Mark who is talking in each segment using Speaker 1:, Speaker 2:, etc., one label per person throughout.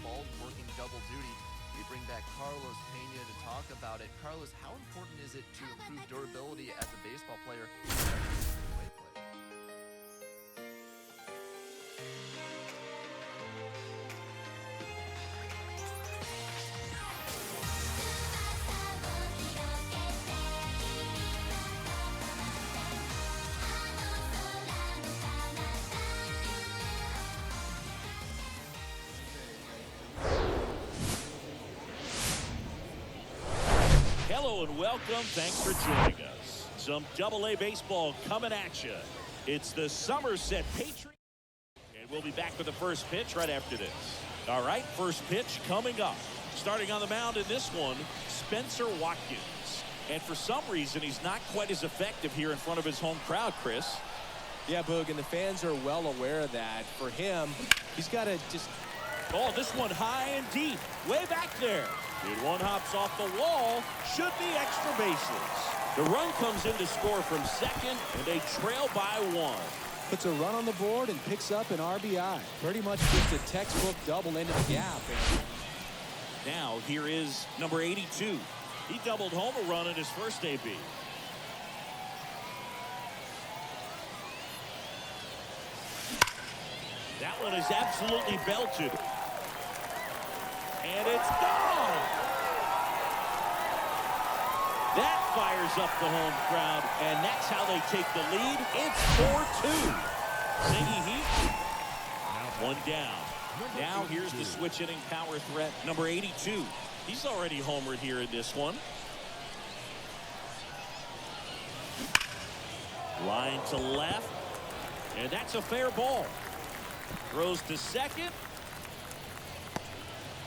Speaker 1: involved working double duty. We bring back Carlos Pena to talk about it. Carlos, how important is it to improve durability as a baseball player?
Speaker 2: Hello and welcome. Thanks for joining us. Some AA baseball coming at you. It's the Somerset Patriots. And we'll be back with the first pitch right after this. All right, first pitch coming up. Starting on the mound in this one, Spencer Watkins. And for some reason, he's not quite as effective here in front of his home crowd, Chris.
Speaker 3: Yeah, Boog, and the fans are well aware of that. For him, he's got to just...
Speaker 2: Oh, this one high and deep. Way back there. Good one hops off the wall. Should be extra bases. The run comes in to score from second, and they trail by one.
Speaker 3: Puts a run on the board and picks up an RBI. Pretty much just a textbook double into the gap.
Speaker 2: Now, here is number 82. He doubled home a run in his first AB. That one is absolutely belted. And it's gone! That fires up the home crowd, and that's how they take the lead. It's 4-2. Zingy Heat. One down. Now here's the switch inning power threat, number 82. He's already homered here in this one. Line to left, and that's a fair ball. Throws to second.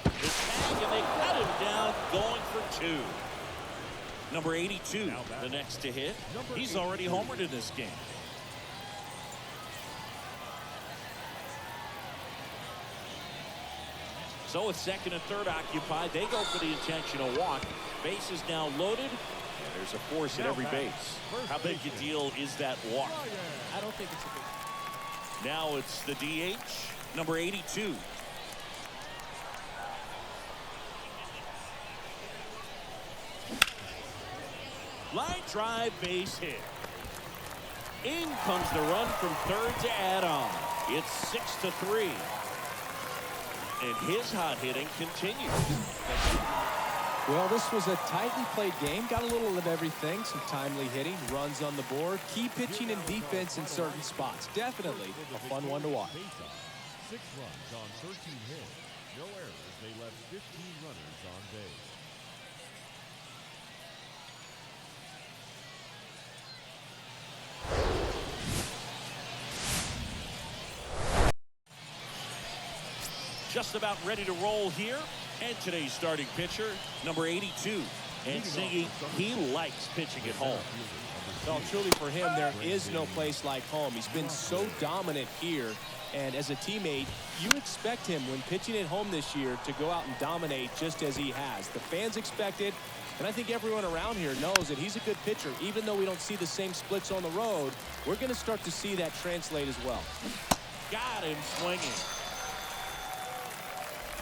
Speaker 2: The tag, and they cut him down, going for two. Number 82, the next to hit. He's already homered in this game. So with second and third occupied, they go for the intentional walk. Base is now loaded, and there's a force at every base. How big a deal is that walk?
Speaker 3: I don't think it's a big...
Speaker 2: Now it's the DH, number 82. Line drive, base hit. In comes the run from third to add on. It's 6-3. And his hot hitting continues.
Speaker 3: Well, this was a tightly played game. Got a little of everything. Some timely hitting, runs on the board, key pitching and defense in certain spots. Definitely a fun one to watch.
Speaker 4: 6 runs on 13 hits. No errors. They left 15 runners on base.
Speaker 2: Just about ready to roll here. And today's starting pitcher, number 82. And Zingy, he likes pitching at home.
Speaker 3: Well, truly for him, there is no place like home. He's been so dominant here. And as a teammate, you expect him when pitching at home this year to go out and dominate just as he has. The fans expect it. And I think everyone around here knows that he's a good pitcher. Even though we don't see the same splits on the road, we're going to start to see that translate as well.
Speaker 2: Got him swinging.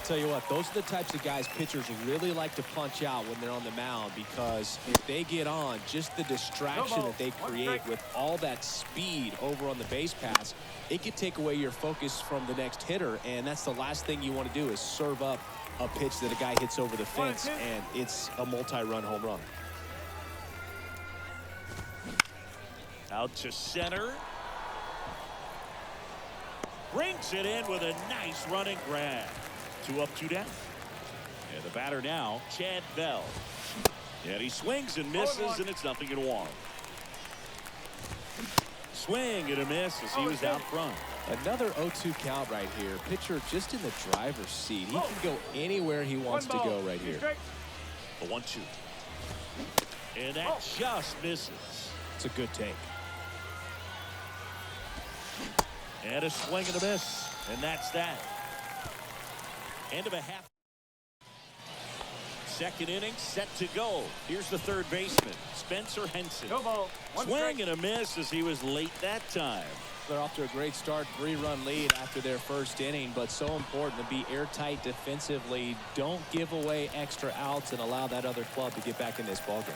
Speaker 3: Tell you what, those are the types of guys pitchers really like to punch out when they're on the mound, because if they get on, just the distraction that they create with all that speed over on the base pass, it could take away your focus from the next hitter, and that's the last thing you want to do is serve up a pitch that a guy hits over the fence, and it's a multi-run home run.
Speaker 2: Out to center. Brings it in with a nice running grab. 2 up, 2 down. And the batter now, Chad Bell. And he swings and misses, and it's 0-1. Swing and a miss as he was out front.
Speaker 3: Another 0-2 count right here. Pitcher just in the driver's seat. He can go anywhere he wants to go right here.
Speaker 2: A 1-2. And that just misses.
Speaker 3: It's a good take.
Speaker 2: And a swing and a miss. And that's that. End of a half. Second inning set to go. Here's the third baseman, Spencer Henson. Swing and a miss as he was late that time.
Speaker 3: They're off to a great start, 3-run lead after their first inning, but so important to be airtight defensively. Don't give away extra outs and allow that other club to get back in this ballgame.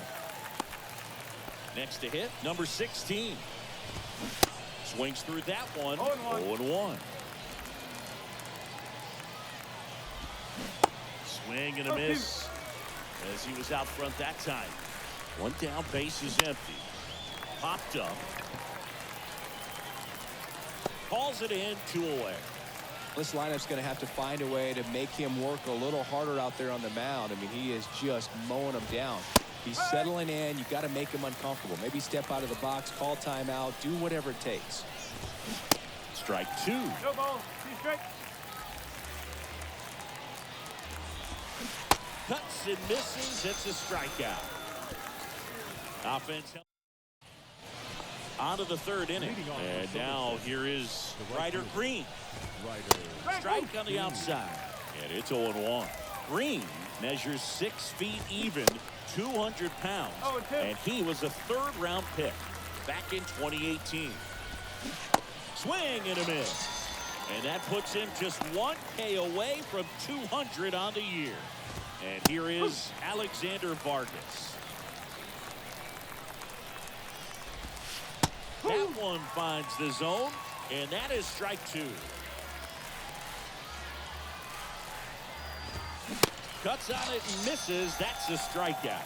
Speaker 2: Next to hit, number 16. Swings through that one. 0-1. Swing and a miss as he was out front that time. One down, base is empty. Popped up. Calls it in, 2 away.
Speaker 3: This lineup's going to have to find a way to make him work a little harder out there on the mound. I mean, he is just mowing them down. He's settling in. You've got to make him uncomfortable. Maybe step out of the box, call timeout, do whatever it takes.
Speaker 2: Strike 2.
Speaker 5: No ball. 2 strikes.
Speaker 2: Cuts and misses. It's a strikeout. Offense on to the 3rd inning. And now here is Ryder Green. Strike on the outside. And it's 0-1. Green measures 6 feet even, 200 pounds. And he was a 3rd-round pick back in 2018. Swing and a miss. And that puts him just 1 K away from 200 on the year. And here is Alexander Vargas. That one finds the zone, and that is strike 2. Cuts on it and misses. That's a strikeout.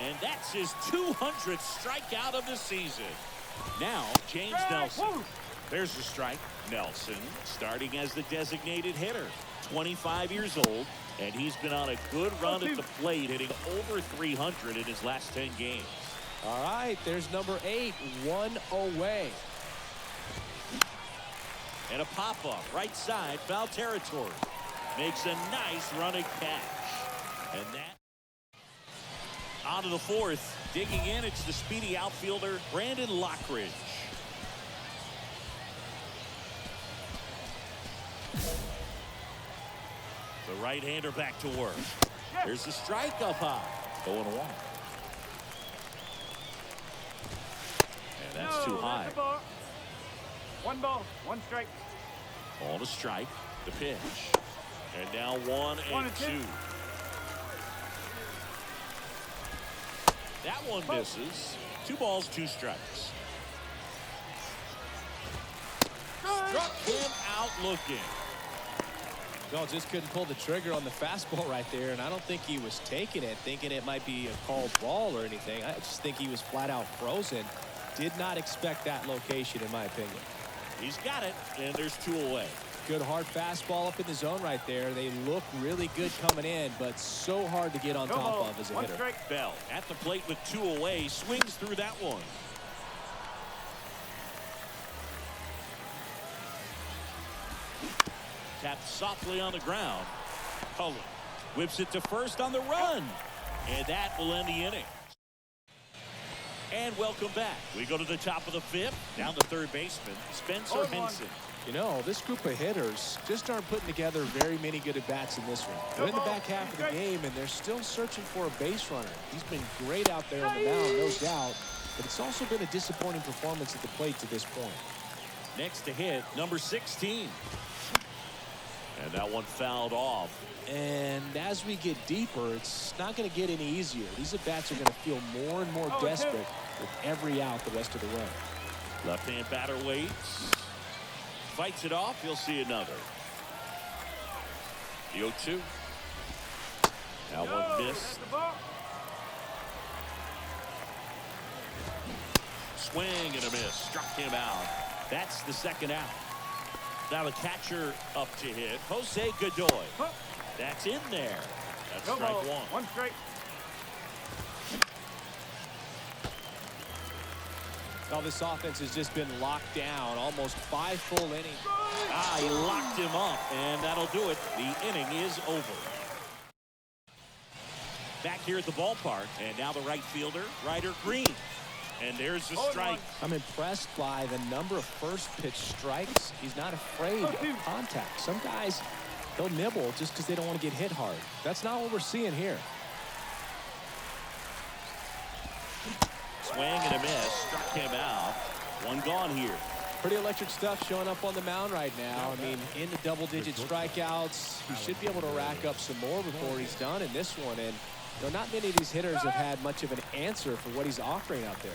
Speaker 2: And that's his 200th strikeout of the season. Now, James Nelson. There's the strike. Nelson starting as the designated hitter. 25 years old, and he's been on a good run at the plate, hitting over 300 in his last 10 games.
Speaker 3: All right, there's number 8, 1 away.
Speaker 2: And a pop-up, right side, foul territory. Makes a nice running catch. And that on to the 4th. Digging in, it's the speedy outfielder, Brandon Lockridge. The right-hander back to work. There's the strike up high. 0-1. And that's too high.
Speaker 5: 1 ball, 1 strike.
Speaker 2: On a strike, the pitch. And now 1 and 2. That one misses. 2 balls, 2 strikes. Struck him out looking.
Speaker 3: No, just couldn't pull the trigger on the fastball right there, and I don't think he was taking it, thinking it might be a called ball or anything. I just think he was flat out frozen. Did not expect that location, in my opinion.
Speaker 2: He's got it, and there's 2 away.
Speaker 3: Good hard fastball up in the zone right there. They look really good coming in, but so hard to get on top of as a hitter.
Speaker 5: Strike.
Speaker 2: Bell at the plate with 2 away, swings through that one. Tapped softly on the ground. Cullen whips it to first on the run, and that will end the inning. And welcome back. We go to the top of the 5th. Down to 3rd baseman, Spencer Henson.
Speaker 3: You know, this group of hitters just aren't putting together very many good at-bats in this one. They're in the back half of the game, and they're still searching for a base runner. He's been great out there on the mound, no doubt, but it's also been a disappointing performance at the plate to this point.
Speaker 2: Next to hit, number 16. And that one fouled off.
Speaker 3: And as we get deeper, it's not going to get any easier. These at-bats are going to feel more and more desperate with every out the rest of the way.
Speaker 2: Left-hand batter waits. Fights it off. You'll see another. The 0-2. That one missed. Swing and a miss. Struck him out. That's the 2nd out. Now the catcher up to hit. Jose Godoy. That's in there. That's strike 1.
Speaker 5: 1 strike.
Speaker 3: Now this offense has just been locked down almost 5 full innings.
Speaker 2: He locked him up, and that'll do it. The inning is over. Back here at the ballpark, and now the right fielder, Ryder Green. And there's the strike.
Speaker 3: I'm impressed by the number of first pitch strikes. He's not afraid of contact. Some guys, they'll nibble just because they don't want to get hit hard. That's not what we're seeing here.
Speaker 2: Swing and a miss. Struck him out. 1 gone here.
Speaker 3: Pretty electric stuff showing up on the mound right now. I mean, into double-digit strikeouts. He should be able to rack up some more before he's done in this one. And you know, not many of these hitters have had much of an answer for what he's offering out there.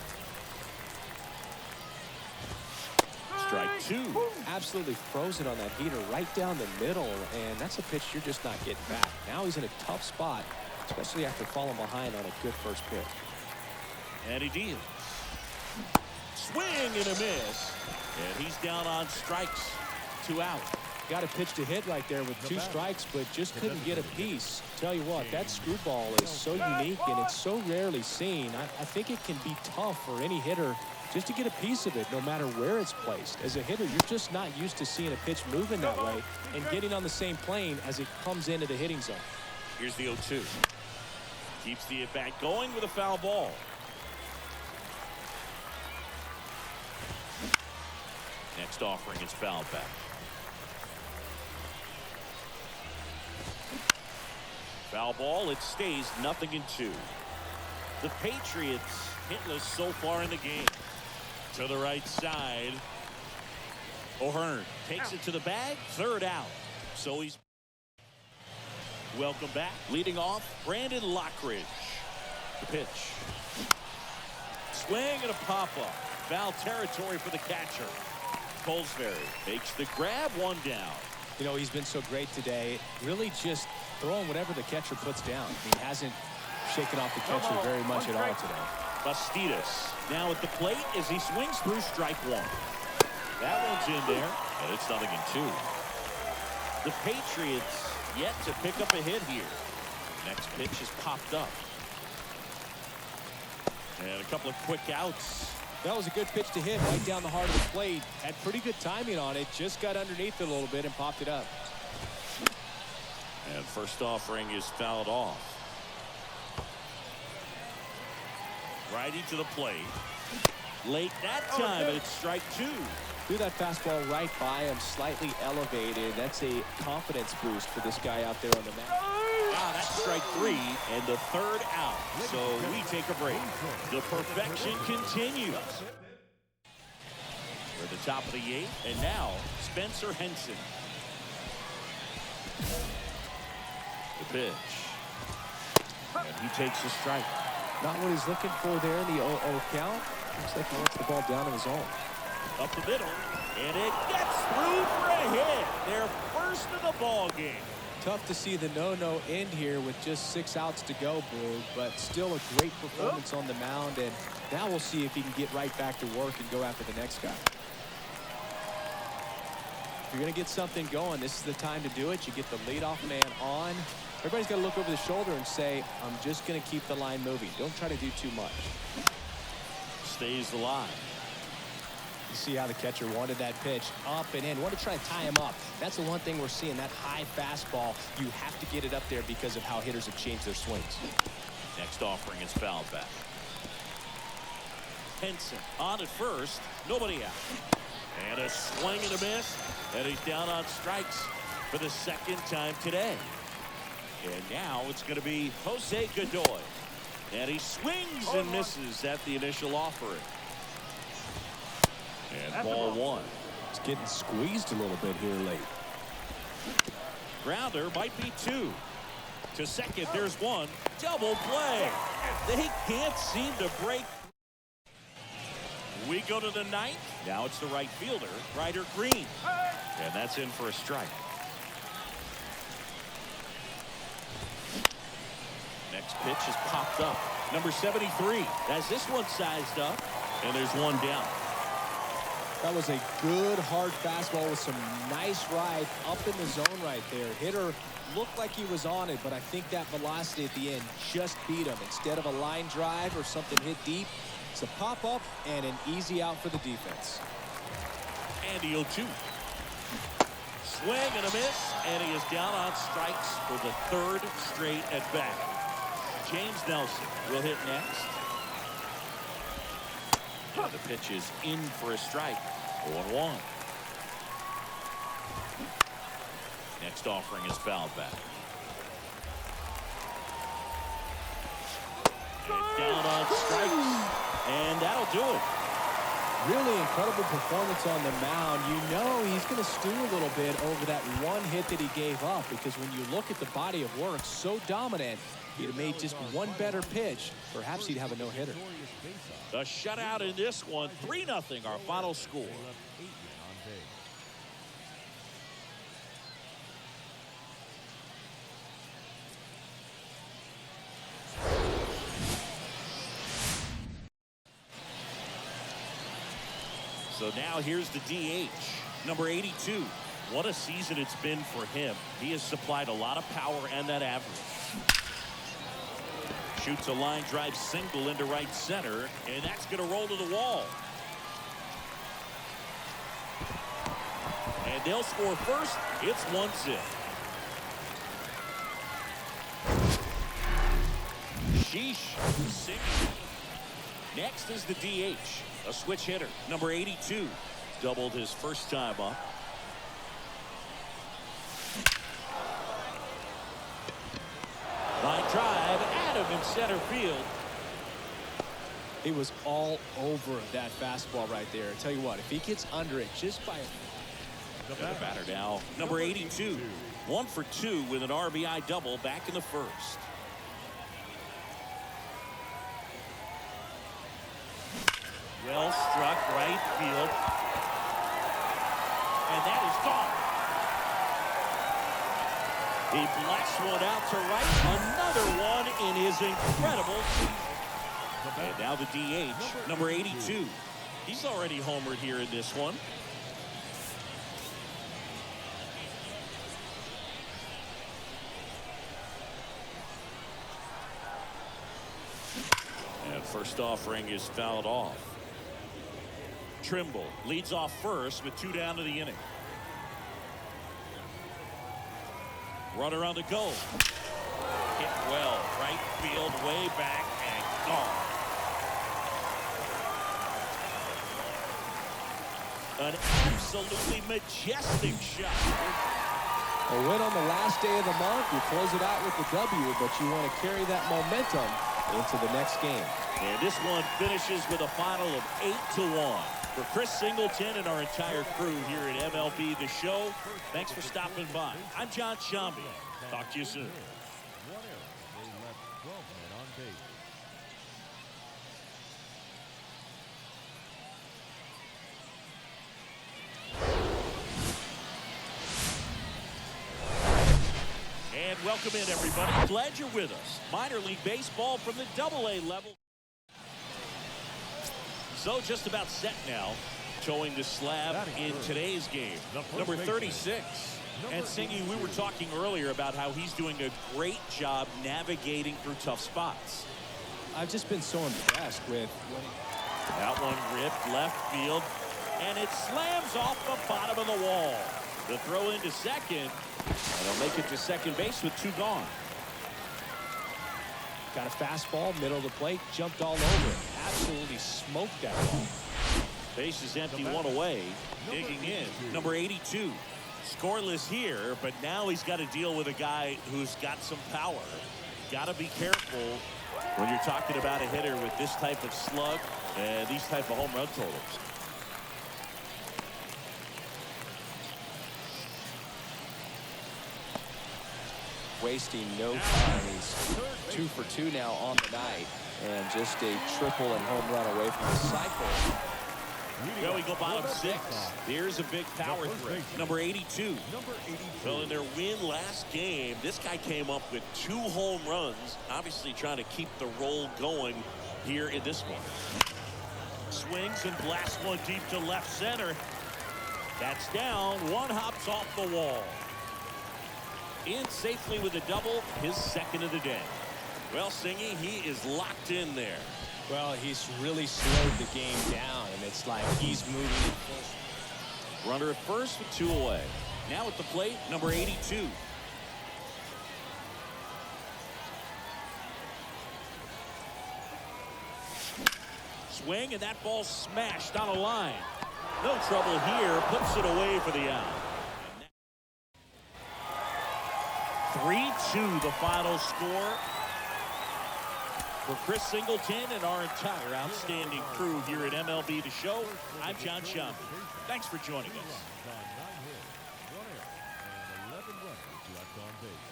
Speaker 2: Strike two.
Speaker 3: Absolutely frozen on that heater right down the middle, and that's a pitch you're just not getting back. Now he's in a tough spot, especially after falling behind on a good first pitch.
Speaker 2: And he deals. Swing and a miss. And he's down on strikes. 2 out.
Speaker 3: Got a pitch to hit right there with 2 strikes, but just couldn't get a piece. Tell you what, that screwball is so unique, and it's so rarely seen. I think it can be tough for any hitter just to get a piece of it, no matter where it's placed. As a hitter, you're just not used to seeing a pitch moving that way and getting on the same plane as it comes into the hitting zone.
Speaker 2: Here's the 0-2. Keeps the at-bat going with a foul ball. Next offering is fouled back. Foul ball. It stays 0-2. The Patriots hitless so far in the game. To the right side. O'Hearn takes it to the bag. 3rd out. So he's welcome back. Leading off, Brandon Lockridge. The pitch. Swing and a pop-up. Foul territory for the catcher. Colesbury makes the grab. 1 down.
Speaker 3: You know, he's been so great today. Really just throwing whatever the catcher puts down. He hasn't shaken off the catcher very much at all today.
Speaker 2: Bastidas now at the plate as he swings through strike 1. That one's in there, and it's 0-2. The Patriots yet to pick up a hit here. Next pitch is popped up. And a couple of quick outs.
Speaker 3: That was a good pitch to hit right down the heart of the plate. Had pretty good timing on it. Just got underneath it a little bit and popped it up.
Speaker 2: And first offering is fouled off. Righty to the plate. Late that time, and it's strike 2.
Speaker 3: Threw that fastball right by him, slightly elevated. That's a confidence boost for this guy out there on the mound.
Speaker 2: Ah, that's strike 3 and the 3rd out. So we take a break. The perfection continues. We're at the top of the 8th, and now Spencer Henson. The pitch. And he takes a strike.
Speaker 3: Not what he's looking for there in the 0-0 count. Looks like he wants the ball down in his own.
Speaker 2: Up the middle, and it gets through for a hit. Their first of the ball game.
Speaker 3: Tough to see the no-no end here with just 6 outs to go, Boog, but still a great performance on the mound, and now we'll see if he can get right back to work and go after the next guy. If you're going to get something going, this is the time to do it. You get the leadoff man on. Everybody's got to look over the shoulder and say, I'm just going to keep the line moving. Don't try to do too much.
Speaker 2: Stays the line.
Speaker 3: You see how the catcher wanted that pitch up and in. Want to try to tie him up. That's the one thing we're seeing, that high fastball. You have to get it up there because of how hitters have changed their swings.
Speaker 2: Next offering is fouled back. Henson on at first. Nobody out. And a swing and a miss. And he's down on strikes for the 2nd time today. And now it's going to be Jose Godoy. And he swings and misses at the initial offering. And ball 1.
Speaker 3: It's getting squeezed a little bit here late.
Speaker 2: Grounder might be 2. To second, there's 1. Double play. They can't seem to break. We go to the 9th. Now it's the right fielder, Ryder Green. And that's in for a strike. Next pitch is popped up. Number 73 has this one sized up. And there's 1 down.
Speaker 3: That was a good hard fastball with some nice ride up in the zone right there. Hitter looked like he was on it, but I think that velocity at the end just beat him. Instead of a line drive or something hit deep, it's a pop-up and an easy out for the defense.
Speaker 2: And the 0-2. Swing and a miss, and he is down on strikes for the 3rd straight at bat. James Nelson will hit next. And the pitch is in for a strike. 0-1. Next offering is fouled back. And down on strikes. And that'll do it.
Speaker 3: Really incredible performance on the mound. You know he's going to stew a little bit over that one hit that he gave up, because when you look at the body of work, so dominant, he'd have made just one better pitch. Perhaps he'd have a no-hitter.
Speaker 2: A shutout in this one, 3-0 our final score. So now here's the DH, number 82. What a season it's been for him. He has supplied a lot of power and that average. Shoots a line drive single into right center, and that's going to roll to the wall. And they'll score first. It's 1-0. Sheesh. Next is the DH, a switch hitter, number 82. Doubled his first time up. Line drive, Adam in center field.
Speaker 3: He was all over that fastball right there. I tell you what, if he gets under it just by
Speaker 2: the batter now, number 82. 1 for 2 with an RBI double back in the first. Well struck right field. And that is gone. He blasts one out to right. Another one in his incredible season. And now the DH, number 82. He's already homered here in this one. And first offering is fouled off. Trimble leads off first with 2 down to the inning. Runner on the go. Hit well. Right field, way back, and gone. An absolutely majestic shot.
Speaker 3: a win on the last day of the month. You close it out with the W, but you want to carry that momentum into the next game.
Speaker 2: And this one finishes with a final of 8-1. For Chris Singleton and our entire crew here at MLB The Show, thanks for stopping by. I'm John Shambi. Talk to you soon.
Speaker 4: One error. They left 12 men on base.
Speaker 2: And welcome in, everybody. Glad you're with us. Minor League Baseball from the AA level. So just about set now, towing the slab in today's game. Number 36. And Singy, we were talking earlier about how he's doing a great job navigating through tough spots.
Speaker 3: I've just been so impressed with
Speaker 2: that one ripped left field, and it slams off the bottom of the wall. The throw into second, and he'll make it to second base with 2 gone.
Speaker 3: Got a fastball, middle of the plate, jumped all over it. Absolutely smoked that ball.
Speaker 2: Base is empty, 1 away. Digging in, number 82. Scoreless here, but now he's got to deal with a guy who's got some power. Got to be careful when you're talking about a hitter with this type of slug and these type of home run totals.
Speaker 3: Wasting no time. He's 2 for 2 now on the night, and just a triple and home run away from the cycle.
Speaker 2: Well, we go bottom 6. There's a big power threat. Number 82. Well, in their win last game, this guy came up with 2 home runs, obviously trying to keep the roll going here in this one. Swings and blasts one deep to left center. That's down. One hops off the wall. In safely with a double, his second of the day. Well, Singy, he is locked in there.
Speaker 3: Well, he's really slowed the game down, and it's like he's moving in full.
Speaker 2: Runner at first with 2 away. Now at the plate, number 82. Swing, and that ball smashed on a line. No trouble here, puts it away for the out. 3-2 the final score. For Chris Singleton and our entire outstanding crew here at MLB The Show, I'm John Schaub. Thanks for joining us.
Speaker 4: On 9 hits, 1 error, and 11 runners left on base.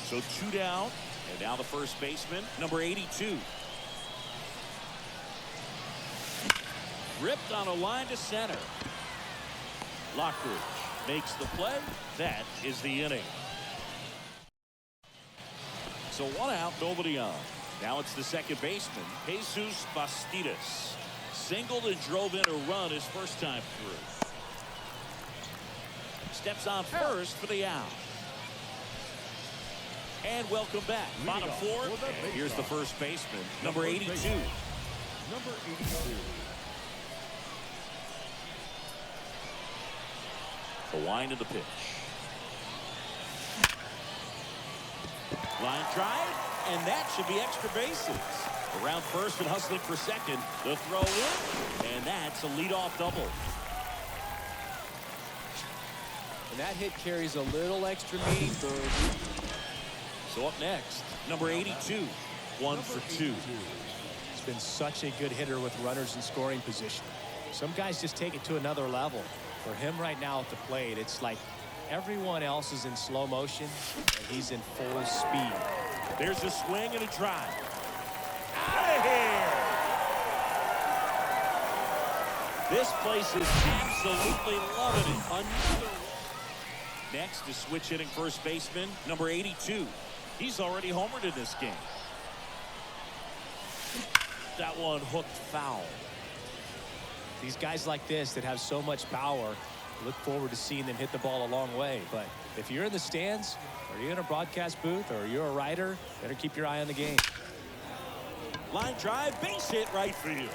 Speaker 2: So 2 down, and now the first baseman, number 82. Ripped on a line to center. Lockridge makes the play. That is the inning. So 1 out, nobody on. Now it's the second baseman, Jesus Bastidas. Singled and drove in a run his first time through. Steps on first for the out. And welcome back. Bottom 4. And here's the first baseman, number 82.
Speaker 4: Number 82.
Speaker 2: The wind of the pitch. Line drive, and that should be extra bases. Around first and hustling for second. The throw in, and that's a leadoff double.
Speaker 3: And that hit carries a little extra meaning.
Speaker 2: So up next, number 82, 1 for 2.
Speaker 3: He's been such a good hitter with runners in scoring position. Some guys just take it to another level. For him right now at the plate, it's like everyone else is in slow motion and he's in full speed.
Speaker 2: There's a swing and a drive. Out of here! This place is absolutely loving it. Another. Next is switch hitting first baseman, number 82. He's already homered in this game. That one hooked foul.
Speaker 3: These guys like this that have so much power, look forward to seeing them hit the ball a long way. But if you're in the stands, or you're in a broadcast booth, or you're a writer, better keep your eye on the game.
Speaker 2: Line drive, base hit right field.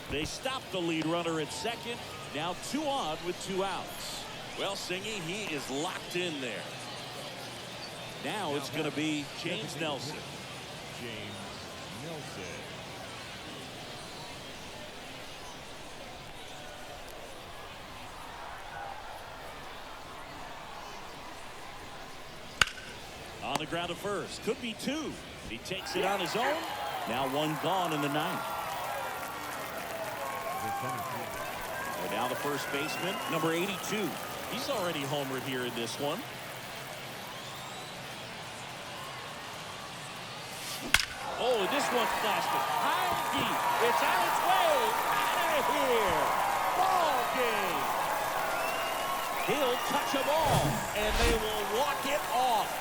Speaker 2: They stop the lead runner at second. Now 2 on with 2 outs. Well, Singy, he is locked in there. Now it's going to be James Nelson.
Speaker 4: James Nelson.
Speaker 2: On the ground to first. Could be 2. He takes it on his own. Now 1 gone in the 9th. And now the first baseman, number 82. He's already homered here in this one. Oh, this one's blasted. High and deep. It's on its way. Out of here. Ball game. He'll touch a ball, and they will walk it off.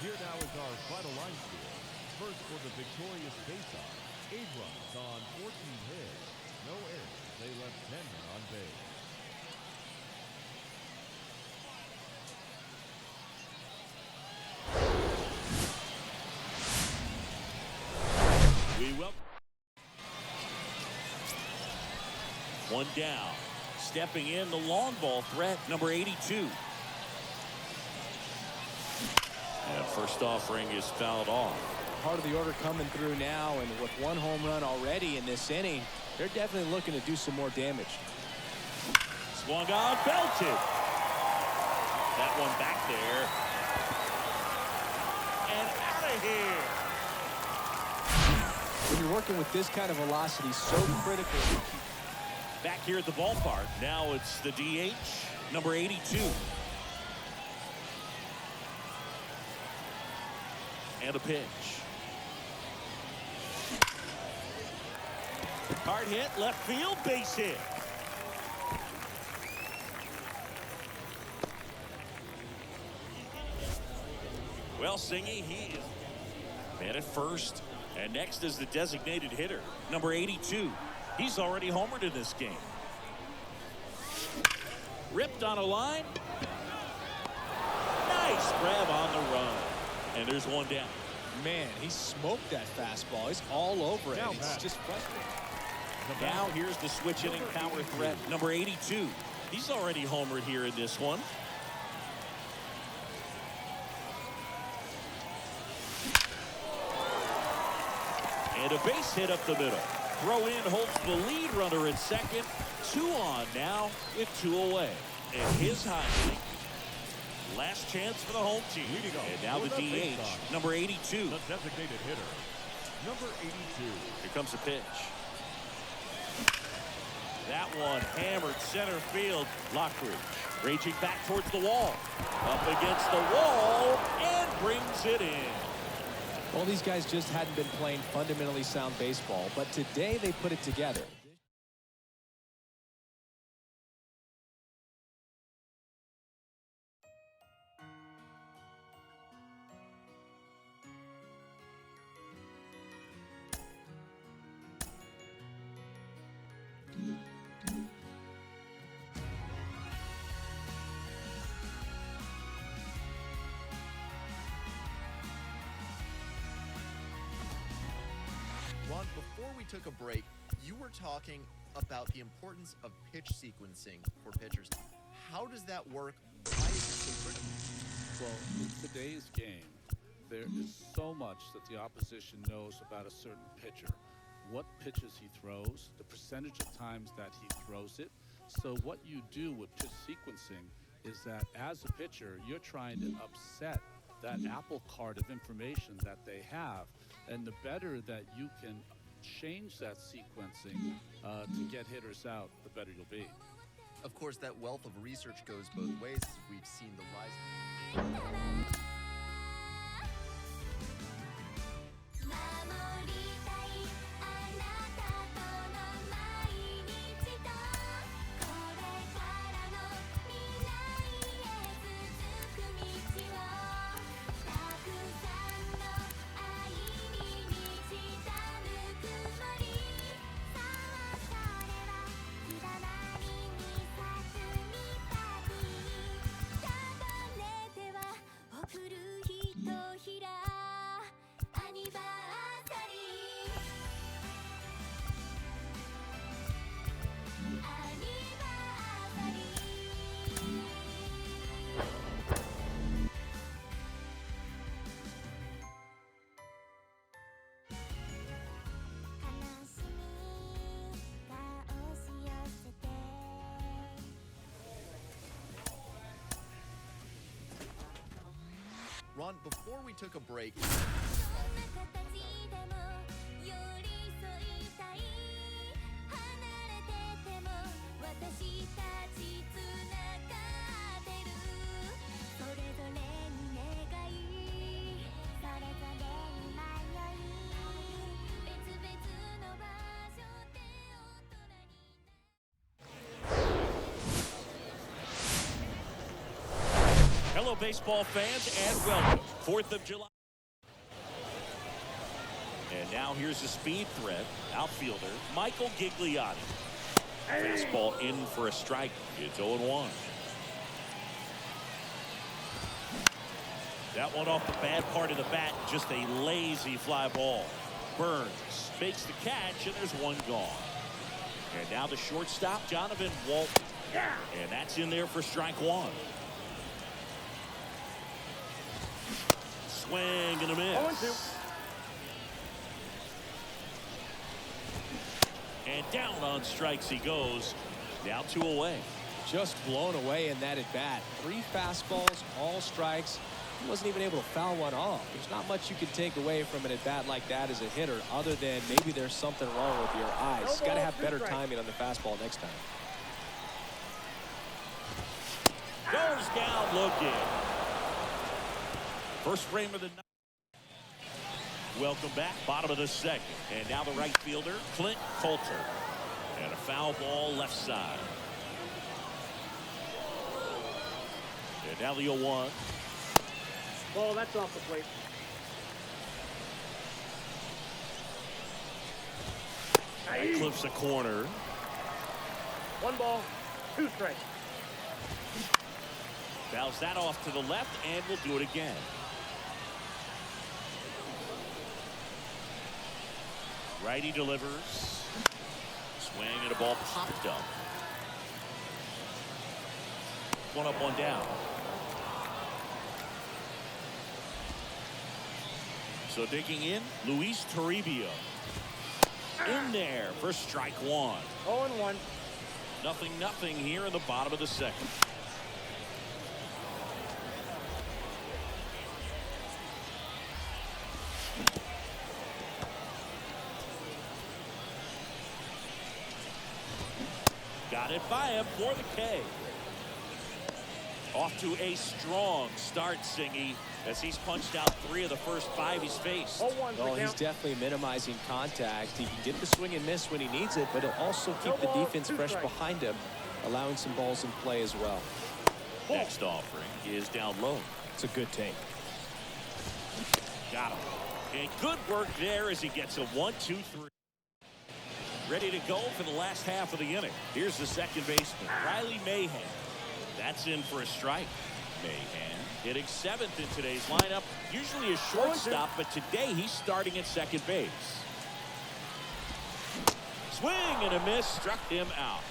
Speaker 4: Here now is our final line score. First for the victorious faceoff. 8 runs on 14 hits. No errors. They left 10 men on base.
Speaker 2: We will. 1 down. Stepping in the long ball threat, number 82. And first offering is fouled off.
Speaker 3: Part of the order coming through now, and with 1 home run already in this inning, they're definitely looking to do some more damage.
Speaker 2: Swung on, belted. That one back there. And out of here.
Speaker 3: When you're working with this kind of velocity, so critical.
Speaker 2: Back here at the ballpark. Now it's the DH, number 82. And a pitch. Hard hit, left field, base hit. Well, Singy, he is man at first. And next is the designated hitter, number 82. He's already homered in this game. Ripped on a line. Nice grab on the run. And there's 1 down.
Speaker 3: Man, he smoked that fastball. He's all over it. It's just frustrating.
Speaker 2: Now here's the switch hitting power threat, number 82. He's already homered here in this one. And a base hit up the middle. Throw in holds the lead runner at second. 2 on now with 2 away. And his Heimlich. Last chance for the home team. And now the DH, number 82.
Speaker 4: The designated hitter, number 82.
Speaker 2: Here comes the pitch. That one hammered center field. Lockridge raging back towards the wall. Up against the wall and brings it in.
Speaker 3: Well, these guys just hadn't been playing fundamentally sound baseball, but today they put it together.
Speaker 1: Ron, before we took a break, you were talking about the importance of pitch sequencing for pitchers. How does that work? Why is it so critical?
Speaker 6: Well, in today's game, there is so much that the opposition knows about a certain pitcher. What pitches he throws, the percentage of times that he throws it. So what you do with pitch sequencing is that as a pitcher, you're trying to upset that apple cart of information that they have. And the better that you can change that sequencing to get hitters out, the better you'll be.
Speaker 1: Of course, that wealth of research goes both ways. We've seen the rise. Ron, before we took a break,
Speaker 2: Hello, baseball fans, and welcome. 4th of July. And now here's the speed threat. Outfielder Michael Gigliotti. Fastball in for a strike. It's 0-1. That one off the bad part of the bat. Just a lazy fly ball. Burns makes the catch, and there's one gone. And now the shortstop, Jonathan Walton. And that's in there for strike 1. Swing and a miss. And down on strikes he goes. Now 2 away.
Speaker 3: Just blown away in that at bat. 3 fastballs, all strikes. He wasn't even able to foul one off. There's not much you can take away from an at bat like that as a hitter, other than maybe there's something wrong with your eyes. Got to have better timing on the fastball next time.
Speaker 2: Goes down looking. First frame of the night. Welcome back, bottom of the second. And now the right fielder, Clint Coulter. And a foul ball left side. And now the 0-1.
Speaker 5: Ball, that's off the plate.
Speaker 2: That clips a corner.
Speaker 5: 1 ball, 2 strikes.
Speaker 2: Fouls that off to the left, and we'll do it again. Righty delivers. Swing and a ball popped up. 1 up, 1 down. So digging in, Luis Toribio. In there for strike one.
Speaker 5: 0-1.
Speaker 2: 0-0 here in the bottom of the second. Got it by him for the K. Off to a strong start, Singy, as he's punched out 3 of the first 5 he's faced.
Speaker 5: 0-1.
Speaker 3: Well, he's definitely minimizing contact. He can get the swing and miss when he needs it, but he'll also keep the defense fresh behind him, allowing some balls in play as well.
Speaker 2: Next offering is down low.
Speaker 3: It's a good take.
Speaker 2: Got him. And good work there as he gets a 1-2-3. Ready to go for the last half of the inning. Here's the second baseman, Riley Mahan. That's in for a strike. Mahan hitting 7th in today's lineup. Usually a shortstop, but today he's starting at second base. Swing and a miss, struck him out.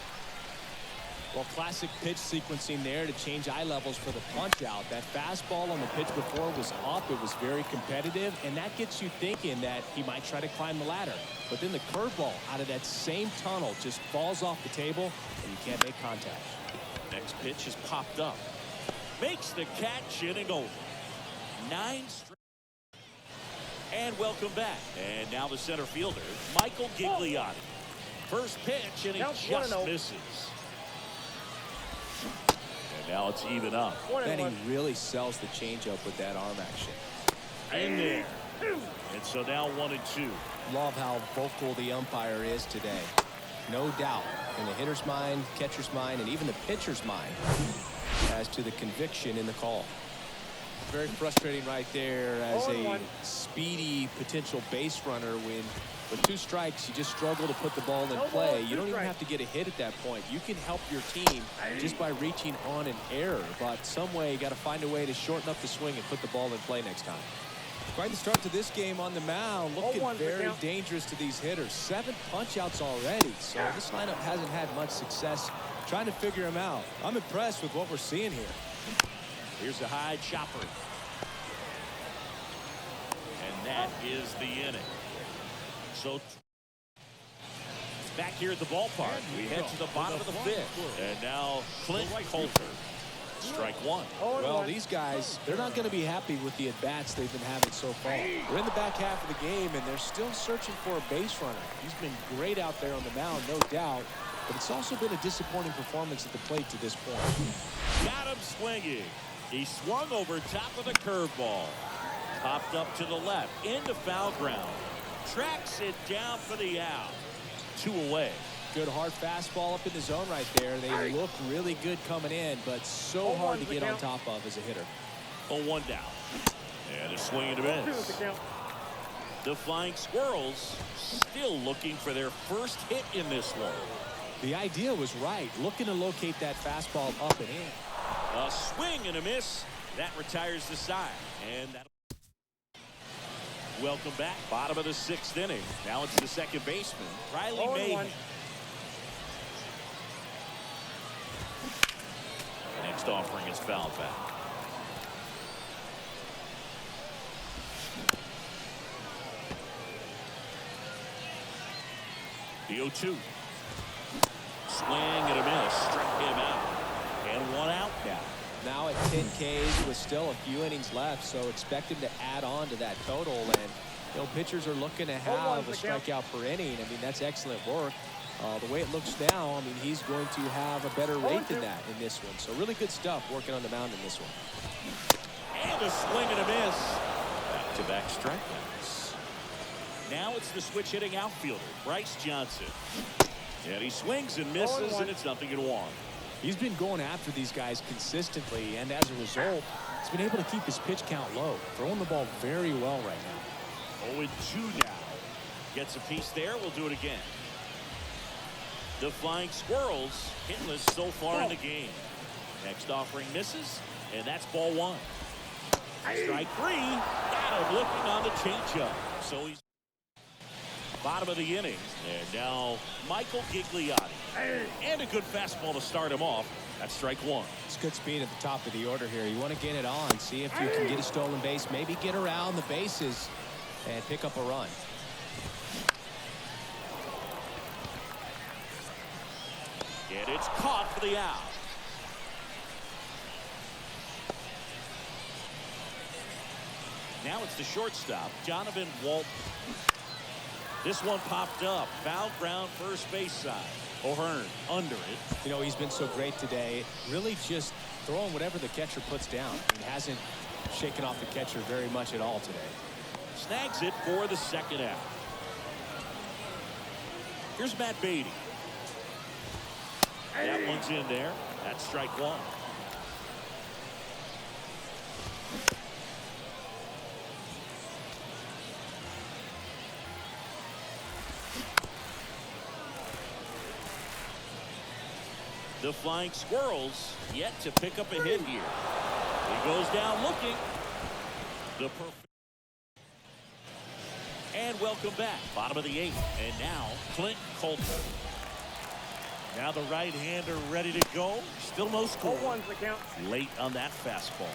Speaker 3: Well, classic pitch sequencing there to change eye levels for the punch out. That fastball on the pitch before was up. It was very competitive, and that gets you thinking that he might try to climb the ladder. But then the curveball out of that same tunnel just falls off the table, and you can't make contact.
Speaker 2: Next pitch is popped up. Makes the catch, inning over. 9 straight. And welcome back. And now the center fielder, Michael Gigliotti. First pitch, and he just misses. And now it's even up.
Speaker 3: And he really sells the changeup with that arm action.
Speaker 2: In there. And so now 1-2.
Speaker 3: Love how vocal the umpire is today. No doubt in the hitter's mind, catcher's mind, and even the pitcher's mind as to the conviction in the call. Very frustrating right there as a speedy potential base runner when with 2 strikes you just struggle to put the ball in play. You don't even have to get a hit at that point. You can help your team just by reaching on an error, but some way you got to find a way to shorten up the swing and put the ball in play next time. Quite the start to this game on the mound. Looking very dangerous to these hitters. 7 punch-outs already, so this lineup hasn't had much success trying to figure them out. I'm impressed with what we're seeing here.
Speaker 2: Here's a high chopper. And that is the inning. So back here at the ballpark, we head to the bottom of the 5th. And now Clint Coulter. Strike 1.
Speaker 3: Well, these guys, they're not going to be happy with the at-bats they've been having so far. We're in the back half of the game, and they're still searching for a base runner. He's been great out there on the mound, no doubt, but it's also been a disappointing performance at the plate to this point.
Speaker 2: Got him swinging. He swung over top of the curveball. Popped up to the left, into foul ground. Tracks it down for the out. 2 away.
Speaker 3: Good hard fastball up in the zone right there. They look really good coming in, but so hard to get on top of as a hitter.
Speaker 2: 0-1 down. And a swing and a miss. The Flying Squirrels still looking for their first hit in this one.
Speaker 3: The idea was right. Looking to locate that fastball up and in.
Speaker 2: A swing and a miss. That retires the side. And that'll welcome back. Bottom of the 6th inning. Now it's the second baseman, Riley Mahan. Next offering is foul back. The 0-2. Swing and a miss. Struck him out. And 1 out now.
Speaker 3: Now at 10 Ks with still a few innings left, so expect him to add on to that total. And, you know, pitchers are looking to have a strikeout per inning. I mean, that's excellent work. The way it looks now, I mean, he's going to have a better rate than that in this one. So really good stuff working on the mound in this one.
Speaker 2: And a swing and a miss. Back-to-back strikeouts. Now it's the switch hitting outfielder, Bryce Johnson. And he swings and misses, and it's 0-1.
Speaker 3: He's been going after these guys consistently, and as a result, he's been able to keep his pitch count low, throwing the ball very well right now.
Speaker 2: 0-2 now. Gets a piece there. We'll do it again. The Flying Squirrels hitless so far in the game. Next offering misses, and that's ball 1. Strike 3. Got him looking on the changeup. So he's bottom of the inning. And now Michael Gigliotti. And a good fastball to start him off. That's strike 1.
Speaker 3: It's good speed at the top of the order here. You want to get it on, see if you can get a stolen base, maybe get around the bases. and pick up a run.
Speaker 2: And it's caught for the out. Now it's the shortstop, Donovan Walton. This one popped up. Foul ground, first base side. O'Hearn under it.
Speaker 3: You know, he's been so great today. Really just throwing whatever the catcher puts down. He hasn't shaken off the catcher very much at all today.
Speaker 2: Snags it for the second out. Here's Matt Beatty. That one's in there. That's strike one. The Flying Squirrels yet to pick up a hit here. He goes down looking. The perfect. And welcome back. Bottom of the eighth. And now Clint Coulter. Now the right-hander ready to go. Still no score.
Speaker 5: 0-1's the count.
Speaker 2: Late on that fastball.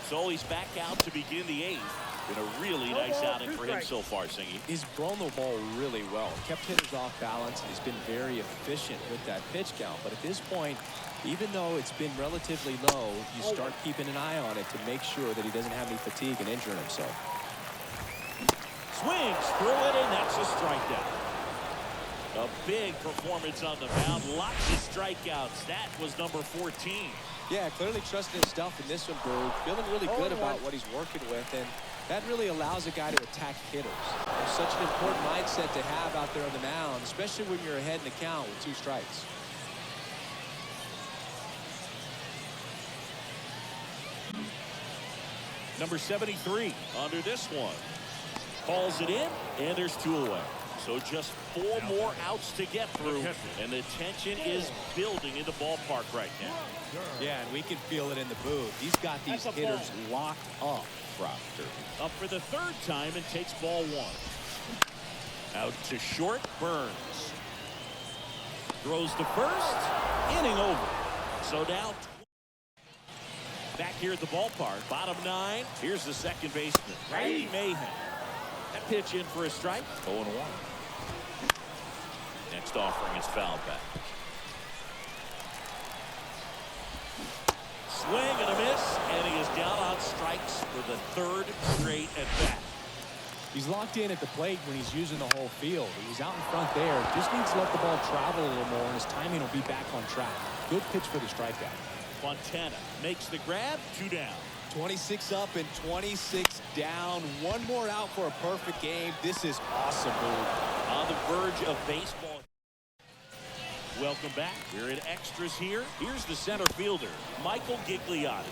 Speaker 2: So he's back out to begin the eighth. Been a really nice outing for him so far, Singy.
Speaker 3: He's thrown the ball really well. Kept hitters off balance, and he's been very efficient with that pitch count. But at this point, even though it's been relatively low, you start keeping an eye on it to make sure that he doesn't have any fatigue and injuring himself.
Speaker 2: Swings through it, and that's a strikeout. A big performance on the mound. Lots of strikeouts. That was number 14.
Speaker 3: Yeah, clearly trusting his stuff in this one, Boog. Feeling really good about what he's working with, and that really allows a guy to attack hitters. It's such an important mindset to have out there on the mound, especially when you're ahead in the count with 2 strikes.
Speaker 2: Number 73 under this one. Calls it in, and there's 2 away. So just 4 more outs to get through, and the tension is building in the ballpark right now.
Speaker 3: Yeah, and we can feel it in the booth. He's got these hitters locked up. Proctor.
Speaker 2: Up for the 3rd time and takes ball 1. Out to short, Burns. Throws to first, inning over. So now back here at the ballpark, bottom 9. Here's the second baseman, Riley Mayhem. That pitch in for a strike, 0-1. Next offering is fouled back. Swing and a miss, and he is down on strikes for the 3rd straight at bat.
Speaker 3: He's locked in at the plate when he's using the whole field. He's out in front there. Just needs to let the ball travel a little more, and his timing will be back on track. Good pitch for the strikeout.
Speaker 2: Fontana makes the grab, 2 down.
Speaker 3: 26 up and 26 down. 1 more out for a perfect game. This is awesome, Boog.
Speaker 2: On the verge of baseball. Welcome back. We're in extras here. Here's the center fielder, Michael Gigliotti.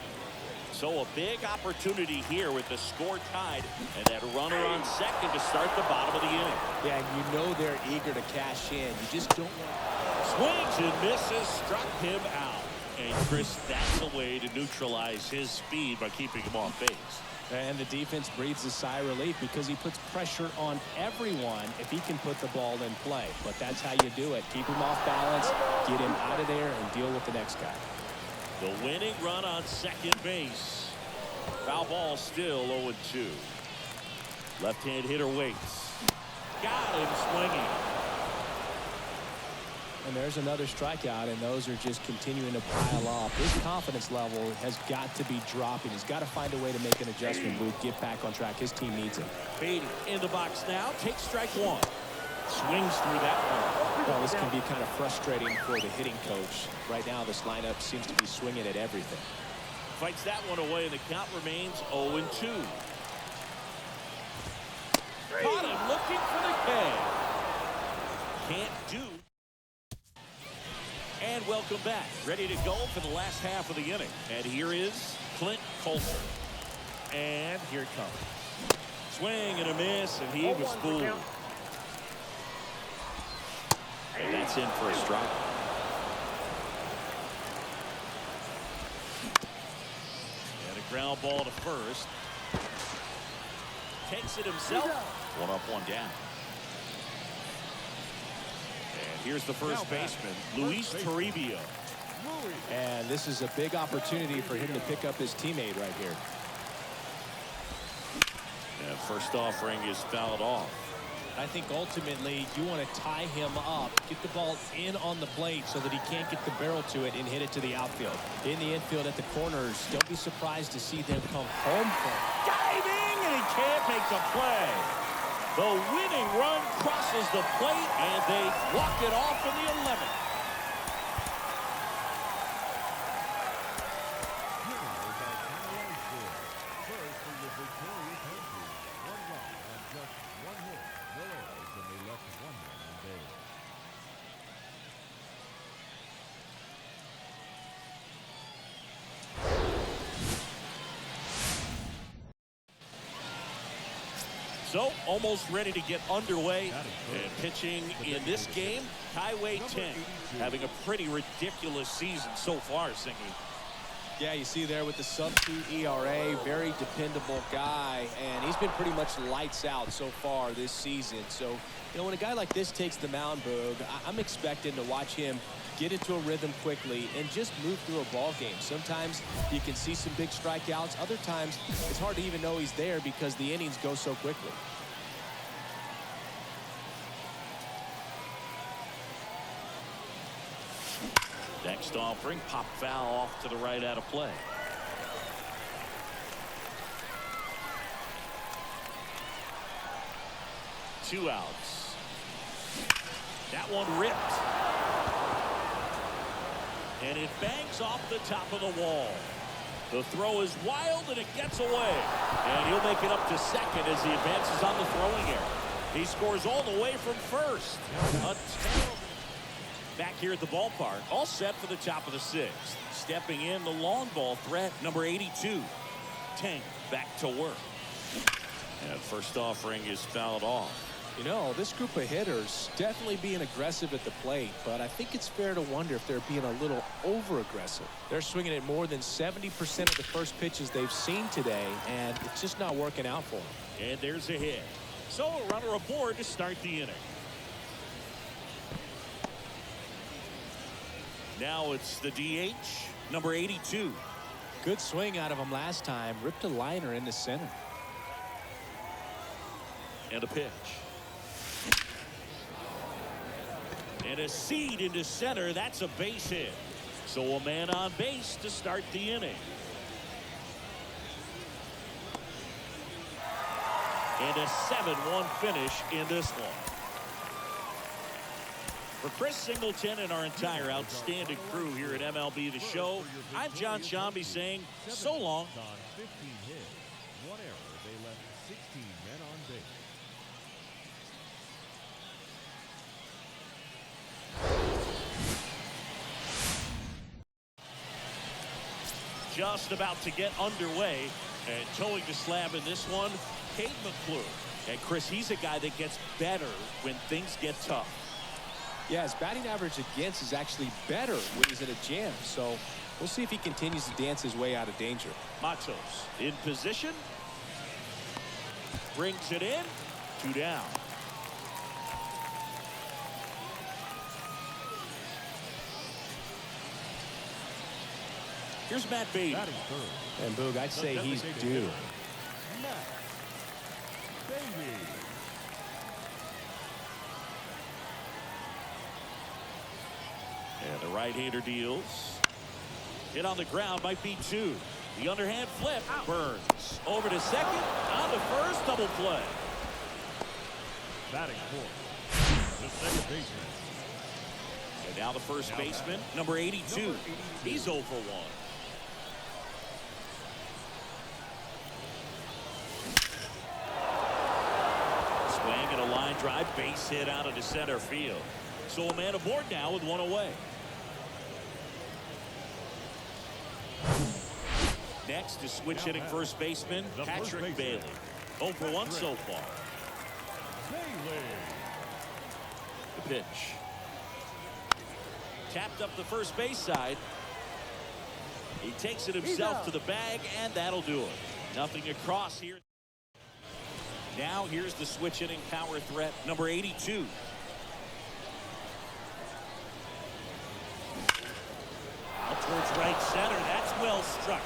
Speaker 2: So a big opportunity here with the score tied and that runner on second to start the bottom of the inning.
Speaker 3: Yeah, and you know they're eager to cash in. You just don't want.
Speaker 2: Swings and misses, struck him out. And Chris, that's a way to neutralize his speed by keeping him off base.
Speaker 3: And the defense breathes a sigh of relief because he puts pressure on everyone if he can put the ball in play. But that's how you do it. Keep him off balance, get him out of there, and deal with the next guy.
Speaker 2: The winning run on second base. Foul ball still 0-2. Left-hand hitter waits. Got him swinging.
Speaker 3: And there's another strikeout, and those are just continuing to pile up. His confidence level has got to be dropping. He's got to find a way to make an adjustment, Luke, get back on track. His team needs him.
Speaker 2: Beatty in the box now. Takes strike 1. Swings through that one.
Speaker 3: Well, this can be kind of frustrating for the hitting coach. Right now, this lineup seems to be swinging at everything.
Speaker 2: Fights that one away, and the count remains 0-2. Caught him looking for the K. Can't do. And welcome back. Ready to go for the last half of the inning. And here is Clint Coulter. And here it comes. Swing and a miss, and he was fooled. And that's in for a strike. And a ground ball to first. Takes it himself. 1 up, 1 down. And here's the first baseman, Luis Toribio.
Speaker 3: And this is a big opportunity for him to pick up his teammate right here.
Speaker 2: And first offering is fouled off.
Speaker 3: I think ultimately you want to tie him up, get the ball in on the plate so that he can't get the barrel to it and hit it to the outfield. In the infield at the corners, don't be surprised to see them come home for him.
Speaker 2: Diving, and he can't make the play. The winning run crosses the plate, and they walk it off in the 11th. So, almost ready to get underway. And pitching in this game, Highway 10, having a pretty ridiculous season so far, Singy.
Speaker 3: Yeah, you see there with the sub-2 ERA, very dependable guy, and he's been pretty much lights out so far this season. So, you know, when a guy like this takes the mound, Boog, I'm expecting to watch him get into a rhythm quickly and just move through a ball game. Sometimes you can see some big strikeouts. Other times it's hard to even know he's there because the innings go so quickly.
Speaker 2: Next offering, pop foul off to the right out of play. Two outs. That one ripped. And it bangs off the top of the wall. The throw is wild, and it gets away. And he'll make it up to second as he advances on the throwing area. He scores all the way from first. A terrible. Back here at the ballpark, all set for the top of the 6th. Stepping in, the long ball threat, number 82. Tank back to work. And first offering is fouled off.
Speaker 3: You know, this group of hitters definitely being aggressive at the plate, but I think it's fair to wonder if they're being a little over-aggressive. They're swinging at more than 70% of the first pitches they've seen today, and it's just not working out for them.
Speaker 2: And there's a hit. So a runner aboard to start the inning. Now it's the DH, number 82.
Speaker 3: Good swing out of him last time. Ripped a liner in the center.
Speaker 2: And a pitch. And a seed into center. That's a base hit. So a man on base to start the inning. And a 7-1 finish in this one. For Chris Singleton and our entire outstanding crew here at MLB The Show, I'm John Shambi saying so long.
Speaker 4: 15 hits, 1 error. They left 16 men on base.
Speaker 2: Just about to get underway, and towing the slab in this one, Cade McClure. And Chris, he's a guy that gets better when things get tough.
Speaker 3: Yeah, his batting average against is actually better when he's in a jam. So we'll see if he continues to dance his way out of danger.
Speaker 2: Matos in position. Brings it in. 2 down. Here's Matt Beatty.
Speaker 3: And Boog, I'd say he's due.
Speaker 4: Matt Beatty.
Speaker 2: And the right-hander deals. Hit on the ground, might be 2. The underhand flip. Burns over to second. On to first, double play.
Speaker 4: Batting fourth, the second baseman.
Speaker 2: And now the first baseman, number 82. He's 0 for 1. Swing and a line drive, base hit out into center field. So a man aboard now with 1 away. Next is switch hitting first baseman Patrick Bailey. 0 for 1 so far.
Speaker 4: Bailey.
Speaker 2: The pitch. Tapped up the first base side. He takes it himself to the bag, and that'll do it. Nothing across here. Now here's the switch hitting power threat, number 82. Up towards right center. That's well struck.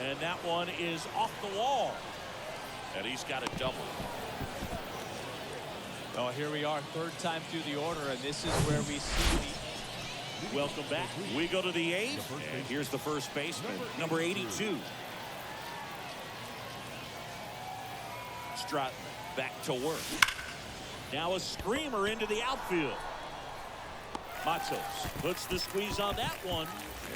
Speaker 2: And that one is off the wall. And he's got a double.
Speaker 3: Oh, here we are, third time through the order, and this is where we see the...
Speaker 2: Welcome back. We go to the eighth, and here's the first baseman, number 82. Stratton back to work. Now a screamer into the outfield. Matos puts the squeeze on that one,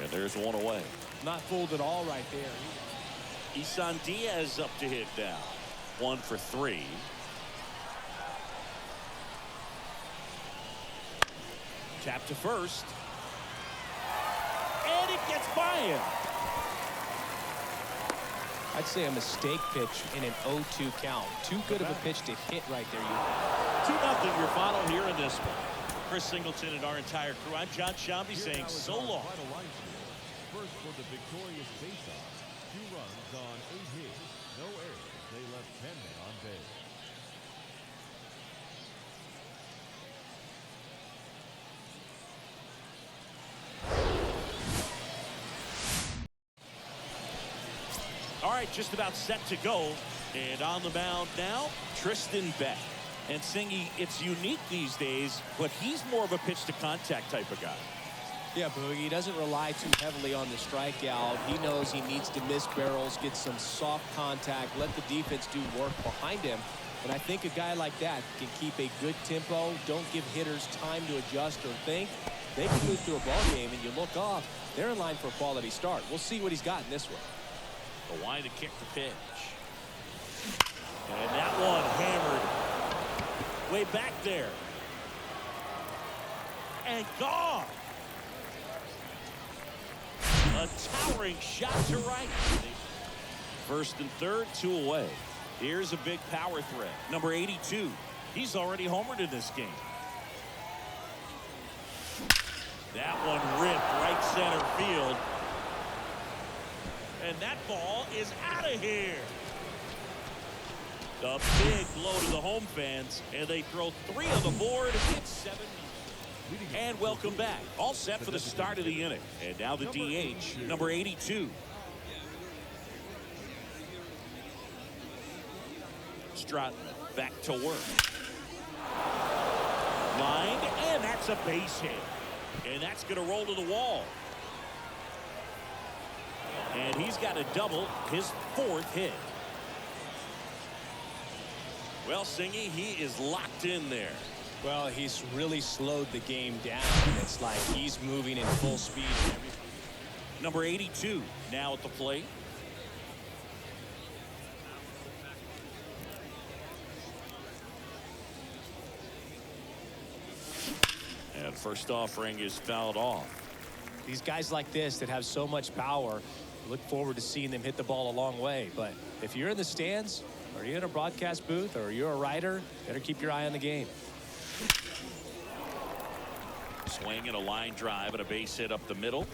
Speaker 2: and there's one away.
Speaker 3: Not fooled at all right there.
Speaker 2: Isan Diaz up to hit now. 1 for 3. Tap to first. And it gets by him.
Speaker 3: I'd say a mistake pitch in an 0-2 count. Too good of a pitch to hit right there.
Speaker 2: 2-0 your final here in this one. Chris Singleton and our entire crew. I'm John Shambi saying so long.
Speaker 4: First for the victorious face-off. 2 runs on 8 hits. No errors. They left 10 men on base.
Speaker 2: All right, just about set to go. And on the mound now, Tristan Beck. And Singy, it's unique these days, but he's more of a pitch-to-contact type of guy.
Speaker 3: Yeah, Boogie, he doesn't rely too heavily on the strikeout. He knows he needs to miss barrels, get some soft contact, let the defense do work behind him. And I think a guy like that can keep a good tempo, don't give hitters time to adjust or think. They can move through a ball game, and you look off, they're in line for a quality start. We'll see what he's got in this one.
Speaker 2: The line to kick the pitch. And that one hammered way back there. And gone. A towering shot to right. First and third, 2 away. Here's a big power threat. Number 82. He's already homered in this game. That one ripped right center field. And that ball is out of here. The big blow to the home fans, and they throw 3 on the board. It's 7. And welcome back. All set for the start of the inning. And now the DH, number 82. Stratton back to work. Lined, and that's a base hit. And that's going to roll to the wall. And he's got a double, his 4th hit. Well, Singy, he is locked in there.
Speaker 3: Well, he's really slowed the game down. It's like he's moving in full speed.
Speaker 2: Number 82 now at the plate. And first offering is fouled off.
Speaker 3: These guys like this that have so much power, look forward to seeing them hit the ball a long way. But if you're in the stands, or you're in a broadcast booth, or you're a writer, better keep your eye on the game.
Speaker 2: Swing and a line drive and a base hit up the middle.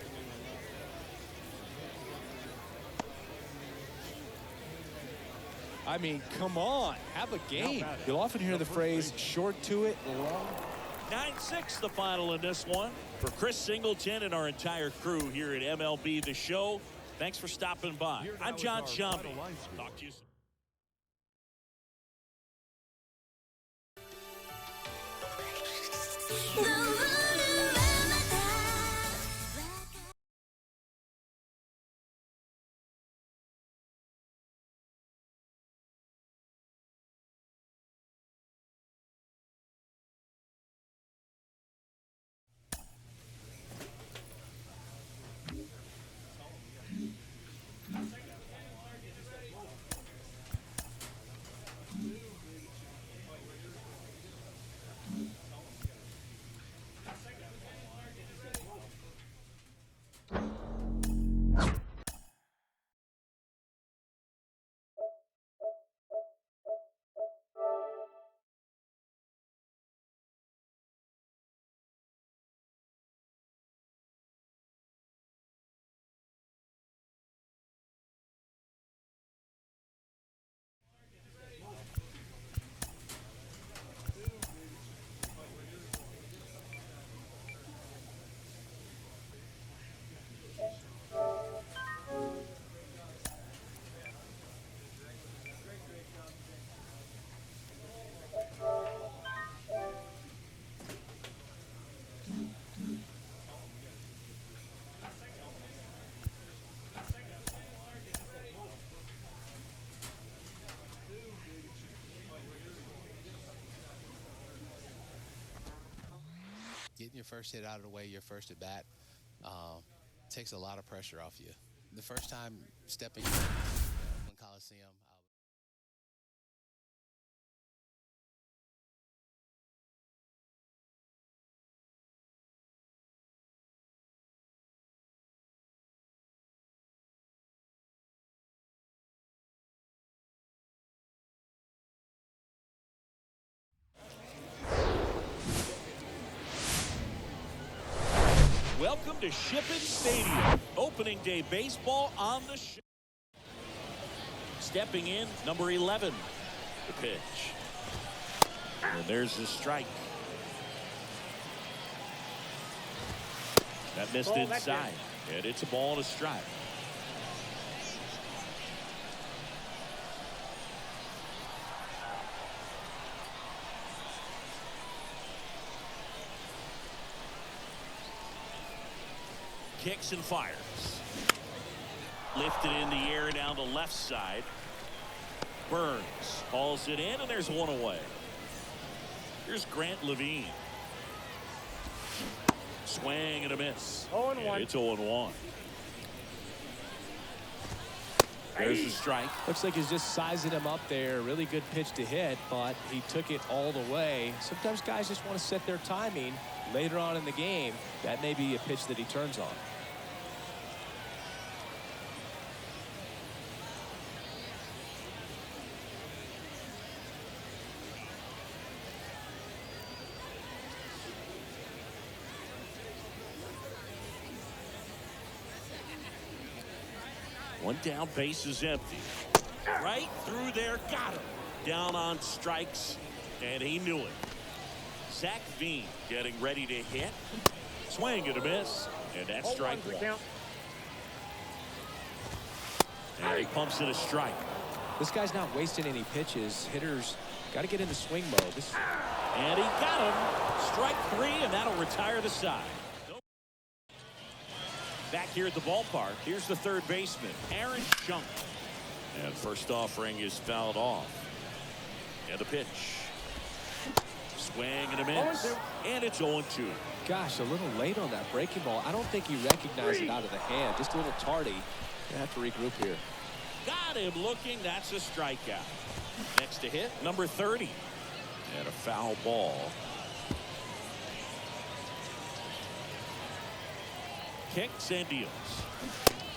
Speaker 3: I mean, come on, have a game. You'll often hear the phrase short to it, long.
Speaker 2: 9-6 the final in this one. For Chris Singleton and our entire crew here at MLB The Show, thanks for stopping by. I'm John Shambi. Talk to you soon.
Speaker 7: your first hit out of the way, your first at bat, takes a lot of pressure off you. The first time stepping in Coliseum,
Speaker 2: Welcome to Shipping Stadium. Opening day baseball on the show. Stepping in, number 11. The pitch. And there's the strike. That missed inside. And it's a ball and a strike. Kicks and fires. Lifted in the air down the left side. Burns hauls it in, and there's one away. Here's Grant Levine. Swing and a miss.
Speaker 5: 0-1.
Speaker 2: It's 0-1. There's the strike.
Speaker 3: Looks like he's just sizing him up there. Really good pitch to hit, but he took it all the way. Sometimes guys just want to set their timing later on in the game. That may be a pitch that he turns on.
Speaker 2: One down, base is empty. Right through there, got him. Down on strikes, and he knew it. Zach Veen getting ready to hit. Swing and a miss, and that's strike one. And he pumps it a strike.
Speaker 3: This guy's not wasting any pitches. Hitters got to get into swing mode.
Speaker 2: And he got him. Strike three, and that'll retire the side. Back here at the ballpark, here's the third baseman, Aaron Junk. And first offering is fouled off. And the pitch. Swing and a miss. And it's 0-2.
Speaker 3: Gosh, a little late on that breaking ball. I don't think he recognized it out of the hand. Just a little tardy. Gonna have to regroup here.
Speaker 2: Got him looking. That's a strikeout. Next to hit, number 30. And a foul ball. Kicks and deals.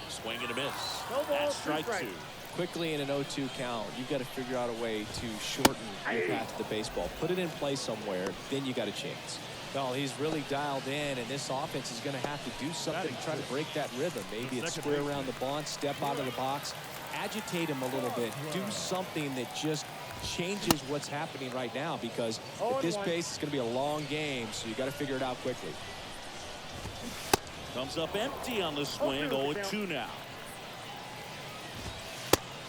Speaker 2: Swing and a miss. That's strike two.
Speaker 3: Quickly in an 0-2 count, you've got to figure out a way to shorten your path to the baseball. Put it in play somewhere, then you got a chance. Well, he's really dialed in, and this offense is going to have to do something to try to break that rhythm. Maybe it's square around the bunt, step out of the box, agitate him a little bit, do something that just changes what's happening right now, because at this pace, it's going to be a long game, so you got to figure it out quickly.
Speaker 2: Comes up empty on the swing. 0-2 now.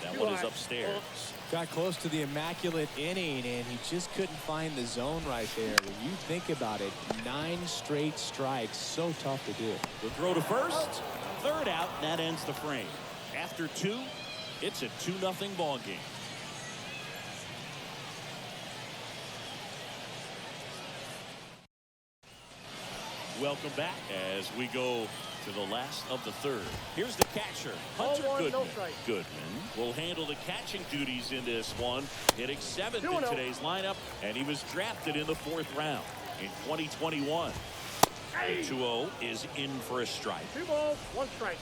Speaker 2: That one is upstairs.
Speaker 3: Got close to the immaculate inning, and he just couldn't find the zone right there. When you think about it, 9 straight strikes, so tough to do.
Speaker 2: The throw to first, third out, and that ends the frame. After 2, it's a 2-0 ball game. Welcome back as we go to the last of the third. Here's the catcher, Hunter Goodman. Goodman will handle the catching duties in this one, hitting 7th in today's lineup, and he was drafted in the 4th round in 2021. The 2-0 is in for a strike.
Speaker 5: 2 balls, 1 strike.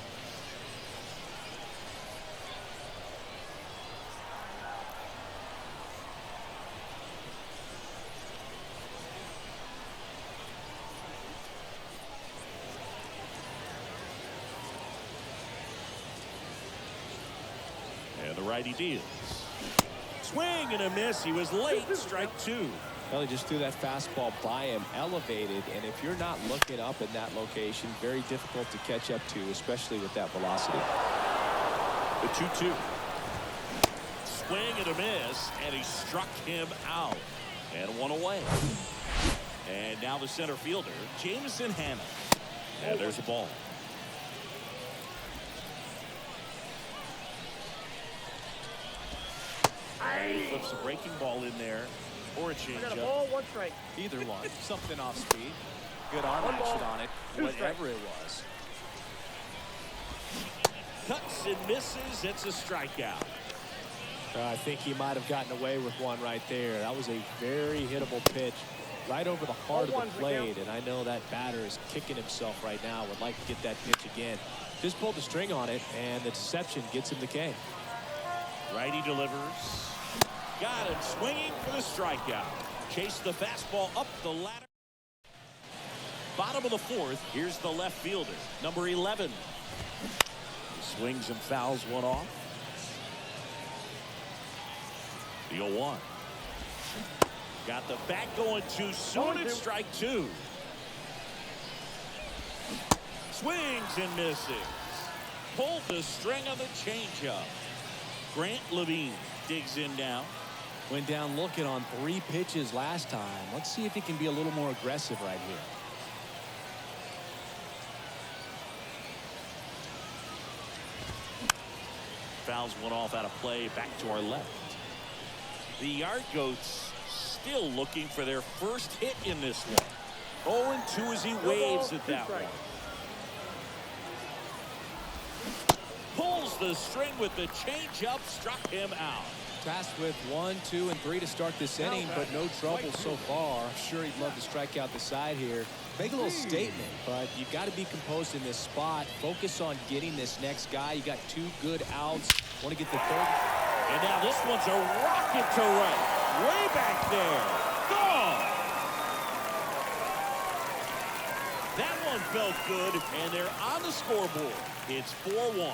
Speaker 2: And the righty deals. Swing and a miss. He was late. Strike 2.
Speaker 3: Well, he just threw that fastball by him, elevated, and if you're not looking up in that location, very difficult to catch up to, especially with that velocity.
Speaker 2: The 2-2. Swing and a miss, and he struck him out. And one away. And now the center fielder, Jameson Hanna. And there's a ball. Flips a breaking ball in there, or a changeup.
Speaker 5: Ball, 1 strike.
Speaker 3: Either one, something off speed. Good arm
Speaker 5: One ball,
Speaker 3: action on it,
Speaker 5: 2
Speaker 3: whatever it was.
Speaker 2: Cuts and misses. It's a strikeout.
Speaker 3: I think he might have gotten away with one right there. That was a very hittable pitch right over the heart of the plate, and I know that batter is kicking himself right now. Would like to get that pitch again. Just pulled the string on it, and the deception gets him the K.
Speaker 2: Righty delivers. Got him swinging for the strikeout. Chase the fastball up the ladder. Bottom of the fourth. Here's the left fielder, number 11. He swings and fouls one off. The 0-1. Got the bat going too soon. It's strike 2. Swings and misses. Pulled the string on the changeup. Grant Levine digs in now.
Speaker 3: Went down looking on 3 pitches last time. Let's see if he can be a little more aggressive right here.
Speaker 2: Fouls one off out of play. Back to our left. The Yard Goats still looking for their first hit in this one. 0-2 as he waves at that one. Pulls the string with the changeup. Struck him out.
Speaker 3: Tasked with 1, 2, and 3 to start this inning, but no trouble so far. I'm sure he'd love to strike out the side here. Make a little statement, but you've got to be composed in this spot. Focus on getting this next guy. You got 2 good outs. Want to get the third.
Speaker 2: And now this one's a rocket to right. Way back there. Gone. That one felt good, and they're on the scoreboard. It's 4-1.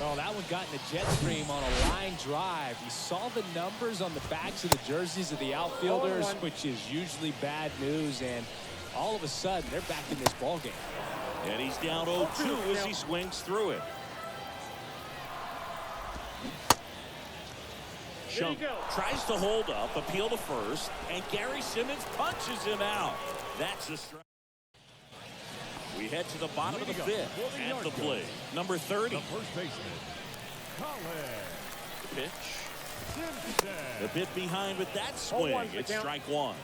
Speaker 3: Oh, that one got in the jet stream on a line drive. We saw the numbers on the backs of the jerseys of the outfielders, which is usually bad news, and all of a sudden they're back in this ball game.
Speaker 2: And he's down 0-2 as he swings through it. Shunk tries to hold up, appeal to first, and Gary Simmons punches him out. That's a strike. We head to the bottom of the 5th at the plate. Number 30.
Speaker 4: The first baseman,
Speaker 2: The pitch. A bit behind with that swing. It's strike 1.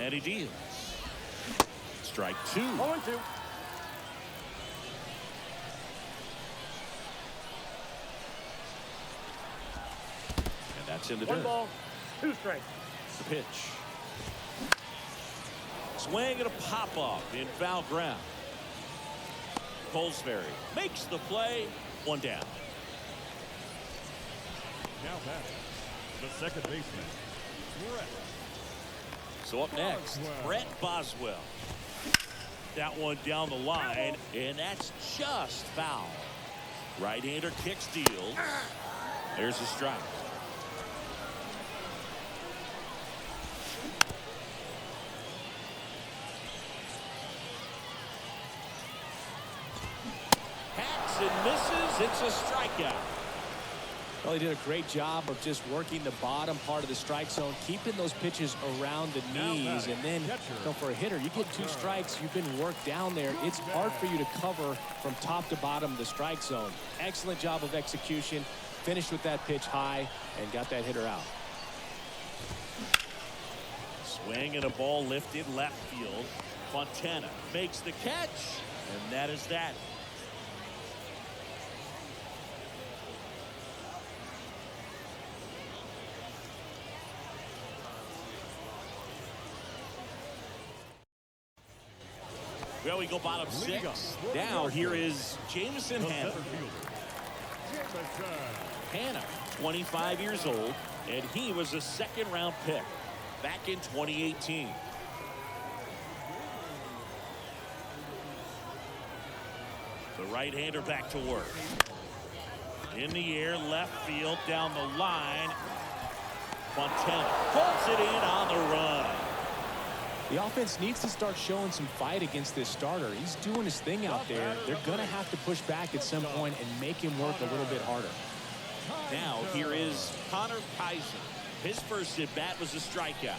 Speaker 2: And he deals. Strike 2.
Speaker 5: 0-2.
Speaker 2: And that's in the dirt.
Speaker 5: 1 ball, 2 strikes.
Speaker 2: The pitch. Swing and a pop-off in foul ground. Colesbury makes the play. 1 down.
Speaker 4: now batting, the second baseman, Brett.
Speaker 2: So up next, Brett Boswell. That one down the line, and that's just foul. Right-hander kick steals. There's a strike. Hacks and misses. It's a strikeout.
Speaker 3: Well, he did a great job of just working the bottom part of the strike zone, keeping those pitches around the knees, and then for a hitter, you get 2 strikes, you've been worked down there. It's hard for you to cover from top to bottom of the strike zone. Excellent job of execution, finished with that pitch high, and got that hitter out.
Speaker 2: Swing and a ball lifted left field. Fontana makes the catch, and that is that. Well, we go bottom 6. Now here is Jameson Hanna. Hanna, 25 years old, and he was a second-round pick back in 2018. The right-hander back to work. In the air, left field, down the line. Fontana pulls it in on the run.
Speaker 3: The offense needs to start showing some fight against this starter. He's doing his thing out there. They're going to have to push back at some point and make him work a little bit harder.
Speaker 2: Now here is Connor Kaiser. His first at bat was a strikeout.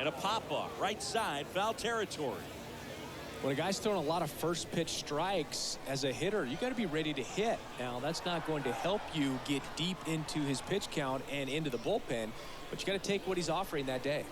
Speaker 2: And a pop-off, right side, foul territory.
Speaker 3: When a guy's throwing a lot of first pitch strikes as a hitter, you got to be ready to hit. Now, that's not going to help you get deep into his pitch count and into the bullpen, but you got to take what he's offering that day.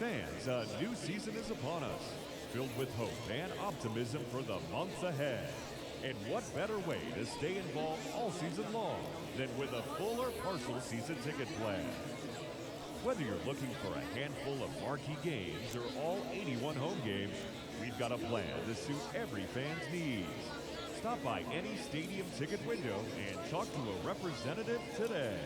Speaker 4: Fans, a new season is upon us, filled with hope and optimism for the months ahead. And what better way to stay involved all season long than with a full or partial season ticket plan? Whether you're looking for a handful of marquee games or all 81 home games, we've got a plan to suit every fan's needs. Stop by any stadium ticket window and talk to a representative today.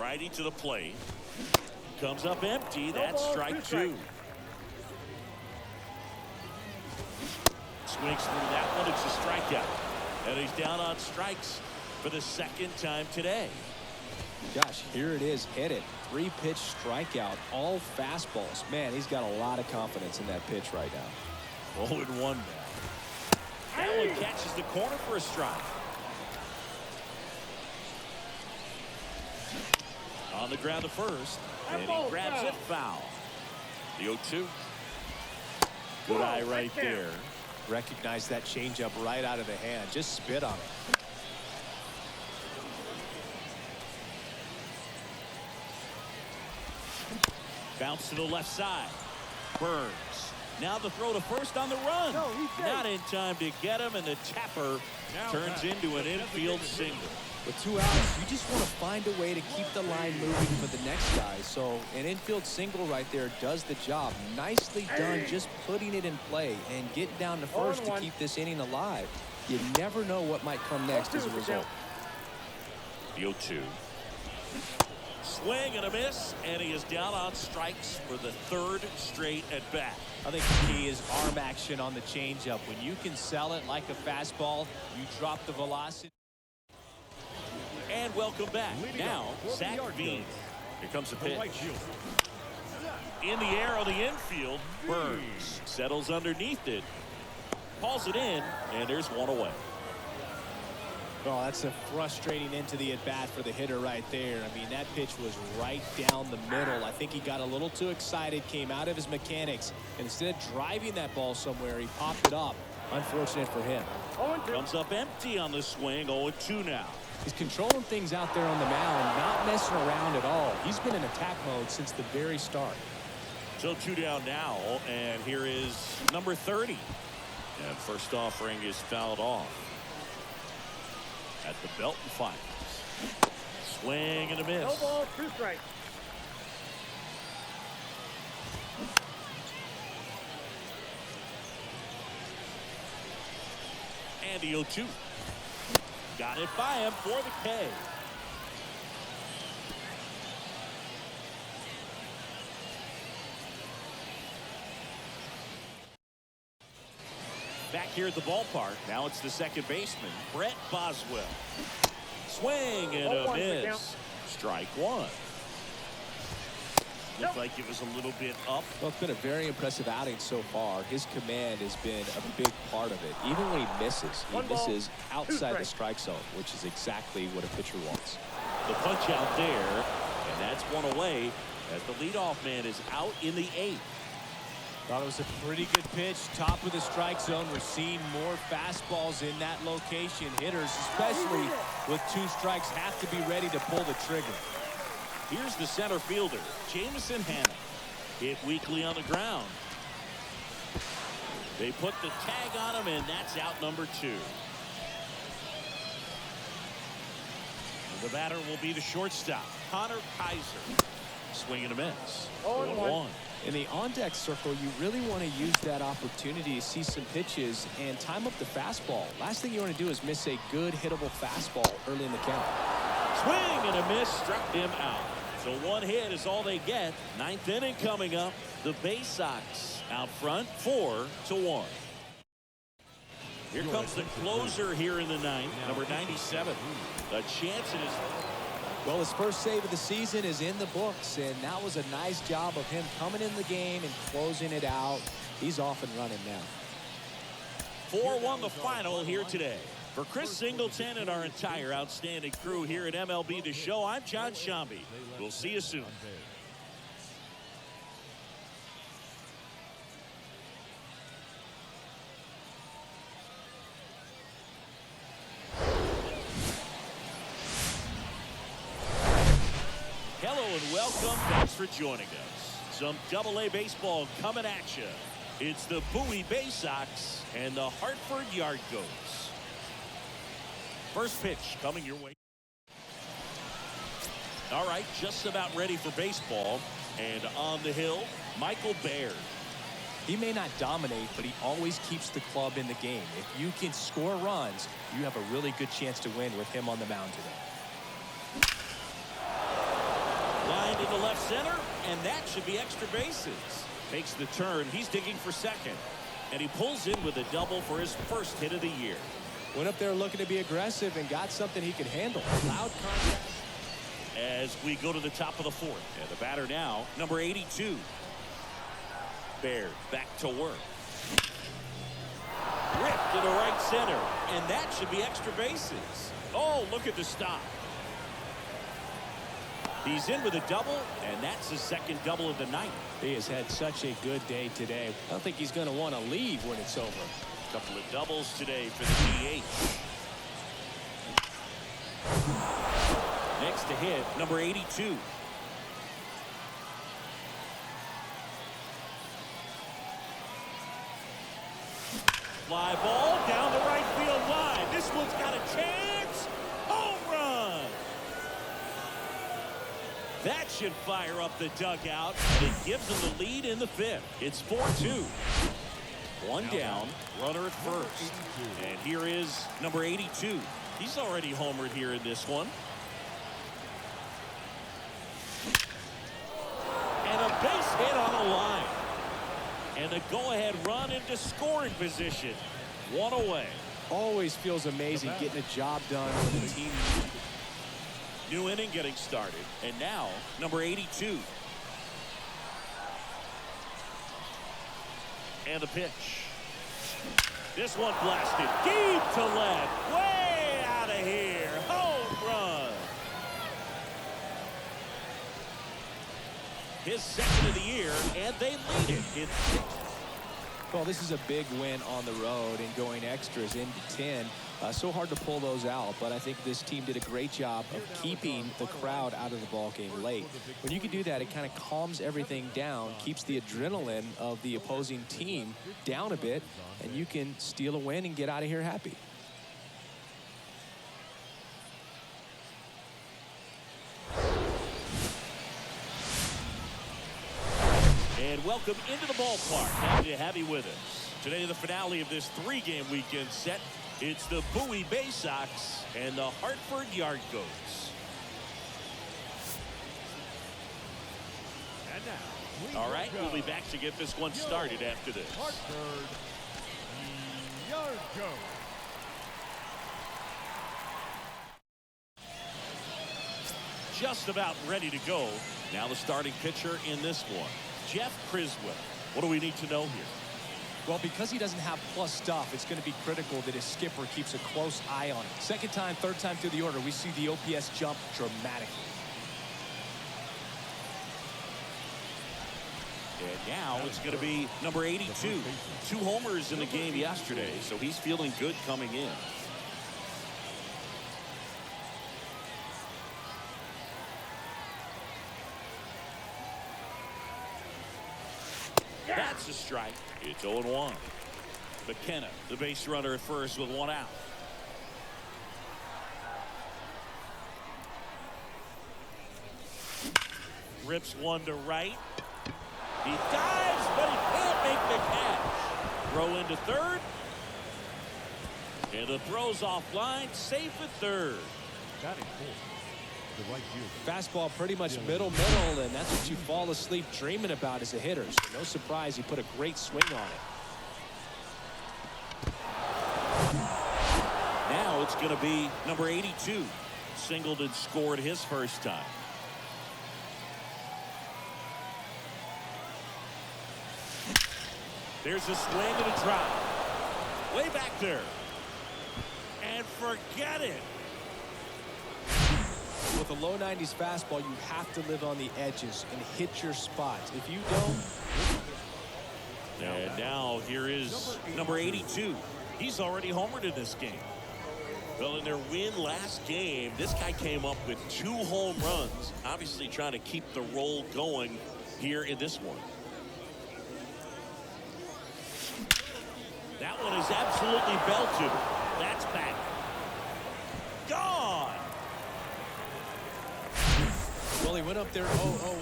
Speaker 2: Righty to the plate. Comes up empty. That's strike two. Swings through that one. It's a strikeout. And he's down on strikes for the second time today.
Speaker 3: Gosh, here it is. Hit it. 3-pitch strikeout. All fastballs. Man, he's got a lot of confidence in that pitch right now.
Speaker 2: 0-1 now. That one catches the corner for a strike. On the ground to first. And he grabs it foul. The 0-2. Good eye right there.
Speaker 3: Recognize that changeup right out of the hand. Just spit on it.
Speaker 2: Bounce to the left side. Burns. Now the throw to first on the run. Not in time to get him, and the tapper turns into an infield single.
Speaker 3: With 2 outs, you just want to find a way to keep the line moving for the next guy. So an infield single right there does the job. Nicely done, just putting it in play and getting down to first to keep this inning alive. You never know what might come next as a result.
Speaker 2: The 0-2. Swing and a miss, and he is down on strikes for the third straight at bat.
Speaker 3: I think the key is arm action on the changeup. When you can sell it like a fastball, you drop the velocity.
Speaker 2: And welcome back. Now, Zach Bean. Here comes the pitch. In the air on the infield, Burns settles underneath it, calls it in, and there's one away.
Speaker 3: Oh, that's a frustrating end to the at-bat for the hitter right there. I mean, that pitch was right down the middle. I think he got a little too excited, came out of his mechanics. Instead of driving that ball somewhere, he popped it up. Unfortunate for him.
Speaker 2: Comes up empty on the swing, 0-2 now.
Speaker 3: He's controlling things out there on the mound, not messing around at all. He's been in attack mode since the very start.
Speaker 2: So 2 down now, and here is number 30. And first offering is fouled off at the Belton Finals. Swing and a miss.
Speaker 5: No ball, 2 strikes.
Speaker 2: And the 0-2. Got it by him for the K. Back here at the ballpark. Now it's the second baseman, Brett Boswell. Swing and a miss. Strike one. Looked like it was a little bit up.
Speaker 3: Well, it's been a very impressive outing so far. His command has been a big part of it. Even when he misses misses outside the strike zone, which is exactly what a pitcher wants.
Speaker 2: The punch out there, and that's one away as the leadoff man is out in the 8th.
Speaker 3: Thought it was a pretty good pitch, top of the strike zone. We're seeing more fastballs in that location. Hitters, especially with 2 strikes, have to be ready to pull the trigger.
Speaker 2: Here's the center fielder, Jamison Hanna. Hit weakly on the ground. They put the tag on him, and that's out number 2. And the batter will be the shortstop, Connor Kaiser. Swing and a miss. 0-1.
Speaker 3: In the on-deck circle, you really want to use that opportunity to see some pitches and time up the fastball. Last thing you want to do is miss a good hittable fastball early in the count.
Speaker 2: Swing and a miss, struck him out. So 1 hit is all they get. 9th inning coming up. The Bay Sox out front, 4-1. Here comes the closer here in the 9th, number 97. A chance in his...
Speaker 3: Well, his first save of the season is in the books, and that was a nice job of him coming in the game and closing it out. He's off and running now.
Speaker 2: 4-1 the final here today. For Chris Singleton and our entire outstanding crew here at MLB The Show, I'm John Shambi. We'll see you soon. Hello and welcome. Thanks for joining us. Some AA baseball coming at you. It's the Bowie Bay Sox and the Hartford Yard Goats. First pitch coming your way. All right, just about ready for baseball. And on the hill, Michael Baird.
Speaker 3: He may not dominate, but he always keeps the club in the game. If you can score runs, you have a really good chance to win with him on the mound today.
Speaker 2: Line into left center, and that should be extra bases. Makes the turn. He's digging for second. And he pulls in with a double for his first hit of the year.
Speaker 3: Went up there looking to be aggressive and got something he could handle. Loud contact.
Speaker 2: As we go to the top of the fourth. And the batter now, number 82. Baird back to work. Ripped into right center. And that should be extra bases. Oh, look at the stop. He's in with a double, and that's his second double of the night.
Speaker 3: He has had such a good day today. I don't think he's going to want to leave when it's over.
Speaker 2: A couple of doubles today for the DH. Next to hit, number 82. Fly ball down the right field line. This one's got a chance. Home run. That should fire up the dugout. And it gives them the lead in the fifth. It's 4-2. One down, runner at first. And here is number 82. He's already homered here in this one. And a base hit on a line. And a go-ahead run into scoring position. One away.
Speaker 3: Always feels amazing getting a job done when the team.
Speaker 2: New inning getting started. And now, number 82. And the pitch. This one blasted deep to left. Way out of here. Home run. His second of the year, and they lead it. It's
Speaker 3: Well, this is a big win on the road and going extras into 10. So hard to pull those out, but I think this team did a great job of keeping the crowd out of the ball game late. When you can do that, it kind of calms everything down, keeps the adrenaline of the opposing team down a bit, and you can steal a win and get out of here happy.
Speaker 2: And welcome into the ballpark. Happy to have you with us. Today, the finale of this three-game weekend set. It's the Bowie Bay Sox and the Hartford Yard Goats.
Speaker 4: And now,
Speaker 2: All right, we'll be back to get this one started after this.
Speaker 4: Hartford Yard Goats.
Speaker 2: Just about ready to go. Now the starting pitcher in this one, Jeff Criswell. What do we need to know here?
Speaker 3: Well, because he doesn't have plus stuff, it's going to be critical that his skipper keeps a close eye on it. Second time, third time through the order, we see the OPS jump dramatically.
Speaker 2: And now it's going to be number 82. 2 homers in the game yesterday, so he's feeling good coming in. That's a strike. It's 0-1. McKenna, the base runner at first with 1 out. Rips one to right. He dives, but he can't make the catch. Throw into third. And the throw's offline. Safe at third.
Speaker 4: Batting fourth, the right fielder.
Speaker 3: Fastball pretty much middle, and that's what you fall asleep dreaming about as a hitter. So no surprise he put a great swing on it.
Speaker 2: Now it's going to be number 82. Singled and scored his first time. There's a swing and a drop. Way back there. And forget it.
Speaker 3: With a low 90s fastball, you have to live on the edges and hit your spots. If you don't.
Speaker 2: And now here is number 82. He's already homered in this game. Well, in their win last game, this guy came up with 2 home runs. Obviously trying to keep the roll going here in this one. That one is absolutely belted. That's back. Gone.
Speaker 3: Well, he went up there 0-0.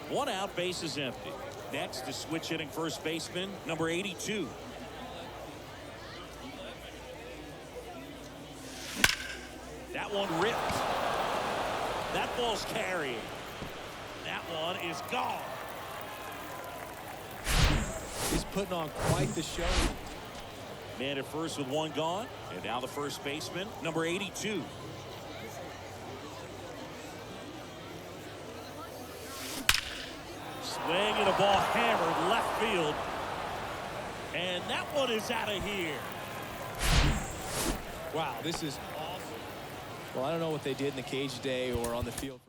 Speaker 2: 1 out, base is empty. Next is switch hitting first baseman, number 82. That one ripped. That ball's carrying. That one is gone.
Speaker 3: He's putting on quite the show.
Speaker 2: Man at first with one gone. And now the first baseman, number 82. Swing and a ball hammered left field. And that one is out of here.
Speaker 3: Wow, this is awesome. Well, I don't know what they did in the cage today or on the field.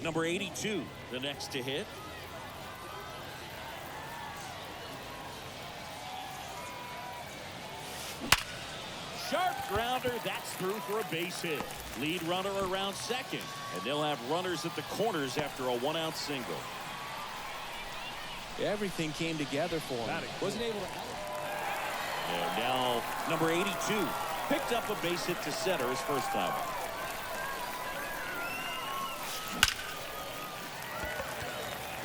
Speaker 2: Number 82, the next to hit. Sharp grounder, that's through for a base hit. Lead runner around second, and they'll have runners at the corners after a one-out single.
Speaker 3: Everything came together for him. Wasn't able to.
Speaker 2: And now number 82 picked up a base hit to center his first time.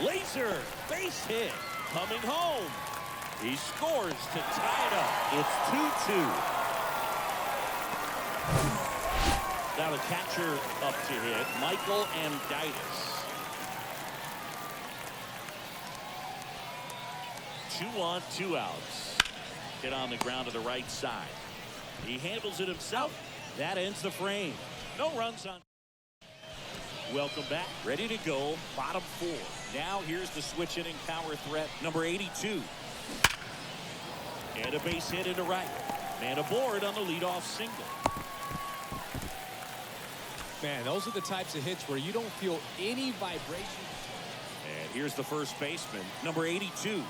Speaker 2: Laser base hit coming home. He scores to tie it up. It's 2-2. Now the catcher up to hit, Michael Amditis. 2 on, 2 outs. Hit on the ground to the right side. He handles it himself. That ends the frame. No runs on. Welcome back. Ready to go. Bottom 4. Now here's the switch hitting power threat, number 82. And a base hit into right. Man aboard on the leadoff single.
Speaker 3: Man, those are the types of hits where you don't feel any vibration.
Speaker 2: And here's the first baseman, number 82.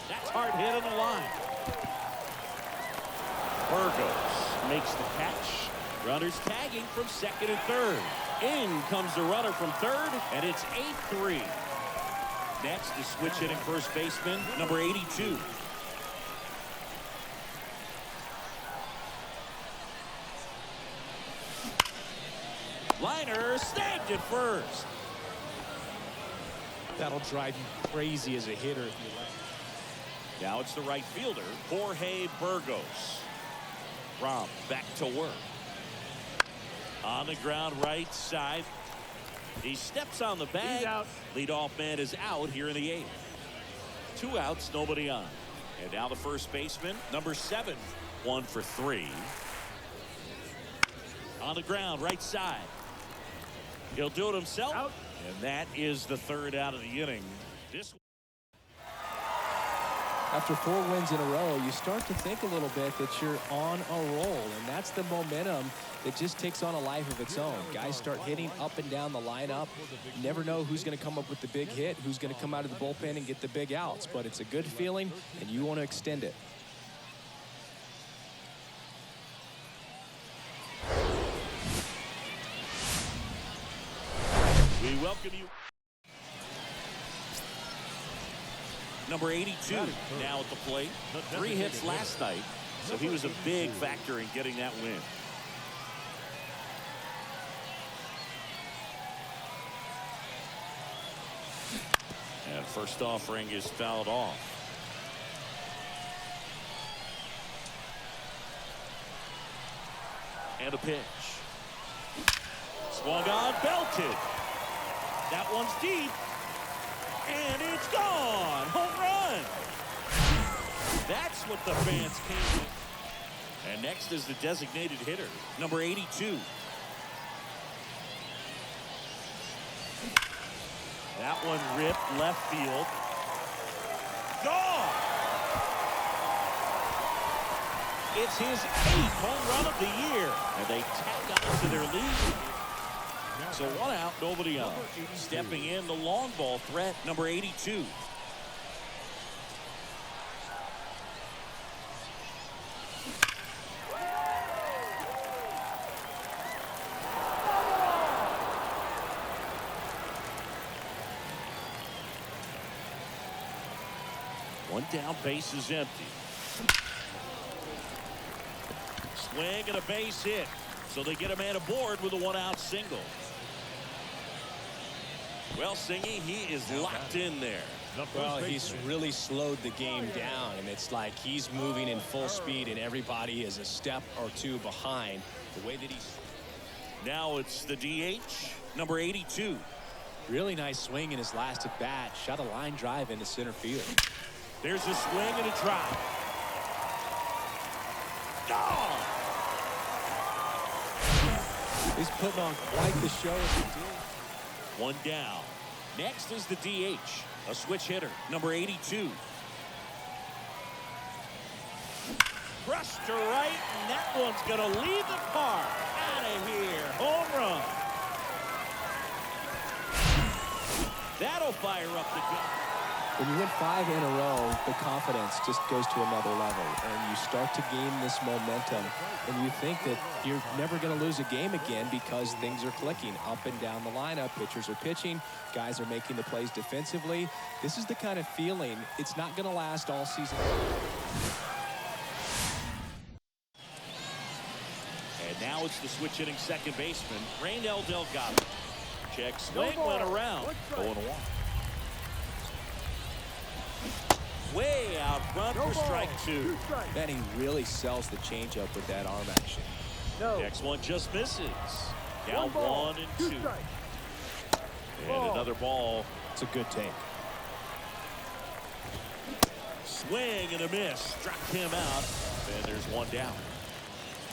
Speaker 2: That's hard hit on the line. Burgos makes the catch. Runners tagging from second and third. In comes the runner from third, and it's 8-3. Next, the switch hitting first baseman, number 82. Liner snagged at first.
Speaker 3: That'll drive you crazy as a hitter if you let.
Speaker 2: Now it's the right fielder, Jorge Burgos. Rom back to work. On the ground right side. He steps on the bag.
Speaker 5: He's out.
Speaker 2: Leadoff man is out here in the 8th. 2 outs, nobody on. And now the first baseman, number 7. 1 for 3. On the ground right side. He'll do it himself.
Speaker 5: Out.
Speaker 2: And that is the 3rd out of the inning. This
Speaker 3: After 4 wins in a row, you start to think a little bit that you're on a roll, and that's the momentum that just takes on a life of its own. Guys start hitting up and down the lineup. You never know who's going to come up with the big hit, who's going to come out of the bullpen and get the big outs, but it's a good feeling, and you want to extend it.
Speaker 2: We welcome you. Number 82 now at the plate. 3 hits last night. So he was a big factor in getting that win. And first offering is fouled off. And a pitch. Swung on, belted. That one's deep. And it's gone. Home run. That's what the fans came to. And next is the designated hitter, number 82. That one ripped left field. Gone. It's his 8th home run of the year. And they tack on to their lead. So 1 out, nobody on. Stepping in the long ball threat, number 82. One down, base is empty. Swing and a base hit. So they get a man aboard with a 1-out single. Well, Singy, he is locked in there.
Speaker 3: Well, he's really slowed the game down, and it's like he's moving in full speed, and everybody is a step or two behind the way that he's.
Speaker 2: Now it's the DH, number 82.
Speaker 3: Really nice swing in his last at bat. Shot a line drive into center field.
Speaker 2: There's a swing and a drop. Oh!
Speaker 3: He's putting on quite the show as he did.
Speaker 2: 1 down. Next is the DH, a switch hitter, number 82. Crushed to right, and that one's going to leave the park. Out of here. Home run. That'll fire up the gun.
Speaker 3: When you win 5 in a row, the confidence just goes to another level, and you start to gain this momentum, and you think that you're never going to lose a game again because things are clicking up and down the lineup. Pitchers are pitching, guys are making the plays defensively. This is the kind of feeling, it's not going to last all season.
Speaker 2: And now it's the switch hitting second baseman, Raynel Delgado. Check swing, went around. 0-1. Way out front for strike 2.
Speaker 3: Man, he really sells the changeup with that arm action.
Speaker 2: Next one just misses. Down 1 and 2. And another ball.
Speaker 3: It's a good take.
Speaker 2: Swing and a miss. Struck him out. And there's 1 down.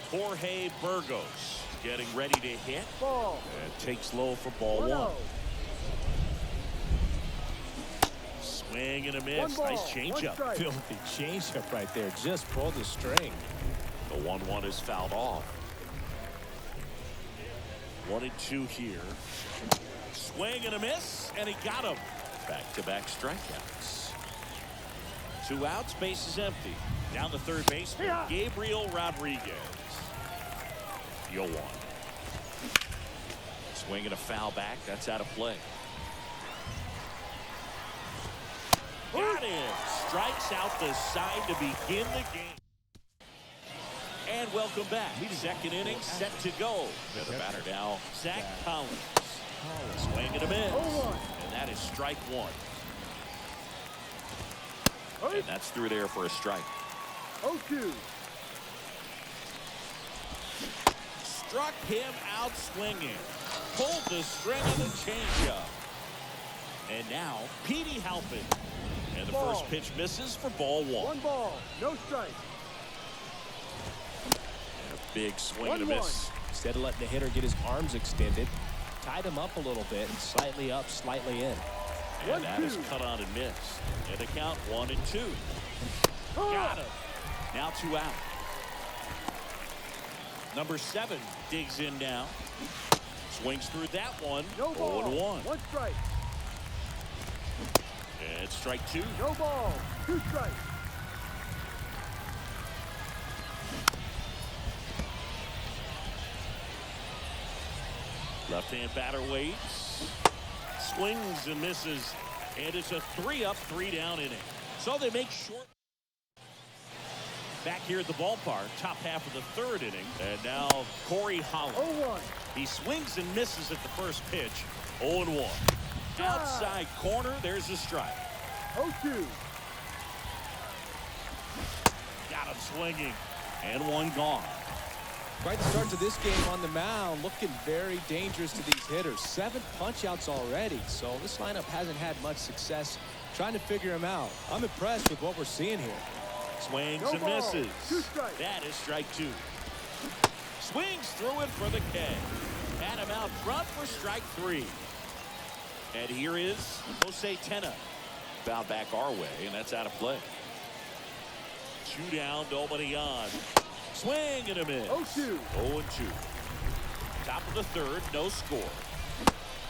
Speaker 2: Jorge Burgos getting ready to hit. And takes low for ball 1. Swing and a miss. Nice changeup.
Speaker 3: Filthy changeup right there. Just pulled the string.
Speaker 2: The 1-1 is fouled off. 1 and 2 here. Swing and a miss, and he got him. Back-to-back strikeouts. 2 outs, base is empty. Down the third baseman, Gabriel Rodriguez. 0-1. Swing and a foul back. That's out of play. Got him. Strikes out the side to begin the game. And welcome back. Second inning set to go. The batter now, Zach Collins. Swing and a miss. And that is strike 1. And that's through there for a strike.
Speaker 5: 0-2.
Speaker 2: Struck him out swinging. Pulled the string of the changeup. And now, Petey Halpin. And the first pitch misses for ball 1.
Speaker 5: 1 ball, no strike.
Speaker 2: And a big swing and a miss.
Speaker 3: Instead of letting the hitter get his arms extended, tied him up a little bit, and slightly up, slightly in.
Speaker 2: And that is cut on and missed. And the count 1 and 2. Got him. Now 2 out. Number 7 digs in now. Swings through that one. 0-1.
Speaker 5: 1 strike.
Speaker 2: And strike 2.
Speaker 5: No ball. 2 strikes.
Speaker 2: Left-hand batter waits. Swings and misses. And it's a 3-up, 3-down inning. So they make short. Back here at the ballpark, top half of the third inning. And now Corey Holland.
Speaker 5: 0-1.
Speaker 2: He swings and misses at the first pitch. 0-1. Outside corner, there's a strike.
Speaker 5: 0-2.
Speaker 2: Got him swinging. And one gone.
Speaker 3: Quite the start to this game on the mound. Looking very dangerous to these hitters. 7 punch-outs already. So this lineup hasn't had much success trying to figure him out. I'm impressed with what we're seeing here.
Speaker 2: Swings
Speaker 5: No
Speaker 2: and
Speaker 5: ball.
Speaker 2: misses.
Speaker 5: 2 strikes.
Speaker 2: That is strike 2. Swings through it for the K. Had him out front for strike 3. And here is Jose Tena. Foul back our way, and that's out of play. 2 down, nobody on. Swing and a miss.
Speaker 5: 0-2.
Speaker 2: 0-2. Top of the third, no score.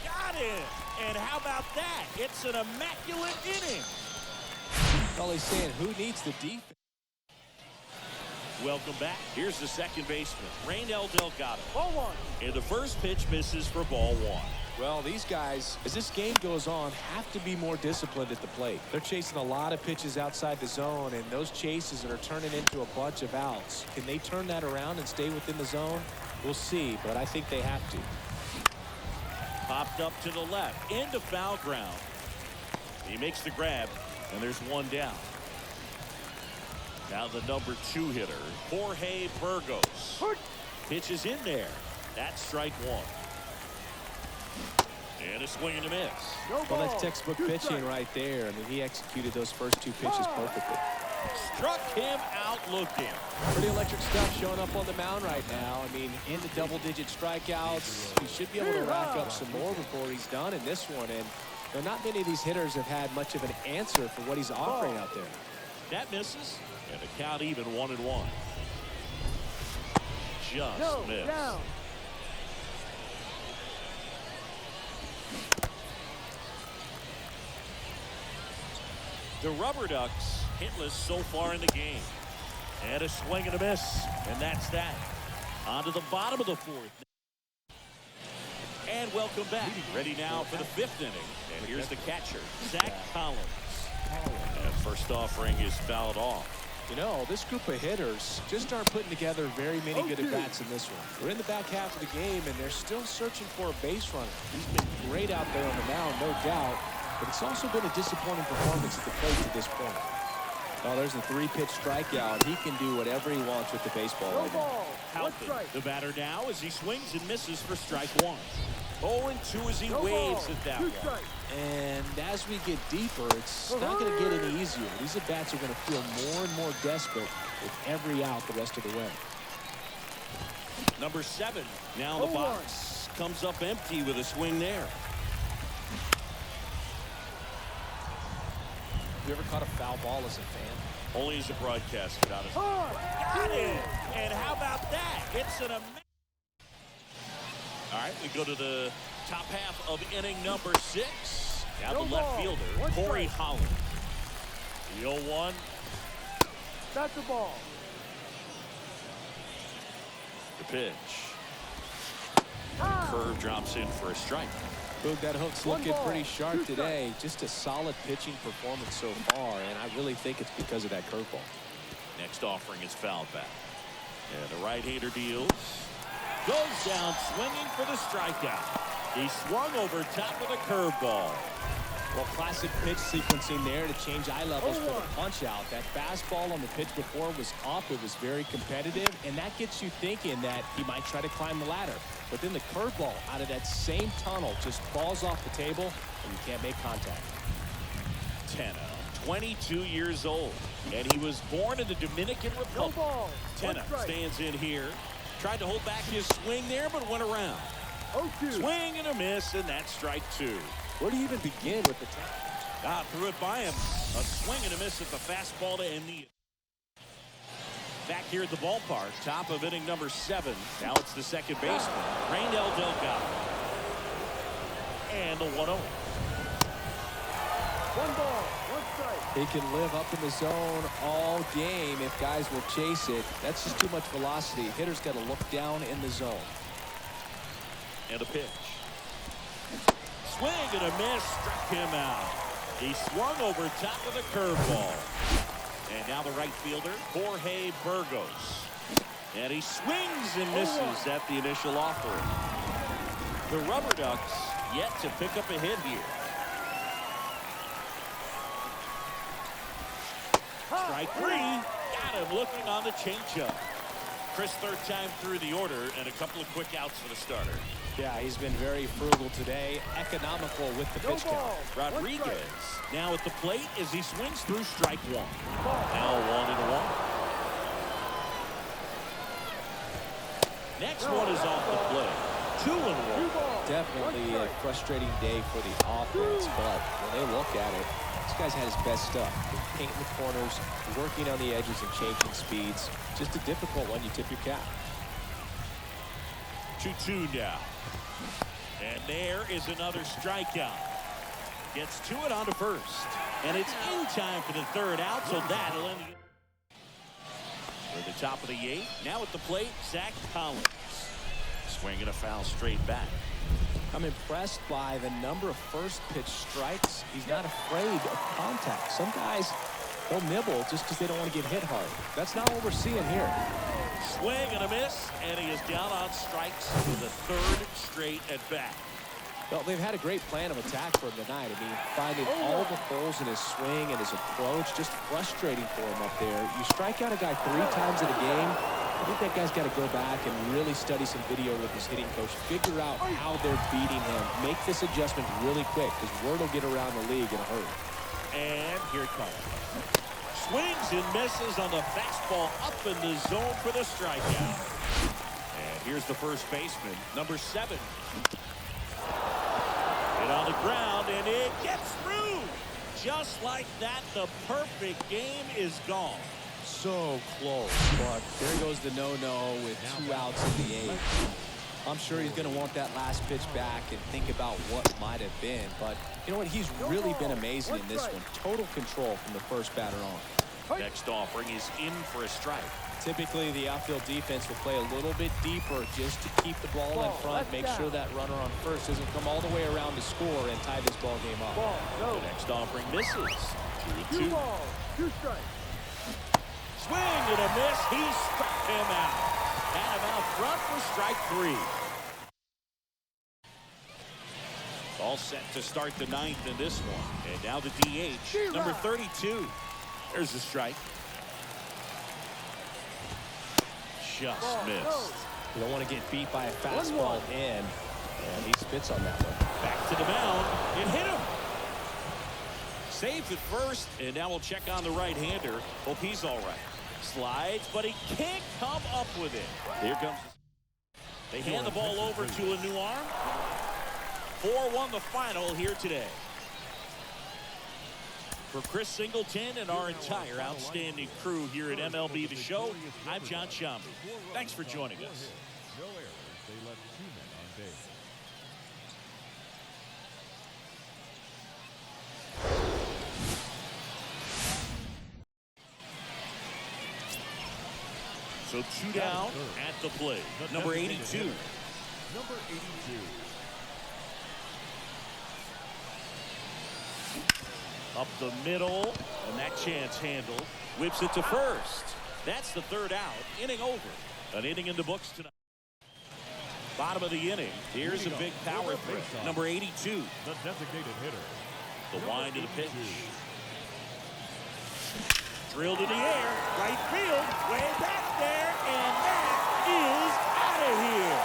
Speaker 2: Got it. And how about that? It's an immaculate inning.
Speaker 3: Well, he's saying who needs the defense.
Speaker 2: Welcome back. Here's the second baseman, Raynel Delgado.
Speaker 5: 0-1.
Speaker 2: And the first pitch misses for ball 1.
Speaker 3: Well, these guys, as this game goes on, have to be more disciplined at the plate. They're chasing a lot of pitches outside the zone, and those chases are turning into a bunch of outs. Can they turn that around and stay within the zone? We'll see, but I think they have to.
Speaker 2: Popped up to the left, into foul ground. He makes the grab, and there's one down. Now the number 2 hitter, Jorge Burgos. Pitches in there. That's strike 1. And a swing and a miss.
Speaker 5: No
Speaker 3: Well,
Speaker 5: ball.
Speaker 3: that's textbook
Speaker 5: 2
Speaker 3: pitching
Speaker 5: strikes.
Speaker 3: right there. I mean, he executed those first 2 pitches perfectly.
Speaker 2: Struck him out looking.
Speaker 3: Pretty electric stuff showing up on the mound right now. I mean, into double-digit strikeouts. He should be able to rack up some more before he's done in this one. And you know, not many of these hitters have had much of an answer for what he's offering out there.
Speaker 2: That misses. And the count even 1-1. Just
Speaker 5: No,
Speaker 2: missed.
Speaker 5: down.
Speaker 2: The Rubber Ducks hitless so far in the game. And a swing and a miss. And that's that. On to the bottom of the 4th. And welcome back. Ready now for the 5th inning. And here's the catcher, Zach Collins. And first offering is fouled off.
Speaker 3: You know, this group of hitters just aren't putting together very many good at-bats in this one. We're in the back half of the game, and they're still searching for a base runner. He's been great out there on the mound, no doubt, but it's also been a disappointing performance at the plate to this point. Oh, there's a 3-pitch strikeout. He can do whatever he wants with the baseball
Speaker 5: No
Speaker 3: right now.
Speaker 5: ball. 1
Speaker 2: Halpin,
Speaker 5: strike.
Speaker 2: the batter now, as he swings and misses for strike 1. 0-2 as he
Speaker 5: No
Speaker 2: waves
Speaker 5: ball.
Speaker 2: at that
Speaker 5: 2
Speaker 2: one.
Speaker 5: strikes.
Speaker 3: And as we get deeper, it's not going to get any easier. These at-bats are going to feel more and more desperate with every out the rest of the way.
Speaker 2: Number 7 now in the
Speaker 5: 0-1.
Speaker 2: box. Comes up empty with a swing there.
Speaker 3: You ever caught a foul ball as a fan?
Speaker 2: Only as a broadcaster, not as
Speaker 5: Hard.
Speaker 2: got it. And how about that? It's an amazing. All right, we go to the top half of inning number 6. Now
Speaker 5: No
Speaker 2: the left
Speaker 5: ball.
Speaker 2: fielder,
Speaker 5: 1
Speaker 2: Corey
Speaker 5: strike.
Speaker 2: Holland. The 0-1.
Speaker 5: That's the ball.
Speaker 2: The pitch.
Speaker 5: Ah.
Speaker 2: Curve drops in for a strike.
Speaker 3: Boog, that hook's
Speaker 5: 1
Speaker 3: looking
Speaker 5: ball,
Speaker 3: pretty
Speaker 5: 2
Speaker 3: sharp
Speaker 5: strikes.
Speaker 3: today. Just a solid pitching performance so far, and I really think it's because of that curveball.
Speaker 2: Next offering is fouled back. And the right-hander deals. Goes down swinging for the strikeout. He swung over top of the curveball.
Speaker 3: Well, classic pitch sequencing there to change eye levels for the
Speaker 5: 0-1.
Speaker 3: punch out. That fastball on the pitch before was up. It was very competitive, and that gets you thinking that he might try to climb the ladder. But then the curveball out of that same tunnel just falls off the table, and you can't make contact.
Speaker 2: Tena, 22 years old, and he was born in the Dominican
Speaker 5: No
Speaker 2: Republic.
Speaker 5: ball. 1
Speaker 2: Tena
Speaker 5: strike.
Speaker 2: stands in here. Tried to hold back his swing there, but went around.
Speaker 5: 0-2.
Speaker 2: Swing and a miss, and that's strike 2.
Speaker 3: Where do you even begin with the time?
Speaker 2: Threw it by him. A swing and a miss at the fastball to end the. Back here at the ballpark, top of inning number 7. Now it's the second baseman, Raynel Delgado. And the 1-0.
Speaker 5: 1 ball. 1 strike.
Speaker 3: He can live up in the zone all game if guys will chase it. That's just too much velocity. Hitters got to look down in the zone.
Speaker 2: And a pitch. Swing and a miss, struck him out. He swung over top of the curveball. And now Now the right fielder, Jorge Burgos. And he swings and misses at the initial offering. The Rubber Ducks yet to pick up a hit here. Strike three. Got him looking on the changeup. Chris, third time through the order, and a couple of quick outs for the starter.
Speaker 3: Yeah, he's been very frugal today, economical with the pitch count.
Speaker 2: Rodriguez now at the plate as he swings through strike one. Now 1-1. Next one is off the plate. 2-1.
Speaker 3: Definitely a frustrating day for the offense, but when they look at it, this guy's had his best stuff. Painting the corners, working on the edges and changing speeds. Just a difficult one. You tip your cap.
Speaker 2: 2-2 now. And there is another strikeout. Gets to it on to first. And it's in time for the third out, so that'll end it. For the top of the eighth. Now at the plate, Zach Collins. Swinging a foul straight back.
Speaker 3: I'm impressed by the number of first pitch strikes. He's not afraid of contact. Some guys, they'll nibble just because they don't want to get hit hard. That's not what we're seeing here.
Speaker 2: Swing and a miss, and he is down on strikes for the third straight at bat.
Speaker 3: Well, they've had a great plan of attack for him tonight. I mean, finding all the holes in his swing and his approach, just frustrating for him up there. You strike out a guy 3 times in a game, I think that guy's got to go back and really study some video with his hitting coach, figure out how they're beating him, make this adjustment really quick, because word will get around the league in a hurry.
Speaker 2: And here it comes. Swings and misses on the fastball up in the zone for the strikeout. And here's the first baseman, number 7. Hit on the ground, and it gets through. Just like that, the perfect game is gone.
Speaker 3: So close, but there goes the no-no with 2 outs in the 8th. I'm sure he's going to want that last pitch back and think about what might have been. But you know what? He's really been amazing in this one. Total control from the first batter on.
Speaker 2: Next offering is in for a strike.
Speaker 3: Typically, the outfield defense will play a little bit deeper just to keep the ball in front, make sure that runner on first doesn't come all the way around to score and tie this ball game up.
Speaker 2: The next offering misses. 2-2.
Speaker 5: 2 strikes.
Speaker 2: Swing and a miss. He struck him out. Had him out front for strike 3. All set to start the 9th in this one. And now the DH, number 32. There's the strike. Just missed.
Speaker 3: You don't want to get beat by a fastball in, and he spits on that one.
Speaker 2: Back to the mound. It hit him. Saved at first, and now we'll check on the right-hander. Hope he's all right. Slides, but he can't come up with it. Here comes. They hand the ball over to a new arm. 4-1 the final here today. For Chris Singleton and our entire outstanding crew here at MLB The Show, I'm John Shambi. Thanks for joining us.
Speaker 4: No errors. They left 2 men on base.
Speaker 2: So 2 down at the plate. Number 82.
Speaker 4: Number 82.
Speaker 2: Up the middle, and that chance handled. Whips it to first. That's the 3rd out. Inning over. An inning in the books tonight. Bottom of the inning. Here's a big power threat. Number 82.
Speaker 4: The designated hitter.
Speaker 2: The wind of the pitch. Drilled in the air. Right field. Way back there. And that is out of here.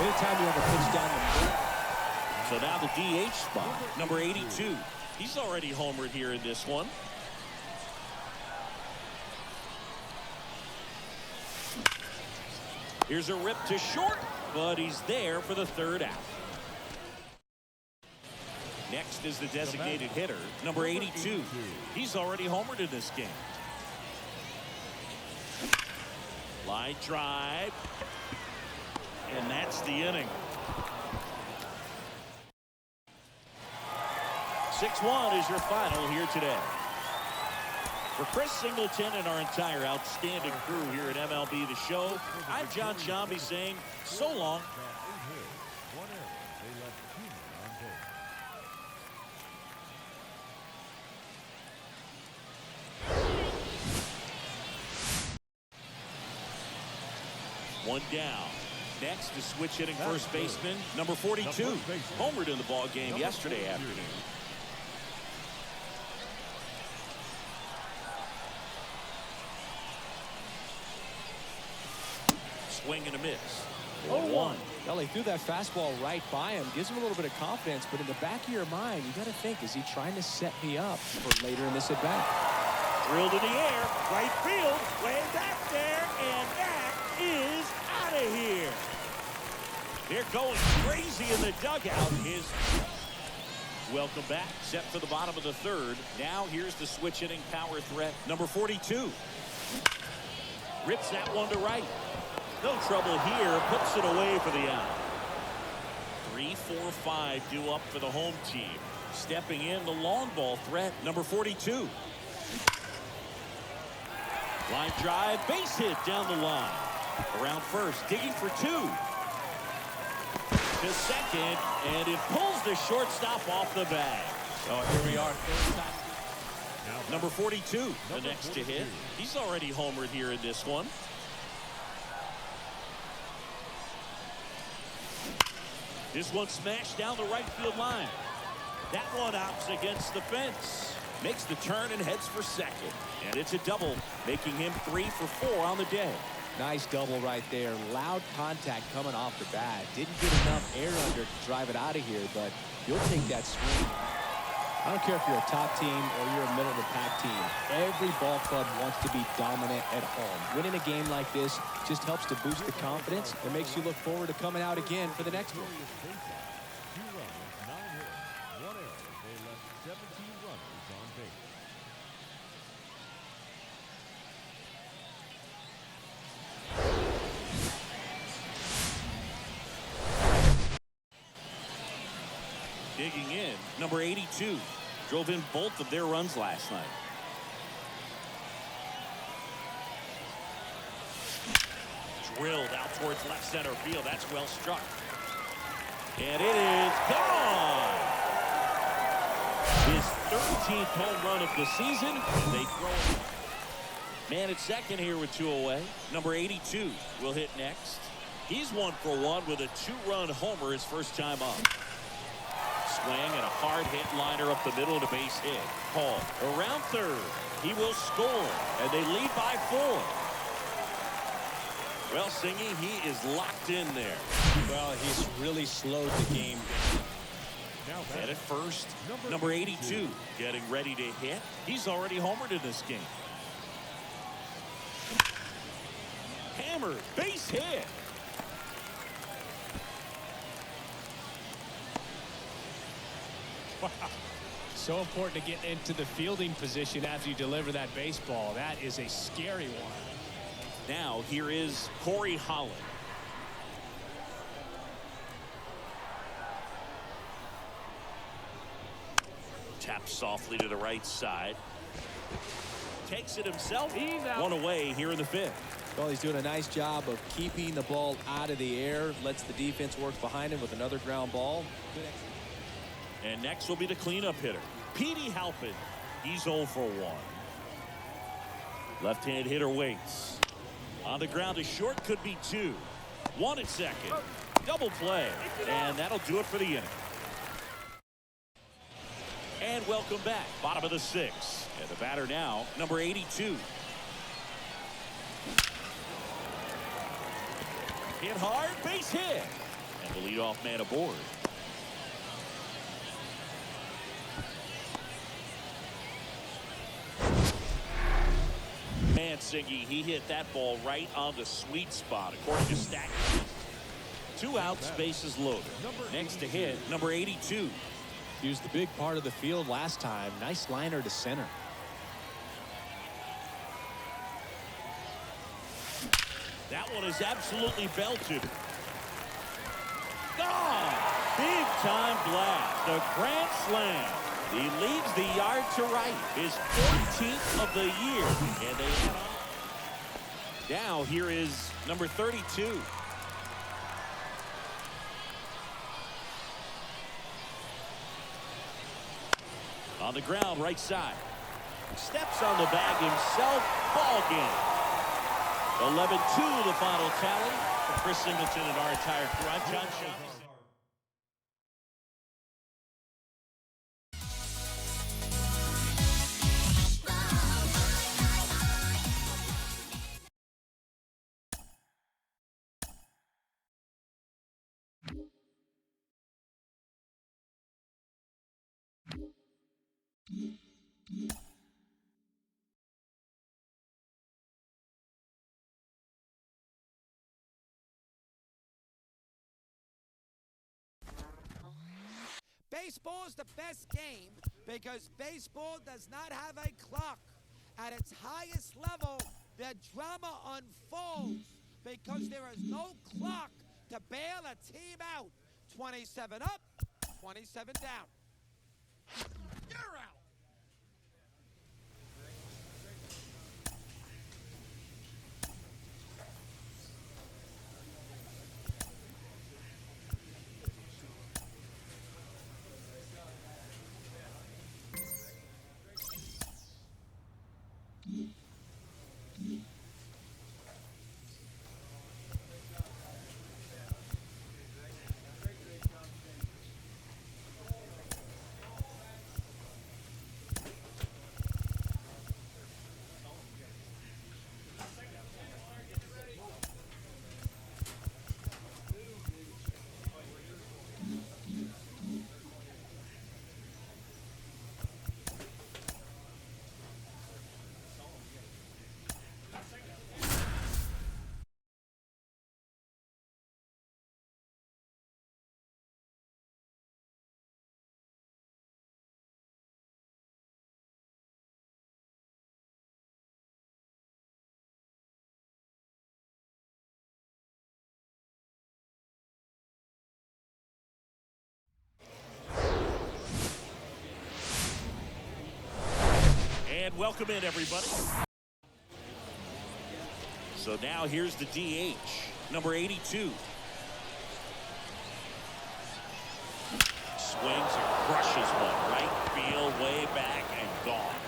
Speaker 3: Anytime you have a pitch down the middle.
Speaker 2: So now the DH spot. Number 82. He's already homered here in this one. Here's a rip to short, but he's there for the 3rd out. Next is the designated hitter, number 82. He's already homered in this game. Line drive. And that's the inning. 6-1 is your final here today. For Chris Singleton and our entire outstanding crew here at MLB The Show, I'm John Shambi saying so long. One down. Next to switch hitting first baseman, number 42. Homered in the ball game yesterday afternoon. Swing and a miss. 1-1.
Speaker 3: Well, he threw that fastball right by him. Gives him a little bit of confidence, but in the back of your mind, you got to think, is he trying to set me up for later in this at-bat?
Speaker 2: Drilled in the air, right field, way back there, and that is out of here. They're going crazy in the dugout. Welcome back, set for the bottom of the third. Now here's the switch hitting power threat, number 42. Rips that one to right. No trouble here, puts it away for the out. 3, 4, 5 due up for the home team. Stepping in, the long ball threat, number 42. Line drive, base hit down the line. Around first, digging for 2. To second, and it pulls the shortstop off the bag. So here we are, third time. Number 42, the next to hit. He's already homered here in this one. This one smashed down the right field line. That one opts against the fence. Makes the turn and heads for second. And it's a double, making him 3 for 4 on the day.
Speaker 3: Nice double right there. Loud contact coming off the bat. Didn't get enough air under to drive it out of here, but you'll take that swing. I don't care if you're a top team or you're a middle-of-the-pack team. Every ball club wants to be dominant at home. Winning a game like this just helps to boost the confidence and makes you look forward to coming out again for the next one.
Speaker 4: 2 runs, 9 hits, 1 error. They left 17 runners on base.
Speaker 2: Digging in, number 82. Drove in both of their runs last night. Drilled out towards left center field. That's well struck. And it is gone. His 13th home run of the season. And they throw it. Man at second here with 2 away. Number 82 will hit next. He's 1 for 1 with a 2-run homer his first time up. Swing and a hard hit liner up the middle of the base hit. Paul around third. He will score, and they lead by 4. Well, Singy, he is locked in there.
Speaker 3: Well, he's really slowed the game.
Speaker 2: And at first, number 82 getting ready to hit. He's already homered in this game. Hammered, base hit.
Speaker 3: Wow. So important to get into the fielding position after you deliver that baseball. That is a scary one.
Speaker 2: Now here is Corey Holland. Taps softly to the right side. Takes it himself. One away here in the 5th.
Speaker 3: Well, he's doing a nice job of keeping the ball out of the air. Lets the defense work behind him with another ground ball. Good.
Speaker 2: And next will be the cleanup hitter, Petey Halpin. He's 0 for 1. Left-hand hitter waits. On the ground to short, could be 2. 1 at second. Double play. And that'll do it for the inning. And welcome back. Bottom of the 6th. And the batter now, number 82. Hit hard, base hit. And the leadoff man aboard. Man, Siggy, he hit that ball right on the sweet spot, according to Stack. 2 outs, bases loaded. Next to hit, number 82.
Speaker 3: Used the big part of the field last time. Nice liner to center.
Speaker 2: That one is absolutely belted. Gone! Big time blast. A grand slam. He leads the yard to right. His 14th of the year. And they head on. Now here is number 32. On the ground, right side. Steps on the bag himself. Ball game. 11-2 the final tally. For Chris Singleton and our entire crew, I'm John Shambi.
Speaker 8: Baseball is the best game because baseball does not have a clock. At its highest level, the drama unfolds because there is no clock to bail a team out. 27 up, 27 down. You're out.
Speaker 2: And welcome in, everybody. So now here's the DH, number 82. Swings and crushes one. Right field, way back, and gone.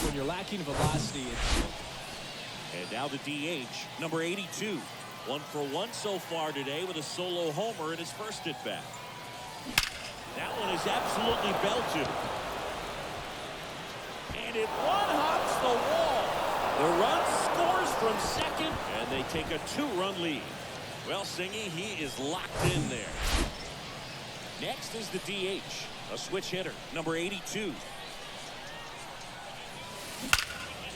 Speaker 3: When you're lacking velocity,
Speaker 2: And now the DH, number 82. 1 for 1 so far today with a solo homer in his first at bat. That one is absolutely belted. And it one-hops the wall. The run scores from second, and they take a 2-run lead. Well, Singy, he is locked in there. Next is the DH, a switch hitter, number 82.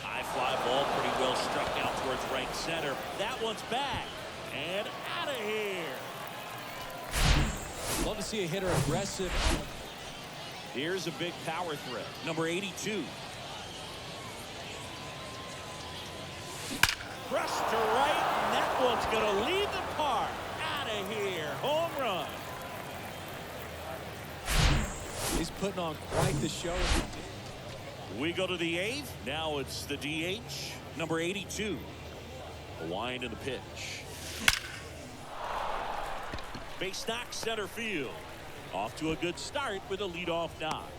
Speaker 2: High fly ball, pretty well struck out towards right center. That one's back and out of here.
Speaker 3: love to see a hitter aggressive.
Speaker 2: Here's a big power threat, number 82. Crushed to right, and that one's going to leave the park. Out of here, home run.
Speaker 3: He's putting on quite the show.
Speaker 2: We go to the 8th. Now it's the DH, number 82. A wind in the pitch. Base knock center field. Off to a good start with a leadoff knock.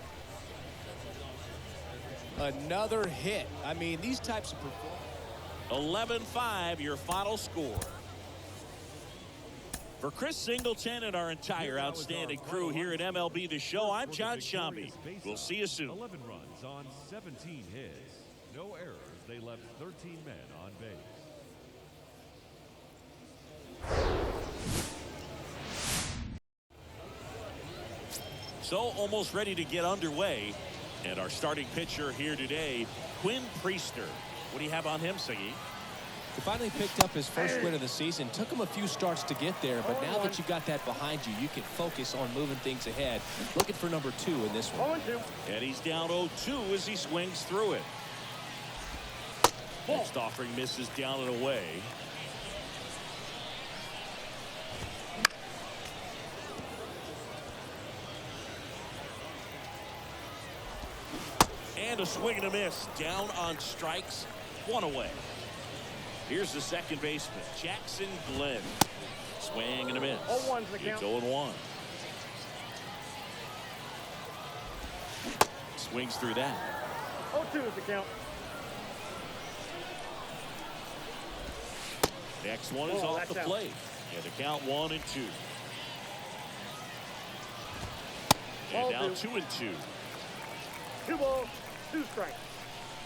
Speaker 3: Another hit. I mean, these types of performances.
Speaker 2: 11-5, your final score. For Chris Singleton and our entire outstanding crew here at MLB The Show, I'm John Shambi. We'll see you soon.
Speaker 4: 11 runs on 17 hits. No errors. They left 13 men on base.
Speaker 2: So almost ready to get underway. And our starting pitcher here today, Quinn Priester. What do you have on him, Siggy?
Speaker 3: He finally picked up his first win of the season. Took him a few starts to get there, but now that you got that behind you, you can focus on moving things ahead. Looking for number 2 in this one.
Speaker 2: And he's down 0-2 as he swings through it. Next offering misses down and away. And a swing and a miss. Down on strikes. 1 away. Here's the second baseman, Jackson Glenn. Swing and a miss. It's 0-1. Swings through that.
Speaker 5: 0-2 is the count.
Speaker 2: Next one is off the plate. And the count 1-2. And now 2-2.
Speaker 5: 2 balls, 2 strikes.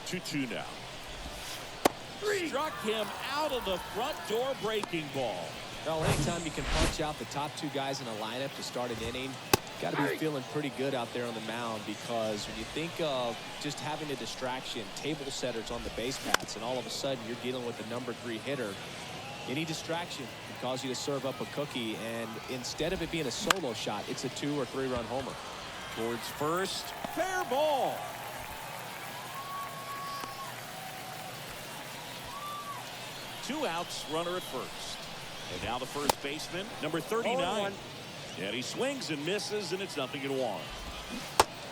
Speaker 2: 2-2 now. Struck him out of the front door breaking ball.
Speaker 3: Well, anytime you can punch out the top 2 guys in a lineup to start an inning, got to be feeling pretty good out there on the mound, because when you think of just having a distraction, table setters on the base paths, and all of a sudden you're dealing with the number 3 hitter, any distraction can cause you to serve up a cookie, and instead of it being a solo shot, it's a 2 or 3 run homer.
Speaker 2: Towards first, fair ball. Two outs, runner at first. And now the first baseman, number 39. And he swings and misses, and it's 0-1.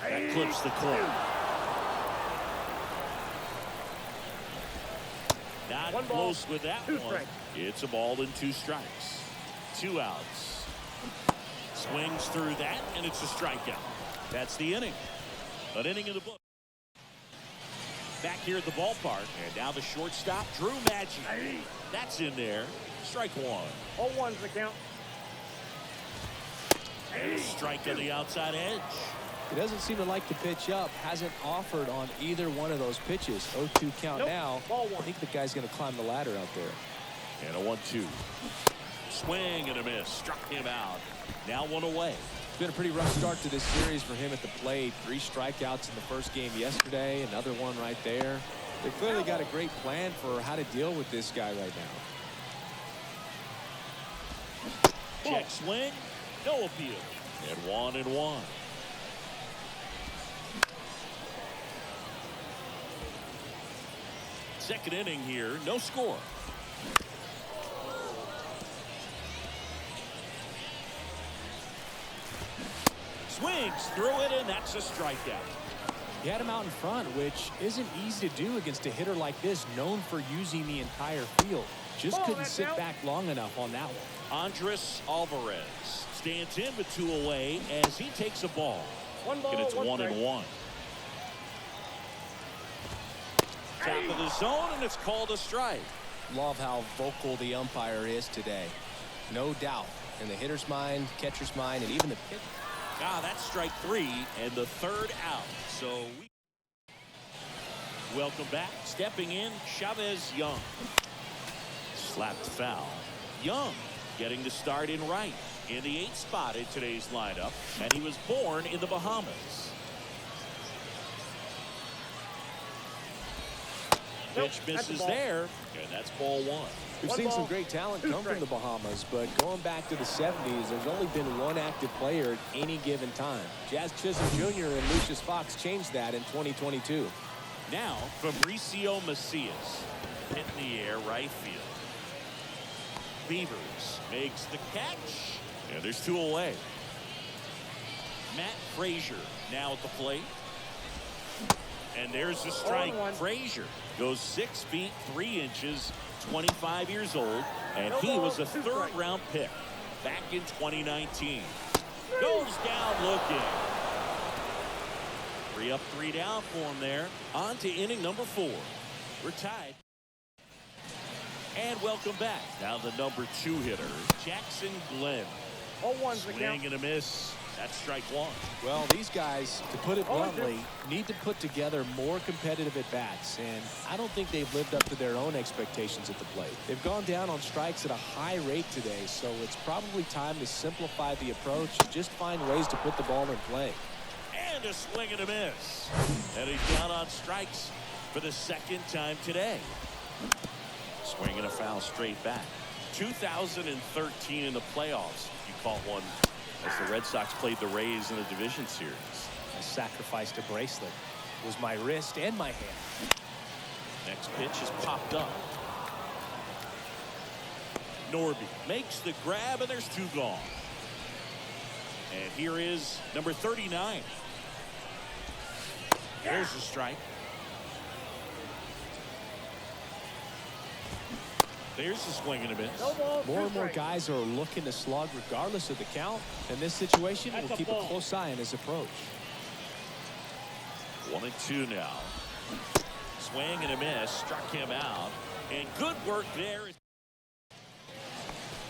Speaker 2: That clips the corner. Not close with that one. It's a ball and 2 strikes. 2 outs. Swings through that, and it's a strikeout. That's the inning. An inning in the book. Back here at the ballpark, and now the shortstop, Drew Maggi. That's in there. Strike 1.
Speaker 5: 0-1's the count.
Speaker 2: And a strike on the outside edge.
Speaker 3: He doesn't seem to like to pitch up. Hasn't offered on either one of those pitches. 0-2 count now. I think the guy's going to climb the ladder out there.
Speaker 2: And a 1-2. Swing and a miss. Struck him out. Now 1 away.
Speaker 3: It's been a pretty rough start to this series for him at the plate. 3 strikeouts in the first game yesterday. Another one right there. They clearly got a great plan for how to deal with this guy right now.
Speaker 2: Check swing. No appeal. And 1-1. Second inning here. No score. Swings through it, and that's a strikeout.
Speaker 3: He had him out in front, which isn't easy to do against a hitter like this, known for using the entire field. Just couldn't sit back long enough on that one.
Speaker 2: Andres Alvarez stands in with 2 away as he takes a ball.
Speaker 5: 1 ball,
Speaker 2: and it's 1-1. Top of the zone, and it's called a strike.
Speaker 3: Love how vocal the umpire is today. No doubt. In the hitter's mind, catcher's mind, and even the pitcher.
Speaker 2: That's strike 3 and the 3rd out. So welcome back. Stepping in, Chavez Young. Slapped foul. Young getting the start in right in the 8th spot in today's lineup, and he was born in the Bahamas. Pitch misses there, and that's ball 1.
Speaker 3: We've seen some great talent come from the Bahamas, but going back to the 70s, there's only been one active player at any given time. Jazz Chisholm Jr. and Lucius Fox changed that in 2022.
Speaker 2: Now, Fabricio Macias hit in the air right field. Beavers makes the catch, and there's 2 away. Matt Frazier now at the plate. And there's the strike. Frazier goes 6 feet 3 inches, 25 years old, and he was a 3rd-round pick back in 2019. Goes down looking. 3 up, 3 down for him there. On to inning number 4. We're tied. And welcome back. Now the number 2 hitter, Jackson Glenn.
Speaker 5: 0-1's the count.
Speaker 2: Swing and a miss. That's strike 1.
Speaker 3: Well, these guys, to put it bluntly, need to put together more competitive at-bats, and I don't think they've lived up to their own expectations at the plate. They've gone down on strikes at a high rate today, so it's probably time to simplify the approach and just find ways to put the ball in play.
Speaker 2: And a swing and a miss. And he's down on strikes for the 2nd time today. Swing and a foul straight back. 2013 in the playoffs, you caught one as the Red Sox played the Rays in a division series.
Speaker 3: I sacrificed a bracelet. It was my wrist and my hand.
Speaker 2: Next pitch is popped up. Norby makes the grab, and there's 2 gone. And here is number 39. There's the strike. There's the swing and a miss.
Speaker 3: More and more guys are looking to slug regardless of the count. In this situation, we'll keep a close eye on his approach.
Speaker 2: 1-2 now. Swing and a miss. Struck him out. And good work there.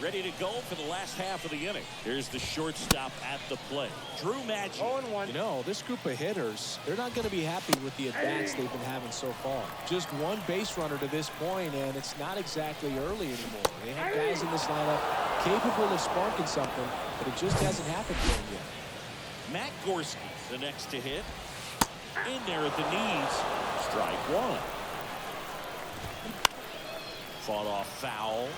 Speaker 2: ready to go for the last half of the inning. Here's the shortstop at the plate, Drew Maggi.
Speaker 5: 0-1.
Speaker 3: You know, this group of hitters, they're not going to be happy with the at-bats they've been having so far. Just one base runner to this point, and it's not exactly early anymore. They have guys in this lineup capable of sparking something, but it just hasn't happened for them yet.
Speaker 2: Matt Gorski, the next to hit. In there at the knees. Strike one. Fought off foul.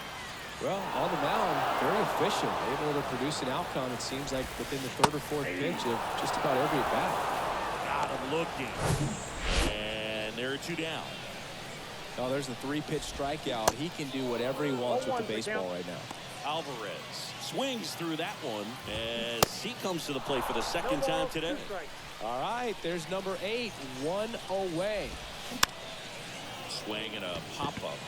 Speaker 3: Well, on the mound, very efficient, able to produce an outcome, it seems like, within the third or fourth pitch of just about every at-bat.
Speaker 2: Got him looking. And there are two down.
Speaker 3: Oh, there's the 3-pitch strikeout. He can do whatever he wants with the baseball right now.
Speaker 2: Alvarez swings through that one as he comes to the plate for the second time today.
Speaker 3: All right, there's number 8, 1 away.
Speaker 2: Swing and a pop-up.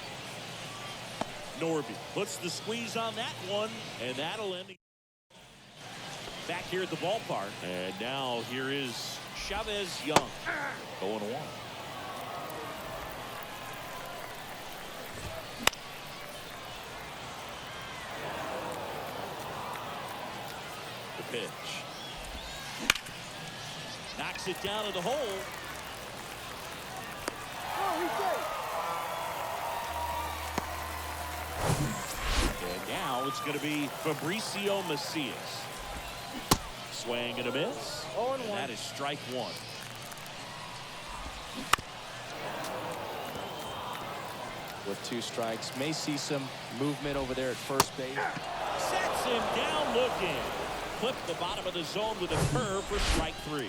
Speaker 2: Norby puts the squeeze on that one, and that'll end. Back here at the ballpark, and now here is Chavez Young. 0-1. The pitch. Knocks it down to the hole. And now it's going to be Fabricio Macias. Swing and a miss. And that is strike one.
Speaker 3: With 2 strikes, may see some movement over there at first base.
Speaker 2: Sets him down looking. Clipped the bottom of the zone with a curve for strike 3.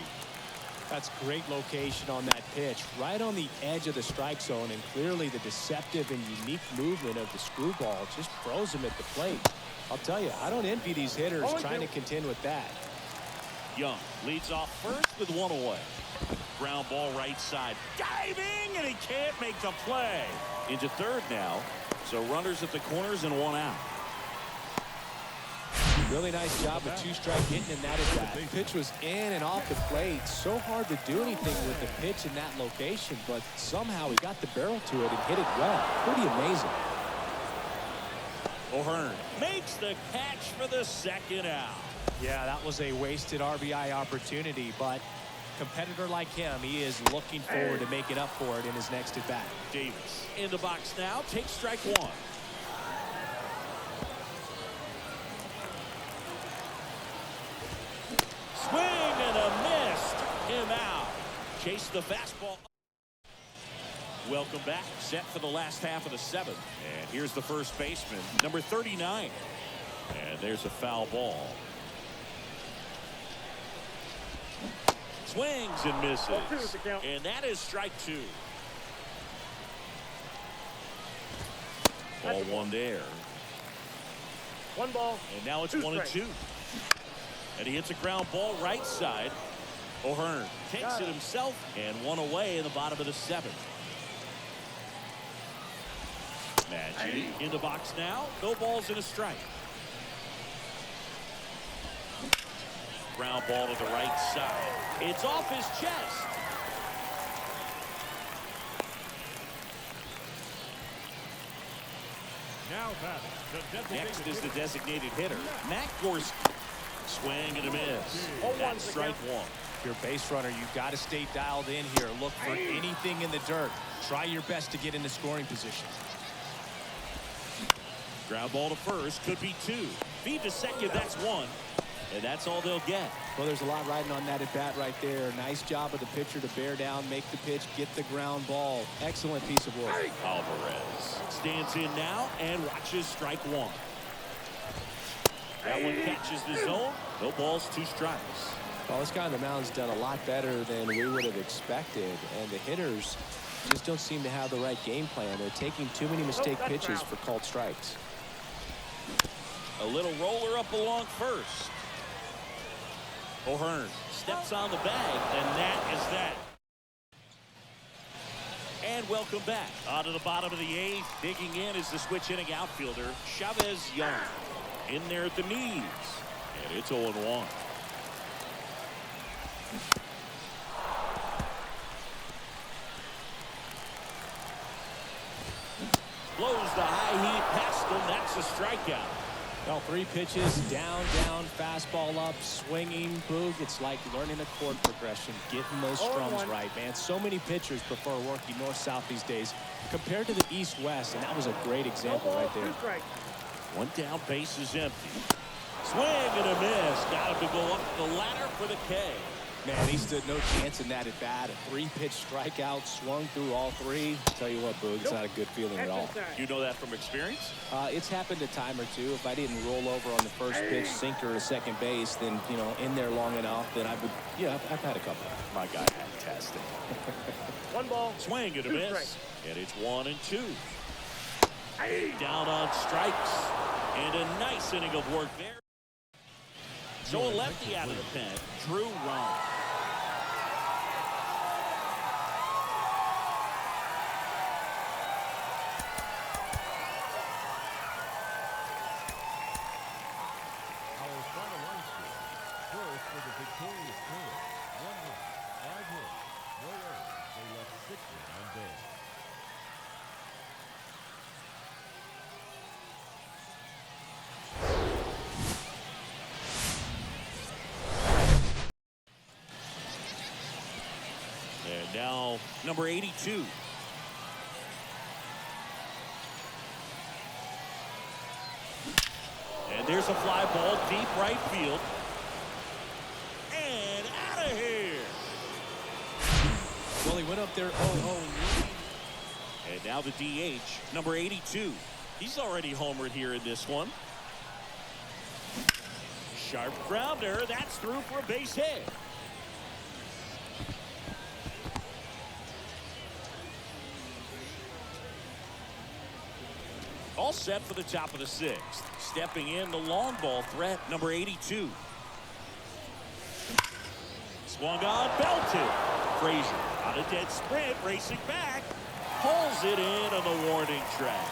Speaker 3: That's great location on that pitch, right on the edge of the strike zone, and clearly the deceptive and unique movement of the screwball just froze him at the plate. I'll tell you, I don't envy these hitters trying to contend with that.
Speaker 2: Young leads off first with 1 away. Ground ball right side. Diving, and he can't make the play. Into third now. So runners at the corners and 1 out.
Speaker 3: Really nice job with 2-strike hitting in that at bat. Pitch was in and off the plate. So hard to do anything with the pitch in that location, but somehow he got the barrel to it and hit it well. Pretty amazing.
Speaker 2: O'Hearn makes the catch for the second out.
Speaker 3: Yeah, that was a wasted RBI opportunity, but competitor like him, he is looking forward to making up for it in his next at bat.
Speaker 2: Davis in the box now, takes strike 1. Swing and a miss. Him out. Chase the fastball. Welcome back. Set for the last half of the 7th. And here's the first baseman, number 39. And there's a foul ball. Swings and misses. And that is strike 2. Ball 1 there.
Speaker 5: 1 ball.
Speaker 2: And now it's 1-2. And he hits a ground ball right side. O'Hearn takes it himself, and 1 away in the bottom of the 7th. Maggi in the box now. No balls and a strike. Ground ball to the right side. It's off his chest.
Speaker 4: Now batting,
Speaker 2: Next is the designated hitter, Matt Gorski. Swing and a miss. That's strike 1.
Speaker 3: If you're a base runner, you've got to stay dialed in here. Look for anything in the dirt. Try your best to get into scoring position.
Speaker 2: Ground ball to first, could be 2. Feed to second, that's 1. And that's all they'll get.
Speaker 3: Well, there's a lot riding on that at bat right there. Nice job of the pitcher to bear down, make the pitch, get the ground ball. Excellent piece of work.
Speaker 2: Alvarez stands in now and watches strike 1. That one catches the zone. No balls, 2 strikes.
Speaker 3: Well, this guy on the mound's done a lot better than we would have expected, and the hitters just don't seem to have the right game plan. They're taking too many mistake pitches for called strikes.
Speaker 2: A little roller up along first. O'Hearn steps on the bag, and that is that. And welcome back. On to the bottom of the 8th. Digging in is the switch hitting outfielder, Chavez Young. In there at the knees. And it's 0-1. Blows the high heat past him. That's a strikeout.
Speaker 3: Well, 3 pitches, down, fastball up, swinging, boog. It's like learning a chord progression, getting those strums right, man. So many pitchers prefer working north-south these days compared to the east-west, and that was a great example right there.
Speaker 2: 1 down, base is empty. Swing and a miss. Got him to go up the ladder for the K.
Speaker 3: Man, he stood no chance in that at bat. A 3-pitch strikeout, swung through all 3. Tell you what, Boog, it's not a good feeling at all.
Speaker 2: You know that from experience?
Speaker 3: It's happened a time or two. If I didn't roll over on the first pitch, sinker to second base, then, you know, in there long enough, then I would, yeah, I've had a couple.
Speaker 2: My guy, fantastic.
Speaker 5: 1 ball.
Speaker 2: Swing and a miss. And it's 1 and 2. Down on strikes. And a nice inning of work there. So a lefty out of the pen, Drew Ron.
Speaker 4: Our final run score. First for the victorious Brewers. 1 run, 5 hits, no errors. They left 6 men on base.
Speaker 2: And now number 82. And there's a fly ball deep right field. And out of here.
Speaker 3: Well, he went up there 0-0.
Speaker 2: And now the DH, number 82. He's already homered here in this one. Sharp grounder. That's through for a base hit. All set for the top of the 6th. Stepping in the long ball threat, number 82. Swung on, belted. Frazier on a dead sprint, racing back. Pulls it in on the warning track.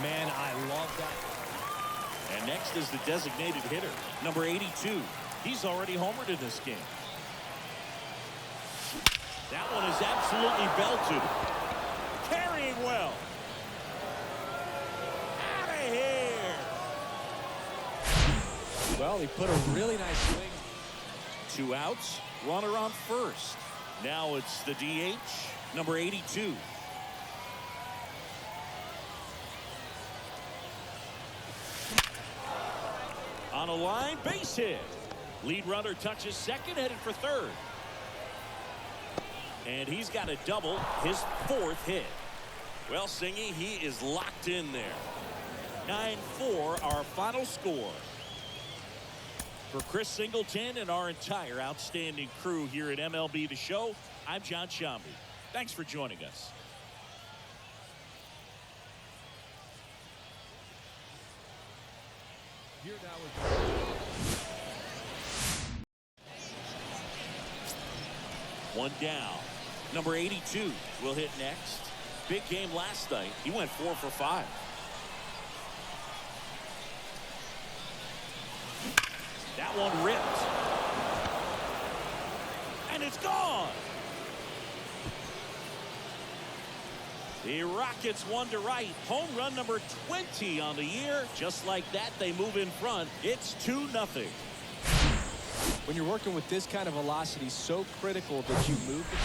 Speaker 3: Man, I love that.
Speaker 2: And next is the designated hitter, number 82. He's already homered in this game. That one is absolutely belted. Carrying well. Here.
Speaker 3: Well, he put a really nice swing.
Speaker 2: 2 outs, runner on first. Now it's the DH, number 82. On a line, base hit. Lead runner touches second, headed for third. And he's got a double, his 4th hit. Well, Singy, he is locked in there. 9-4, our final score. For Chris Singleton and our entire outstanding crew here at MLB The Show, I'm John Shambi. Thanks for joining us.
Speaker 4: Here now is
Speaker 2: 1 down. Number 82 will hit next. Big game last night. He went 4 for 5. That one ripped. And it's gone. The Rockets 1 to right. Home run number 20 on the year. Just like that, they move in front. It's 2-0.
Speaker 3: When you're working with this kind of velocity, so critical that you move the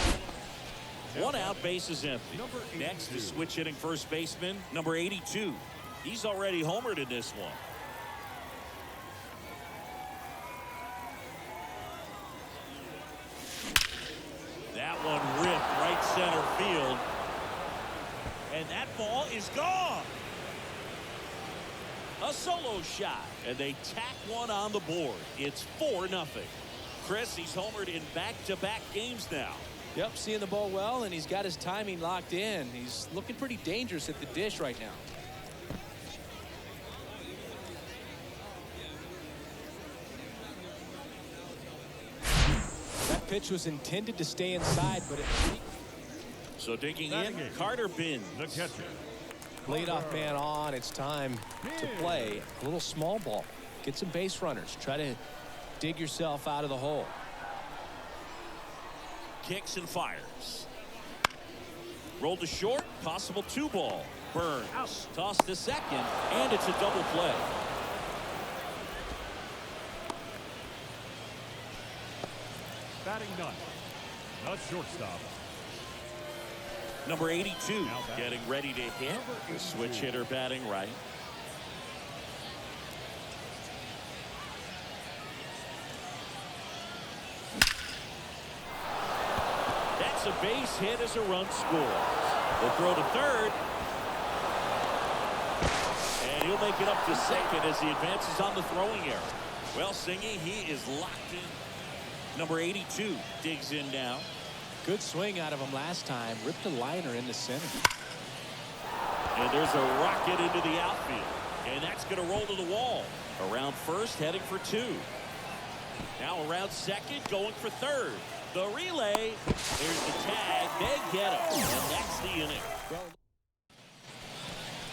Speaker 3: ball.
Speaker 2: 1 out, base is empty. Next is switch hitting first baseman, number 82. He's already homered in this one. That one ripped right center field. And that ball is gone. A solo shot. And they tack one on the board. It's 4-0. Chris, he's homered in back-to-back games now.
Speaker 3: Yep, seeing the ball well, and he's got his timing locked in. He's looking pretty dangerous at the dish right now. That pitch was intended to stay inside, but it...
Speaker 2: So digging in, Carter Binns.
Speaker 4: the catcher.
Speaker 3: Leadoff man on. It's time to play a little small ball. Get some base runners. Try to dig yourself out of the hole.
Speaker 2: Kicks and fires. Rolled to short, possible 2-ball. Burns, tossed to second, and it's a double play.
Speaker 4: Batting ninth, the shortstop.
Speaker 2: Number 82 getting ready to hit. The switch hitter batting right. That's a base hit as a run scores. They'll throw to third. And he'll make it up to second as he advances on the throwing error. Well, Singy, he is locked in. Number 82 digs in now.
Speaker 3: Good swing out of him last time. Ripped a liner in the center.
Speaker 2: And there's a rocket into the outfield. And that's going to roll to the wall. Around first, heading for 2. Now around second, going for third. The relay. There's the tag. They get him. And that's the inning.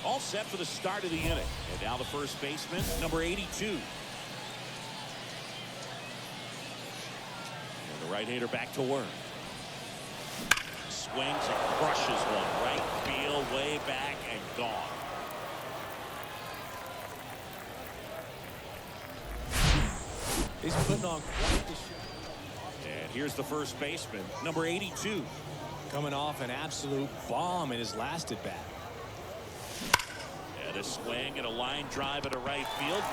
Speaker 2: All set for the start of the inning. And now the first baseman, number 82. And the right-hander back to work. Swings and crushes one. Right field, way back, and gone.
Speaker 3: He's putting on quite the show.
Speaker 2: And here's the first baseman, number 82.
Speaker 3: Coming off an absolute bomb in his last at bat.
Speaker 2: And a swing and a line drive into right field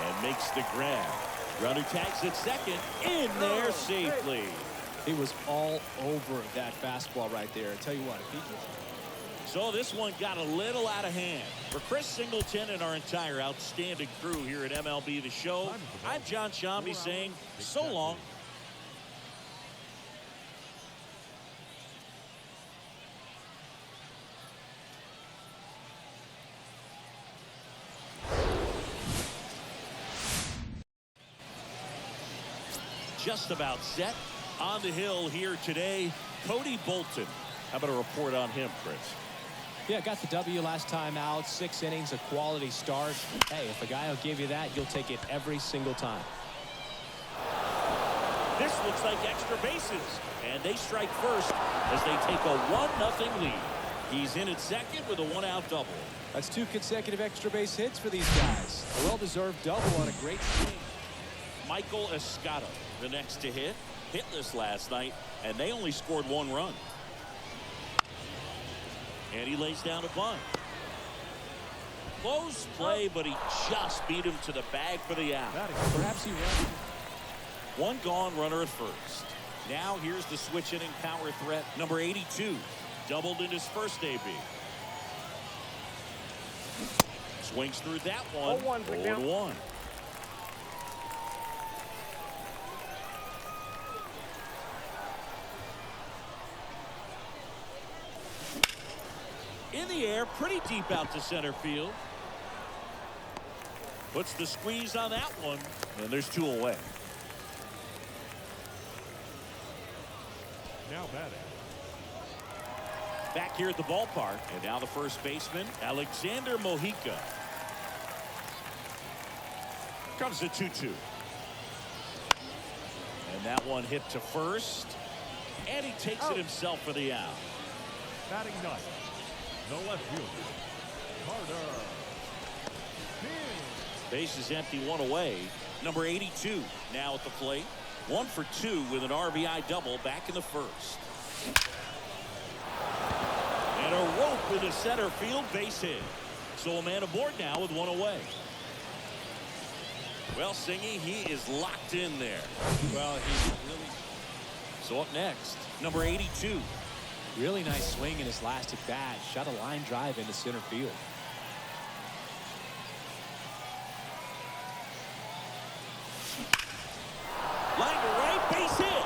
Speaker 2: and makes the grab. Runner tags at second, in there safely.
Speaker 3: He was all over that fastball right there. I tell you what, if he gets...
Speaker 2: So this one got a little out of hand. For Chris Singleton and our entire outstanding crew here at MLB The Show, I'm John Shambi saying so long. Just about set. On the hill here today, Cody Bolton. How about a report on him, Chris?
Speaker 3: Yeah, got the W last time out. 6 innings, a quality start. Hey, if a guy will give you that, you'll take it every single time.
Speaker 2: This looks like extra bases. And they strike first as they take a 1-0 lead. He's in at second with a 1-out double.
Speaker 3: That's 2 consecutive extra base hits for these guys. A well-deserved double on a great swing.
Speaker 2: Michael Escotto, the next to hit. Hitless last night, and they only scored 1 run. And he lays down a bunt. Close play, but he just beat him to the bag for the out.
Speaker 3: Perhaps he ran.
Speaker 2: 1 gone, runner at first. Now here's the switch hitting power threat, number 82. Doubled in his first AB. Swings through that one. 0-1. In the air, pretty deep out to center field. Puts the squeeze on that one, and there's 2 away.
Speaker 4: Now batting.
Speaker 2: Back here at the ballpark, and now the first baseman, Alexander Mojica. Comes to 2-2. And that one hit to first, and he takes it himself for the out.
Speaker 4: Batting ninth, the left fielder, Carter.
Speaker 2: Base is empty, 1 away. Number 82 now at the plate. 1 for 2 with an RBI double back in the first. And a rope into center field, base hit. So a man aboard now with 1 away. Well, Singy, he is locked in there.
Speaker 3: Well, he's really...
Speaker 2: So up next, number 82.
Speaker 3: Really nice swing in his last at bat. Shot a line drive into center field.
Speaker 2: Line to right, base hit.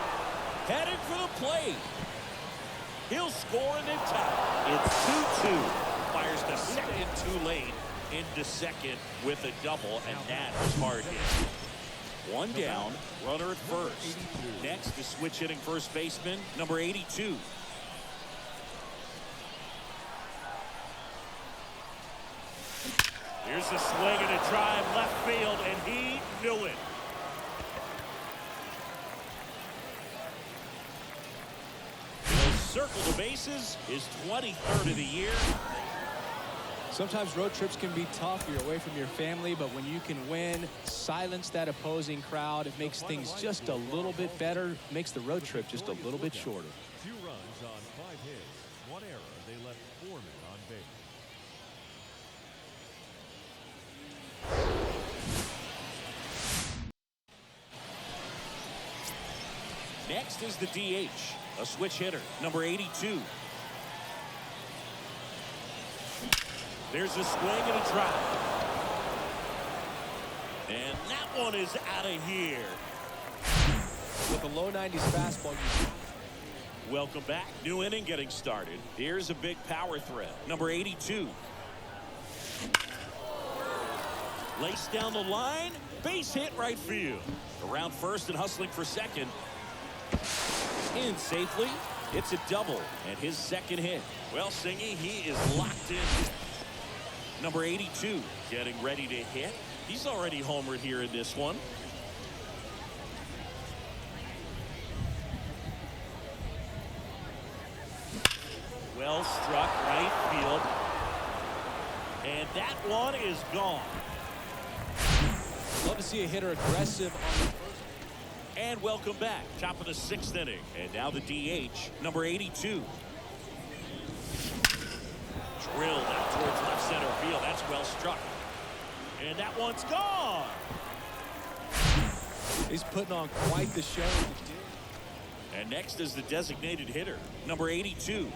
Speaker 2: Headed for the plate. He'll score and then tie. It's 2-2. Fires the second too late into second with a double, and that was hard hit. 1 down, runner at first. Next, the switch hitting first baseman, number 82. Here's the swing and a drive left field, and he knew it. He'll circle the bases, his 23rd of the year.
Speaker 3: Sometimes road trips can be tough. You're away from your family, but when you can win, silence that opposing crowd, it makes things just a little bit better, makes the road trip just a little bit shorter.
Speaker 4: 2 runs on 5 hits, 1 error. They left 4 men on base.
Speaker 2: Next is the DH, a switch hitter, number 82. There's a swing and a drive. And that one is out of here.
Speaker 3: With a low 90s fastball.
Speaker 2: Welcome back. New inning getting started. Here's a big power threat, number 82. Laced down the line. Base hit right field. Around first and hustling for second. In safely. It's a double and his second hit. Well, Singy, he is locked in. Number 82 getting ready to hit. He's already homered here in this one. Well struck right field. And that one is gone.
Speaker 3: Love to see a hitter aggressive on the first.
Speaker 2: And welcome back. Top of the 6th inning. And now the DH, number 82. Drilled out towards left center field. That's well struck. And that one's gone.
Speaker 3: He's putting on quite the show.
Speaker 2: And next is the designated hitter, number 82.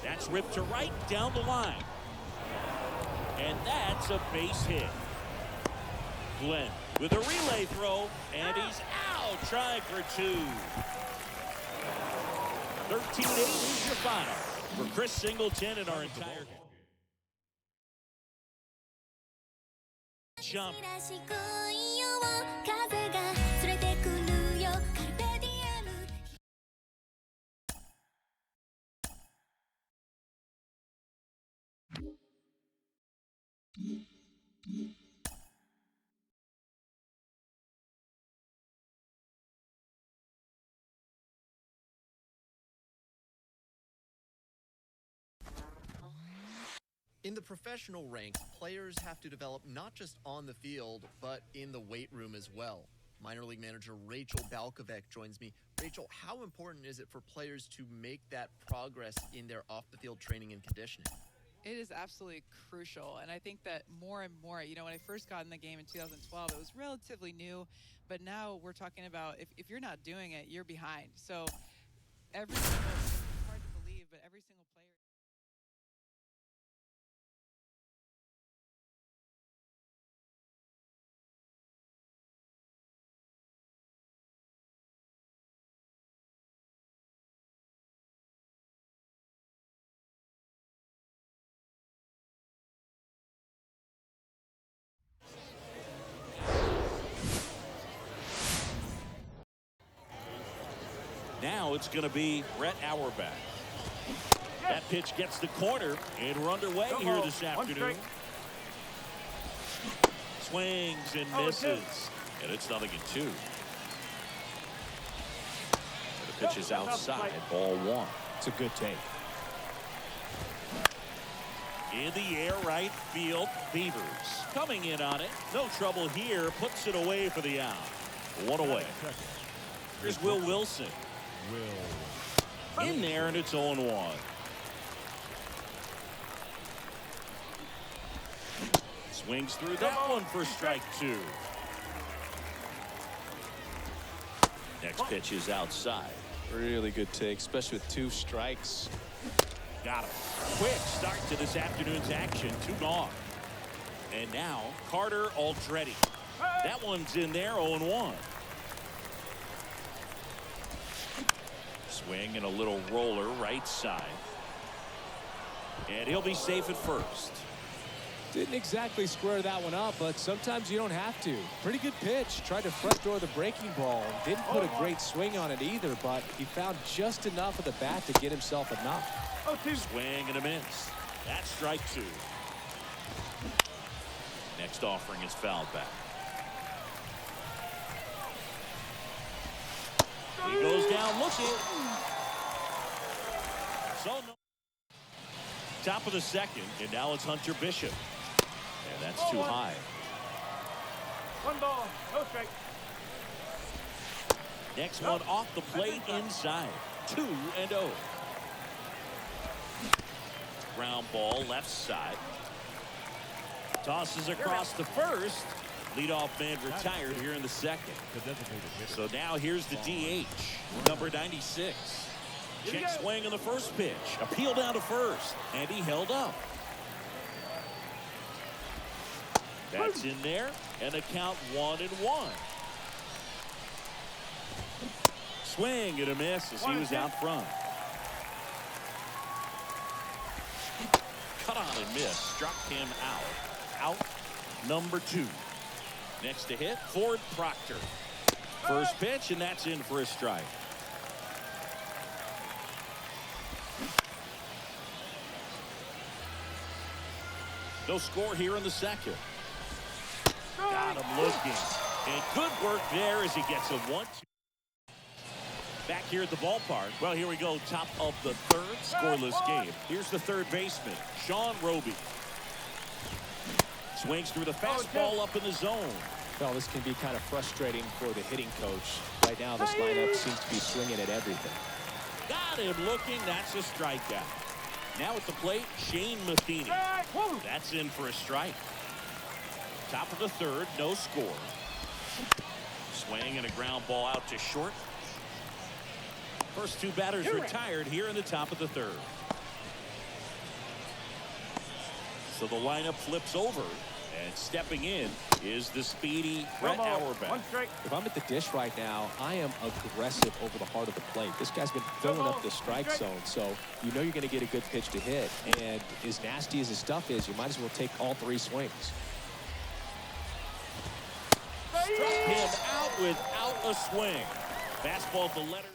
Speaker 2: That's ripped to right down the line. And that's a base hit. Glenn with a relay throw, and he's out, trying for 2. 13-8 is your final. For Chris Singleton and our entire jump.
Speaker 1: In the professional ranks, players have to develop not just on the field, but in the weight room as well. Minor league manager Rachel Balkovec joins me. Rachel, how important is it for players to make that progress in their off-the-field training and conditioning?
Speaker 9: It is absolutely crucial, and I think that more and more, you know, when I first got in the game in 2012, it was relatively new, but now we're talking about if you're not doing it, you're behind. So every single, it's hard to believe, but every single player.
Speaker 2: Now it's going to be Brett Auerbach. That pitch gets the corner, and we're underway here this afternoon. Swings and misses, and it's 0-2. The pitch is outside, ball 1.
Speaker 3: It's a good take.
Speaker 2: In the air, right field, Beavers coming in on it. No trouble here, puts it away for the out. 1 away. Here's Will Wilson. In there, and it's 0-1. Swings through that one for strike 2. Next pitch is outside.
Speaker 3: Really good take, especially with 2 strikes.
Speaker 2: Got him. Quick start to this afternoon's action. 2 gone. And now Carter Aldretti. That one's in there, 0-1. Swing and a little roller right side. And he'll be safe at first.
Speaker 3: Didn't exactly square that one up, but sometimes you don't have to. Pretty good pitch. Tried to front door the breaking ball. Didn't put a great swing on it either, but he found just enough of the bat to get himself a knock.
Speaker 2: Swing and a miss. That's strike 2. Next offering is fouled back. looking. So no. Top of the second, and now it's Hunter Bishop. And that's too high.
Speaker 5: 1 ball, no strike.
Speaker 2: Next one off the plate inside. 2-0. Ground ball left side. Tosses across the first. Leadoff man retired here in the second. So now here's the DH, number 96. Check swing on the first pitch. Appeal down to first, and he held up. That's in there, and a count 1-1. Swing and a miss as he was out front. Cut on and miss. Struck him out. Out number 2. Next to hit, Ford Proctor. First pitch, and that's in for a strike. No score here in the second. Got him looking. And good work there as he gets a 1-2. Back here at the ballpark. Well, here we go. Top of the third. Scoreless game. Here's the third baseman, Sean Roby. Swings through the fastball up in the zone.
Speaker 3: Well, this can be kind of frustrating for the hitting coach. Right now, this lineup seems to be swinging at everything.
Speaker 2: Got him looking. That's a strikeout. Now at the plate, Shane Matheny. That's in for a strike. Top of the third, no score. Swing and a ground ball out to short. First 2 batters retired here in the top of the third. So the lineup flips over, and stepping in is the speedy Brett Auerbach.
Speaker 3: If I'm at the dish right now, I am aggressive over the heart of the plate. This guy's been filling up the strike zone, so you know you're going to get a good pitch to hit. And as nasty as his stuff is, you might as well take all 3 swings.
Speaker 2: Struck him out without a swing. Fastball to letter.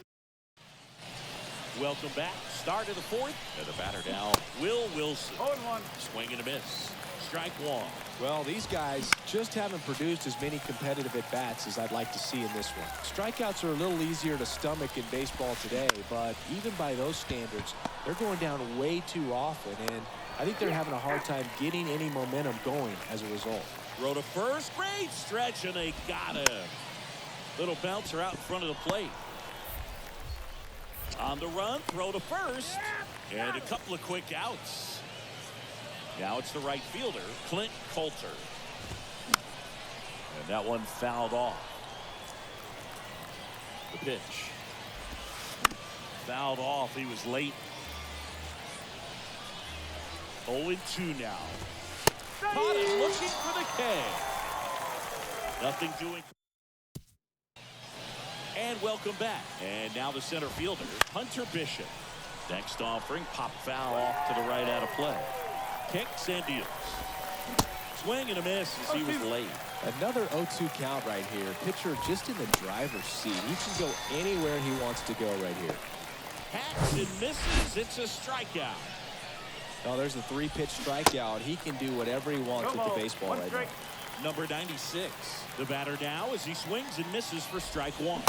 Speaker 2: Welcome back. Start of the fourth. And the batter now, Will Wilson.
Speaker 5: 0-1.
Speaker 2: Swing and a miss. Strike 1.
Speaker 3: Well, these guys just haven't produced as many competitive at-bats as I'd like to see in this one. Strikeouts are a little easier to stomach in baseball today, but even by those standards, they're going down way too often, and I think they're having a hard time getting any momentum going as a result.
Speaker 2: Throw to first. Great stretch, and they got him. Little bouncer out in front of the plate. On the run, throw to first, and a couple of quick outs. Now it's the right fielder, Clint Coulter. And that one fouled off. The pitch. Fouled off. He was late. 0-2 now. Caught him looking for the K. Nothing doing. And welcome back. And now the center fielder, Hunter Bishop. Next offering, pop foul off to the right out of play. Kicks and deals. Swing and a miss as he was late.
Speaker 3: Another 0-2 count right here. Pitcher just in the driver's seat. He can go anywhere he wants to go right here.
Speaker 2: Hacks and misses. It's a strikeout.
Speaker 3: Oh, there's the 3-pitch strikeout. He can do whatever he wants with the baseball right now.
Speaker 2: Number 96. The batter now as he swings and misses for strike 1.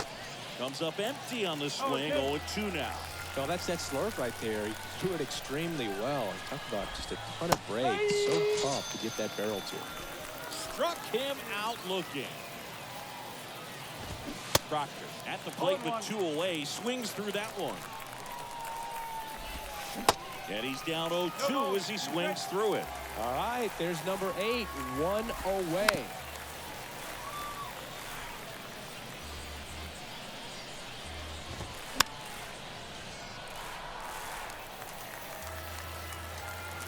Speaker 2: Comes up empty on the swing. 0-2 now.
Speaker 3: Well, that's that slurve right there. He threw it extremely well. Talk about just a ton of breaks. So tough to get that barrel to.
Speaker 2: Struck him out looking. Proctor at the plate with 2 away. Swings through that one. And he's down 0-2 as he swings through it.
Speaker 3: All right, there's number 8, 1 away.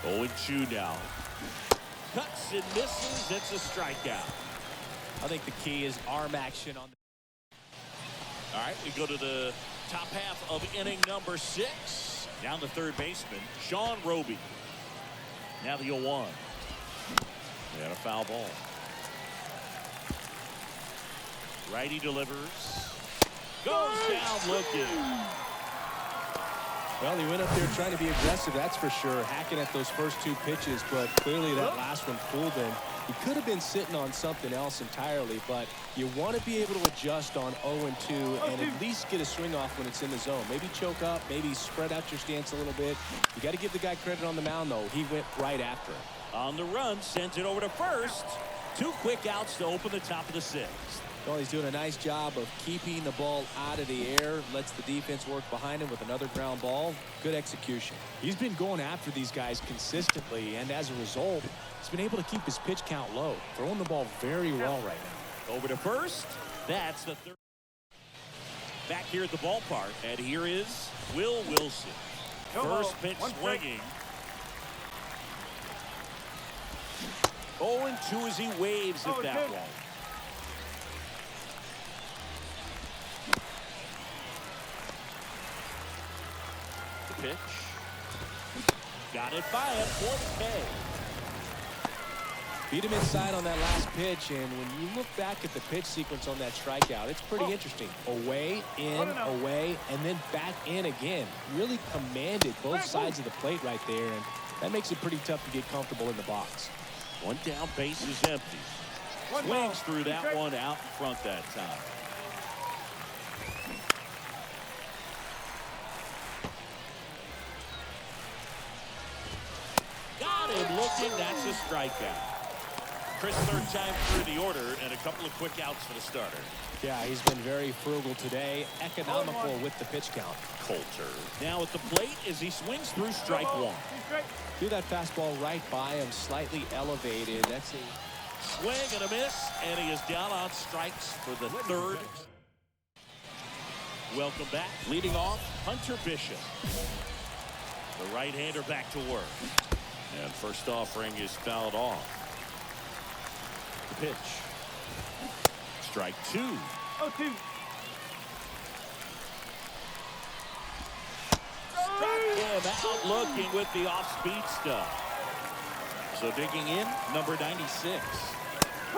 Speaker 2: Oh, 0-2 now. Cuts and misses. It's a strikeout.
Speaker 3: I think the key is arm action on the.
Speaker 2: All right, we go to the top half of inning number 6. Down the third baseman, Sean Roby. Now the 0-1. And a foul ball. Righty delivers. Goes down looking.
Speaker 3: Well, he went up there trying to be aggressive, that's for sure, hacking at those first 2 pitches, but clearly that last one fooled him. He could have been sitting on something else entirely, but you want to be able to adjust on 0-2 and at least get a swing off when it's in the zone. Maybe choke up, maybe spread out your stance a little bit. You got to give the guy credit on the mound, though. He went right after it.
Speaker 2: On the run, sends it over to first. 2 quick outs to open the top of the 6th.
Speaker 3: Well, he's doing a nice job of keeping the ball out of the air, lets the defense work behind him with another ground ball. Good execution. He's been going after these guys consistently, and as a result, he's been able to keep his pitch count low, throwing the ball very well right now.
Speaker 2: Over to first. That's the 3rd. Back here at the ballpark, and here is Will Wilson. First pitch swinging. 0-2 as he waves at that one. The pitch. Got it by him for the K.
Speaker 3: Beat him inside on that last pitch, and when you look back at the pitch sequence on that strikeout, it's pretty interesting. Away, in, away, and then back in again. Really commanded both sides of the plate right there, and that makes it pretty tough to get comfortable in the box.
Speaker 2: 1 down, base is empty. Swings through that one out in front that time. Got him looking. That's a strikeout. Chris, 3rd time through the order, and a couple of quick outs for the starter.
Speaker 3: Yeah, he's been very frugal today. Economical with the pitch count.
Speaker 2: Coulter now at the plate as he swings through strike 1.
Speaker 3: Threw that fastball right by him, slightly elevated. That's a
Speaker 2: swing and a miss, and he is down on strikes for the 3rd. Welcome back. Leading off, Hunter Bishop. The right-hander back to work. And first offering is fouled off. The pitch. Strike 2.
Speaker 5: 0-2.
Speaker 2: Struck him out looking with the off-speed stuff. So digging in, number 96.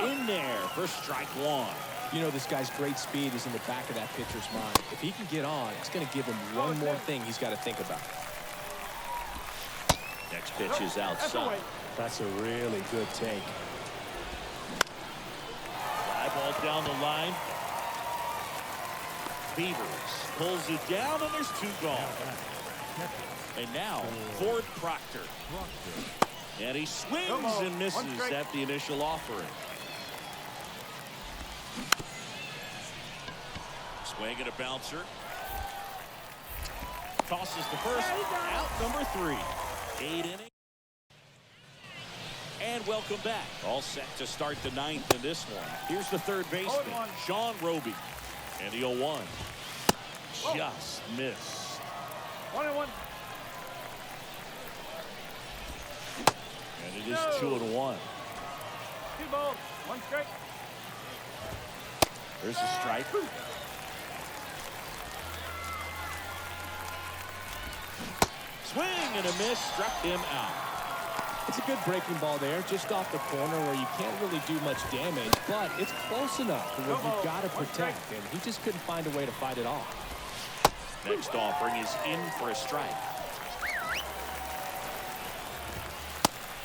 Speaker 2: In there for strike 1.
Speaker 3: You know, this guy's great speed is in the back of that pitcher's mind. If he can get on, it's going to give him one more thing he's got to think about.
Speaker 2: Next pitch is outside.
Speaker 3: That's a really good take.
Speaker 2: Fly ball down the line. Beavers pulls it down, and there's 2 gone. And now Ford Proctor. And he swings and misses at the initial offering. Swing and a bouncer. Tosses the first. Out number 3. 8 innings. And welcome back. All set to start the 9th in this one. Here's the 3rd baseman, Sean Roby. And the 0-1. Just missed.
Speaker 5: 1-1.
Speaker 2: And it is 2-1.
Speaker 5: 2 balls, 1 strike.
Speaker 2: There's a strike. Swing and a miss, struck him out.
Speaker 3: It's a good breaking ball there, just off the corner where you can't really do much damage, but it's close enough to where you've got to protect, and he just couldn't find a way to fight it off.
Speaker 2: Next offering is in for a strike.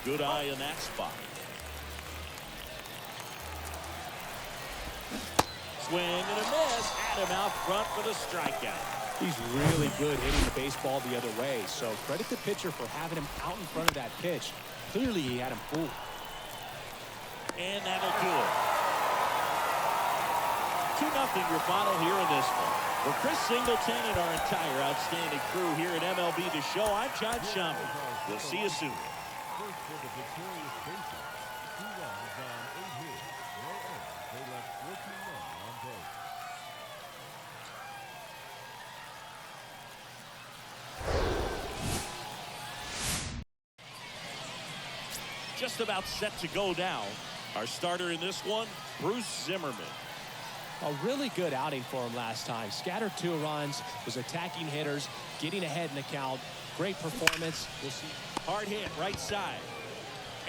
Speaker 2: Good eye in that spot. Swing and a miss. Had him out front for the strikeout.
Speaker 3: He's really good hitting the baseball the other way, so credit the pitcher for having him out in front of that pitch. Clearly, he had him fooled.
Speaker 2: And that'll do it. 2-0 your final here in this one. For Chris Singleton and our entire outstanding crew here at MLB The Show, I'm John Shammy. We'll see you soon.
Speaker 4: First for the victorious Pacers. 2 runs on 8 hits. No errors. They left 14 men on base.
Speaker 2: Just about set to go down. Our starter in this one, Bruce Zimmerman.
Speaker 3: A really good outing for him last time. Scattered 2 runs, was attacking hitters, getting ahead in the count. Great performance. We'll see.
Speaker 2: Hard hit, right side.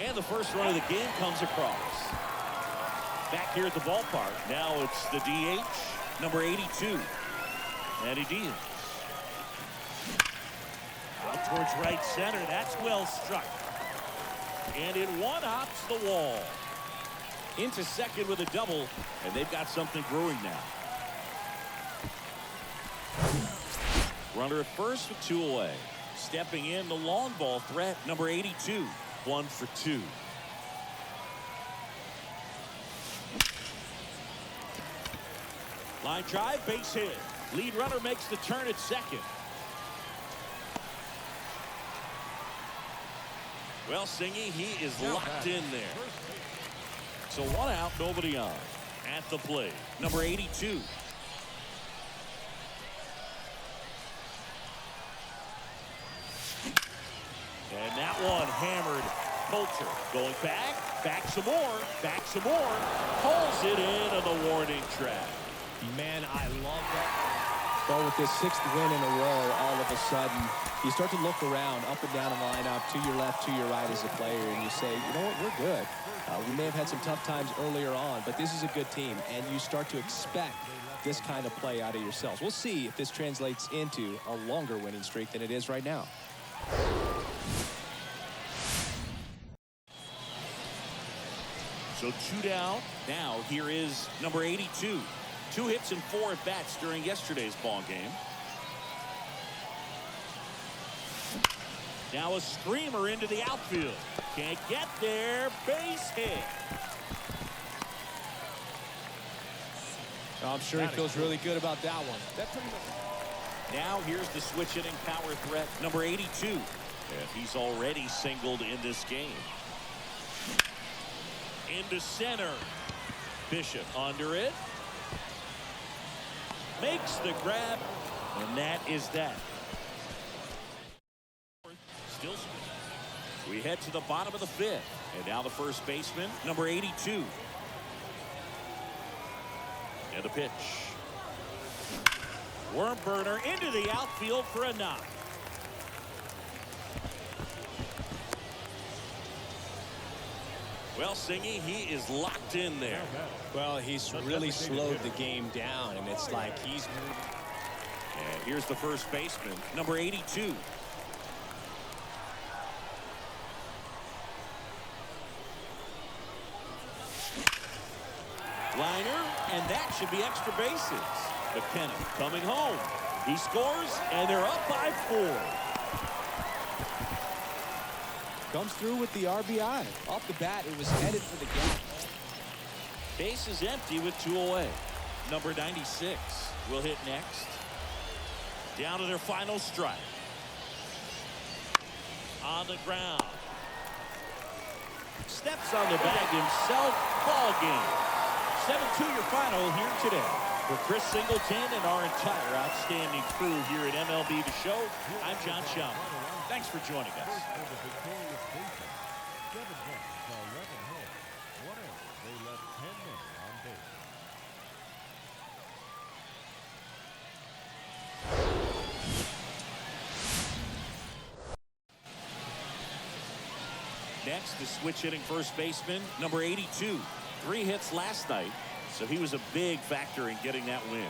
Speaker 2: And the first run of the game comes across. Back here at the ballpark. Now it's the DH, number 82. And he deals. Out towards right center. That's well struck. And it one-hops the wall. Into second with a double, and they've got something brewing now. Runner at first with 2 away. Stepping in, the long ball threat, number 82. 1 for 2. Line drive, base hit. Lead runner makes the turn at second. Well, Singy, he is locked in there. So 1 out, nobody on. At the plate, number 82. And that one hammered. Coulter going back some more, pulls it into the warning track.
Speaker 3: Man, I love that. Well, with this 6th win in a row, all of a sudden, you start to look around, up and down the lineup, to your left, to your right as a player, and you say, you know what, we're good. We may have had some tough times earlier on, but this is a good team, and you start to expect this kind of play out of yourselves. We'll see if this translates into a longer winning streak than it is right now.
Speaker 2: So 2 down. Now here is number 82. 2 hits and 4 at bats during yesterday's ball game. Now a screamer into the outfield. Can't get there. Base hit.
Speaker 3: I'm sure he feels really good about that one.
Speaker 2: Now here's the switch hitting power threat, number 82. And he's already singled in this game. Into center. Bishop under it. Makes the grab. And that is that. Still. We head to the bottom of the 5th. And now the first baseman, number 82. And the pitch. Worm burner into the outfield for a knock. Well, Singy, he is locked in there.
Speaker 3: Well, he's really slowed the game down, and it's like he's moving.
Speaker 2: And here's the first baseman, number 82. Liner, and that should be extra bases. McKenna coming home. He scores, and they're up by 4.
Speaker 3: Comes through with the RBI. Off the bat, it was headed for the gap.
Speaker 2: Base is empty with 2 away. Number 96 will hit next. Down to their final strike. On the ground. Steps on the bag himself. Ball game. 7-2 your final here today. For Chris Singleton and our entire outstanding crew here at MLB The Show, I'm John Schaum. Thanks for joining us. Next, the switch hitting first baseman, number 82. 3 hits last night, so he was a big factor in getting that win.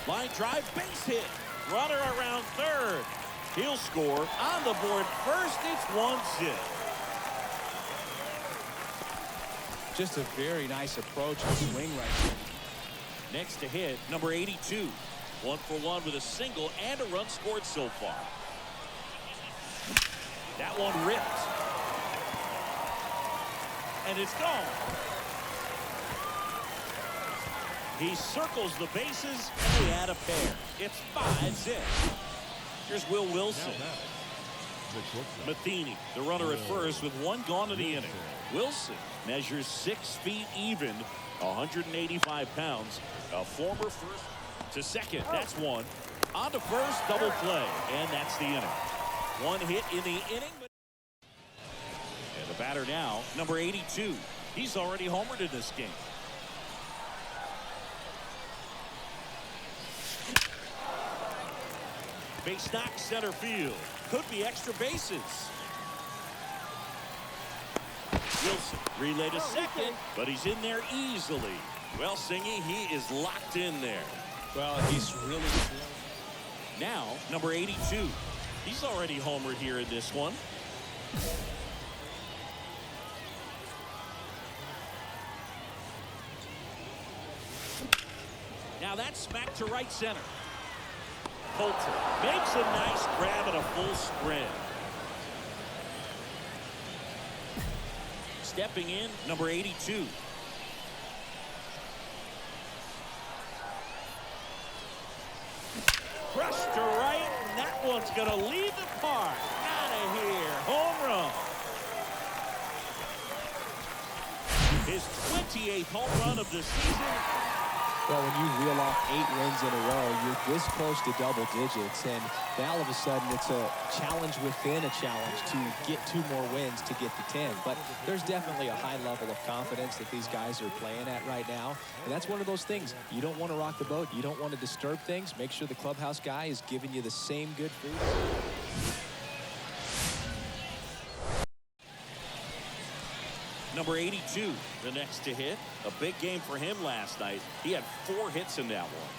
Speaker 2: Line drive, base hit. Runner around third. He'll score. On the board first, it's 1-0.
Speaker 3: Just a very nice approach and swing right there.
Speaker 2: Next to hit, number 82. 1 for 1 with a single and a run scored so far. That one ripped. And it's gone. He circles the bases, and we add a pair. It's 5-0. Here's Will Wilson. Matheny, the runner at first with 1 gone in the inning. Wilson measures 6 feet even, 185 pounds. A former first to second. That's 1. On to first, double play, and that's the inning. 1 hit in the inning. And the batter now, number 82. He's already homered in this game. Base knock center field. Could be extra bases. Wilson relay to second, but he's in there easily. Well, Singy, he is locked in there.
Speaker 3: Well, he's really slow.
Speaker 2: Now, number 82. He's already homered here in this one. Now that's smacked to right center. Coulter makes a nice grab and a full sprint. Stepping in, number 82. Crushed to right, and that one's going to leave the park. Out of here. Home run. His 28th home run of the season.
Speaker 3: Well, when you reel off 8 wins in a row, you're this close to double digits, and now all of a sudden it's a challenge within a challenge to get 2 more wins to get to 10. But there's definitely a high level of confidence that these guys are playing at right now, and that's one of those things. You don't want to rock the boat. You don't want to disturb things. Make sure the clubhouse guy is giving you the same good food.
Speaker 2: Number 82, the next to hit. A big game for him last night. He had 4 hits in that one.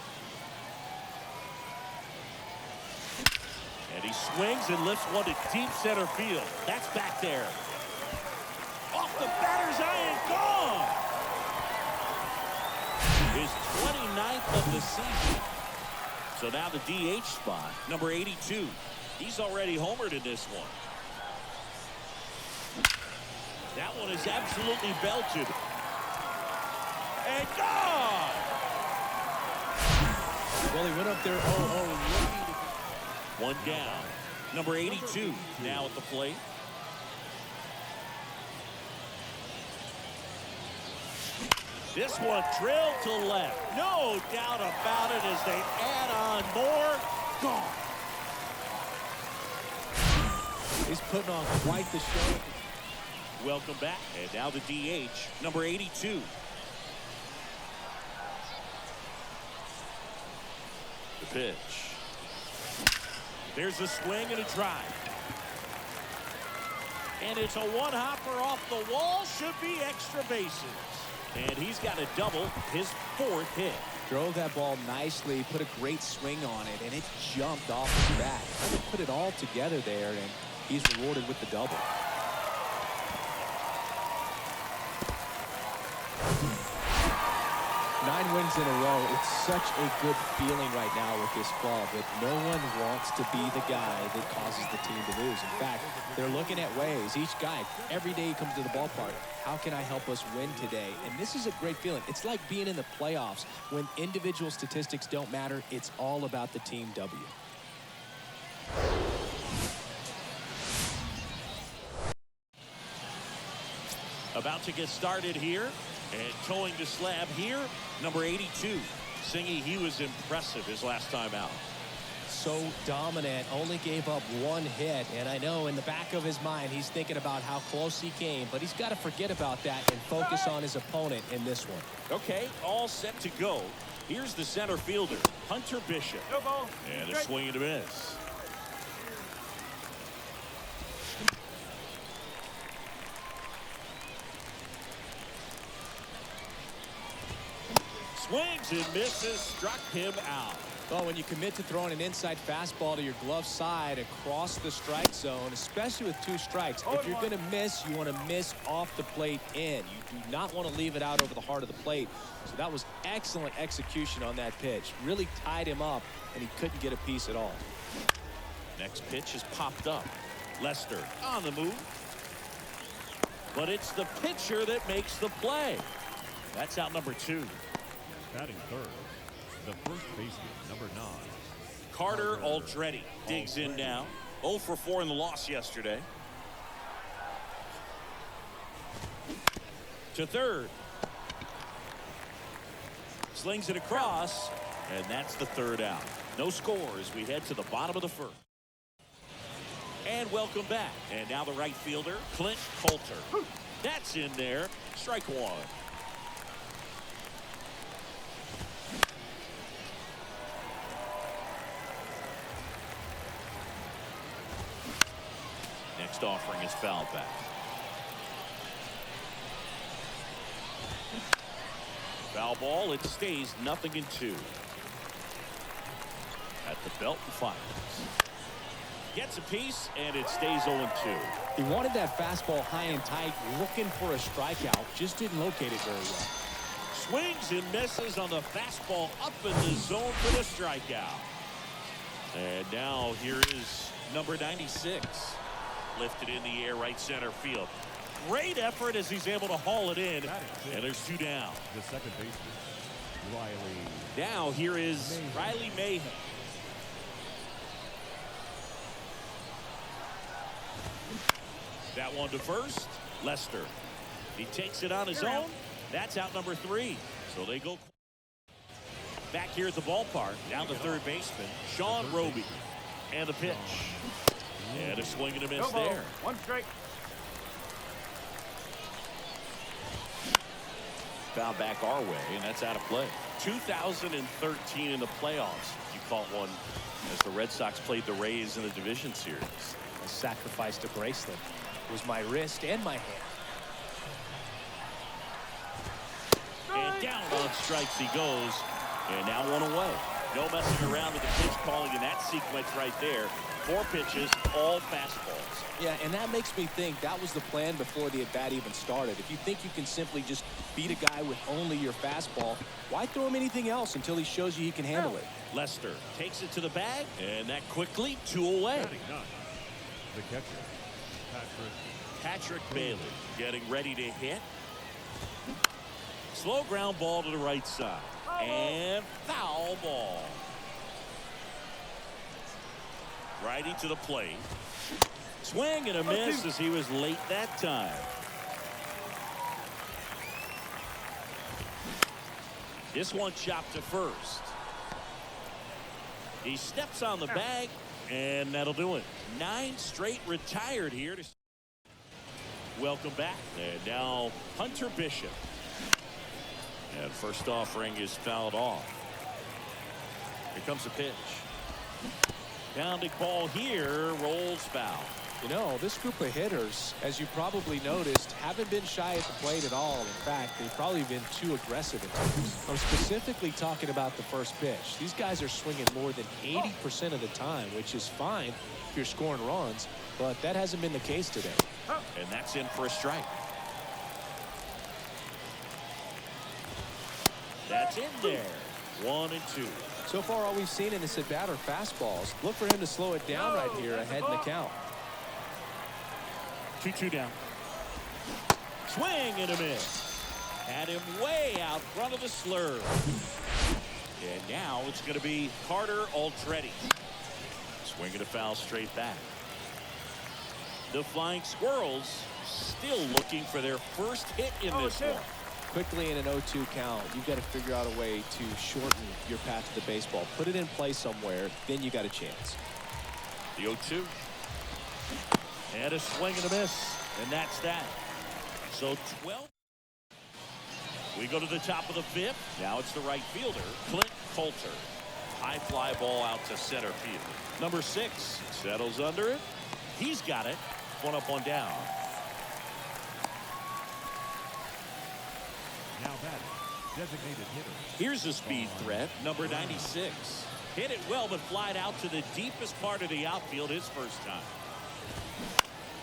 Speaker 2: And he swings and lifts one to deep center field. That's back there. Off the batter's eye and gone. His 29th of the season. So now the DH spot, number 82. He's already homered in this one. That one is absolutely belted. And gone!
Speaker 3: Well, he went up there 0-0.
Speaker 2: One down. Number 82 now at the plate. This one drilled to left. No doubt about it as they add on more. Gone.
Speaker 3: He's putting on quite the show.
Speaker 2: Welcome back. And now the DH, number 82. The pitch. There's a swing and a drive. And it's a one-hopper off the wall. Should be extra bases. And he's got a double, his 4th hit.
Speaker 3: Drove that ball nicely, put a great swing on it, and it jumped off his bat. Kind of put it all together there, and he's rewarded with the double. 9 wins in a row. It's such a good feeling right now with this club that no one wants to be the guy that causes the team to lose. In fact, they're looking at ways. Each guy, every day he comes to the ballpark, how can I help us win today? And this is a great feeling. It's like being in the playoffs. When individual statistics don't matter, it's all about the team W.
Speaker 2: About to get started here. And towing the slab here, number 82. Singy, he was impressive his last time out.
Speaker 3: So dominant, only gave up 1 hit. And I know in the back of his mind, he's thinking about how close he came. But he's got to forget about that and focus on his opponent in this one.
Speaker 2: Okay, all set to go. Here's the center fielder, Hunter Bishop.
Speaker 5: No ball.
Speaker 2: And a swing and a miss. Swings and misses, struck him out.
Speaker 3: Well, when you commit to throwing an inside fastball to your glove side across the strike zone, especially with 2 strikes, if you're going to miss, you want to miss off the plate in. You do not want to leave it out over the heart of the plate. So that was excellent execution on that pitch. Really tied him up, and he couldn't get a piece at all.
Speaker 2: Next pitch has popped up. Lester on the move. But it's the pitcher that makes the play. That's out number 2.
Speaker 4: Batting third, the first baseman, number 9.
Speaker 2: Carter Aldretti digs in now. 0 for 4 in the loss yesterday. To third. Slings it across, and that's the 3rd out. No score as we head to the bottom of the 1st. And welcome back. And now the right fielder, Clint Coulter. That's in there. Strike 1. Next offering is fouled back. Foul ball. It stays 0-2. At The belt fires. Gets a piece, and it stays 0-2.
Speaker 3: He wanted that fastball high and tight, looking for a strikeout. Just didn't locate it very well.
Speaker 2: Swings and misses on the fastball up in the zone for the strikeout. And now here is number 96. Lifted in the air, right center field. Great effort as he's able to haul it in. And there's 2 down.
Speaker 4: The second baseman, Riley.
Speaker 2: Now here is Riley Mayhem. That one to first. Lester. He takes it on his own. That's out number 3. So they go back here at the ballpark. Down to third baseman, Sean Roby. And the pitch. And a swing and a miss there.
Speaker 5: 1 strike.
Speaker 2: Foul back our way, and that's out of play. 2013 in the playoffs. You caught one as the Red Sox played the Rays in the division series.
Speaker 3: I sacrificed a bracelet. It was my wrist and my hand.
Speaker 2: And down on strikes he goes. And now 1 away. No messing around with the pitch calling in that sequence right there. 4 pitches, all fastballs.
Speaker 3: Yeah, and that makes me think that was the plan before the at-bat even started. If you think you can simply just beat a guy with only your fastball, why throw him anything else until he shows you he can handle it?
Speaker 2: Lester takes it to the bag, and that quickly 2 away.
Speaker 4: The catcher,
Speaker 2: Patrick Bailey getting ready to hit. Slow ground ball to the right side. And foul ball. Righty to the plate. Swing and a miss as he was late that time. This one chopped to first. He steps on the bag, and that'll do it. 9 straight retired here. Welcome back. And now Hunter Bishop. And first offering is fouled off. Here comes the pitch. Pounding ball here, rolls foul.
Speaker 3: You know, this group of hitters, as you probably noticed, haven't been shy at the plate at all. In fact, they've probably been too aggressive at times. I'm specifically talking about the first pitch. These guys are swinging more than 80% of the time, which is fine if you're scoring runs, but that hasn't been the case today.
Speaker 2: And that's in for a strike. That's in there. 1 and 2.
Speaker 3: So far, all we've seen in this at-bat are fastballs. Look for him to slow it down right here ahead in the count.
Speaker 2: 2-2 down. Swing and a miss. Had him way out front of the slurve. And now it's going to be Carter Altretti. Swinging a foul straight back. The Flying Squirrels still looking for their first hit in this one.
Speaker 3: Quickly in an 0-2 count, you've got to figure out a way to shorten your path to the baseball. Put it in play somewhere, then you got a chance.
Speaker 2: The 0-2. And a swing and a miss. And that's that. So 12. We go to the top of the 5th. Now it's the right fielder, Clint Coulter. High fly ball out to center field. Number 6 settles under it. He's got it. 1 up, 1 down.
Speaker 4: now batting, designated hitter.
Speaker 2: Here's a speed threat, number 96. Hit it well, but flied out to the deepest part of the outfield his first time.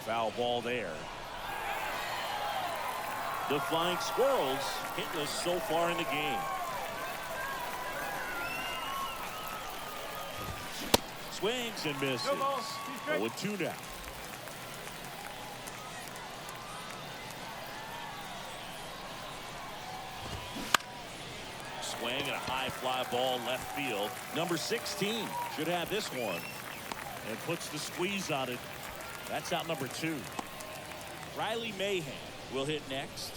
Speaker 2: Foul ball there. The Flying Squirrels hitless so far in the game. Swings and misses. 0-2 now. Swing and a high fly ball left field. Number 16 should have this one and puts the squeeze on it. That's out number 2. Riley Mayhem will hit next.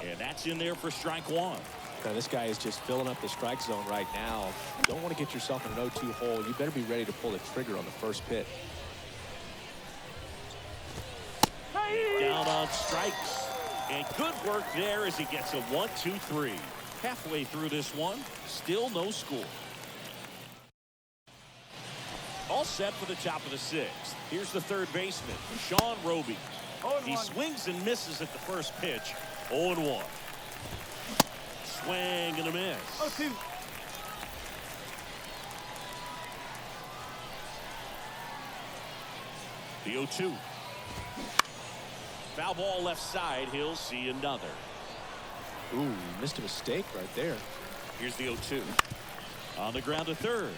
Speaker 2: And that's in there for strike 1.
Speaker 3: Now, this guy is just filling up the strike zone right now. You don't want to get yourself in an 0-2 hole. You better be ready to pull the trigger on the first pitch.
Speaker 2: Down on strikes. And good work there as he gets a 1-2-3. Halfway through this one, still no score. All set for the top of the 6th. Here's the third baseman, Sean Roby. He swings and misses at the first pitch. 0-1. Swing and a miss.
Speaker 5: 0-2.
Speaker 2: The 0-2. Foul ball left side. He'll see another.
Speaker 3: Ooh, missed a mistake right there.
Speaker 2: Here's the 0-2. On the ground to third.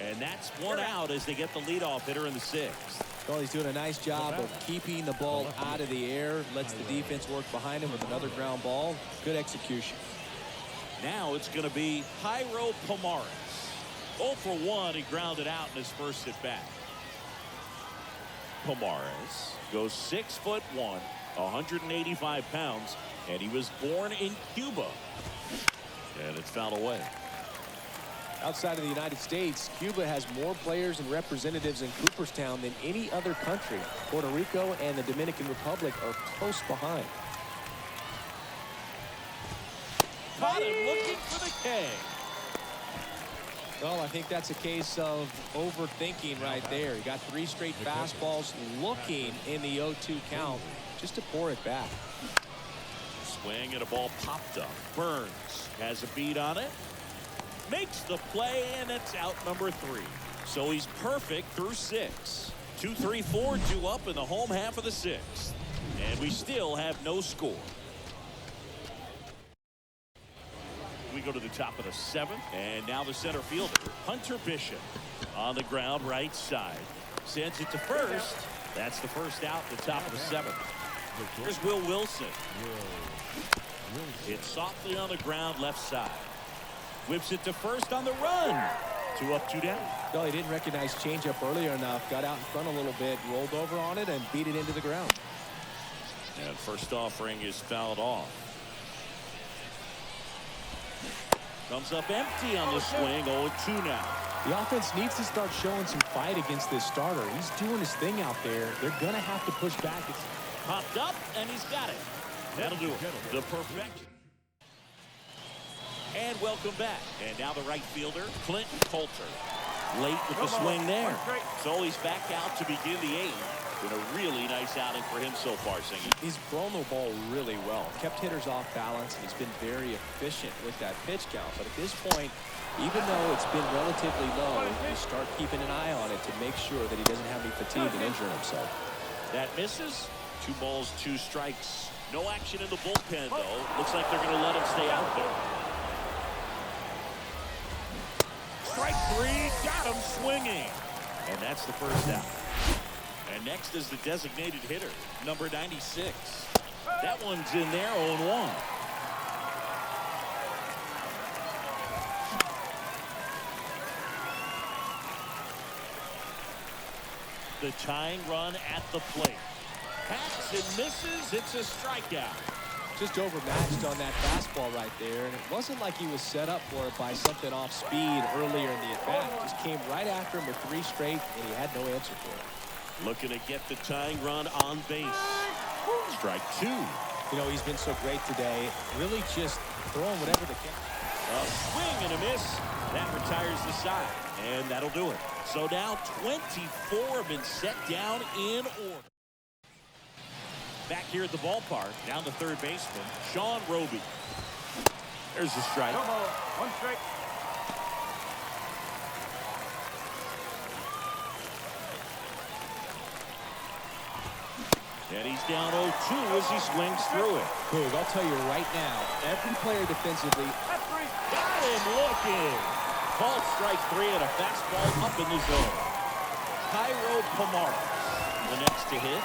Speaker 2: And that's one out as they get the leadoff hitter in the sixth.
Speaker 3: Well, he's doing a nice job of keeping the ball out of the air. Lets the defense work behind him with another ground ball. Good execution.
Speaker 2: Now it's going to be Jairo Pomares. 0 for 1. He grounded out in his first at bat. Pomares goes 6'1", 185 pounds, and he was born in Cuba. And it's fouled away.
Speaker 3: Outside of the United States, Cuba has more players and representatives in Cooperstown than any other country. Puerto Rico and the Dominican Republic are close behind.
Speaker 2: Caught him looking for the K.
Speaker 3: Well, I think that's a case of overthinking right there. He got 3 straight fastballs looking in the 0-2 count just to pour it back.
Speaker 2: Swing and a ball popped up. Burns has a beat on it. Makes the play, and it's out number 3. So he's perfect through 6. 2, 3, 4, 2 up in the home half of the 6th. And we still have no score. We go to the top of the 7th, and now the center fielder, Hunter Bishop, on the ground right side. Sends it to first. That's the first out at the top of the 7th. Here's Will Wilson. Hit softly on the ground left side. Whips it to first on the run. 2 up, 2 down.
Speaker 3: No, he didn't recognize changeup earlier enough. Got out in front a little bit, rolled over on it, and beat it into the ground.
Speaker 2: And first offering is fouled off. Comes up empty on the swing. 0-2 now.
Speaker 3: The offense needs to start showing some fight against this starter. He's doing his thing out there. They're going to have to push back.
Speaker 2: Popped up, and he's got it. That'll do it. The perfection. And welcome back. And now the right fielder, Clinton Coulter. Late with the swing there. So he's back out to begin the 8th. Been a really nice outing for him so far, Singy.
Speaker 3: He's thrown the ball really well. Kept hitters off balance. He's been very efficient with that pitch count. But at this point, even though it's been relatively low, you start keeping an eye on it to make sure that he doesn't have any fatigue and injuring himself.
Speaker 2: That misses. 2 balls, 2 strikes. No action in the bullpen, though. Looks like they're going to let him stay out there. Strike 3, got him swinging. And that's the first out. And next is the designated hitter, number 96. That one's in there, 0-1. The tying run at the plate. Hacks and misses, it's a strikeout.
Speaker 3: Just overmatched on that fastball right there, and it wasn't like he was set up for it by something off speed earlier in the at-bat. Just came right after him with 3 straight, and he had no answer for it.
Speaker 2: Looking to get the tying run on base. Strike 2.
Speaker 3: You know, he's been so great today. Really just throwing whatever they can.
Speaker 2: A swing and a miss. That retires the side, and that'll do it. So now 24 have been set down in order. Back here at the ballpark, down to third baseman, Sean Roby. There's the strike.
Speaker 5: 1 strike.
Speaker 2: And he's down 0-2 as he swings through it.
Speaker 3: Boog, I'll tell you right now, every player defensively.
Speaker 2: Got him looking. Called strike 3 and a fastball up in the zone. Jairo Pomares, the next to hit,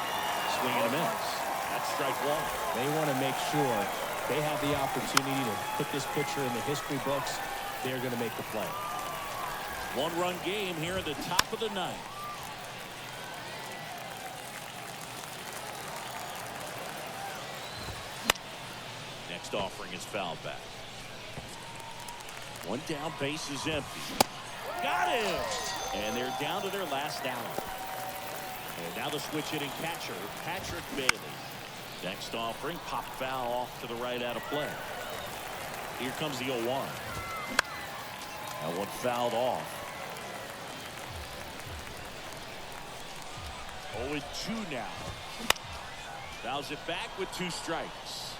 Speaker 2: swing and a miss. That's strike 1.
Speaker 3: They want to make sure they have the opportunity to put this pitcher in the history books. They're going to make the play.
Speaker 2: 1-run game here at the top of the 9th. Next offering is fouled back. 1 down, base is empty. Got him! And they're down to their last out. And now the switch hitting catcher, Patrick Bailey. Next offering, pop foul off to the right out of play. Here comes the 0-1. That one fouled off. 0-2 now. Fouls it back with 2 strikes.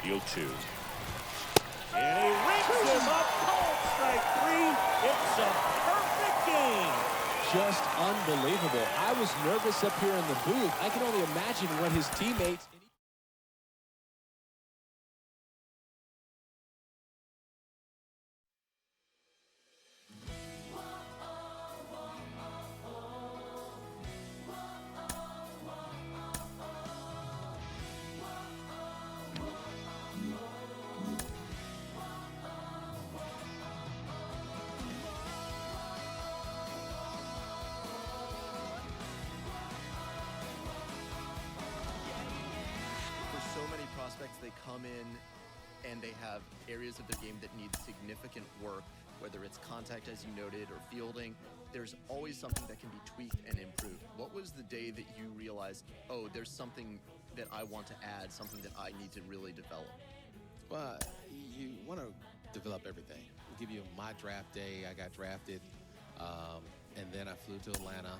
Speaker 2: The 0-2. And he rings him up. Called strike 3. It's a perfect game.
Speaker 3: just unbelievable. I was nervous up here in the booth. I can only imagine what his teammates...
Speaker 1: Prospects, they come in and they have areas of their game that need significant work, whether it's contact, as you noted, or fielding. There's always something that can be tweaked and improved. What was the day that you realized, oh, there's something that I want to add, something that I need to really develop?
Speaker 7: Well, you want to develop everything. I'll give you my draft day. I got drafted, and then I flew to Atlanta.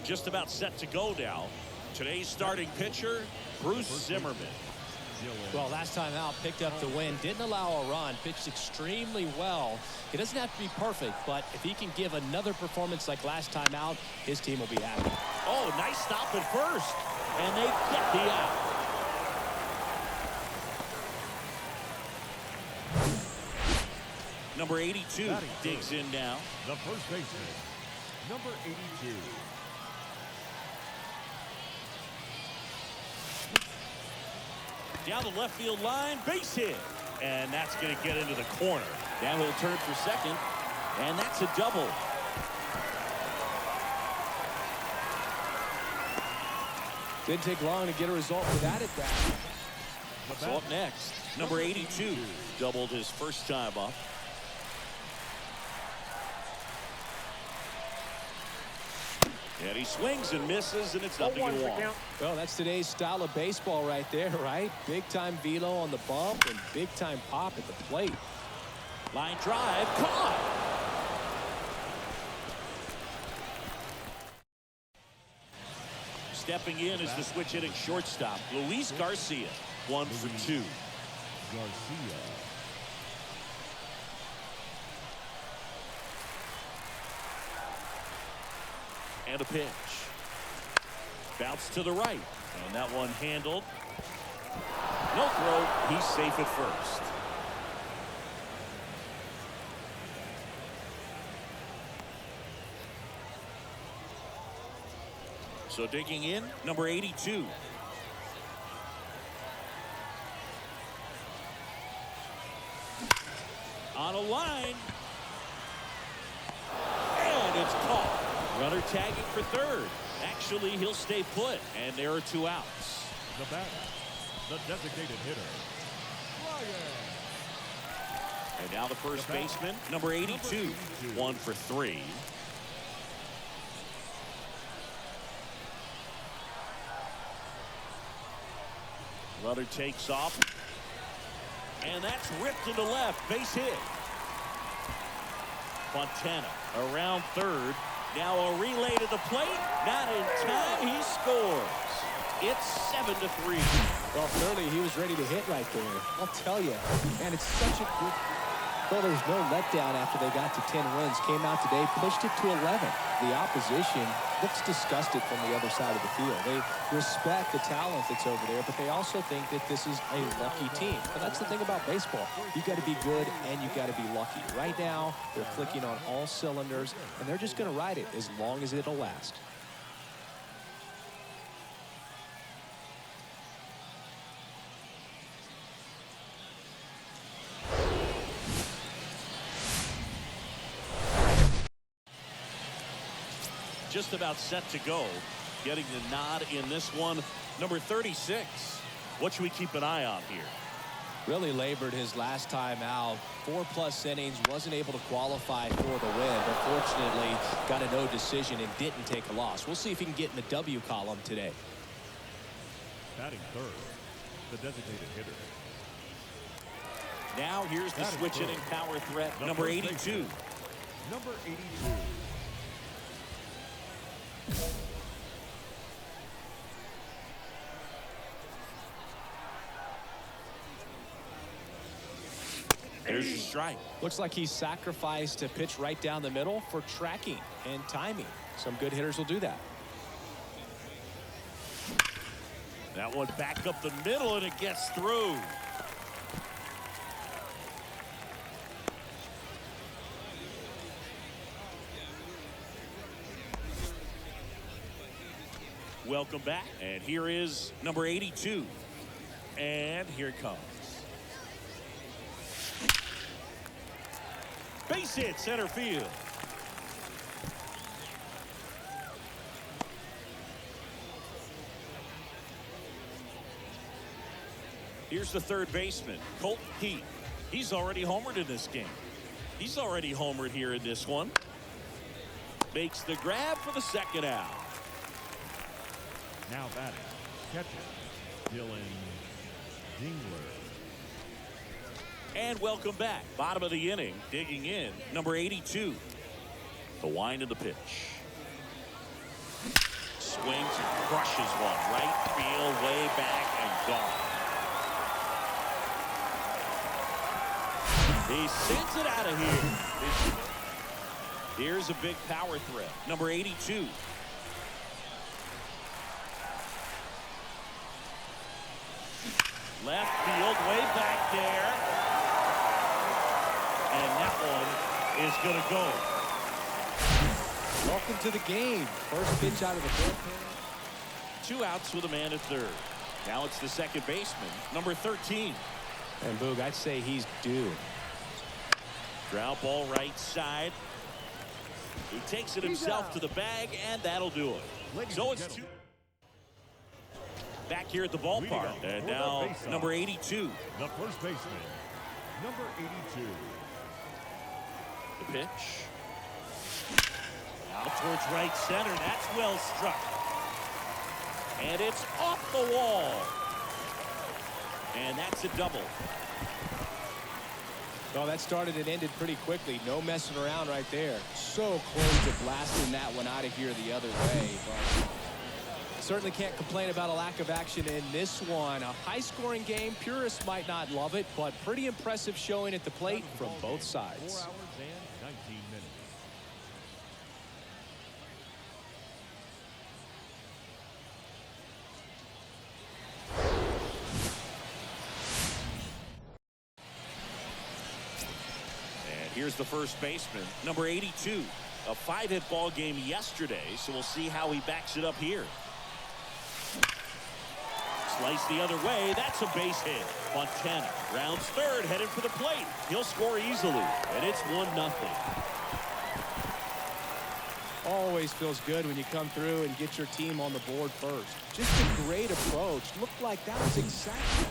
Speaker 2: Just about set to go now. Today's starting pitcher, Bruce Zimmerman.
Speaker 3: Well, last time out, picked up the win, didn't allow a run, pitched extremely well. It doesn't have to be perfect, but if he can give another performance like last time out, his team will be happy.
Speaker 2: Oh, nice stop at first, and they get the out. Number 82 digs in now.
Speaker 4: The first baseman, number 82.
Speaker 2: Down the left field line, base hit. And that's going to get into the corner. Now he'll turn for second, and that's a double.
Speaker 3: Didn't take long to get a result for that at bat.
Speaker 2: So up next, number 82 doubled his first time up. And he swings and misses, and it's nothing in one.
Speaker 3: Well, that's today's style of baseball right there, right? Big-time velo on the bump and big-time pop at the plate.
Speaker 2: Line drive, caught. Stepping in is the switch hitting shortstop, Luis Garcia, 1 for 2.
Speaker 4: Garcia.
Speaker 2: And a pitch. Bounce to the right. And that one handled. No throw. He's safe at first. So digging in, number 82. On a line. And it's caught. Runner tagging for third. Actually, he'll stay put, and there are 2 outs.
Speaker 4: The batter, the designated hitter, Ryan.
Speaker 2: And now the first baseman, number 82, 1 for 3. Runner takes off, and that's ripped into left. Base hit. Fontana around third. Now a relay to the plate. Not in time. He scores. It's 7-3.
Speaker 3: Well, clearly he was ready to hit right there. I'll tell you. And it's such a good... Well, there's no letdown after they got to 10 wins. Came out today, pushed it to 11. The opposition looks disgusted from the other side of the field. They respect the talent that's over there, but they also think that this is a lucky team. But that's the thing about baseball. You got to be good and you got to be lucky. Right now, they're clicking on all cylinders, and they're just going to ride it as long as it'll last.
Speaker 2: Just about set to go. Getting the nod in this one. Number 36. What should we keep an eye on here?
Speaker 3: Really labored his last time out. 4+ innings, wasn't able to qualify for the win, but fortunately got a no decision and didn't take a loss. We'll see if he can get in the W column today.
Speaker 4: Batting third, the designated hitter.
Speaker 2: Now here's the switch inning power threat, number 82.
Speaker 4: Number 82.
Speaker 2: There's a strike.
Speaker 3: Looks like he sacrificed a pitch right down the middle for tracking and timing. Some good hitters will do that.
Speaker 2: That one back up the middle, and it gets through. Welcome back, and here is number 82. And here it comes. Base hit, center field. Here's the third baseman, Colt Heat. He's already homered in this game. He's already homered here in this one. Makes the grab for the second out.
Speaker 4: Now batting, catcher, Dylan Dingler.
Speaker 2: And welcome back. Bottom of the inning, digging in, number 82. The wind of the pitch. Swings and crushes one. Right field, way back, and gone. He sends it out of here. Here's a big power threat, number 82. Left field, way back there. And that one is going to go.
Speaker 3: Welcome to the game. First pitch out of the bullpen.
Speaker 2: 2 outs with a man at third. Now it's the second baseman, number 13.
Speaker 3: And Boog, I'd say he's due.
Speaker 2: Ground ball right side. He takes it himself to the bag, and that'll do it. So it's 2. Back here at the ballpark. And now number 82.
Speaker 4: The first baseman, number 82.
Speaker 2: The pitch. Out towards right center. That's well struck. And it's off the wall. And that's a double.
Speaker 3: Well, that started and ended pretty quickly. No messing around right there. So close to blasting that one out of here the other way. But certainly can't complain about a lack of action in this one. A high-scoring game. Purists might not love it, but pretty impressive showing at the plate from both sides.
Speaker 4: 4 hours and 19 minutes.
Speaker 2: And here's the first baseman, number 82. A 5-hit ball game yesterday, so we'll see how he backs it up here. Slice the other way. That's a base hit. Montana rounds third, headed for the plate. He'll score easily, and it's 1-0.
Speaker 3: Always feels good when you come through and get your team on the board first. Just a great approach. Looked like that was exactly.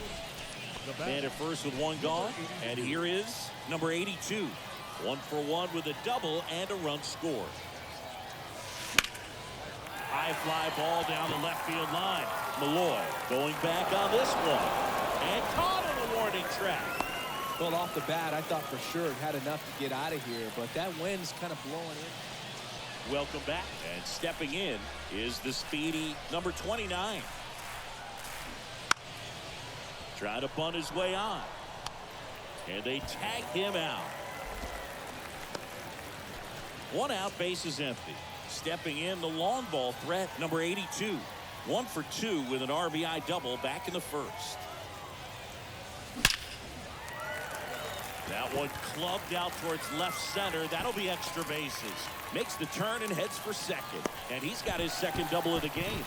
Speaker 2: Man at first with 1 gone, and here is number 82. 1 for 1 with a double and a run scored. High fly ball down the left field line. Malloy going back on this one. And caught in the warning track.
Speaker 3: Well, off the bat, I thought for sure it had enough to get out of here, but that wind's kind of blowing in.
Speaker 2: Welcome back. And stepping in is the speedy number 29. Trying to bunt his way on. And they tag him out. 1 out, base is empty. Stepping in, the long ball threat, number 82. 1 for 2 with an RBI double back in the first. That one clubbed out towards left center. That'll be extra bases. Makes the turn and heads for second. And he's got his second double of the game.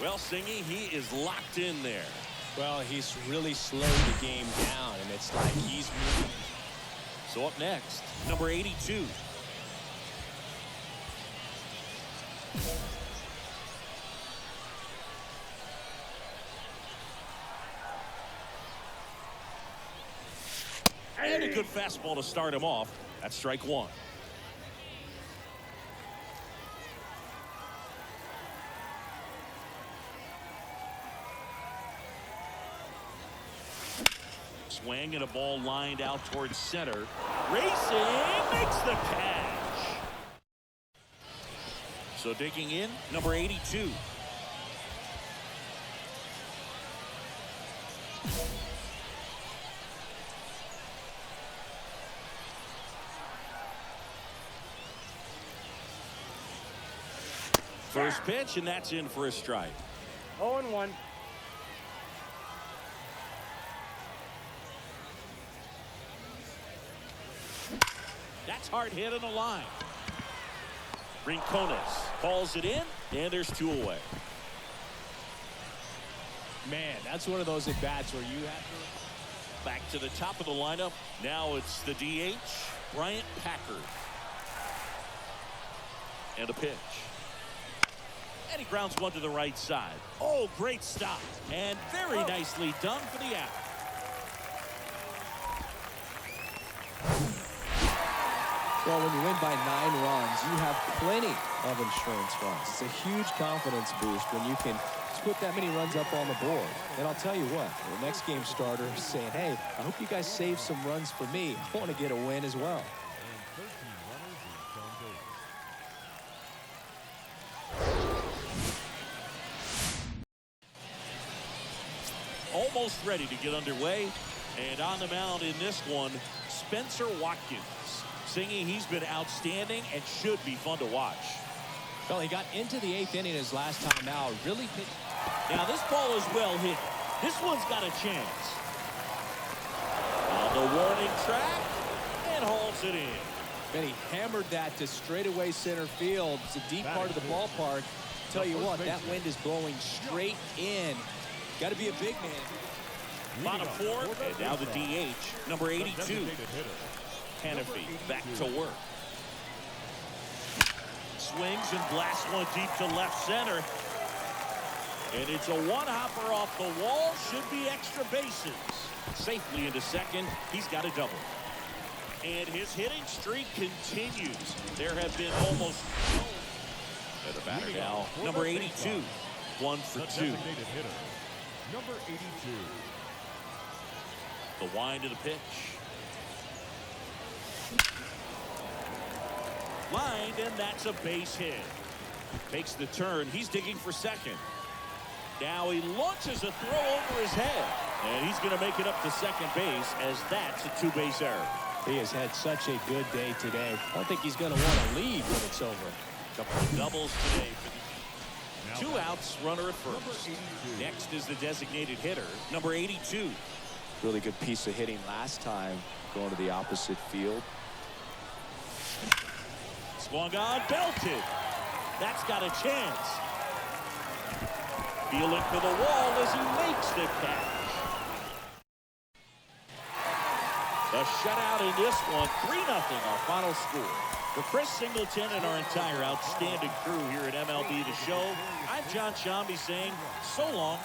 Speaker 2: Well, Singy, he is locked in there.
Speaker 3: Well, he's really slowed the game down, and it's like he's moving.
Speaker 2: So up next, number 82. And a good fastball to start him off. That's strike one. Swing and a ball lined out towards center. Racing makes the catch. So digging in, number 82. First pitch, and that's in for a strike.
Speaker 5: 0-1.
Speaker 2: That's hard hit on the line. Rincones calls it in, and there's two away.
Speaker 3: Man, that's one of those at-bats where you have to...
Speaker 2: Back to the top of the lineup. Now it's the DH, Bryant Packard. And a pitch. And he grounds one to the right side. Oh, great stop. And very nicely done for the out.
Speaker 3: Well, when you win by 9 runs, you have plenty of insurance runs. It's a huge confidence boost when you can put that many runs up on the board. And I'll tell you what, the next game starter is saying, hey, I hope you guys save some runs for me. I want to get a win as well.
Speaker 2: Almost ready to get underway. And on the mound in this one, Spencer Watkins. Singing he's been outstanding and should be fun to watch.
Speaker 3: Well, he got into the 8th inning his last time out. Really hit.
Speaker 2: Now this ball is well hit. This one's got a chance. On the warning track and hauls it in.
Speaker 3: And he hammered that to straightaway center field. It's a deep part of the ballpark. Tell you what, that wind is blowing straight in. Got to be a big man.
Speaker 2: Bottom 4, and now the DH, number 82. Hannafy back to work. Swings and blasts one deep to left center. And it's a one-hopper off the wall. Should be extra bases. Safely into second. He's got a double. And his hitting streak continues. There have been almost no. And the batter now, number 82. 1 for 2.
Speaker 4: Number 82.
Speaker 2: The wind of the pitch. Lined, and that's a base hit. Takes the turn. He's digging for second. Now he launches a throw over his head. And he's going to make it up to second base as that's a 2-base error.
Speaker 3: He has had such a good day today. I don't think he's going to want to leave when it's over.
Speaker 2: Couple of doubles today. 2 outs, runner at first. Next is the designated hitter, number 82.
Speaker 3: Really good piece of hitting last time, going to the opposite field.
Speaker 2: Swung on, belted. That's got a chance. Feeling for the wall as he makes the catch. A shutout in this one, 3-0 our final score. For Chris Singleton and our entire outstanding crew here at MLB The Show, I'm John Shambi saying so long.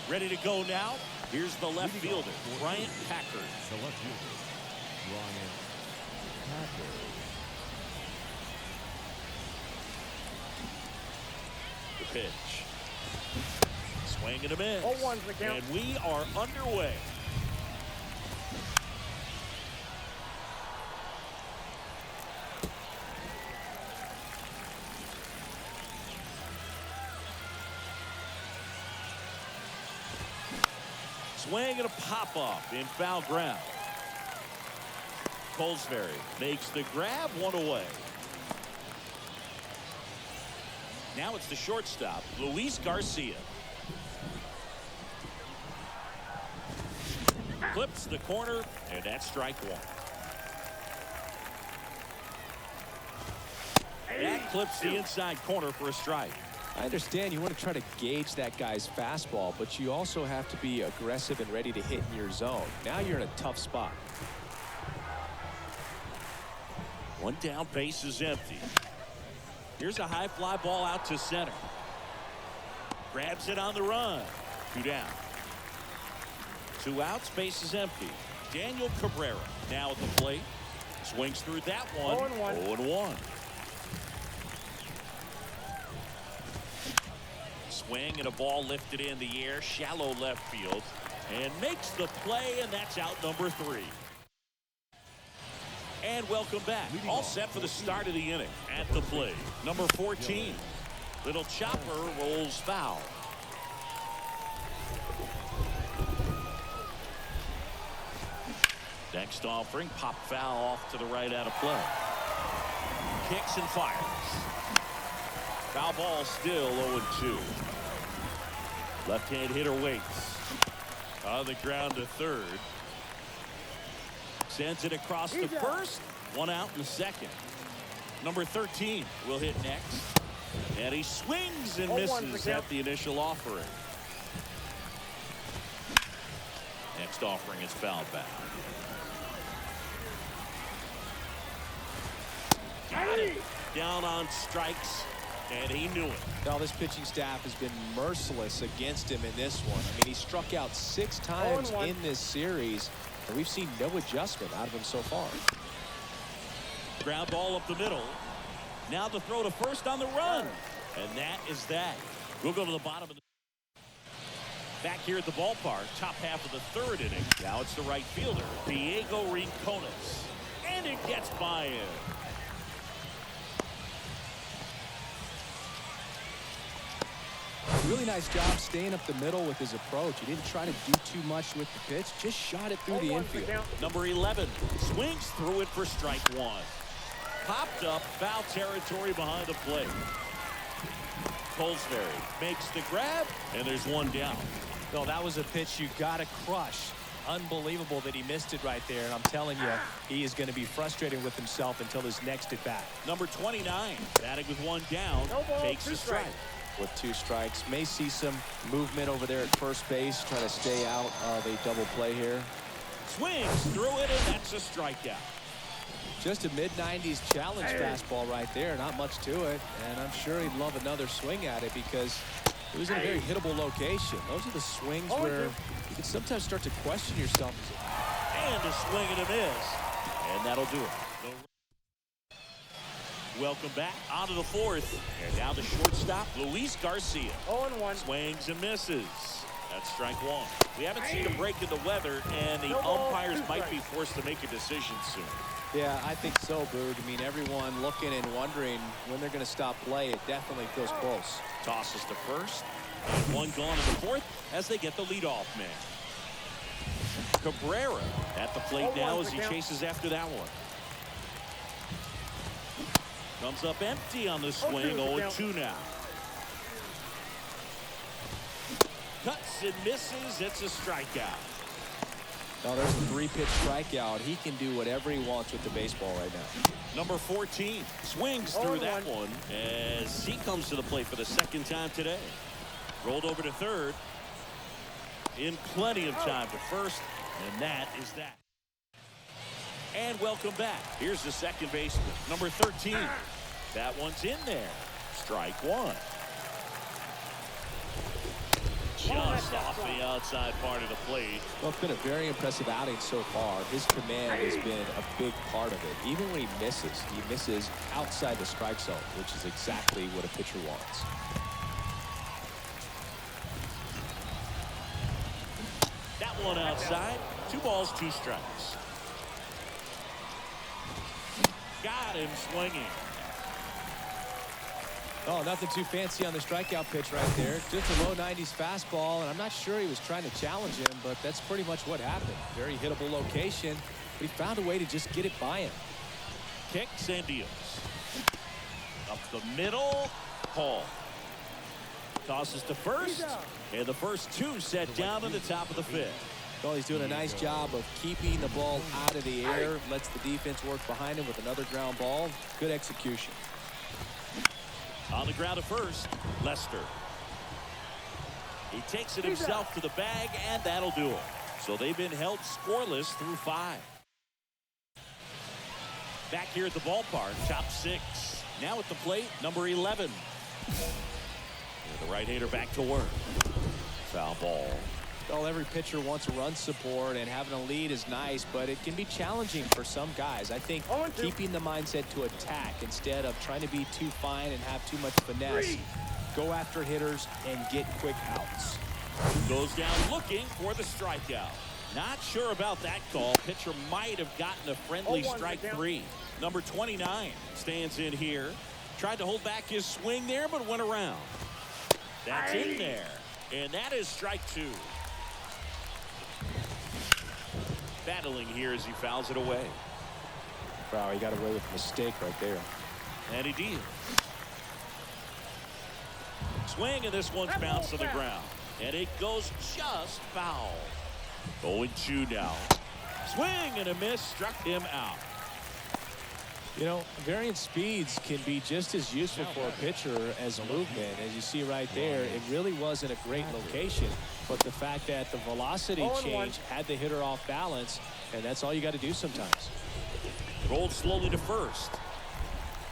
Speaker 2: Ready to go now. Here's the left fielder, Bryant Packard.
Speaker 4: The left fielder, Bryant Packard.
Speaker 2: The pitch. Swing and a miss.
Speaker 5: 0-1's the count.
Speaker 2: And we are underway. Swing and a pop-up in foul ground. Colesbury makes the grab, 1 away. Now it's the shortstop, Luis Garcia. Clips the corner, and that's strike 1. That clips the inside corner for a strike.
Speaker 3: I understand you want to try to gauge that guy's fastball, but you also have to be aggressive and ready to hit in your zone. Now you're in a tough spot.
Speaker 2: One down, base is empty. Here's a high fly ball out to center. Grabs it on the run. 2 down. 2 outs, base is empty. Daniel Cabrera now at the plate. Swings through that one. 0-1. Swing and a ball lifted in the air, shallow left field, and makes the play, and that's out number 3. And welcome back. All set for the start of the inning. At the plate, number 14. Little chopper rolls foul. Next offering, pop foul off to the right out of play. Kicks and fires. Foul ball still 0-2. Left-hand hitter waits. On the ground to third. Sends it across to first. 1 out in the second. Number 13 will hit next. And he swings and misses at the initial offering. Next offering is fouled back. Got it. Down on strikes, and he knew it.
Speaker 3: Now, this pitching staff has been merciless against him in this one. I mean, he struck out 6 times in this series, and we've seen no adjustment out of him so far.
Speaker 2: Ground ball up the middle. Now the throw to first on the run. And that is that. We'll go to the bottom of the back here at the ballpark, top half of the 3rd inning. Now it's the right fielder, Diego Rincones. And it gets by him.
Speaker 3: Really nice job staying up the middle with his approach. He didn't try to do too much with the pitch, just shot it through the infield.
Speaker 2: Number 11 swings through it for strike 1. Popped up, foul territory behind the plate. Colesbury makes the grab, and there's 1 down.
Speaker 3: No, that was a pitch you got to crush. Unbelievable that he missed it right there, and I'm telling you, he is going to be frustrated with himself until his next at bat.
Speaker 2: Number 29 batting with 1 down, takes the strike.
Speaker 3: With 2 strikes, may see some movement over there at first base, trying to stay out of a double play here.
Speaker 2: Swings through it, and that's a strikeout.
Speaker 3: Just a mid-90s challenge fastball right there, not much to it, and I'm sure he'd love another swing at it because it was in a very hittable location. Those are the swings where you can sometimes start to question yourself.
Speaker 2: And a swing and a miss, and that'll do it. Welcome back onto the 4th, and now the shortstop, Luis Garcia.
Speaker 5: 0-1.
Speaker 2: Swings and misses. That's strike 1. We haven't seen a break in the weather, and the umpires might be forced to make a decision soon.
Speaker 3: Yeah, I think so, Boog. I mean, everyone looking and wondering when they're going to stop play. It definitely feels close.
Speaker 2: Tosses to first, and 1 gone in the 4th as they get the leadoff man. Cabrera at the plate now as he chases after that one. Comes up empty on the swing. 0-2 now. Cuts and misses. It's a strikeout.
Speaker 3: Now there's a 3-pitch strikeout. He can do whatever he wants with the baseball right now.
Speaker 2: Number 14 swings through that one as he comes to the plate for the 2nd time today. Rolled over to third. In plenty of time to first, and that is that. And welcome back. Here's the second baseman, number 13. That one's in there. Strike 1. Just off the outside part of the plate.
Speaker 3: Well, it's been a very impressive outing so far. His command has been a big part of it. Even when he misses outside the strike zone, which is exactly what a pitcher wants.
Speaker 2: That one outside. 2 balls, 2 strikes. Got him swinging.
Speaker 3: Oh, nothing too fancy on the strikeout pitch right there. Just a low 90s fastball, and I'm not sure he was trying to challenge him, but that's pretty much what happened. Very hittable location, but he found a way to just get it by him.
Speaker 2: Kicks and deals. Up the middle. Paul tosses to first, and the first 2 set down in the top of the 5th.
Speaker 3: Well, he's doing a nice job of keeping the ball out of the air, lets the defense work behind him with another ground ball. Good execution.
Speaker 2: On the ground at first, Lester. He takes it himself to the bag, and that'll do it. So they've been held scoreless through 5. Back here at the ballpark, top 6. Now at the plate, number 11. The right-hander back to work. Foul ball.
Speaker 3: Well, every pitcher wants run support, and having a lead is nice, but it can be challenging for some guys. I think keeping the mindset to attack instead of trying to be too fine and have too much finesse. Go after hitters and get quick outs.
Speaker 2: Goes down looking for the strikeout. Not sure about that call. Pitcher might have gotten a friendly strike 3. Number 29 stands in here. Tried to hold back his swing there, but went around. That's in there. And that is strike 2. Battling here as he fouls it away.
Speaker 3: Wow, he got away with a mistake right there.
Speaker 2: And he deals. Swing, and this one's bounced to the ground. And it goes just foul. 0-2 now. Swing and a miss, struck him out.
Speaker 3: You know, varying speeds can be just as useful for a pitcher as movement. As you see right there, it really wasn't a great location, but the fact that the velocity change had the hitter off balance, and that's all you got to do sometimes.
Speaker 2: Rolled slowly to first.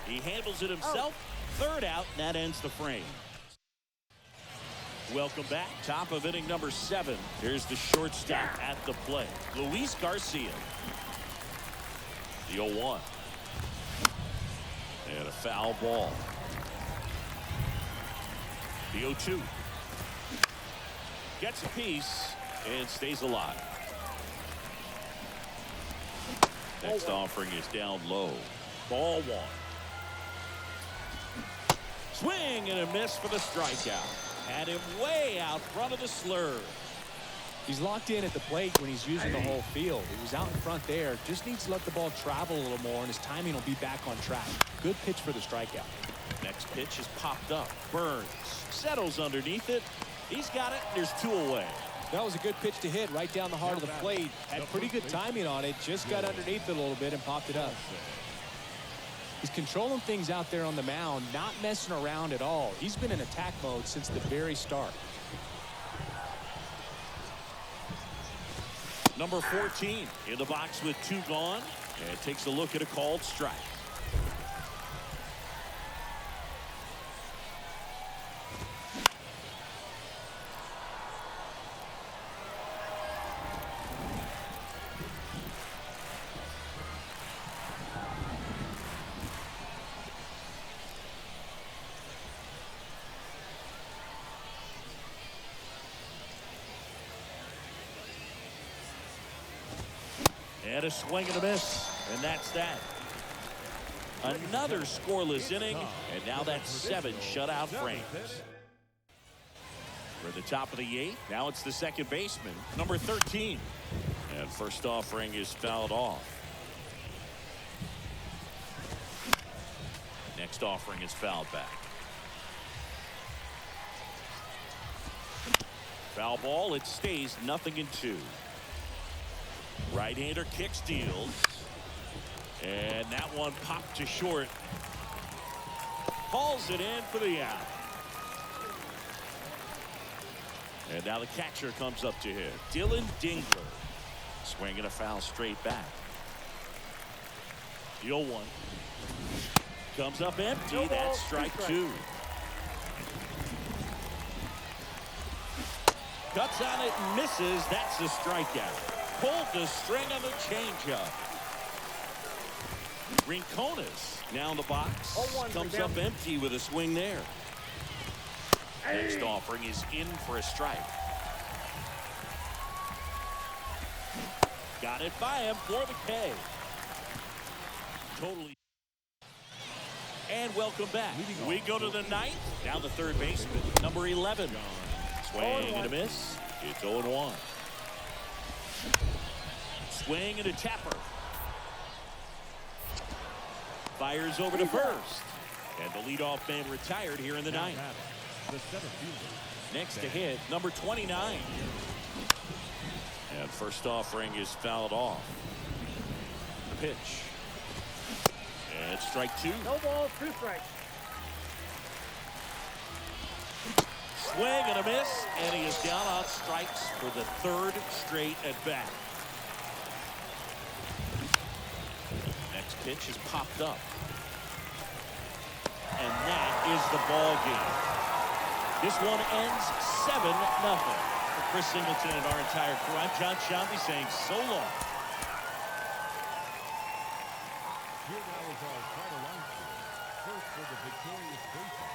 Speaker 2: He handles it himself. Third out, and that ends the frame. Welcome back. Top of inning number 7. Here's the shortstop at the plate, Luis Garcia. The 0-1. And a foul ball. The 0-2. Gets a piece and stays alive. Next offering is down low. Ball 1. Swing and a miss for the strikeout. Had him way out front of the slur.
Speaker 3: He's locked in at the plate when he's using the whole field. He was out in front there. Just needs to let the ball travel a little more, and his timing will be back on track. Good pitch for the strikeout.
Speaker 2: Next pitch is popped up. Burns settles underneath it. He's got it. There's 2 away.
Speaker 3: That was a good pitch to hit right down the heart of the plate. Had pretty good timing on it. Just got underneath it a little bit and popped it up. He's controlling things out there on the mound, not messing around at all. He's been in attack mode since the very start.
Speaker 2: Number 14 in the box with 2 gone, and takes a look at a called strike. And a swing and a miss, and that's that. Another scoreless inning, and now that's 7 shutout frames. For the top of the 8th, now it's the second baseman, number 13. And first offering is fouled off. Next offering is fouled back. Foul ball, it stays 0-2. Right-hander kick steals. And that one popped to short. Hauls it in for the out. And now the catcher comes up to hit. Dylan Dingler. Swinging a foul straight back. The 0-1. Comes up empty. That's strike 2. Cuts on it and misses. That's the strikeout. Pulled the string on the changeup. Rincones now in the box. Comes up empty with a swing there. Next offering is in for a strike. Got it by him for the K. Totally. And welcome back. We go to the 9th. Now the third baseman, number 11. Swing and a miss. It's 0-1. Swing and a tapper. Fires over to first. And the leadoff man retired here in the 9th. Next to hit, number 29. And first offering is fouled off. The pitch. And strike 2.
Speaker 5: No ball, 2 strikes.
Speaker 2: Swing and a miss, and he is down on strikes for the 3rd straight at bat. Next pitch has popped up. And that is the ball game. This one ends 7-0. For Chris Singleton and our entire crew, I'm John Shambi saying so long.
Speaker 4: Here now is our final line score. First for the victorious Pacers.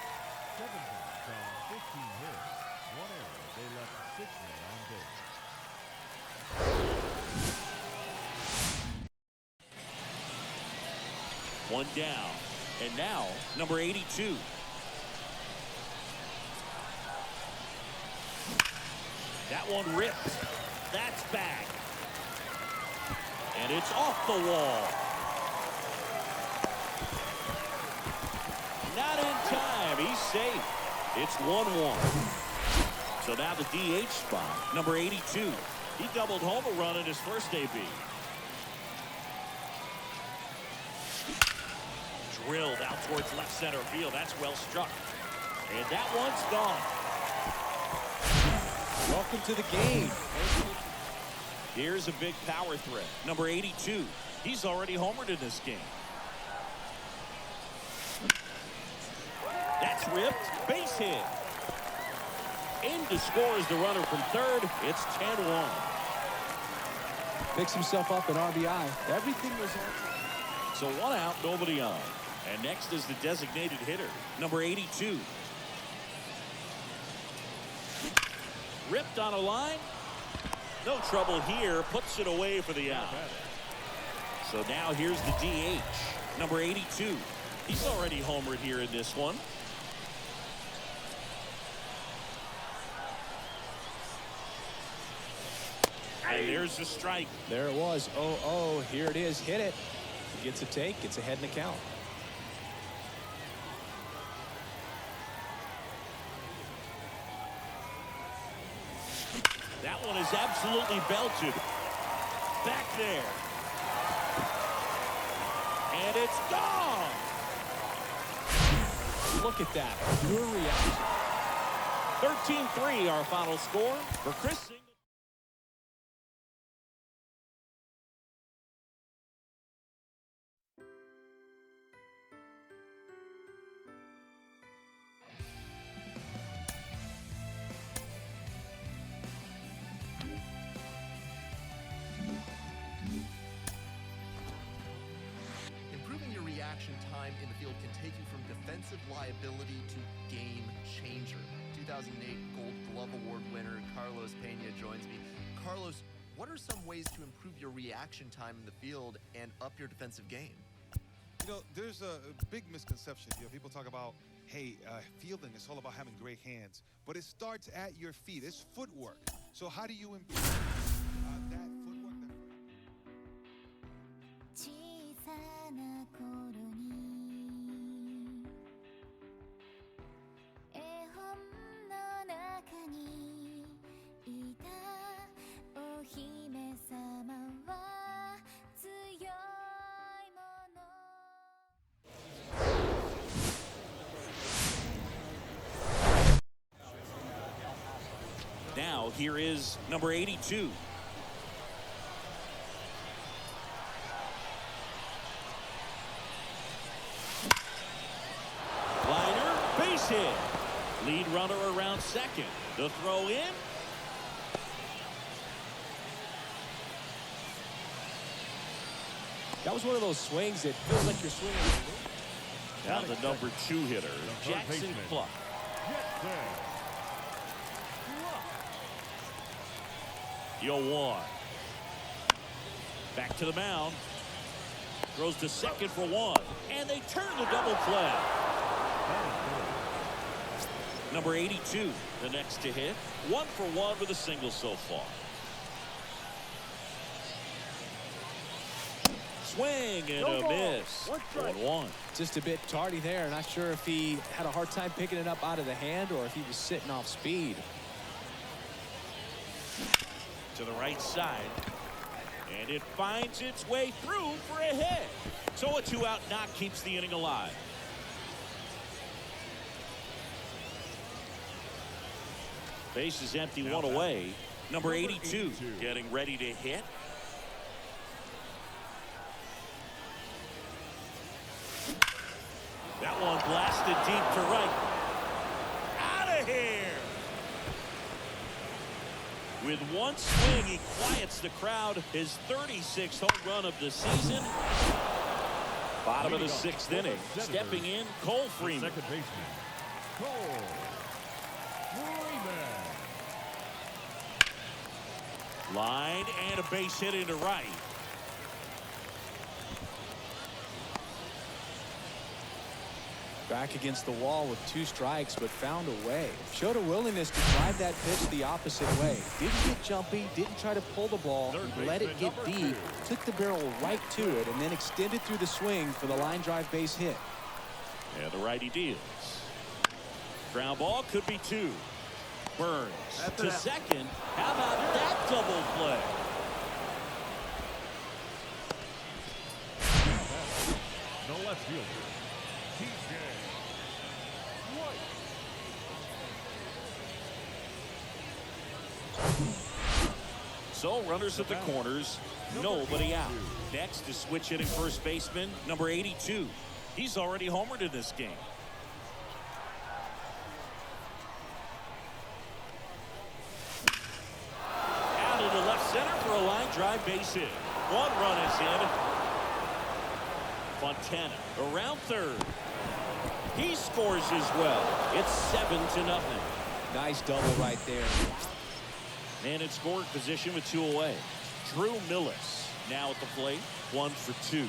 Speaker 4: 7 runs on 15 hits. 1 error. They left 6 men on base.
Speaker 2: One down. And now, number 82. That one ripped. That's back. And it's off the wall. Not in time. He's safe. It's 1-1. So now the DH spot, number 82. He doubled home a run in his first AB. Drilled out towards left center field. That's well struck. And that one's gone.
Speaker 3: Welcome to the game.
Speaker 2: Here's a big power threat. Number 82. He's already homered in this game. That's ripped. Base hit. In to score is the runner from third. It's 10-1.
Speaker 3: Picks himself up an RBI. Everything was on.
Speaker 2: So 1 out, nobody on. And next is the designated hitter, number 82. Ripped on a line. No trouble here. Puts it away for the out. So now here's the DH, number 82. He's already homered here in this one. And there's the strike.
Speaker 3: There it was. 0-0. Here it is. Hit it. Gets a take. Gets ahead in the count.
Speaker 2: That one is absolutely belted. Back there. And it's gone.
Speaker 3: Look at that. Your reaction.
Speaker 2: 13-3 our final score for Chris Singleton.
Speaker 1: Time in the field can take you from defensive liability to game changer. 2008 Gold Glove Award winner Carlos Pena joins me. Carlos, what are some ways to improve your reaction time in the field and up your defensive game?
Speaker 10: You know, there's a big misconception here. People talk about, hey, fielding is all about having great hands, but it starts at your feet. It's footwork. So how do you improve that footwork?
Speaker 2: Now here is number 82. Liner, base hit. Lead runner around second. The throw in.
Speaker 3: That was one of those swings that feels like you're swinging.
Speaker 2: Now the number 2 hitter, Jackson Cluck. Yo, 1. Back to the mound. Throws to second for 1. And they turn the double play. Number 82, the next to hit. 1 for 1 with a single so far. Swing and a miss. 1-1.
Speaker 3: Just a bit tardy there. Not sure if he had a hard time picking it up out of the hand or if he was sitting off speed.
Speaker 2: To the right side. And it finds its way through for a hit. So a 2-out knock keeps the inning alive. Base is empty, 1 away. Number 82 getting ready to hit. That one blasted deep to right. Out of here. With one swing, he quiets the crowd. His 36th home run of the season. Bottom of the 6th inning. Stepping in, Cole Freeman.
Speaker 4: Second baseman, Cole Freeman.
Speaker 2: Line and a base hit into right.
Speaker 3: Back against the wall with 2 strikes, but found a way. Showed a willingness to drive that pitch the opposite way. Didn't get jumpy, didn't try to pull the ball, let it get deep, took the barrel right to it, and then extended through the swing for the line drive base hit.
Speaker 2: And the righty deals. Ground ball could be 2. Burns to second. How about that double play?
Speaker 4: The left fielder, TJ.
Speaker 2: So runners at the corners, nobody out. Next is switch hitting first baseman, number 82. He's already homered in this game. Out into left center for a line drive base hit. 1 run is in. Fontana around third. He scores as well. It's 7-0.
Speaker 3: Nice double right there.
Speaker 2: Man in scoring position with 2 away. Drew Millis now at the plate. 1 for 2.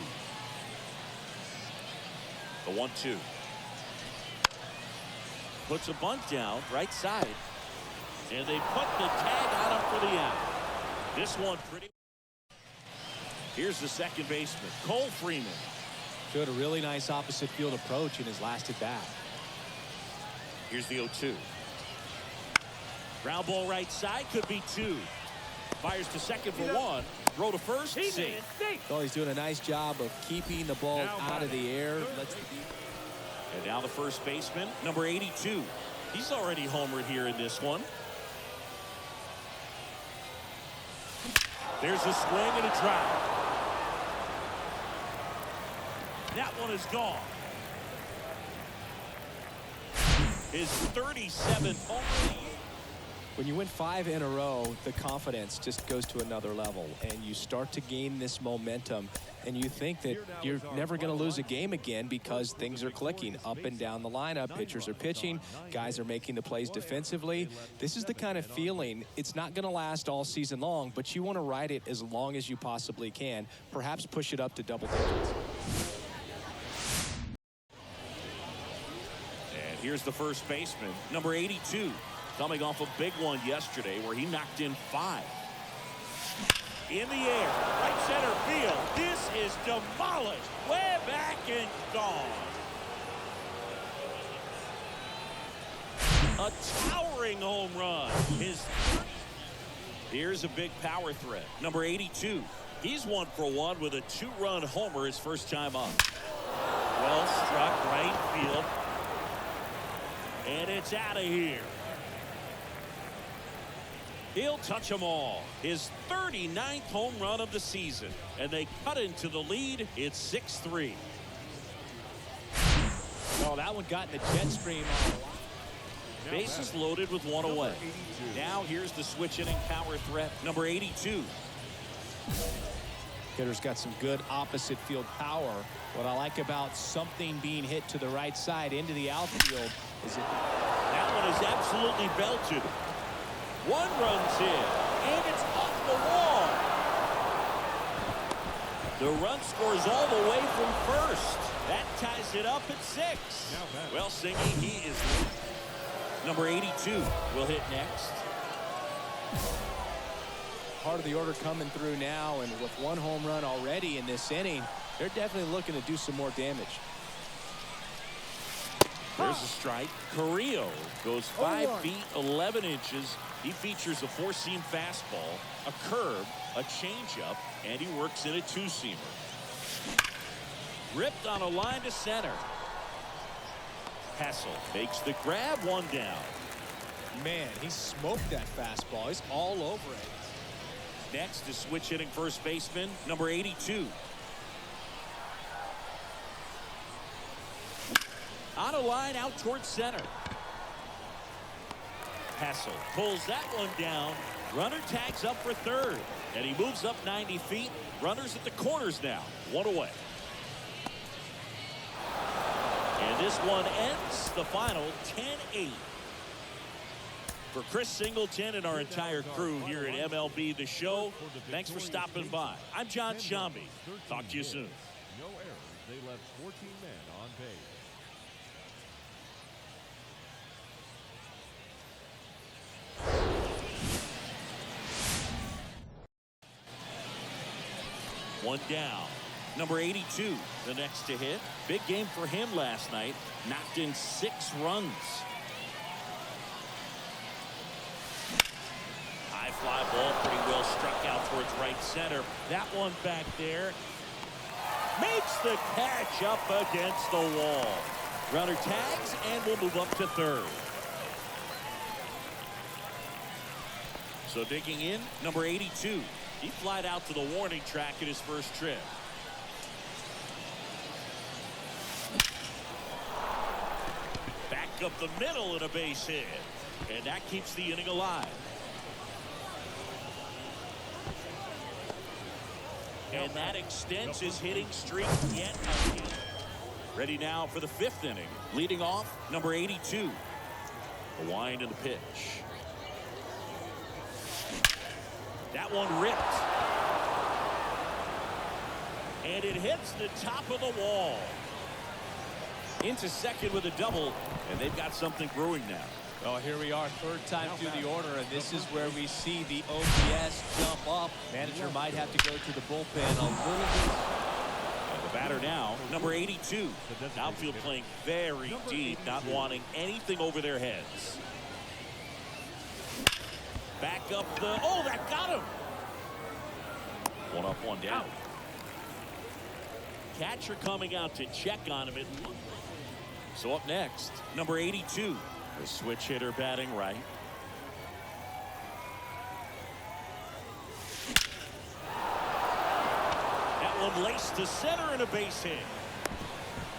Speaker 2: The 1-2. Puts a bunt down right side. And they put the tag on him for the out. This one pretty. Here's the second baseman, Cole Freeman.
Speaker 3: Showed a really nice opposite field approach in his last at bat.
Speaker 2: Here's the 0-2. Ground ball right side, could be 2. Fires to second for 1. Throw to first, safe.
Speaker 3: Well, he's doing a nice job of keeping the ball out of the air.
Speaker 2: And now the first baseman, number 82. He's already homered here in this one. There's a swing and a drive. That one is gone. His 37th home run.
Speaker 3: When you win 5 in a row, the confidence just goes to another level, and you start to gain this momentum, and you think that you're never going to lose a game again because things are clicking up and down the lineup. Pitchers are pitching, guys are making the plays defensively. This is the kind of feeling, it's not going to last all season long, but you want to ride it as long as you possibly can, perhaps push it up to double digits.
Speaker 2: And here's the first baseman, number 82. Coming off a big one yesterday where he knocked in 5. In the air, right center field. This is demolished. Way back and gone. A towering home run. Here's a big power threat. Number 82. He's 1 for 1 with a 2-run homer his first time up. Well struck right field. And it's out of here. He'll touch them all. His 39th home run of the season. And they cut into the lead. It's 6-3.
Speaker 3: Oh, that one got in the jet stream.
Speaker 2: Bases loaded with 1 away. Now here's the switch inning power threat, number 82.
Speaker 3: Hitter's got some good opposite field power. What I like about something being hit to the right side into the outfield is
Speaker 2: that one is absolutely belted. 1 run's in, and it's off the wall. The run scores all the way from first. That ties it up at 6. Well, singing, he is number 82 will hit next.
Speaker 3: Part of the order coming through now, and with 1 home run already in this inning, they're definitely looking to do some more damage.
Speaker 2: There's a strike. Carrillo goes 5 feet 11 inches. He features a 4-seam fastball, a curve, a changeup, and he works in a 2-seamer. Ripped on a line to center. Hassel makes the grab, 1 down.
Speaker 3: Man, he smoked that fastball. He's all over it.
Speaker 2: Next is switch hitting first baseman, number 82. On a line out towards center. Hessel pulls that one down. Runner tags up for third. And he moves up 90 feet. Runners at the corners now. One away. And this one ends the final 10-8. For Chris Singleton and our entire crew here at MLB The Show, thanks for stopping by. I'm John Shambi. Talk to you soon.
Speaker 4: No errors. They left 14 men on base.
Speaker 2: One down. Number 82, the next to hit. Big game for him last night. Knocked in 6 runs. High fly ball, pretty well struck out towards right center. That one back there. Makes the catch up against the wall. Runner tags and will move up to third. So digging in, number 82. He flied out to the warning track in his first trip. Back up the middle and a base hit. And that keeps the inning alive. And that extends his hitting streak yet again. Ready now for the 5th inning. Leading off, number 82. The wind and the pitch. That one ripped. And it hits the top of the wall. Into second with a double. And they've got something brewing now.
Speaker 3: Well, here we are, 3rd time through the order, and this is where we see the OPS jump up. Manager might have to go to the bullpen a little bit.
Speaker 2: And the batter now, number 82. Outfield playing very deep, not wanting anything over their heads. Back up the, oh, that got him. One up, one down. Catcher coming out to check on him. So up next, number 82. The switch hitter batting right. That one laced to center and a base hit.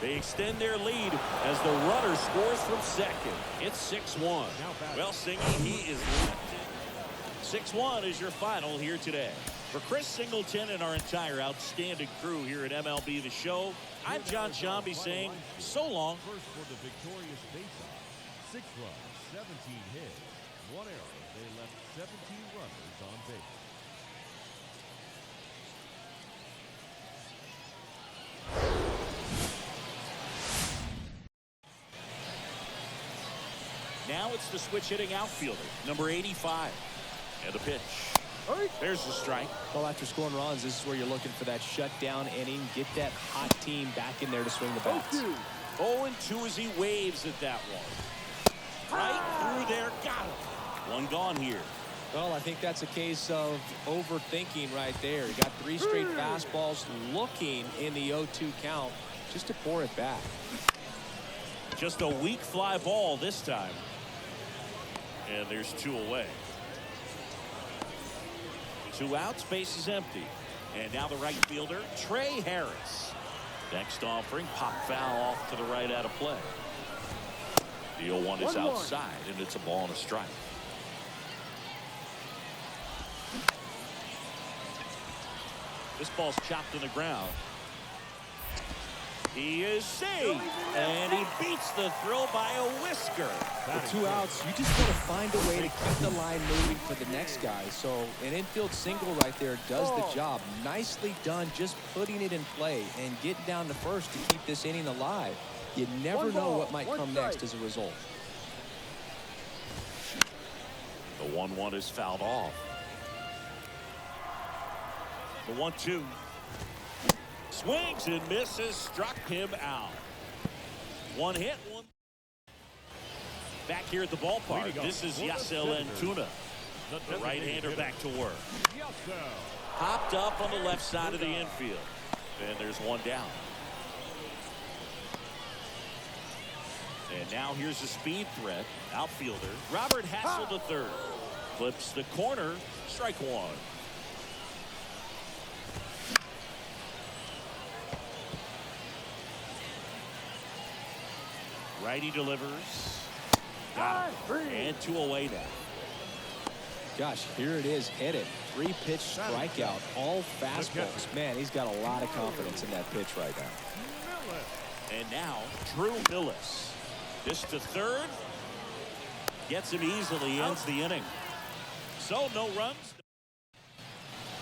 Speaker 2: They extend their lead as the runner scores from second. It's 6-1. Well, Singy, he is left in. 6-1 is your final here today. For Chris Singleton and our entire outstanding crew here at MLB The Show, I'm John Shambi saying so long.
Speaker 4: First for the victorious faceoff. 6 runs, 17 hits, 1 error. They left 17 runners on base.
Speaker 2: Now it's the switch hitting outfielder, number 85. And the pitch. There's the strike.
Speaker 3: Well, after scoring runs, this is where you're looking for that shutdown inning. Get that hot team back in there to swing the bats.
Speaker 2: 0-2 as he waves at that one. Right through there. Got him. One gone here.
Speaker 3: Well, I think that's a case of overthinking right there. He got 3 straight fastballs looking in the 0-2 count just to pour it back.
Speaker 2: Just a weak fly ball this time. And there's 2 away. 2 outs, base is empty. And now the right fielder, Trey Harris. Next offering, pop foul off to the right out of play. The 0-1 is outside, and it's a ball and a strike. This ball's chopped in the ground. He is saved, and he beats the throw by a whisker.
Speaker 3: With 2 outs, you just want to find a way to keep the line moving for the next guy. So an infield single right there does the job. Nicely done, just putting it in play and getting down to first to keep this inning alive. You never know what might come next as a result.
Speaker 2: The 1-1 is fouled off. The 1-2. Swings and misses, struck him out. 1 hit, 1. Back here at the ballpark, this is Yasel Antuna. The right-hander back to work. Hopped up on the left side of the infield. And there's 1 down. And now here's a speed threat. Outfielder Robert Hassel III. Flips the corner. Strike 1. Righty delivers. Got it. And 2 away now.
Speaker 3: Gosh, here it is, hit it. 3-pitch strikeout, all fastballs. Man, he's got a lot of confidence in that pitch right now.
Speaker 2: And now, Drew Millis. This to third. Gets him easily, ends the inning. So, no runs.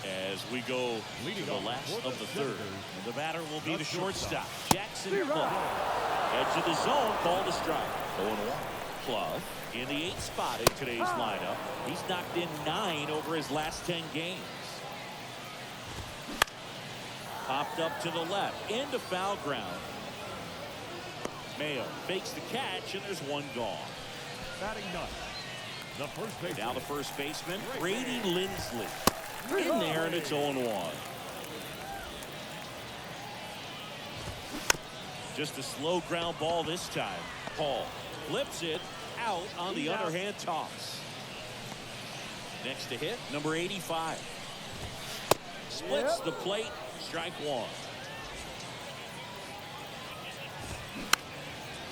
Speaker 2: As we go to the last of the third. And the batter will be the shortstop, Jackson Clough. Edge of the zone, called a strike. 0-1. Clough in the 8th spot in today's lineup. He's knocked in 9 over his last 10 games. Popped up to the left, into foul ground. Mayo fakes the catch, and there's 1 gone.
Speaker 4: Batting ninth, the first baseman.
Speaker 2: Now the first baseman, Brady Lindsley. In there, and it's 0-1. Just a slow ground ball this time. Paul flips it out on the underhand toss. Next to hit, number 85. Splits the plate, strike 1.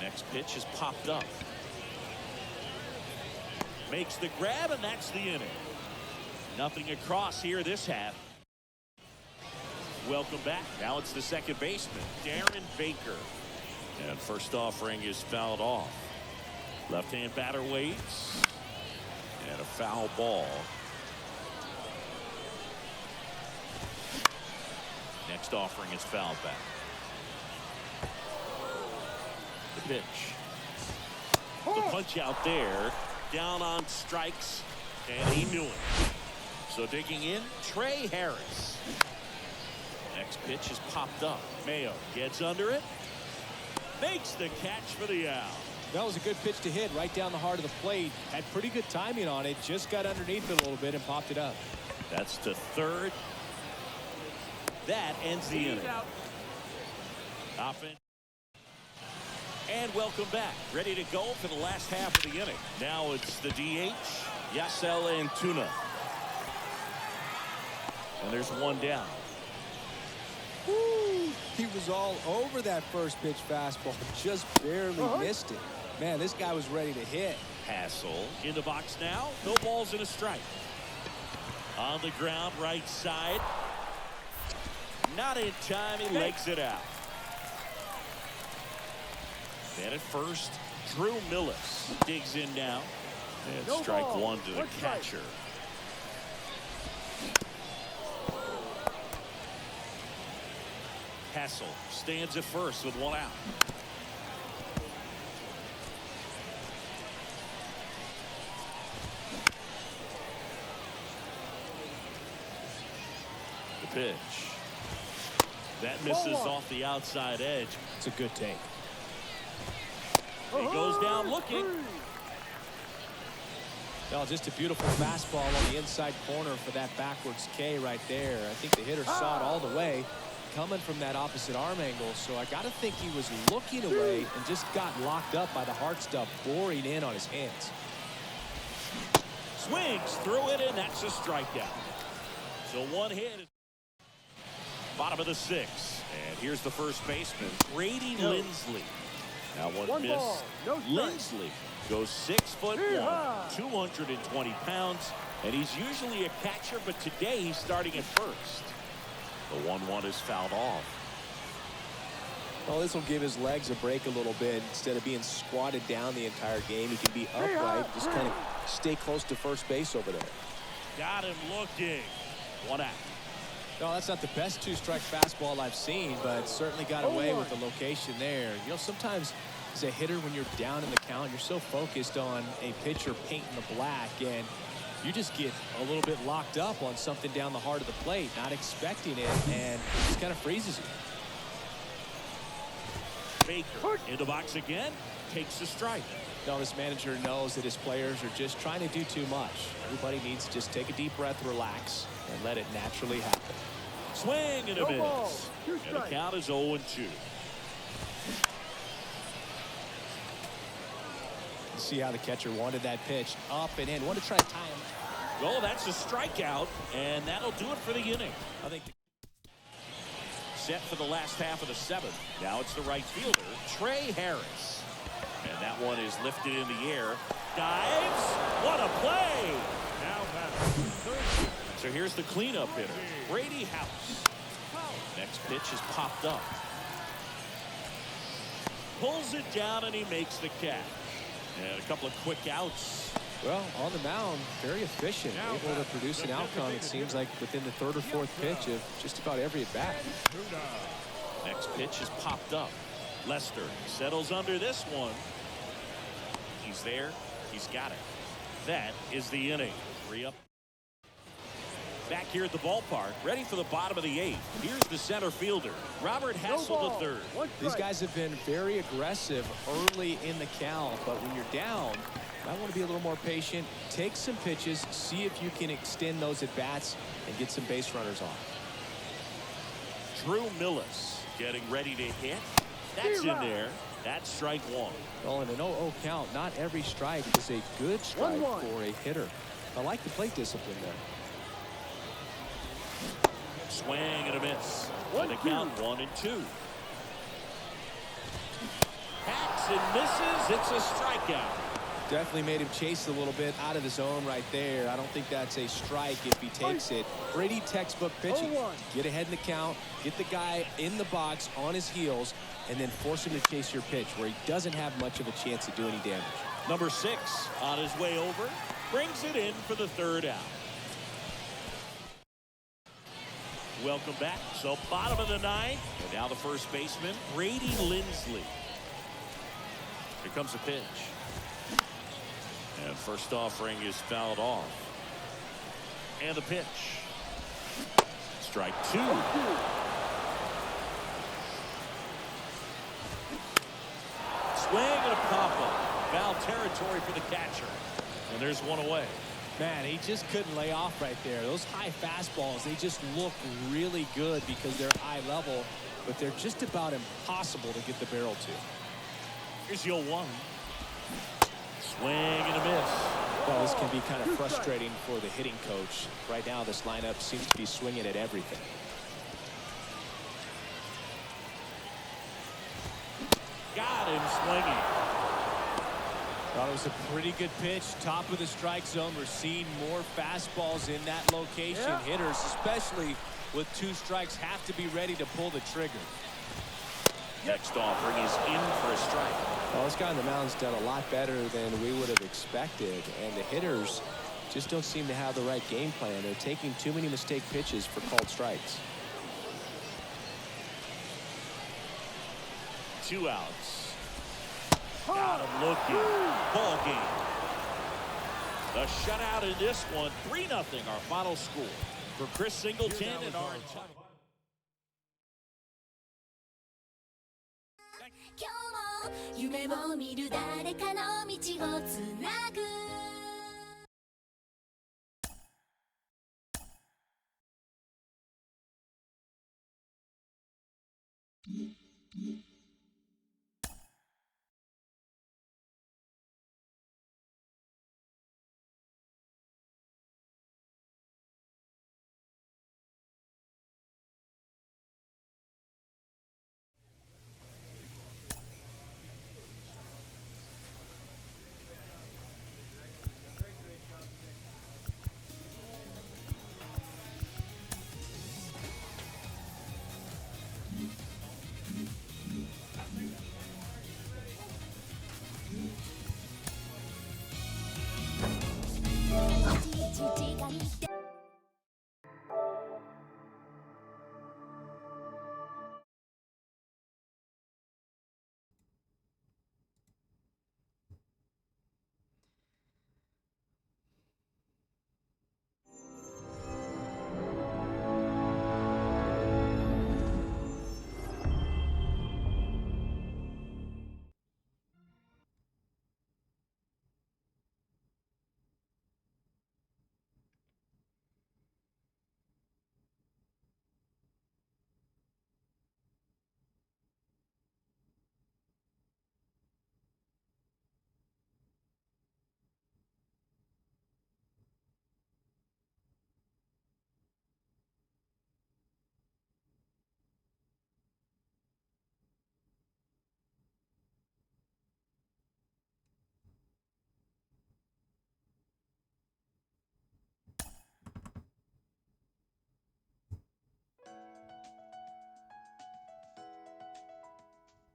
Speaker 2: Next pitch is popped up. Makes the grab, and that's the inning. Nothing across here this half. Welcome back. Now it's the second baseman, Darren Baker. And first offering is fouled off. Left-hand batter waits. And a foul ball. Next offering is fouled back. The pitch. The punch out there. Down on strikes. And he knew it. So digging in, Trey Harris. Next pitch is popped up. Mayo gets under it. Makes the catch for the out.
Speaker 3: That was a good pitch to hit right down the heart of the plate. Had pretty good timing on it. Just got underneath it a little bit and popped it up.
Speaker 2: That's to third. That ends the inning. Offense. And welcome back. Ready to go for the last half of the inning. Now it's the DH, Yasel Antuna. And there's 1 down.
Speaker 3: Woo! He was all over that first pitch fastball. Just barely missed it. Man, this guy was ready to hit.
Speaker 2: Hassel in the box now. No balls and a strike. On the ground, right side. Not in time. He legs it out. Then at first, Drew Millis digs in now. And strike 1 to the catcher. Hassel stands at first with 1 out. The pitch. That misses off the outside edge.
Speaker 3: It's a good take.
Speaker 2: He goes down looking.
Speaker 3: Well, just a beautiful fastball on the inside corner for that backwards K right there. I think the hitter saw it all the way coming from that opposite arm angle. So I got to think he was looking away and just got locked up by the hard stuff boring in on his hands.
Speaker 2: Swings through it, and that's a strikeout. So 1 hit. Bottom of the 6th. And here's the first baseman, Brady Lindsley. Now 1 miss. Lindsley goes 6'1", 220 pounds, and he's usually a catcher, but today he's starting at first. The 1-1 is fouled off.
Speaker 3: Well, this will give his legs a break a little bit. Instead of being squatted down the entire game, he can be upright, just kind of stay close to first base over there.
Speaker 2: Got him looking. 1 out.
Speaker 3: No, that's not the best 2-strike fastball I've seen, but certainly got away with the location there. You know, sometimes as a hitter, when you're down in the count, you're so focused on a pitcher painting the black, and you just get a little bit locked up on something down the heart of the plate, not expecting it, and it just kind of freezes you.
Speaker 2: Baker in the box again, takes the strike.
Speaker 3: No, this manager knows that his players are just trying to do too much. Everybody needs to just take a deep breath, relax, and let it naturally happen.
Speaker 2: Swing and a miss. And the count is 0-2.
Speaker 3: See how the catcher wanted that pitch up and in. Want to try to tie him.
Speaker 2: Well, that's a strikeout, and that'll do it for the inning. I think set for the last half of the 7th. Now it's the right fielder, Trey Harris. And that one is lifted in the air. Dives. What a play.
Speaker 4: Now that's
Speaker 2: So here's the cleanup hitter, Brady House. Next pitch is popped up. Pulls it down and he makes the catch. And a couple of quick outs.
Speaker 3: Well, on the mound, very efficient, able to produce an outcome, it seems like, within the third or fourth pitch of just about every at-bat.
Speaker 2: Next pitch is popped up. Lester settles under this one. He's there. He's got it. That is the inning. 3 up. Back here at the ballpark, ready for the bottom of the 8th. Here's the center fielder, Robert Hassel III.
Speaker 3: These guys have been very aggressive early in the count, but when you're down, I want to be a little more patient, take some pitches, see if you can extend those at-bats and get some base runners on.
Speaker 2: Drew Millis getting ready to hit. That's in there. That's strike 1.
Speaker 3: Well, in an 0-0 count, not every strike is a good strike for a hitter. I like the plate discipline there.
Speaker 2: Swing and a miss. On the count, 1-2. Hacks and misses. It's a strikeout.
Speaker 3: Definitely made him chase a little bit out of the zone right there. I don't think that's a strike if he takes it. Brady textbook pitching. Get ahead in the count, get the guy in the box on his heels, and then force him to chase your pitch where he doesn't have much of a chance to do any damage.
Speaker 2: Number 6 on his way over. Brings it in for the 3rd out. Welcome back. So bottom of the 9th. And now the first baseman, Brady Lindsley. Here comes the pitch. And first offering is fouled off. And the pitch. Strike 2. Swing and a pop-up. Foul territory for the catcher. And there's one away.
Speaker 3: Man, he just couldn't lay off right there. Those high fastballs, they just look really good because they're high level, but they're just about impossible to get the barrel to.
Speaker 2: Here's your 1. Swing and a miss.
Speaker 3: Well, this can be kind of frustrating for the hitting coach. Right now, this lineup seems to be swinging at everything.
Speaker 2: Got him swinging.
Speaker 3: Thought it was a pretty good pitch. Top of the strike zone. We're seeing more fastballs in that location. Hitters, especially with 2 strikes, have to be ready to pull the trigger.
Speaker 2: Next offering is in for a strike.
Speaker 3: Well, this guy on the mound's done a lot better than we would have expected, and the hitters just don't seem to have the right game plan. They're taking too many mistake pitches for called strikes.
Speaker 2: 2 outs. Got him looking. Ball game. The shutout in this one. 3-0 our final score. For Chris Singleton and our entire...
Speaker 11: 夢を見る誰かの道をつなぐ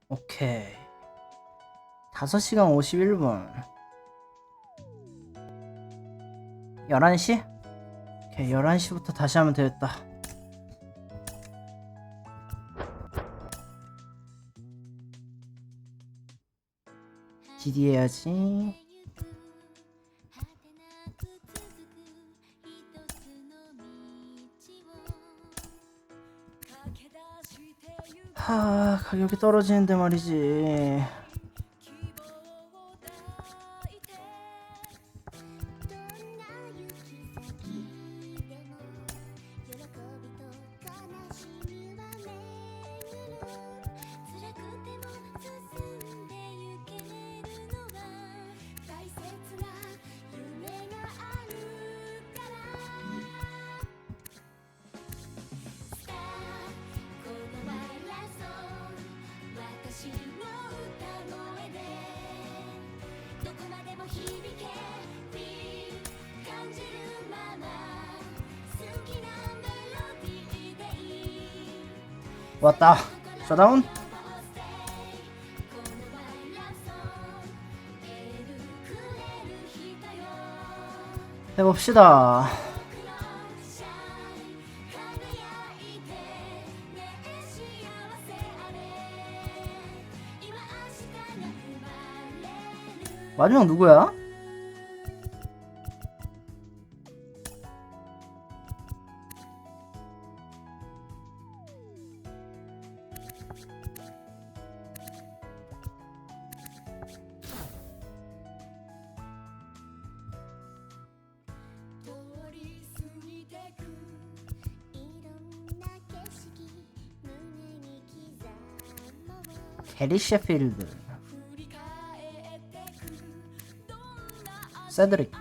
Speaker 12: 오케이. 5시간 51분. 11시? 오케이, 11시부터 다시 하면 되겠다. DD 해야지. 하, 가격이 떨어지는데 말이지. 왔다. 셧다운. 해봅시다. 마지막 누구야? 게리 셰필드, 세드릭.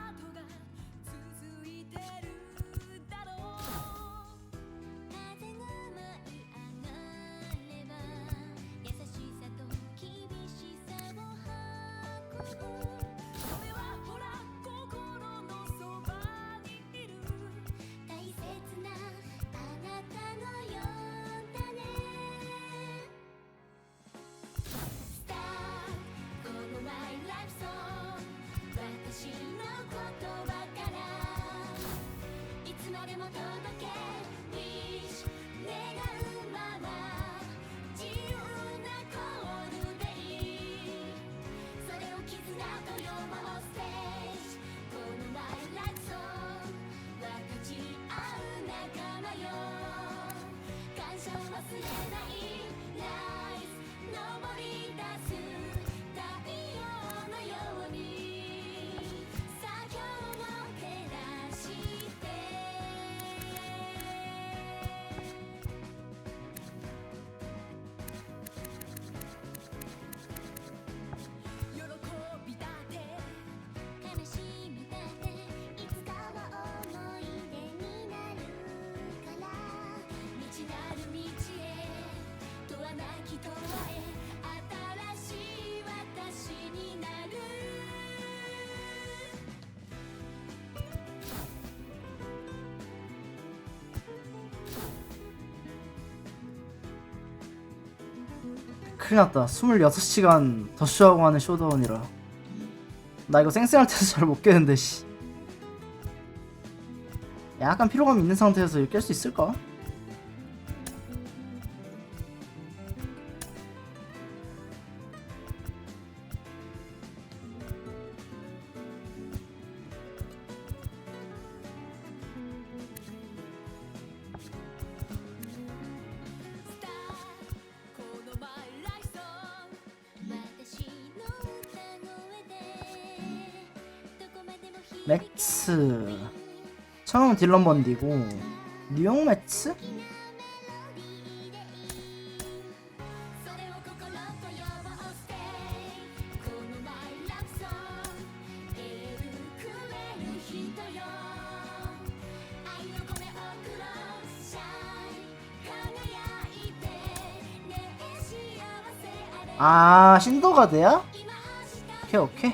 Speaker 12: 큰일났다. 26시간 더 쇼하고 하는 쇼다운이라 나 이거 쌩쌩할 때도 잘 못 깨는데 씨. 약간 피로감이 있는 상태에서 이거 깰 수 있을까? 맥츠 처음 딜런 번디고 뉴욕 매츠? 아 신도가드야? 오케이 오케이.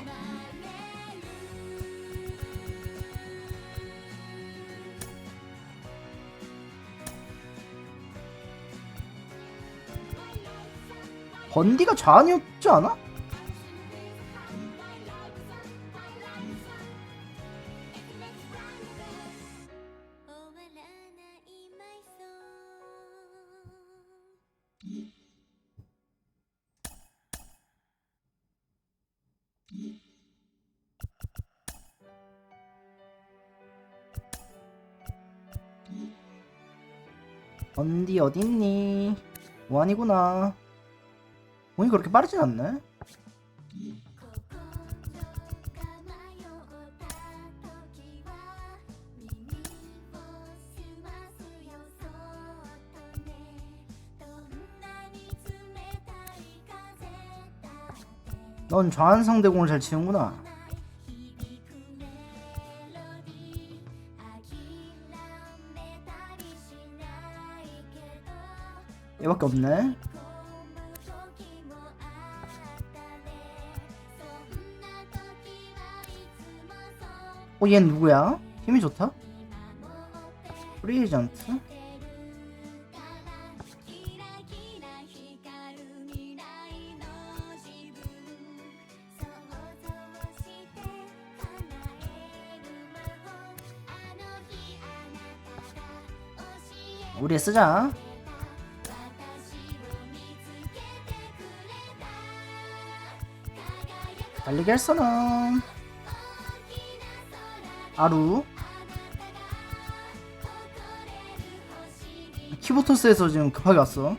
Speaker 12: 번디가 좌안이었지 않아? 번디 어딨니? 우안이구나. 공이 그렇게 빠르진 않네. 넌 좌안 상대공을 잘 치는구나. 얘밖에 없네. 얘는 누구야? 힘이 좋다? 프리에이전트? 우리 쓰자. 달리기 할 사람. 아루. 키보토스에서 지금 급하게 왔어.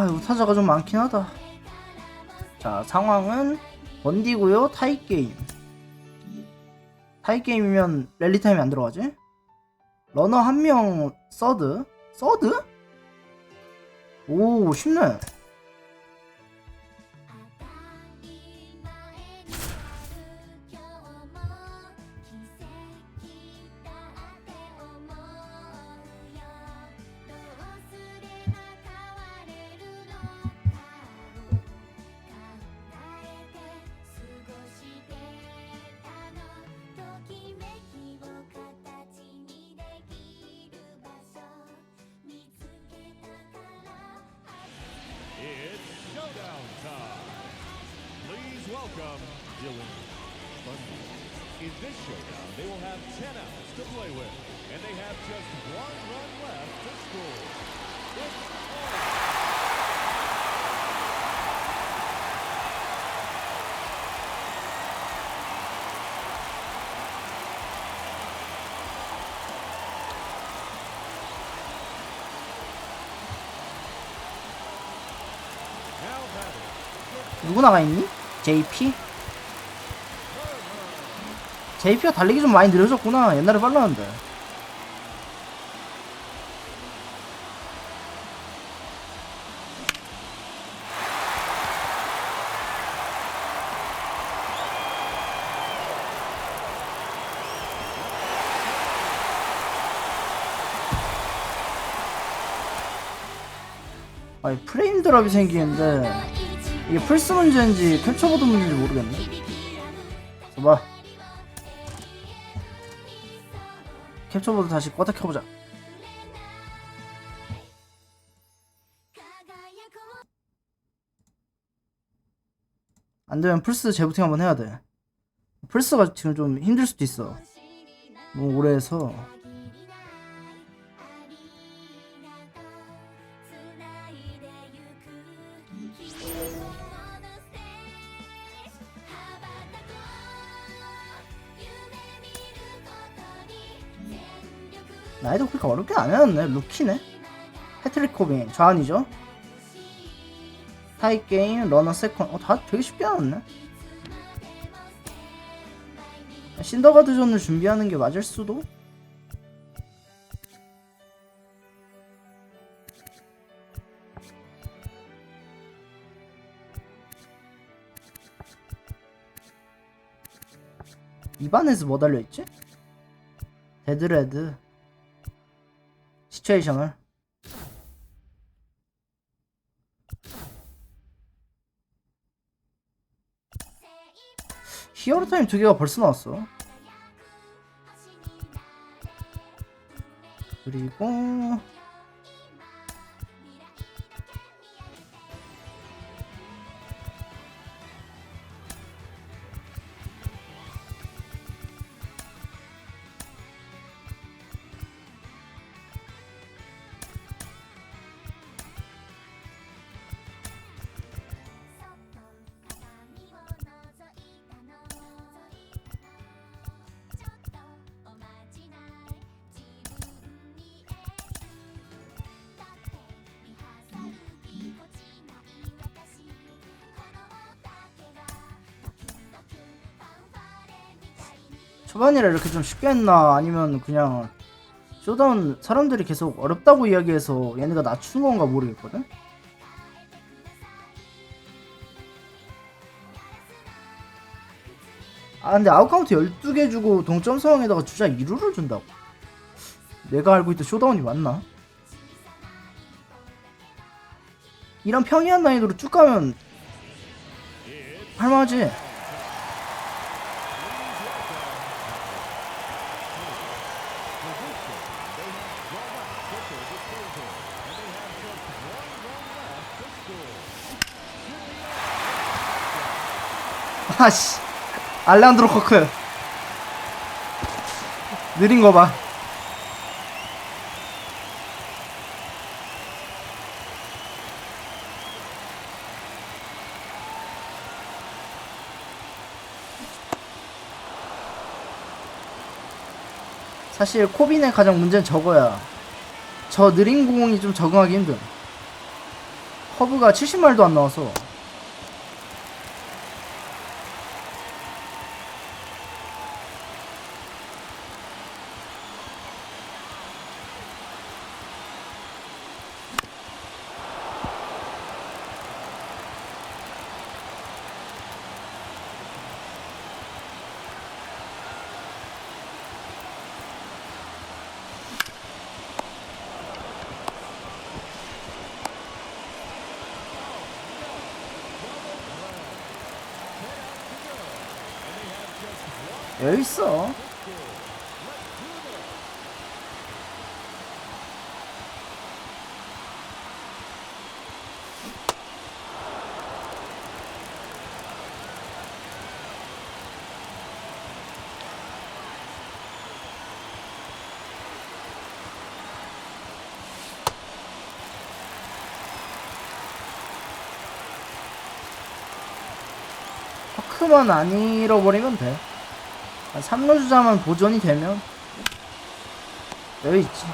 Speaker 12: 우타자가 좀 많긴 하다. 자, 상황은 번디고요. 타이게임. 타이게임이면 랠리타임이 안 들어가지? 러너 한 명 서드? 서드? 오, 쉽네.
Speaker 4: Welcome, Dylan Bundy. In this showdown, they will have 10 outs to play with, and they have just 1 run left to score. It's
Speaker 12: 누구 나가있니? JP? JP가 달리기 좀 많이 느려졌구나. 옛날에 빨랐는데. 아니 프레임 드랍이 생기는데 이게 플스 문제인지 캡처보드 문제인지 모르겠네. 봐봐. 캡처보드 다시 껐다 켜보자. 안되면 플스 재부팅 한번 해야돼. 플스가 지금 좀 힘들 수도 있어. 너무 오래 해서. 나이도 그렇게 어렵게 안 해놨네. 루키네. 패트릭 코빈 좌안이죠. 타이게임 러너 세컨. 다 되게 쉽게 해놨네. 신더가드전을 준비하는 게 맞을 수도. 이반에서 뭐 달려있지? 배드레드 시츄에이션을 히어로 타임 2개가 벌써 나왔어. 그리고 초반이라 이렇게 좀 쉽게 했나 아니면 그냥 쇼다운 사람들이 계속 어렵다고 이야기해서 얘네가 낮추는 건가 모르겠거든? 아 근데 아웃카운트 12개 주고 동점 상황에다가 주자 2루를 준다고? 내가 알고 있던 쇼다운이 맞나? 이런 평이한 난이도로 쭉 가면 할만하지. 아씨 알레한드로 커크 느린 거 봐. 사실 코빈의 가장 문제는 저거야. 저 느린 공이 좀 적응하기 힘든. 커브가 70마일도 안 나와서. 여유 있어. 허크만 안 잃어버리면 돼. 3루 주자만 보존이 되면 여기 있지.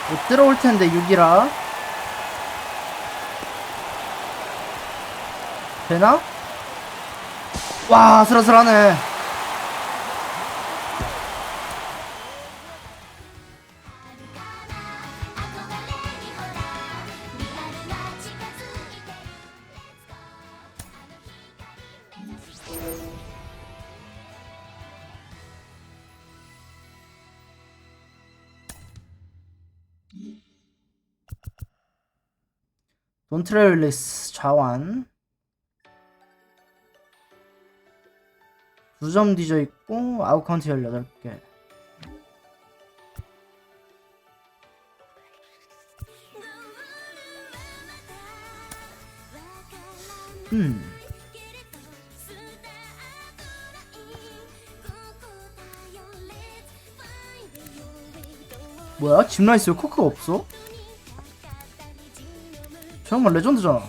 Speaker 12: 못 들어올 텐데 6이라 되나? 와 아슬아슬하네. 돈트레일리스 좌완 2점 뒤져있고 아웃카운트 18개. 뭐야? 짚라이스 왜 코크가 없어? 저 양반 레전드잖아.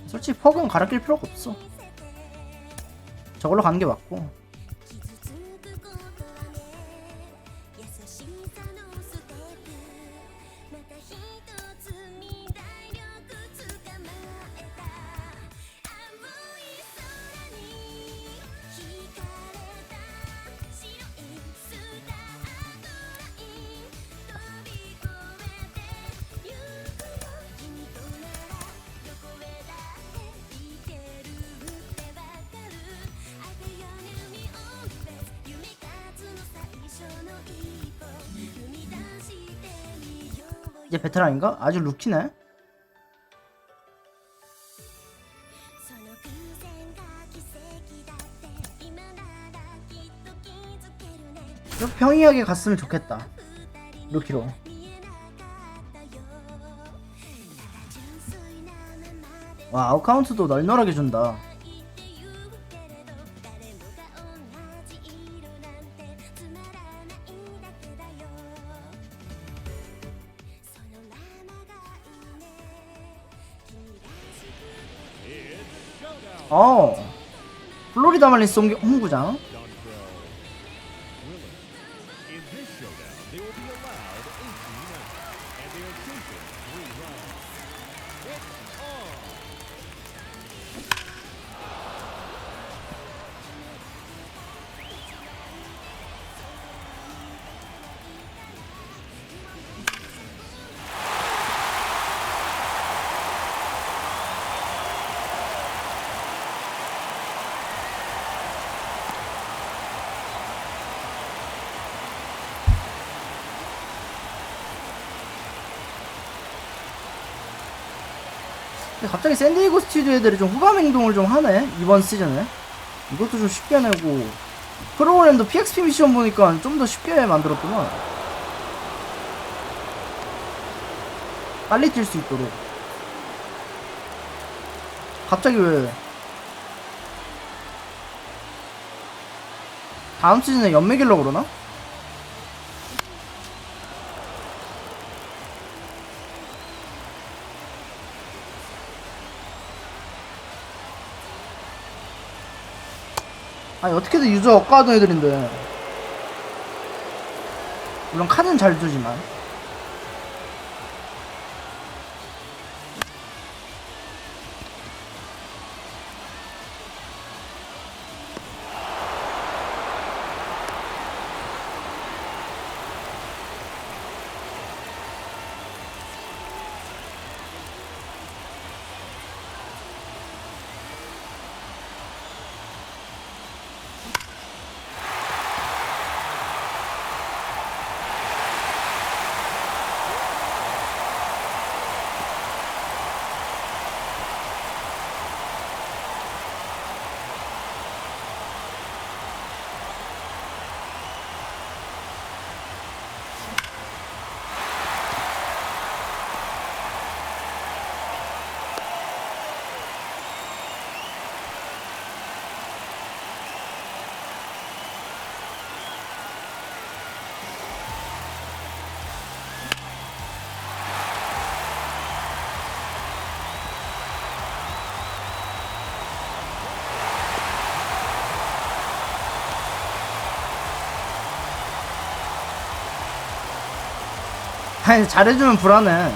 Speaker 12: 솔직히 퍽은 갈아 낄 필요가 없어. 저걸로 가는 게 맞고. 이제 베테랑인가? 아직 루키네? 좀 평이하게 갔으면 좋겠다. 루키로. 와, 아웃카운트도 널널하게 준다. 플로리다 말린스 홈구장. 근데 갑자기 샌디에고 스튜디오 애들이 좀 후감 행동을 좀 하네, 이번 시즌에. 이것도 좀 쉽게 내고, 프로그램도 PXP 미션 보니까 좀 더 쉽게 만들었구만. 빨리 뛸 수 있도록. 갑자기 왜 다음 시즌에 연맥이려고 그러나? 아니 어떻게든 유저 억까하던 애들인데. 물론 카드는 잘 주지만. 아니 잘해주면 불안해.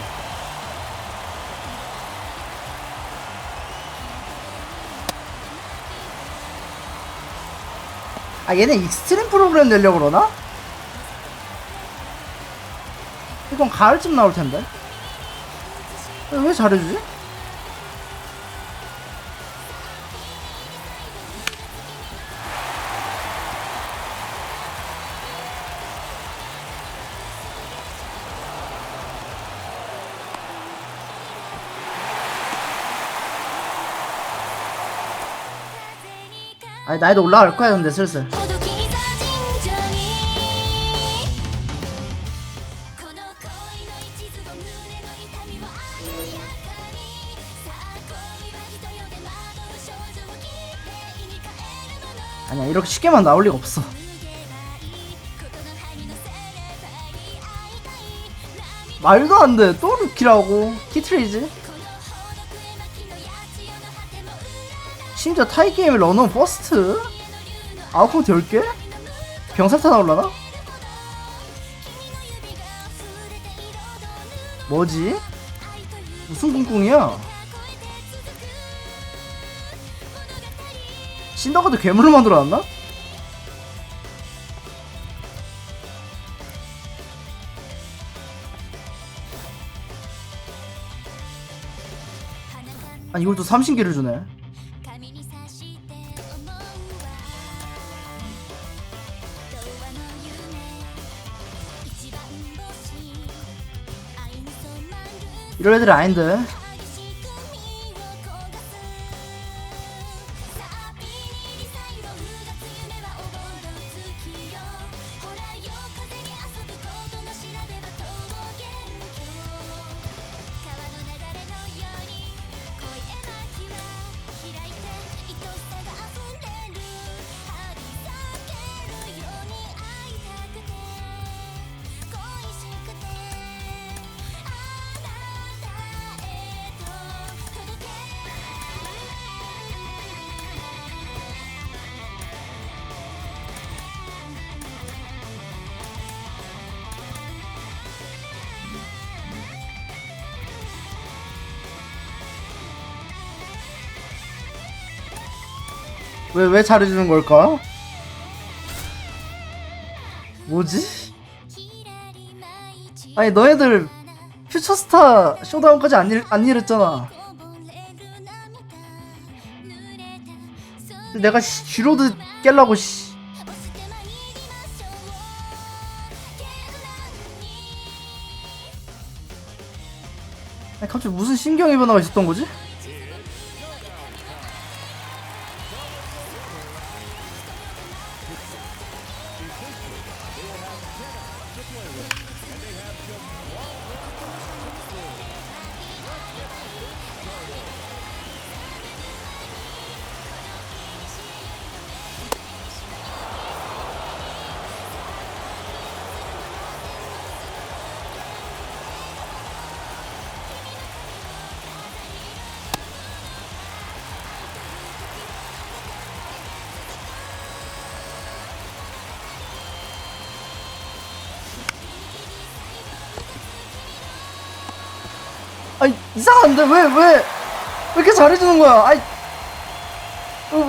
Speaker 12: 아 얘네 익스트림 프로그램 내려고 그러나? 이건 가을쯤 나올텐데. 왜 잘해주지? 아니 나이도 올라갈 거야 근데 슬슬. 아니야 이렇게 쉽게만 나올 리가 없어. 말도 안 돼. 또 루키라고. 키트레이지. 심지어 타이게임의 러너 퍼스트? 아웃카운트 10개? 병살타 나올라나? 뭐지? 무슨 꿍꿍이야? 신더가도 괴물을 만들어놨나? 아니 이걸 또 삼신기를 주네. 이런 애들이 아닌데. 왜 잘해주는 걸까? 뭐지? 아니 너희들 퓨처스타 쇼다운까지 안 이랬잖아. 내가 쥐로드 깰라고 씨. 아니 갑자기 무슨 신경의 변화가 있었던 거지? 아니 이상한데 왜 이렇게 잘해주는 거야? 아니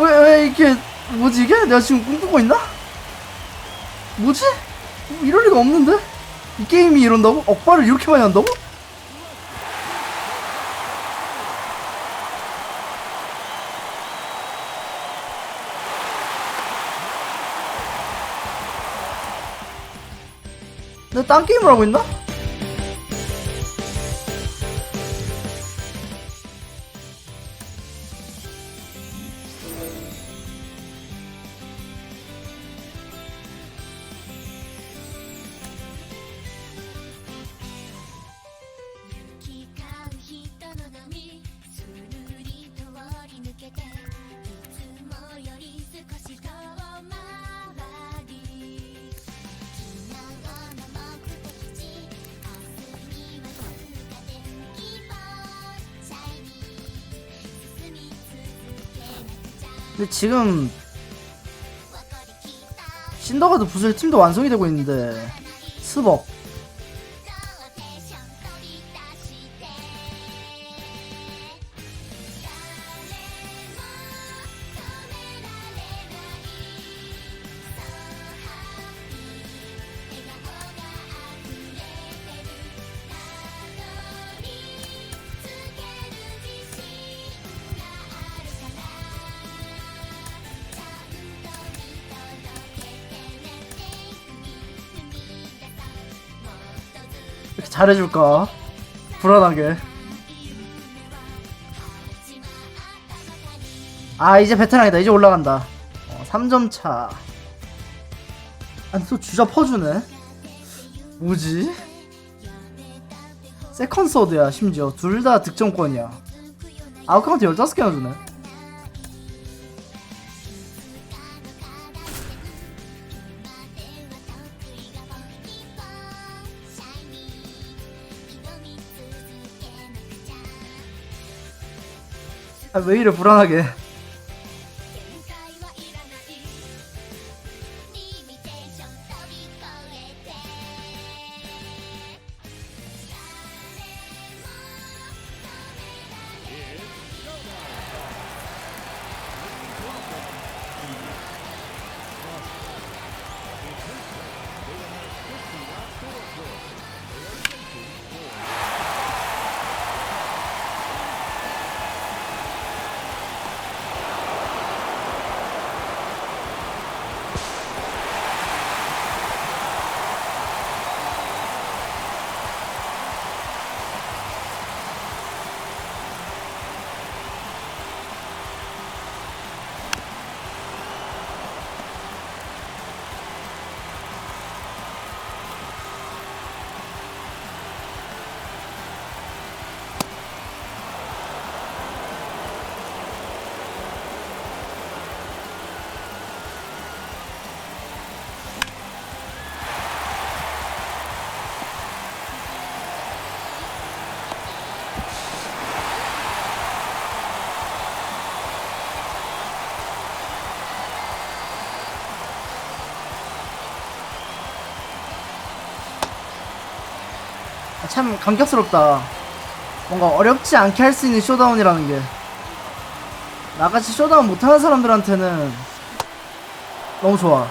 Speaker 12: 왜 이렇게 뭐지 이게? 내가 지금 꿈꾸고 있나? 뭐지? 이럴 리가 없는데? 이 게임이 이런다고? 억발을 이렇게 많이 한다고? 내가 딴 게임을 하고 있나? 근데 지금 신더가드 부술 팀도 완성이 되고 있는데 스벅 이렇게 잘해줄까? 불안하게. 아 이제 베테랑이다. 이제 올라간다. 3점차. 아니 또 주자 퍼주네. 뭐지? 세컨 서드야. 심지어 둘 다 득점권이야. 아웃카운트 15개나 주네. 아, 왜 이래 불안하게. 참 감격스럽다. 뭔가 어렵지 않게 할 수 있는 쇼다운이라는 게 나같이 쇼다운 못하는 사람들한테는 너무 좋아.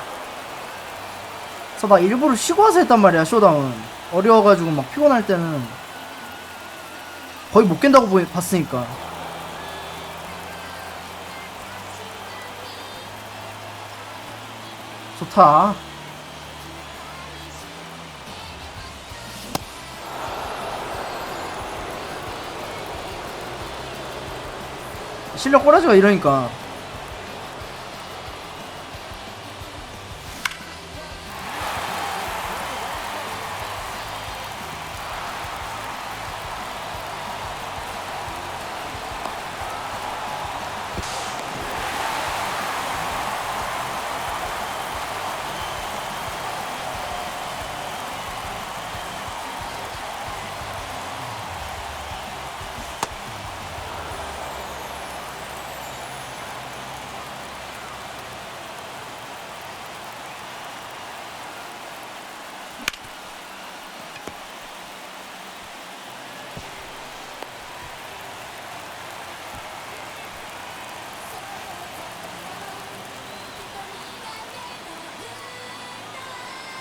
Speaker 12: 그래서 막 일부러 쉬고 와서 했단 말이야. 쇼다운 어려워가지고 막 피곤할 때는 거의 못 깬다고 봤으니까. 좋다. 실력 꼬라지가 이러니까.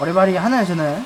Speaker 12: 머리발이 하나야 쟤네.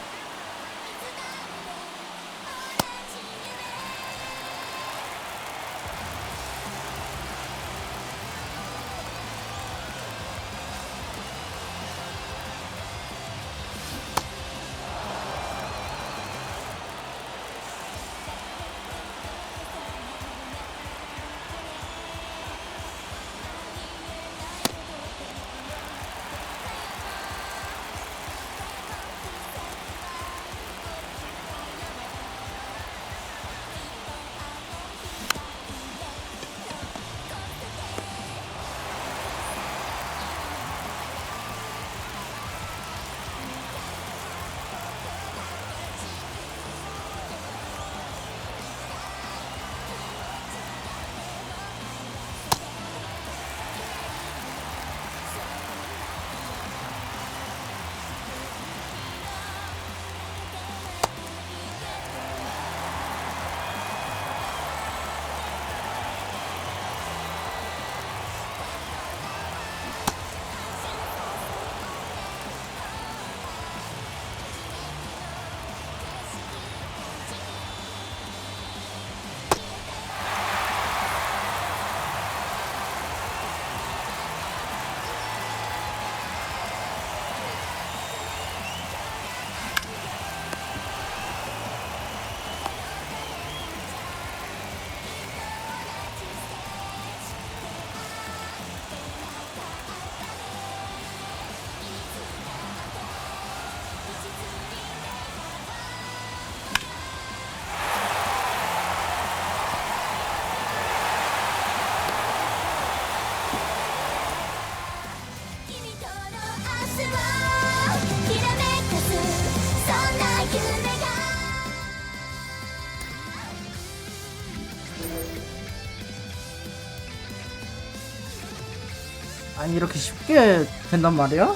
Speaker 12: 아니 이렇게 쉽게 된단 말이야?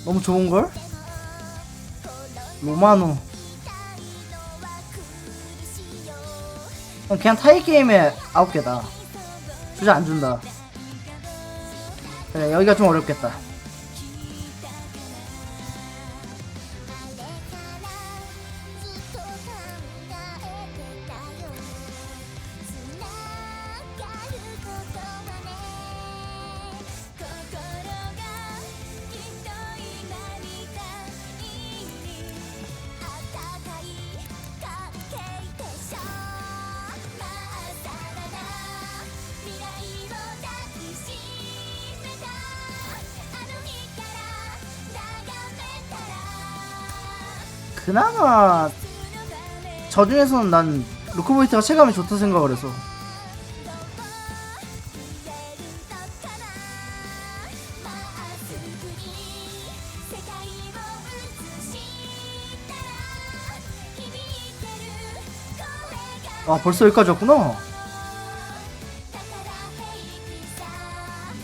Speaker 12: 너무 좋은걸? 로마노 그냥 타이 게임에 9개다. 주제 안 준다. 그래 여기가 좀 어렵겠다. 그나마 저 중에서는 난 루크보이트가 체감이 좋다 생각을 해서. 아 벌써 여기까지 왔구나.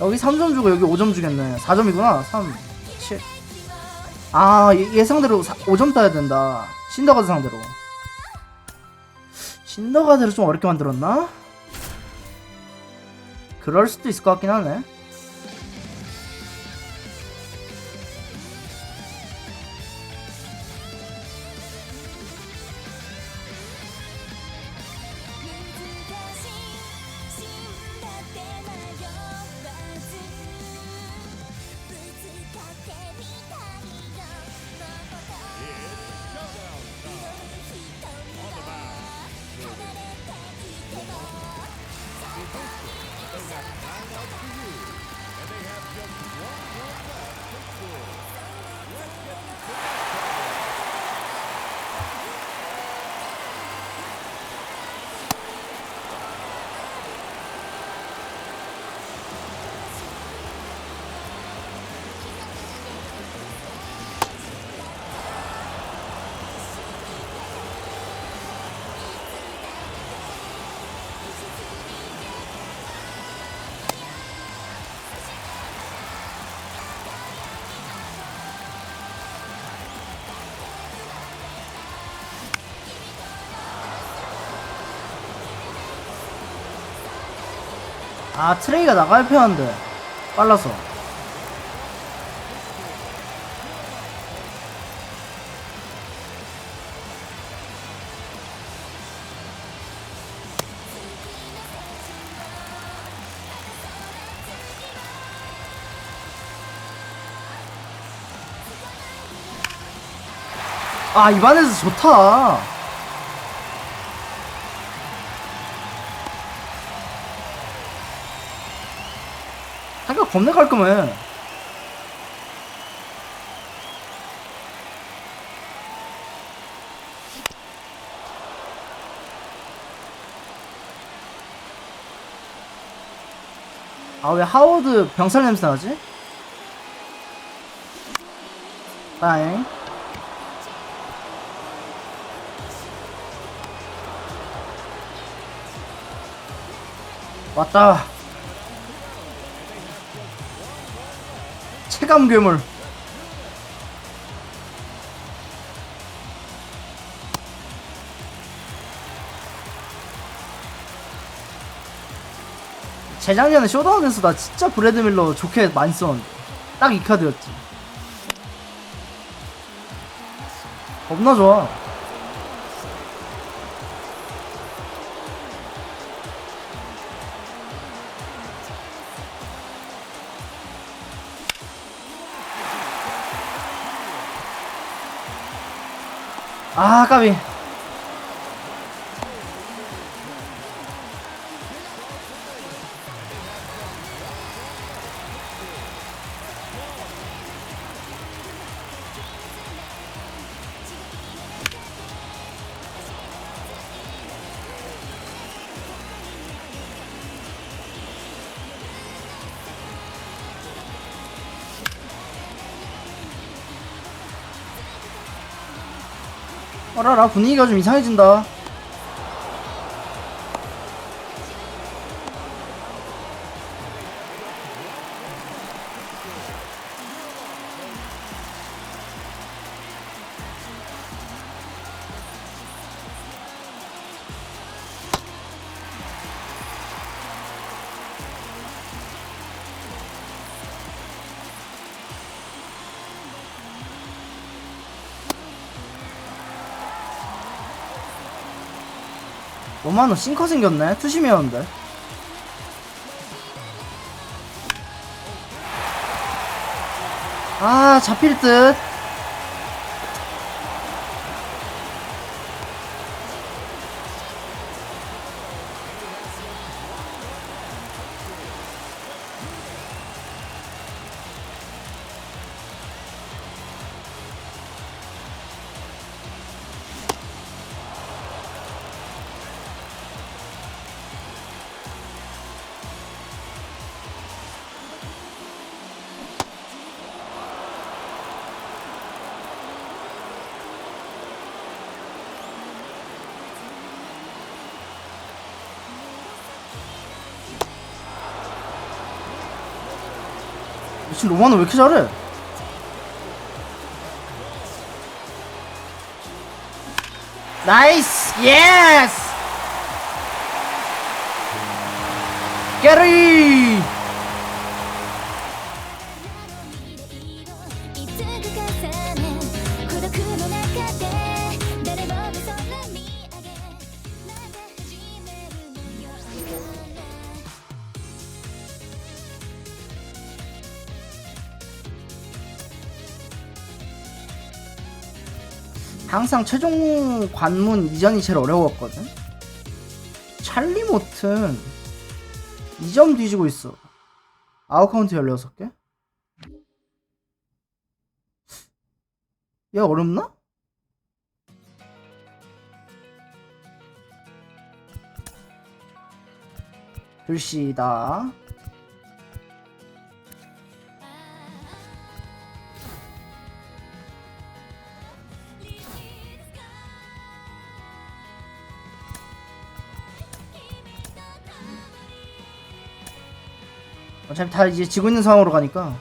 Speaker 12: 여기 3점 주고 여기 5점 주겠네. 4점이구나. 3, 7 아, 얘 상대로 5점 따야 된다. 신더가드 상대로. 신더가드를 좀 어렵게 만들었나? 그럴 수도 있을 것 같긴 하네. 아, 트레이가 나갈 편한데 빨라서. 아, 입안에서 좋다. 타격 겁내 깔끔해. 아, 왜 하워드 병살 냄새 나지? 다행. 왔다. 체감 괴물. 재작년에 쇼다운에서 나 진짜 브래드 밀러 좋게 많이 썼는데 딱 이 카드였지. 겁나 좋아. 아, 까비. 어라라, 분위기가 좀 이상해진다. 로마노 싱커 생겼네. 투심이었는데. 아, 잡힐 듯. 미친, 로마노 왜 이렇게 잘해? 나이스. 예스. 게리. 항상 최종 관문 이전이 제일 어려웠거든. 찰리 모튼 2점 뒤지고 있어. 아웃카운트 16개? 얘 어렵나? 글씨다. 어차피 다 이제 지고 있는 상황으로 가니까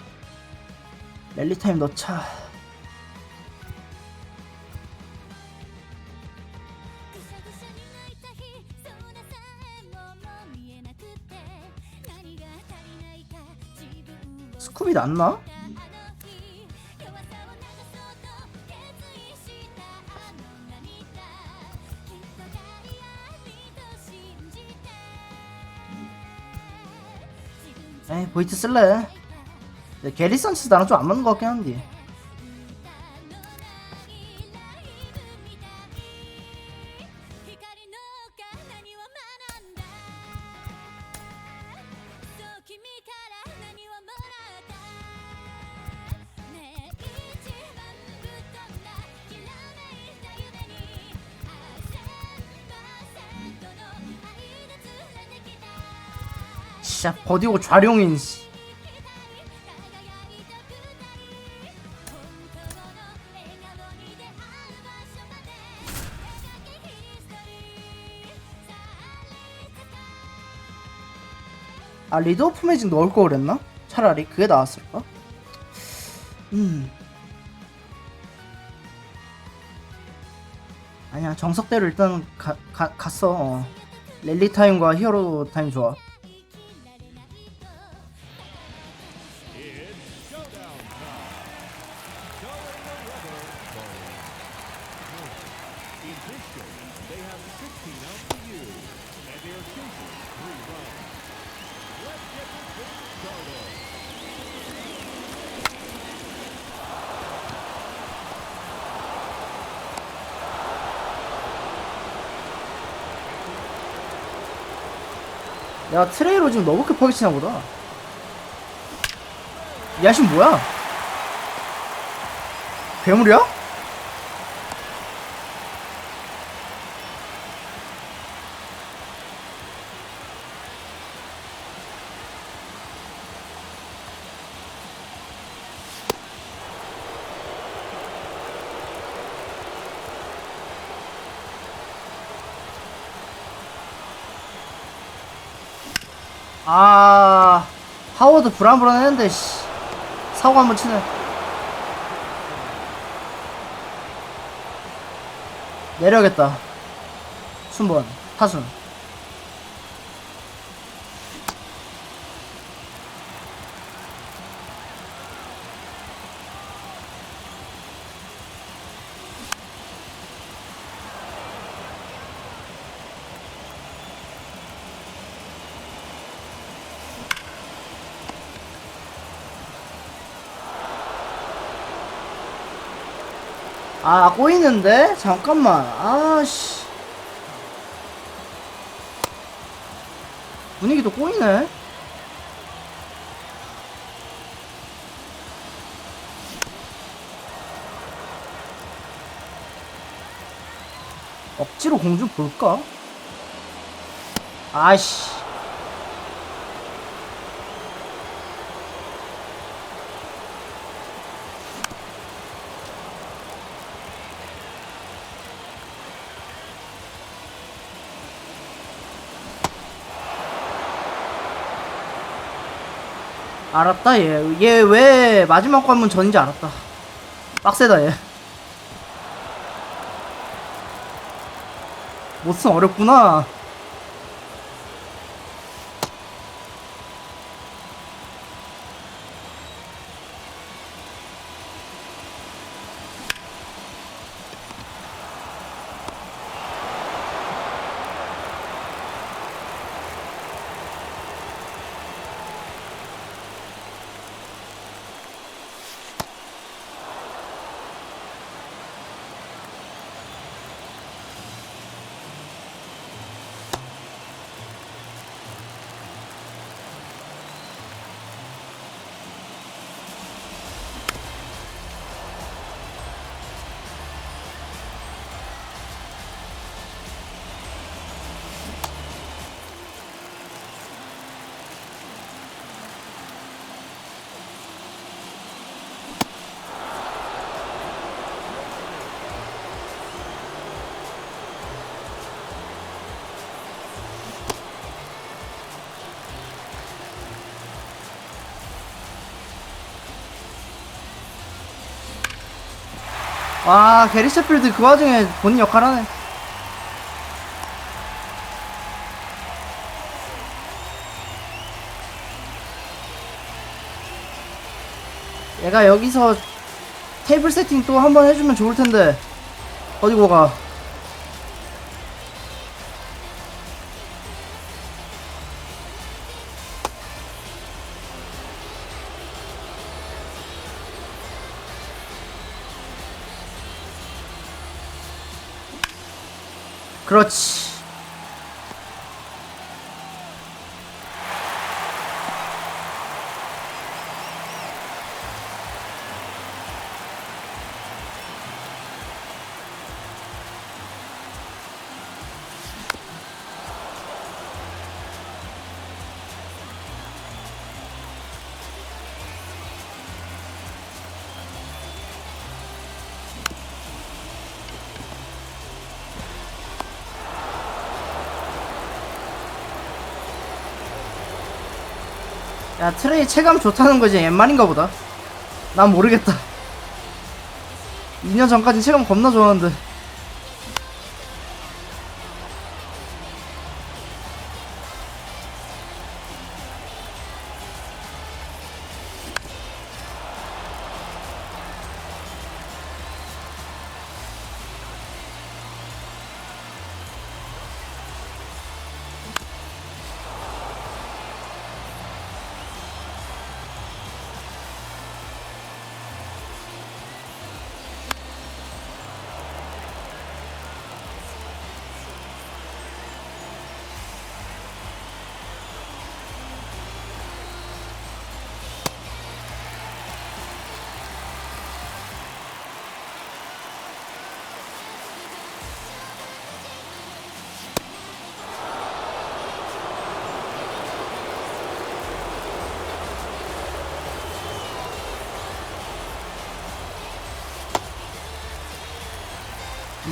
Speaker 12: 랠리 타임 넣자. 스쿠비 났나? 에이 보이트 쓸래. 근데 게리 선치스 나랑 좀 안 맞는 것 같긴 한데. 진짜 버디고 좌룡인. 아 리드 오프 매직 넣을 거 그랬나? 차라리 그게 나왔을까? 아니야 정석대로 일단 갔어. 랠리 타임과 히어로 타임 좋아. 야 트레이로 지금 너무 급하게 치나 보다. 야신 뭐야? 괴물이야? 아 하워드 불안불안했는데 씨 사고 한번 치네. 내려야겠다. 순번 타순. 아 꼬이는데? 잠깐만. 아씨 분위기도 꼬이네. 억지로 공 좀 볼까? 아씨 알았다. 얘 왜 마지막 관문 전인지 알았다. 빡세다 얘. 모슨 어렵구나. 와, 게리 셰필드 그 와중에 본인 역할 하네. 얘가 여기서 테이블 세팅 또 한번 해주면 좋을 텐데 어디고 가. 그렇지. 야, 트레이 체감 좋다는 거지 옛말인가 보다. 난 모르겠다. 2년 전까지 체감 겁나 좋았는데.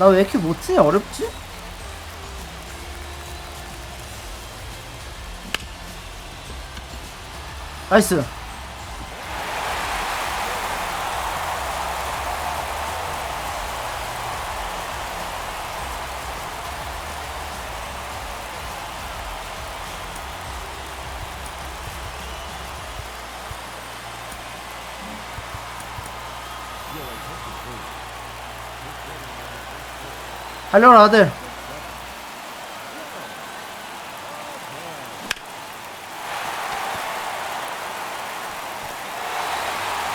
Speaker 12: 나 왜 이렇게 못트냐? 어렵지? 나이스. 달려라 아들.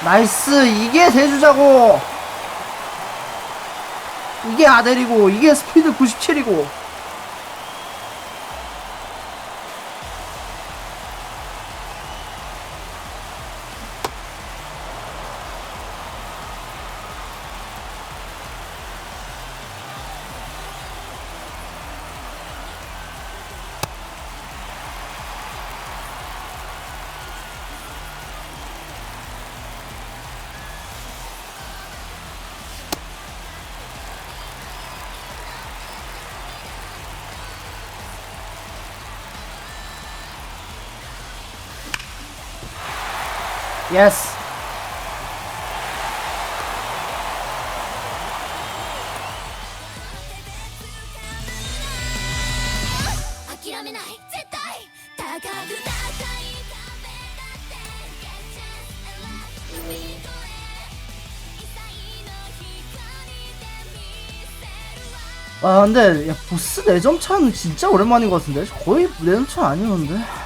Speaker 12: 나이스. 이게 대주자고, 이게 아델이고, 이게 스피드 97이고. 예스. 아 근데 야 보스 4점 차는 진짜 오랜만인 것 같은데 거의 4점 차 아니었는데.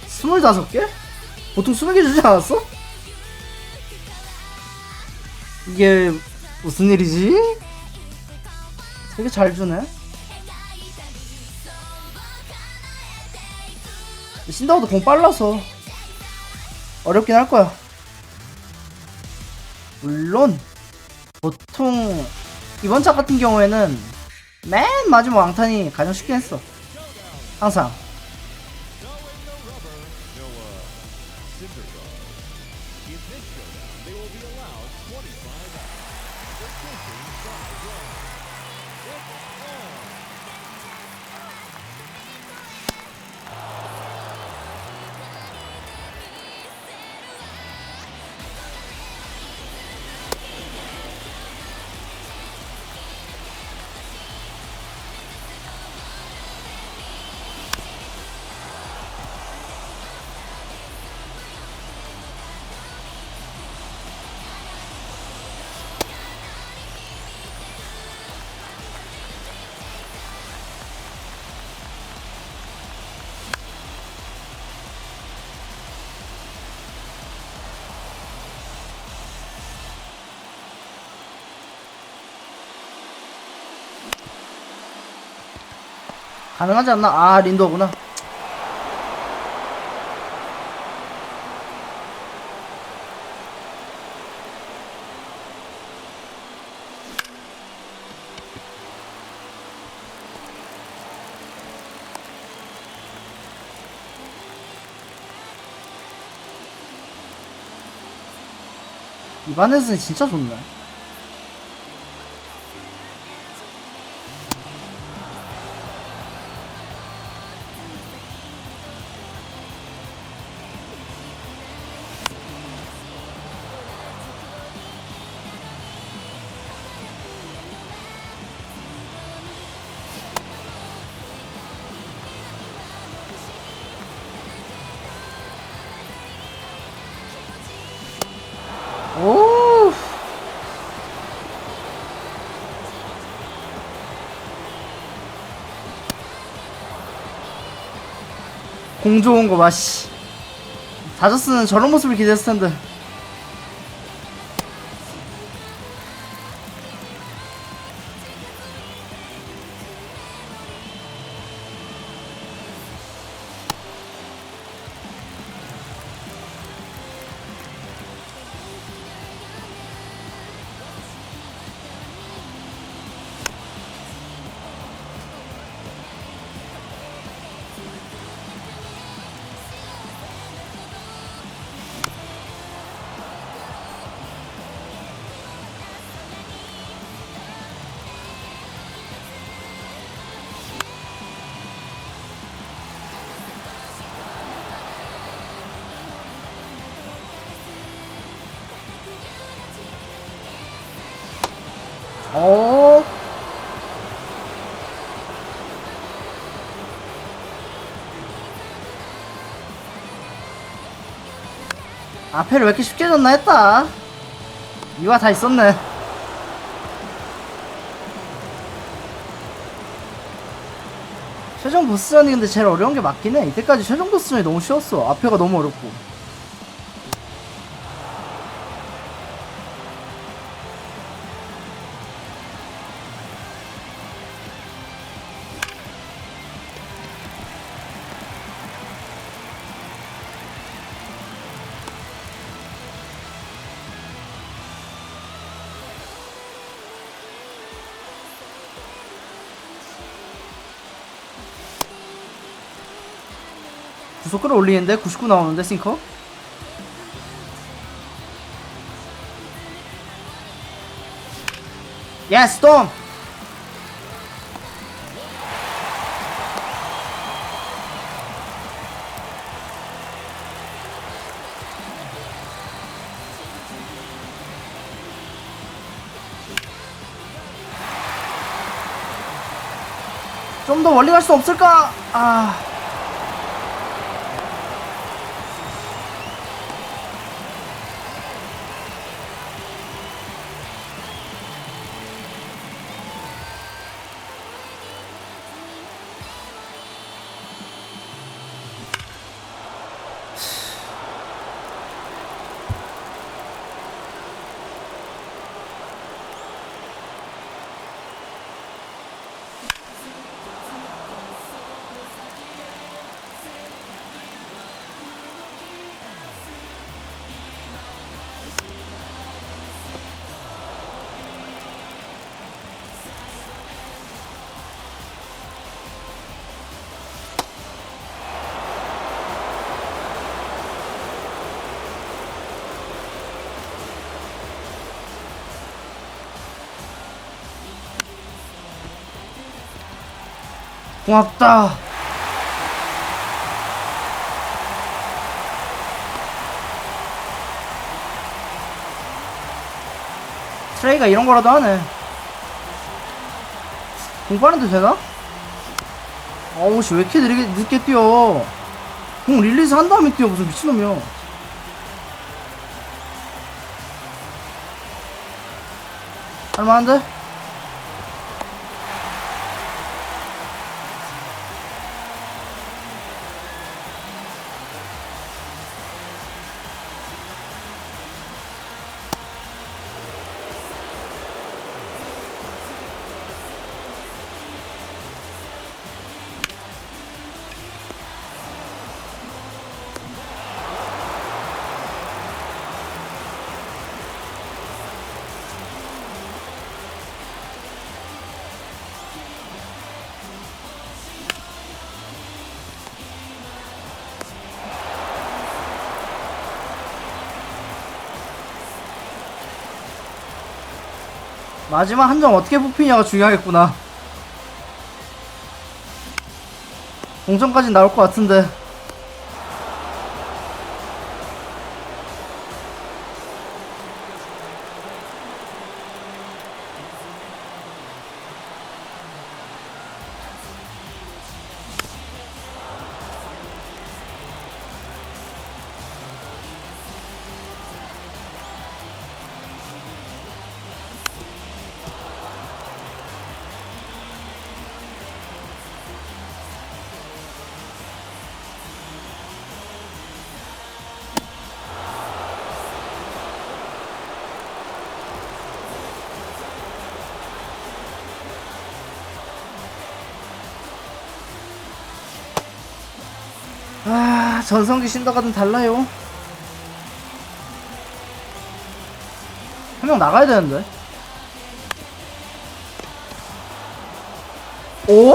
Speaker 12: 스물다섯 개? 보통 20개 주지 않았어? 이게 무슨 일이지? 되게 잘 주네. 신다우도 공 빨라서 어렵긴 할 거야. 물론 보통 이번 작 같은 경우에는 맨 마지막 왕탄이 가장 쉽긴 했어. 항상. 가능하지 않나? 아 린도구나. 이반에서는 진짜 좋네. 오. 공 좋은 거 봐, 씨. 다저스는 저런 모습을 기대했을 텐데. 앞에를 왜 이렇게 쉽게 졌나 했다. 이유가 다 있었네. 최종 보스전이 근데 제일 어려운 게 맞긴 해. 이때까지 최종 보스전이 너무 쉬웠어. 앞에가 너무 어렵고. 구속 끌어올리는데 99 나오는데 싱커? 예스 톰! 좀 더 멀리 갈 수 없을까? 아... 고맙다. 트레이가 이런 거라도 하네. 공빠른데 되나? 어우씨 왜 이렇게 늦게 뛰어. 공 릴리즈 한 다음에 뛰어. 무슨 미친놈이야. 할만한데? 마지막 한 점 어떻게 뽑히냐가 중요하겠구나. 동점까진 나올 것 같은데. 아, 전성기 신더가든 달라요. 한 명 나가야 되는데. 오?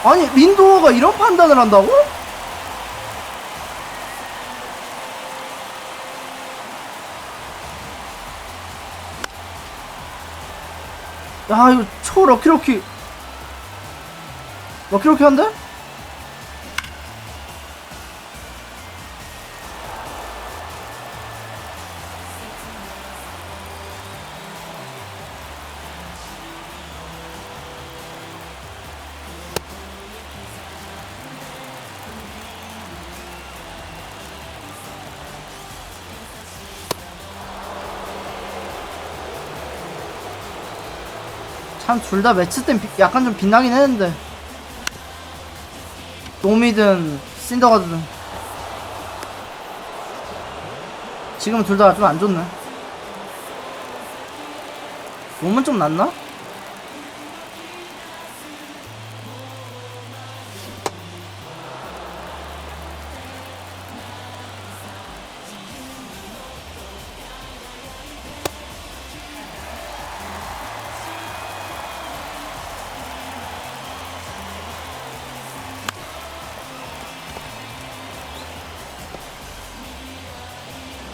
Speaker 12: 아니 린도어가 이런 판단을 한다고? 야 이거 초 럭키럭키 한데? 참 둘 다 매치 땐 약간 좀 빛나긴 했는데 노미든 신더가든 지금은 둘 다 좀 안 좋네. 몸은 좀 낫나?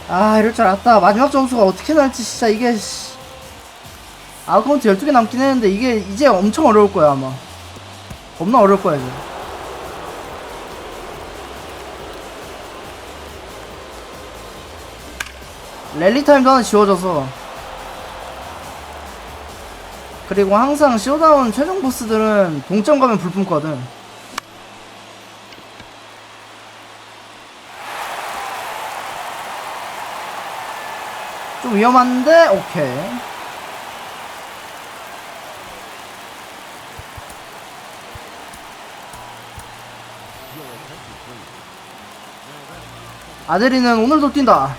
Speaker 12: 아 이럴 줄 알았다. 마지막 점수가 어떻게 날지 진짜 이게 아웃카운트 12개 남긴 했는데 이게 이제 엄청 어려울 거야 아마. 겁나 어려울 거야 이제. 랠리 타임도 하나 지워져서. 그리고 항상 쇼다운 최종 보스들은 동점 가면 불 뿜거든. 좀 위험한데 오케이. 아데리는 오늘도 뛴다.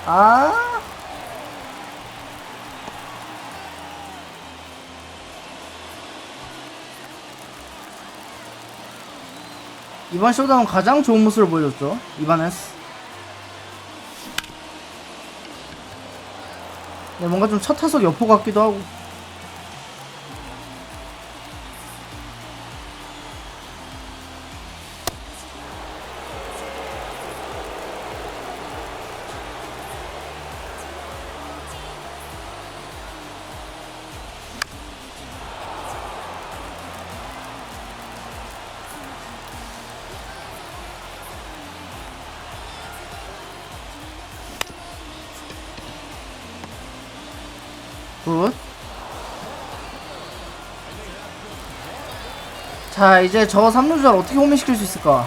Speaker 12: 아 이번 쇼다운 가장 좋은 모습을 보여줬죠. 이바네스. 네, 뭔가 좀 첫 타석 여포 같기도 하고. 굿. 자 이제 저 3루주자를 어떻게 홈런시킬 수 있을까.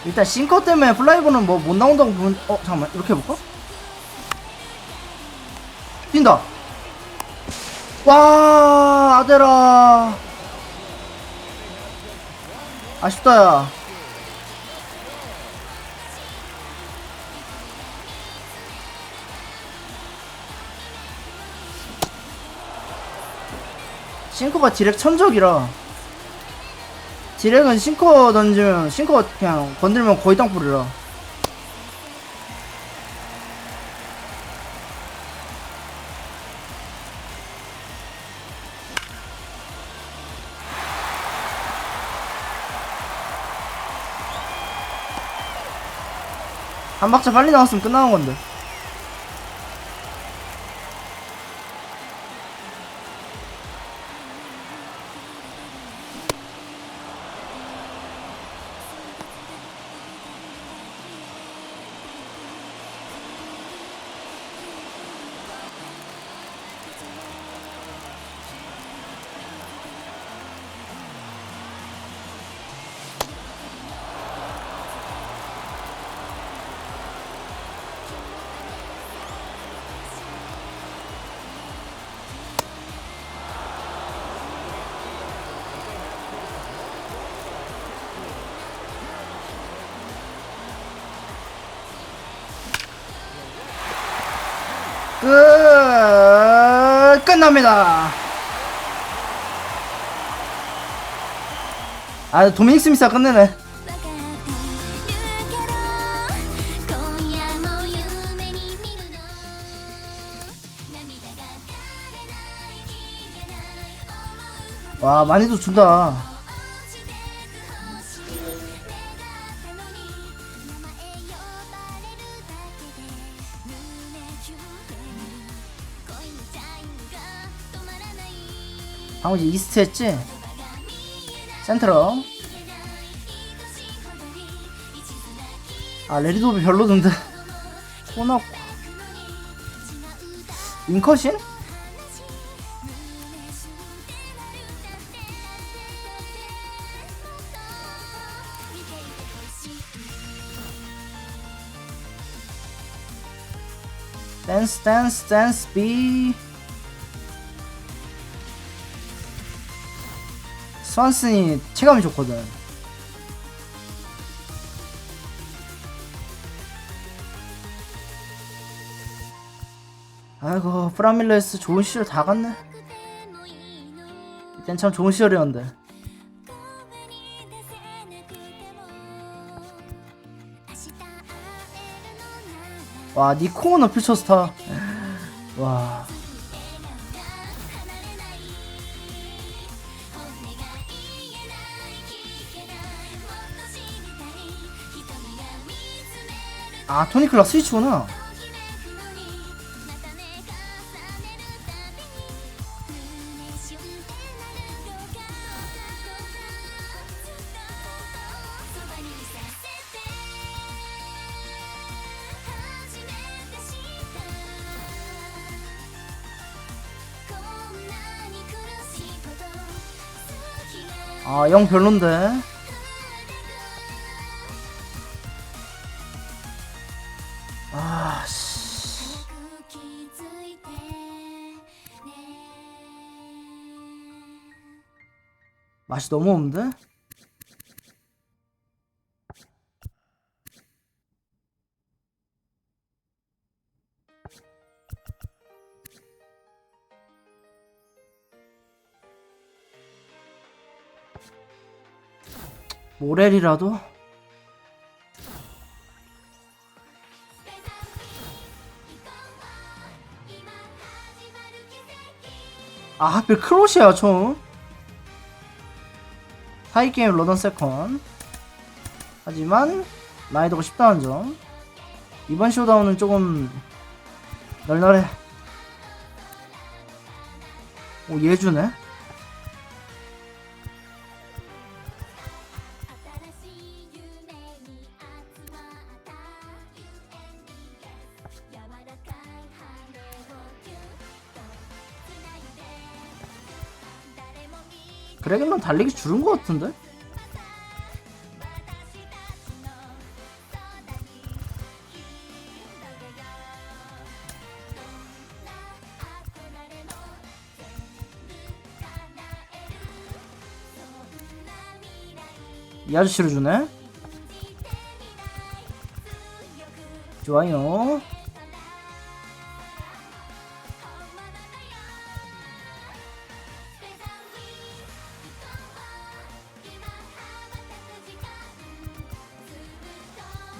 Speaker 12: 일단 싱커 때문에 플라이볼은 뭐 못 나온다고 보면 잠깐만 이렇게 해볼까? 뛴다. 와 아데라 아쉽다 야. 싱커가 디렉 천적이라. 디렉은 싱커 던지면 싱커 그냥 건들면 거의 땅볼이라. 한 박자 빨리 나왔으면 끝나는 건데. 끝납니다. 아 도미닉 스미스가 끝내네. 와 많이도 준다. 방금 이제 이스트 했지? 센터로. 아 레리도비 별로던데. 코나코 인컷인? 댄스 댄스 댄스 비. 스완슨이 체감이 좋거든. 아이고 프라밀레스 좋은 시절 다 갔네. 이땐 참 좋은 시절이었는데. 와 니코너 퓨처스타. 와 아 토니 클락 스위치구나. 아 영 별론데. 아 씨. 맛이 너무 없는데? 모렐이라도? 아 하필 크로시아 처음. 하이게임 러던 세컨. 하지만 난이도가 쉽다는 점. 이번 쇼다운은 조금 널널해. 오 예주네. 그레겐만 달리기 줄은 것 같은데? 이 아저씨를 주네? 좋아요.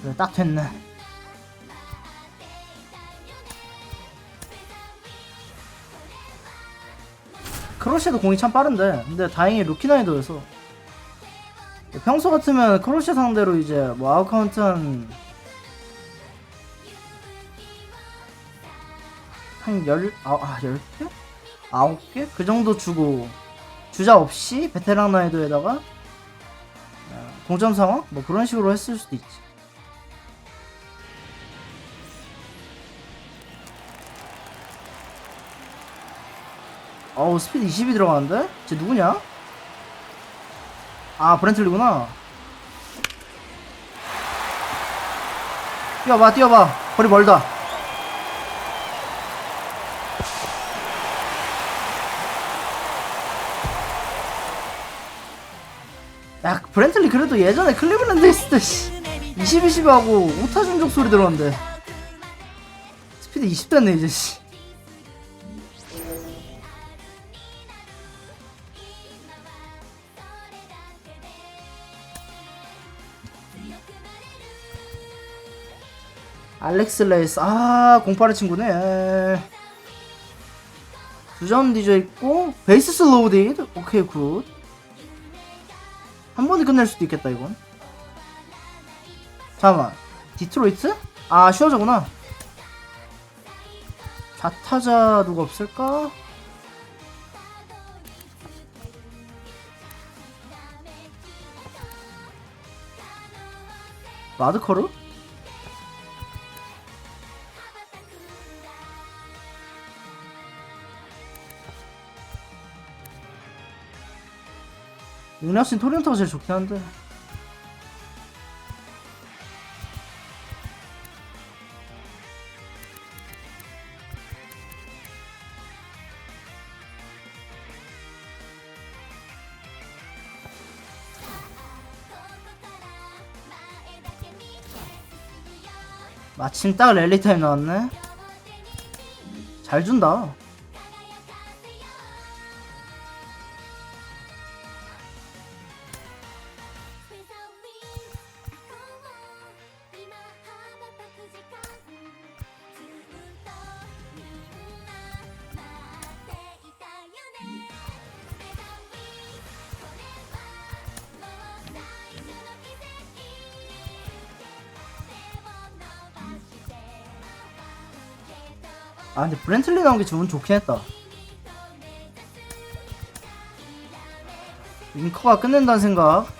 Speaker 12: 그래 딱 됐네. 크로시아도 공이 참 빠른데 근데 다행히 루키 난이도여서 평소 같으면 크로시아 상대로 이제 뭐 아웃카운트 한 10개? 9개? 그 정도 주고 주자 없이 베테랑 난이도에다가 동점 상황? 뭐 그런 식으로 했을 수도 있지. 어우 스피드 20이 들어가는데? 쟤 누구냐? 아 브렌틀리구나. 뛰어봐 뛰어봐. 거리 멀다. 야 브렌틀리 그래도 예전에 클리블랜드 했을 때 20-20 하고 오타 중족 소리 들었는데 스피드 20 됐네 이제 씨. 알렉스 레이스 아 08의 친구네. 2점 뒤져 있고 베이스 슬로우드. 오케이 굿. 한 번에 끝낼 수도 있겠다 이건. 잠깐만 디트로이트? 아 슈어저구나. 좌타자 누가 없을까? 능력신 토론토가 제일 좋긴 한데. 마침 딱 랠리 타임 나왔네. 잘 준다. 아 근데 브렌틀리 나온 게 기분 좋긴 했다. 윙커가 끝낸다는 생각.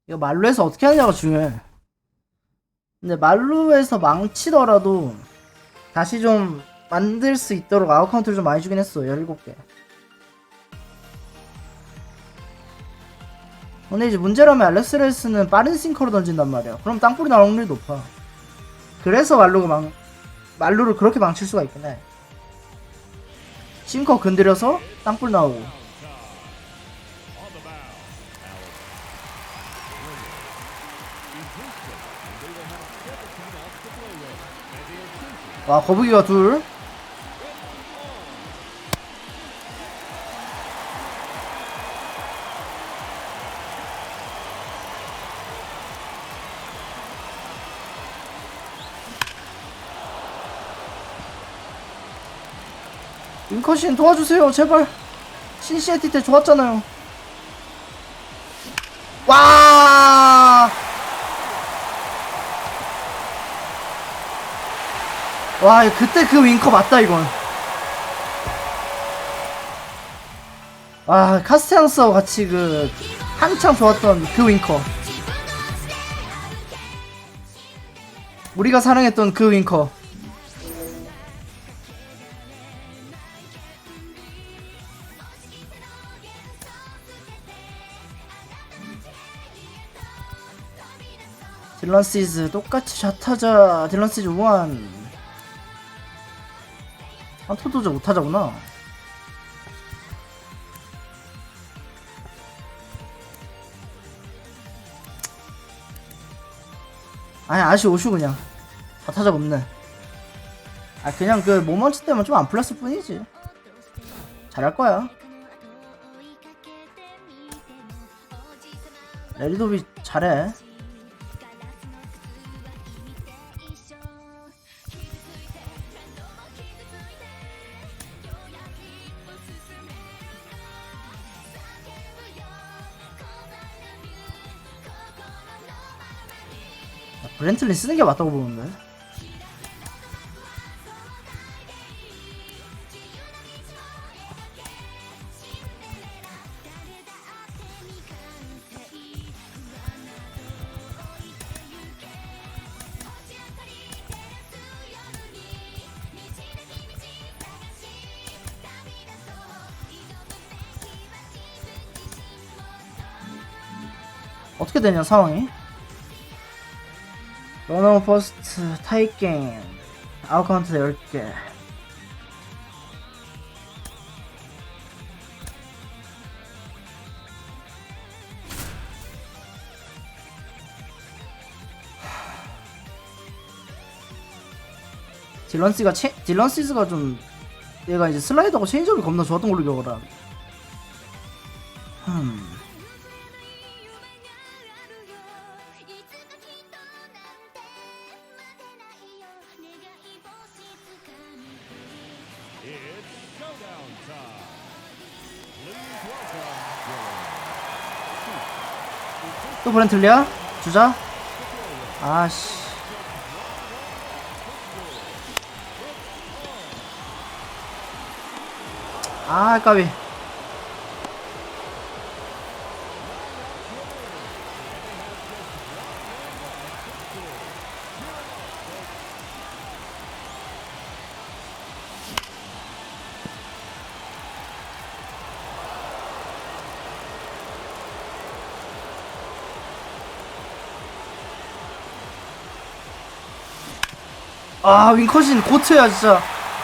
Speaker 12: 이거 말루에서 어떻게 하느냐가 중요해. 근데 말루에서 망치더라도 다시 좀 만들 수 있도록 아웃카운트를 좀 많이 주긴 했어. 17개. 근데 이제 문제라면 알렉스레스는 빠른 싱커로 던진단 말이야. 그럼 땅볼이 나올 확률이 높아. 그래서 말루를 그렇게 망칠 수가 있긴 해. 싱커 건드려서 땅볼 나오고. 와 거북이가 둘. 윙커신 도와주세요 제발. 신시애티 때 좋았잖아요. 와 그때 그 윙커 맞다 이건. 와 카스테앙스와 같이 그 한창 좋았던 그 윙커. 우리가 사랑했던 그 윙커. 딜런 시즈 똑같이 샷하자. 딜런 시즈 우한. 한토도저 못하자구나. 아니 아시 오슈 그냥 샷하자가 없네. 아 그냥 그 모먼트 때문에 좀 안 풀렸을 뿐이지. 잘할 거야. 레리도비 잘해. 브렌틀린 쓰는 게 맞다고 보는데. 어떻게 되냐 상황이. 러너 퍼스트 타이 게임 아웃카운트 10개. 딜런 시즈가 좀 얘가 이제 슬라이더하고 체인지업이 겁나 좋았던 걸로 기억을 하는데. 또 브렌틀리야? 주자. 아씨. 아, 까비. 아, 윙컷인 고트야 진짜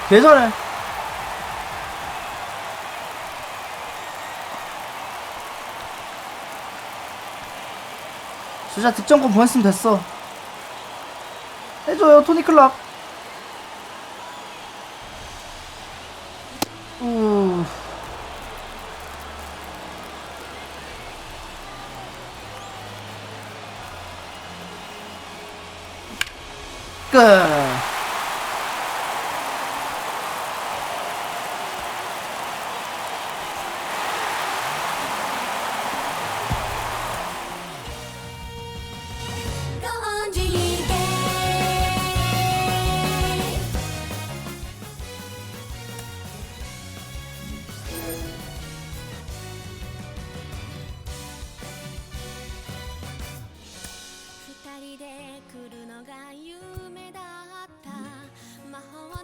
Speaker 12: 개잘해. 주자 득점권 보냈으면 됐어. 해줘요 토니 클락. 끝.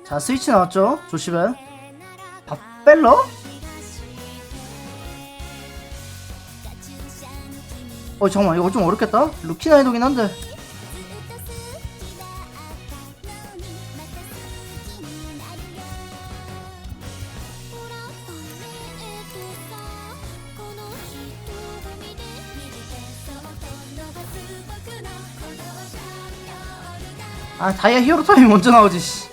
Speaker 12: 자, 스위치 나왔죠? 조심해. 밥벨러? 잠깐만, 이거 좀 어렵겠다? 루키 난이도긴 한데. 아, 다이아 히어로 타임이 먼저 나오지, 씨.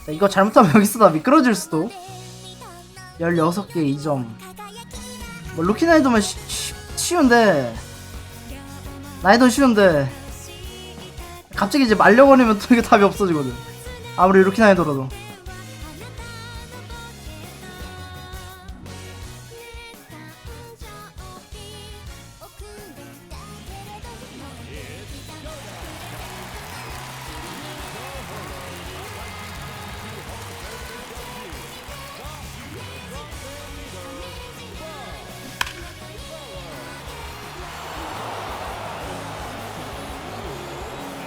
Speaker 12: 자, 이거 잘못하면 여기서 다 미끄러질 수도. 16개 2점. 뭐 루키 난이도면 쉬운데, 난이도는 쉬운데 갑자기 이제 말려버리면 또 이게 답이 없어지거든, 아무리 루키 난이도라도.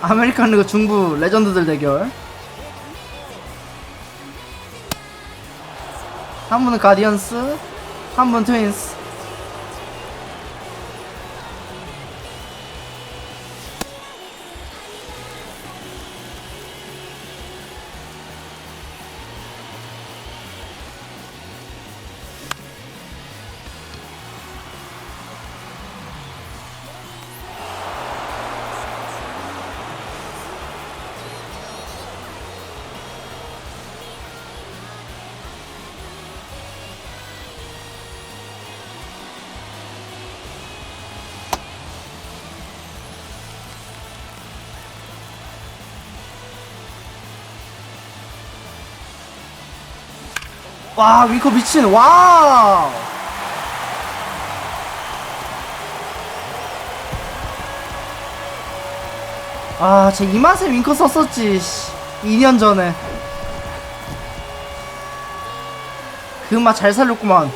Speaker 12: 아메리칸 리그 중부 레전드들 대결. 한 분은 가디언스, 한 분은 트윈스. 와, 윙커 미친. 와우. 아, 쟤 이 맛에 윙커 썼었지, 2년 전에. 그 맛 잘 살렸구만.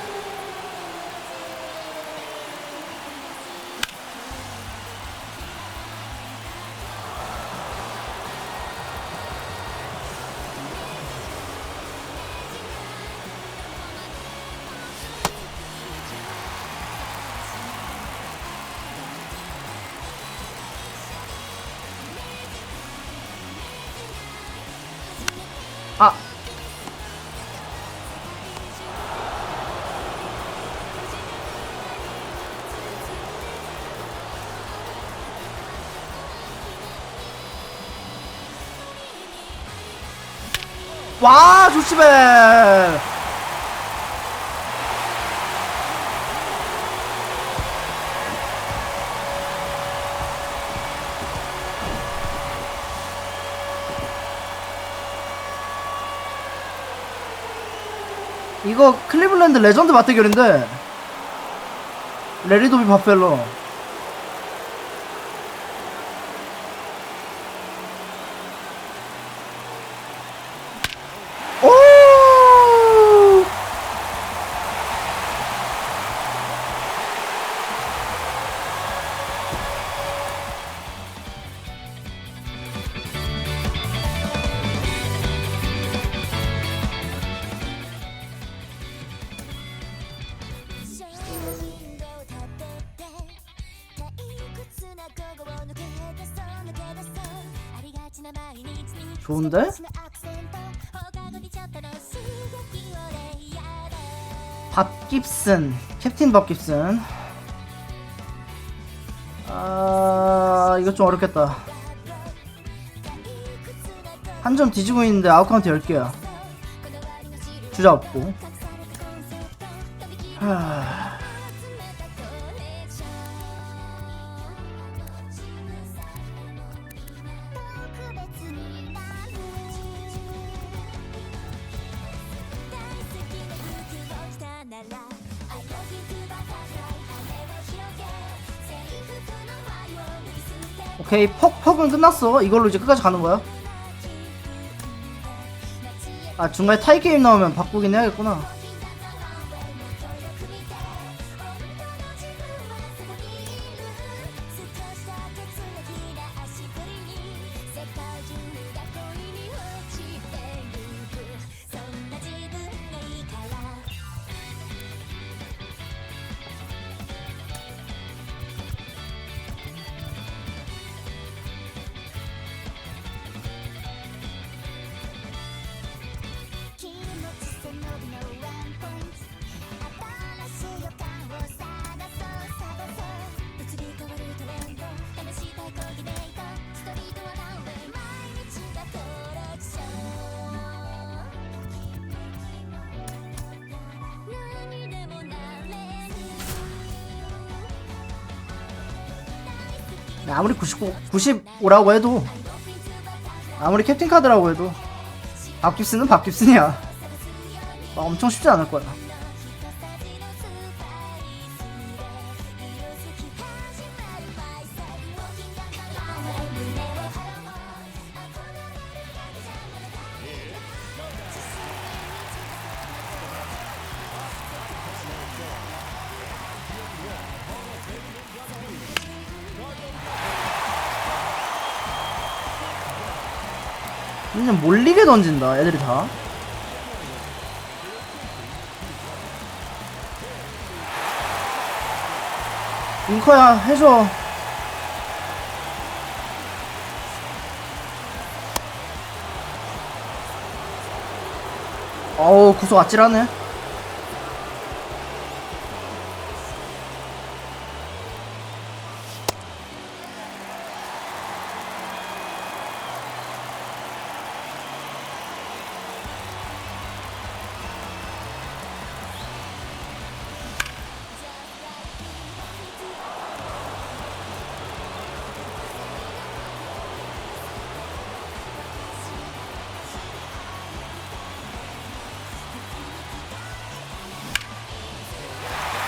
Speaker 12: 아 와, 조심해. 이거 클리블랜드 레전드 맞대결인데 레리도비 바펠로. 오! 좋은데? 밥 깁슨, 캡틴 밥 깁슨. 아, 이거 좀 어렵겠다. 한 점 뒤지고 있는데 아웃카운트 10개야. 주자 없고. 하... 오케이, 퍽은 끝났어. 이걸로 이제 끝까지 가는 거야. 아, 중간에 타이게임 나오면 바꾸긴 해야겠구나. 아무리 95라고 해도, 아무리 캡틴 카드라고 해도 밥깁슨은 밥깁슨이야. 막 엄청 쉽지 않을 거야. 완전 몰리게 던진다, 애들이 다. 윙커야, 해줘. 어우, 구속 아찔하네.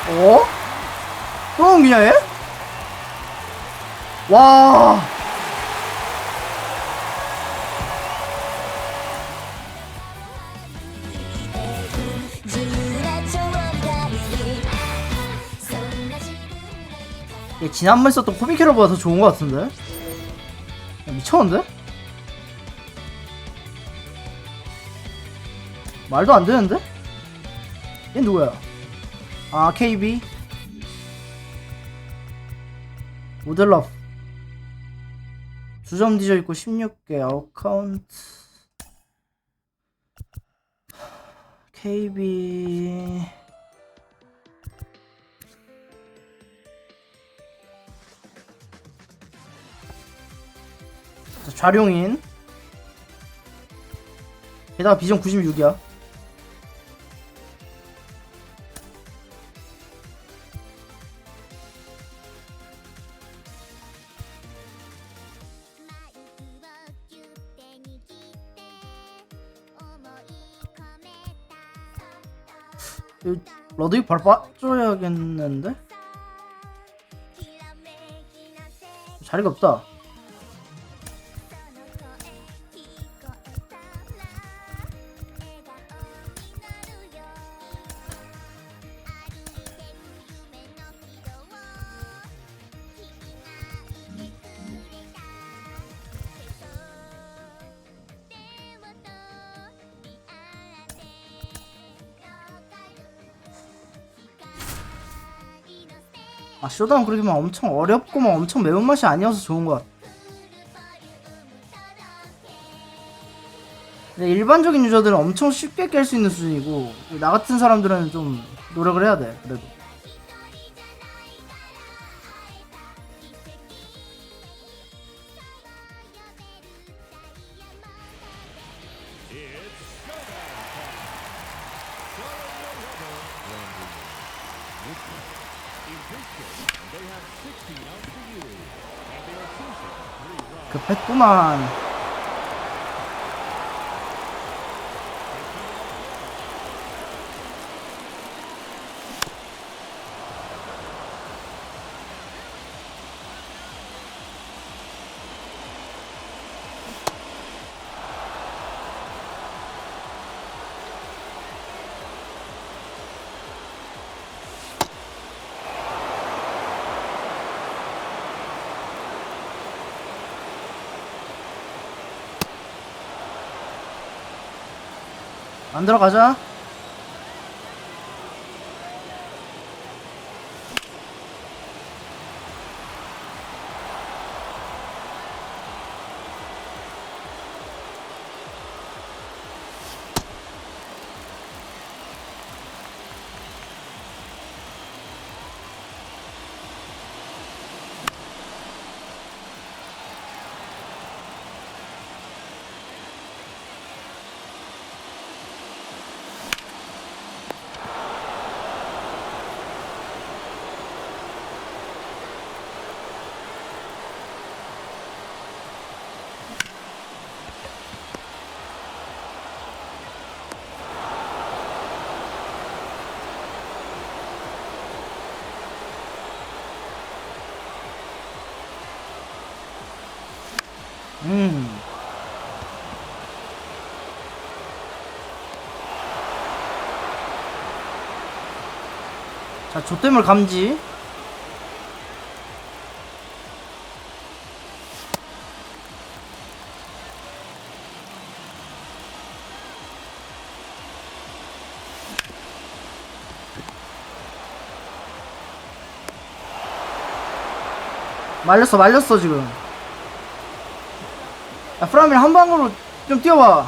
Speaker 12: 어? 또 넘기냐 얘? 와. 얘 지난번에 썼던 코미캐럴보다 더 좋은 것 같은데? 야, 미쳤는데? 말도 안 되는데? 얘 누구야? 아, KB 모델럽 2점 뒤져 있고 16개 아웃카운트. KB 자, 좌룡인 게다가 비전 96이야. 러드윅 바로 빠져야겠는데? 자리가 없다. 아, 쇼다운 그렇게 막 엄청 어렵고 막 엄청 매운맛이 아니어서 좋은 것 같아. 근데 일반적인 유저들은 엄청 쉽게 깰 수 있는 수준이고 나 같은 사람들은 좀 노력을 해야 돼. 그래도 급했구만. 안 들어가자. 자, 조땜을 감지. 말렸어 지금. 야, 프라밀 한 방으로 좀 뛰어봐.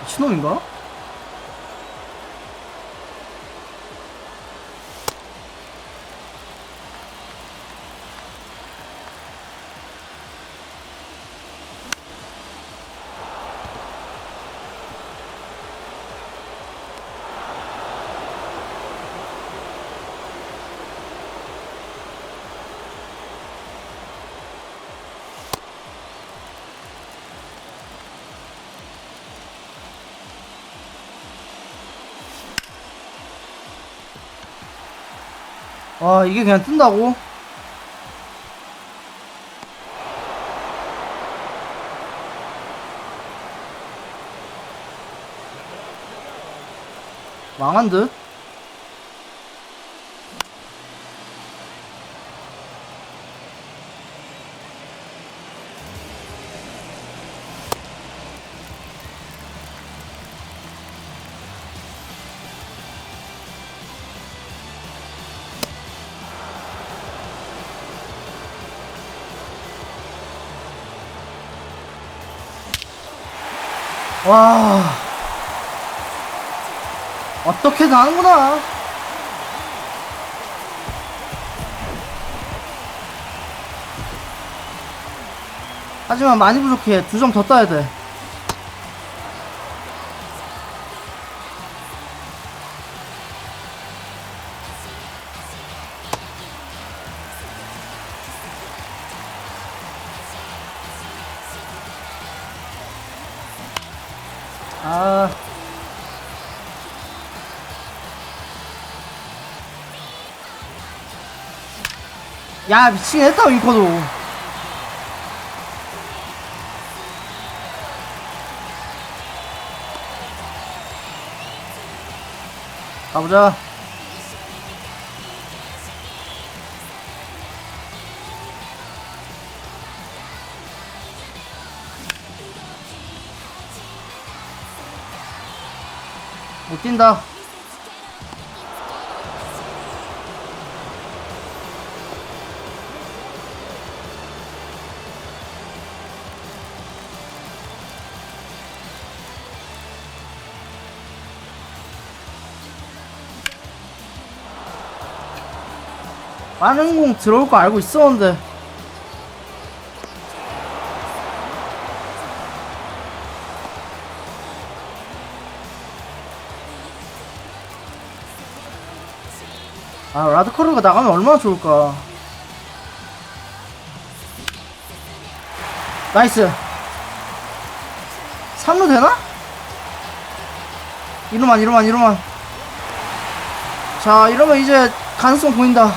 Speaker 12: 미친놈인가? 와, 이게 그냥 뜬다고? 망한 듯? 와, 어떻게든 하는구나. 하지만 많이 부족해. 2점 더 따야 돼. 아, 야, 미치겠다, 윙커도. 가보자. 못 뛴다. 빠른 공 들어올 거 알고 있었는데. 아, 라드커르가 나가면 얼마나 좋을까. 나이스. 3루 되나? 이러만. 자, 이러면 이제 가능성 보인다.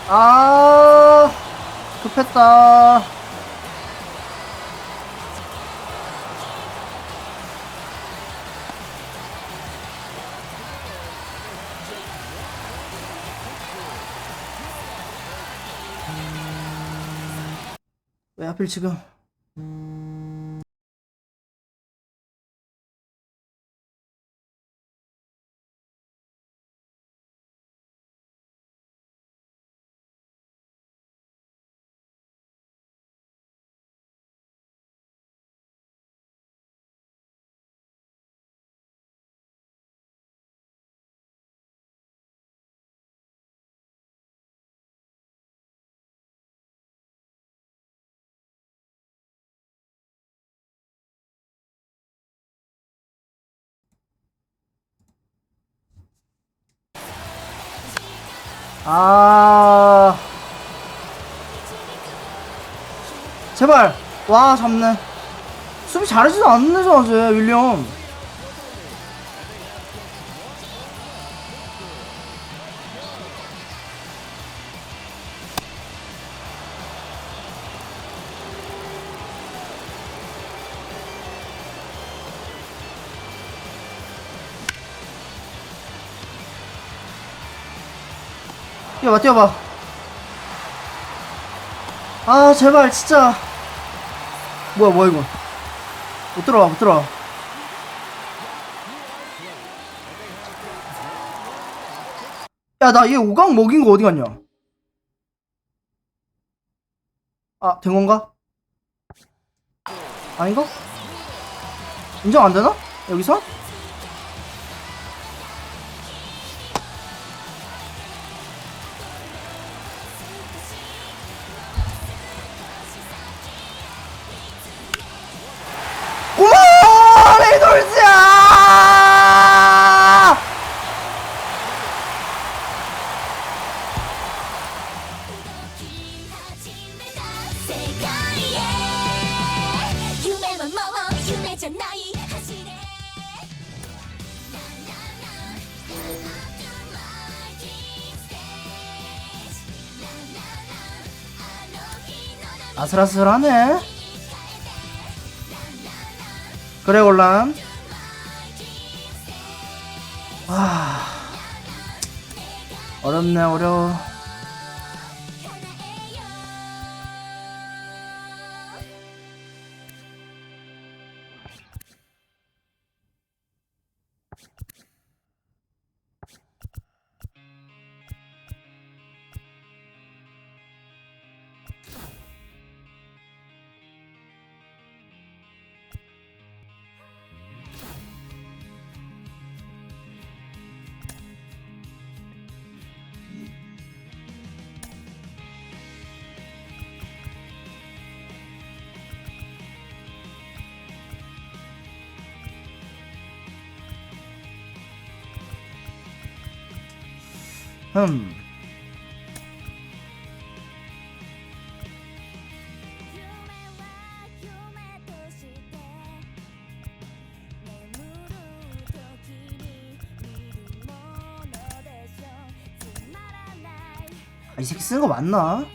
Speaker 12: 아, 급했다. 왜 하필 지금? 아, 제발. 와, 잡네. 수비 잘하지도 않네, 저제 윌리엄. 뛰어봐. 아, 제발, 진짜. 뭐야, 이거. 못 들어와. 야, 나 얘 5강 먹인 거 어디 갔냐? 아, 된 건가? 아닌가? 인정 안 되나? 여기서? 고마워, 레이놀즈야!
Speaker 11: 세계에夢はもう夢
Speaker 12: 아슬아슬하네. 그래 골란. 와, 어렵네 어려워. 아, 이 새끼 쓰는 거 맞나?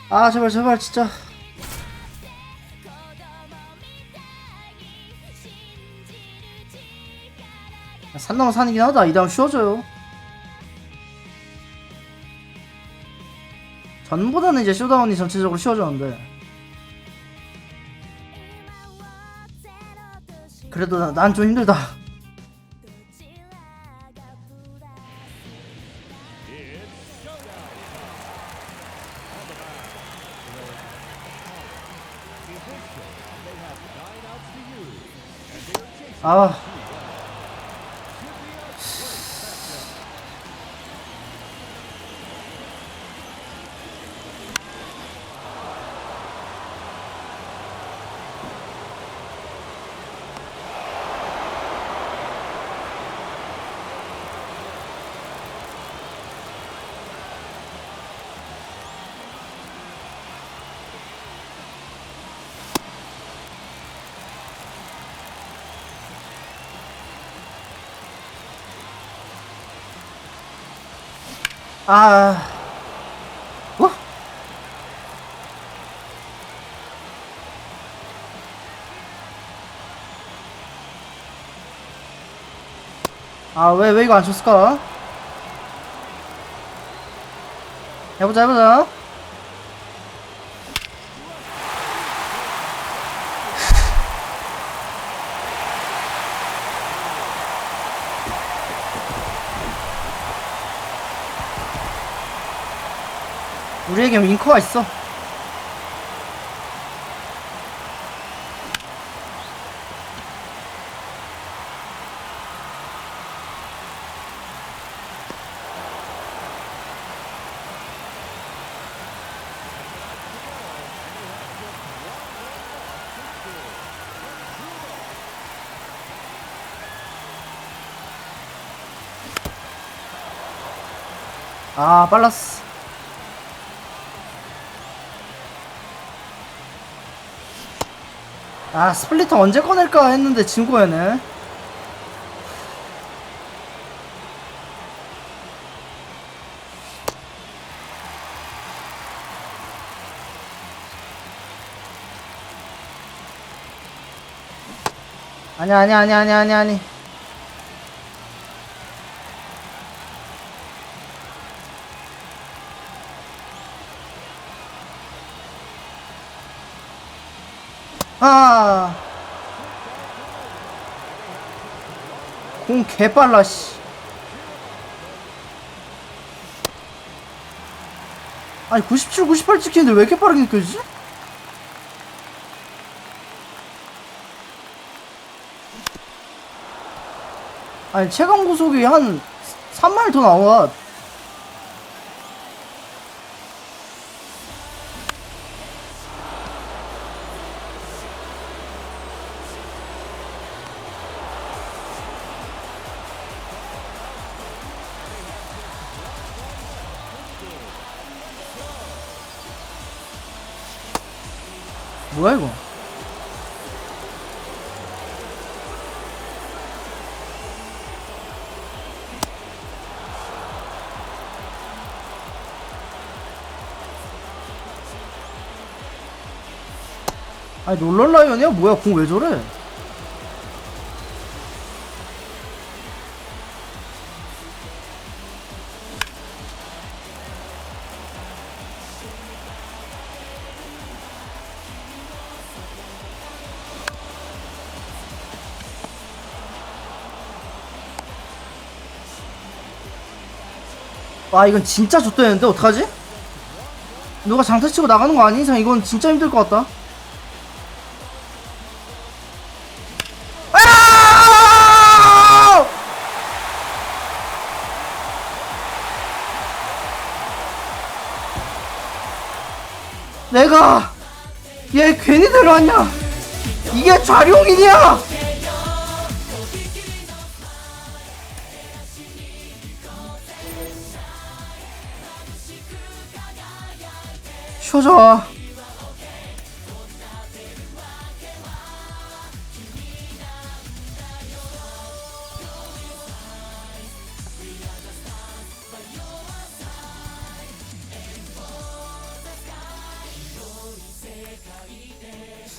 Speaker 12: 아 제발 제발 진짜. 산 넘어 산이긴 하다. 이 다음 쉬워져요. 전보다는 이제 쇼다운이 전체적으로 쉬워졌는데 그래도 난 좀 힘들다. 아 어? 아, 왜 이거 안 쳤을까? 해보자. 우리에겐 윙커가 있어. 아, 빨랐어. 아, 스플리터 언제 꺼낼까 했는데 지금 꺼내네. 아니. 아, 공 개빨라 씨. 아니 97, 98 찍히는데 왜 이렇게 빠르게 느껴지지? 아니 최강 구속이 한 3마일 더 나와. 뭐야 이거? 아니 롤러라이언이야? 뭐야 공 왜 저래? 아 이건 진짜 좆되는데 어떡하지? 누가 장타 치고 나가는 거 아닌 이상 이건 진짜 힘들 것 같다. 내가 얘 괜히 데려왔냐? 이게 좌룡이냐? 쉬어져.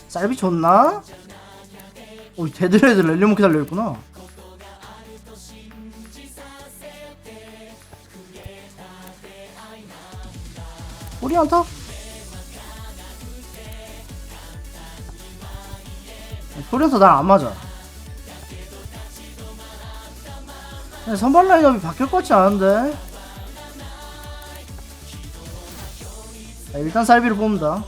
Speaker 12: 쌀비 좋나? 오, 데드레드 랠리몬 기다려있구나. 꼬리 안타? 소리에서 날 안 맞아. 선발 라인업이 바뀔 것 같지 않은데. 자, 일단 쌀비를 뽑는다.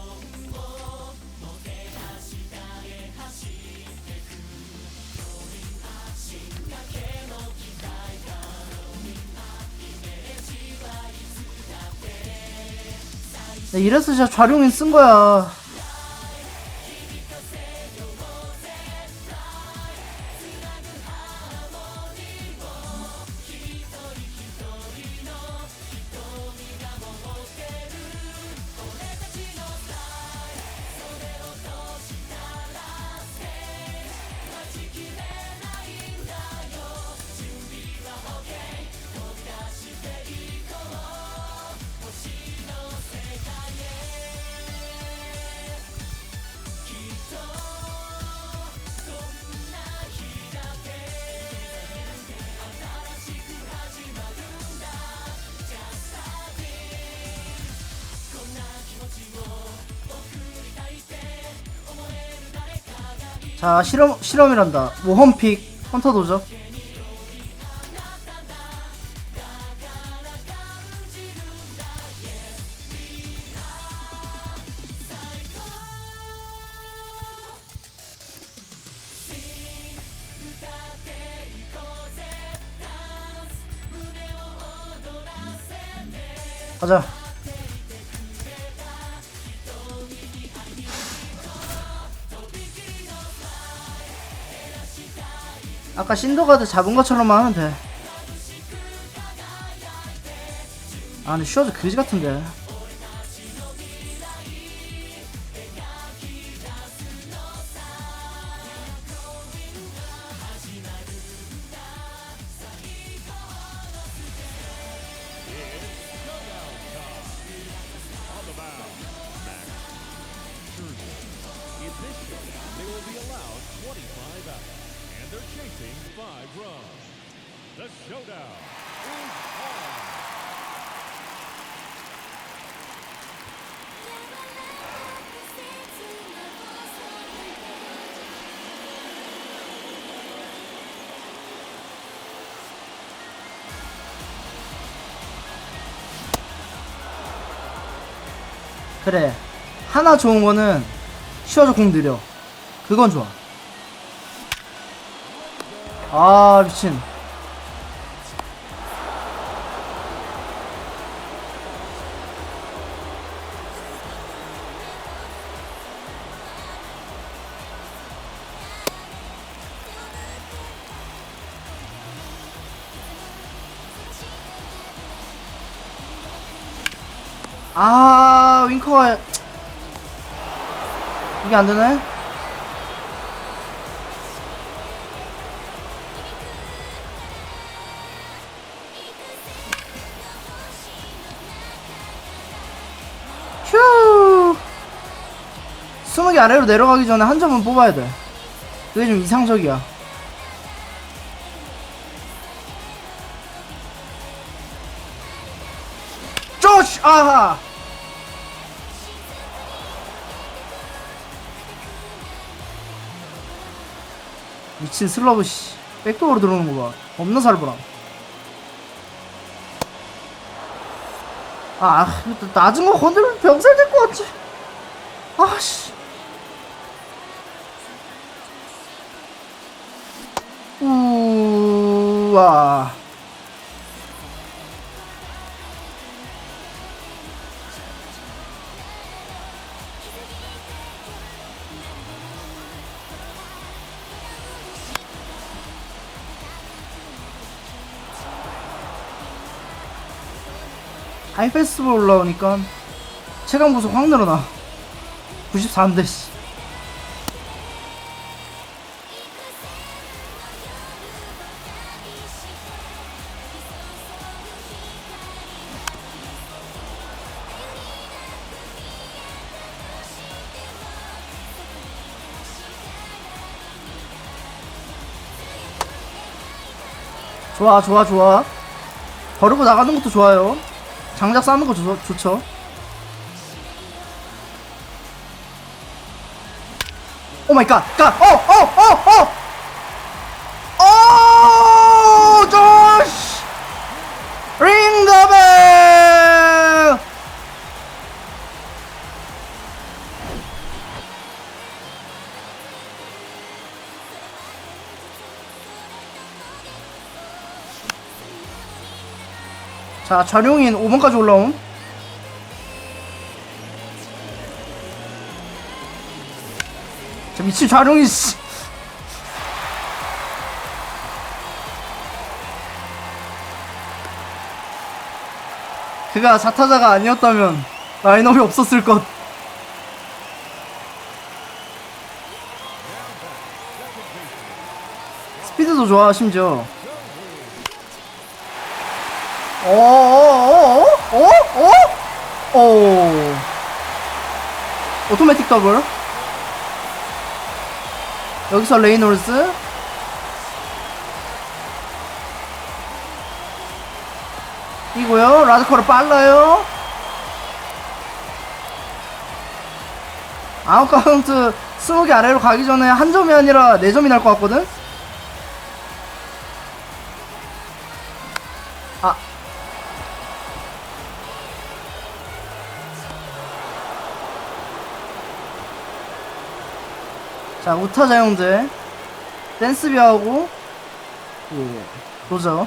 Speaker 12: 이래서 진짜 좌룡인 쓴 거야. 자, 실험이란다. 모험픽 헌터 도적. 가자. 아까 신더가드 잡은 것처럼만 하면 돼. 아 근데 슈어즈 그지 같은데.
Speaker 4: The showdown is on.
Speaker 12: 그래, 하나 좋은 거는 슈어즈 공 느려. 그건 좋아. 아 미친. 아, 윙커가 이게 안 되네. 휴. 20개 아래로 내려가기 전에 한 점은 뽑아야 돼. 그게 좀 이상적이야. 조시! 아하! 미친 슬러브 씨. 백도어로 들어오는 거 봐. 없는 살보랑. 낮은 거 건드리면 병살 될 것 같지. 아씨. 우와. 하이패스볼 올라오니까 체감 구속 확 늘어나. 93대 씨. 좋아 좋아 좋아. 버리고 나가는 것도 좋아요. 장작 쌓는 거 좋죠. 오 마이 갓. 조시! 링 더 벨! 자, 전용인 5번까지 올라옴. 저 미친 좌룡이 씨. 그가 자타자가 아니었다면 라인업이 없었을 것. 스피드도 좋아 심지어. 오토매틱 더블. 여기서 레이놀스. 이고요. 라드커를 빨라요. 아웃카운트 20개 아래로 가기 전에 한 점이 아니라 4점이 날 것 같거든. 자, 우타 자용제 댄스비하고 로저.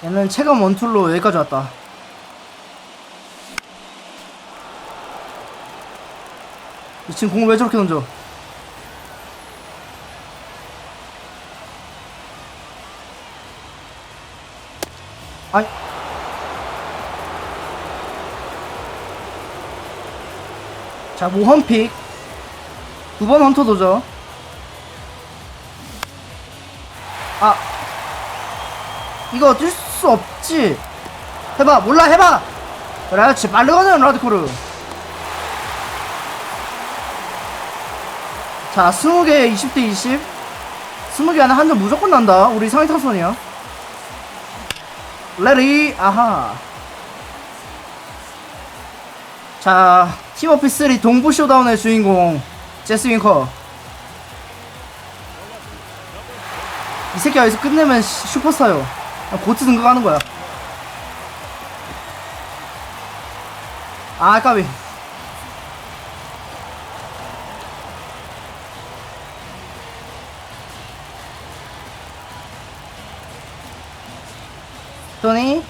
Speaker 12: 얘는 체감 원툴로 여기까지 왔다. 지금 공을 왜 저렇게 던져? 아이. 자, 모험픽 2번 헌터 도저. 이거 어쩔 수 없지. 해봐. 몰라 해봐. 그렇지. 빨리 가자 라드코르. 자, 20개 20대 20. 20개 안에 한 점 무조건 난다. 우리 상위 타선이야. 레리. 아하. 자, 팀워피 3 동부 쇼다운의 주인공 제스 윙커. 이 새끼가 여기서 끝내면 슈퍼스타요. 고트 등극하는 거야. 아, 까비. 토니.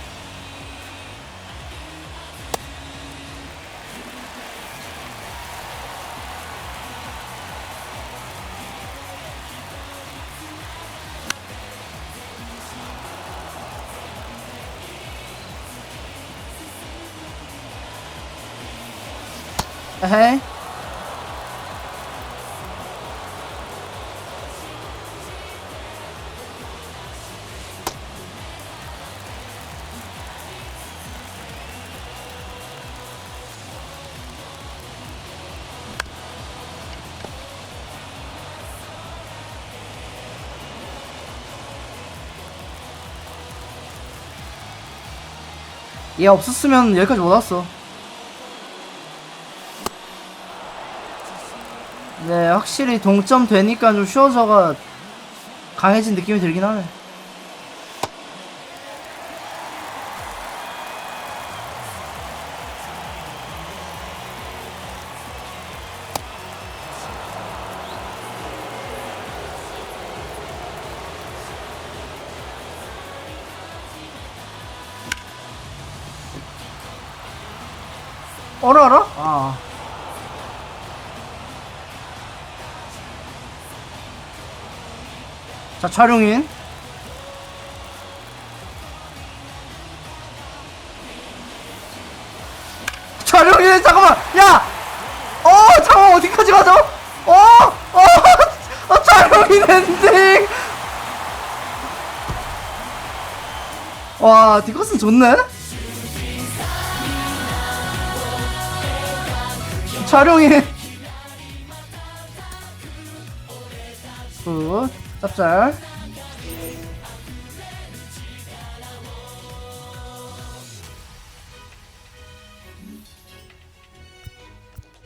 Speaker 12: 에헤이. 얘 없었으면 여기까지 못 왔어. 네, 확실히 동점 되니까 좀 슈어저가 강해진 느낌이 들긴 하네. 알아? 아. 자, 촬영인. 촬영인, 잠깐만! 야! 잠깐만, 어디까지 가죠? 촬영인 엔딩! 와, 디커슨 좋네? 촬영인! 굿. 짭짤.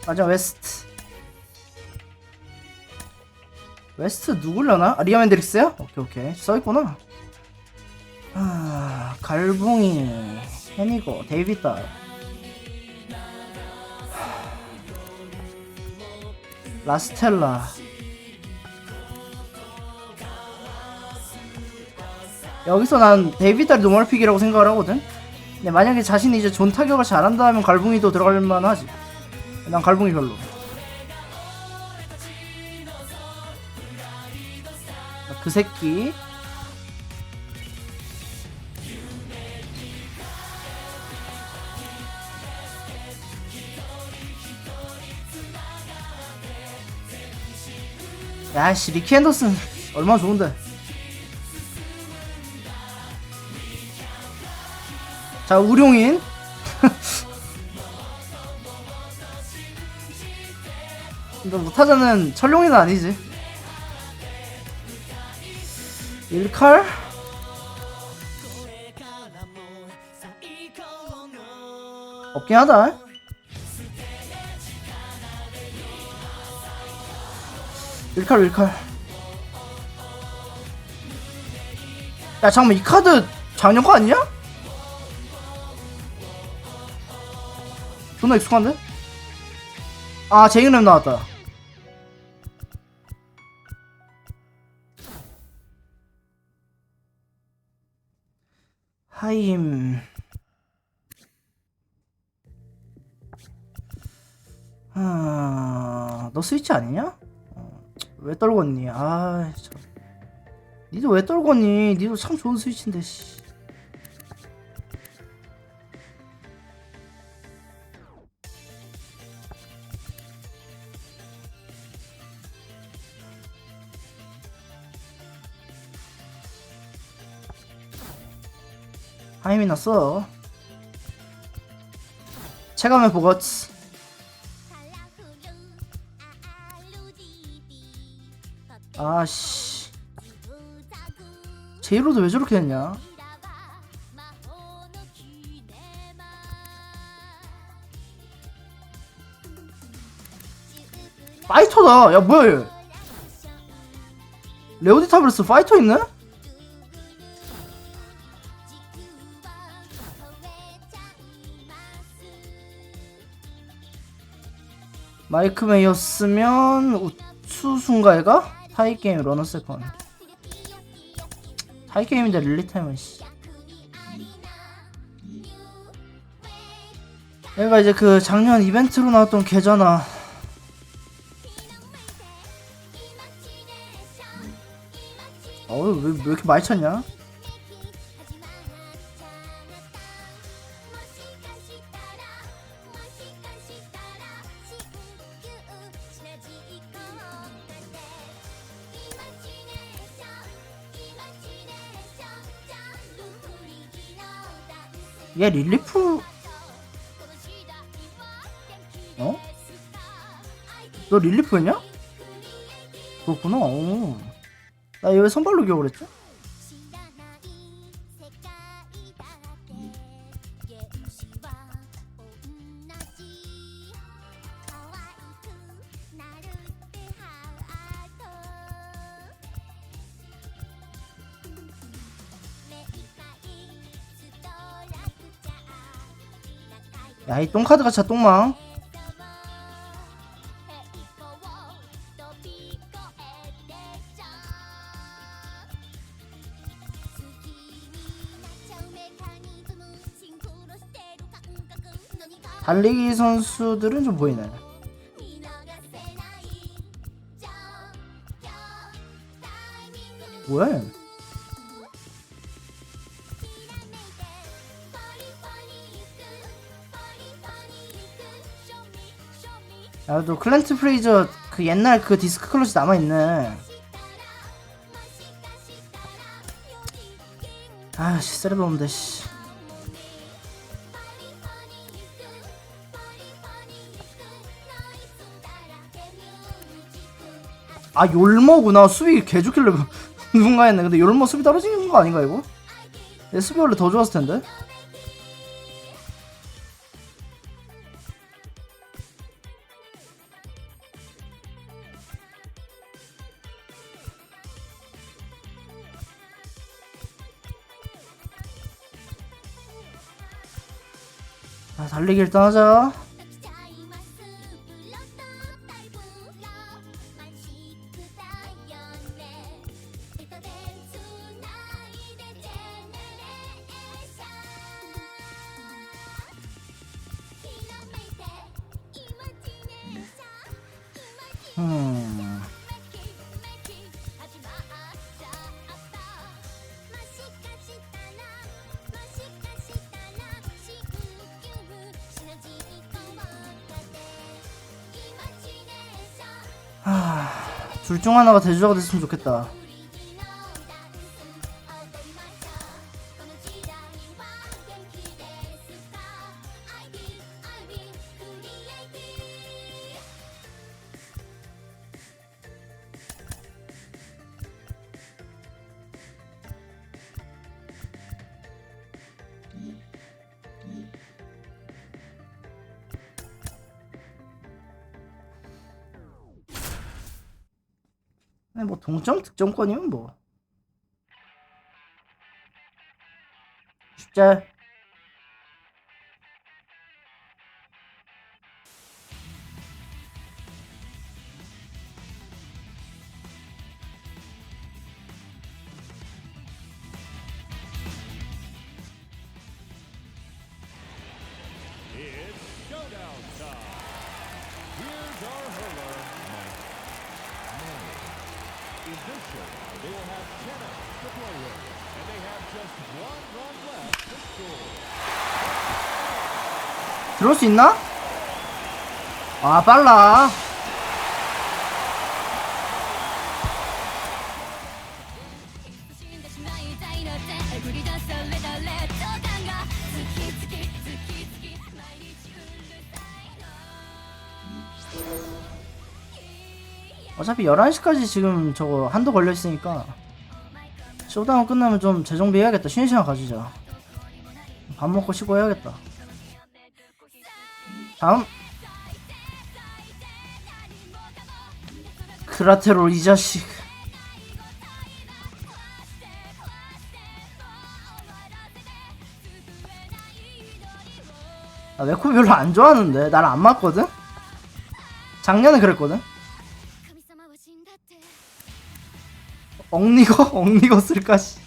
Speaker 12: 마지막 웨스트. 웨스트 누굴려나? 아, 리암 핸드릭스야? 오케이. 써있구나. 갈붕이, 헤니거, 데이비드. 라스텔라. 여기서 난 데이비드 노멀픽이라고 생각을 하거든. 근데 만약에 자신이 이제 존 타격을 잘한다 하면 갈붕이도 들어갈만 하지. 난 갈붕이 별로. 그 새끼. 야씨, 리키 앤더슨 얼마나 좋은데. 자, 우룡인. 너 못하자는 철룡이는 아니지. 일칼? 없긴 하다. 일칼. 야, 잠깐만, 이 카드 작년 거 아니냐? 존나 익숙한데? 아, 제잉랩 나왔다. 하임. 너 스위치 아니냐? 왜 떨궜니? 아, 참. 니도 왜 떨궜니? 니도 참 좋은 스위치인데, 씨. 하임이 났어. 체감해 보거츠. 아씨, 제이로도 왜 저렇게 했냐? 파이터다. 야, 뭐야 얘. 레오디 타브레스 파이터 있네? 마이크 메이였으면 우추순가이가? 타이게임 러너 세컨. 타이게임인데 릴리타임은 씨. 얘가 이제 그 작년 이벤트로 나왔던 걔잖아. 왜 이렇게 많이 찼냐? 얘 릴리프 어? 너 릴리프였냐? 그렇구나. 오. 나 얘 왜 선발로 기억을 했지? 야, 이 똥카드가 진짜 똥망. 달리기 선수들은 좀 보이네. 뭐야? 야, 너 클랜트 프레이저 그 옛날 그 디스크 클러치 남아있네. 아씨, 쓰레기없는데 씨. 아, 욜머구나. 수비 개좋길래 누군가 했네. 근데 욜머 수비 떨어지는 거 아닌가 이거? 얘 수비 원래 더 좋았을 텐데. 아, 달리기 일단 하자. 둘 중 하나가 대주자가 됐으면 좋겠다. 아니, 뭐 동점 득점권이면 뭐 쉽지.
Speaker 4: It's showdown time. Here's our hurler, Mike. In this showdown, they will have 10 outs to play with, and they have just one run left to score.
Speaker 12: 들어올 수 있나? 아, 빨라. 어차피 11시까지 지금 저거 한도 걸려있으니까 쇼다운 끝나면 좀 재정비 해야겠다. 쉬는 시간 가지자. 밥 먹고 쉬고 해야겠다. 다음 그라테롤 이 자식. 나 메코 별로 안 좋아하는데 나랑 안 맞거든? 작년에 그랬거든? 엉니거 쓸까 씨.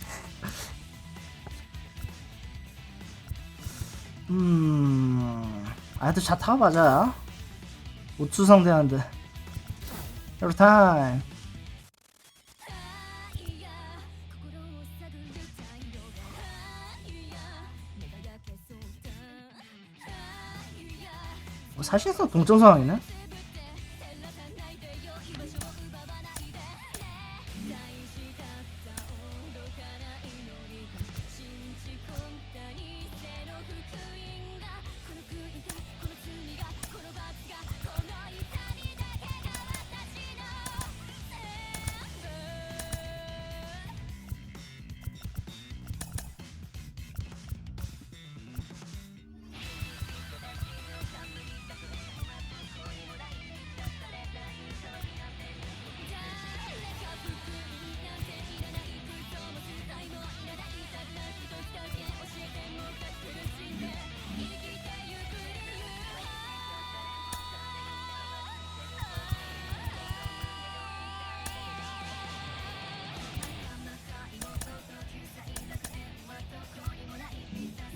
Speaker 12: 하여튼 자 타봐자. 우투 상대하는데. 여러 타임. 사실상 동점 상황이네.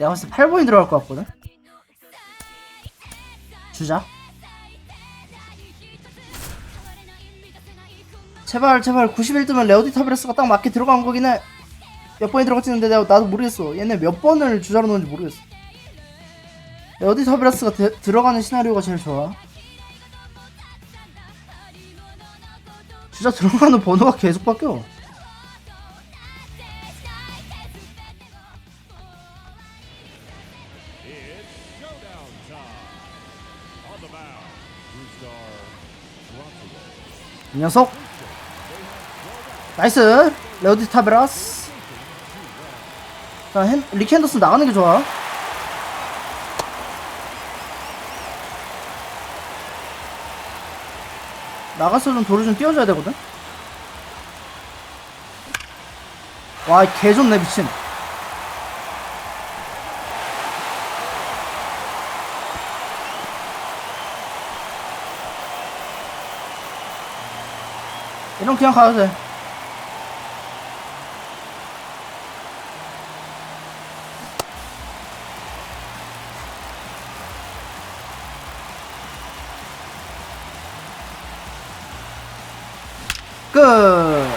Speaker 12: 내가 봤을 때 8번이 들어갈 것 같거든. 주자. 제발 91뜨면 레오디 타베레스가 딱 맞게 들어간 거긴 해. 몇 번이 들어갔지는데 나도 모르겠어. 얘네 몇 번을 주자로 넣는지 모르겠어. 레오디 타베레스가 들어가는 시나리오가 제일 좋아. 주자 들어가는 번호가 계속 바뀌어. 이 녀석 나이스. 레오디 타베라스. 자, 리키 핸더슨 나가는 게 좋아. 나가서 좀 돌을 좀 띄워줘야 되거든. 와, 개 좋네 미친. 이런 그냥 가도 돼. 끝.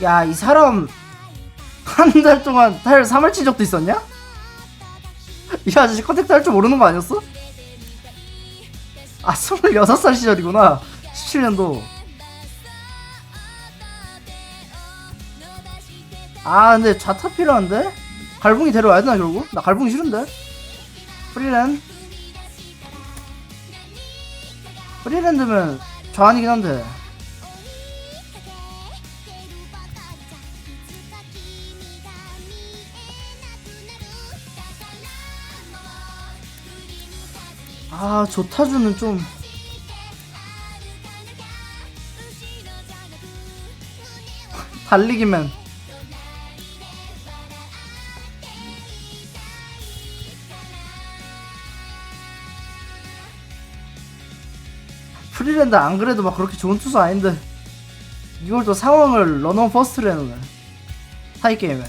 Speaker 12: 야, 이 사람 한 달 동안 타일 3월 친 적도 있었냐? 이 아저씨 컨택트 할 줄 모르는 거 아니었어? 아, 26살 시절이구나. 17년도. 아, 근데 좌타 필요한데? 갈붕이 데려와야 되나 결국? 나 갈붕이 싫은데? 프리랜드면 좌안이긴 한데. 아, 조타주는 좀 달리기맨. 프리랜드 안 그래도 막 그렇게 좋은 투수 아닌데 이걸 또 상황을 런온 퍼스트로 해놓네. 타이게임에.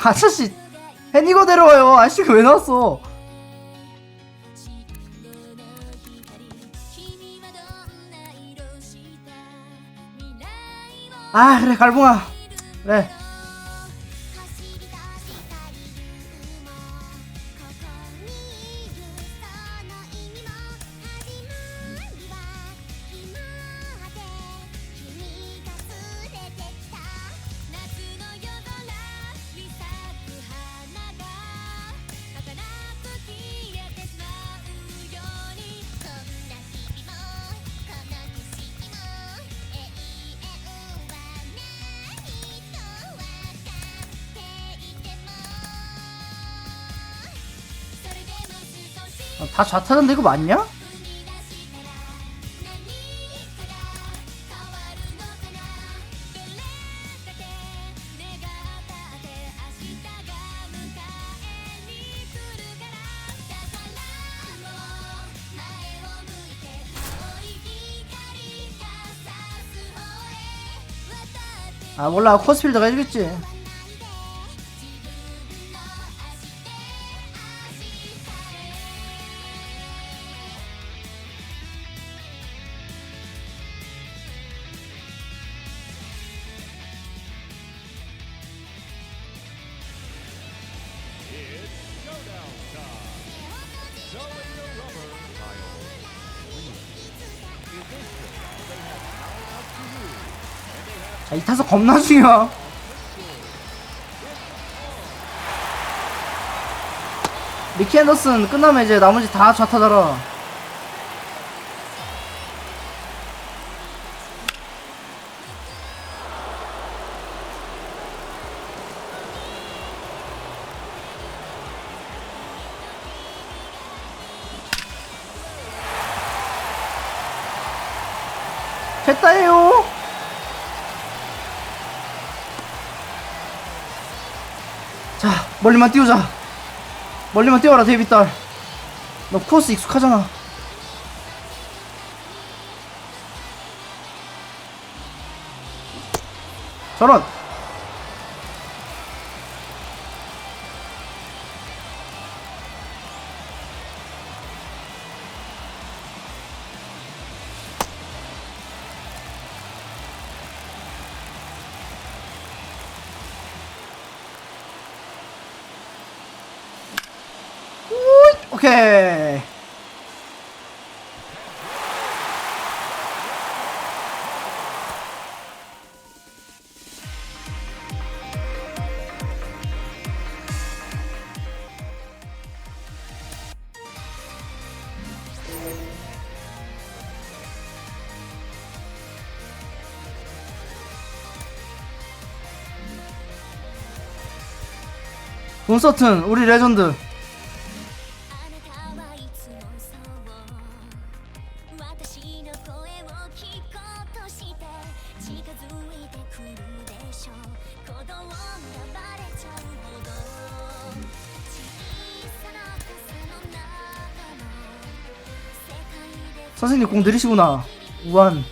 Speaker 12: 아저씨 해니거 데려와요. 아저씨가 왜 나왔어? 아, 그래 갈붕아. 그래. 다 좌타던데 이거 맞냐? 아, 몰라. 코스필드가 해주겠지. 이 타석 겁나 중요해. 리키 앤더슨 끝나면 이제 나머지 다 좌타더라. 됐다예요. 자, 멀리만 띄우자. 멀리만 띄워라, 데이비딸. 너 코스 익숙하잖아. 저런. 오케이. 콘서튼 우리 레전드. 선생님 공 느리시구나. 우한.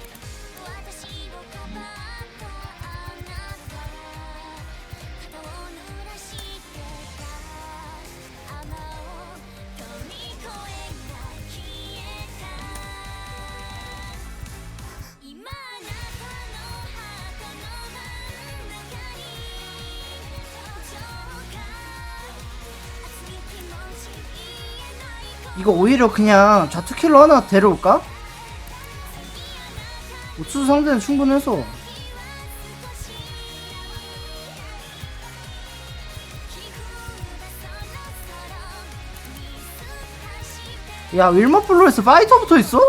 Speaker 12: 이거 오히려 그냥 좌투킬러 하나 데려올까? 우투 상대는 충분해서. 야, 윌머 블루에서 파이터 붙어있어?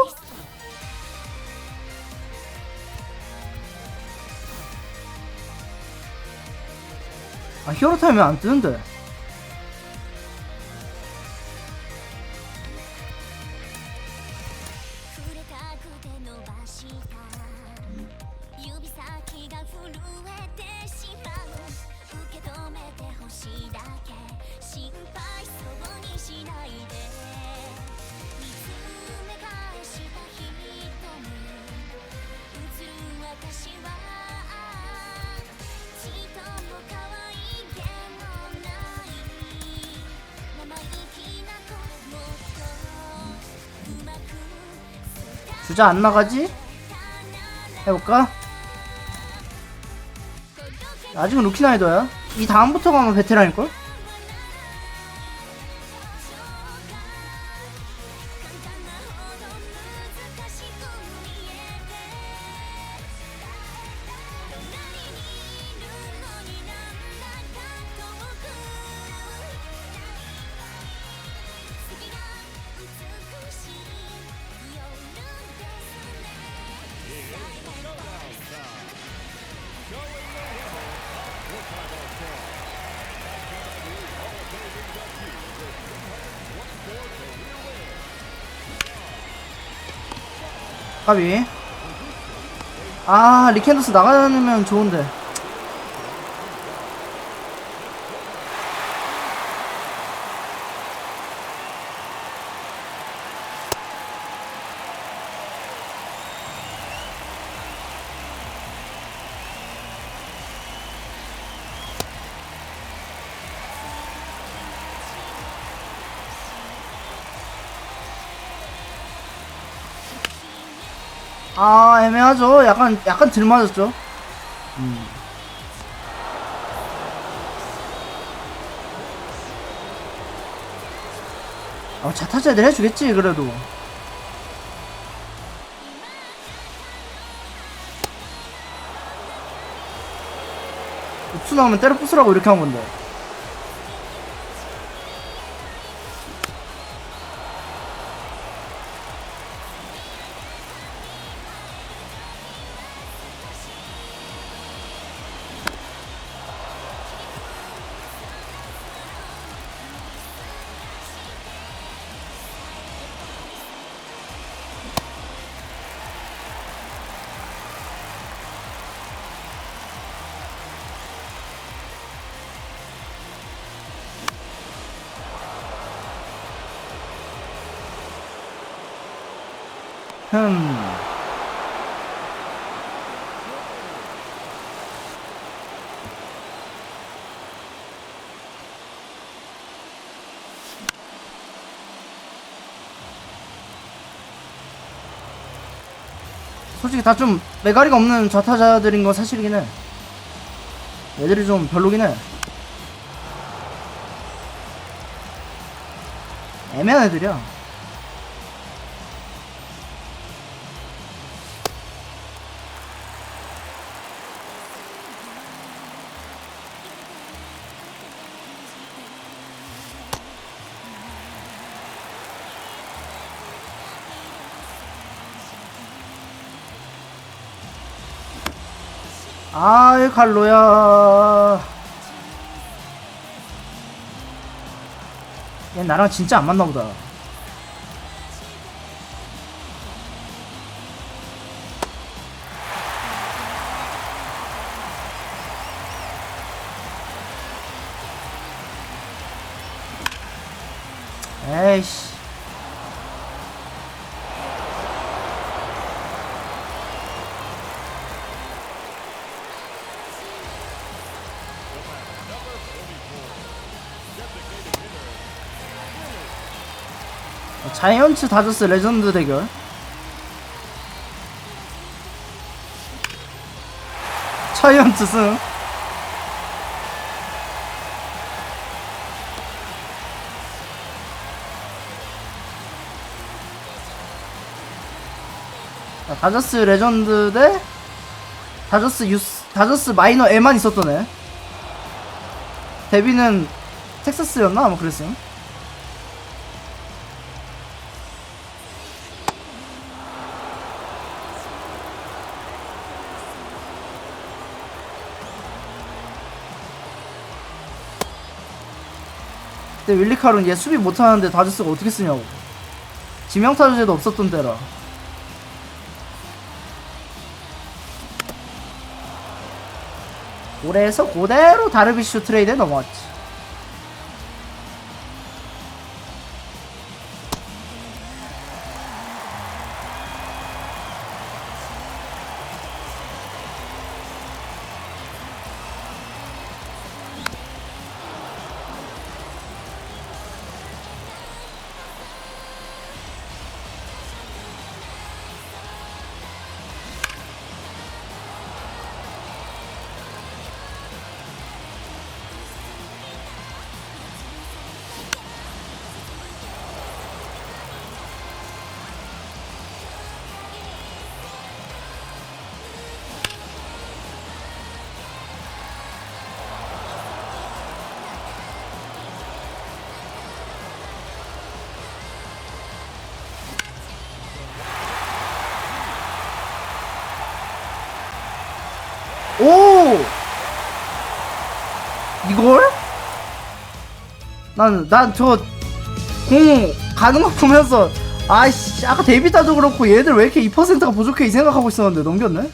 Speaker 12: 아, 히어로 타임은 안 뜨는데. 주자 안 나가지? 해볼까? 아직은 루키 나이더야. 이 다음부터가 아마 베테랑일걸? 까비. 아, 리켄더스 나가면 좋은데. 아, 애매하죠. 약간 들 맞았죠. 자타자 애들 해주겠지 그래도. 우투 나오면 때려 부수라고 이렇게 한 건데. 솔직히 다 좀 메가리가 없는 좌타자들인 건 사실이긴 해. 애들이 좀 별로긴 해. 애매한 애들이야. 아이 갈로야. 얘 나랑 진짜 안 맞나보다. 에이씨. 자이언츠 다저스 레전드 대결. 자이언츠 승. 다저스 레전드 대 다저스 마이너 M만 있었던 애. 데뷔는 텍사스였나? 아마 그랬어요. 근데 윌리카론 얘 수비 못하는데 다저스가 어떻게 쓰냐고. 지명타자제도 없었던 때라. 올해에서 그대로 다르비슈 트레이드에 넘어왔지. 오! 이걸? 난 저 공 가는 거 보면서 아이씨 아까 데뷔타도 그렇고 얘들 왜 이렇게 2%가 부족해 이 생각하고 있었는데 넘겼네?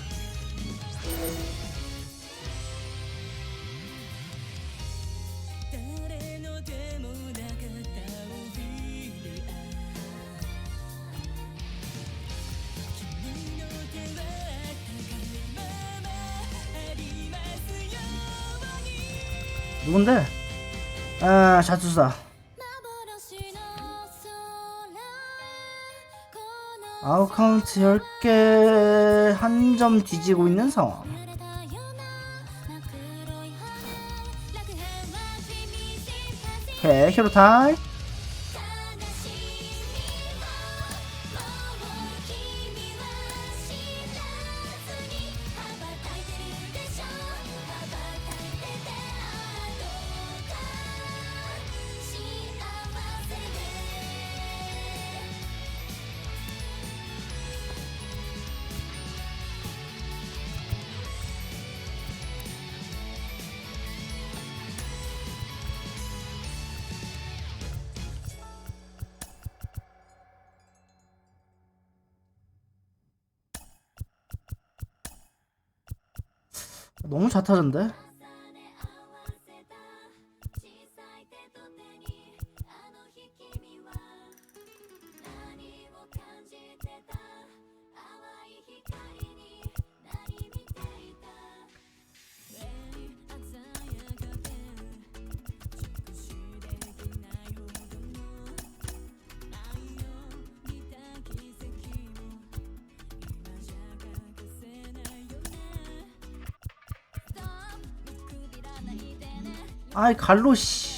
Speaker 12: 누군데? 아, 자투사. 아웃 카운트 10개 한 점 뒤지고 있는 상황. 오케이, 히로 타임. 너무 좌타던데? 아이 갈로 씨.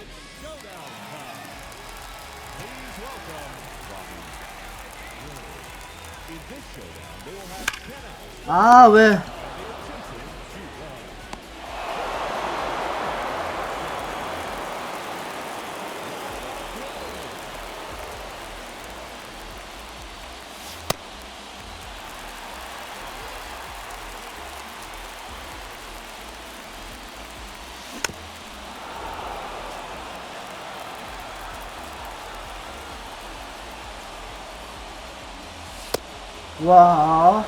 Speaker 4: It's showdown time. Please welcome Robbie. In this showdown, they will have 10 outs.
Speaker 12: 아 왜? 와.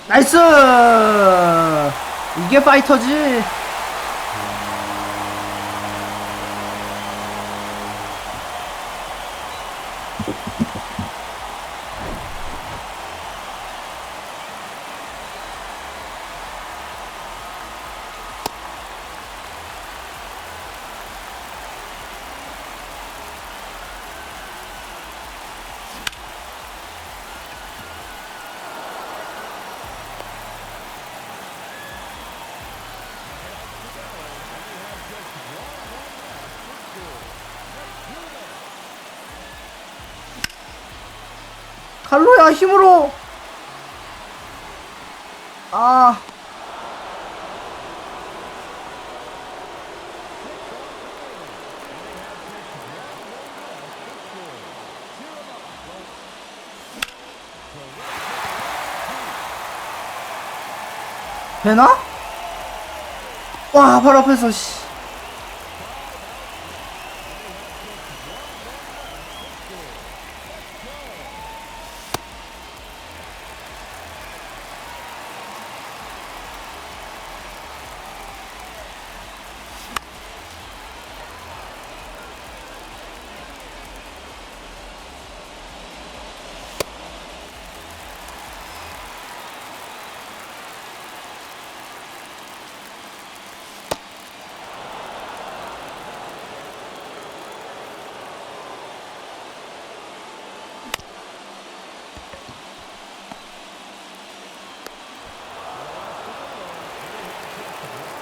Speaker 12: 나이스! 이게 파이터지. 칼로야 힘으로. 아. 되나? 와, 바로 앞에서 씨.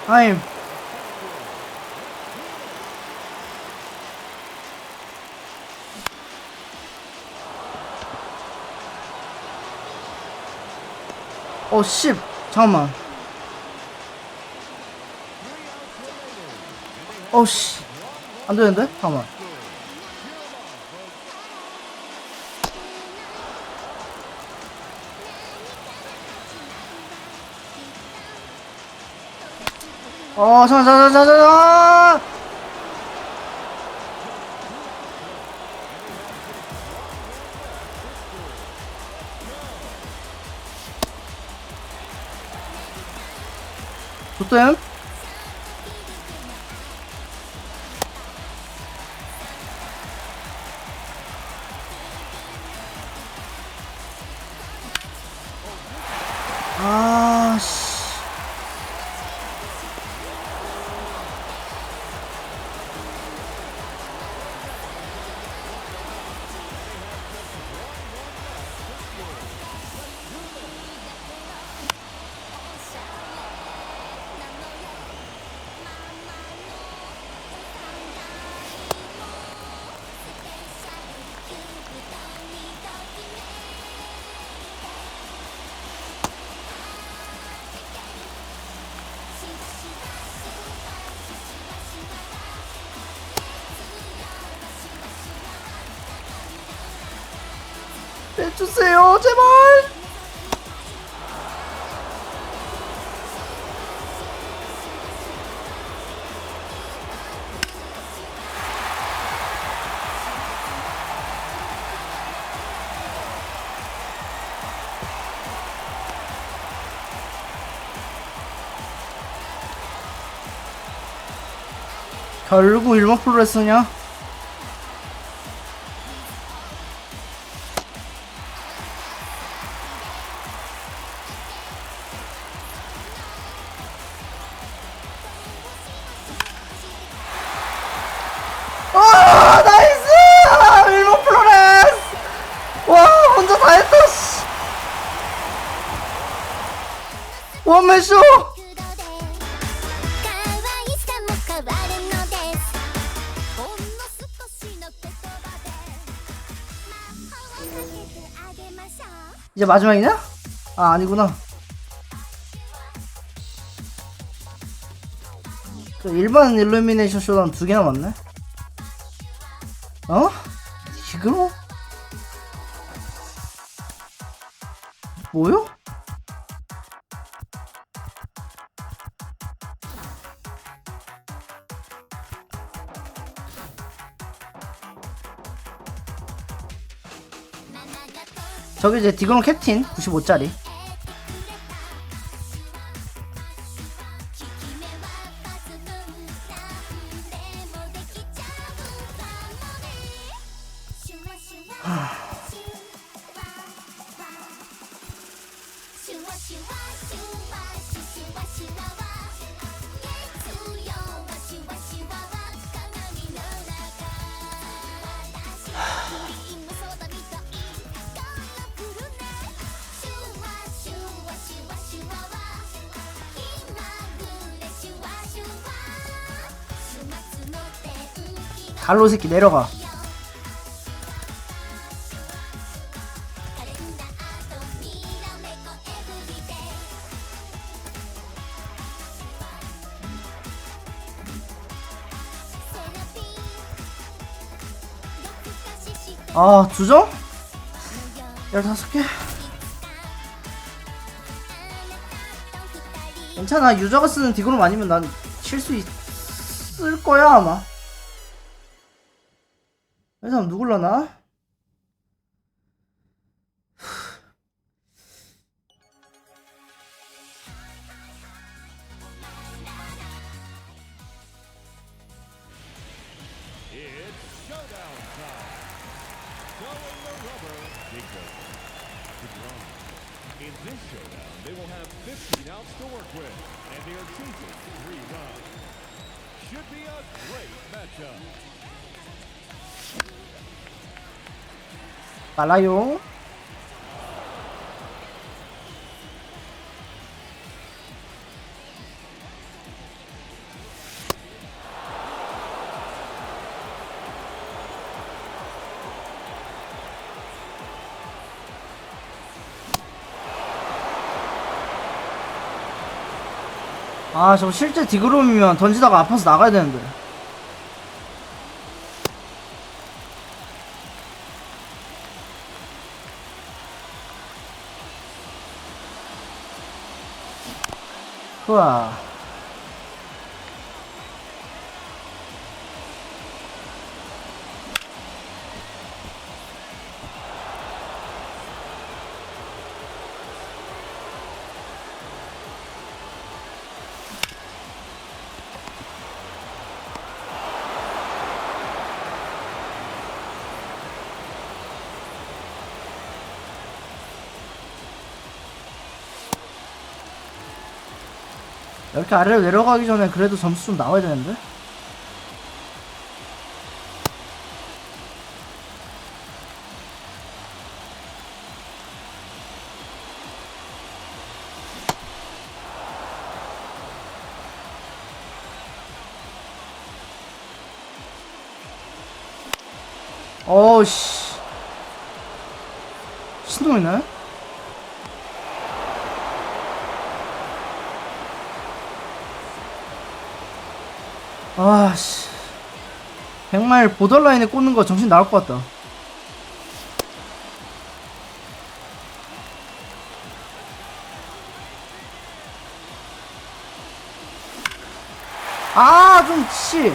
Speaker 12: 타임. 씨. 잠깐만. 씨. 안 되는데? 잠깐만. 자자자자자. 좋댐. 씨. 주세요 제발. 결국 일본 프로레슬냐? 아 나이스! 일본 프로레스! 와 혼자 다 했다 씨. 원맨쇼! 이제 마지막이냐? 아 아니구나. 저 일반 일루미네이션 쇼다운 2개 남았네. 어? 지금? 뭐요? 저기 이제 디그론 캡틴 95짜리. 갈로 새끼 내려가. 아 2점? 15개? 괜찮아. 유저가 쓰는 디그롬 아니면 난 칠 수 있을 거야 아마. 이 사람 누굴라나?
Speaker 4: In this showdown, they will have 15 outs to work with, and they are choosing 3 runs. Should be a great matchup.
Speaker 12: 빨라요. 아 저거 실제 디그롬이면 던지다가 아파서 나가야 되는데. 우와. 이렇게 아래로 내려가기 전에 그래도 점수 좀 나와야 되는데. 어우씨 신동이네. 아씨 100마일 보더라인에 꽂는 거 정신 나갈 것 같다. 아, 좀 씨.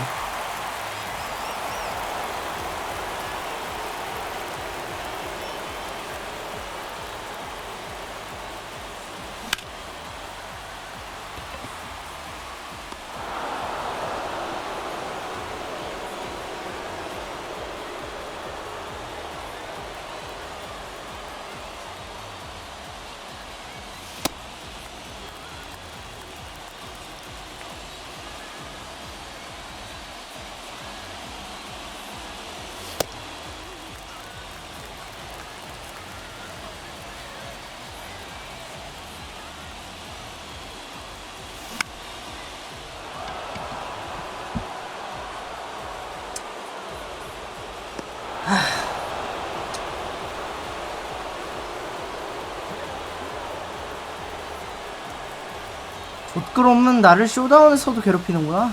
Speaker 12: 좆그러면 나를 쇼다운에서도 괴롭히는구나.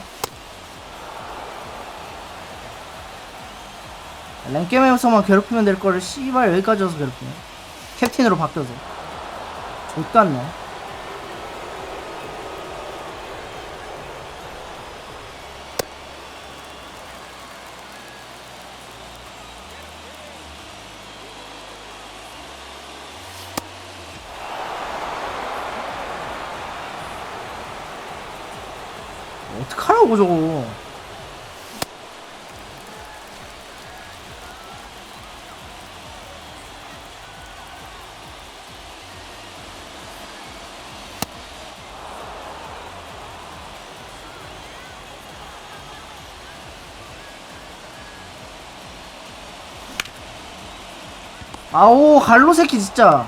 Speaker 12: 랭게임에서만 괴롭히면 될 거를 씨발 여기까지 와서 괴롭히네. 캡틴으로 바뀌어서 좆같네. 어떡하라고 저거. 아오 갈로 새끼 진짜.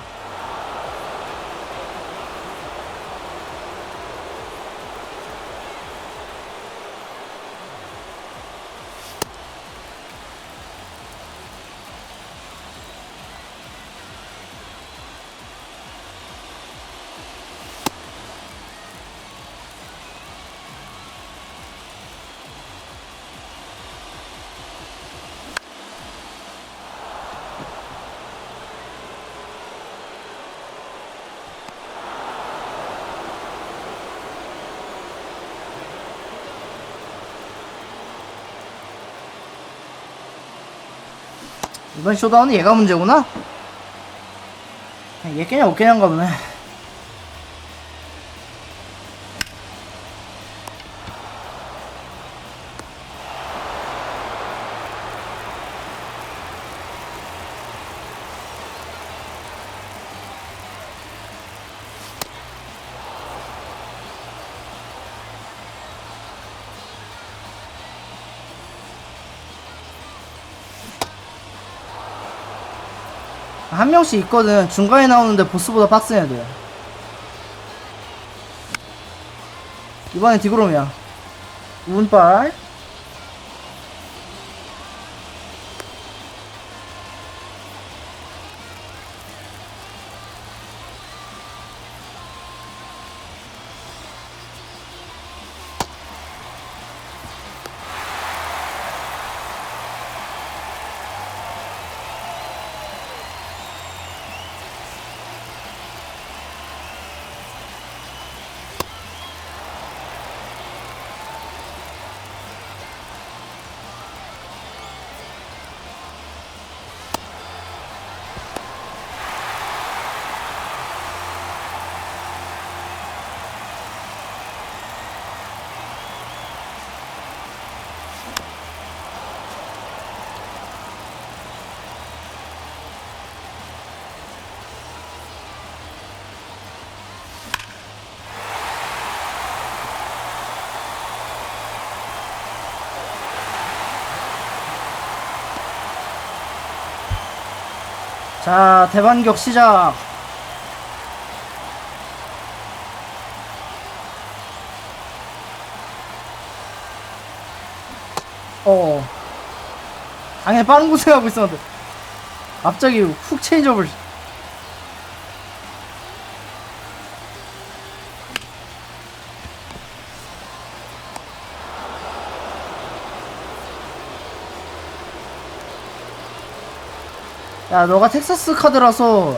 Speaker 12: 이번 쇼다운은 얘가 문제구나? 얘 깨냐 못 깨냐인가 보네. 한 명씩 있거든. 중간에 나오는데 보스보다 빡센 애들. 이번엔 디그롬이야. 운빨. 자, 대반격 시작. 당연히 빠른 곳에 가고 있었는데 갑자기 훅 체인지업을. 야, 너가 텍사스 카드라서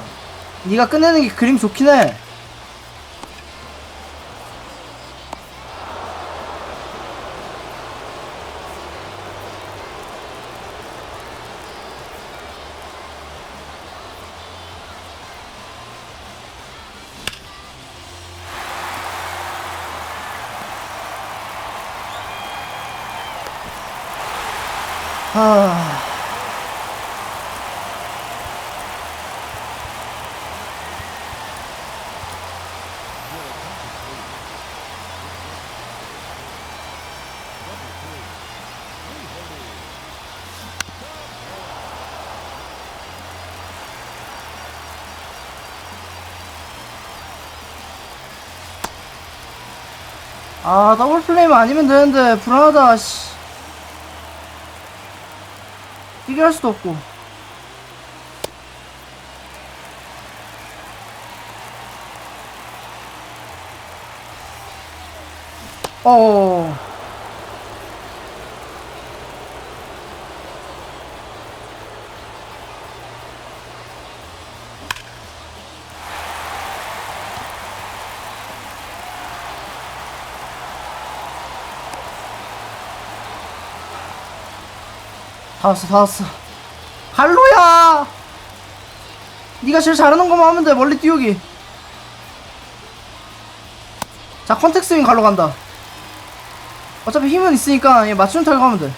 Speaker 12: 네가 끝내는 게 그림 좋긴 해. 하... 아, 더블 플레이만 아니면 되는데 불안하다. 씨. 뛰게 할 수도 없고. 어. 다 왔어. 갈로야! 네가 제일 잘하는 것만 하면 돼. 멀리 띄우기. 자, 컨택 스윙 갈로 간다. 어차피 힘은 있으니까 얘 맞춤 타격 하면 돼. 왜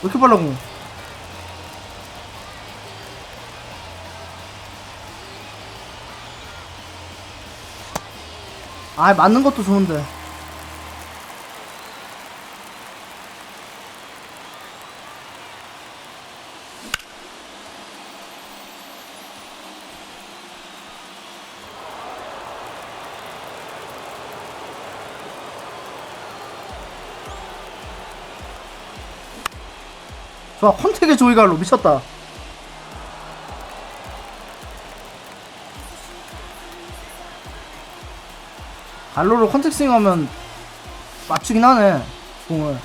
Speaker 12: 이렇게 빨라 공? 아, 맞는 것도 좋은데. 좋아, 컨택의 조이갈로 미쳤다. 갈로로 컨택 스윙하면 맞추긴 하네, 공을.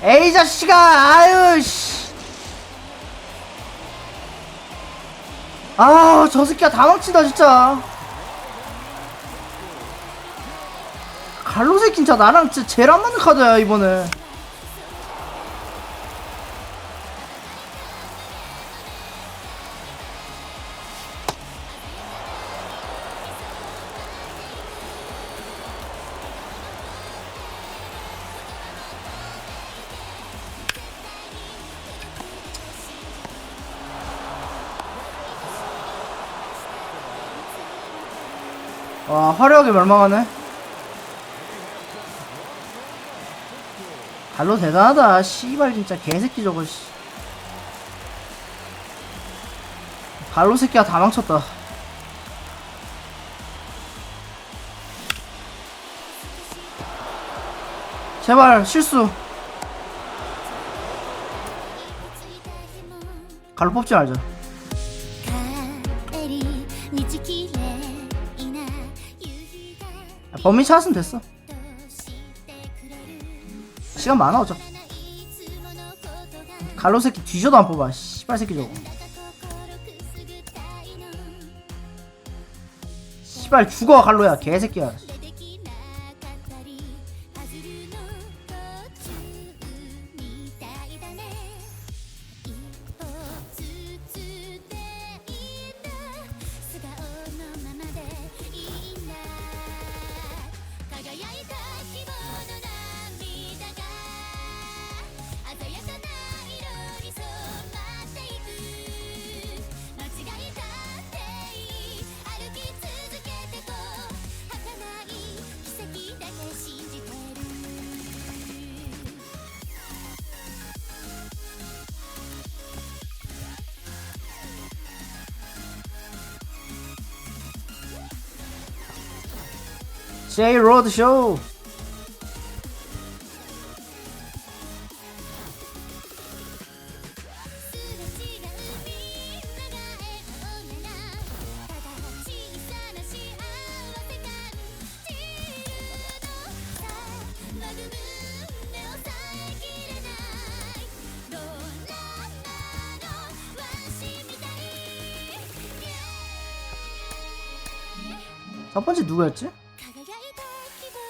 Speaker 12: 에이 자식아, 아유 씨. 아, 저 새끼가 다 망친다 진짜. 갈로 새끼 진짜 나랑 진짜 제일 안 맞는 카드야 이번에. 와, 화려하게 멸망하네. 갈로 대단하다. 씨발 진짜 개새끼 저거 씨. 갈로 새끼가 다 망쳤다. 제발 실수. 갈로 뽑지 말자. 범위 찾았으면 됐어. 시간 많아 어차피. 갈로 새끼 뒤져도 안 뽑아. 씨발 새끼 저거. 씨발 죽어 갈로야 개새끼야. J-Road Show. 첫 번째 누구였지?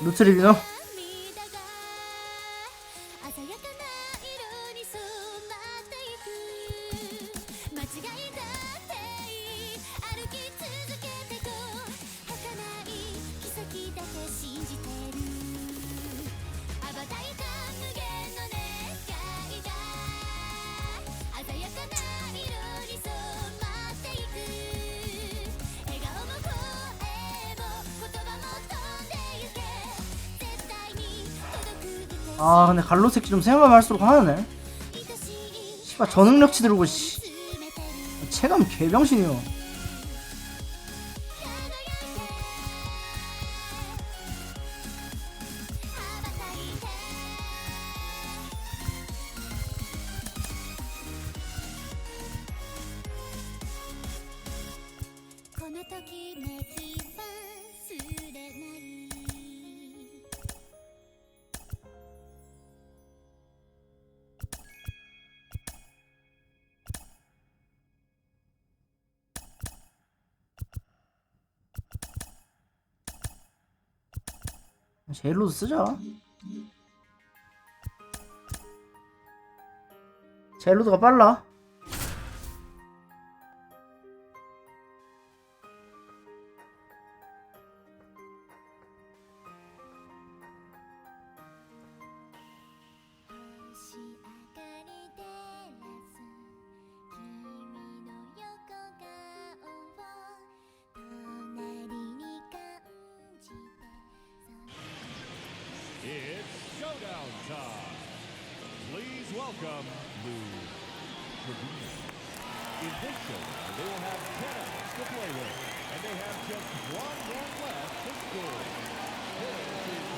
Speaker 12: 루트리비노? 아 근데 갈로 새끼 좀 생각하면 할수록 화나네. 씨발 저능력치 들고 씨 체감 개병신이요. 제일로드 쓰자. 제일로드가 빨라.
Speaker 4: It's showdown time. Please welcome Lou Trevino. In this showdown, they will have 10 outs to play with, and they have just one run left to score. This is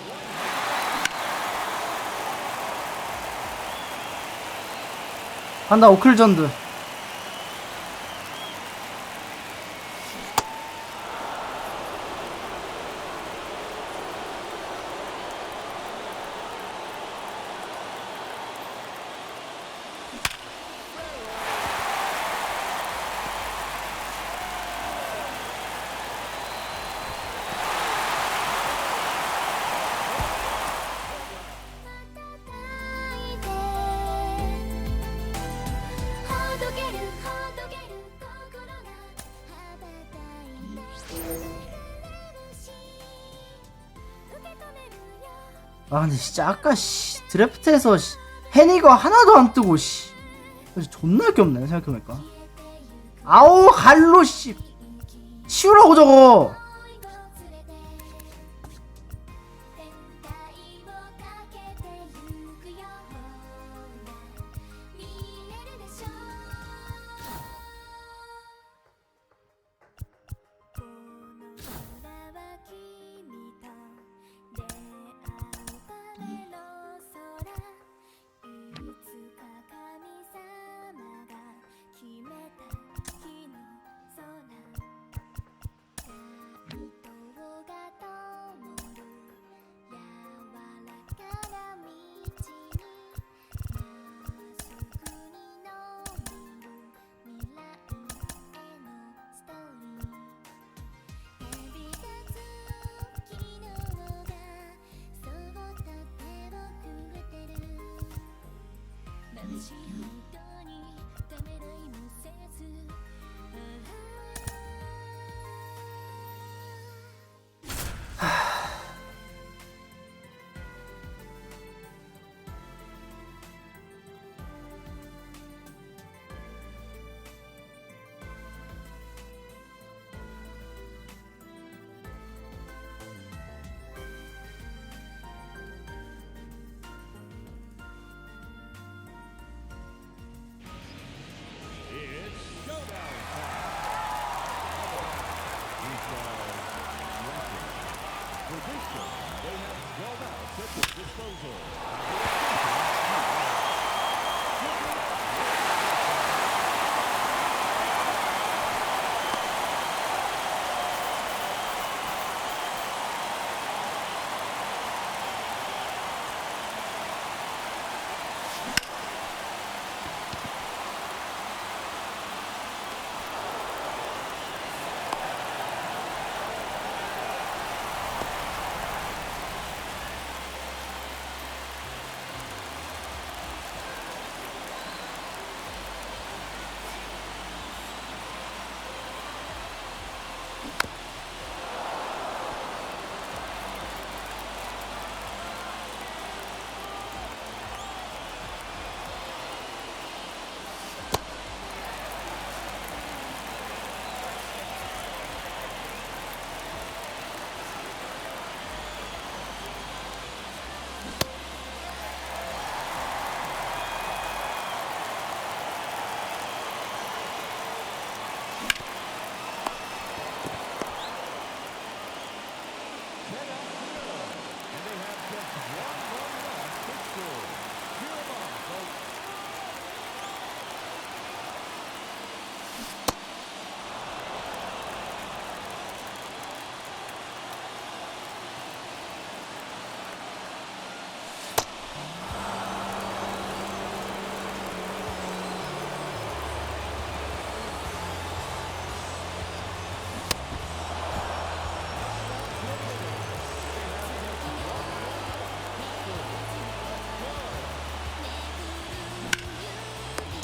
Speaker 12: 간다 오클전드. 아 근데 진짜 아까 씨 드래프트에서 씨, 해니거 하나도 안 뜨고 씨 존나 겹네 생각해보니까. 아우 갈로 씨 치우라고 저거.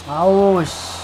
Speaker 12: 아우 씨.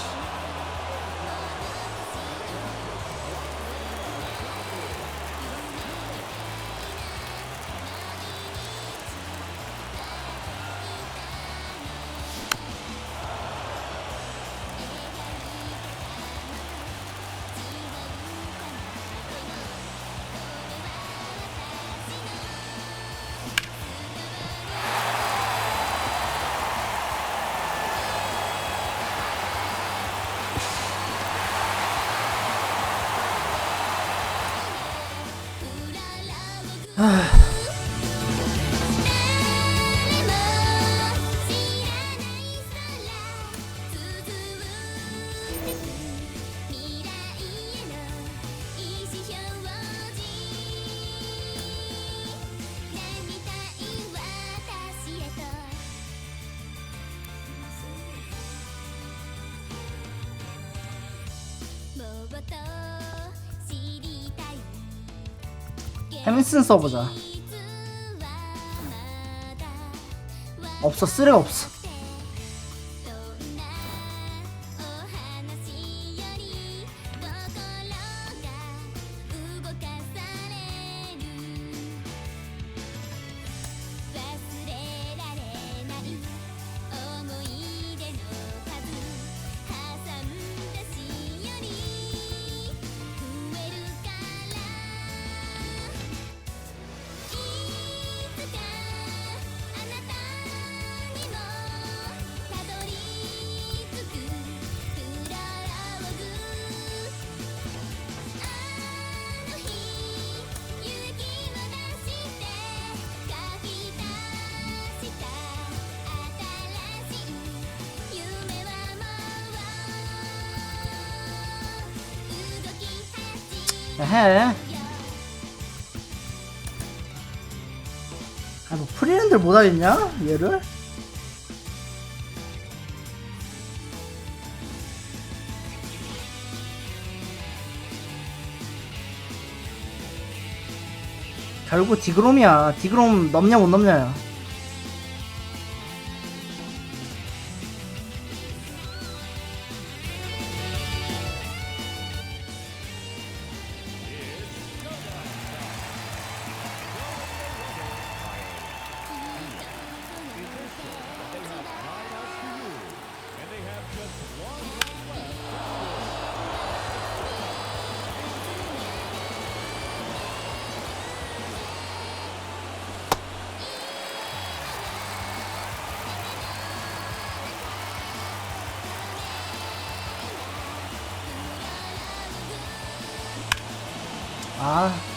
Speaker 12: 헤민슨 써보자. 없어, 쓰레가 없어. 해. 아, 뭐 프리랜드를 못하겠냐? 얘를? 결국 디그롬이야. 디그롬 넘냐 못 넘냐야. 아.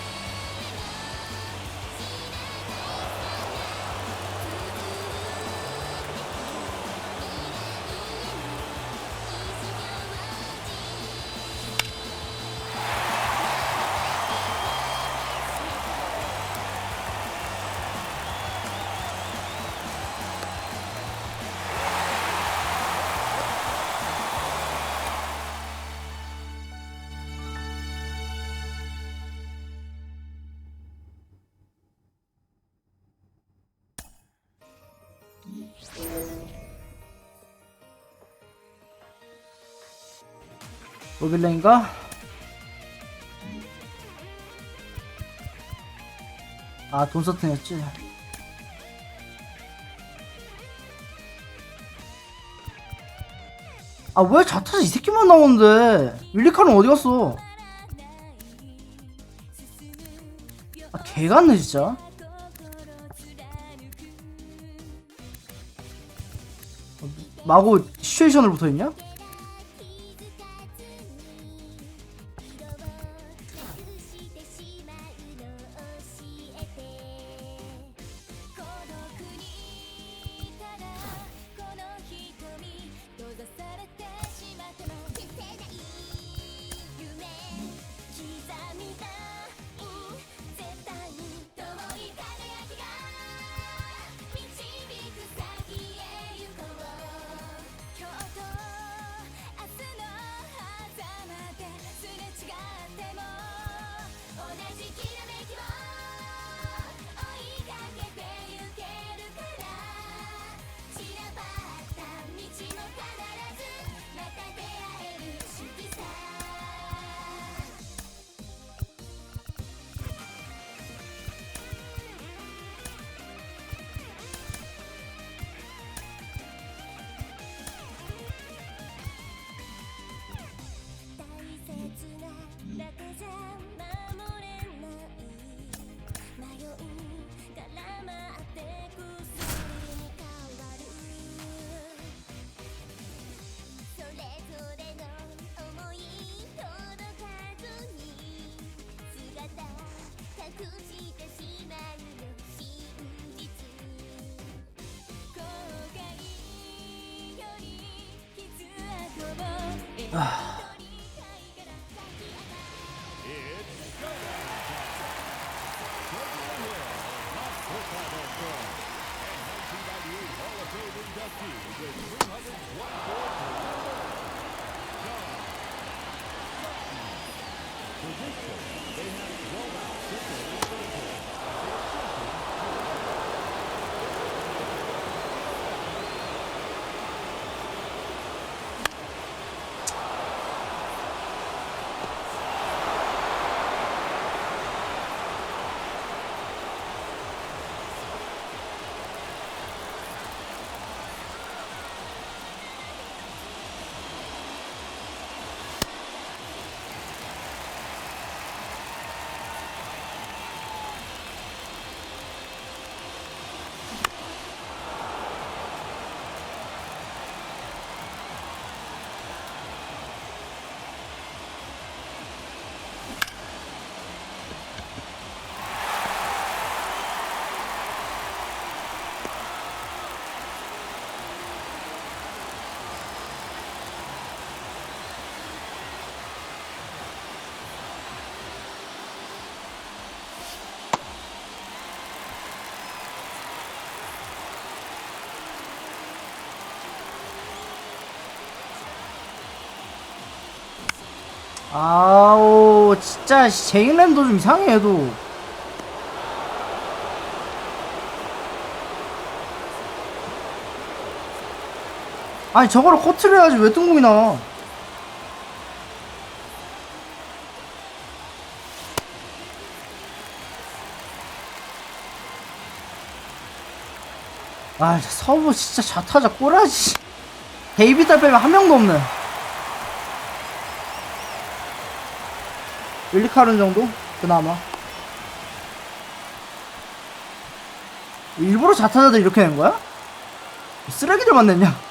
Speaker 12: 로빌레인가? 아, 돈서튼이었지. 아, 왜 자타자 이 새끼만 나오는데? 윌리카는 어디 갔어? 아, 개 같네 진짜. 마고 시츄에이션으로 붙어있냐? 아우 진짜 제잉랜도 좀 이상해 얘도. 아니 저거를 커트를 해야지 왜 뜬공이 나와. 아 서브 진짜 좌타자 꼬라지. 데이비드 빼면 한 명도 없네. 1, 2카른 정도? 그나마. 일부러 좌타자들 이렇게 낸 거야? 쓰레기들만 냈냐?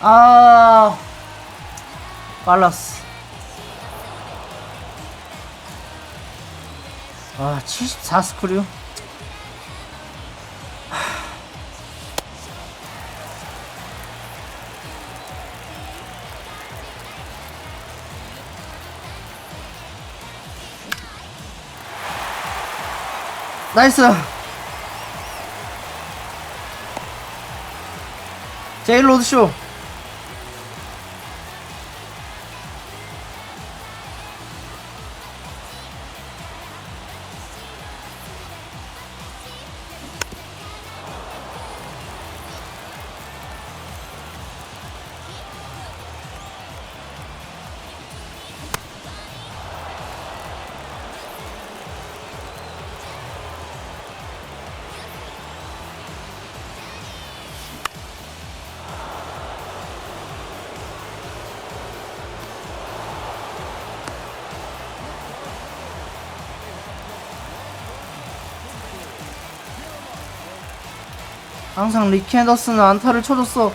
Speaker 12: 아 빨랐어. 아 74 스크류. 나이스. 제일 로드쇼. 항상 리키 앤더슨은 안타를 쳐줬어.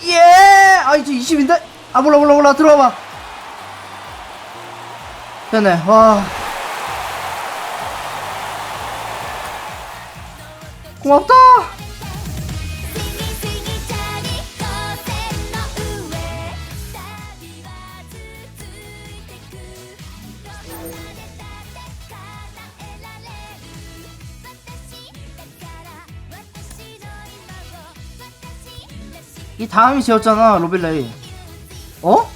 Speaker 12: 예! 아 이제 20인데? 아 몰라 들어와봐. 되네. 와 고맙다. 이 다음이 지었잖아 로빌레이. 어?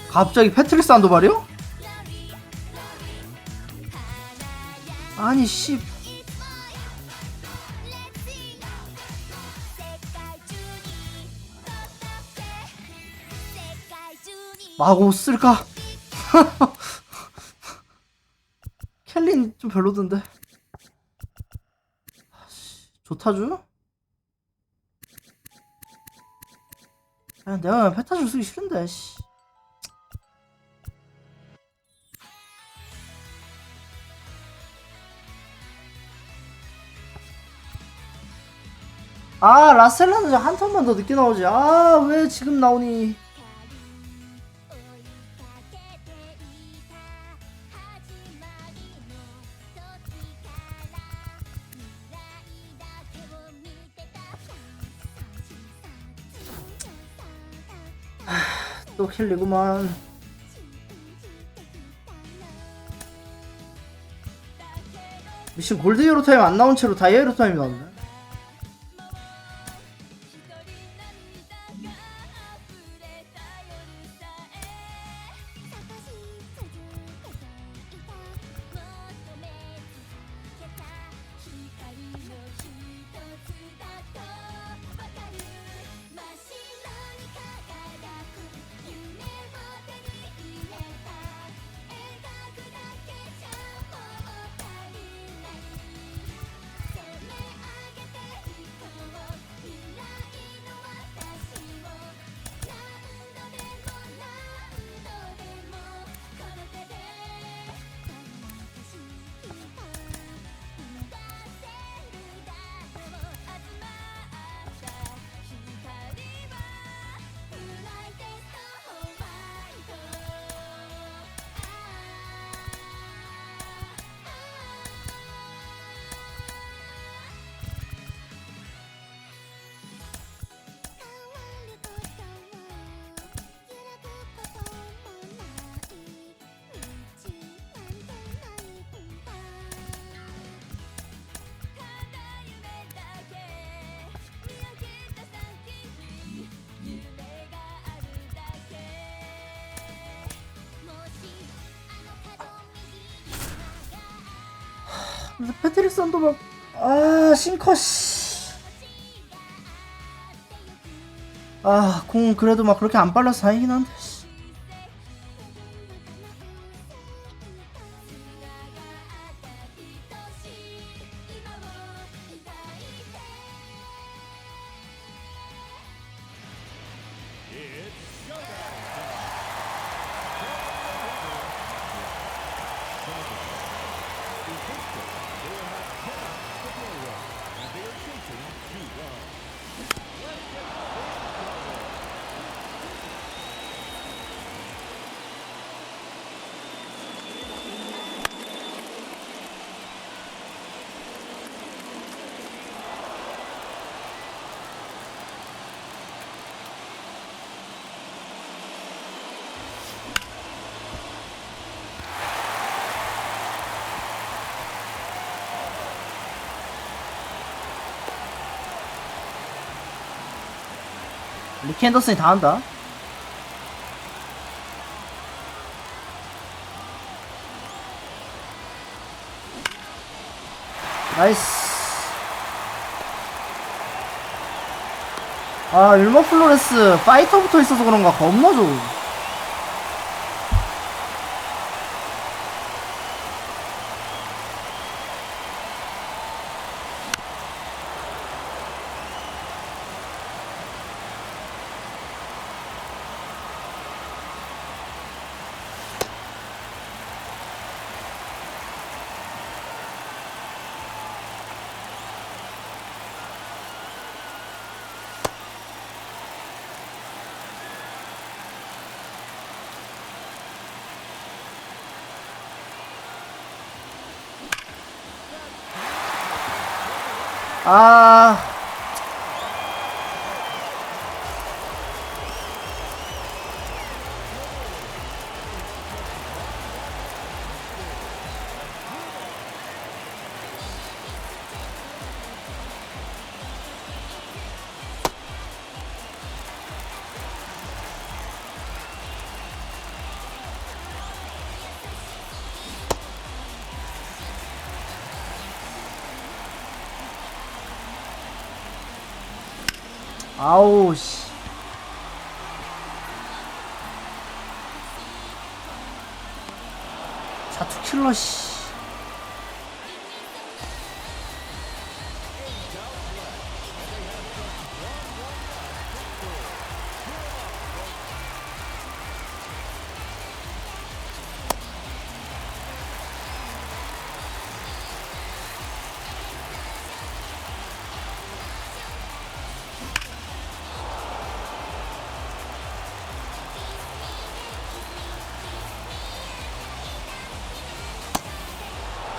Speaker 12: 갑자기 패트릭 산도발이요? 아니 씨. 마고 쓸까? 켈린 좀 별로던데. 조타주? 아, 내가 페타주 쓰기 싫은데. 씨. 아 라셀라는 한 턴만 더 늦게 나오지. 아 왜 지금 나오니. 또 킬리구만. 미션 골드 히어로 타임 안 나온 채로 다이아 히어로 타임이 나왔네. 패트릭 산도발. 아 싱커 씨. 아 공 그래도 막 그렇게 안 빨라서 다행이긴 한데 씨. 리키 핸더슨이 다 한다. 나이스. 아, 율머 플로레스 파이터부터 있어서 그런가 겁나 좋아. 아, 아우 씨. 자투 킬러 씨.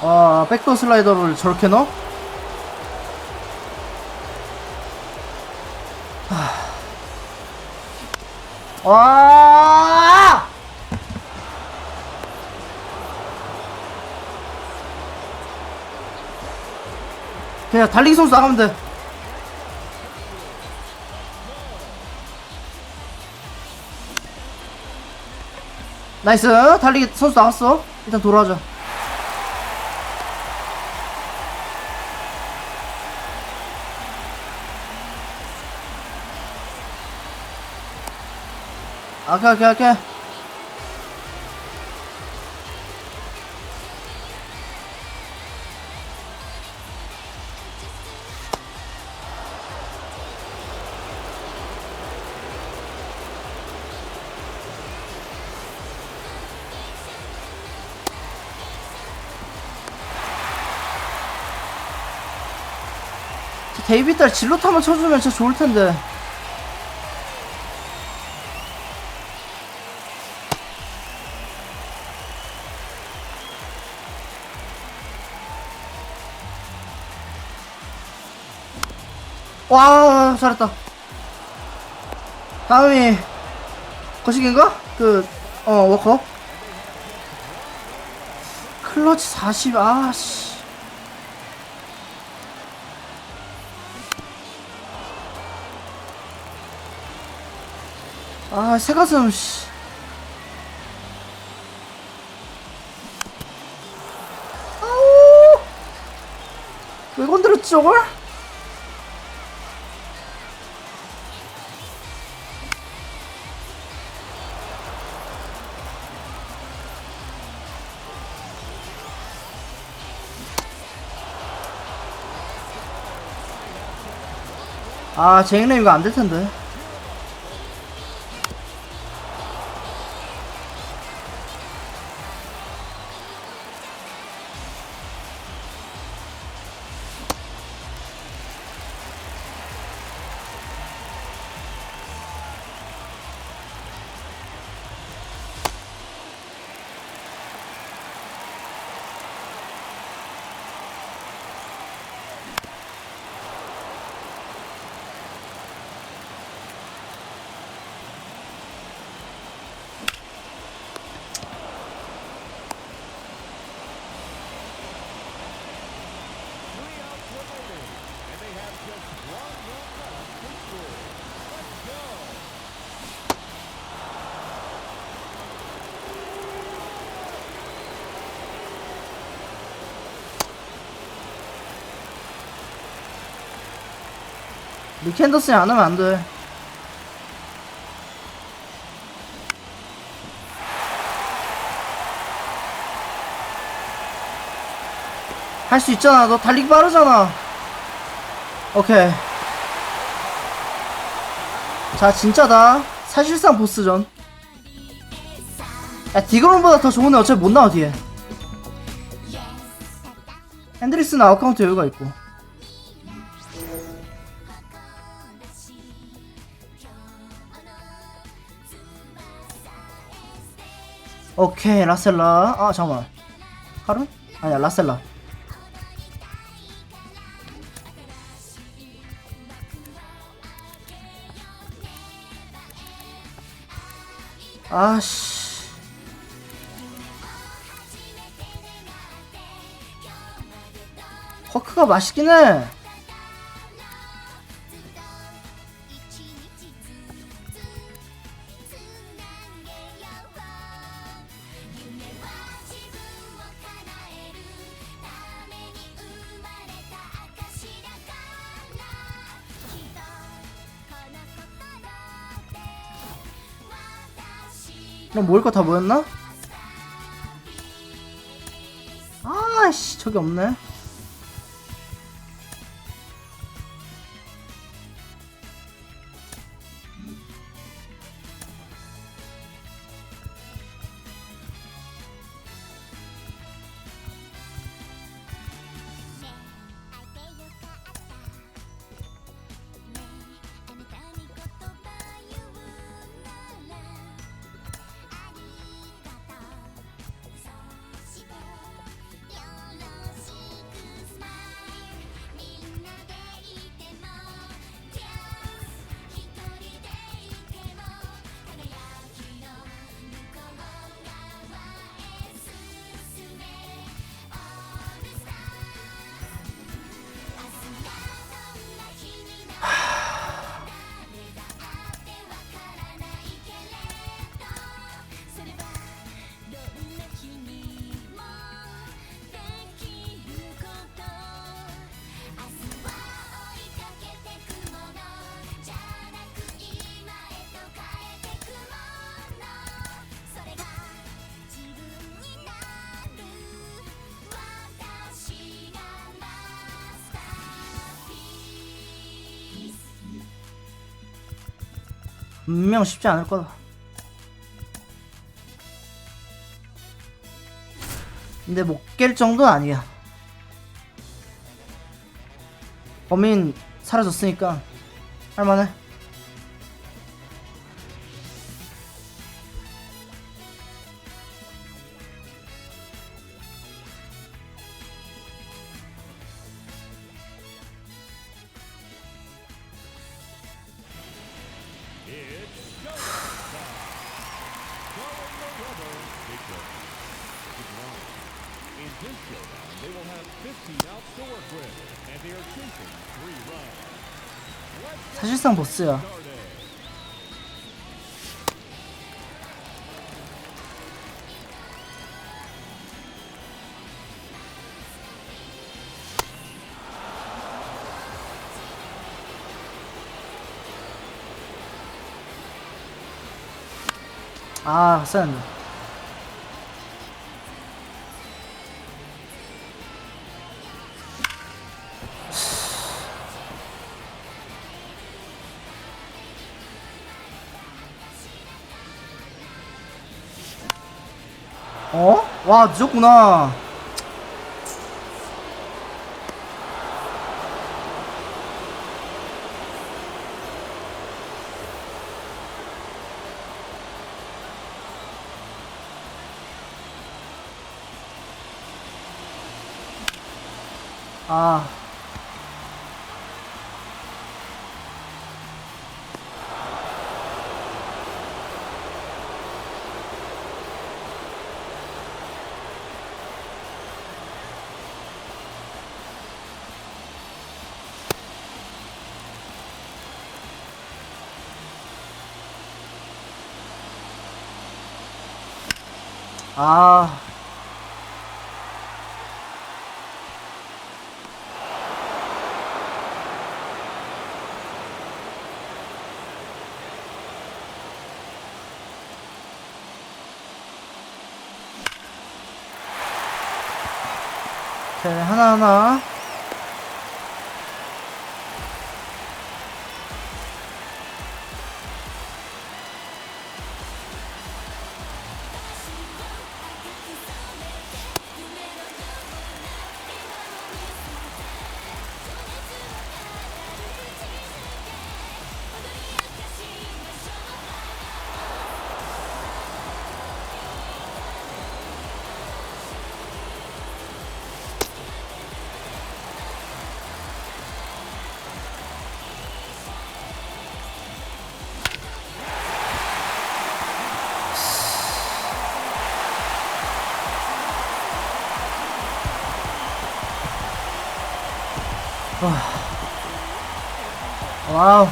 Speaker 12: 아, 백도어 슬라이더를 저렇게 넣어? 와! 그냥 달리기 선수 나가면 돼. 나이스. 달리기 선수 나갔어. 일단 돌아가자. 오케이. 데이비드 진로타만 쳐주면 진짜 좋을텐데. 와, 잘했다. 다음이 거시기인가? 워커 클러치 40. 아씨. 아, 새가슴 씨. 아우, 왜 건드렸지 저걸? 아, 제잉램 이거 안 될 텐데. 리키 핸더슨이 안 하면 안 돼. 할 수 있잖아. 너 달리기 빠르잖아. 오케이. 자, 진짜다. 사실상 보스전. 야, 디그론보다 더 좋은 애 어차피 못 나와 뒤에. 핸드리스는 아웃카운트 여유가 있고. 오케이, 라셀라. 아, 잠깐만. 카룬? 아니야, 라셀라. 아씨. 허크가 맛있긴 해. 그럼 모일 거 다 모였나? 아씨, 저기 없네. 분명 쉽지 않을 거다. 근데 못 깰 정도는 아니야. 범인 사라졌으니까 할만해. 사실상 보스야. 아, 샌드. 어? 와, 늦었구나. 아. 아. 오케이, 하나하나. 와우.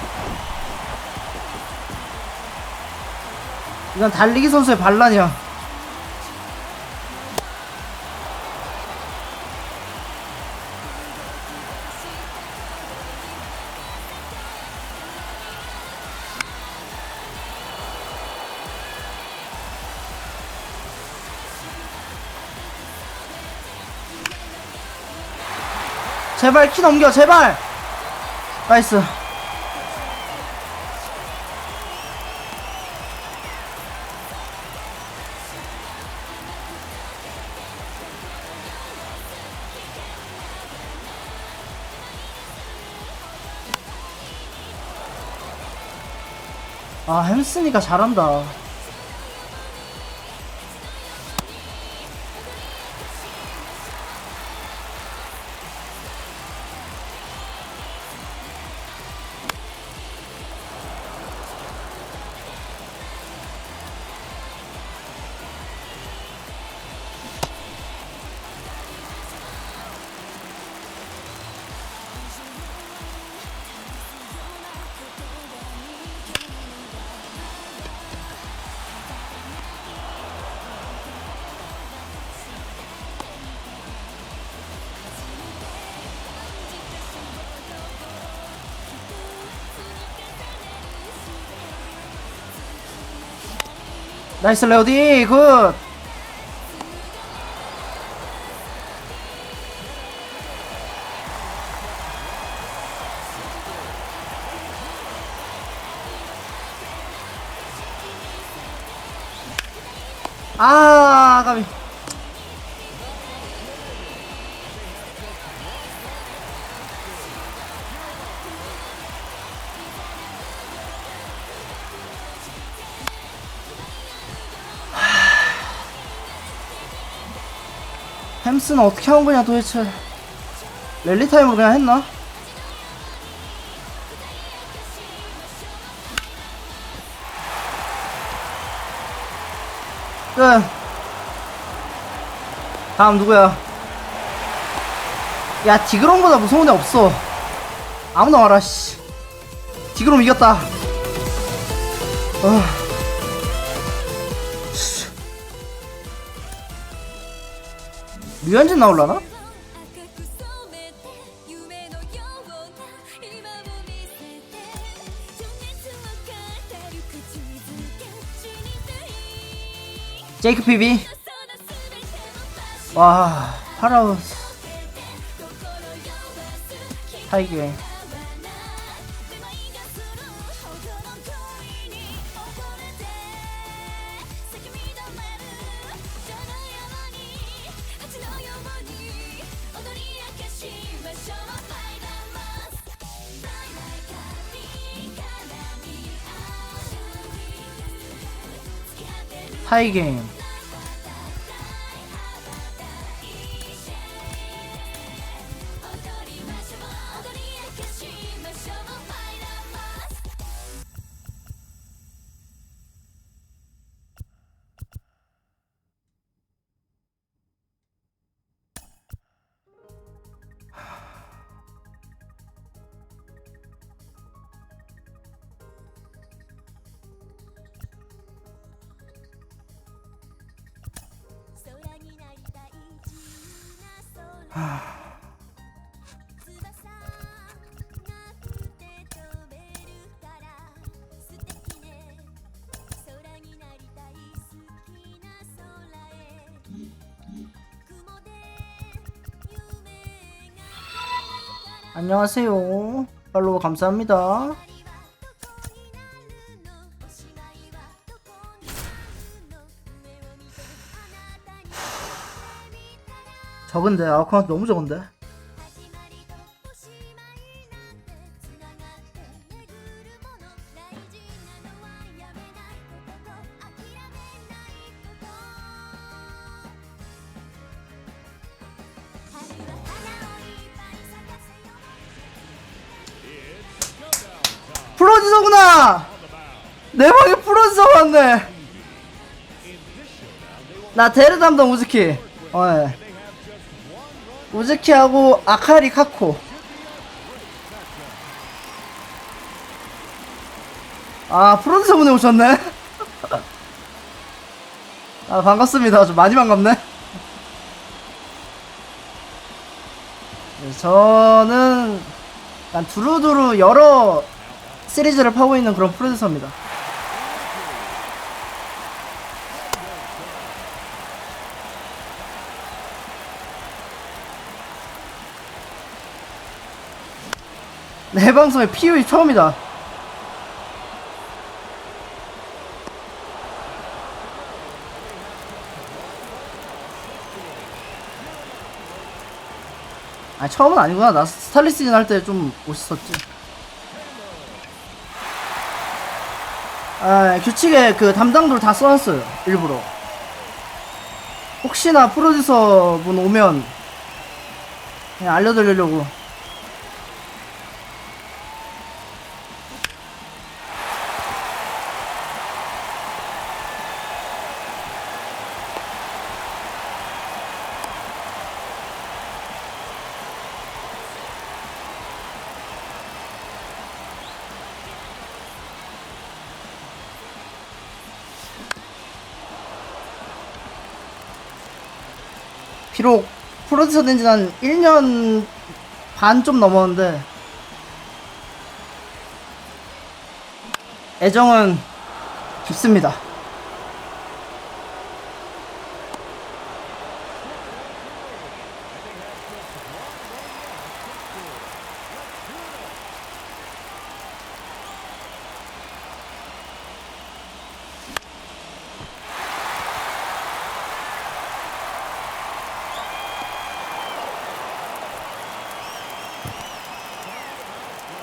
Speaker 12: 이건 달리기 선수의 반란이야. 제발 키 넘겨, 제발. 나이스. 아, 햄스니까 잘한다. 나이스 레오디 굿. 아, 까비. 햄스는 어떻게 한 거냐 도대체. 랠리 타임으로 그냥 했나? 끝. 다음 누구야? 야, 디그롬보다 무서운 애 없어. 아무나 와라 씨. 디그롬 이겼다. 류현진 나올라나? 제이크 피비. 와, 파라우스 타이게. 타이게임. 안녕하세요. 팔로우 감사합니다. 적은데 아웃카운트 너무 적은데. 프로듀서구나! 내 방에 프로듀서 왔네! 나 대르 담당 우즈키. 예. 우즈키하고 아카리 카코. 아, 프로듀서분이 오셨네? 아, 반갑습니다. 좀 많이 반갑네? 네, 저는 약간 두루두루 여러 시리즈를 파고 있는 그런 프로듀서입니다. 내 방송에 POE 처음이다. 아니 처음은 아니구나. 나 스탈리시즌 할 때 좀 멋있었지. 아, 규칙에 그 담당들 다 써놨어요. 일부러. 혹시나 프로듀서 분 오면 그냥 알려드리려고. 비록 프로듀서 된 지 한 1년 반 좀 넘었는데 애정은 깊습니다.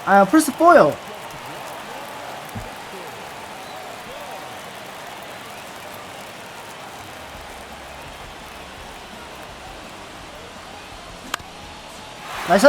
Speaker 12: 아, 플스 4요. 나이스!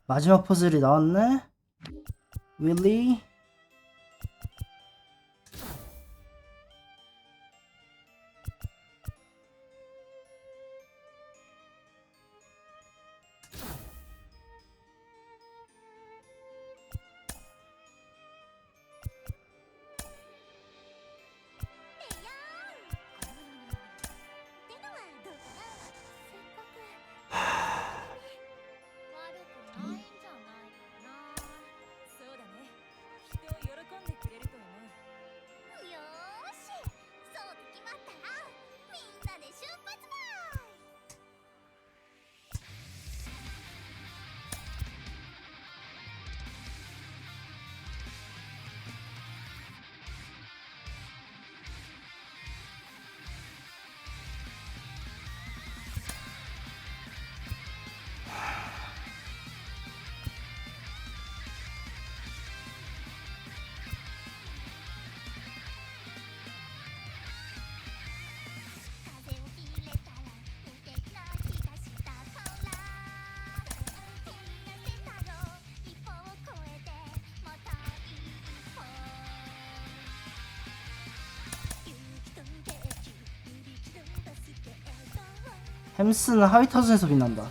Speaker 12: 마지막 퍼즐이 나왔네? Really? 햄스는 하위 타선에서 빛난다.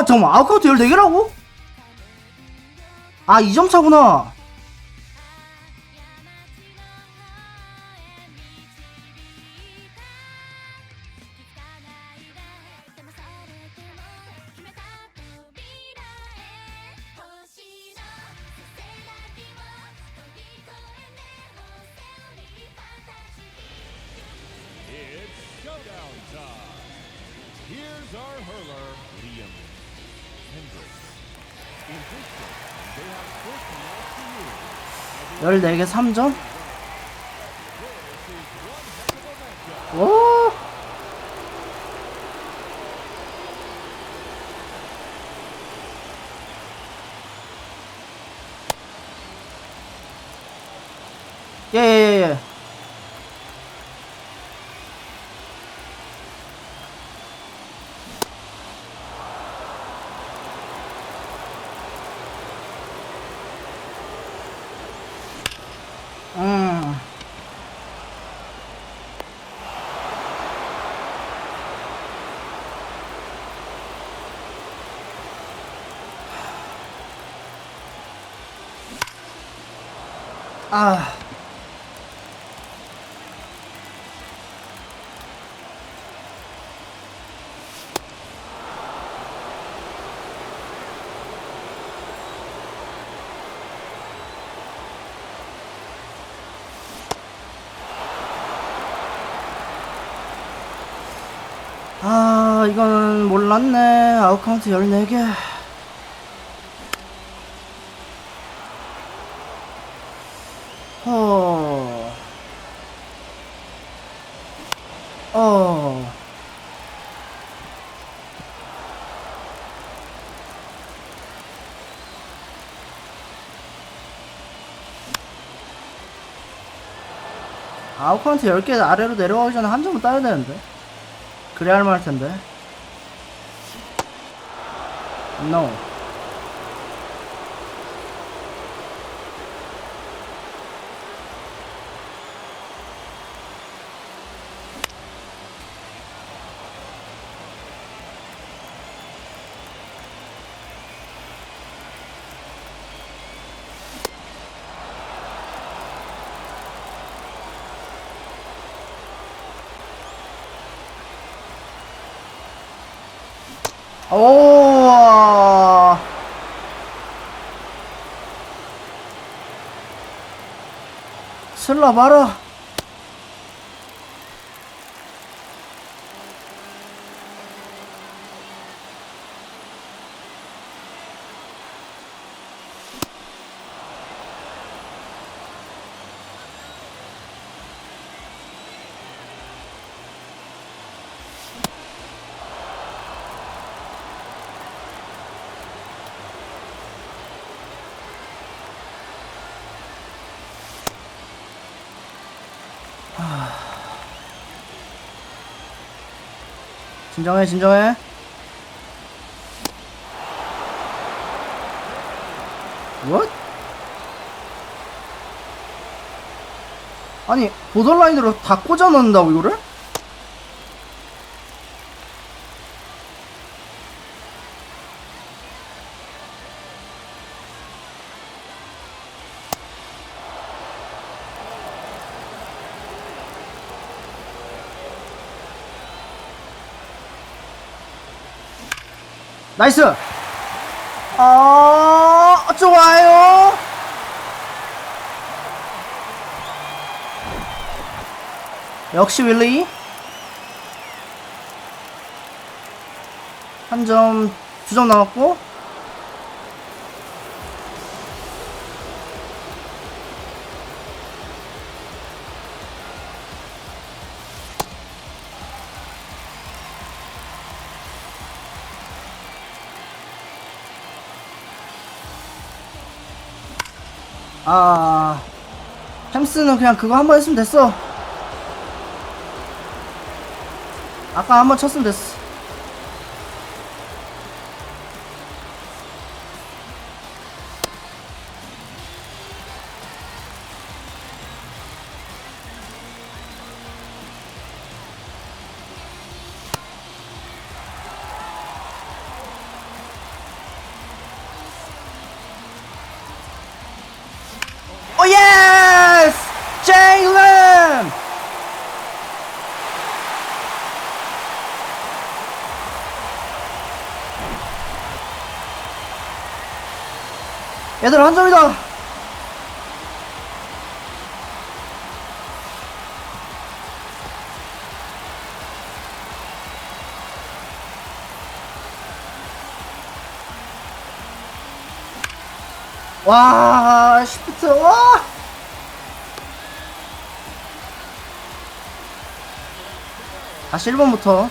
Speaker 12: 잠깐만, 아웃카운트 14개라고? 아, 2점 차구나.
Speaker 4: It's showdown time. Here's our hurler, Liam Hendricks. In this game, they have 14
Speaker 12: 14개
Speaker 4: outs to use.
Speaker 12: 3점?
Speaker 4: This is one heck of a matchup.
Speaker 12: 오! 예. 아. 아, 이거는 몰랐네. 아웃카운트 14개. 아웃카운트 10개 아래로 내려가기 전에 한 점은 따야 되는데. 그래야 할만할 텐데. No. 오. 슬라 봐라. 진정해, 진정해. What? 아니, 보더라인으로 다 꽂아 넣는다고, 이거를? 나이스! 좋아요! 역시 윌리. 한 점, 2점 남았고. 햄스는 그냥 그거 한 번 했으면 됐어. 아까 한 번 쳤으면 됐어. 얘들아 한 점이다. 와 시프트 와 다시 1번부터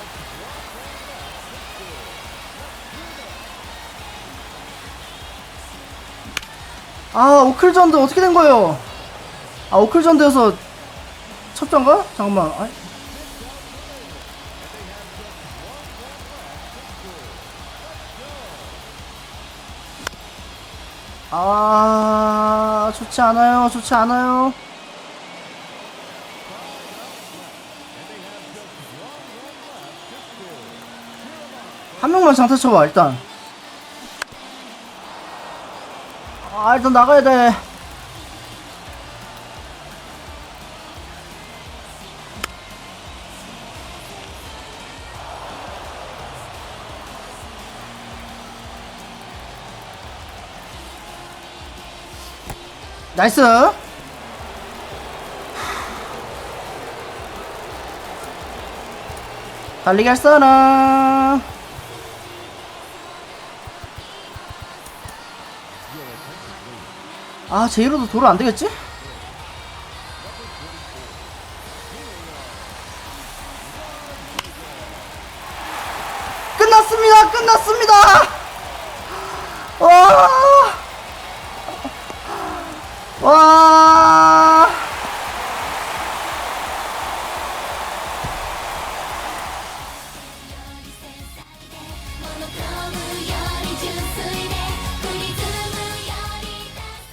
Speaker 12: 아 오클전드 어떻게 된 거예요? 아 오클전드여서 첩전가? 잠깐만 아이. 아 좋지 않아요 좋지 않아요. 한 명만 장타 쳐봐 일단. 아 일단 나가야 돼. 나이스. 달리기 할 사람. 아 제이로도 도로 안 되겠지? 끝났습니다. 끝났습니다. 와. 와.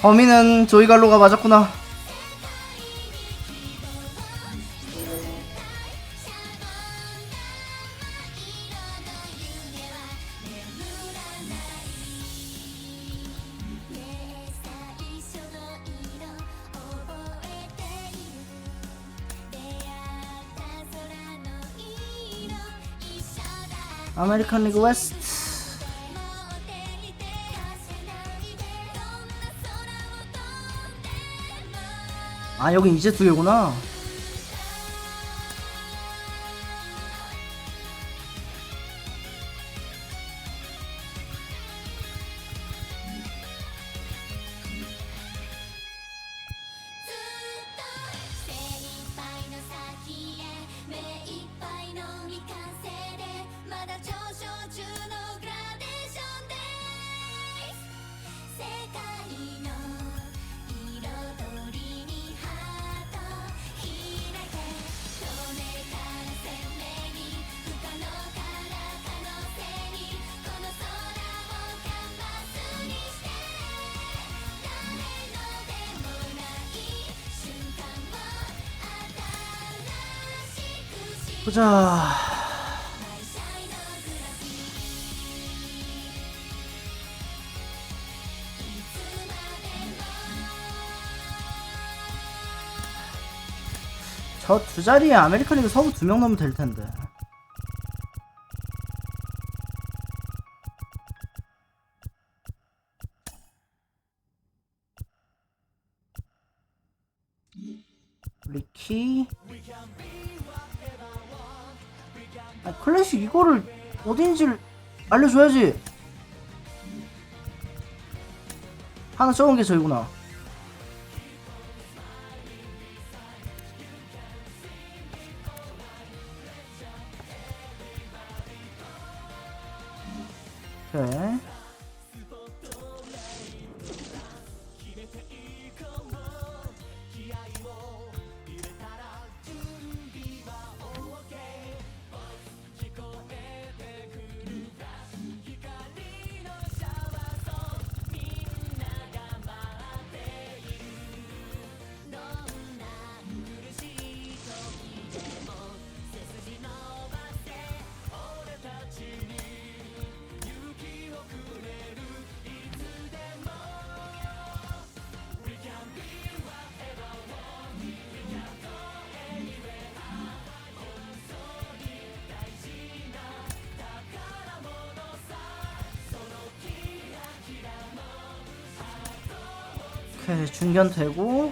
Speaker 12: 범인은 조이갈로가 맞았구나. 아메리칸 리그 웨스트. 아 여긴 이제 두 개구나. 보자. 저 두 자리에 아메리칸 리그 서부 2명 넣으면 될 텐데. 리키. 아, 클래식 이거를 어딘지를 알려줘야지. 하나 적은 게 저기구나. 오케이. 오케이, 중견 되고.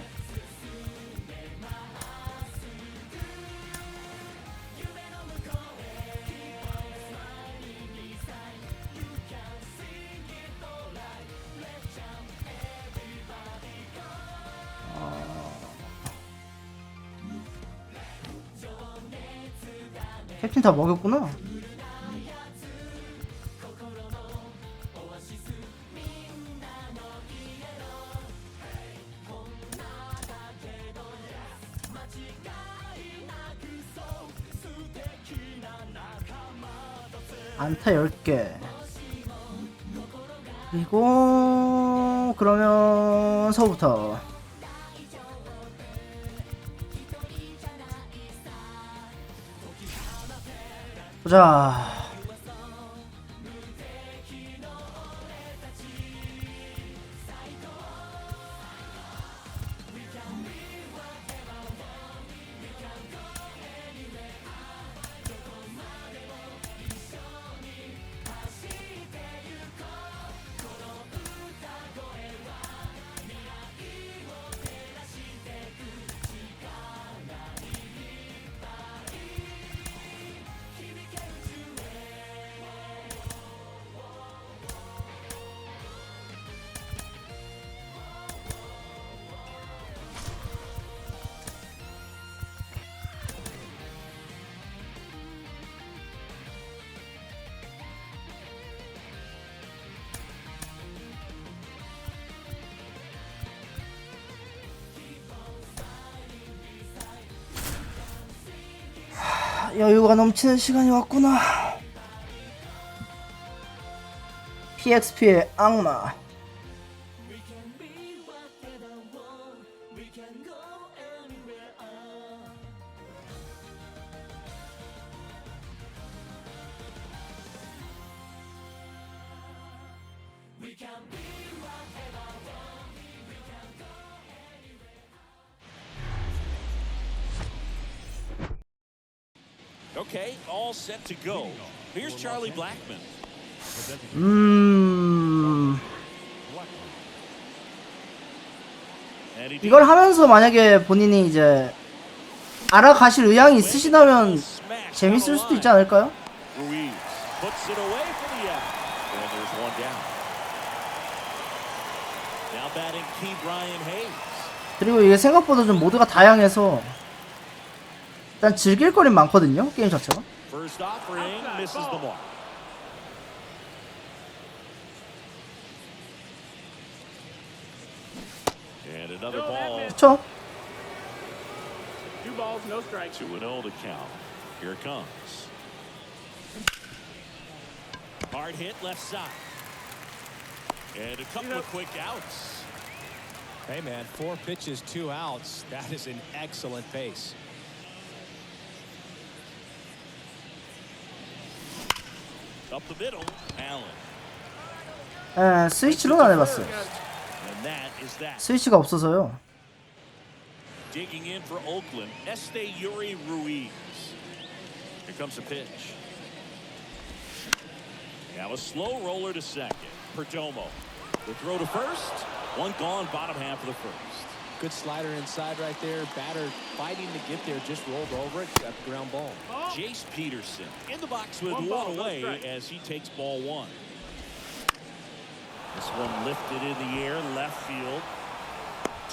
Speaker 12: 캡틴 다 먹였구나. 안타 10개. 그리고 그러면 서부터 보자. 여유가 넘치는 시간이 왔구나. PXP의 악마.
Speaker 2: Okay, all set to go. Here's Charlie Blackmon.
Speaker 12: 이걸 하면서 만약에 본인이 이제 알아가실 의향이 있으시다면 재밌을 수도 있지 않을까요?
Speaker 2: Ruiz puts it away for the out. And there's one down. Now batting Key Brian Hayes.
Speaker 12: 그리고 이게 생각보다 좀 모드가 다양해서 일단 즐길 거린 많거든요, 게임 자체가.
Speaker 2: First offering misses the mark. And another ball.
Speaker 12: 그쵸?
Speaker 2: 2 balls, no strikes. 2-0 to count. Here it comes. Hard hit left side. And a couple of quick outs.
Speaker 3: Hey man, 4 pitches, 2 outs. That is an excellent pace.
Speaker 2: Up the middle, Allen.
Speaker 12: 예, 스위치로는 안 해봤어요.
Speaker 2: And that is that.
Speaker 12: 스위치가 없어서요.
Speaker 2: Digging in for Oakland, Yuri Ruiz. Here comes a pitch. Now a slow roller to second. Perdomo. The throw to first. One gone, bottom half of the first.
Speaker 3: Good slider inside right there. Batter fighting to get there, just rolled over it, got the ground ball.
Speaker 2: Jace Peterson in the box with one away as he takes ball 1. This one lifted in the air, left field.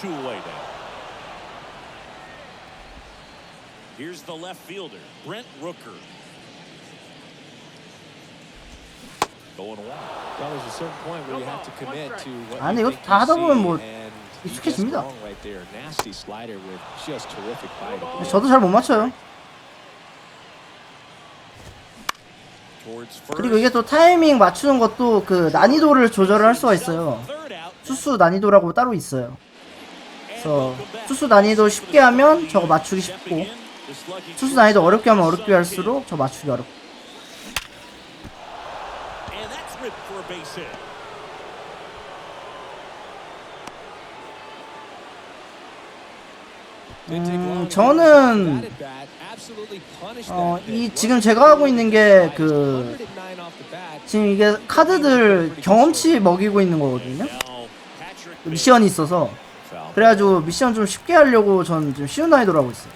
Speaker 2: 2 away now. Here's the left fielder, Brent Rooker. Going wide.
Speaker 3: Well, there's a certain point where you have to commit to what
Speaker 12: 아니
Speaker 3: you
Speaker 12: 이거
Speaker 3: think
Speaker 12: 다 하다
Speaker 3: you
Speaker 12: 보면
Speaker 3: see,
Speaker 12: 뭐
Speaker 3: and
Speaker 12: 익숙해집니다.
Speaker 3: right there. Nasty slider with just terrific bite.
Speaker 12: 저도 잘 못 맞춰요. 그리고 이게 또 타이밍 맞추는 것도 그 난이도를 조절을 할 수가 있어요. 투수 난이도라고 따로 있어요. 그래서 투수 난이도 쉽게 하면 저거 맞추기 쉽고, 투수 난이도 어렵게 하면 어렵게 할수록 저거 맞추기 어렵고. 저는 이 지금 제가 하고 있는 게 그 지금 이게 카드들 경험치 먹이고 있는 거거든요. 미션이 있어서 그래가지고 미션 좀 쉽게 하려고 전 좀 쉬운 난이도로 하고 있어요.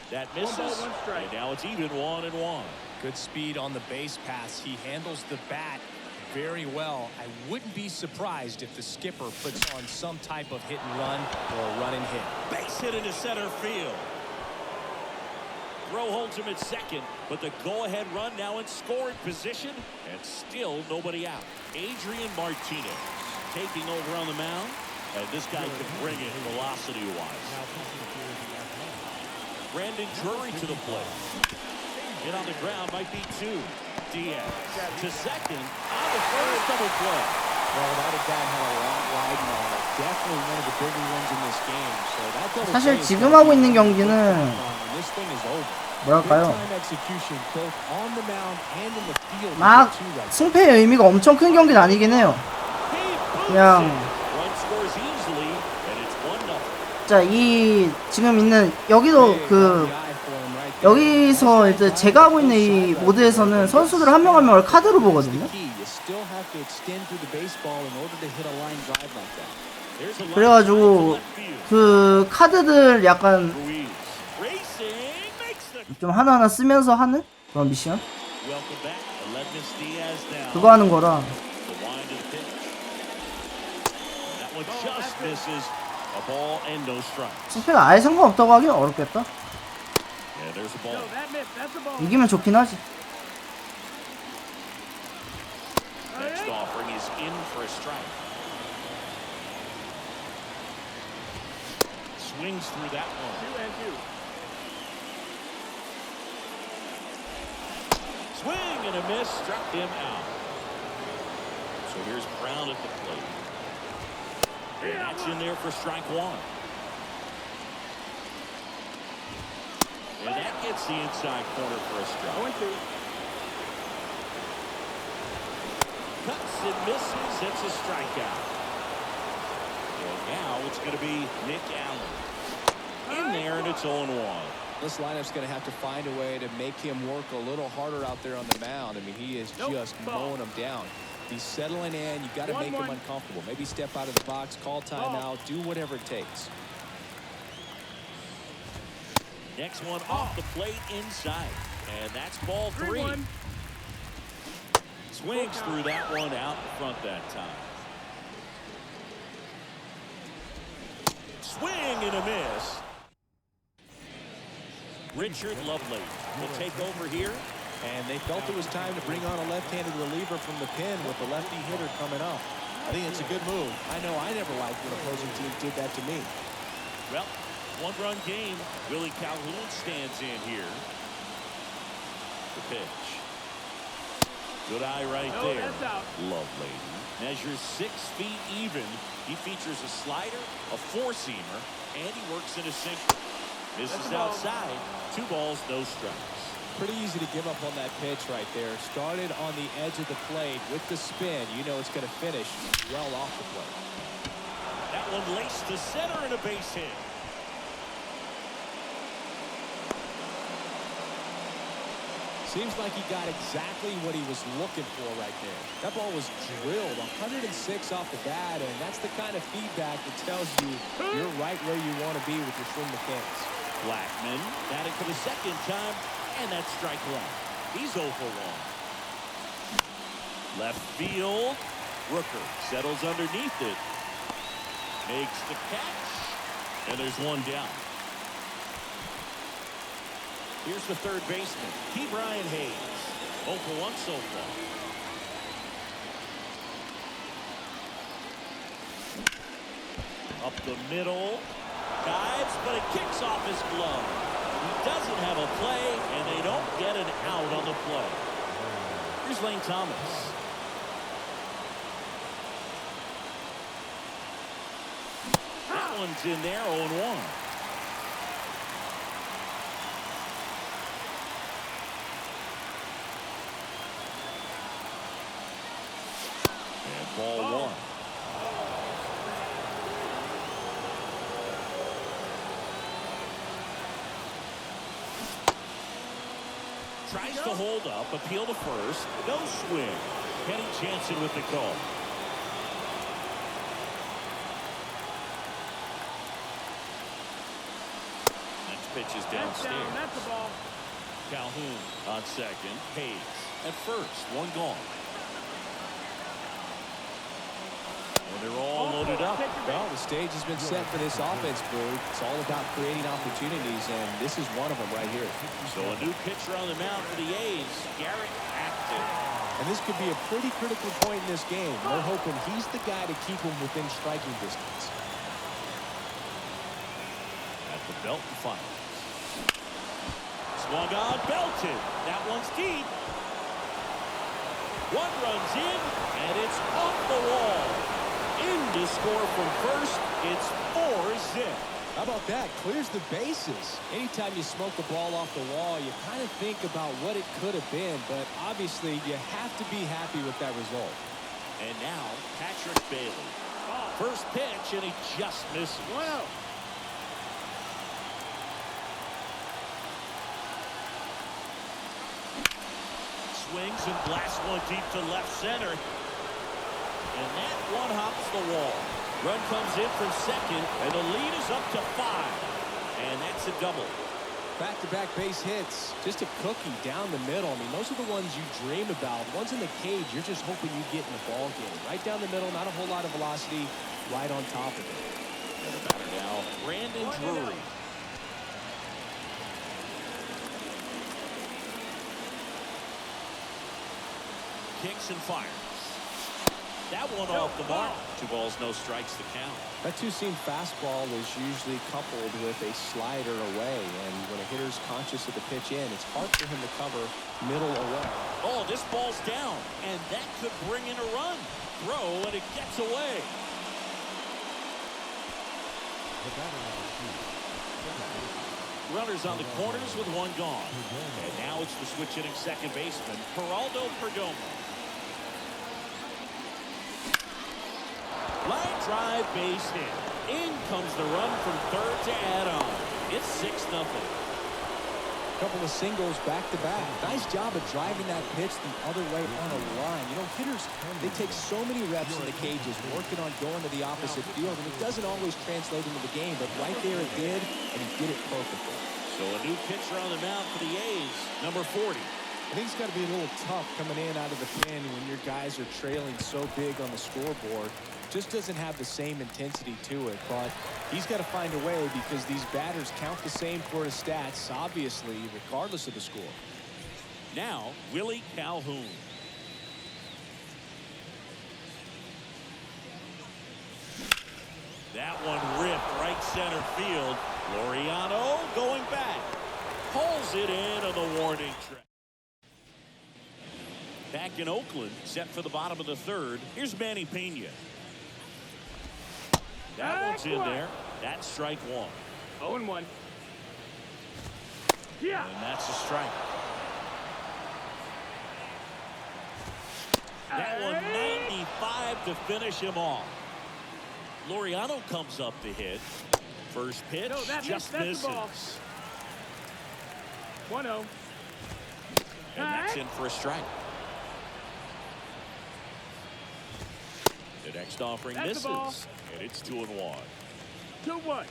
Speaker 2: That misses, and now it's even 1-1.
Speaker 3: Good speed on the base pass. He handles the bat very well. I wouldn't be surprised if the skipper puts on some type of hit and run or a run and hit.
Speaker 2: Base hit into center field. Throw holds him at second, but the go-ahead run now in scoring position, and still nobody out. Adrian Martinez taking over on the mound, and this guy can bring it velocity-wise. Brandon Drury to the plate. Hit on the ground might be 2. Diaz to second on the first double play.
Speaker 3: Well, that at bat had a lot riding on it. Definitely one of the bigger ones in this game. So that double
Speaker 12: 사실
Speaker 3: play is
Speaker 12: 지금 하고 있는 경기는
Speaker 3: this thing is over.
Speaker 12: 뭐랄까요?
Speaker 3: Big time execution both on the mound and in the field.
Speaker 12: 막 승패의 의미가 엄청 큰 경기는 아니긴 해요. 그냥
Speaker 2: Run scores easily, and it's 1-0.
Speaker 12: 자, 이 지금 있는 여기도 그 여기서 이제 제가 하고 있는 이 모드에서는 선수들 한 명 한 명을 카드로 보거든요. 그래가지고 그 카드들 약간 좀 하나하나 쓰면서 하는 그런 미션? 그거 하는 거라. 승패가 아예 상관없다고 하긴 어렵겠다. 이기면 좋긴 하지.
Speaker 2: Next offering is in for a strike. Swings through that one. 2-2. Swing and a miss, struck him out. So here's Brown at the plate. And that's in there for strike 1. And that gets the inside corner for a strike. Cuts and misses. It's a strikeout. And now it's going to be Nick Allen. In there, and it's 0-1.
Speaker 3: This lineup's going to have to find a way to make him work a little harder out there on the mound. I mean, he is just mowing them down. He's settling in. You got to make him uncomfortable. Maybe step out of the box, call timeout, do whatever it takes.
Speaker 2: Next one off the plate inside. And that's ball 3. Swings through that one out in front that time. Swing and a miss. Richard Lovely will take over here.
Speaker 3: And they felt it was time to bring on a left-handed reliever from the pen with the lefty hitter coming up. I think it's a good move. I know I never liked when opposing teams did that to me.
Speaker 2: Well, one-run game. Willie Calhoun stands in here. The pitch. Good eye right there. Lovely. Measures 6 feet even. He features a slider, a four-seamer, and he works in a sinker. Misses outside. 2 balls, no strikes.
Speaker 3: Pretty easy to give up on that pitch right there. Started on the edge of the plate with the spin. You know it's going to finish well off the plate.
Speaker 2: That one laced to center and a base hit.
Speaker 3: Seems like he got exactly what he was looking for right there. That ball was drilled 106 off the bat, and that's the kind of feedback that tells you you're right where you want to be with your swing mechanics.
Speaker 2: Blackman batting for the second time, and that's strike 1. He's 0 for 1. Left field. Rooker settles underneath it. Makes the catch, and there's 1 down. Here's the third baseman, Key Brian Hayes. 0 for 1 so far. Up the middle. Dives, but it kicks off his glove. He doesn't have a play, and they don't get an out on the play. Here's Lane Thomas. That one's in there, 0-1. And ball 1. Tries to hold up, appeal to first. No swing. Kenny Jansen with the call. Next pitch is downstairs.
Speaker 5: That's the ball.
Speaker 2: Calhoun on second. Hayes at first. One gone. And they're all loaded up.
Speaker 3: Well, the stage has been set for this offense, Blue. It's all about creating opportunities, and this is one of them right here.
Speaker 2: So a new pitcher on the mound for the A's, Garrett Acton.
Speaker 3: And this could be a pretty critical point in this game. We're hoping he's the guy to keep him within striking distance.
Speaker 2: At the Belton Finals. Swung on, belted. That one's deep. One runs in, and it's off the wall. In to score from first, it's 4-zip.
Speaker 3: How about that? Clears the bases. Anytime you smoke the ball off the wall, you kind of think about what it could have been, but obviously you have to be happy with that result.
Speaker 2: And now, Patrick Bailey. First pitch, and he just misses.
Speaker 5: Wow.
Speaker 2: Swings and blasts one deep to left center. And that one hops the wall. Run comes in from second, and the lead is up to 5. And that's a double.
Speaker 3: Back-to-back base hits. Just a cookie down the middle. I mean, those are the ones you dream about. Ones in the cage, you're just hoping you get in the ball game. Right down the middle, not a whole lot of velocity, right on top of it.
Speaker 2: And the batter now, Brandon Drury. Kicks and fires. That one off the mark. 2 balls, no strikes to count.
Speaker 3: That two-seam fastball is usually coupled with a slider away, and when a hitter's conscious of the pitch in, it's hard for him to cover middle away.
Speaker 2: Oh, this ball's down, and that could bring in a run. Throw, and it gets away. Runners on the corners with one gone. And now it's the switch-hitting second baseman, Geraldo Perdomo. Line drive, base hit. In comes the run from third to add on. It's 6-0.
Speaker 3: Couple of singles back-to-back. Nice job of driving that pitch the other way on a line. You know, hitters, they take so many reps in the cages, working on going to the opposite field, and it doesn't always translate into the game, but right there it did, and he did it perfectly.
Speaker 2: So a new pitcher on the mound for the A's, number 40.
Speaker 3: I think it's got to be a little tough coming in out of the pen when your guys are trailing so big on the scoreboard. Just doesn't have the same intensity to it, but he's got to find a way because these batters count the same for his stats, obviously, regardless of the score.
Speaker 2: Now, Willie Calhoun. That one ripped right center field. Laureano going back. Pulls it in on the warning track. Back in Oakland, set for the bottom of the third. Here's Manny Pena. That one's in there. That's strike 1.
Speaker 5: 0-1. Yeah.
Speaker 2: And that's a strike. That one 95 to finish him off. Laureano comes up to hit. First pitch just misses.
Speaker 5: 1-0.
Speaker 2: And that's in for a strike. The next offering misses, and it's 2-1.
Speaker 5: 2-1.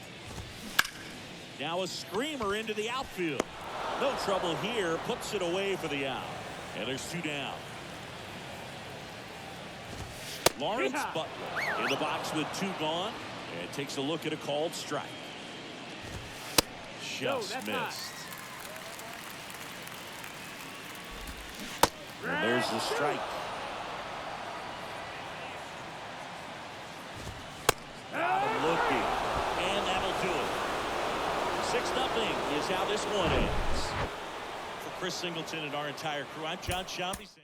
Speaker 2: Now a screamer into the outfield. No trouble here, puts it away for the out. And there's 2 down. Lawrence Butler in the box with 2 gone, and takes a look at a called strike. Just missed. And there's the strike. Looking, and that'll do it. 6-0 is how this one ends. For Chris Singleton and our entire crew, I'm John Shambi saying.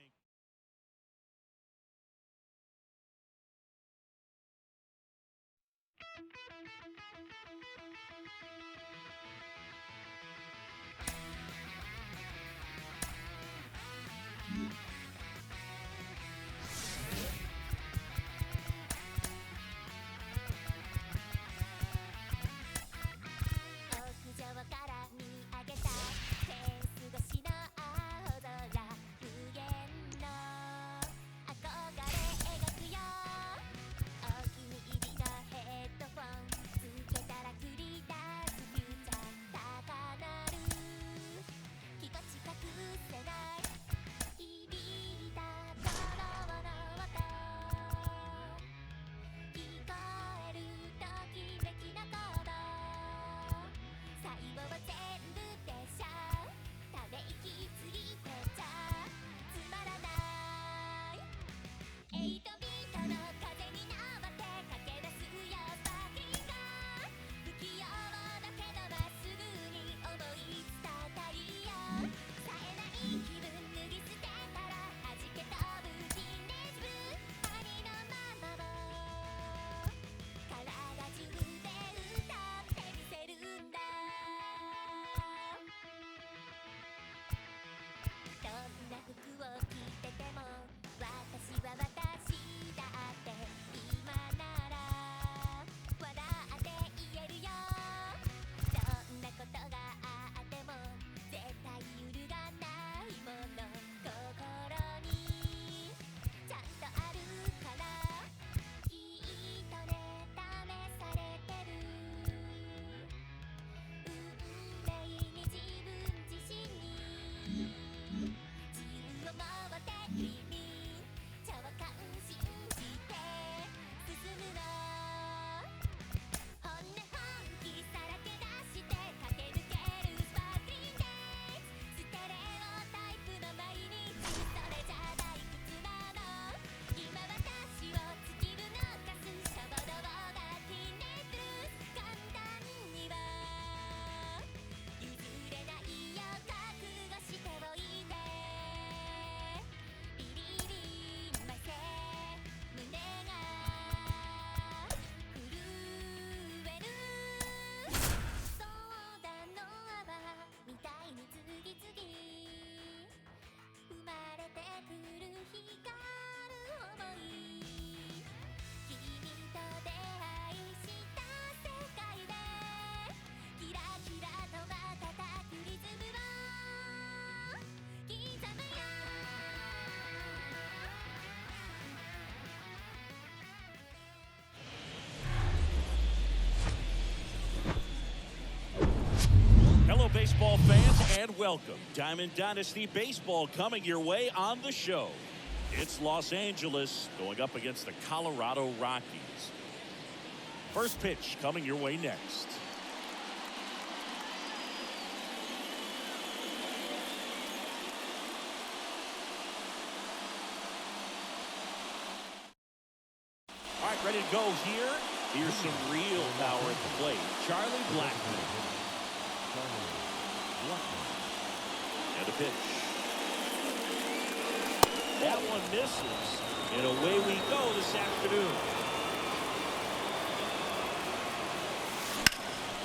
Speaker 2: baseball fans, and welcome. Diamond Dynasty Baseball coming your way on the show. It's Los Angeles going up against the Colorado Rockies. First pitch coming your way next. All right, ready to go here. Here's some real power at the plate. Charlie Blackmon. And a pitch. That one misses. And away we go this afternoon.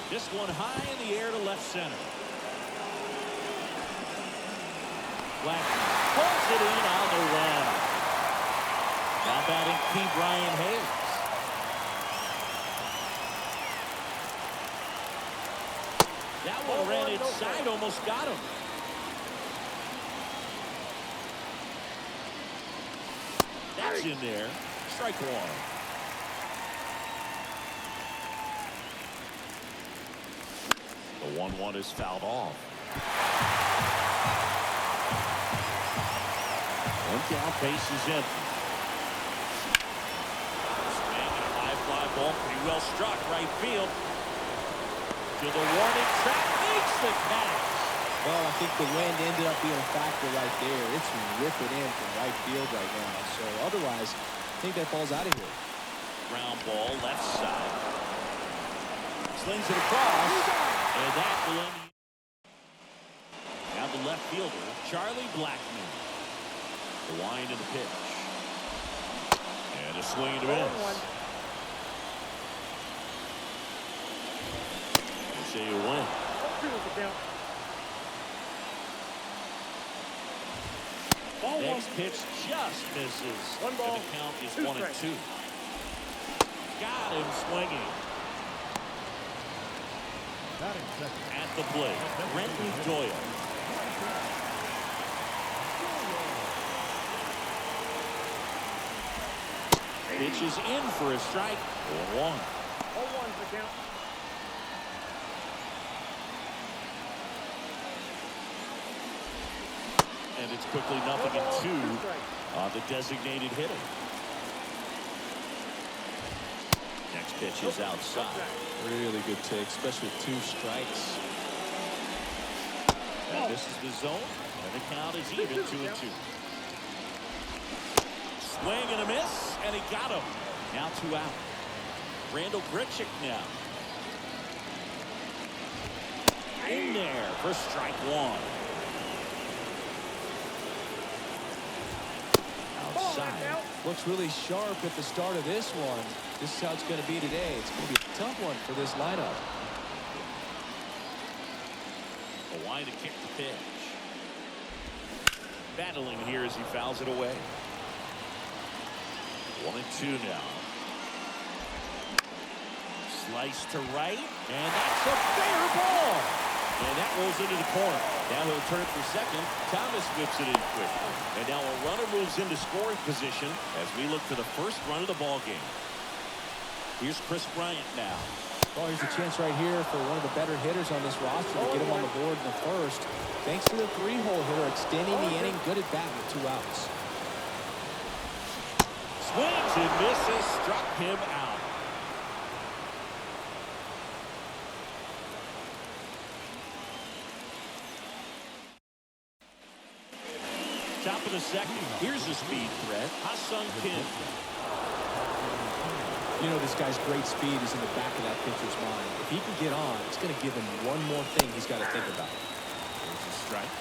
Speaker 2: This one high in the air to left center. Blackmon pulls it in on the run. Now batting Key Brian Hayes. That one ran inside, almost got him. That's in there. Strike one. The 1-1 is fouled off. One down, base is empty. Swing and a high fly ball, pretty well struck, right field. To the warning track, makes the catch.
Speaker 3: Well, I think the wind ended up being a factor right there. It's ripping in from right field right now. So otherwise, I think that ball's out of here.
Speaker 2: Ground ball, left side. Slings it across. And that will end. Now the left fielder, Charlie Blackmon. The wind and the pitch. And a swing and a miss. Say you win. Next pitch just misses. And the count is 1-2. Got him swinging. At the plate, Renton Doyle. Pitch is in for a strike. 1-1.
Speaker 5: 0-1 for count.
Speaker 2: And it's quickly 0-2 on the designated hitter. Next pitch is outside.
Speaker 3: Really good take, especially with 2 strikes.
Speaker 2: And this is the zone, and the count is even 2-2. Swing and a miss, and he got him. Now 2 out. Randall Grichuk now. In there for strike 1. Outside.
Speaker 3: Looks really sharp at the start of this one. This is how it's going to be today. It's going to be a tough one for this lineup.
Speaker 2: A line to kick the pitch. Battling here as he fouls it away. 1-2 now. Slice to right, and that's a fair ball. And that rolls into the corner. Now he'll turn it for second. Thomas whips it in quickly. And now a runner moves into scoring position as we look for the first run of the ball game. Here's Chris Bryant now.
Speaker 3: Well, here's a chance right here for one of the better hitters on this roster to get him on the board in the first. Thanks to the 3-hole hitter extending the inning. Good at bat with 2 outs.
Speaker 2: Swings and misses, struck him out. Top of the second, here's a speed threat, Ha-Sung Kim.
Speaker 3: You know, this guy's great speed is in the back of that pitcher's mind. If he can get on, it's going to give him one more thing he's got to think about.
Speaker 2: There's a strike.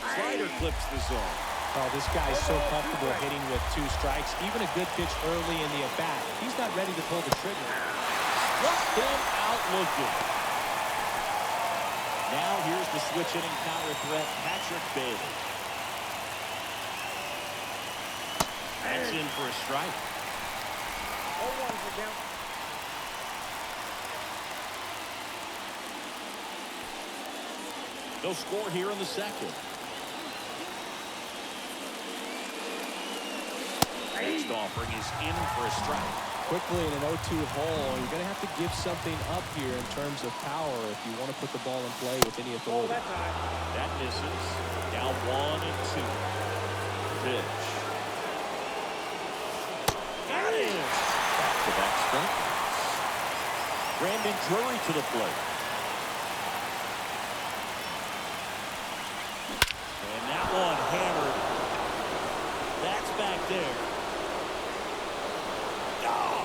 Speaker 2: Slider clips the zone.
Speaker 3: Oh, this guy's so comfortable hitting with 2 strikes. Even a good pitch early in the at-bat. He's not ready to pull the trigger.
Speaker 2: Struck him out looking. Now here's the switch hitting counter threat, Patrick Bailey. That's in for a strike.
Speaker 5: 0-1 for count.
Speaker 2: No score here in the second. Next offering is in for a strike.
Speaker 3: quickly in an 0-2 hole. You're going to have to give something up here in terms of power if you want to put the ball in play with any authority.
Speaker 2: That misses. Now 1-2. Pitch. Got it. Back-to-back strikeouts. Brandon Drury to the plate. And that one hammered. That's back there. Oh!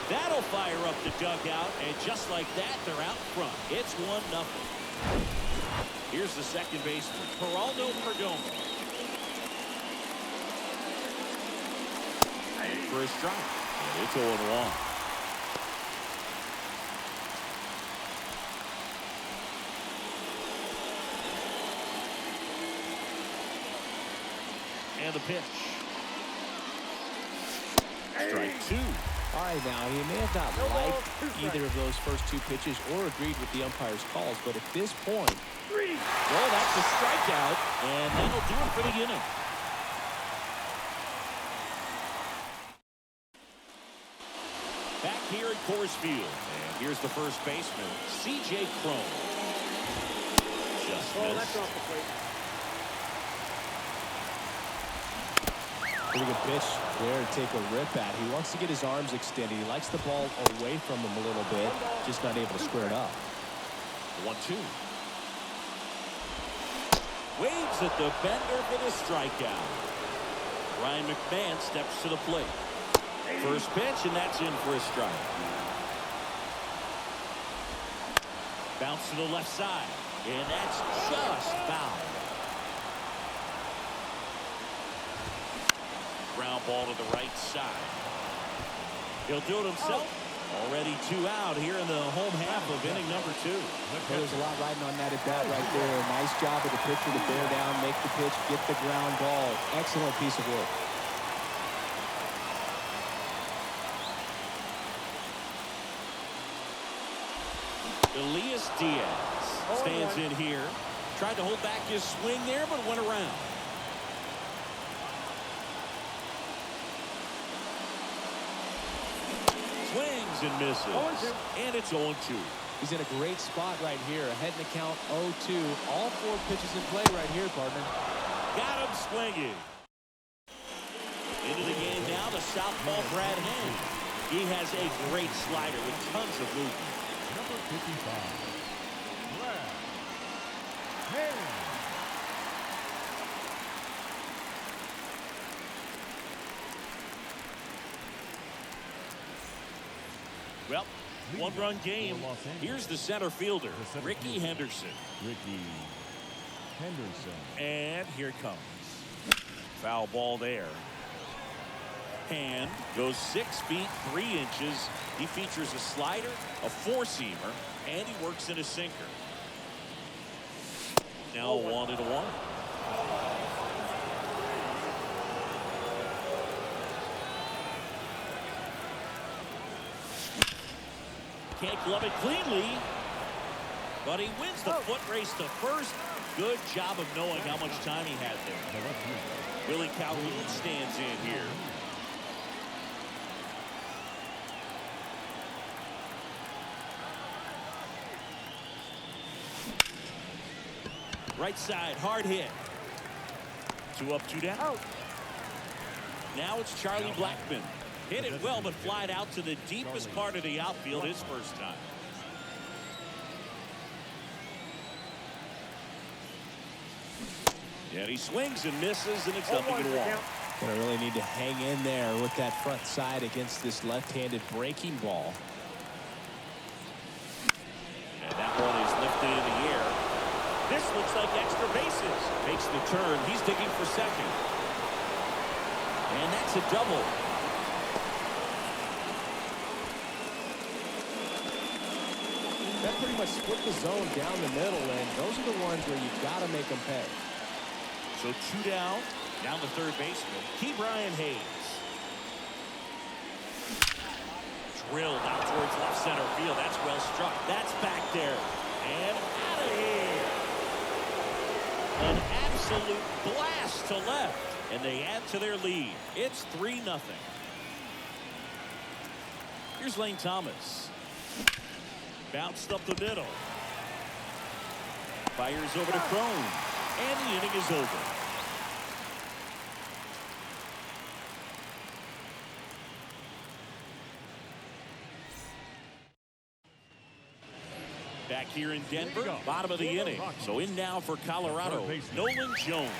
Speaker 2: That'll fire up the dugout, and just like that, they're out front. It's 1-0. Here's the second baseman, Geraldo Perdomo. For a strike. And it's 0-1. And the pitch. Strike 2.
Speaker 3: All right, now, he may have not liked either of those first two pitches or agreed with the umpire's calls, but at this point,
Speaker 2: well, that's a strikeout, and that'll do it for the inning. Back here at Coors Field, and here's the first baseman, C.J. Cron. Just missed.
Speaker 3: Pretty good pitch there to take a rip at. He wants to get his arms extended. He likes the ball away from him a little bit, just not able to square it up.
Speaker 2: 1-2. Waves at the bender for the strikeout. Ryan McMahon steps to the plate. First pitch, and that's in for a strike. Bounce to the left side, and that's just foul. Ground ball to the right side. He'll do it himself. Already 2 out here in the home half of inning number 2.
Speaker 3: Well, there's a lot riding on that at bat right there. Nice job of the pitcher to bear down, make the pitch, get the ground ball. Excellent piece of work.
Speaker 2: Elias Diaz stands in here. Tried to hold back his swing there, but went around. Swings and misses. And it's 0-2.
Speaker 3: He's in a great spot right here. Ahead in the count 0-2. All 4 pitches in play right here, partner.
Speaker 2: Got him swinging. Into the game now, the southpaw Brad Hand. He has a great slider with tons of movement.
Speaker 4: Number 55, Brad Hand.
Speaker 2: Well, 1-run game. Here's the center fielder, Ricky Henderson.
Speaker 4: Ricky Henderson.
Speaker 2: And here it comes. Foul ball there. Hand goes 6 feet 3 inches. He features a slider, a 4-seamer, and he works in a sinker. Now 1-1. Can't glove it cleanly, but he wins the foot race to first. Good job of knowing how much time he had there. Willie Calhoun stands in here. Right side, hard hit. 2 up, 2 down. Now it's Charlie Blackmon. Hit it well, but flied out to the deepest part of the outfield his first time. And he swings and misses, and it's 0-1.
Speaker 3: Gonna really need to hang in there with that front side against this left-handed breaking ball.
Speaker 2: And that one is lifted in the air. This looks like extra bases. Makes the turn. He's digging for second. And that's a double.
Speaker 3: That pretty much split the zone down the middle, and those are the ones where you've got to make them pay.
Speaker 2: So 2 down. Down the third baseman, Ke'Bryan Hayes. Drilled out towards left center field. That's well struck. That's back there. And out of here. An absolute blast to left. And they add to their lead. It's 3-0. Here's Lane Thomas. Bounced up the middle. Fires over to Crone. And the inning is over. Back here in Denver, bottom of the inning. So in now for Colorado, Nolan Jones.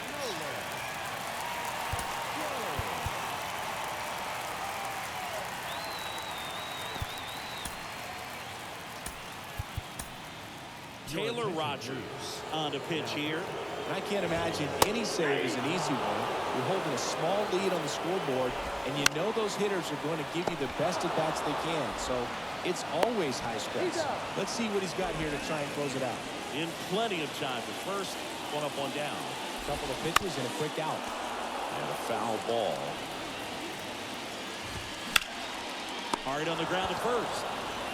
Speaker 2: Taylor Rogers on the pitch here.
Speaker 3: And I can't imagine any save is an easy one. You're holding a small lead on the scoreboard, and you know those hitters are going to give you the best at-bats they can. So it's always high stress. Let's see what he's got here to try and close it out.
Speaker 2: In plenty of time. The first, one up, one down.
Speaker 3: Couple of pitches and a quick out.
Speaker 2: And a foul ball. Hard on the ground at first.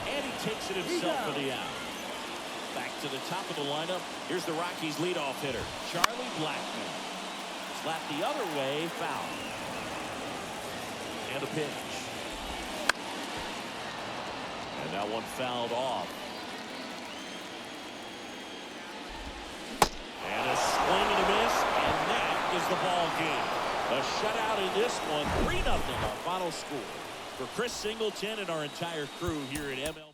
Speaker 2: And he takes it himself for the out. Back to the top of the lineup. Here's the Rockies' leadoff hitter, Charlie Blackmon. Slapped the other way, foul. And a pitch. And that one fouled off. And a swing and a miss, and that is the ball game. A shutout in this one, 3-0 our final score. For Chris Singleton and our entire crew here at MLB.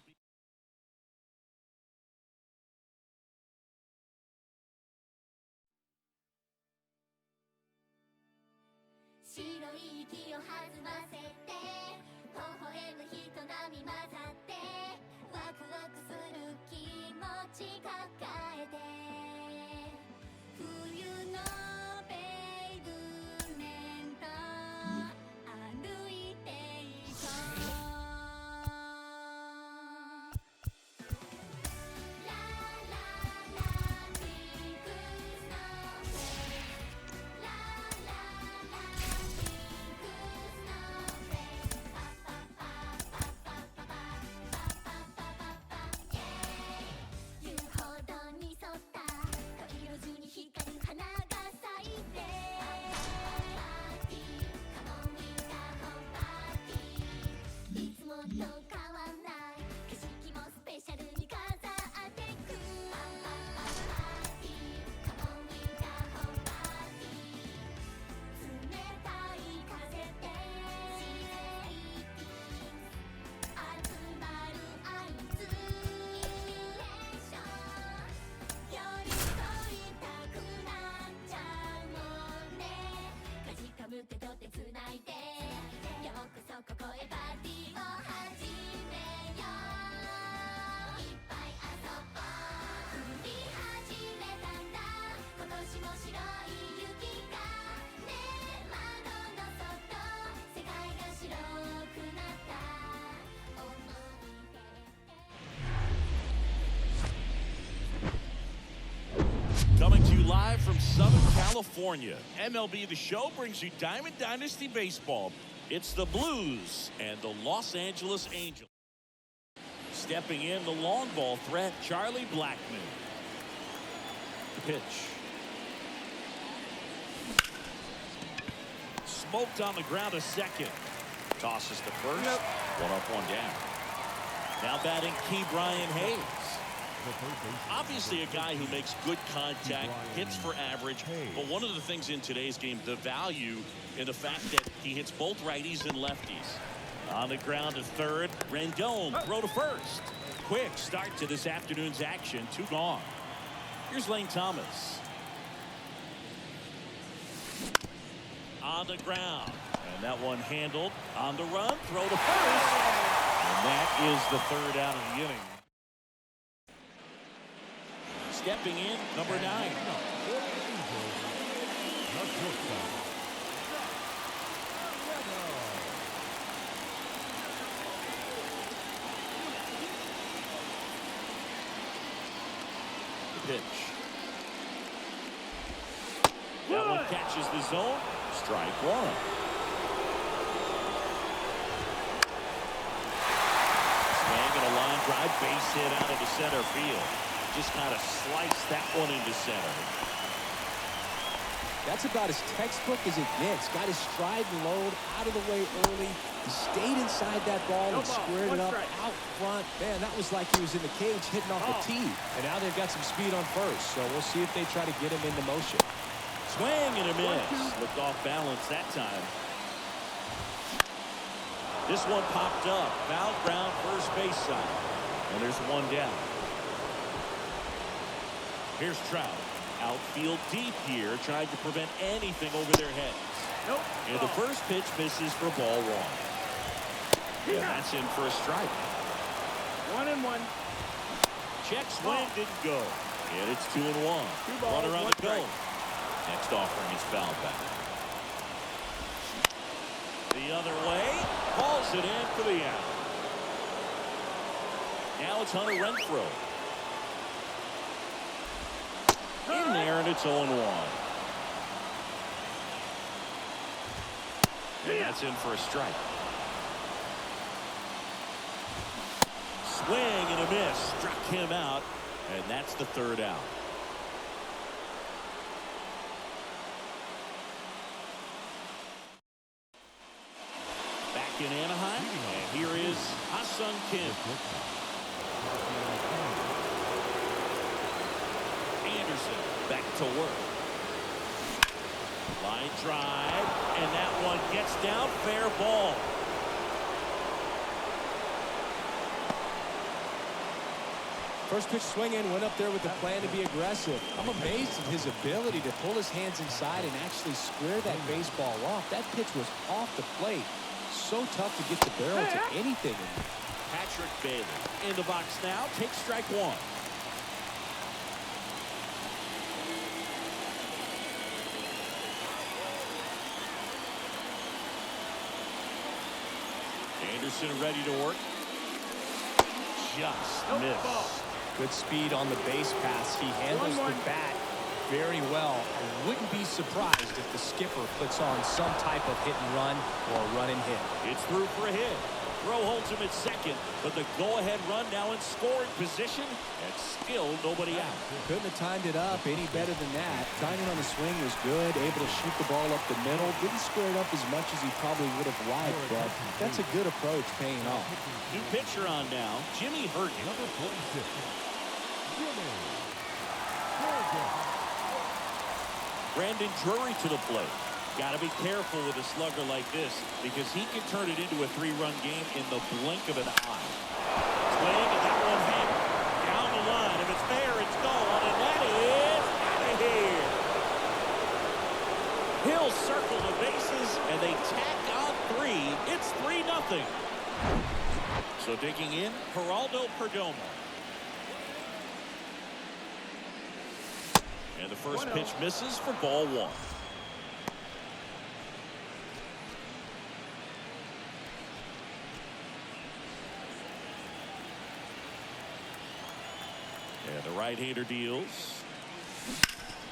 Speaker 2: Coming to you live from Southern California, MLB The Show brings you Diamond Dynasty Baseball. It's the Blues and the Los Angeles Angels. Stepping in, the long ball threat, Charlie Blackmon. Pitch. Smoked on the ground a second. Tosses to first. One up, one down. Now batting Key Brian Hayes. Obviously a guy who makes good contact, hits for average, but one of the things in today's game, the value in the fact that he hits both righties and lefties. On the ground to third, Rendon throw to first. Quick start to this afternoon's action, 2 gone. Here's Lane Thomas. On the ground, and that one handled. On the run, throw to first, and that is the 3rd out of the inning. Stepping in, number 9. The pitch. That one catches the zone. Strike 1. Swing and a line drive, base hit out of the center field. Just kind of sliced that one into center.
Speaker 3: That's about as textbook as it gets. Got his stride and load out of the way early. He stayed inside that ball and squared it up out front. Man, that was like he was in the cage hitting off a tee. And now they've got some speed on first, so we'll see if they try to get him into motion.
Speaker 2: Swing and a miss. Looked off balance that time. This one popped up. Foul ground, first base side. And there's one down. Here's Trout. Outfield deep here, trying to prevent anything over their heads.
Speaker 5: Nope.
Speaker 2: And the first pitch misses for ball one. And that's in for a strike.
Speaker 5: 1-1.
Speaker 2: Check swing didn't go. And it's 2-1. Runner on the go. Next offering is fouled back. The other way. Hauls it in for the out. Now it's Hunter Renfroe. In there, and it's 0-1. And that's in for a strike. Swing and a miss. Struck him out, and that's the third out. Back in Anaheim, and here is Ha-Sung Kim. Anderson back to work. Line drive, and that one gets down. Fair ball.
Speaker 3: First pitch swinging, went up there with the plan to be aggressive. I'm amazed at his ability to pull his hands inside and actually square that baseball off. That pitch was off the plate. So tough to get the barrel to anything.
Speaker 2: Patrick Bailey in the box now. Takes strike one. Anderson ready to work. Just missed.
Speaker 3: Good speed on the base pass. He handles the bat very well. I wouldn't be surprised if the skipper puts on some type of hit and run or run and hit.
Speaker 2: It's through for a hit. Throw holds him at second, but the go-ahead run now in scoring position, and still nobody out.
Speaker 3: Couldn't have timed it up any better than that. Timing on the swing was good, able to shoot the ball up the middle. Didn't square it up as much as he probably would have liked, but that's a good approach paying off.
Speaker 2: New pitcher on now, Jimmy Hurd.
Speaker 4: Number 46, Jimmy.
Speaker 2: Brandon Drury to the plate. Got to be careful with a slugger like this because he can turn it into a 3-run game in the blink of an eye. Swing, and that one hammered down the line. If it's fair, it's gone, and that is out of here. He'll circle the bases, and they tack on 3. It's 3-0. So digging in, Geraldo Perdomo. And the first pitch misses for ball one. And the right-hander deals.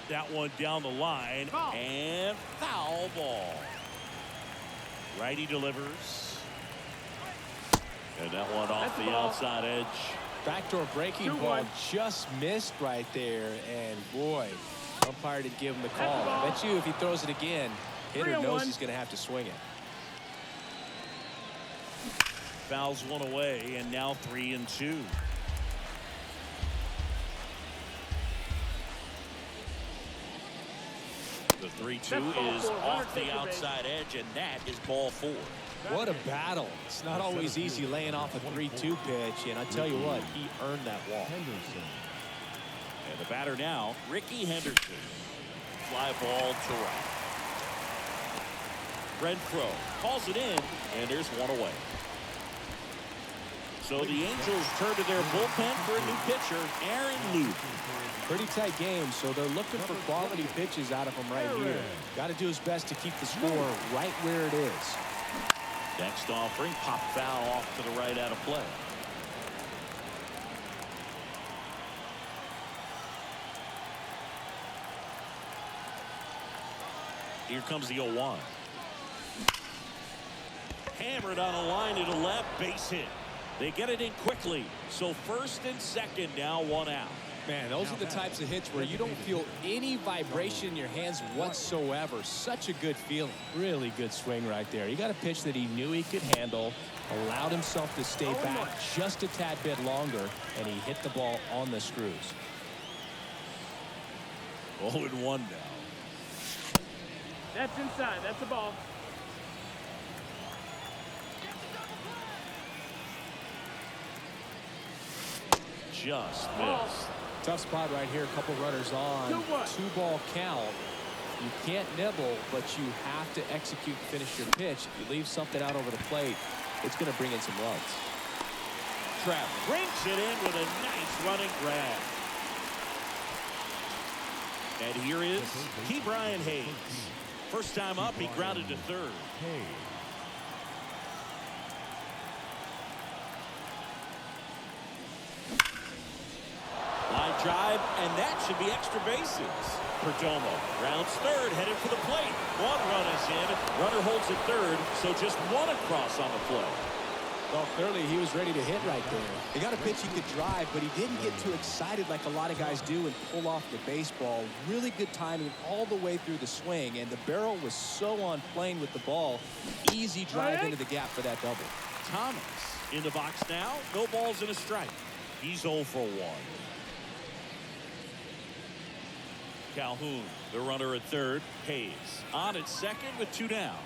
Speaker 2: That one down the line. And foul ball. Righty delivers. And that one off the outside edge.
Speaker 3: Backdoor breaking ball just missed right there. And boy, umpire didn't give him the call. I bet you if he throws it again, hitter knows he's going to have to swing it.
Speaker 2: Fouls one away, and now 3-2. The 3-2 is off the outside edge, and that is ball 4.
Speaker 3: What a battle. It's not always easy laying off a 3-2 pitch, and I tell you what, he earned that walk.
Speaker 2: And the batter now, Ricky Henderson. Fly ball to right. Renfroe calls it in, and there's one away. So the Angels turn to their bullpen for a new pitcher, Aaron Luke.
Speaker 3: Pretty tight game, so they're looking for quality pitches out of him right here. Got to do his best to keep the score right where it is.
Speaker 2: Next offering, pop foul off to the right out of play. Here comes the 0-1. Hammered on a line to the left, base hit. They get it in quickly, so first and second now, one out.
Speaker 3: Man, those are the types of hits where you don't feel any vibration in your hands whatsoever. Such a good feeling. Really good swing right there. He got a pitch that he knew he could handle, allowed himself to stay back just a tad bit longer, and he hit the ball on the screws.
Speaker 2: 0-1 now.
Speaker 5: That's inside. That's a ball.
Speaker 2: Just missed.
Speaker 3: Tough spot right here. A couple runners on. 2-ball count. You can't nibble, but you have to execute, finish your pitch. If you leave something out over the plate, it's going to bring in some runs.
Speaker 2: Trapp brings it in with a nice running grab. And here is Key Brian Hayes. First time up, he grounded to third. Line drive, and that should be extra bases. Perdomo rounds third, headed for the plate. One run is in. Runner holds at third, so just one across on the play.
Speaker 3: Well, clearly he was ready to hit right there. He got a pitch he could drive, but he didn't get too excited like a lot of guys do and pull off the baseball. Really good timing all the way through the swing, and the barrel was so on plane with the ball. Easy drive into the gap for that double.
Speaker 2: Thomas in the box now. No balls and a strike. He's 0 for 1. Calhoun, the runner at third. Hayes on at second with 2 down.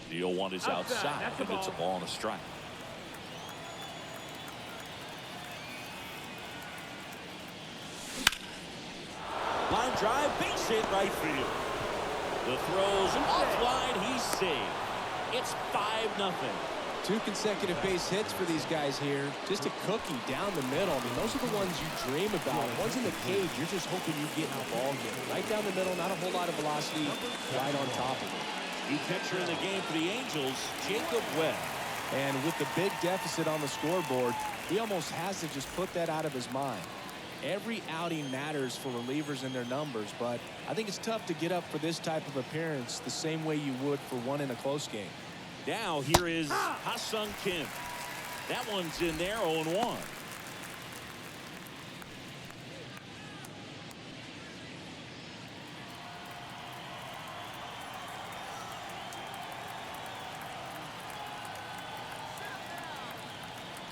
Speaker 2: The 0-1 is outside, and it's a ball and a strike. Line drive, base hit right field. The throw's offline, he's saved. It's 5-0.
Speaker 3: 2 consecutive base hits for these guys here. Just a cookie down the middle. I mean, those are the ones you dream about. Ones in the cage, you're just hoping you get in a ball game. Right down the middle, not a whole lot of velocity, right on top of it.
Speaker 2: New pitcher in the game for the Angels, Jacob Webb.
Speaker 3: And with the big deficit on the scoreboard, he almost has to just put that out of his mind. Every outing matters for relievers and their numbers, but I think it's tough to get up for this type of appearance the same way you would for one in a close game.
Speaker 2: Now here is Ha-Sung Kim. That one's in there, 0-1.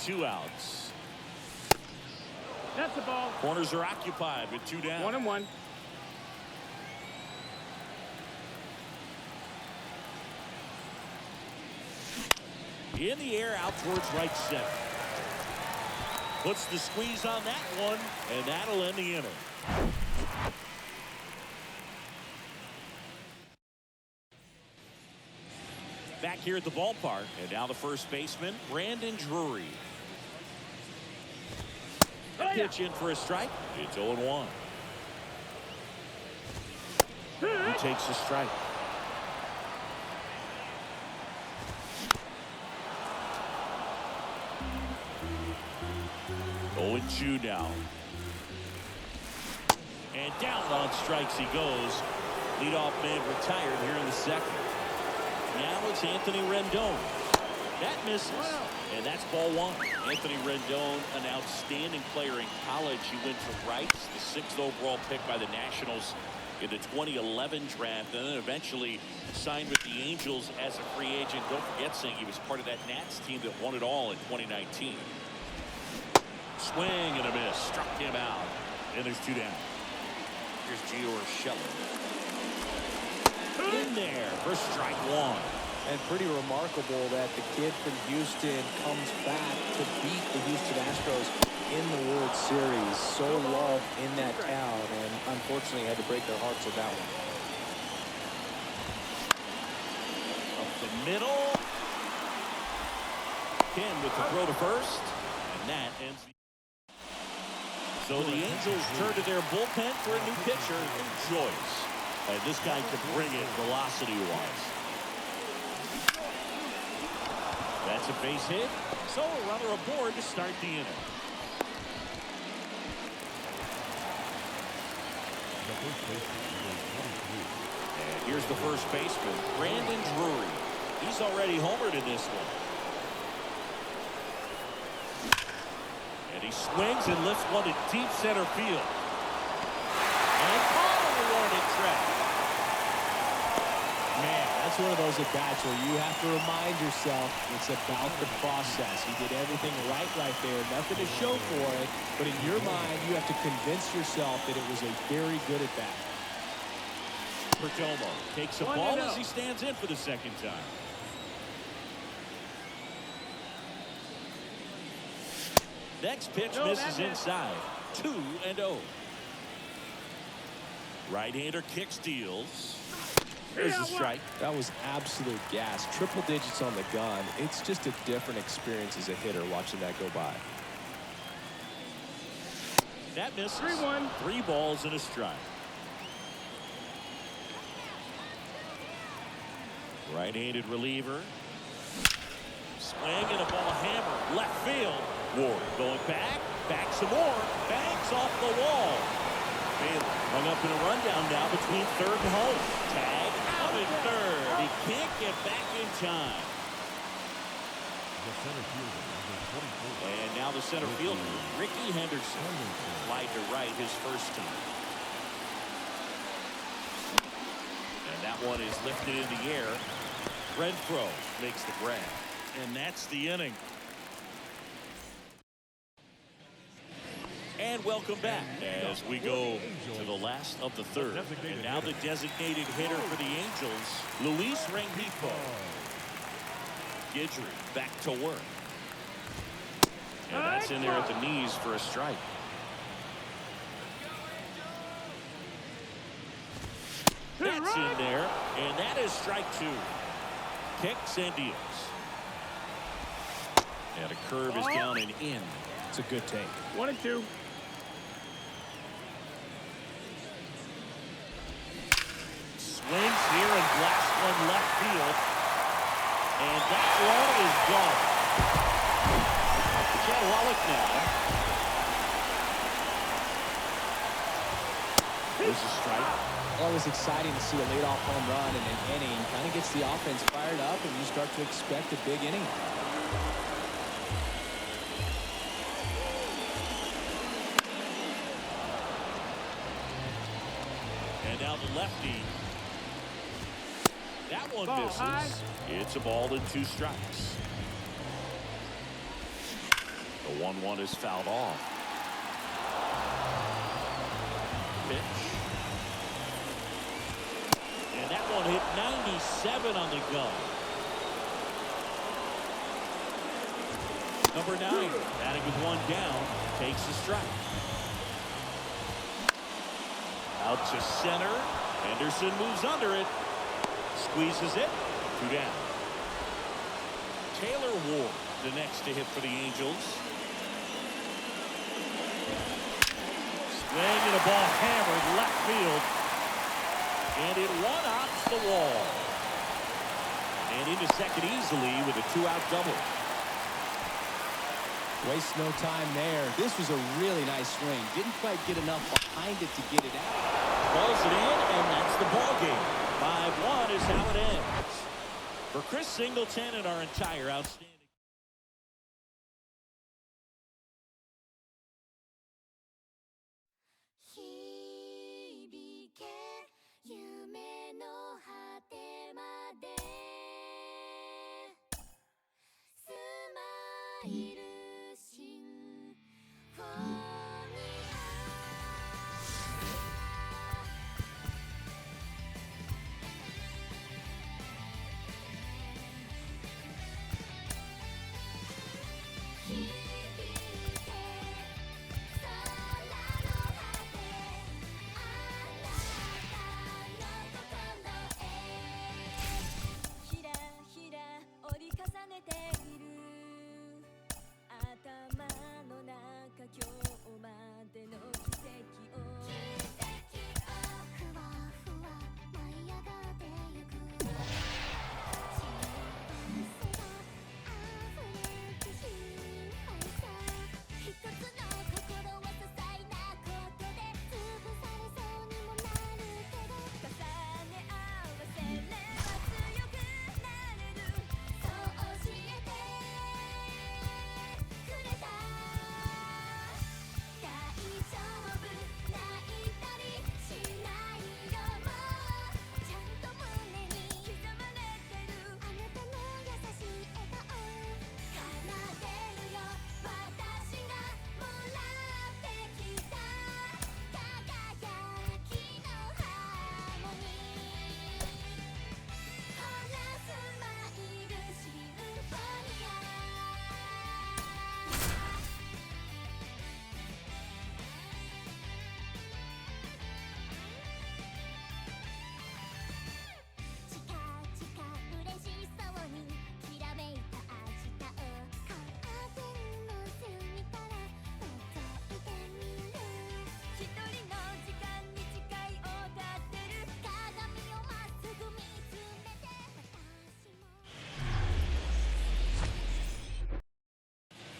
Speaker 2: Two outs.
Speaker 5: That's a ball.
Speaker 2: Corners are occupied with 2 down.
Speaker 5: 1-1.
Speaker 2: In the air, out towards right center. Puts the squeeze on that one, and that'll end the inning. Back here at the ballpark, and now the first baseman, Brandon Drury. A pitch in for a strike. It's 0-1. He takes a strike. 0-2 now. And down on strikes he goes. Leadoff man retired here in the second. Now it's Anthony Rendon. That misses. And that's ball 1. Anthony Rendon, an outstanding player in college. He went to Rice, the 6th overall pick by the Nationals in the 2011 draft, and then eventually signed with the Angels as a free agent. Don't forget, saying he was part of that Nats team that won it all in 2019. Swing and a miss. Struck him out. And there's 2 down. Here's Gio Urshela. In there for strike 1.
Speaker 3: And pretty remarkable that the kid from Houston comes back to beat the Houston Astros in the World Series. So loved in that town, and unfortunately had to break their hearts with that one.
Speaker 2: Up the middle. Ken with the throw to first. And that ends the... So the Angels turn to their bullpen for a new pitcher, Joyce. And this guy can bring it velocity-wise. That's a base hit. So a runner aboard to start the inning. And here's the first baseman, Brandon Drury. He's already homered in this one. And he swings and lifts one to deep center field. And calling the warning track.
Speaker 3: Man, that's one of those at-bats where you have to remind yourself it's about the process. He did everything right there. Nothing to show for it. But in your mind, you have to convince yourself that it was a very good at-bat.
Speaker 2: Perdomo takes a ball as he stands in for the second time. Next pitch misses inside. 2-0. Right-hander kick steals. There's a strike.
Speaker 3: That was absolute gas. Triple digits on the gun. It's just a different experience as a hitter watching that go by.
Speaker 2: That misses. 3-1. 3 balls and a strike. Right-handed reliever. Swing and a ball hammered. Left field. Ward going back some more. Bangs off the wall. Bailey hung up in a rundown now between third and home. Tag out in third. He can't get back in time. And now the center fielder, Ricky Henderson. Wide to right his first time. And that one is lifted in the air. Renfroe makes the grab. And that's the inning. And welcome back as we go to the last of the third. And now the designated hitter for the Angels, Luis Rengifo. Guidry back to work. And that's in there at the knees for a strike. That's in there, and that is strike 2. Kicks and deals. And a curve is down and in.
Speaker 3: It's a good take.
Speaker 5: 1-2.
Speaker 2: Swings here and blasts one left field. And that one is gone. Chad Wallach now. There's a strike.
Speaker 3: Well, it was exciting to see a leadoff home run in an inning. Kind of gets the offense fired up, and you start to expect a big inning.
Speaker 2: And now the lefty. That one misses. High. It's a ball and 2 strikes. The 1-1 is fouled off. Pitch. And that one hit 97 on the gun. Number 9, batting with 1 down, takes the strike. Out to center. Henderson moves under it. Squeezes it. 2 down. Taylor Ward, the next to hit for the Angels. Swing and a ball hammered left field. And it one-hops the wall. And into second easily with a 2-out double.
Speaker 3: Waste no time there. This was a really nice swing. Didn't quite get enough behind it to get it out.
Speaker 2: Balls it in, and that's the ball game. 5-1 is how it ends. For Chris Singleton and our entire outstanding.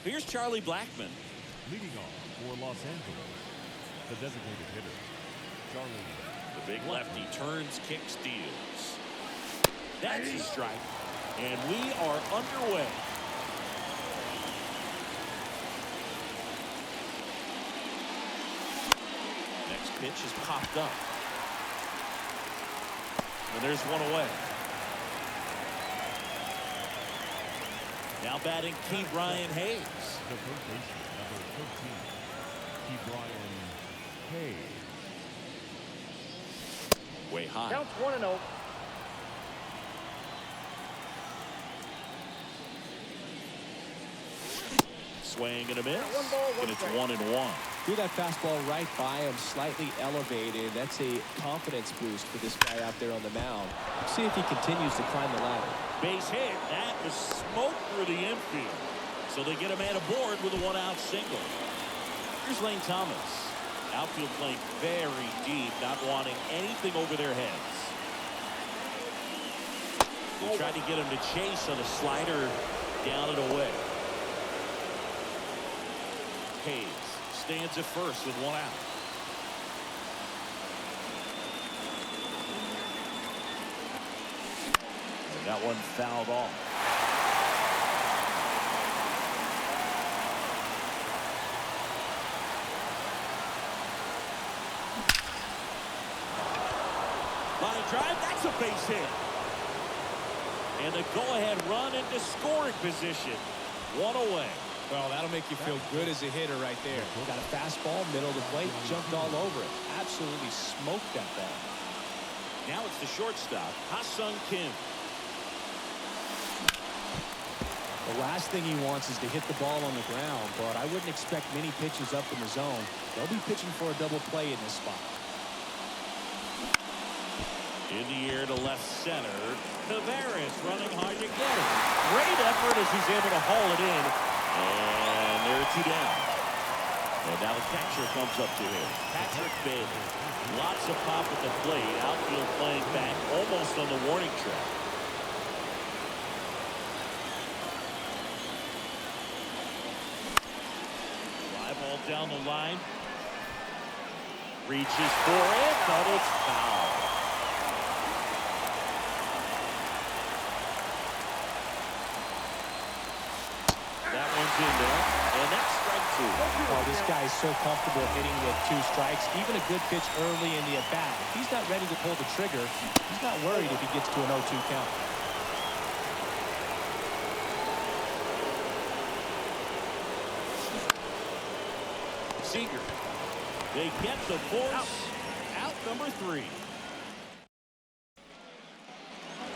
Speaker 2: Here's Charlie Blackmon.
Speaker 4: Leading off for Los Angeles, the designated hitter, Charlie.
Speaker 2: The big lefty turns, kicks, deals. That's a strike. And we are underway. Next pitch is popped up. And there's one away. Now batting Key Brian Hayes.
Speaker 4: The first baseman, number 13, Key Brian Hayes.
Speaker 2: Way high.
Speaker 5: Counts 1-0.
Speaker 2: Swing and a miss. And it's 1-1.
Speaker 3: Threw that fastball right by him, slightly elevated. That's a confidence boost for this guy out there on the mound. Let's see if he continues to climb the ladder.
Speaker 2: Base hit. That was smoke through the infield. So they get a man aboard with a one-out single. Here's Lane Thomas. Outfield playing very deep, not wanting anything over their heads. They tried to get him to chase on a slider down and away. Hayes stands at first with one out. And that one fouled off. Line drive, that's a base hit. And the go-ahead run into scoring position. One away.
Speaker 3: Well, that'll make you feel good as a hitter right there. Got a fastball, middle of the plate, jumped all over it. Absolutely smoked that ball.
Speaker 2: Now it's the shortstop, Ha-Sung Kim.
Speaker 3: The last thing he wants is to hit the ball on the ground, but I wouldn't expect many pitches up in the zone. They'll be pitching for a double play in this spot.
Speaker 2: In the air to left center. Tavares running hard to get it. Great effort as he's able to haul it in. And there are two down. And now the catcher comes up to him. Patrick Bailey. Lots of pop at the plate. Outfield playing back almost on the warning track. Fly ball down the line. Reaches for it, but it's foul. That one's in there, and that's strike two.
Speaker 3: Oh, this guy is so comfortable hitting with two strikes. Even a good pitch early in the at-bat. If he's not ready to pull the trigger, he's not worried if he gets to an 0-2 count.
Speaker 2: Seager. They get the force. Out number 3.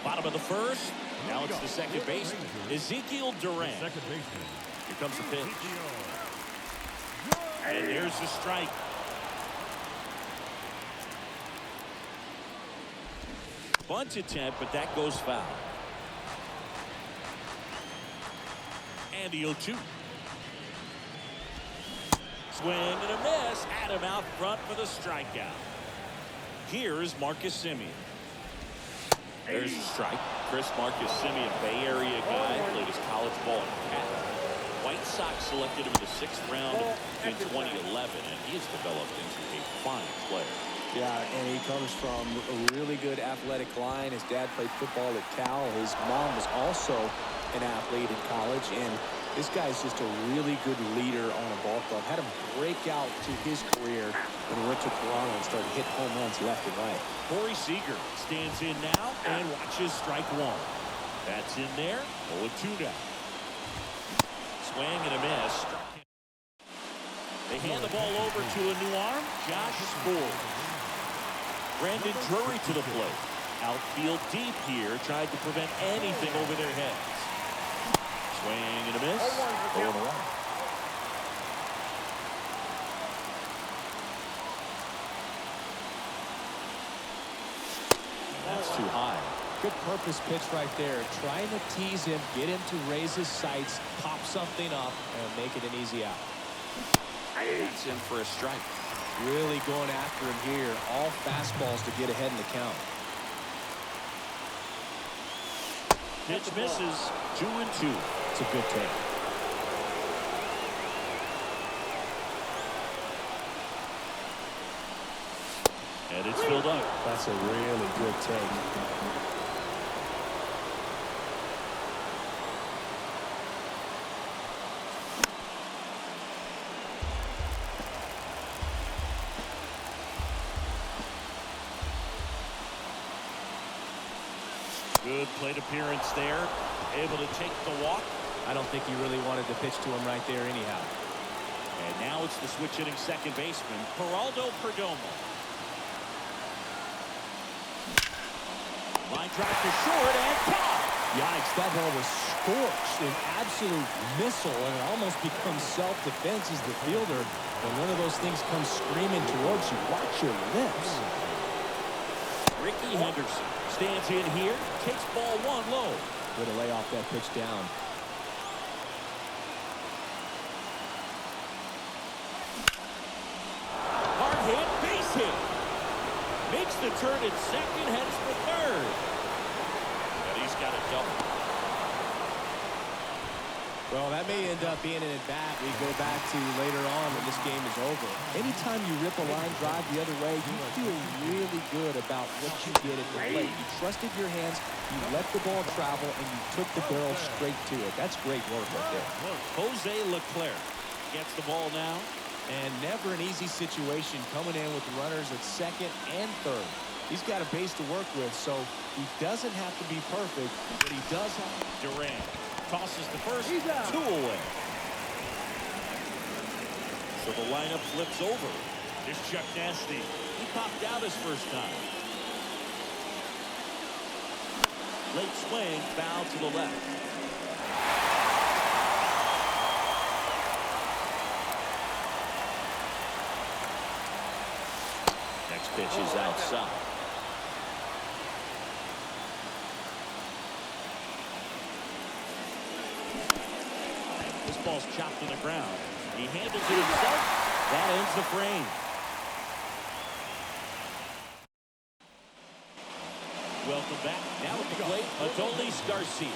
Speaker 2: Bottom of the first. Now it's the second baseman, Ezekiel Duran.
Speaker 4: Second baseman.
Speaker 2: Here comes the pitch. And there's the strike. Bunt attempt, but that goes foul. And the 0-2. Swing and a miss. Adam out front for the strikeout. Here is Marcus Semien. There's a strike. Chris Marcus Semien, Bay Area guy, played his college ball in Cal. White Sox selected him in the 6th round in 2011, and he has developed into a fine player.
Speaker 3: Yeah, and he comes from a really good athletic line. His dad played football at Cal. His mom was also an athlete in college, and this guy's just a really good leader on a ball club. Had him break out to his career when he went to Toronto and started hitting home runs left and right.
Speaker 2: Corey Seager stands in now and watches strike one. That's in there. 0-2 down. Swing and a miss. They hand the ball over to a new arm, Josh Ford. Brandon Drury to the plate. Outfield deep here, tried to prevent anything over their heads. Swing and a miss. 0-1. That's too high.
Speaker 3: Good purpose pitch right there. Trying to tease him, get him to raise his sights, pop something up, and make it an easy out.
Speaker 2: That's in for a strike.
Speaker 3: Really going after him here. All fastballs to get ahead in the count.
Speaker 2: Pitch misses. 2-2.
Speaker 3: It's a good take.
Speaker 2: And it's filled up.
Speaker 3: That's a really good take.
Speaker 2: Good plate appearance there. Able to take the walk.
Speaker 3: I don't think he really wanted to pitch to him right there anyhow.
Speaker 2: And now it's the switch hitting second baseman, Geraldo Perdomo. Line drive to short and caught.
Speaker 3: Yikes, that ball was scorched, an absolute missile, and it almost becomes self-defense as the fielder. When one of those things comes screaming towards you, watch your lips.
Speaker 2: Ricky Henderson stands in here, takes ball one low.
Speaker 3: Way to lay off that pitch down.
Speaker 2: Hard hit, base hit. Makes the turn at second, heads for third. And he's got a double.
Speaker 3: Well, that may end up being an at-bat we go back to later on when this game is over. Anytime you rip a line drive the other way, you feel really good about what you did at the plate. You trusted your hands, you let the ball travel, and you took the barrel straight to it. That's great work right there.
Speaker 2: Jose Leclerc gets the ball now.
Speaker 3: And never an easy situation coming in with runners at second and third. He's got a base to work with, so he doesn't have to be perfect, but he does have.
Speaker 2: Durant tosses the first, 2 away. So the lineup flips over. Here's Chuck Nasty. He popped out his first time. Late swing, foul to the left. Next pitch is outside. This ball's chopped to the ground. He handles it himself. That ends the frame. Welcome back. Now at the plate, Adolis Garcia.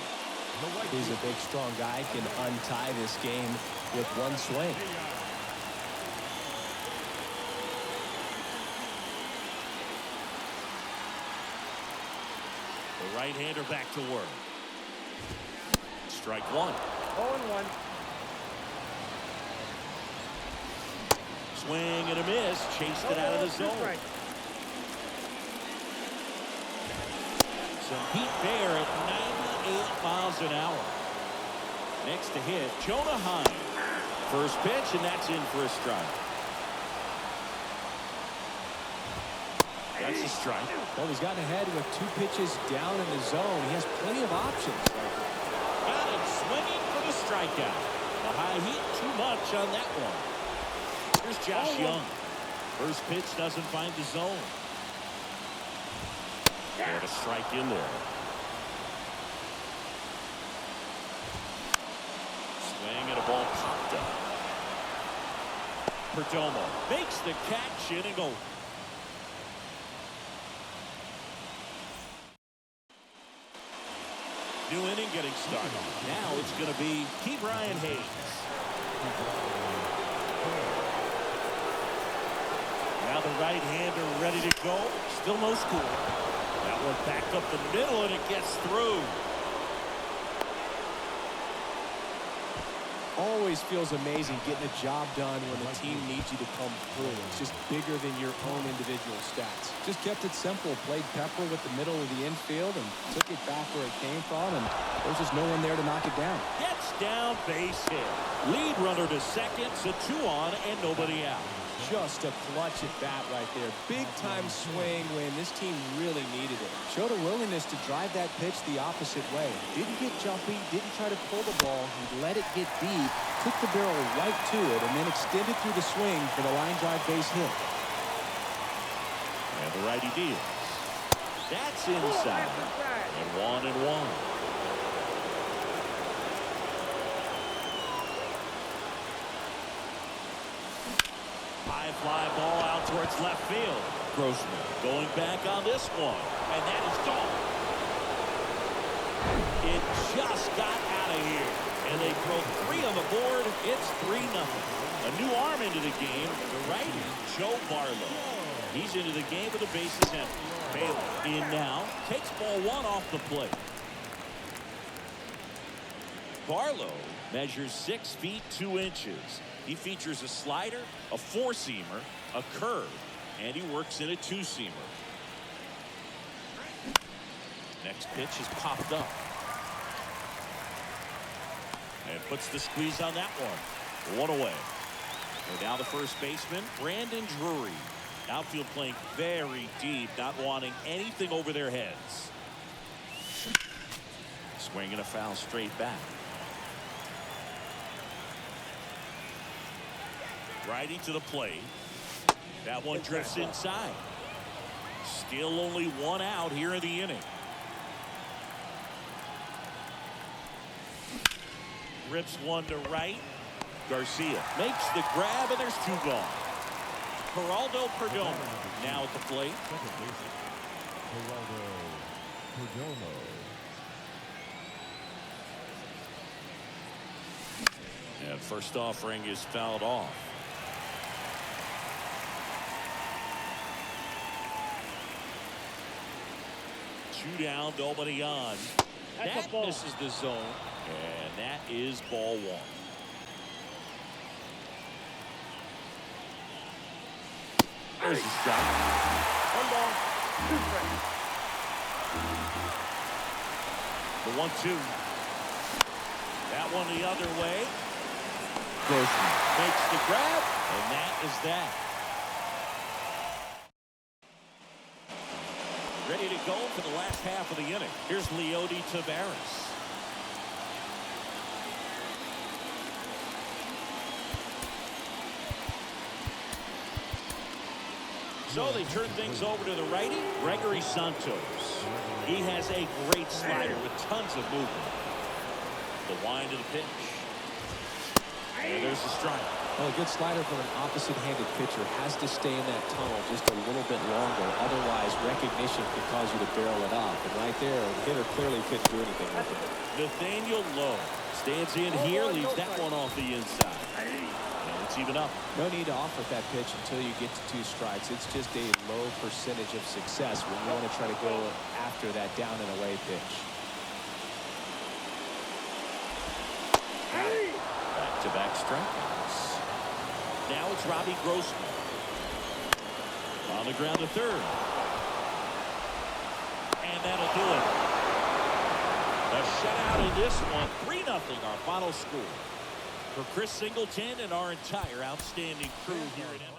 Speaker 3: He's a big, strong guy. Can untie this game with one swing.
Speaker 2: The right-hander back to work. Strike one.
Speaker 5: 0-1.
Speaker 2: Swing and a miss. Chased it out of the zone.
Speaker 5: Right.
Speaker 2: Some Pete Bear at 98 miles an hour. Next to hit, Jonah Heim. First pitch, and that's in for a strike. That's a strike.
Speaker 3: Well, he's gotten ahead with 2 pitches down in the zone. He has plenty of options.
Speaker 2: Got him swinging for the strikeout. The high heat, too much on that one. Here's Josh Young. First pitch doesn't find the zone. And a strike in there. Swing and a ball popped up. Perdomo makes the catch, inning over. New inning getting started. Now it's going to be Ke'Bryan Hayes. Now the right-hander ready to go. Still no score. That one back up the middle, and it gets through.
Speaker 3: Always feels amazing getting a job done when the team needs you to come through. It's just bigger than your own individual stats. Just kept it simple. Played pepper with the middle of the infield and took it back where it came from, and there's just no one there to knock it down.
Speaker 2: Gets down, base hit. Lead runner to second, so 2 on and nobody out.
Speaker 3: Just a clutch at bat right there. Big time swing when this team really needed it. Showed a willingness to drive that pitch the opposite way. Didn't get jumpy, didn't try to pull the ball. He let it get deep, took the barrel right to it, and then extended through the swing for the line drive base hit.
Speaker 2: And the righty deals. That's inside. And 1-1. High fly ball out towards left field. Grossman going back on this one. And that is gone. It just got out of here. And they throw 3 on the board. It's 3-0. A new arm into the game. The righty, Joe Barlow. He's into the game with the bases empty. Bailey in now. Takes ball 1 off the plate. Barlow measures 6 feet 2 inches. He features a slider, a 4-seamer, a curve, and he works in a 2-seamer. Next pitch is popped up. And puts the squeeze on that one. 1 away. And now the first baseman, Brandon Drury. Outfield playing very deep, not wanting anything over their heads. Swinging a foul straight back. Righty to the plate. That one drifts inside. Still only 1 out here in the inning. Rips one to right. Garcia makes the grab, and there's 2 gone. Geraldo Perdomo now at the plate.
Speaker 4: Geraldo Perdomo.
Speaker 2: And first offering is fouled off. Two down, nobody on. That misses the zone, and that is ball 1. There's a strike.
Speaker 5: 1 ball, 2 strikes.
Speaker 2: The 1-2. That one the other way. Grossman makes the grab, and that is that. Ready to go for the last half of the inning. Here's Leody Taveras. So they turn things over to the righty, Gregory Santos. He has a great slider with tons of movement. The wind of the pitch. And there's the strike.
Speaker 3: Well, a good slider from an opposite-handed pitcher has to stay in that tunnel just a little bit longer. Otherwise, recognition can cause you to barrel it off. And right there, the hitter clearly couldn't do anything with it.
Speaker 2: Nathaniel Lowe stands in here, leaves that one off the inside. And it's even up.
Speaker 3: No need to offer that pitch until you get to 2 strikes. It's just a low percentage of success when you want to try to go after that down and away pitch.
Speaker 2: Back-to-back strikeouts. Now it's Robbie Grossman. On the ground to third. And that'll do it. A shutout in this one. 3-0 our final score. For Chris Singleton and our entire outstanding crew here at MLB.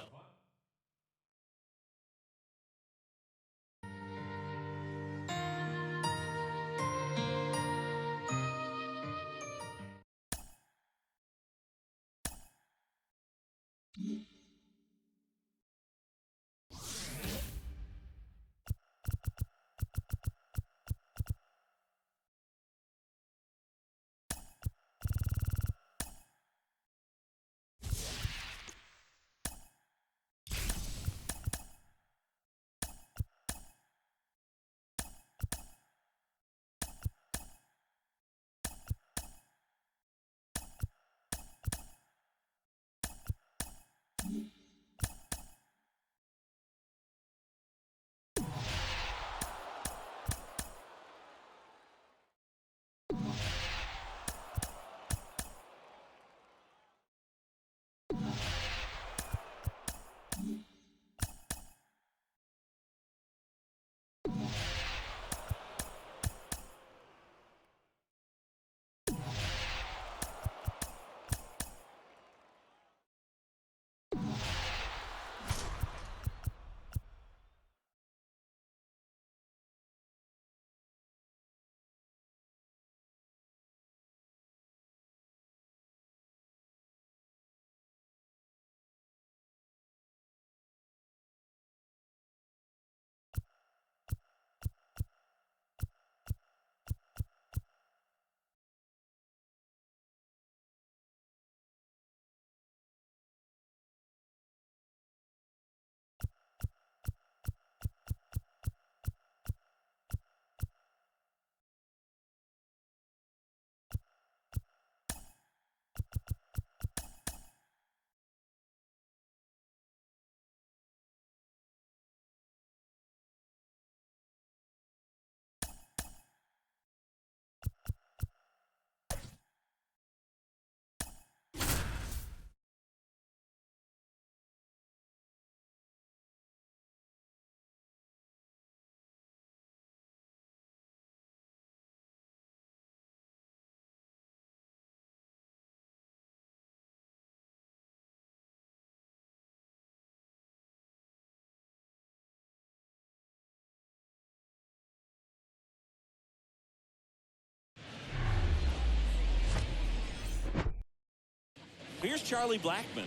Speaker 2: Here's Charlie Blackmon.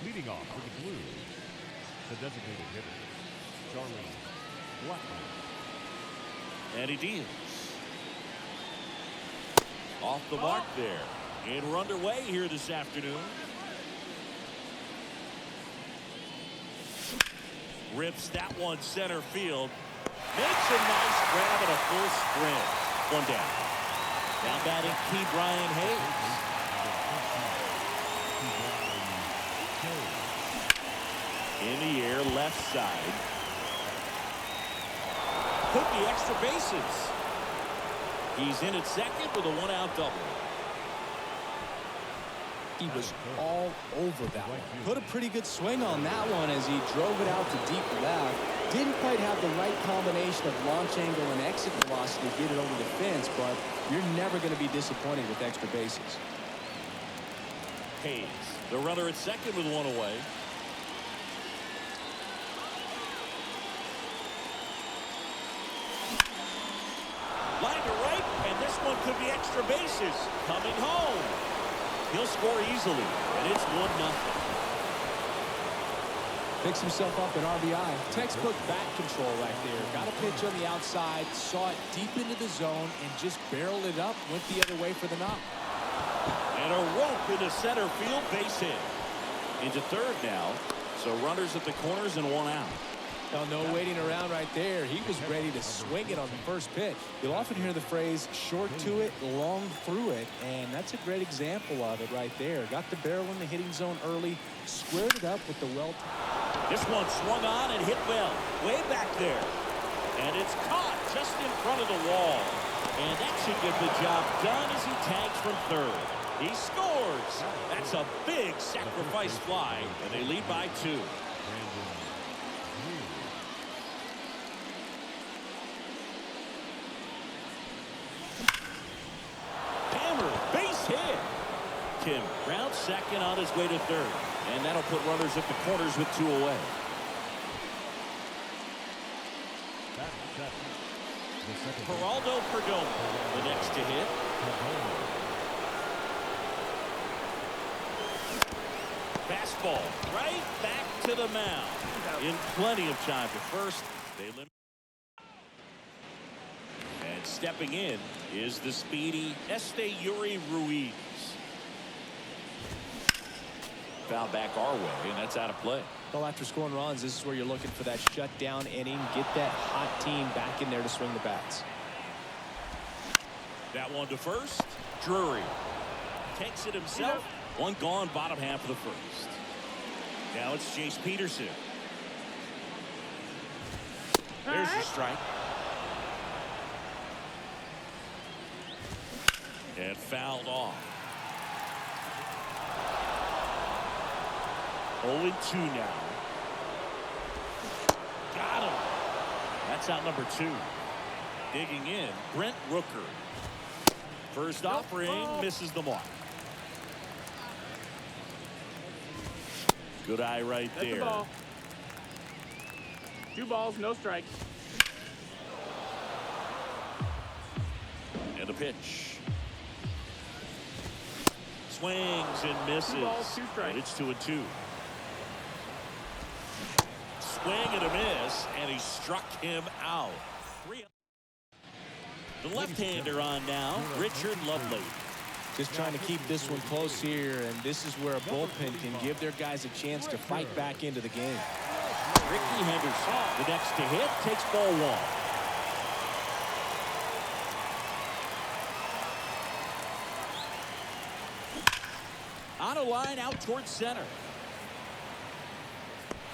Speaker 4: Leading off for the Blues, the designated hitter, Charlie Blackmon.
Speaker 2: And he deals. Off the mark there. And we're underway here this afternoon. Rips that one center field. Makes a nice grab at a full sprint. One down. Now batting Key Brian Hayes. In the air, left side. Could be extra bases. He's in at second with a one-out double.
Speaker 3: He was all over that one. Put a pretty good swing on that one as he drove it out to deep left. Didn't quite have the right combination of launch angle and exit velocity to get it over the fence, but you're never going to be disappointed with extra bases.
Speaker 2: Hayes, the runner at second with one away. Line to right, and this one could be extra bases. Coming home. He'll score easily, and it's 1-0.
Speaker 3: Picks himself up an RBI. Textbook bat control right there. Got a pitch on the outside, saw it deep into the zone, and just barreled it up. Went the other way for the knock.
Speaker 2: And a rope into center field, base hit. Into third now, so runners at the corners and one out.
Speaker 3: Oh, no waiting around right there. He was ready to swing it on the first pitch. You'll often hear the phrase short to it, long through it, and that's a great example of it right there. Got the barrel in the hitting zone early, squared it up with the well.
Speaker 2: This one swung on and hit well, way back there. And it's caught just in front of the wall. And that should get the job done as he tags from third. He scores. That's a big sacrifice fly, and they lead by 2. Base hit. Kim round second on his way to third. And that'll put runners at the corners with 2 away. Geraldo Perdomo, the next to hit. Fastball right back to the mound. In plenty of time to first. They limit. And stepping in is the speedy Esteury Ruiz. Foul back our way, and that's out of play.
Speaker 3: Well, after scoring runs, this is where you're looking for that shutdown inning. Get that hot team back in there to swing the bats.
Speaker 2: That one to first. Drury takes it himself. One gone, bottom half of the first. Now it's Chase Peterson. There's your strike. And fouled off. 0-2 now. Got him. That's out number 2. Digging in, Brent Rooker. First offering, misses the mark. Good eye right there.
Speaker 5: The ball. 2 balls, no strikes.
Speaker 2: And a pitch. Swings and misses.
Speaker 5: 2 balls, 2 strikes.
Speaker 2: And it's 2-2. Swing and a miss, and he struck him out. 3. The left-hander on now, Richard Lovely.
Speaker 3: Just trying to keep this one close here, and this is where a bullpen can give their guys a chance to fight back into the game.
Speaker 2: Ricky Henderson, the next to hit, takes ball 1. On a line out towards center.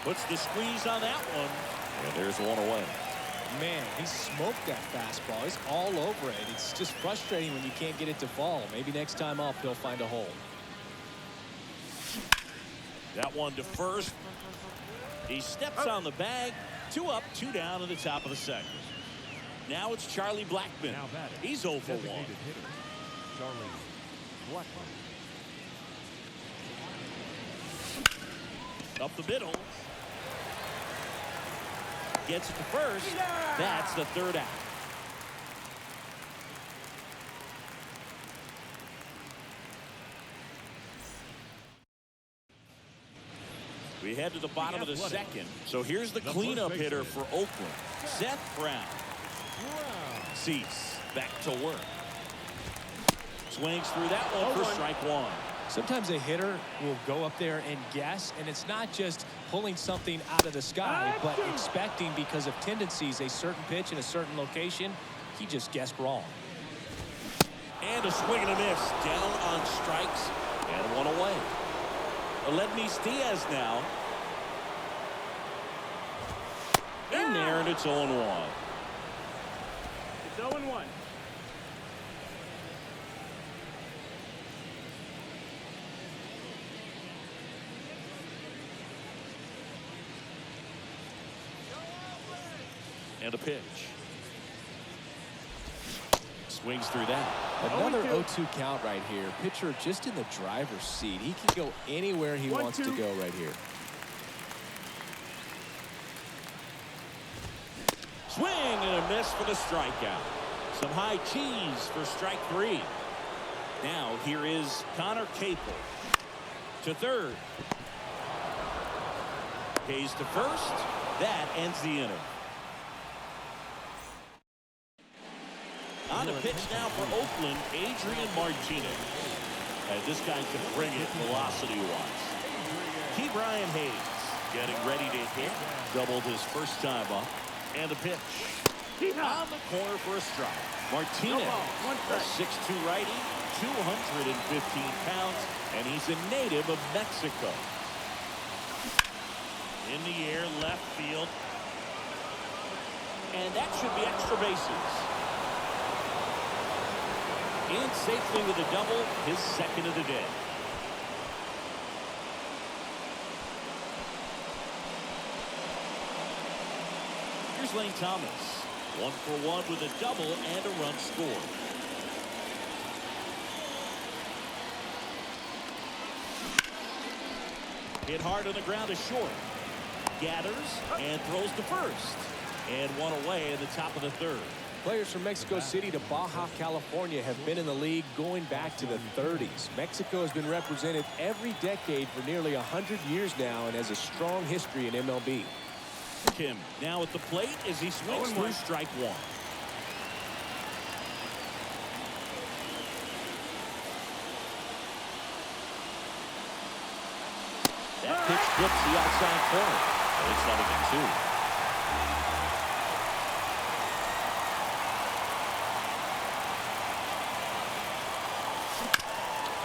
Speaker 2: Puts the squeeze on that one. And there's one away.
Speaker 3: Man, he smoked that fastball. He's all over it. It's just frustrating when you can't get it to fall. Maybe next time up, he'll find a hole.
Speaker 2: That one to first. He steps on the bag. 2 up, 2 down in the top of the second. Now it's Charlie Blackmon. He's 0 for 1.
Speaker 4: Charlie Blackmon.
Speaker 2: Up the middle. Gets it to first. That's the 3rd out. We head to the bottom of the second. So here's the cleanup hitter for Oakland, Seth Brown. Cease back to work. Swings through that one for strike one.
Speaker 3: Sometimes a hitter will go up there and guess, and it's not just pulling something out of the sky, but expecting because of tendencies a certain pitch in a certain location. He just guessed wrong.
Speaker 2: And a swing and a miss. Down on strikes and one away. Aledmys Diaz now. In there, and it's 0-1.
Speaker 5: It's 0-1.
Speaker 2: And a pitch. Swings through that.
Speaker 3: Another 0-2 count right here. Pitcher just in the driver's seat. He can go anywhere he wants to go right here.
Speaker 2: Swing and a miss for the strikeout. Some high cheese for strike three. Now here is Connor Capel to third. Hayes to first. That ends the inning. On the pitch now for Oakland, Adrian Martinez. And this guy can bring it velocity-wise. Ke'Bryan Hayes getting ready to hit. Doubled his first time up. And a pitch. On the corner for a strike. Martinez, a 6'2 righty, 215 pounds, and he's a native of Mexico. In the air, left field. And that should be extra bases. In safely with a double, his second of the day. Here's Lane Thomas. 1 for 1 with a double and a run scored. Hit hard on the ground is short. Gathers and throws to first. And one away in the top of the third.
Speaker 3: Players from Mexico City to Baja, California have been in the league going back to the 30s. Mexico has been represented every decade for nearly 100 years now and has a strong history in MLB.
Speaker 2: Kim now at the plate as he swings through strike one. That pitch flips the outside corner. And it's 0-2.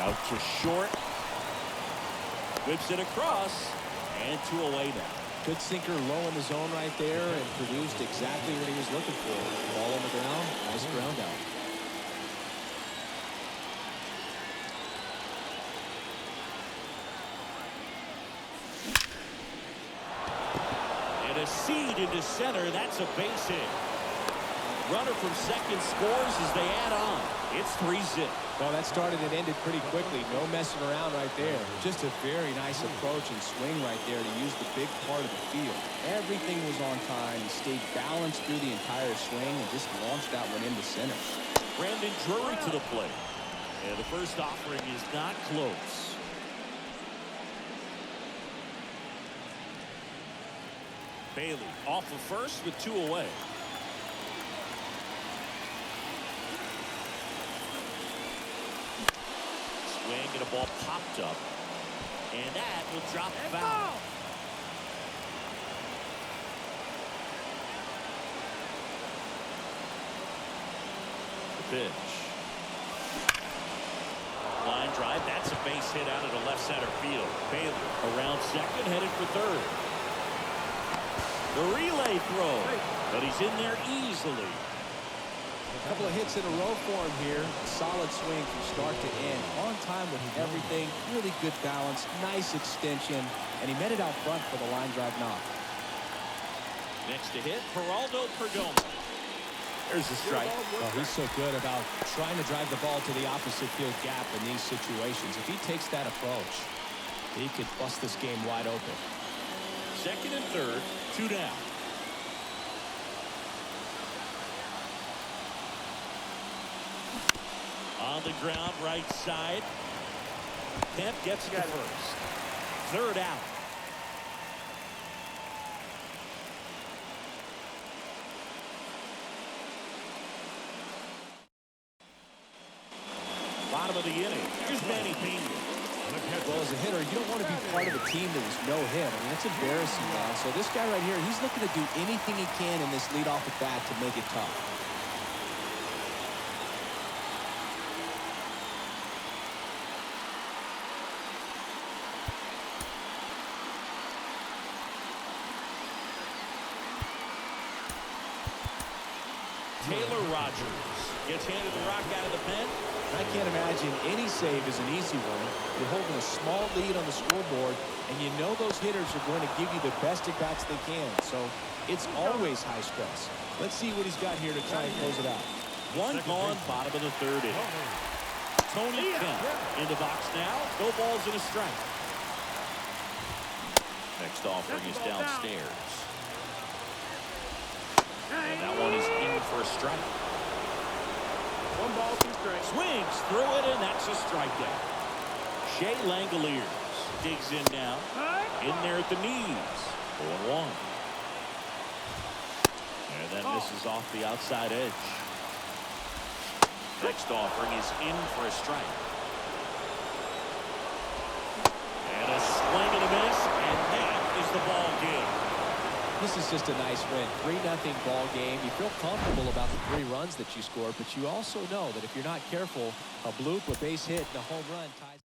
Speaker 2: Out to short. Whips it across. And 2 away now.
Speaker 3: Good sinker low in the zone right there and produced exactly what he was looking for. Ball on the ground. Nice ground out.
Speaker 2: And a seed into center. That's a base hit. Runner from second scores as they add on. It's 3-0.
Speaker 3: Well, that started and ended pretty quickly. No messing around right there. Just a very nice approach and swing right there to use the big part of the field. Everything was on time. He stayed balanced through the entire swing and just launched that one into center.
Speaker 2: Brandon Drury to the plate. And the first offering is not close. Bailey off of first with 2 away. Swing and a ball popped up. And that will drop foul. The pitch. Line drive. That's a base hit out of the left center field. Bailey around second, headed for third. The relay throw. But he's in there easily.
Speaker 3: A couple of hits in a row for him here. Solid swing from start to end. On time with everything. Really good balance. Nice extension. And he met it out front for the line drive knock.
Speaker 2: Next to hit, Geraldo Perdomo. There's a strike.
Speaker 3: Well, he's so good about trying to drive the ball to the opposite field gap in these situations. If he takes that approach, he could bust this game wide open.
Speaker 2: Second and third, 2 down. On the ground, right side. Kemp gets it to first. Third out. bottom of the inning. Here's Manny Pena.
Speaker 3: Well, as a hitter, you don't want to be part of a team that was no hit. I mean, it's embarrassing, man. So this guy right here, he's looking to do anything he can in this leadoff at bat to make it tough.
Speaker 2: Taylor Rogers gets handed the rock out of the pen.
Speaker 3: I can't imagine any save is an easy one. You're holding a small lead on the scoreboard, and you know those hitters are going to give you the best at-bats they can. So it's always high stress. Let's see what he's got here to try and close it out.
Speaker 2: One gone, bottom of the third inning. Tony Kemp in the box now. No balls and a strike. Next offering is downstairs. And that one is in for a strike.
Speaker 5: 1 ball, 2 strikes.
Speaker 2: Swings through it, and that's a strikeout. Shea Langoliers digs in now. In there at the knees. 0-1. And that misses off the outside edge. Next offering is in for a strike. And a swing and a miss, and that is the ball game.
Speaker 3: This is just a nice win. 3-0 ball game. You feel comfortable about the 3 runs that you scored, but you also know that if you're not careful, a bloop, a base hit, and a home run ties.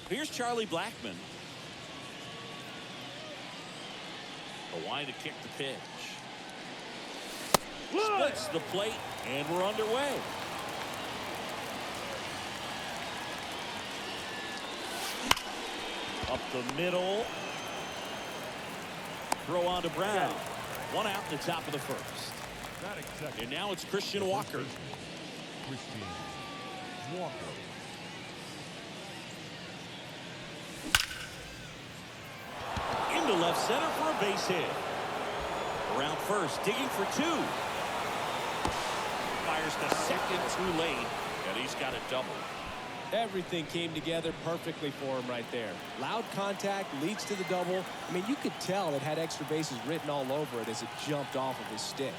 Speaker 2: Here's Charlie Blackmon. Hawaiian to kick the pitch. Splits the plate, and we're underway. Up the middle. Throw on to Brown. One out in the top of the first. And now it's Christian Walker.
Speaker 4: Christian Walker.
Speaker 2: Into left center for a base hit. Around first, digging for two. Fires to second too late, and he's got a double.
Speaker 3: Everything came together perfectly for him right there. Loud contact leads to the double. I mean, you could tell it had extra bases written all over it as it jumped off of his stick.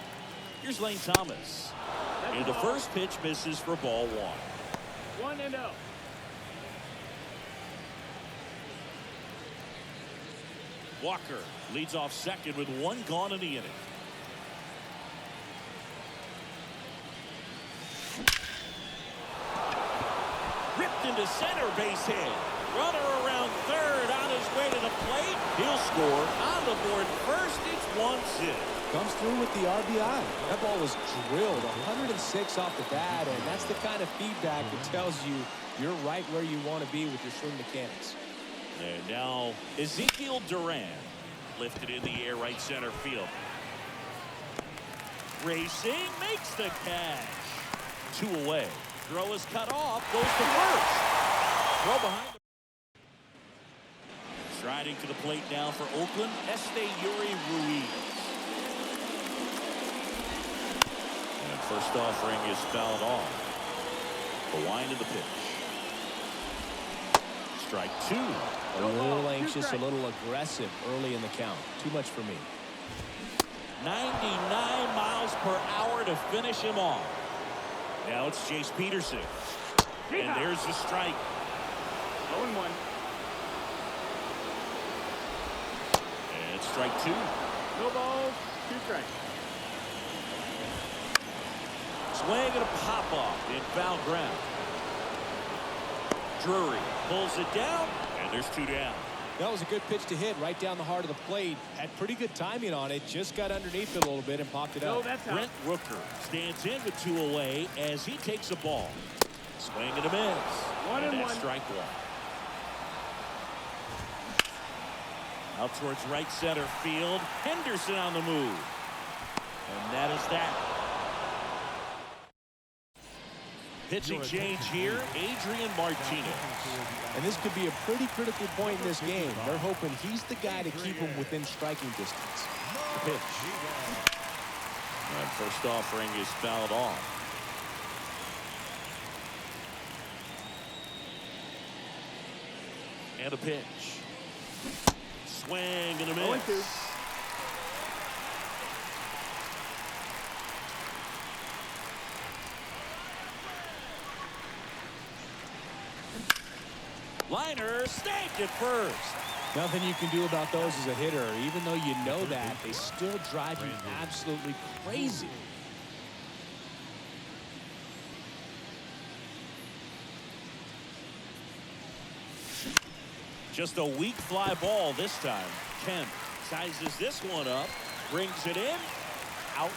Speaker 2: Here's Lane Thomas. And the first pitch misses for ball one.
Speaker 5: 1-0.
Speaker 2: Walker leads off second with one gone in the inning. Ripped into center, base hit. Runner around third on his way to the plate. He'll score on the board first. It's 1-0.
Speaker 3: Comes through with the RBI. That ball was drilled 106 off the bat, and that's the kind of feedback that tells you you're right where you want to be with your swing mechanics.
Speaker 2: And now Ezekiel Duran lifted in the air, right center field. Racing makes the catch. 2 away. Throw is cut off. Goes to first. Throw behind. Striding to the plate now for Oakland, Esteury Ruiz. And first offering is fouled off. Hawaiian to the pitch. Strike two.
Speaker 3: A little anxious, a little aggressive early in the count. Too much for me.
Speaker 2: 99 miles per hour to finish him off. Now it's Jace Peterson. And there's the strike.
Speaker 5: 0-1.
Speaker 2: And it's strike two.
Speaker 5: No balls, 2 strikes.
Speaker 2: Swing and a pop off in foul ground. Drury pulls it down, and there's 2 down.
Speaker 3: That was a good pitch to hit right down the heart of the plate. Had pretty good timing on it. Just got underneath it a little bit and popped it up.
Speaker 2: Brent Rooker stands in with 2 away as he takes a ball. Swing and a miss. And that's strike 1. Out towards right center field. Henderson on the move. And that is that. Pitching change here, Adrian Martinez.
Speaker 3: And this could be a pretty critical point in this game. They're hoping he's the guy to keep him within striking distance.
Speaker 2: The pitch. And first offering is fouled off. And a pitch. Swing and a miss. Liner snagged at first.
Speaker 3: Nothing you can do about those as a hitter. Even though you know that, they still drive you absolutely crazy.
Speaker 2: Just a weak fly ball this time. Kemp sizes this one up, brings it in. Out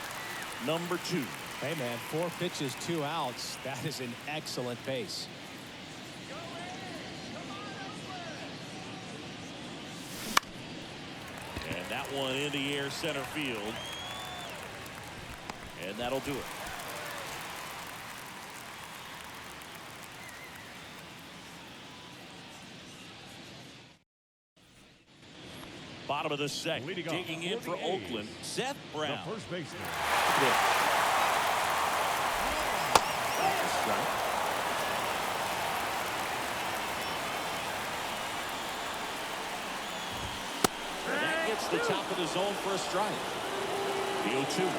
Speaker 2: number 2.
Speaker 3: Hey, man, 4 pitches, 2 outs. That is an excellent pace.
Speaker 2: And that one in the air center field. And that'll do it. Bottom of the second. Digging in for Oakland, Seth Brown.
Speaker 4: The first baseman.
Speaker 2: That gets the top of the zone for a strike. The 0-2.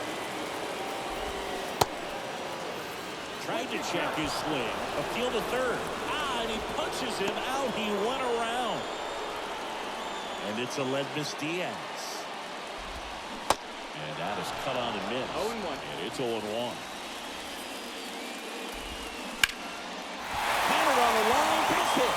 Speaker 2: Tried to check his swing. Appeal to third. And he punches him out. He went around. And it's Aledmus Diaz. And that is cut on and missed.
Speaker 5: 0-1.
Speaker 2: And it's 0-1. Hammered on the line. Base hit.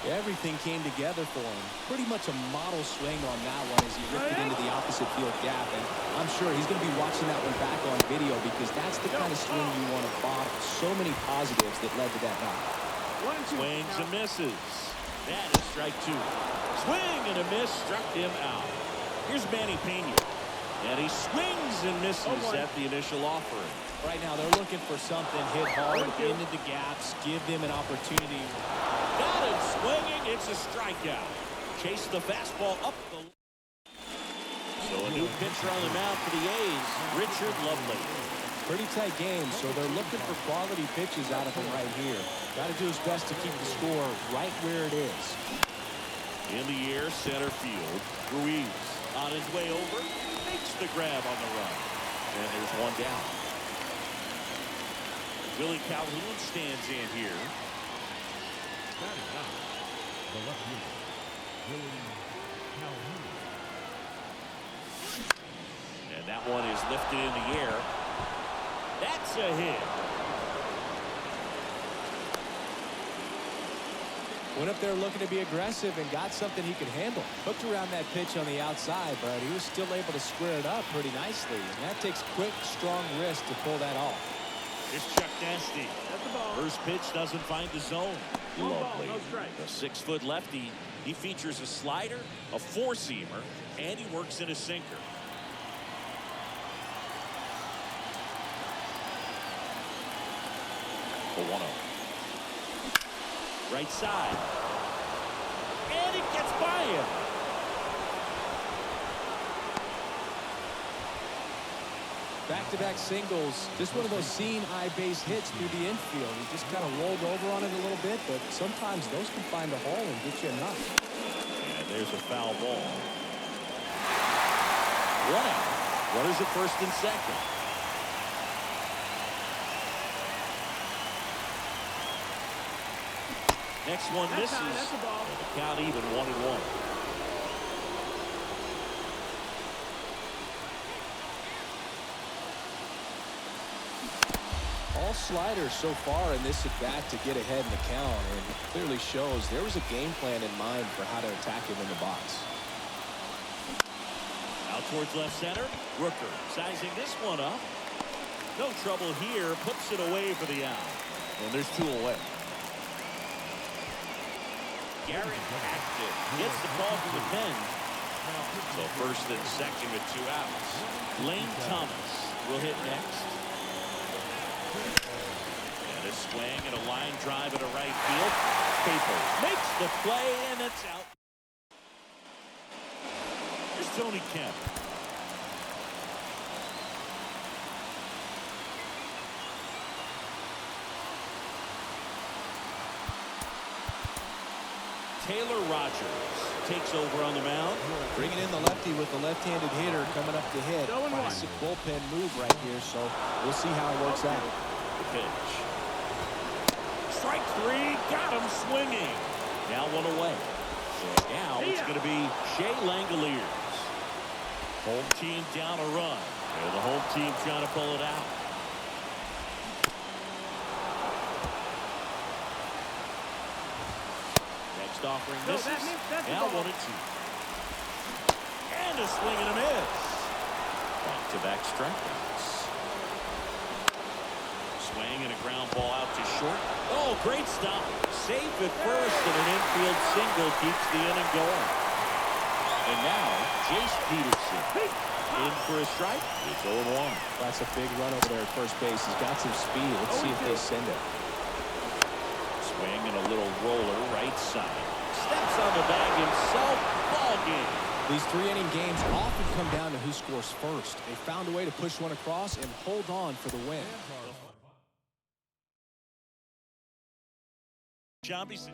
Speaker 3: Everything came together for him. Pretty much a model swing on that one as he ripped it into the opposite field gap. And I'm sure he's going to be watching that one back on video because that's the kind of swing you want to bottle. So many positives that led to that knock.
Speaker 2: Swings and misses. That is strike 2. Swing and a miss struck him out. Here's Manny Pena. And he swings and misses at the initial offering.
Speaker 3: Right now they're looking for something hit hard into the gaps, give them an opportunity.
Speaker 2: Got it swinging. It's a strikeout. Chase the fastball up the. So a new pitcher on the mound for the A's, Richard Lovely.
Speaker 3: Pretty tight game, so they're looking for quality pitches out of him right here. Got to do his best to keep the score right where it is.
Speaker 2: In the air, center field. Ruiz on his way over, makes the grab on the run. And there's 1 down. Willie Calhoun stands in here.
Speaker 4: The left fielder, Willie Calhoun.
Speaker 2: And that one is lifted in the air. That's a hit.
Speaker 3: Went up there looking to be aggressive and got something he could handle. Hooked around that pitch on the outside, but he was still able to square it up pretty nicely. And that takes quick, strong wrist to pull that off.
Speaker 2: It's Chuck Nasty. First pitch doesn't find the zone. Lovely. The 6-foot lefty. He features a slider, a 4-seamer, and he works in a sinker. For 1-0. Right side. And it gets by him.
Speaker 3: Back-to-back singles. Just one of those seeing eye base hits through the infield. He just kind of rolled over on it a little bit, but sometimes those can find a hole and get you a knock.
Speaker 2: And there's a foul ball. 1 out. Runners at first and second. Next one misses. The count even 1-1.
Speaker 3: All sliders so far in this at-bat to get ahead in the count, and it clearly shows there was a game plan in mind for how to attack him in the box.
Speaker 2: Out towards left center. Rooker sizing this one up. No trouble here. Puts it away for the out.
Speaker 3: And there's 2 away.
Speaker 2: Garrett active. Gets the ball from the pen. So first and second with 2 outs. Lane Thomas will hit next. And a swing and a line drive at a right field. Capel makes the play, and it's out. Here's Tony Kemp. Taylor Rogers takes over on the mound.
Speaker 3: Bringing in the lefty with the left-handed hitter coming up the hit. Classic bullpen move right here, so we'll see how it works out.
Speaker 2: The pitch. Strike 3, got him swinging. Now 1 away. So now it's going to be Shea Langoliers. Home team down a run. And the home team trying to pull it out. Next offering misses. Now 1-2. And a swing and a miss. Back-to-back strikeouts. Swing and a ground ball out to short. Oh, great stop. Safe at first, and an infield single keeps the inning going. And now, Jace Peterson in for a strike. It's 0-1.
Speaker 3: That's a big run over there at first base. He's got some speed. Let's see if they send it.
Speaker 2: Swing and a little roller right side. Steps on the bag himself. Ball game.
Speaker 3: These 3-inning games often come down to who scores first. They found a way to push one across and hold on for the win.
Speaker 2: Johnson.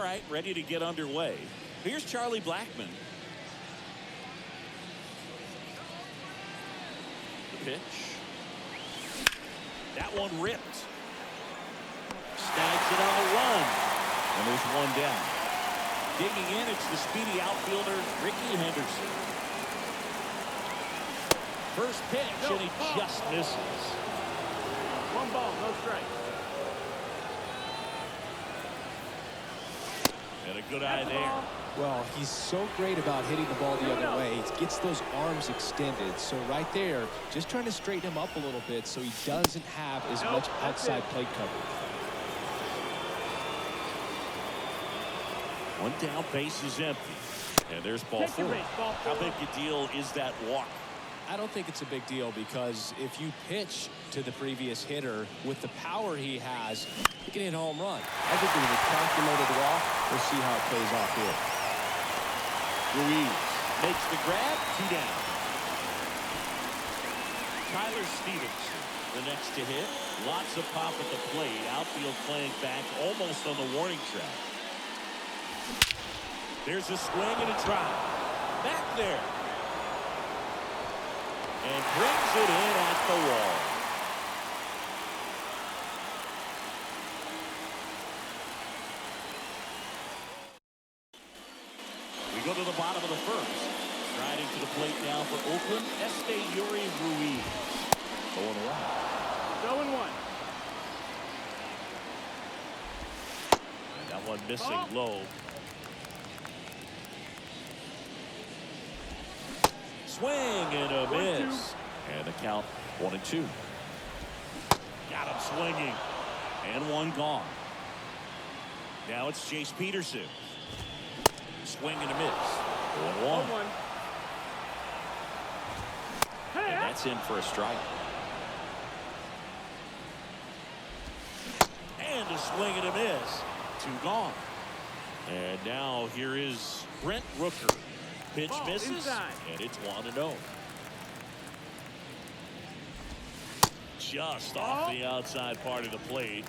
Speaker 2: right, ready to get underway. Here's Charlie Blackmon. The pitch. That one ripped. Snags it on the run. And there's one down. Digging in, it's the speedy outfielder, Ricky Henderson. First pitch, and he just misses.
Speaker 5: 1 ball, no strike.
Speaker 2: And a good eye there.
Speaker 3: Well, he's so great about hitting the ball the other way. He gets those arms extended. So right there, just trying to straighten him up a little bit so he doesn't have as much outside plate coverage.
Speaker 2: One down, base is empty. And there's ball 4. How big a deal is that walk?
Speaker 3: I don't think it's a big deal because if you pitch to the previous hitter with the power he has, you can hit a home run. I think it was a calculated walk. We'll see how it plays off here.
Speaker 2: Ruiz makes the grab, 2 down. Tyler Stevenson, the next to hit. Lots of pop at the plate. Outfield playing back almost on the warning track. There's a swing and a drive. Back there. And brings it in at the wall. We go to the bottom of the first. Striding to the plate now for Oakland, Yuri Ruiz.
Speaker 5: 0-1.
Speaker 2: And that one missing low. Swing and a miss. And the count 1-2. Got him swinging. And one gone. Now it's Chase Peterson. Swing and a miss. 1-1. And that's in for a strike. And a swing and a miss. 2 gone. And now here is Brent Rooker. Pitch misses, inside. And it's 1-0. Just off the outside part of the plate.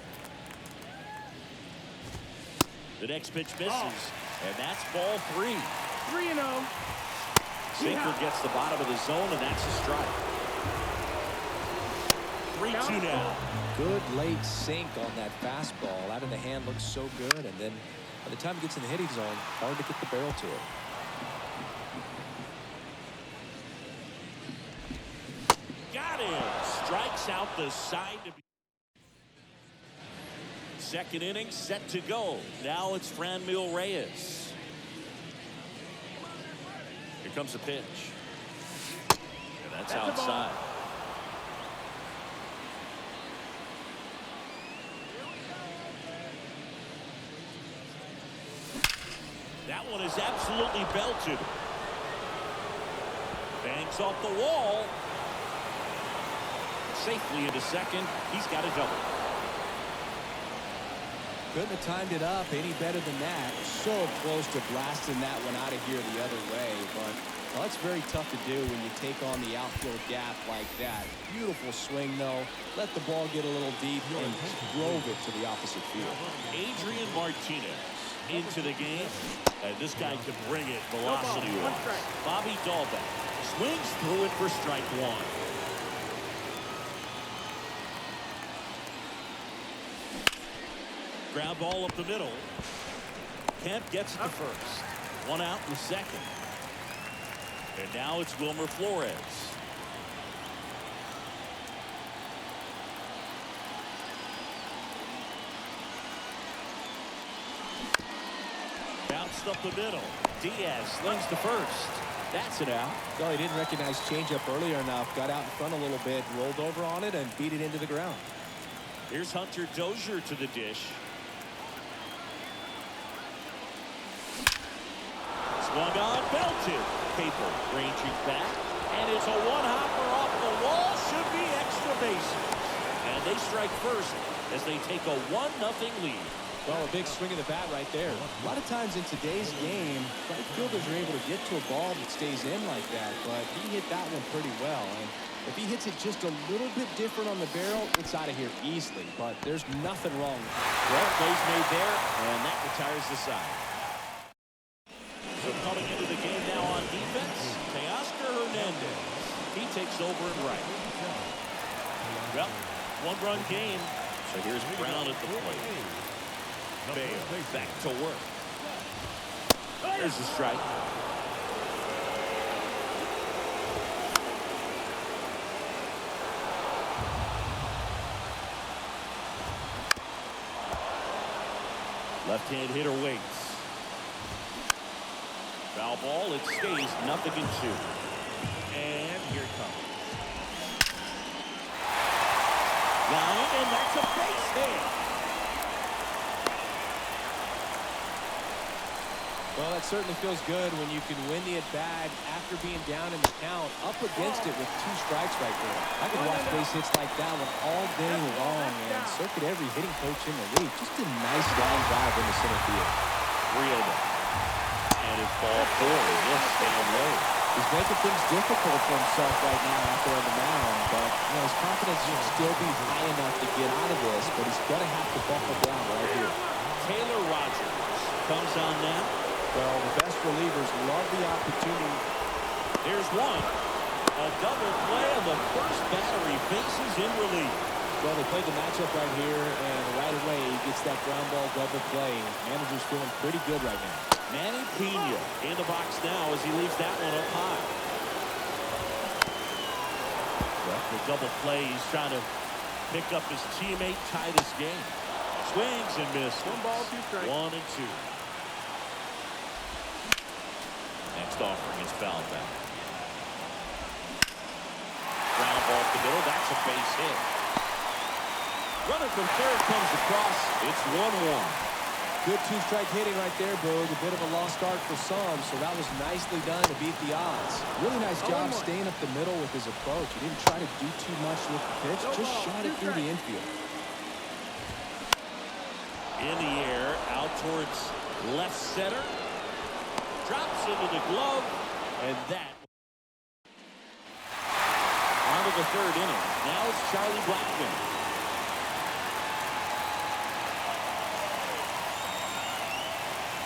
Speaker 2: The next pitch misses, and that's ball 3.
Speaker 5: 3-0.
Speaker 2: Sinker gets the bottom of the zone, and that's a strike. 3-2 now.
Speaker 3: Good late sink on that fastball. Out of the hand looks so good, and then by the time it gets in the hitting zone, hard to get the barrel to it.
Speaker 2: Got him. Strikes out the side. Second inning set to go. Now it's Franmil Reyes. Here comes the pitch. And that's outside. That one is absolutely belted. Bangs off the wall. Safely into second. He's got a double.
Speaker 3: Couldn't have timed it up any better than that. So close to blasting that one out of here the other way. But well, that's very tough to do when you take on the outfield gap like that. Beautiful swing, though. Let the ball get a little deep and drove it to the opposite field.
Speaker 2: Adrian Martinez into the game. And this guy can bring it velocity-wise. Bobby Dahlbeck swings through it for strike 1. Ground ball up the middle. Kemp gets it to first. 1 out in the second. And now it's Wilmer Flores. Bounced up the middle. Diaz slings to first. That's it out.
Speaker 3: Well, he didn't recognize changeup earlier enough. Got out in front a little bit, rolled over on it, and beat it into the ground.
Speaker 2: Here's Hunter Dozier to the dish. Swung on, belted. Capel ranging back, and it's a one-hopper off the wall. Should be extra bases. And they strike first as they take a 1-0 lead.
Speaker 3: Well, a big swing of the bat right there. A lot of times in today's game, right fielders are able to get to a ball that stays in like that, but he hit that one pretty well. And If he hits it just a little bit different on the barrel, it's out of here easily. But there's nothing wrong.
Speaker 2: Well, plays made there, and that retires the side. So coming into the game now on defense, Teoscar Hernandez. He takes over and right. Well, one-run game. So here's Brown at the plate. Bale back to work. There's the strike. Left-hand hitter waits. Foul ball, it stays 0-2. And here it comes. Line, and that's a base hit.
Speaker 3: Well, that certainly feels good when you can win the at-bat after being down in the count, up against it with 2 strikes right there. I could watch base hits like that one all day long, and so could every hitting coach in the league. Just a nice line drive in the center field.
Speaker 2: 3-0. And it's ball 4. Yes, down low.
Speaker 3: He's making things difficult for himself right now out there on the mound, but his confidence should still be high enough to get out of this, but he's going to have to buckle down right here.
Speaker 2: Taylor Rogers comes on now.
Speaker 3: Well, the best relievers love the opportunity.
Speaker 2: Here's one. A double play, and the first batter he faces in relief.
Speaker 3: Well, they played the matchup right here, and right away he gets that ground ball double play. Manager's feeling pretty good right now.
Speaker 2: Manny Pena in the box now as he leaves that one up high. Well, the double play, he's trying to pick up his teammate, tie this game. Swings and misses.
Speaker 5: 1 ball, 2 strikes.
Speaker 2: 1-2. Next offering is fouled back. Ground ball to the middle. That's a base hit. Runner from third comes across. It's 1-1.
Speaker 3: Good 2-strike hitting right there, Boog. A bit of a lost start for some, so that was nicely done to beat the odds. Really nice job staying up the middle with his approach. He didn't try to do too much with the pitch, just shot it through the infield.
Speaker 2: In the air, out towards left center. Drops into the glove, and that. On to the 3rd inning. Now it's Charlie Blackmon.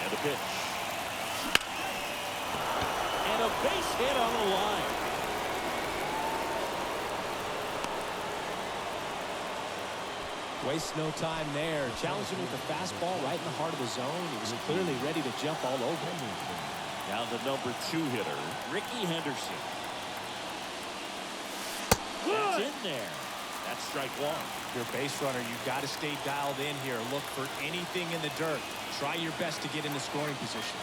Speaker 2: And a pitch. And a base hit on the line.
Speaker 3: Wastes no time there. Challenged him with the fastball right in the heart of the zone. He was clearly ready to jump all over him.
Speaker 2: Now the number 2 hitter, Ricky Henderson. That's in there. That's strike 1.
Speaker 3: You're a base runner. You've got to stay dialed in here. Look for anything in the dirt. Try your best to get into scoring position.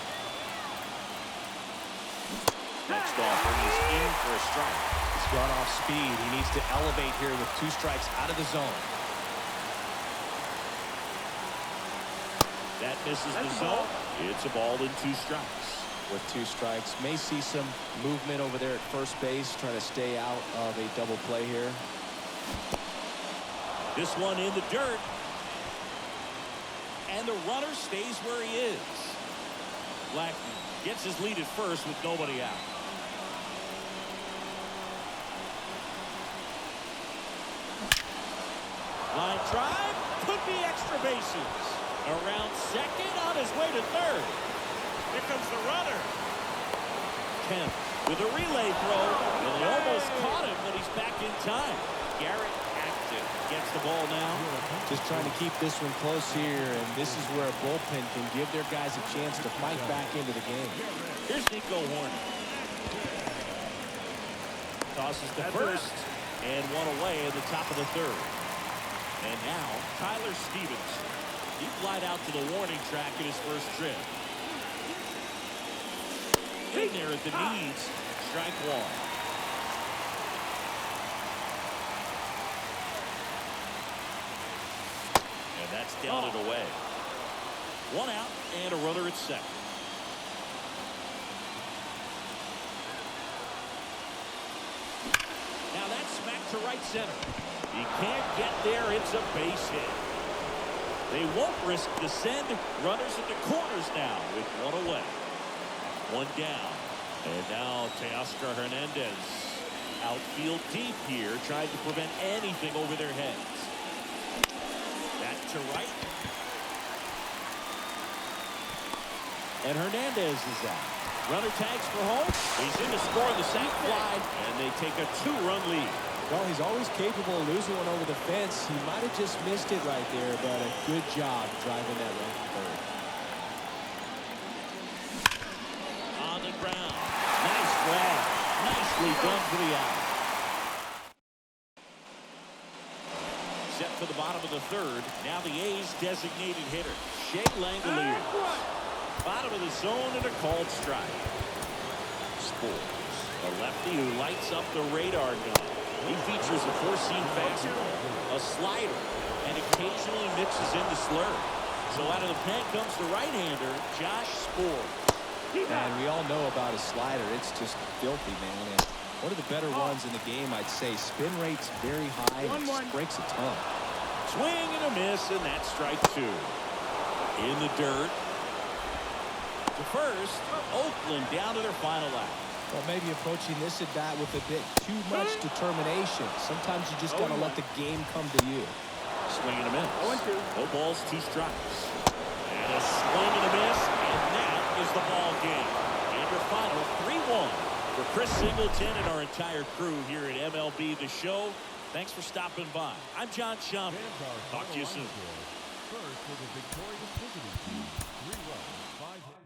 Speaker 2: Next offering is in for a strike.
Speaker 3: He's gone off speed. He needs to elevate here with 2 strikes out of the zone.
Speaker 2: That misses the zone. It's a ball in 2 strikes.
Speaker 3: With 2 strikes, may see some movement over there at first base, trying to stay out of a double play here.
Speaker 2: This one in the dirt. And the runner stays where he is. Blackmon gets his lead at first with nobody out. Line drive, could be extra bases. Around second, on his way to third. Here comes the runner. Kemp with a relay throw. And they almost caught him, but he's back in time. Garrett active gets the ball now.
Speaker 3: Just trying to keep this one close here, and this is where a bullpen can give their guys a chance to fight back into the game.
Speaker 2: Here's Nico Horner. Tosses to first, and one away at the top of the 3rd. And now, Tyler Stevens. He flied out to the warning track in his first trip. In there at the knees, strike 1. And that's down and away. 1 out and a runner at second. Now that's smacked to right center. He can't get there. It's a base hit. They won't risk the send. Runners at the corners now with 1 away. 1 down. And now Teoscar Hernandez Outfield deep here, trying to prevent anything over their heads. Back to right. And Hernandez is out. Runner tags for home. He's in to score the sac fly, and they take a 2-run lead.
Speaker 3: Well, he's always capable of losing one over the fence. He might have just missed it right there, but a good job driving that run to third.
Speaker 2: On the ground. Nice grab. Nicely done for the out. Set for the bottom of the third. Now the A's designated hitter, Shea Langoliers. Bottom of the zone and a called strike. Sports, a lefty who lights up the radar gun. He features a four-seam fastball, a slider, and occasionally mixes in the slurve. So out of the pen comes the right-hander, Josh Sports.
Speaker 3: And we all know about his slider. It's just filthy, man. And one of the better ones in the game, I'd say. Spin rate's very high and just breaks a ton.
Speaker 2: Swing and a miss, and that's strike 2. In the dirt. To first, Oakland down to their final out.
Speaker 3: Well, maybe approaching this at bat with a bit too much determination. Sometimes you just got to let the game come to you.
Speaker 2: Swing and a miss. 0-2. No balls, 2 strikes. And a swing and a miss, and that is the ball game. And your final 3-1 for Chris Singleton and our entire crew here at MLB The Show. Thanks for stopping by. I'm John Schaumburg. Talk to you soon.
Speaker 4: First for the victorious visiting team, 3 runs, 5 hits.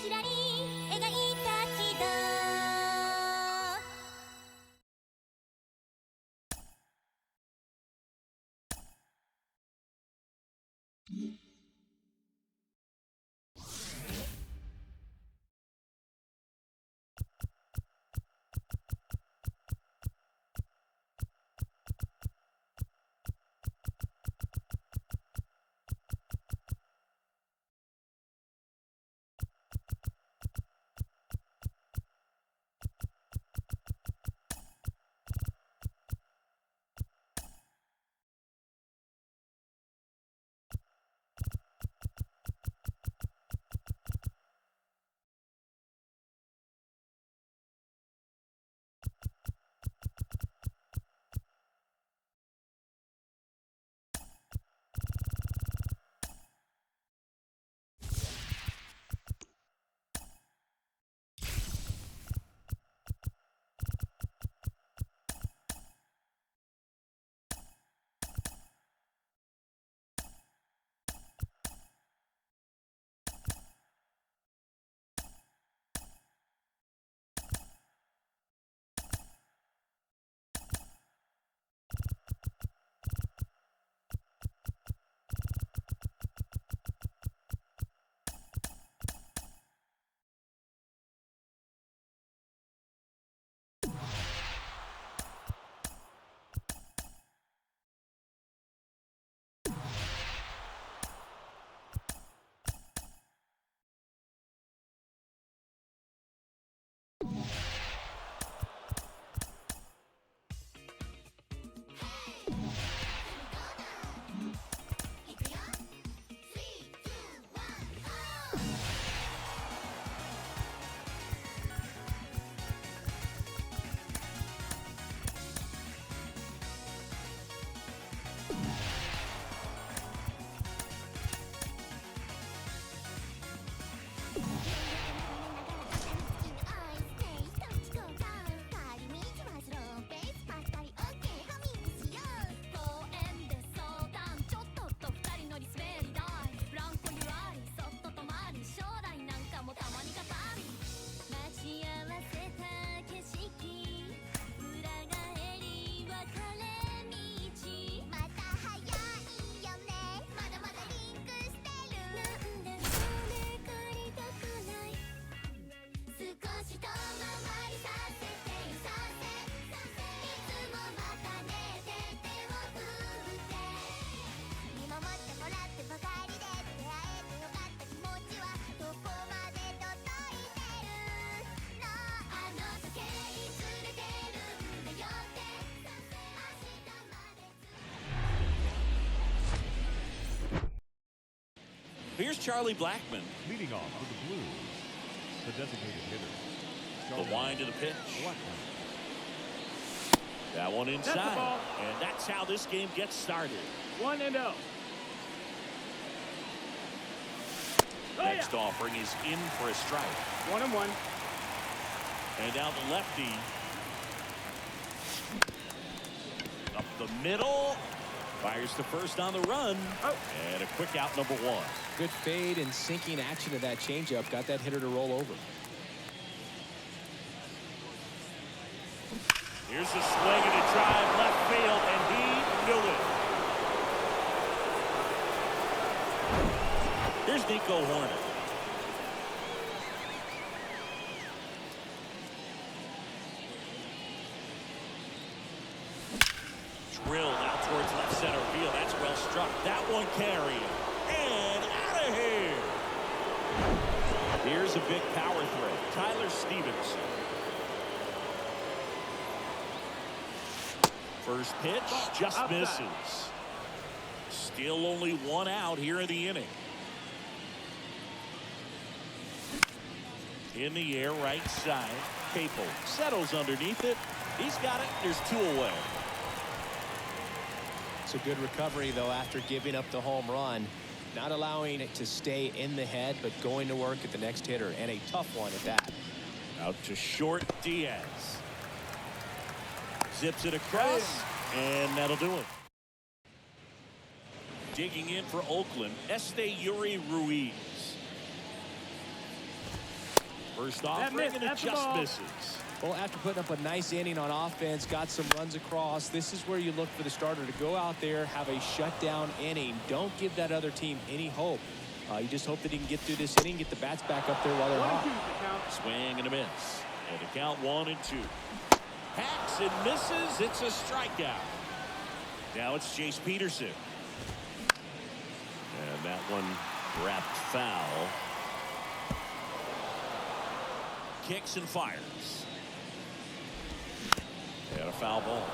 Speaker 11: きらり描いた軌道
Speaker 2: Here's Charlie Blackmon.
Speaker 4: Leading off for the Blues, The designated hitter.
Speaker 2: The wind of the pitch. That one inside. And that's how this game gets started.
Speaker 5: 1-0.
Speaker 2: Next offering is in for a strike.
Speaker 5: 1-1.
Speaker 2: And now the lefty. Up the middle. Fires to first on the run. And a quick out, number 1.
Speaker 3: Good fade and sinking action of that changeup. Got that hitter to roll over.
Speaker 2: Here's a swing and a drive left field, and he knew it. Here's Nico Horner. Drilled out towards left center field. That's well struck. That one carrying. And out of here. Here's a big power throw. Tyler Stevenson. First pitch just misses. Still only 1 out here in the inning. In the air, right side. Capel settles underneath it. He's got it. There's 2 away.
Speaker 3: It's a good recovery, though, after giving up the home run. Not allowing it to stay in the head, but going to work at the next hitter, and a tough one at that.
Speaker 2: Out to short, Diaz. Zips it across, and that'll do it. Digging in for Oakland, Yuri Ruiz. First offering, and it just misses.
Speaker 3: Well, after putting up a nice inning on offense, got some runs across, this is where you look for the starter to go out there, have a shutdown inning. Don't give that other team any hope. You just hope that he can get through this inning, get the bats back up there while they're hot.
Speaker 2: Swing and a miss. And a count 1-2. Hacks and misses. It's a strikeout. Now it's Chase Peterson. And that one wrapped foul. Kicks and fires. And a foul ball.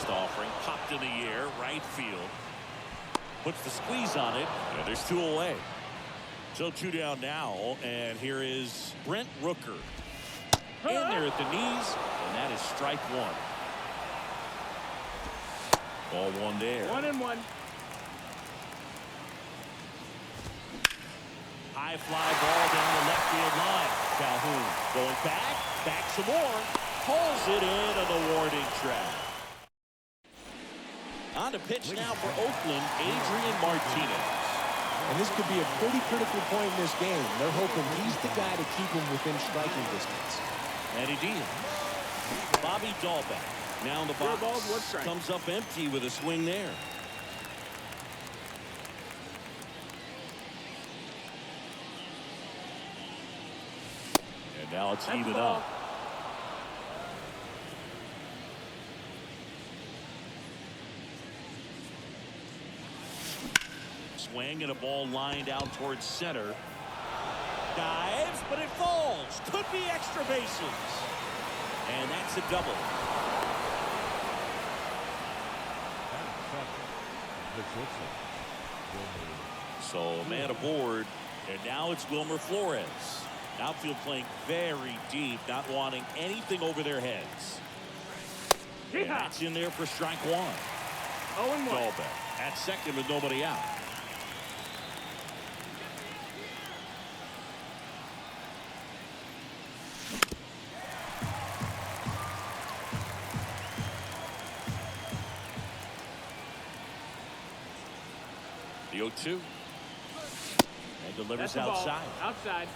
Speaker 2: Next offering popped in the air, right field. Puts the squeeze on it, and there's 2 away. So 2 down now, and here is Brent Rooker. In there at the knees, and that is strike 1. Ball 1 there.
Speaker 5: 1-1.
Speaker 2: High fly ball down the left field line. Calhoun going back some more. Pulls it in on the warning track. On the pitch now for Oakland, Adrian Martinez.
Speaker 3: And this could be a pretty critical point in this game. They're hoping he's the guy to keep him within striking distance.
Speaker 2: Eddie Diaz. Bobby Dahlbeck now in the box. Comes up empty with a swing there. And now it's even up. Swing and a ball lined out towards center. Dives, but it falls. Could be extra bases. And that's a double. So man aboard, and now it's Wilmer Flores. Outfield playing very deep, not wanting anything over their heads. And that's in there for strike 1.
Speaker 5: 0-1.
Speaker 2: Dahlbeck at second with nobody out. The 0-2. And delivers outside.
Speaker 5: Outside.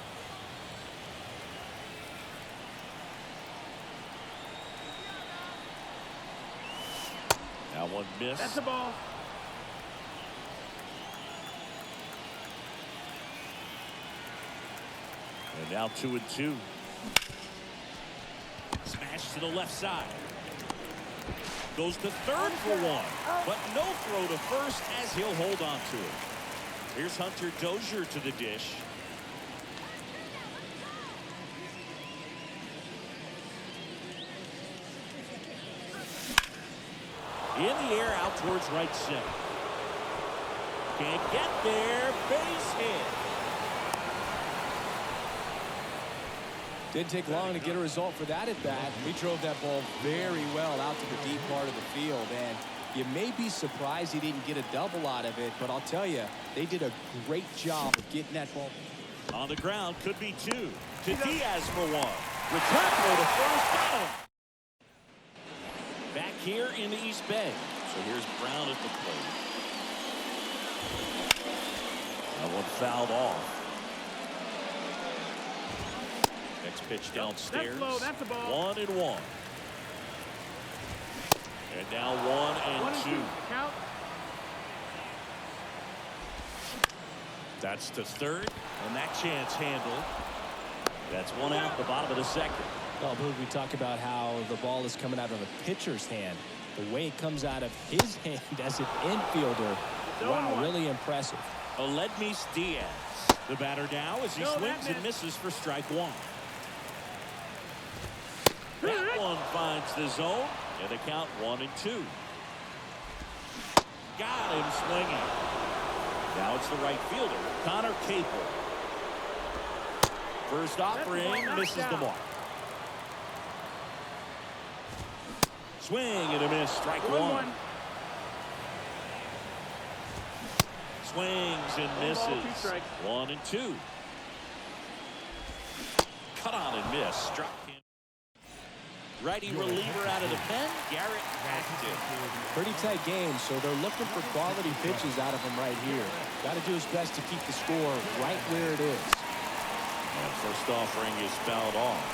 Speaker 2: Now one miss.
Speaker 5: That's the ball.
Speaker 2: And now 2-2. Smash to the left side. Goes to third for 1. But no throw to first as he'll hold on to it. Here's Hunter Dozier to the dish. In the air out towards right center. Can't get there. Base hit.
Speaker 3: Didn't take long to get a result for that at bat. He drove that ball very well out to the deep part of the field. And you may be surprised he didn't get a double out of it, but I'll tell you, they did a great job of getting that ball.
Speaker 2: On the ground, could be two. To Diaz for one. Return throw to first down. Back here in the East Bay. So here's Brown at the plate. That one fouled off. Next pitch downstairs.
Speaker 5: That's low. That's a ball.
Speaker 2: 1-1. And now 1-2.
Speaker 5: Count.
Speaker 2: That's to third, and that chance handled. That's one out, the bottom of the second.
Speaker 3: Well, Boog, we talk about how the ball is coming out of a pitcher's hand. The way it comes out of his hand as an infielder, wow, really impressive.
Speaker 2: Aledmys Diaz, the batter now as he swings and misses for strike one. That one finds the zone, and the count 1-2. Got him swinging. Now it's the right fielder, Connor Capel. First offering, misses the mark. Swing and a miss, strike one. Swings and misses. 1-2. Cut on and miss, struck him. Righty reliever out of the pen, Garrett active.
Speaker 3: Pretty tight game, so they're looking for quality pitches out of him right here. Got to do his best to keep the score right where it is.
Speaker 2: And first offering is fouled off.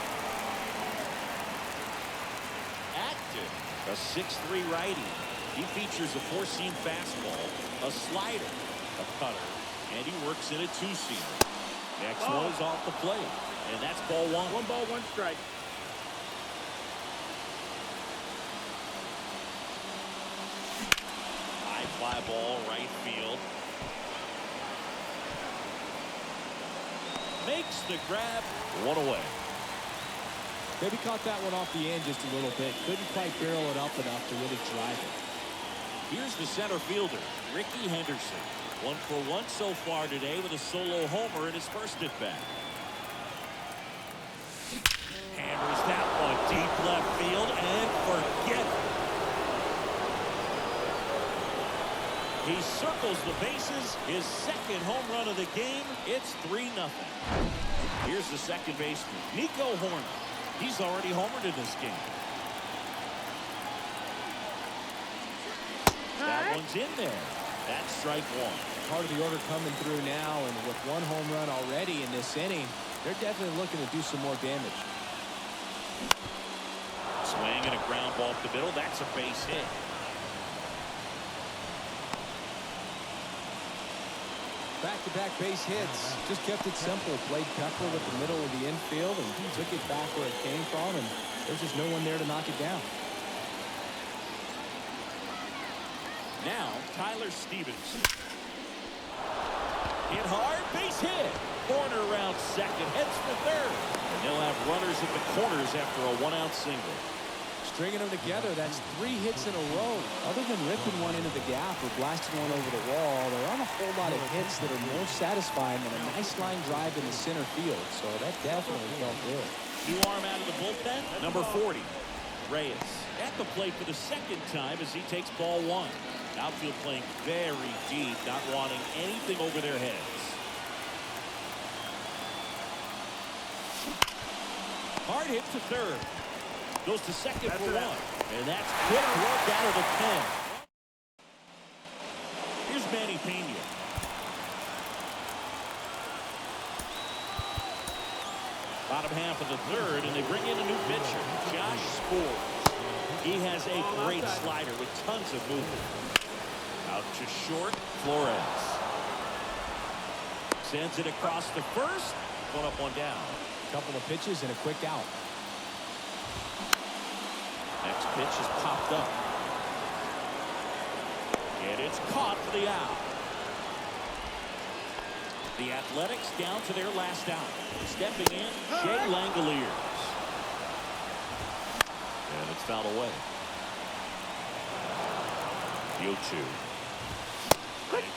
Speaker 2: Active, a 6'3" righty. He features a four-seam fastball, a slider, a cutter, and he works in a two-seamer. Next one is off the plate, and that's ball one.
Speaker 5: 1 ball, 1 strike.
Speaker 2: High fly ball, right field. Makes the grab, one away.
Speaker 3: Maybe caught that one off the end just a little bit. Couldn't quite barrel it up enough to really drive it.
Speaker 2: Here's the center fielder, Ricky Henderson. 1 for 1 so far today with a solo homer in his first at bat. Hammers that one deep left field and forget it. He circles the bases, his second home run of the game. It's 3-0. Here's the second baseman, Nico Horner. He's already homered in this game. That one's in there. That's strike one.
Speaker 3: Part of the order coming through now, and with 1 home run already in this inning, they're definitely looking to do some more damage.
Speaker 2: Swing and a ground ball up the middle. That's a base hit.
Speaker 3: Back-to-back base hits. Just kept it simple. Played Pepper with the middle of the infield and took it back where it came from, and there's just no one there to knock it down.
Speaker 2: Now, Tyler Stevenson. Hit hard, base hit. Corner around second, heads for third. And they'll have runners at the corners after a 1-out single.
Speaker 3: Stringing them together, that's 3 hits in a row. Other than ripping one into the gap or blasting one over the wall, there aren't a whole lot of hits that are more satisfying than a nice line drive in the center field. So that definitely felt good.
Speaker 2: New arm out of the bullpen, number 40, Reyes. At the plate for the second time as he takes ball one. Outfield playing very deep, not wanting anything over their heads. Hard hit to third. Goes to second for one. And that's quick work out of the pen. Here's Manny Pena. Bottom half of the third, and they bring in a new pitcher, Josh Sborz. He has a great slider with tons of movement. Out to short, Flores. Sends it across the first. 1 up, 1 down.
Speaker 3: Couple of pitches and a quick out.
Speaker 2: Next pitch is popped up. And it's caught for the out. The Athletics down to their last out. Stepping in, Jay Langoliers. And it's fouled away. 0-2.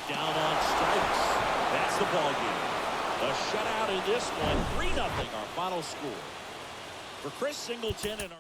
Speaker 2: Down on the ball game. A shutout in this one, 3-0 our final score. For Chris Singleton and our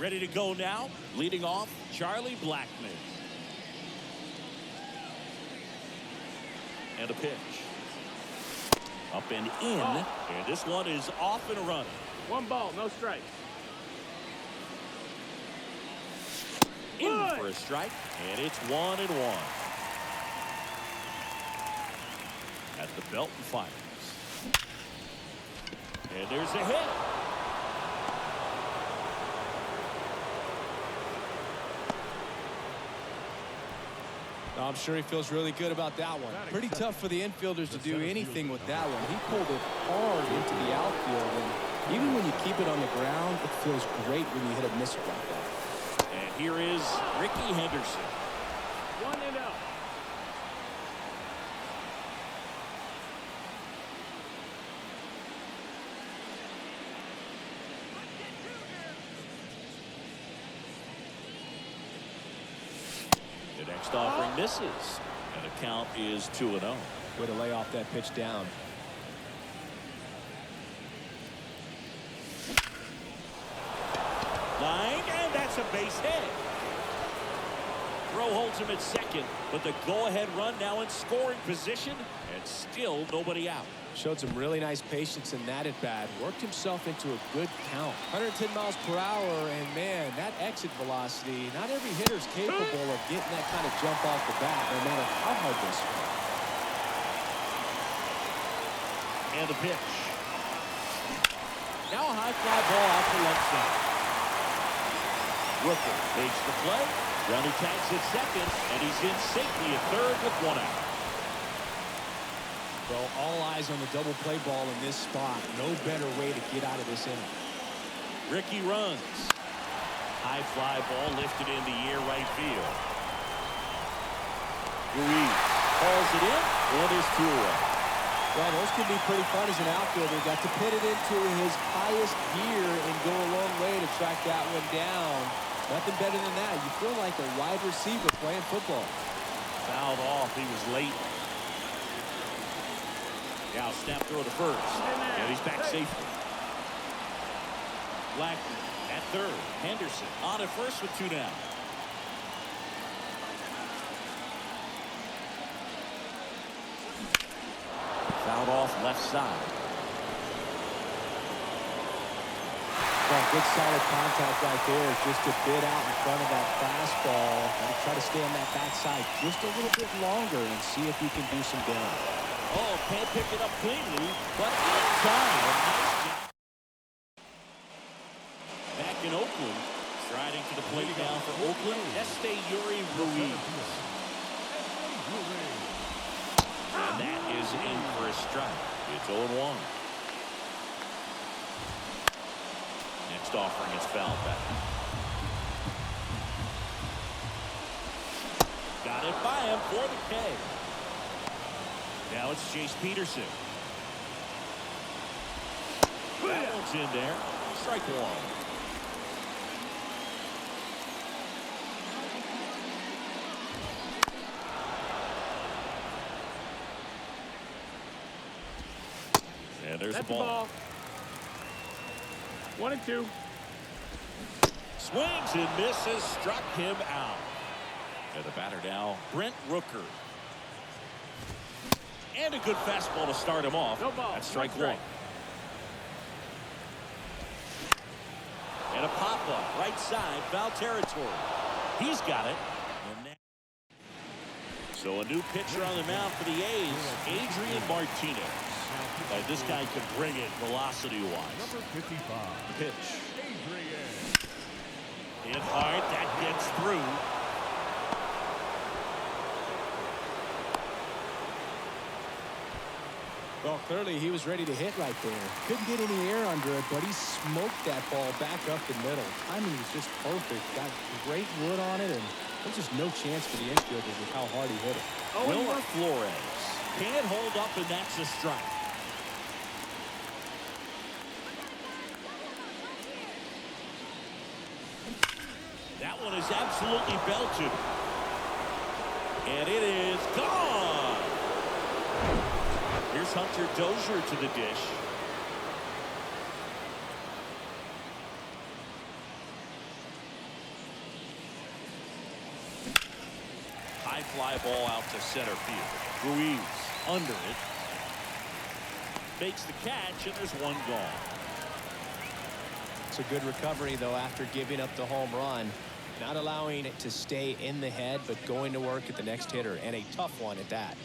Speaker 2: ready to go now. Leading off, Charlie Blackmon. And a pitch. Up and in. And this one is off and running.
Speaker 5: 1 ball, no strikes.
Speaker 2: In for a strike. And it's 1-1. At the belt and fires. And there's a hit.
Speaker 3: I'm sure he feels really good about that one. Pretty tough for the infielders to do anything with that one. He pulled it hard into the outfield, and even when you keep it on the ground, it feels great when you hit a miss like that.
Speaker 2: And here is Ricky Henderson.
Speaker 5: 1-0.
Speaker 2: The next offering misses, and the count is 2-0.
Speaker 3: Way to lay off that pitch down.
Speaker 2: Line, and that's a base hit. Throw holds him at second, but the go-ahead run now in scoring position, and still nobody out.
Speaker 3: Showed some really nice patience in that at-bat. Worked himself into a good count. 110 miles per hour, and man, that exit velocity, not every hitter's capable of getting that kind of jump off the bat, no matter how hard they swing.
Speaker 2: And a pitch. Now a high fly ball out to left center. Rooker makes the play. Runner tags at second, and he's in safely at third with 1 out.
Speaker 3: Well, all eyes on the double play ball in this spot. No better way to get out of this inning.
Speaker 2: Ricky runs. High fly ball lifted in the air right field. Ruiz calls it in, and is 2 away.
Speaker 3: Well, those can be pretty fun as an outfielder. Got to put it into his highest gear and go a long way to track that one down. Nothing better than that. You feel like a wide receiver playing football.
Speaker 2: Fouled off. He was late. Now snap throw to first. And he's back safely. Blackmon at third. Henderson on at first with 2 down. Fouled off left side.
Speaker 3: Well, good solid contact right there. Just a bit out in front of that fastball. And try to stay on that backside just a little bit longer and see if you can do some damage.
Speaker 2: Oh, can't pick it up cleanly, but in time. Back in Oakland, striding to the plate now for Oakland, Yuri Ruiz. And that is in for a strike. It's 0-1. Next offering is fouled back. Got it by him for the K. Now it's Chase Peterson. That one's in there. Strike one. And there's the ball.
Speaker 5: 1-2.
Speaker 2: Swings and misses. Struck him out. And the batter now, Brent Rooker. And a good fastball to start him off.
Speaker 5: No ball.
Speaker 2: That's strike one. And a pop-up, right side, foul territory. He's got it. So a new pitcher on the mound for the A's, Adrian Martinez. And this guy can bring it velocity-wise.
Speaker 4: Number 55.
Speaker 2: Pitch.
Speaker 4: Adrian.
Speaker 2: Hit hard, that gets through.
Speaker 3: Well, clearly he was ready to hit right there. Couldn't get any air under it, but he smoked that ball back up the middle. Timing was just perfect. Got great wood on it, and there's just no chance for the infielders with how hard he hit it.
Speaker 2: Wilmer Flores can't hold up, and that's a strike. That one is absolutely belted. And it is gone. Here's Hunter Dozier to the dish. High fly ball out to center field. Ruiz under it. Makes the catch, and there's one gone.
Speaker 3: It's a good recovery, though, after giving up the home run. Not allowing it to stay in the head, but going to work at the next hitter, and a tough one at that.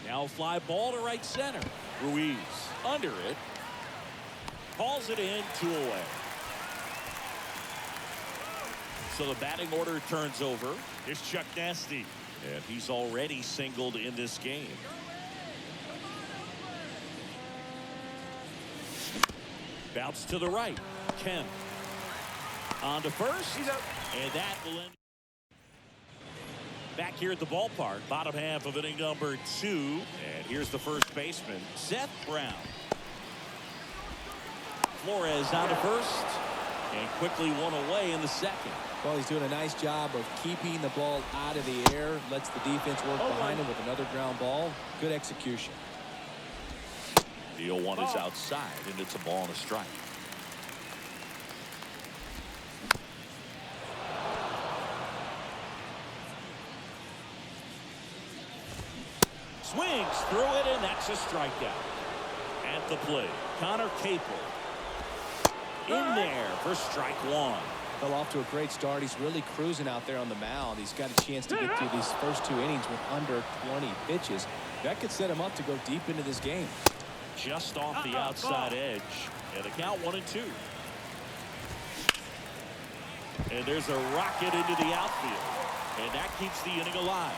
Speaker 2: Now fly ball to right center. Ruiz under it. Calls it in, 2 away. So the batting order turns over. Here's Chuck Nasty. And he's already singled in this game. Bounce to the right. Kemp. On to first. And that will end. Back here at the ballpark, bottom half of inning number 2. And here's the first baseman, Seth Brown. Flores on to first. And quickly one away in the second.
Speaker 3: Well, he's doing a nice job of keeping the ball out of the air. Lets the defense work behind him with another ground ball. Good execution.
Speaker 2: The 0-1 is outside, and it's a ball and a strike. Swings through it, and that's a strikeout. At the plate, Connor Capel. In there for strike one.
Speaker 3: Fell off to a great start. He's really cruising out there on the mound. He's got a chance to get through these first 2 innings with under 20 pitches. That could set him up to go deep into this game.
Speaker 2: Just off the outside edge. And the count 1-2. And there's a rocket into the outfield. And that keeps the inning alive.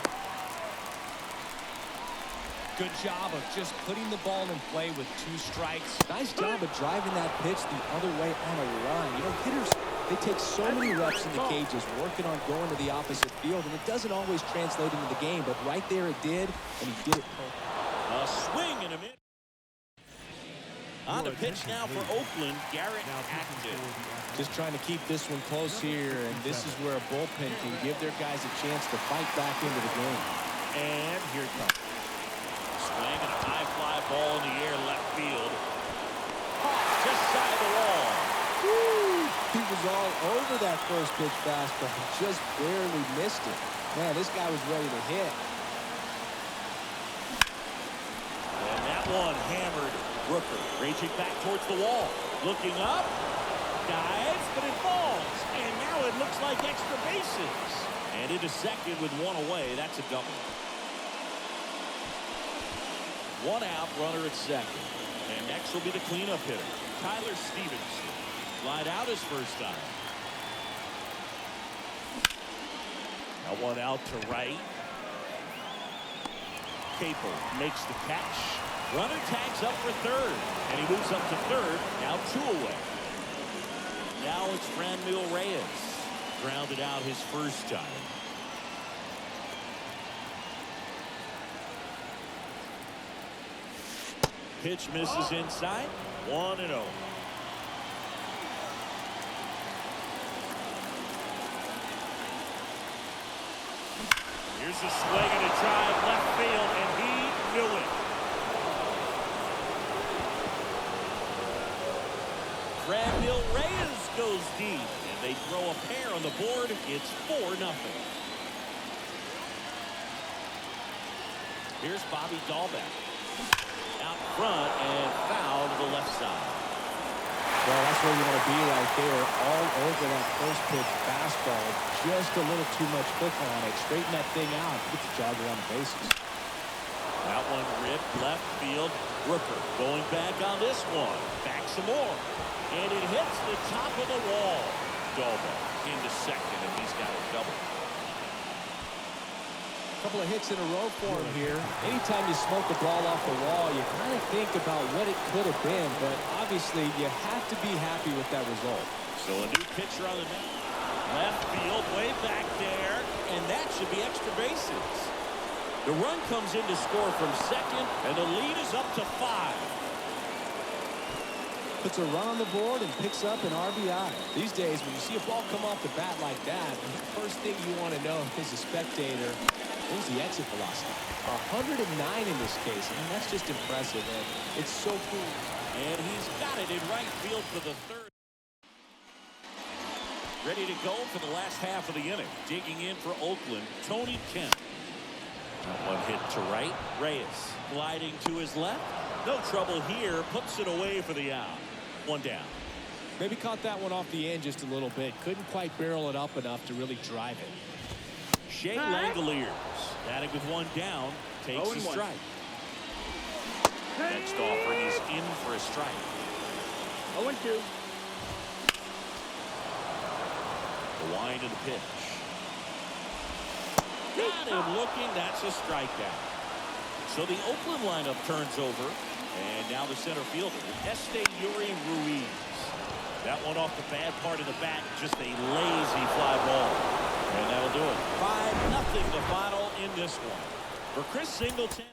Speaker 3: Good job of just putting the ball in play with 2 strikes. Nice job of driving that pitch the other way on a run. You know, hitters, they take so many reps in the cages working on going to the opposite field, and it doesn't always translate into the game, but right there it did, and he did it perfect.
Speaker 2: A swing and a miss. On the pitch now for Oakland, Garrett Acton.
Speaker 3: Just trying to keep this one close here, and this is where a bullpen can give their guys a chance to fight back into the game.
Speaker 2: And here it comes. Swing and a high fly ball in the air left field. Just side the wall.
Speaker 3: Woo! He was all over that first pitch fastball. Just barely missed it. Man, this guy was ready to hit.
Speaker 2: And that one hammered Rooker. Raging back towards the wall. Looking up. Dives, but it falls. And now it looks like extra bases. And into second with 1 away. That's a double. 1 out, runner at second. And next will be the cleanup hitter, Tyler Stevenson. Slide out his first time. Now 1 out to right. Capel makes the catch. Runner tags up for third. And he moves up to third. Now 2 away. Now it's Franmil Reyes. Grounded out his first time. pitch misses inside. 1-0. Here's a swing and a drive left field, and he knew it. Franmil Reyes goes deep, and they throw a pair on the board. It's 4-0. Here's Bobby Dahlbeck. Out front and foul to the left side.
Speaker 3: Well, that's where you want to be right there. All over that first pitch fastball. Just a little too much hook on it. Straighten that thing out. Get the jog around the bases.
Speaker 2: That one ripped left field. Rooker going back on this one. Back some more. And it hits the top of the wall. Dahlbeck into second, and he's got a double.
Speaker 3: Couple of hits in a row for him here. Anytime you smoke the ball off the wall, you kind of think about what it could have been, but obviously you have to be happy with that result.
Speaker 2: So a new pitcher on the net. Left field, way back there, and that should be extra bases. The run comes in to score from second, and the lead is up to 5.
Speaker 3: Puts a run on the board and picks up an RBI. These days, when you see a ball come off the bat like that, the first thing you want to know as a spectator, where's the exit velocity? 109 in this case. I mean, that's just impressive, and it's so cool.
Speaker 2: And he's got it in right field for the third. Ready to go for the last half of the inning. Digging in for Oakland, Tony Kemp. One hit to right. Reyes gliding to his left. No trouble here. Puts it away for the out. One down.
Speaker 3: Maybe caught that one off the end just a little bit. Couldn't quite barrel it up enough to really drive it.
Speaker 2: Shea Langoliers batting with one down. Takes a strike. Next offering is in for a strike.
Speaker 5: 0-2.
Speaker 2: The wind of the pitch. Got him looking. That's a strikeout. So the Oakland lineup turns over. And now the center fielder, Esteury Ruiz. That one off the bad part of the bat. Just a lazy fly ball. And that'll do it. 5-0 the final in this one. For Chris Singleton.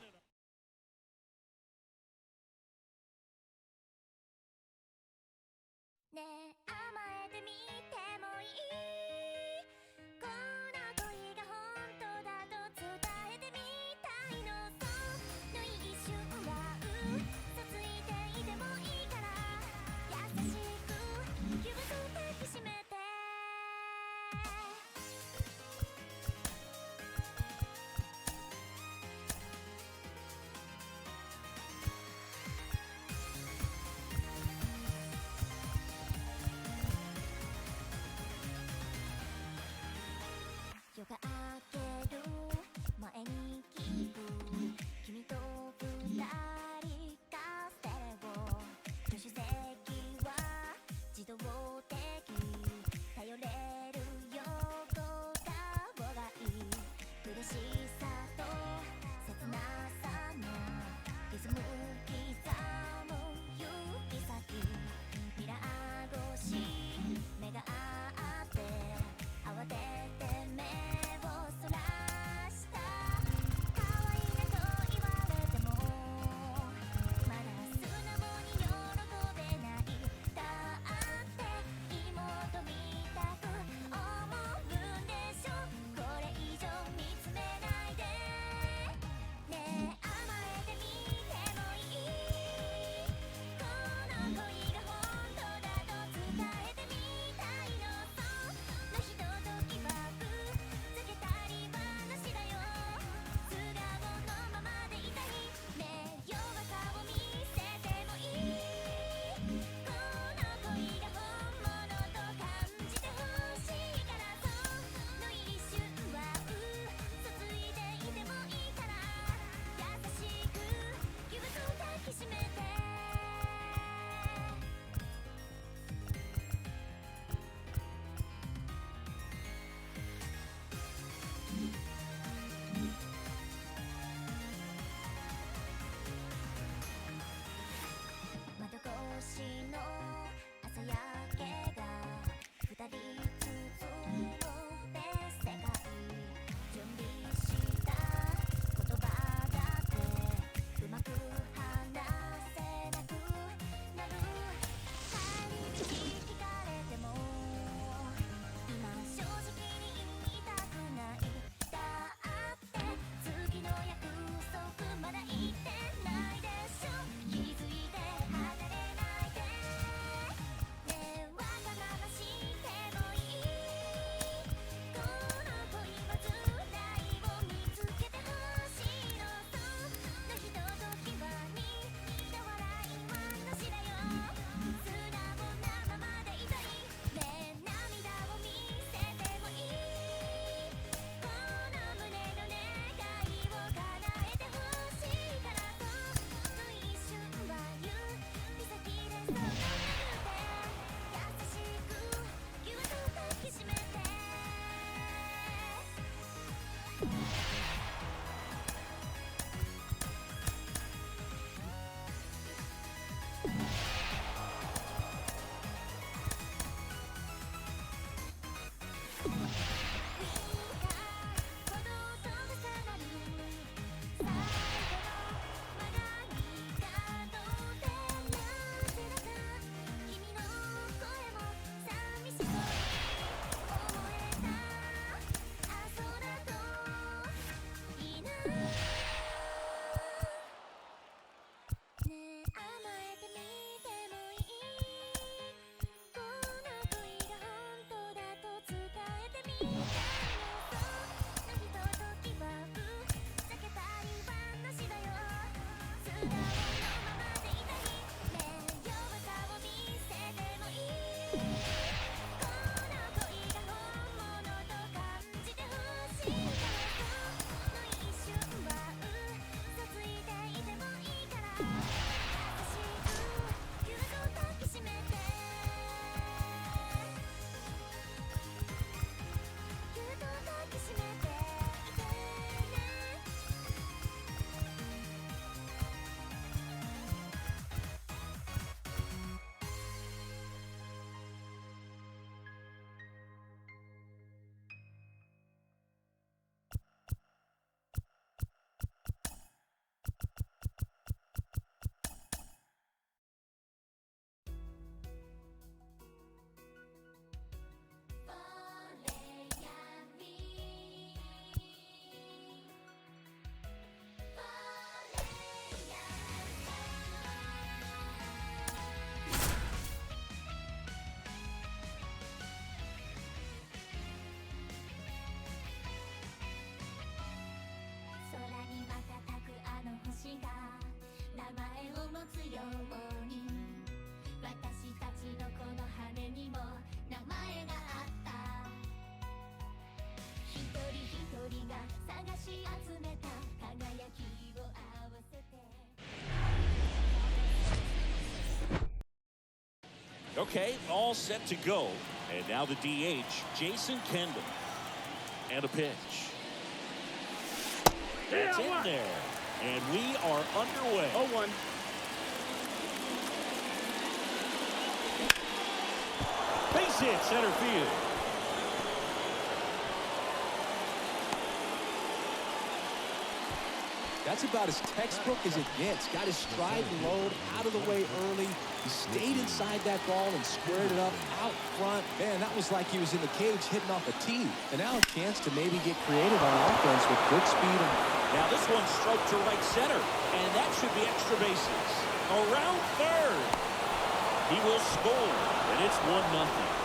Speaker 2: Okay, all set to go. And now the DH, Jason Kendall. And a pitch. That's in there. And we are underway.
Speaker 5: 0-1.
Speaker 2: Base hit, center field.
Speaker 3: That's about as textbook as it gets. Got his stride and load out of the way early. He stayed inside that ball and squared it up out front. Man, that was like he was in the cage hitting off a tee. And now a chance to maybe get creative on offense with good speed.
Speaker 2: Now this one stroked to right center. And that should be extra bases. Around third. He will score. And it's 1-0.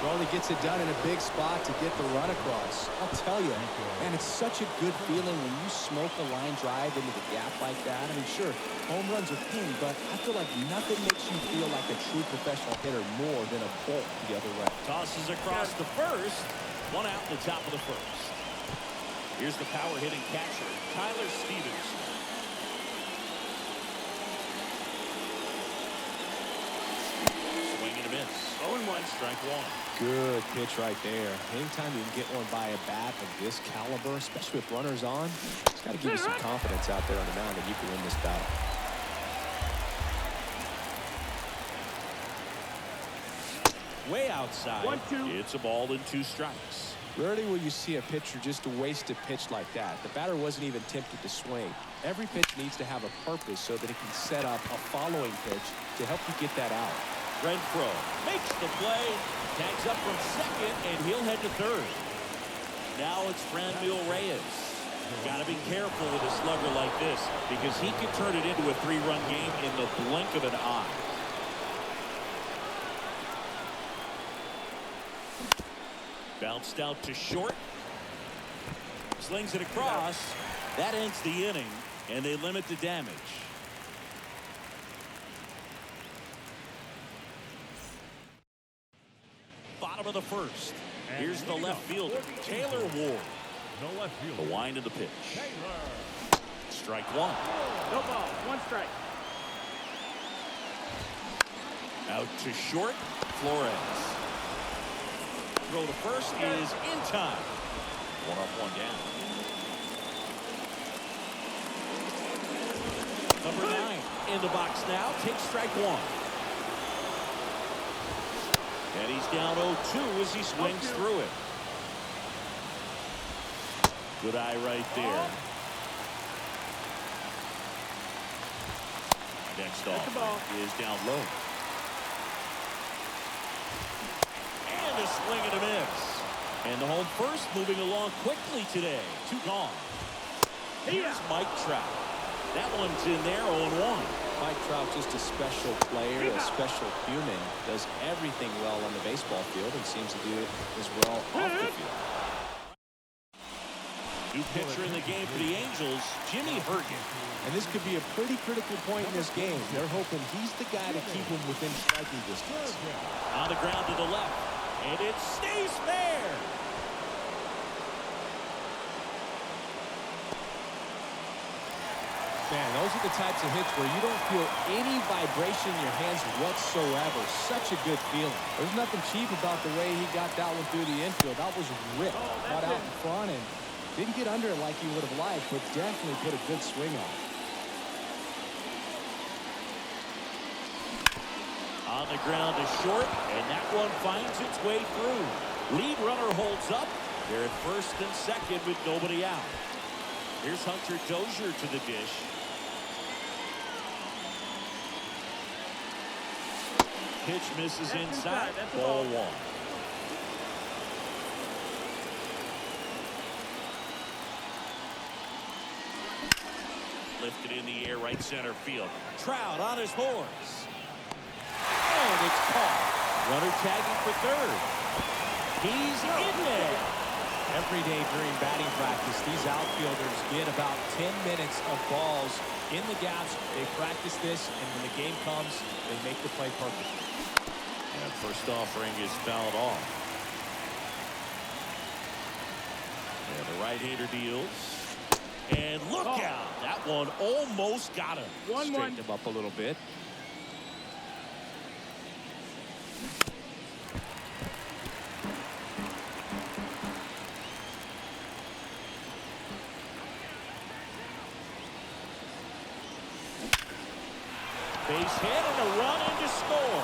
Speaker 3: Well, he gets it done in a big spot to get the run across. I'll tell you, man, it's such a good feeling when you smoke a line drive into the gap like that. I mean, sure, home runs are king, but I feel like nothing makes you feel like a true professional hitter more than a bolt the other way.
Speaker 2: Tosses across the first. One out in the top of the first. Here's the power hitting catcher, Tyler Stevenson. Swing and a miss. 0-1, strike one.
Speaker 3: Good pitch right there. Anytime you can get one by a bat of this caliber, especially with runners on, it's got to give you some confidence out there on the mound that you can win this battle.
Speaker 2: Way outside.
Speaker 5: 1-2.
Speaker 2: It's a ball and 2 strikes.
Speaker 3: Rarely will you see a pitcher just waste a pitch like that. The batter wasn't even tempted to swing. Every pitch needs to have a purpose so that it can set up a following pitch to help you get that out.
Speaker 2: Renfro makes the play, tags up from second, and he'll head to third. Now it's Franmil Reyes. Got to be careful with a slugger like this because he can turn it into a 3-run game in the blink of an eye. Bounced out to short. Slings it across. That ends the inning, and they limit the damage. Bottom of the first. Here's the left fielder, Taylor Ward.
Speaker 4: The left fielder.
Speaker 2: The wind of the pitch.
Speaker 4: Taylor.
Speaker 2: Strike one.
Speaker 5: No ball. 1 strike.
Speaker 2: Out to short, Flores. Throw to first is in time. 1 up, 1 down. Number 9 in the box now. Takes strike one. And he's down 0-2 as he swings through it. Good eye right there. Next off is down low. And a swing and a miss. And the home first moving along quickly today. 2 gone. Here's Mike Trout. That one's in there, 0-1.
Speaker 3: Mike Trout, just a special player, a special human, does everything well on the baseball field and seems to do it as well off the field.
Speaker 2: New pitcher in the game for the Angels, Jimmy Hergen.
Speaker 3: And this could be a pretty critical point in this game. They're hoping he's the guy to keep him within striking distance.
Speaker 2: On the ground to the left, and it stays there.
Speaker 3: Man, those are the types of hits where you don't feel any vibration in your hands whatsoever. Such a good feeling. There's nothing cheap about the way he got that one through the infield. That was ripped. Got out in front and didn't get under it like he would have liked, but definitely put a good swing on it.
Speaker 2: On the ground to short, and that one finds its way through. Lead runner holds up. They're at first and second with nobody out. Here's Hunter Dozier to the dish. Pitch misses inside. Ball 1. Lifted in the air, right center field. Trout on his horse. And it's caught. Runner tagging for third. He's in there.
Speaker 3: Every day during batting practice, these outfielders get about 10 minutes of balls in the gaps. They practice this, and when the game comes, they make the play perfectly.
Speaker 2: And first offering is fouled off. And the right-hander deals. And look out. That one almost got him.
Speaker 3: Straightened him up a little bit.
Speaker 2: Base hit and a run in to score.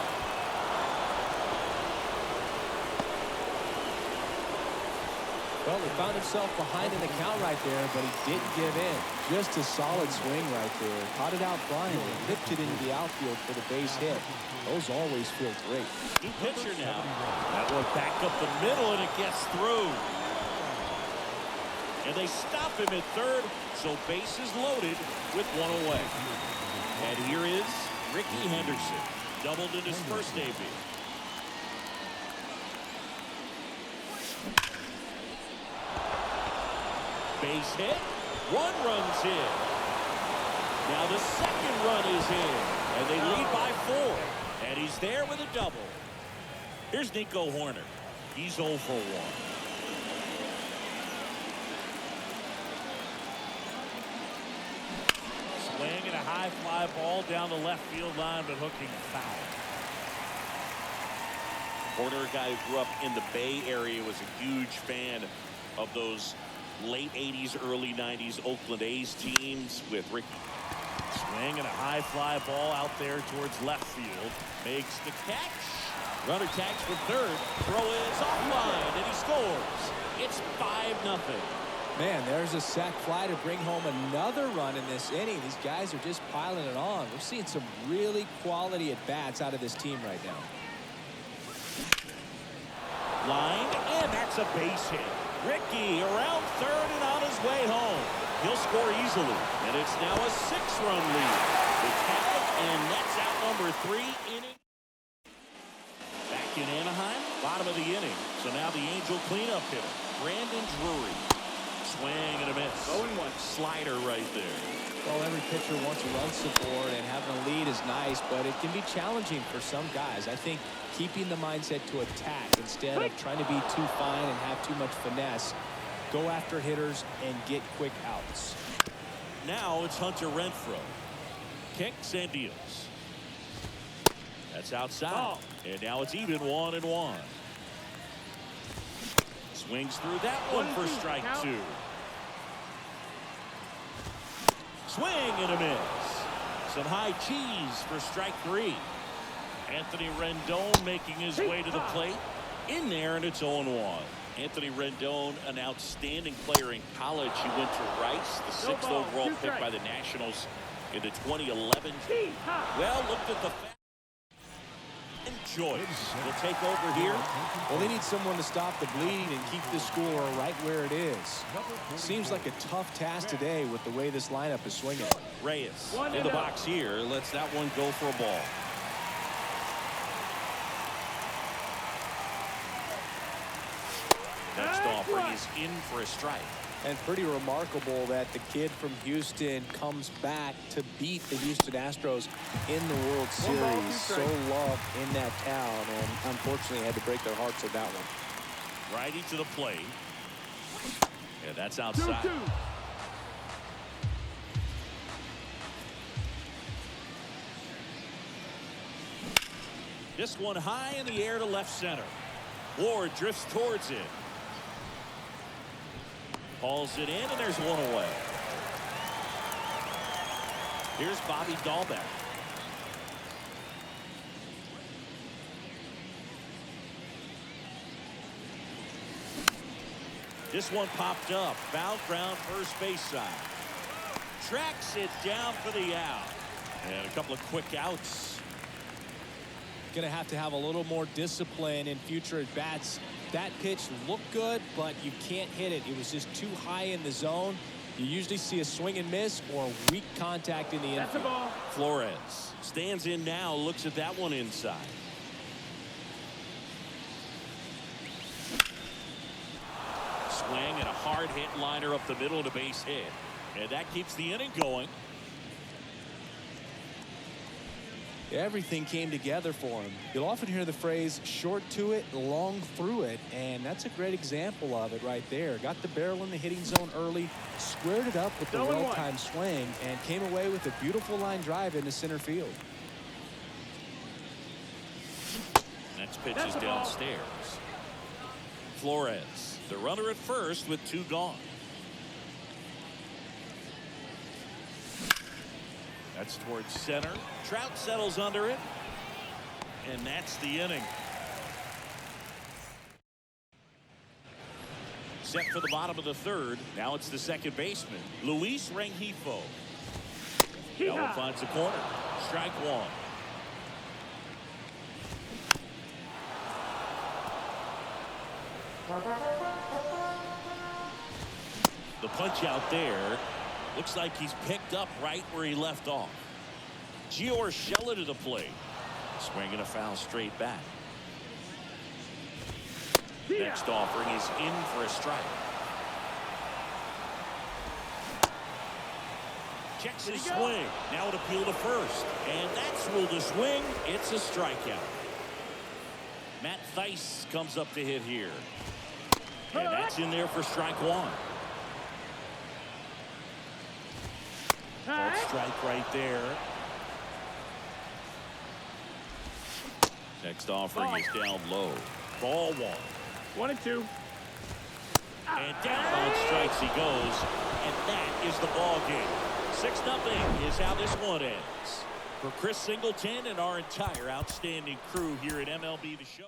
Speaker 3: Well, he found himself behind in the count right there, but he didn't give in. Just a solid swing right there. Caught it out front and lifted into the outfield for the base hit. Those always feel great.
Speaker 2: New pitcher now. That one back up the middle, and it gets through. And they stop him at third, so base is loaded with one away. And here is Ricky Henderson, doubled in his first debut. Base hit, 1 run's in. Now the second run is in, and they lead by 4. And he's there with a double. Here's Nico Horner. He's 0 for 1. Swing and a high fly ball down the left field line, but hooking foul. Horner, a guy who grew up in the Bay Area, was a huge fan of those late 80s, early 90s Oakland A's teams with Ricky. Swing and a high fly ball out there towards left field. Makes the catch. Runner tags for third. Throw is offline, and he scores. It's 5-0.
Speaker 3: Man, there's a sac fly to bring home another run in this inning. These guys are just piling it on. We're seeing some really quality at-bats out of this team right now.
Speaker 2: Line, and that's a base hit. Ricky around third and on his way home. He'll score easily, and it's now a 6-run lead. The tag, and that's out number 3 inning. Back in Anaheim, bottom of the inning. So now the Angel cleanup hitter, Brandon Drury. Swing and a miss. 0-1. Slider right there.
Speaker 3: Well, every pitcher wants a run support, and having a lead is nice, but it can be challenging for some guys. I think keeping the mindset to attack instead of trying to be too fine and have too much finesse. Go after hitters and get quick outs.
Speaker 2: Now it's Hunter Renfroe. Kicks and deals. That's outside. And now it's even 1-1. Swings through that one for strike 2. Swing and a miss. Some high cheese for strike 3. Anthony Rendon making his way to the plate. in there, and it's 0-1. Anthony Rendon, an outstanding player in college. He went to Rice, the 6th overall pick by the Nationals in the 2011. Well, looked at the Joyce will take over here.
Speaker 3: Well, they need someone to stop the bleeding and keep the score right where it is. Seems like a tough task today with the way this lineup is swinging.
Speaker 2: Reyes in the box here. Lets that one go for a ball. Next offering is in for a strike.
Speaker 3: And pretty remarkable that the kid from Houston comes back to beat the Houston Astros in the World Series. So loved in that town, and unfortunately had to break their hearts with that one.
Speaker 2: Righty to the plate. Yeah, that's outside.
Speaker 5: 2-2.
Speaker 2: This one high in the air to left center. Ward drifts towards it. Hauls it in, and there's one away. Here's Bobby Dahlbeck. This one popped up. Foul ground, first base side. Tracks it down for the out. And a couple of quick outs.
Speaker 3: Going to have a little more discipline in future at bats. That pitch looked good, but you can't hit it. It was just too high in the zone. You usually see a swing and miss or weak contact in the infield.
Speaker 5: That's a ball.
Speaker 2: Flores stands in now, looks at that one inside. Swing and a hard hit liner up the middle of the base hit. And that keeps the inning going.
Speaker 3: Everything came together for him. You'll often hear the phrase short to it, long through it, and that's a great example of it right there. Got the barrel in the hitting zone early, squared it up with the well-timed swing, and came away with a beautiful line drive into center field.
Speaker 2: Next pitch is downstairs. Flores, the runner at first with 2 gone. That's towards center. Trout settles under it. And that's the inning. Set for the bottom of the 3rd. Now it's the second baseman, Luis Rengifo. Gallo finds the corner. Strike 1. The punch out there. Looks like he's picked up right where he left off. Gio Urshela to the plate. Swinging a foul straight back. Next offering is in for a strike. Checks his swing. Now an appeal to first. And that's ruled a swing. It's a strikeout. Matt Thaiss comes up to hit here. And that's in there for strike 1. That strike right there. Next offering is down low. Ball 1.
Speaker 5: 1-2.
Speaker 2: And down on strikes he goes. And that is the ball game. 6-0 is how this one ends. For Chris Singleton and our entire outstanding crew here at MLB The Show.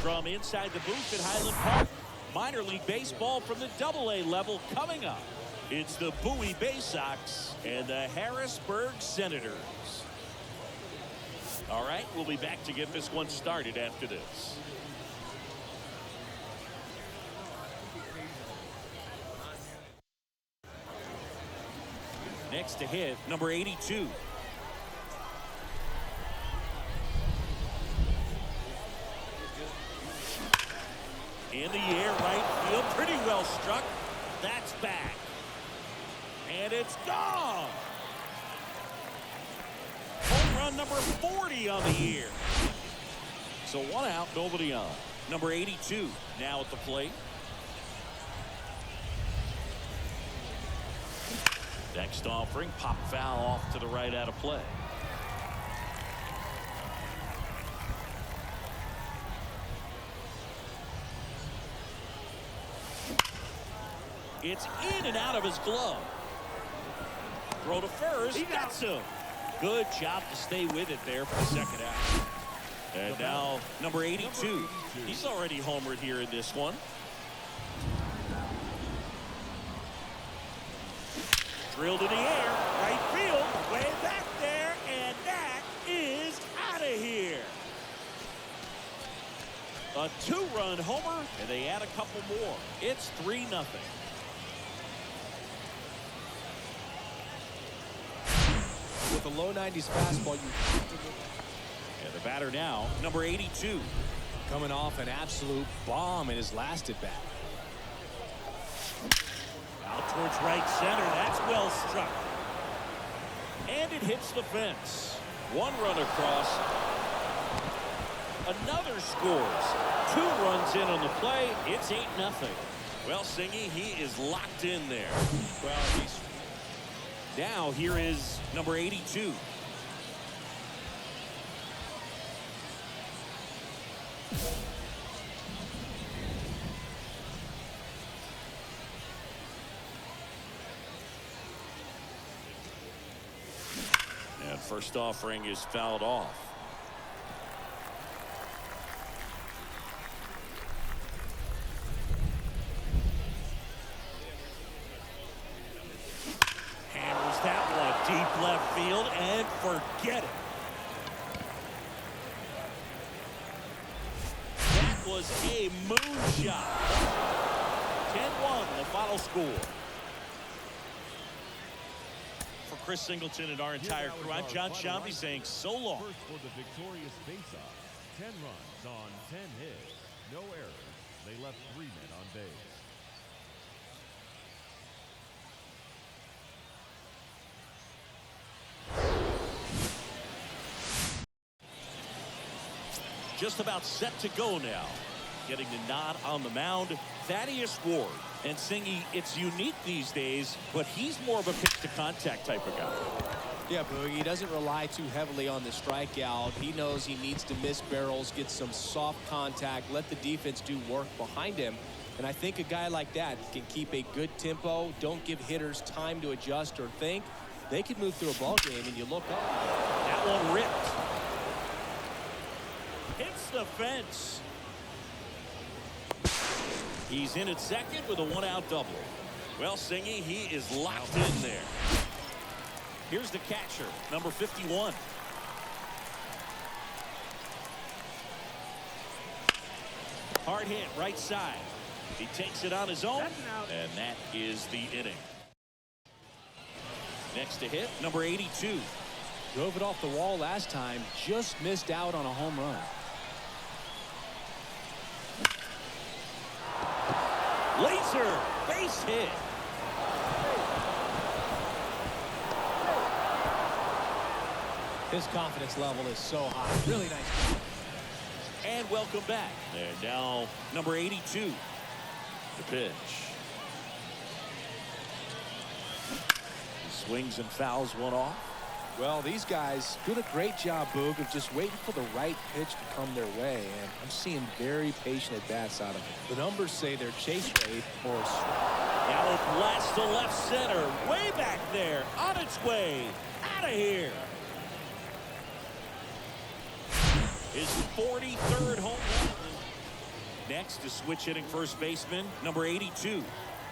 Speaker 2: From inside the booth at Highland Park, minor league baseball from the AA level coming up. It's the Bowie Bay Sox and the Harrisburg Senators. All right, we'll be back to get this one started after this. Next to hit, number 82. In the air, right field, pretty well struck. That's back. And it's gone. Home run number 40 on the year. So one out, nobody on. Number 82 now at the plate. Next offering, pop foul off to the right out of play. It's in and out of his glove. Throw to first. That's him. Good job to stay with it there for the second out. And now number 82. He's already homered here in this one. Drilled in the air. Right field. Way back there. And that is out of here. A two-run homer. And they add a couple more. It's 3-0.
Speaker 3: With a low 90s fastball, you
Speaker 2: and the batter now, number 82.
Speaker 3: Coming off an absolute bomb in his last at bat.
Speaker 2: Out towards right center. That's well struck. And it hits the fence. One run across. Another scores. 2 runs in on the play. It's 8-0. Well, Singy, he is locked in there.
Speaker 3: Well,
Speaker 2: Now here is number 82. And first offering is fouled off. Hammers that one deep left field and forget it. That was a moonshot. 10-1 the final score. For Chris Singleton and our entire crew, I'm John Shambi saying so long.
Speaker 4: First for the victorious faceoff. 10 runs on 10 hits. No errors. They left 3 men on base.
Speaker 2: Just about set to go now. Getting the nod on the mound, Thaddeus Ward. And Singy, it's unique these days, but he's more of a pitch-to-contact type of guy.
Speaker 3: Yeah, Boog, he doesn't rely too heavily on the strikeout. He knows he needs to miss barrels, get some soft contact, let the defense do work behind him. And I think a guy like that can keep a good tempo, don't give hitters time to adjust or think. They could move through a ball game, and you look up.
Speaker 2: That one ripped. Hits the fence. He's in at second with a 1-out double. Well, Singy, he is locked in there. Here's the catcher, number 51. Hard hit, right side. He takes it on his own, and that is the inning. Next to hit, number 82.
Speaker 3: Drove it off the wall last time, just missed out on a home run.
Speaker 2: Laser, base hit.
Speaker 3: His confidence level is so high. Really nice.
Speaker 2: And welcome back. And now number 82. The pitch. He swings and fouls one off.
Speaker 3: Well, these guys do a great job, Boog, of just waiting for the right pitch to come their way, and I'm seeing very patient at-bats out of them. The numbers say their chase rate or
Speaker 2: now it blasts to left center, way back there, on its way, out of here. His 43rd home run. Next to switch hitting first baseman, number 82.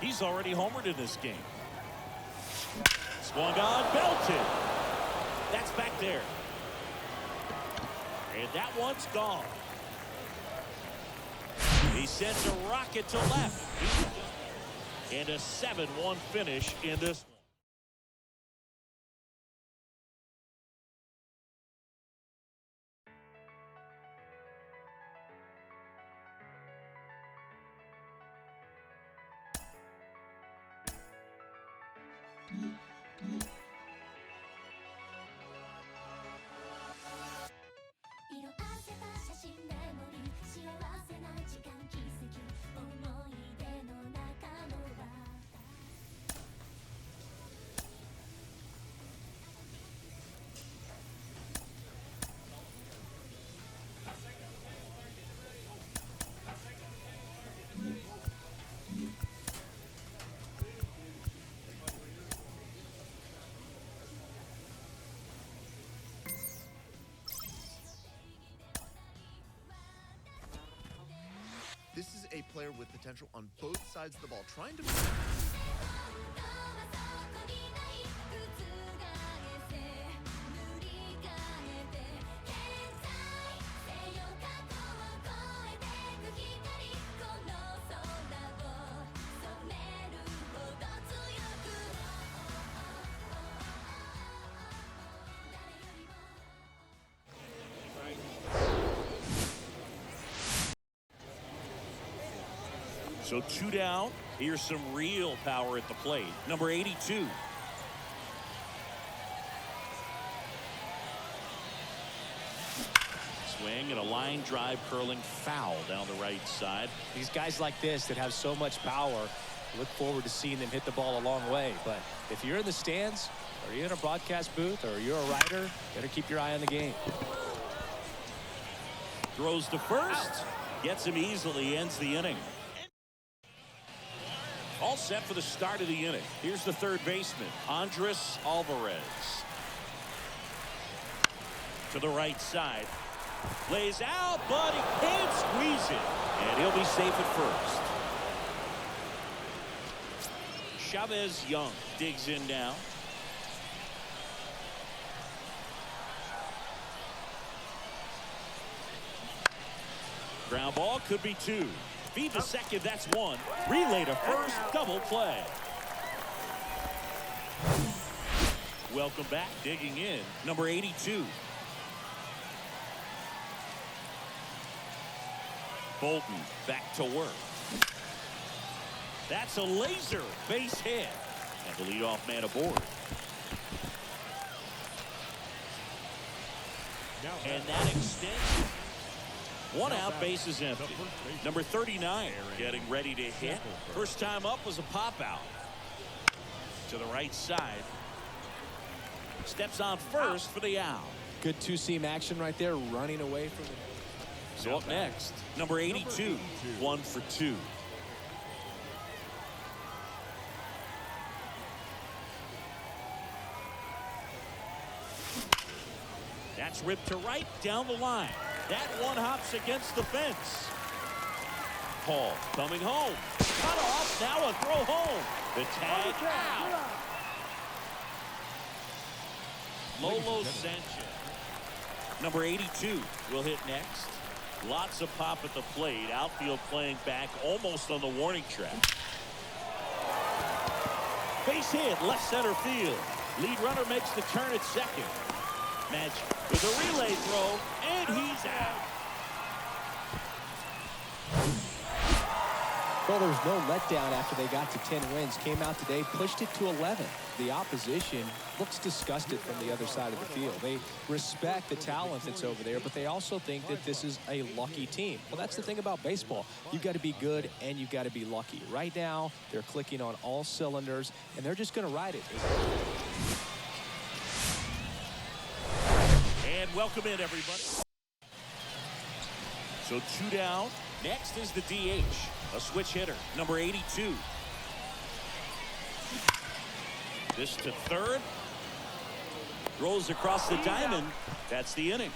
Speaker 2: He's already homered in this game. Swung on, belted. That's back there. And that one's gone. He sends a rocket to left. And a 7-1 finish in this one.
Speaker 1: This is a player with potential on both sides of the ball, trying to...
Speaker 2: So 2 down. Here's some real power at the plate. Number 82. Swing and a line drive curling foul down the right side.
Speaker 3: These guys like this that have so much power, look forward to seeing them hit the ball a long way. But if you're in the stands, or you're in a broadcast booth, or you're a writer, better keep your eye on the game.
Speaker 2: Throws to first. Gets him easily. Ends the inning. All set for the start of the inning. Here's the third baseman, Andres Alvarez. To the right side. Lays out, but he can't squeeze it. And he'll be safe at first. Chavez Young digs in now. Ground ball could be 2. Feed to second, that's 1. Relay to first, double play. Welcome back, digging in, number 82. Bolton back to work. That's a laser base hit. And the leadoff man aboard. And that extends. 1 out, base is empty. Number 39 getting ready to hit. First time up was a pop out. To the right side. Steps on first for the out.
Speaker 3: Good two-seam action right there, running away from it.
Speaker 2: So up next, number 82, 1 for 2. That's ripped to right down the line. That one hops against the fence. Paul coming home. Cut off. Now a throw home. The tag out. Lolo Sanchez. Number 82 will hit next. Lots of pop at the plate. Outfield playing back almost on the warning track. Base hit, left center field. Lead runner makes the turn at second. Magic with a relay throw, and he's out.
Speaker 3: Well, there was no letdown after they got to 10 wins. Came out today, pushed it to 11. The opposition looks disgusted from the other side of the field. They respect the talent that's over there, but they also think that this is a lucky team. Well, that's the thing about baseball. You've got to be good, and you've got to be lucky. Right now, they're clicking on all cylinders, and they're just going to ride it.
Speaker 2: And welcome in, everybody. So 2 down. Next is the DH, a switch hitter, number 82. This to third. Throws across the diamond. That's the inning.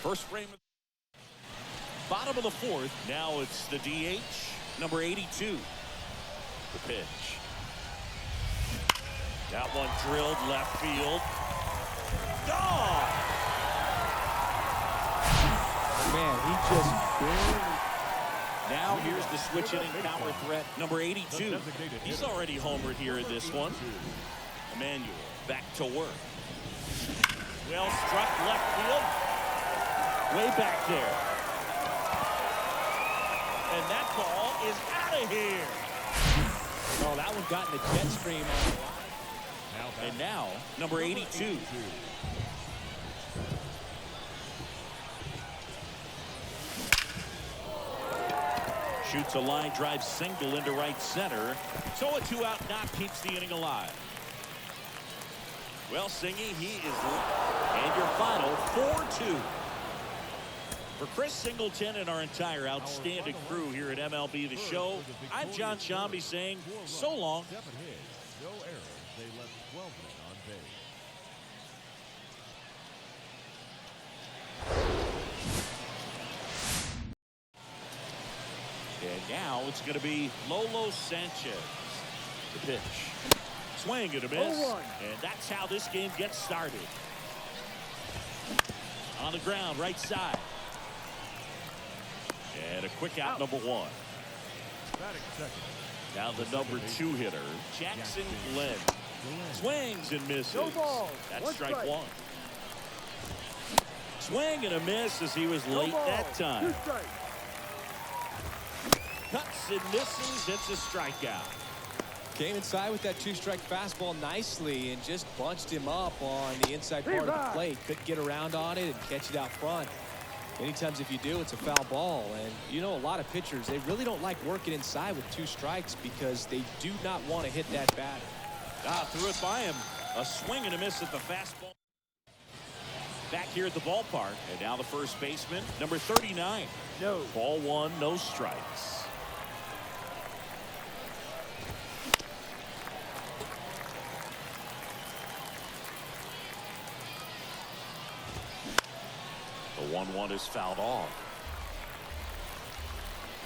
Speaker 2: First frame. Bottom of the 4th. Now it's the DH, number 82. The pitch. That one drilled left field. Gone!
Speaker 3: Man, he just barely.
Speaker 2: Now here's the switch hitting power threat, number 82. He's already homered here in this one. Emmanuel back to work. Well struck left field. Way back there. And that ball is out of here.
Speaker 3: Oh, that one got in the jet stream on the line.
Speaker 2: And now, number 82. Shoots a line drive single into right center. So a 2-out knock keeps the inning alive. Well, Singy, he is. And your final 4-2. For Chris Singleton and our entire outstanding crew here at MLB The Show, I'm John Shambi saying so long.
Speaker 4: 7 hits, no errors. They left 12 men on base.
Speaker 2: And now it's going to be Lolo Sanchez. The pitch. Swing and a miss. And that's how this game gets started. On the ground, right side. And a quick out, number 1.
Speaker 4: Batting second.
Speaker 2: Now the number 2 hitter, Jackson Glenn. Swings and misses. That's strike 1. Swing and a miss as he was late that time. Cuts and misses. It's a strikeout.
Speaker 3: Came inside with that 2-strike fastball nicely and just bunched him up on the inside part of the plate. Couldn't get around on it and catch it out front. Many times if you do, it's a foul ball. And you know, a lot of pitchers, they really don't like working inside with 2 strikes because they do not want to hit that batter.
Speaker 2: Threw it by him. A swing and a miss at the fastball. Back here at the ballpark. And now the first baseman, number 39.
Speaker 5: No.
Speaker 2: Ball 1, no strikes. The 1-1 is fouled off.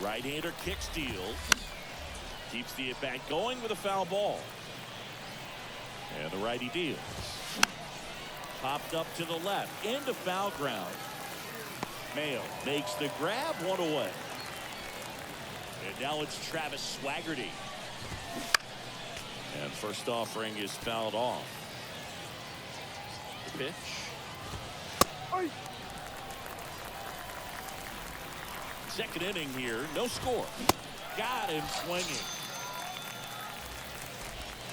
Speaker 2: Right-hander kick steals. Keeps the at-bat going with a foul ball. And the righty deals. Popped up to the left. Into foul ground. Mayo makes the grab, 1 away. And now it's Travis Swaggerty. And first offering is fouled off. The pitch.
Speaker 5: Oi.
Speaker 2: Second inning here, no score. Got him swinging.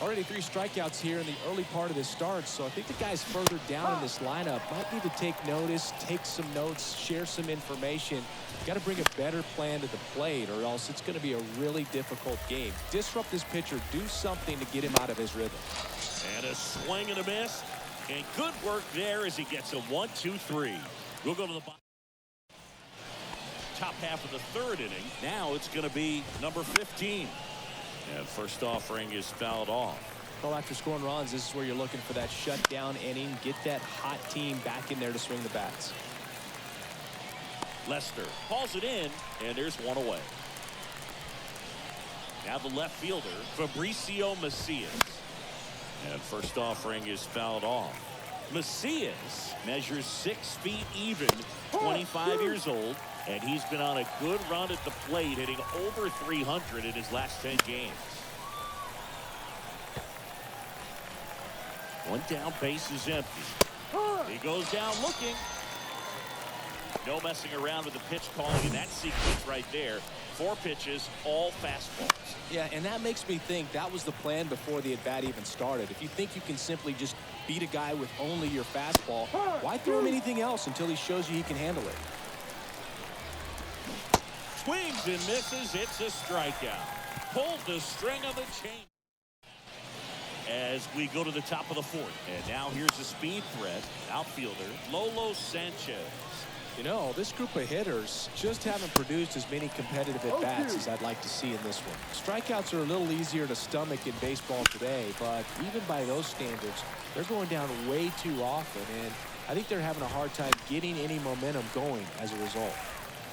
Speaker 3: Already 3 strikeouts here in the early part of this start, so I think the guys further down in this lineup might need to take notice, take some notes, share some information. Got to bring a better plan to the plate, or else it's going to be a really difficult game. Disrupt this pitcher, do something to get him out of his rhythm.
Speaker 2: And a swing and a miss, and good work there as he gets a 1-2-3. We'll go to the bottom. Top half of the 3rd inning. Now it's going to be number 15. And first offering is fouled off.
Speaker 3: Well, after scoring runs, this is where you're looking for that shutdown inning. Get that hot team back in there to swing the bats.
Speaker 2: Lester hauls it in, and there's 1 away. Now the left fielder, Fabricio Macias. And first offering is fouled off. Macias measures 6 feet even, 25 years old. And he's been on a good run at the plate, hitting over 300 in his last 10 games. 1 down, base is empty. He goes down looking. No messing around with the pitch calling in that sequence right there. 4 pitches, all fastballs.
Speaker 3: Yeah, and that makes me think that was the plan before the at-bat even started. If you think you can simply just beat a guy with only your fastball, why throw him anything else until he shows you he can handle it?
Speaker 2: Swings and misses. It's a strikeout. Pulled the string of the chain. As we go to the top of the 4th. And now here's the speed threat. Outfielder Lolo Sanchez.
Speaker 3: You know, this group of hitters just haven't produced as many competitive at-bats as I'd like to see in this one. Strikeouts are a little easier to stomach in baseball today, but even by those standards, they're going down way too often, and I think they're having a hard time getting any momentum going as a result.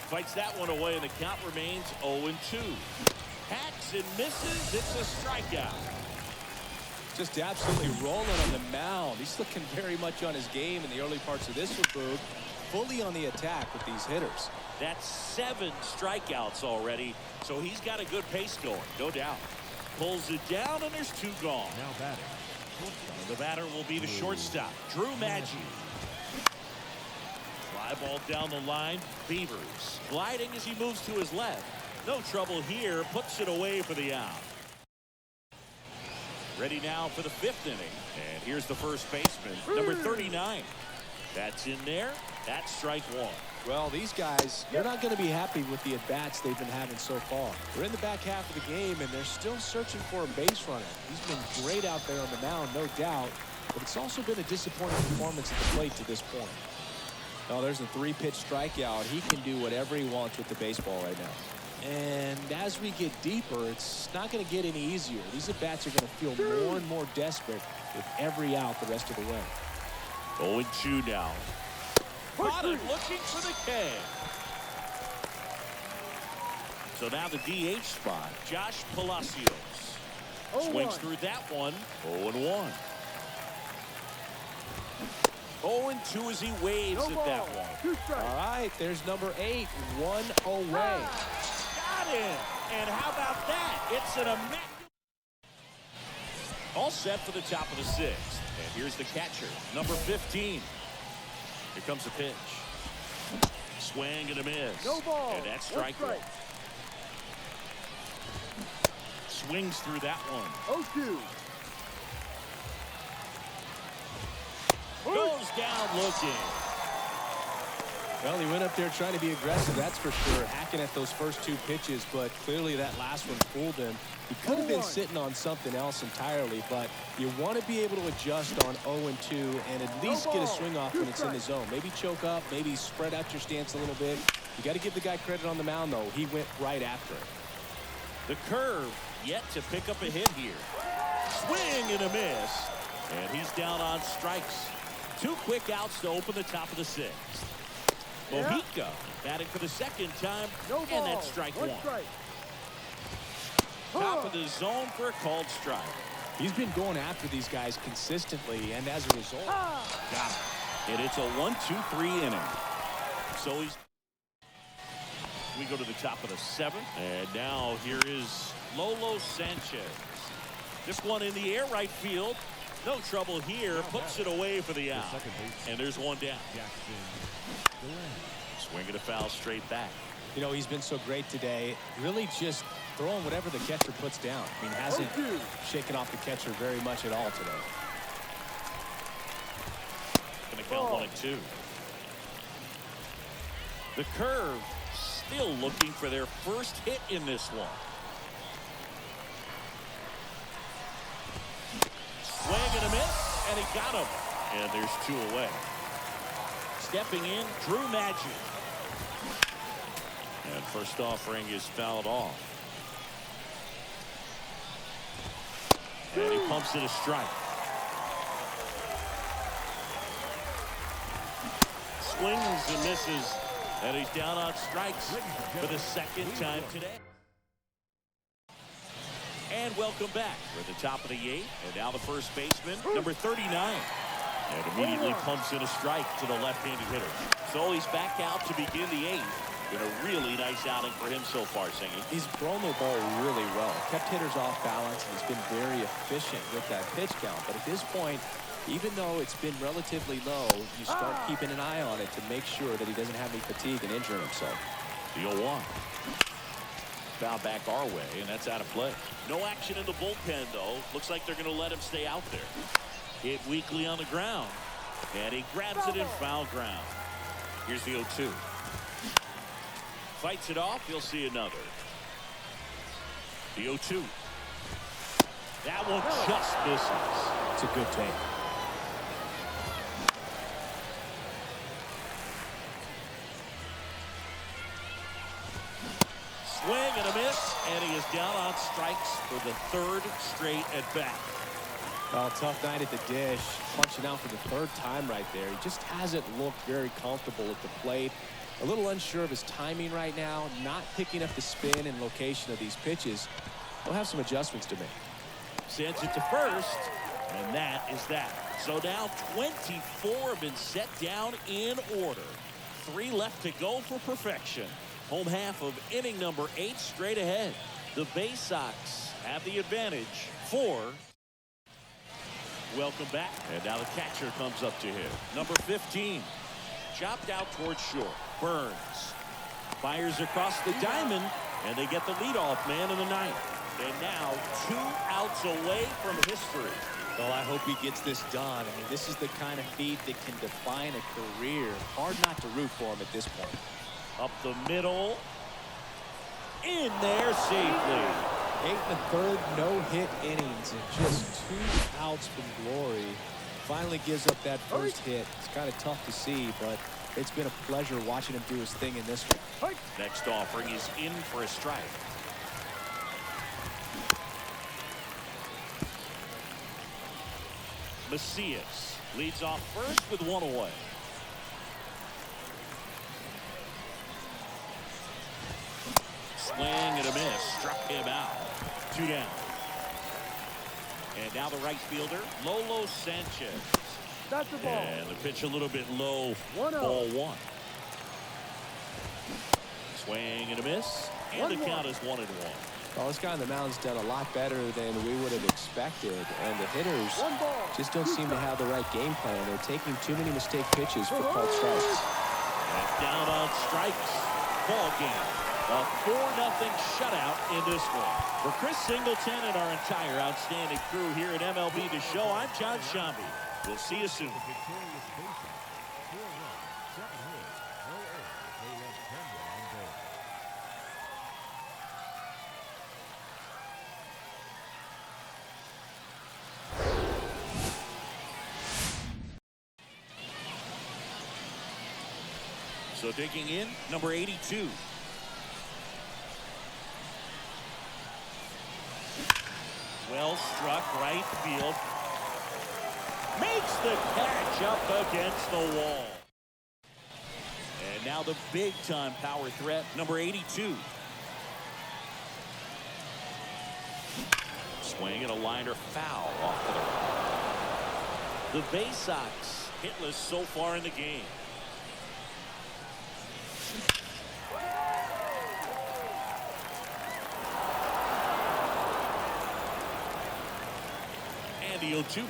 Speaker 2: Fights that one away, and the count remains 0-2. Hacks and misses. It's a strikeout.
Speaker 3: Just absolutely rolling on the mound. He's looking very much on his game in the early parts of this one, Boog. Fully on the attack with these hitters.
Speaker 2: That's 7 strikeouts already, so he's got a good pace going, no doubt. Pulls it down, and there's 2 gone.
Speaker 4: Now batting.
Speaker 2: And the batter will be the shortstop, Drew Maggi. Fly ball down the line. Beavers gliding as he moves to his left. No trouble here. Puts it away for the out. Ready now for the 5th inning. And here's the first baseman, number 39. That's in there. That's strike 1.
Speaker 3: Well, these guys, they're not going to be happy with the at-bats they've been having so far. We're in the back half of the game, and they're still searching for a base runner. He's been great out there on the mound, no doubt, but it's also been a disappointing performance at the plate to this point. Oh, there's a 3-pitch strikeout. He can do whatever he wants with the baseball right now. And as we get deeper, it's not going to get any easier. These at-bats are going to feel more and more desperate with every out the rest of the way.
Speaker 2: 0-2 now. Caught him looking for the K. So now the DH spot, Josh Palacios. Swings through that one. 0-1. 0-2 as he waves at that one.
Speaker 3: All right, there's number 8, 1 away.
Speaker 2: Got him. And how about that? It's an immaculate. All set for the top of the 6th. And here's the catcher, number 15. Here comes the pitch. Swing and a miss.
Speaker 5: No ball.
Speaker 2: And that's strike 1. Swings through that one.
Speaker 5: 0-2.
Speaker 2: Goes down looking.
Speaker 3: Well, he went up there trying to be aggressive, that's for sure, hacking at those first 2 pitches, but clearly that last one fooled him. He could have been sitting on something else entirely, but you want to be able to adjust on 0-2 and at least get a swing off when it's in the zone. Maybe choke up, maybe spread out your stance a little bit. You got to give the guy credit on the mound, though. He went right after it.
Speaker 2: The curve yet to pick up a hit here. Swing and a miss. And he's down on strikes. 2 quick outs to open the top of the 6th. Mojica batting for the 2nd time, and that's strike 1. Top of the zone for a called strike.
Speaker 3: He's been going after these guys consistently, and as a result, got him.
Speaker 2: And it's a 1-2-3 inning. So we go to the top of the 7th, and now here is Lolo Sanchez. This one in the air, right field. No trouble here. Puts it away for the out. And there's one down. Swing and a foul straight back.
Speaker 3: You know, he's been so great today. Really just throwing whatever the catcher puts down. I mean, hasn't shaken off the catcher very much at all today.
Speaker 2: Going to count 1-2. The curve still looking for their first hit in this one. Swing and a miss, and he got him. And there's 2 away. Stepping in, Drew Maggi. And first offering is fouled off. And he pumps it a strike. Swings and misses. And he's down on strikes for the 2nd time today. And welcome back. We're at the top of the 8th. And now the first baseman, number 39. And immediately pumps in a strike to the left-handed hitter. So he's back out to begin the 8th. Been a really nice outing for him so far, Singy.
Speaker 3: He's thrown the ball really well. Kept hitters off balance, and he's been very efficient with that pitch count. But at this point, even though it's been relatively low, you start keeping an eye on it to make sure that he doesn't have any fatigue and injuring himself.
Speaker 2: The 0-1. Foul back our way, and that's out of play. No action in the bullpen, though. Looks like they're going to let him stay out there. Hit weakly on the ground, and he grabs it in foul ground. Here's the 0-2. Fights it off. He'll see another. The 0-2. That one just misses.
Speaker 3: It's a good take.
Speaker 2: Swing and a miss, and he is down on strikes for the 3rd straight at bat.
Speaker 3: Well, tough night at the dish, punching out for the 3rd time right there. He just hasn't looked very comfortable at the plate. A little unsure of his timing right now, not picking up the spin and location of these pitches. He'll have some adjustments to make.
Speaker 2: Sends it to first, and that is that. So now 24 have been set down in order. 3 left to go for perfection. Home half of inning number 8 straight ahead. The Bay Sox have the advantage 4. Welcome back. And now the catcher comes up to him. Number 15. Chopped out towards short. Burns fires across the diamond, and they get the leadoff man in the 9th. And now 2 outs away from history.
Speaker 3: Well, I hope he gets this done. I mean, this is the kind of feat that can define a career. Hard not to root for him at this point.
Speaker 2: Up the middle. In there safely.
Speaker 3: 8 1/3 no-hit innings and just 2 outs from glory. Finally gives up that first hit. It's kind of tough to see, but it's been a pleasure watching him do his thing in this one.
Speaker 2: Next offering is in for a strike. Macias leads off first with 1 away. Swing and a miss. Struck him out. 2 down. And now the right fielder, Lolo Sanchez.
Speaker 5: That's the ball.
Speaker 2: And the pitch a little bit low. Ball 1. Swing and a miss. And the count is 1-1.
Speaker 3: Well, this guy on the mound's done a lot better than we would have expected, and the hitters just don't seem to have the right game plan. They're taking too many mistake pitches for called strikes.
Speaker 2: And down on strikes. Ball game. A 4-0 shutout in this one. For Chris Singleton and our entire outstanding crew here at MLB The Show, I'm John Shambi. We'll see you soon.
Speaker 4: They left 10 men on base.
Speaker 2: So digging in, number 82. Well struck, right field. Makes the catch up against the wall. And now the big-time power threat, number 82. Swing and a liner foul off to the right. The Bay Sox hitless so far in the game. And the 0-2.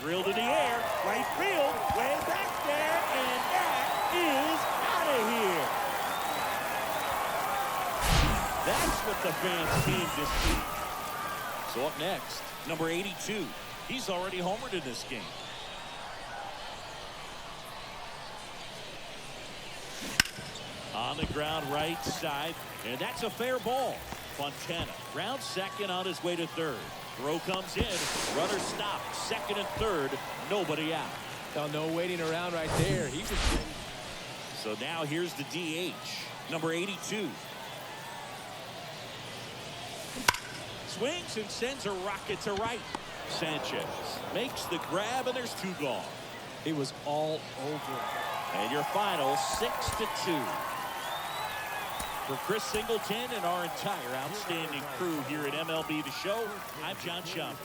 Speaker 2: Drilled in the air, right field, way back there, and that is out of here. That's what the fans came to see. So up next, number 82. He's already homered in this game. On the ground right side, and that's a fair ball. Fontana, round second on his way to third. Throw comes in, runner stopped, second and third, nobody out.
Speaker 3: Oh, no waiting around right there. He just...
Speaker 2: So now here's the DH, number 82. Swings and sends a rocket to right. Sanchez makes the grab, and there's two gone.
Speaker 3: He was all over.
Speaker 2: And your final 6-2. For Chris Singleton and our entire outstanding crew here at MLB The Show, I'm John Chomper.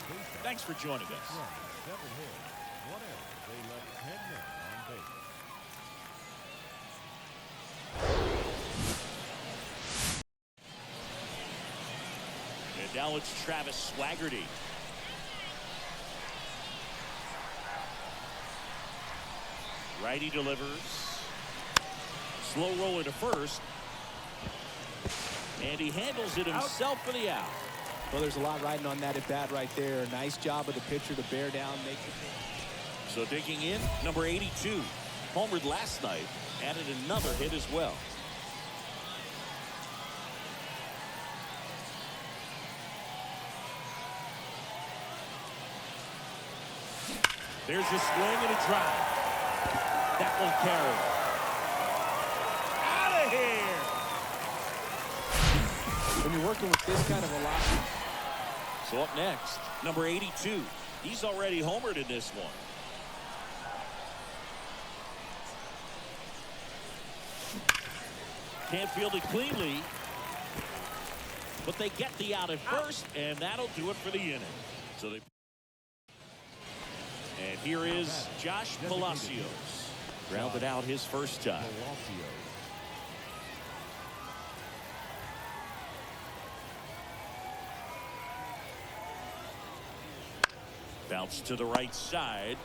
Speaker 2: Thanks for joining us.
Speaker 4: 7 hits, 1 error. They left 10 men on base.
Speaker 2: And now it's Travis Swaggerty. Righty delivers. Slow roller to first. And he handles it himself for the out.
Speaker 3: Well, there's a lot riding on that at bat right there. Nice job of the pitcher to bear down, make it.
Speaker 2: So digging in, number 82. Homered last night, added another hit as well. There's a swing and a drive. That one carried. Out of here.
Speaker 3: When you're working with this kind of velocity.
Speaker 2: So up next, number 82. He's already homered in this one. Can't field it cleanly. But they get the out at first, and that'll do it for the inning. So they... And here is Josh Palacios. Grounded out his first time. Bounce to the right side.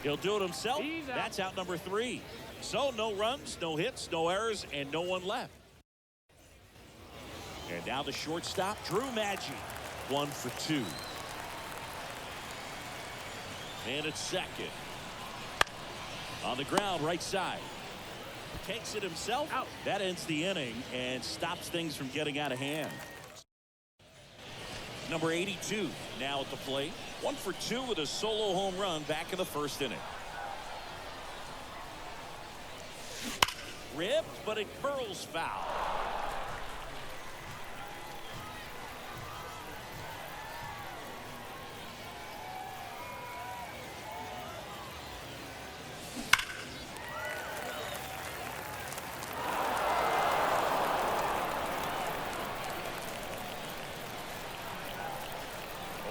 Speaker 2: He'll do it himself. That's out number 3. So no runs, no hits, no errors, and no one left. And now the shortstop, Drew Maggi. 1 for 2. And it's second. On the ground, right side. Takes it himself. Out. That ends the inning and stops things from getting out of hand. Number 82 now at the plate. 1 for 2 with a solo home run back in the first inning. Ripped, but it curls foul.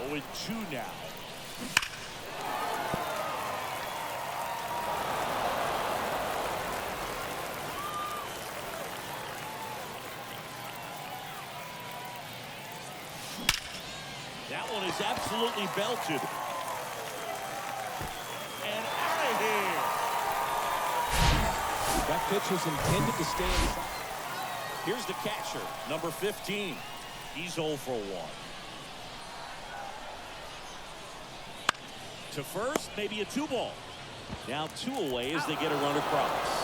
Speaker 2: Oh, 2 now. That one is absolutely belted. And out of here.
Speaker 3: That pitch was intended to stay inside.
Speaker 2: Here's the catcher, number 15. He's 0 for 1. To first, maybe a 2 ball. Now 2 away as they get a run across.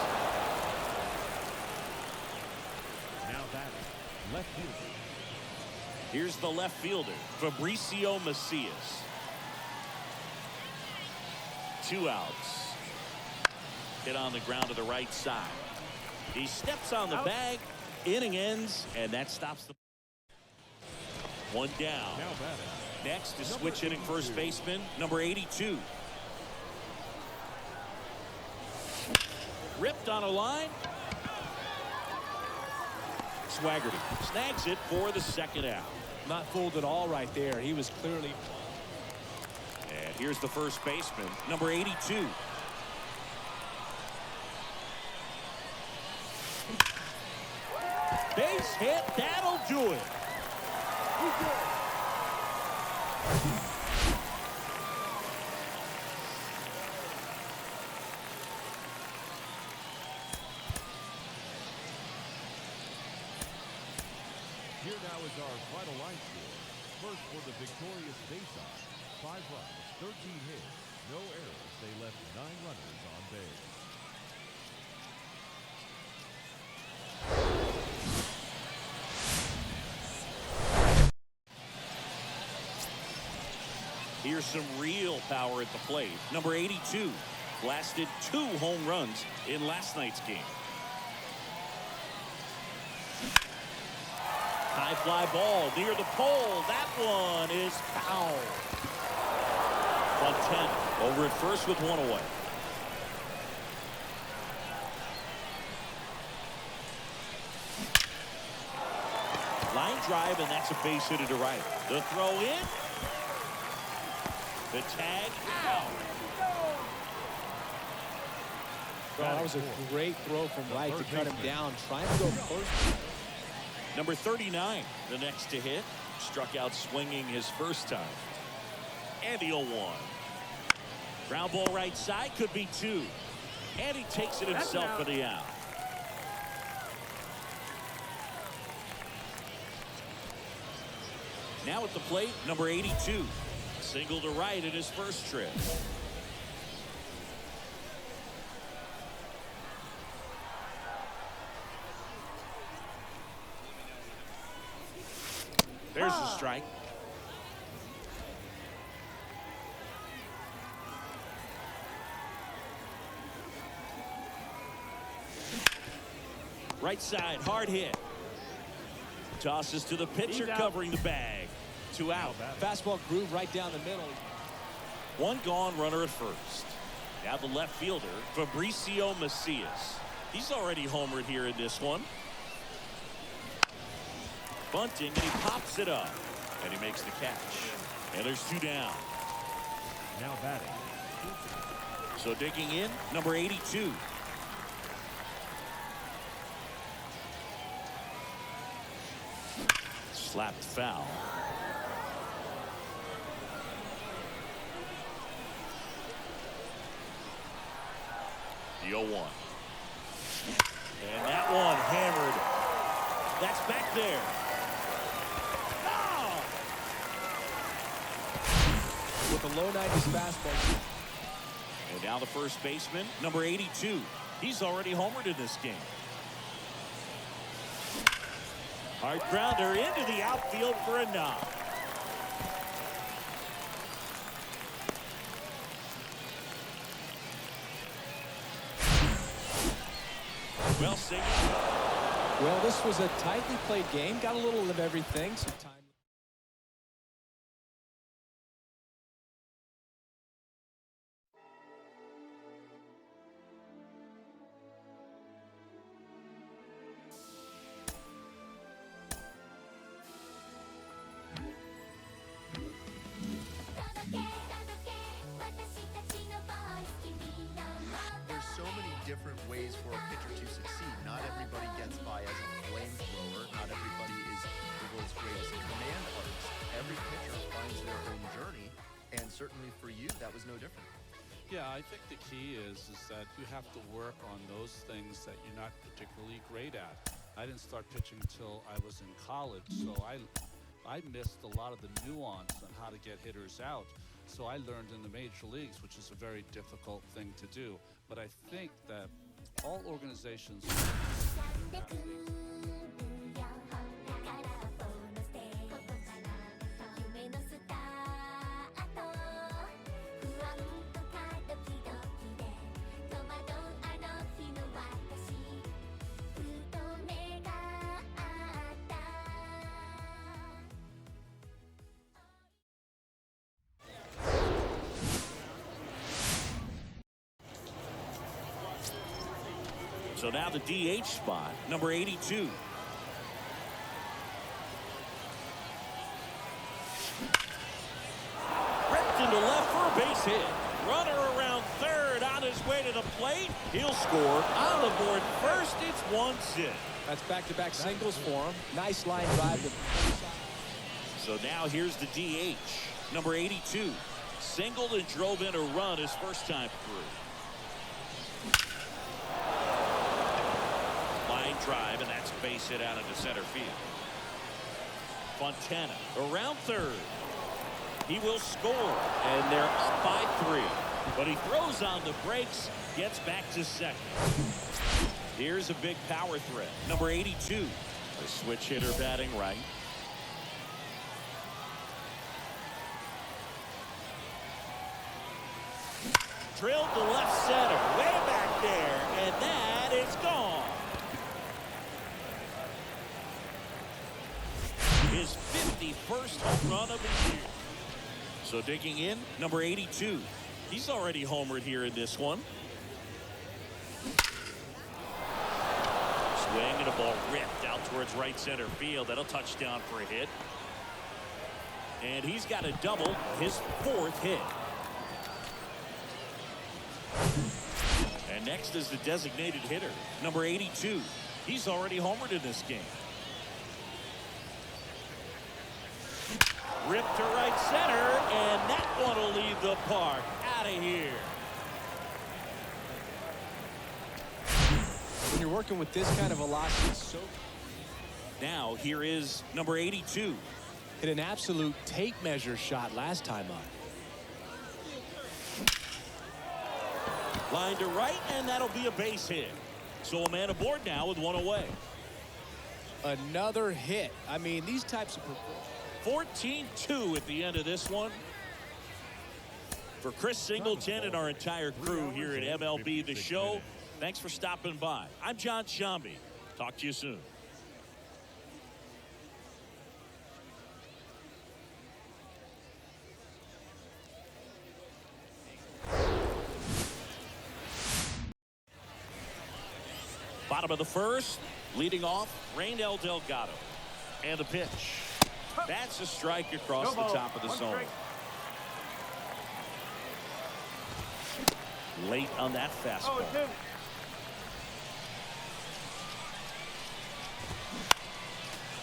Speaker 4: Now batting, left fielder.
Speaker 2: Here's the left fielder, Fabricio Macias. 2 outs. Hit on the ground to the right side. He steps on the bag. Inning ends, and that stops the. 1 down.
Speaker 4: Now batting.
Speaker 2: Next is switch hitting first baseman, number 82. Ripped on a line. Swaggerty snags it for the 2nd out.
Speaker 3: Not fooled at all right there. He was clearly.
Speaker 2: And here's the first baseman, number 82. Base hit, that'll do it.
Speaker 4: Here now is our final line score. First for the victorious face-off. 5 runs, 13 hits, no errors. They left 9 runners on base.
Speaker 2: Here's some real power at the plate. Number 82 blasted 2 home runs in last night's game. High fly ball near the pole. That one is foul. 110 over at first with 1 away. Line drive, and that's a base hit to right. The throw in. The tag out.
Speaker 3: Well, that was a great throw from right to cut him down. Trying to go first.
Speaker 2: Number 39, the next to hit. Struck out swinging his first time. And the 0-1. Ground ball right side, could be 2. And he takes it himself for the out. Now at the plate, number 82. Single to right in his first trip. There's the strike. Right side, hard hit. Tosses to the pitcher, covering the bag. 2 out.
Speaker 3: Fastball groove right down the middle.
Speaker 2: 1 gone, runner at first. Now the left fielder, Fabricio Macias. He's already homered here in this one. Bunting, and he pops it up. And he makes the catch. And there's 2 down.
Speaker 4: Now batting.
Speaker 2: So digging in, number 82. Slapped foul. The 0-1. And that one hammered. That's back there.
Speaker 3: With a low 90s fastball.
Speaker 2: And now the first baseman, number 82. He's already homered in this game. Hard grounder into the outfield for a knock. Well, singing.
Speaker 3: Well, this was a tightly played game. Got a little of everything. Some time.
Speaker 1: There's so many different ways for a pitcher to succeed. Not everybody gets by as a flamethrower. Not everybody is the world's greatest command artist. Every pitcher finds their own journey, and certainly for you, that was no different.
Speaker 6: Yeah, I think the key is that you have to work on those things that you're not particularly great at. I didn't start pitching until I was in college, so I missed a lot of the nuance on how to get hitters out. So I learned in the major leagues, which is a very difficult thing to do. But I think that all organizations.
Speaker 2: So now the DH spot, number 82. Ripped into left for a base hit. Runner around third on his way to the plate. He'll score on the board first. It's 1-0.
Speaker 3: That's back-to-back singles for him. Nice line drive.
Speaker 2: So now here's the DH, number 82. Singled and drove in a run his first time through. Drive, and that's a base hit out into center field. Fontana around third. He will score, and they're up by 3. But he throws on the brakes, gets back to second. Here's a big power threat, number 82. The switch hitter batting right. Drilled to left center, way back there, and that is gone. His 51st home run of the year. So digging in, number 82. He's already homered here in this one. Swing and a ball ripped out towards right center field. That'll touch down for a hit. And he's got a double, his 4th hit. And next is the designated hitter, number 82. He's already homered in this game. Ripped to right center, and that one will leave the park. Out of here.
Speaker 3: When you're working with this kind of velocity, so
Speaker 2: now here is number 82.
Speaker 3: Hit an absolute tape measure shot last time up.
Speaker 2: Line to right, and that'll be a base hit. So a man aboard now with 1 away.
Speaker 3: Another hit. I mean, these types of
Speaker 2: 14-2 at the end of this one. For Chris Singleton and our entire crew here at MLB The Show, thanks for stopping by. I'm John Shambi. Talk to you soon. Bottom of the first, leading off, Raynel Delgado. And the pitch. That's a strike across the top of the zone. Late on that fastball.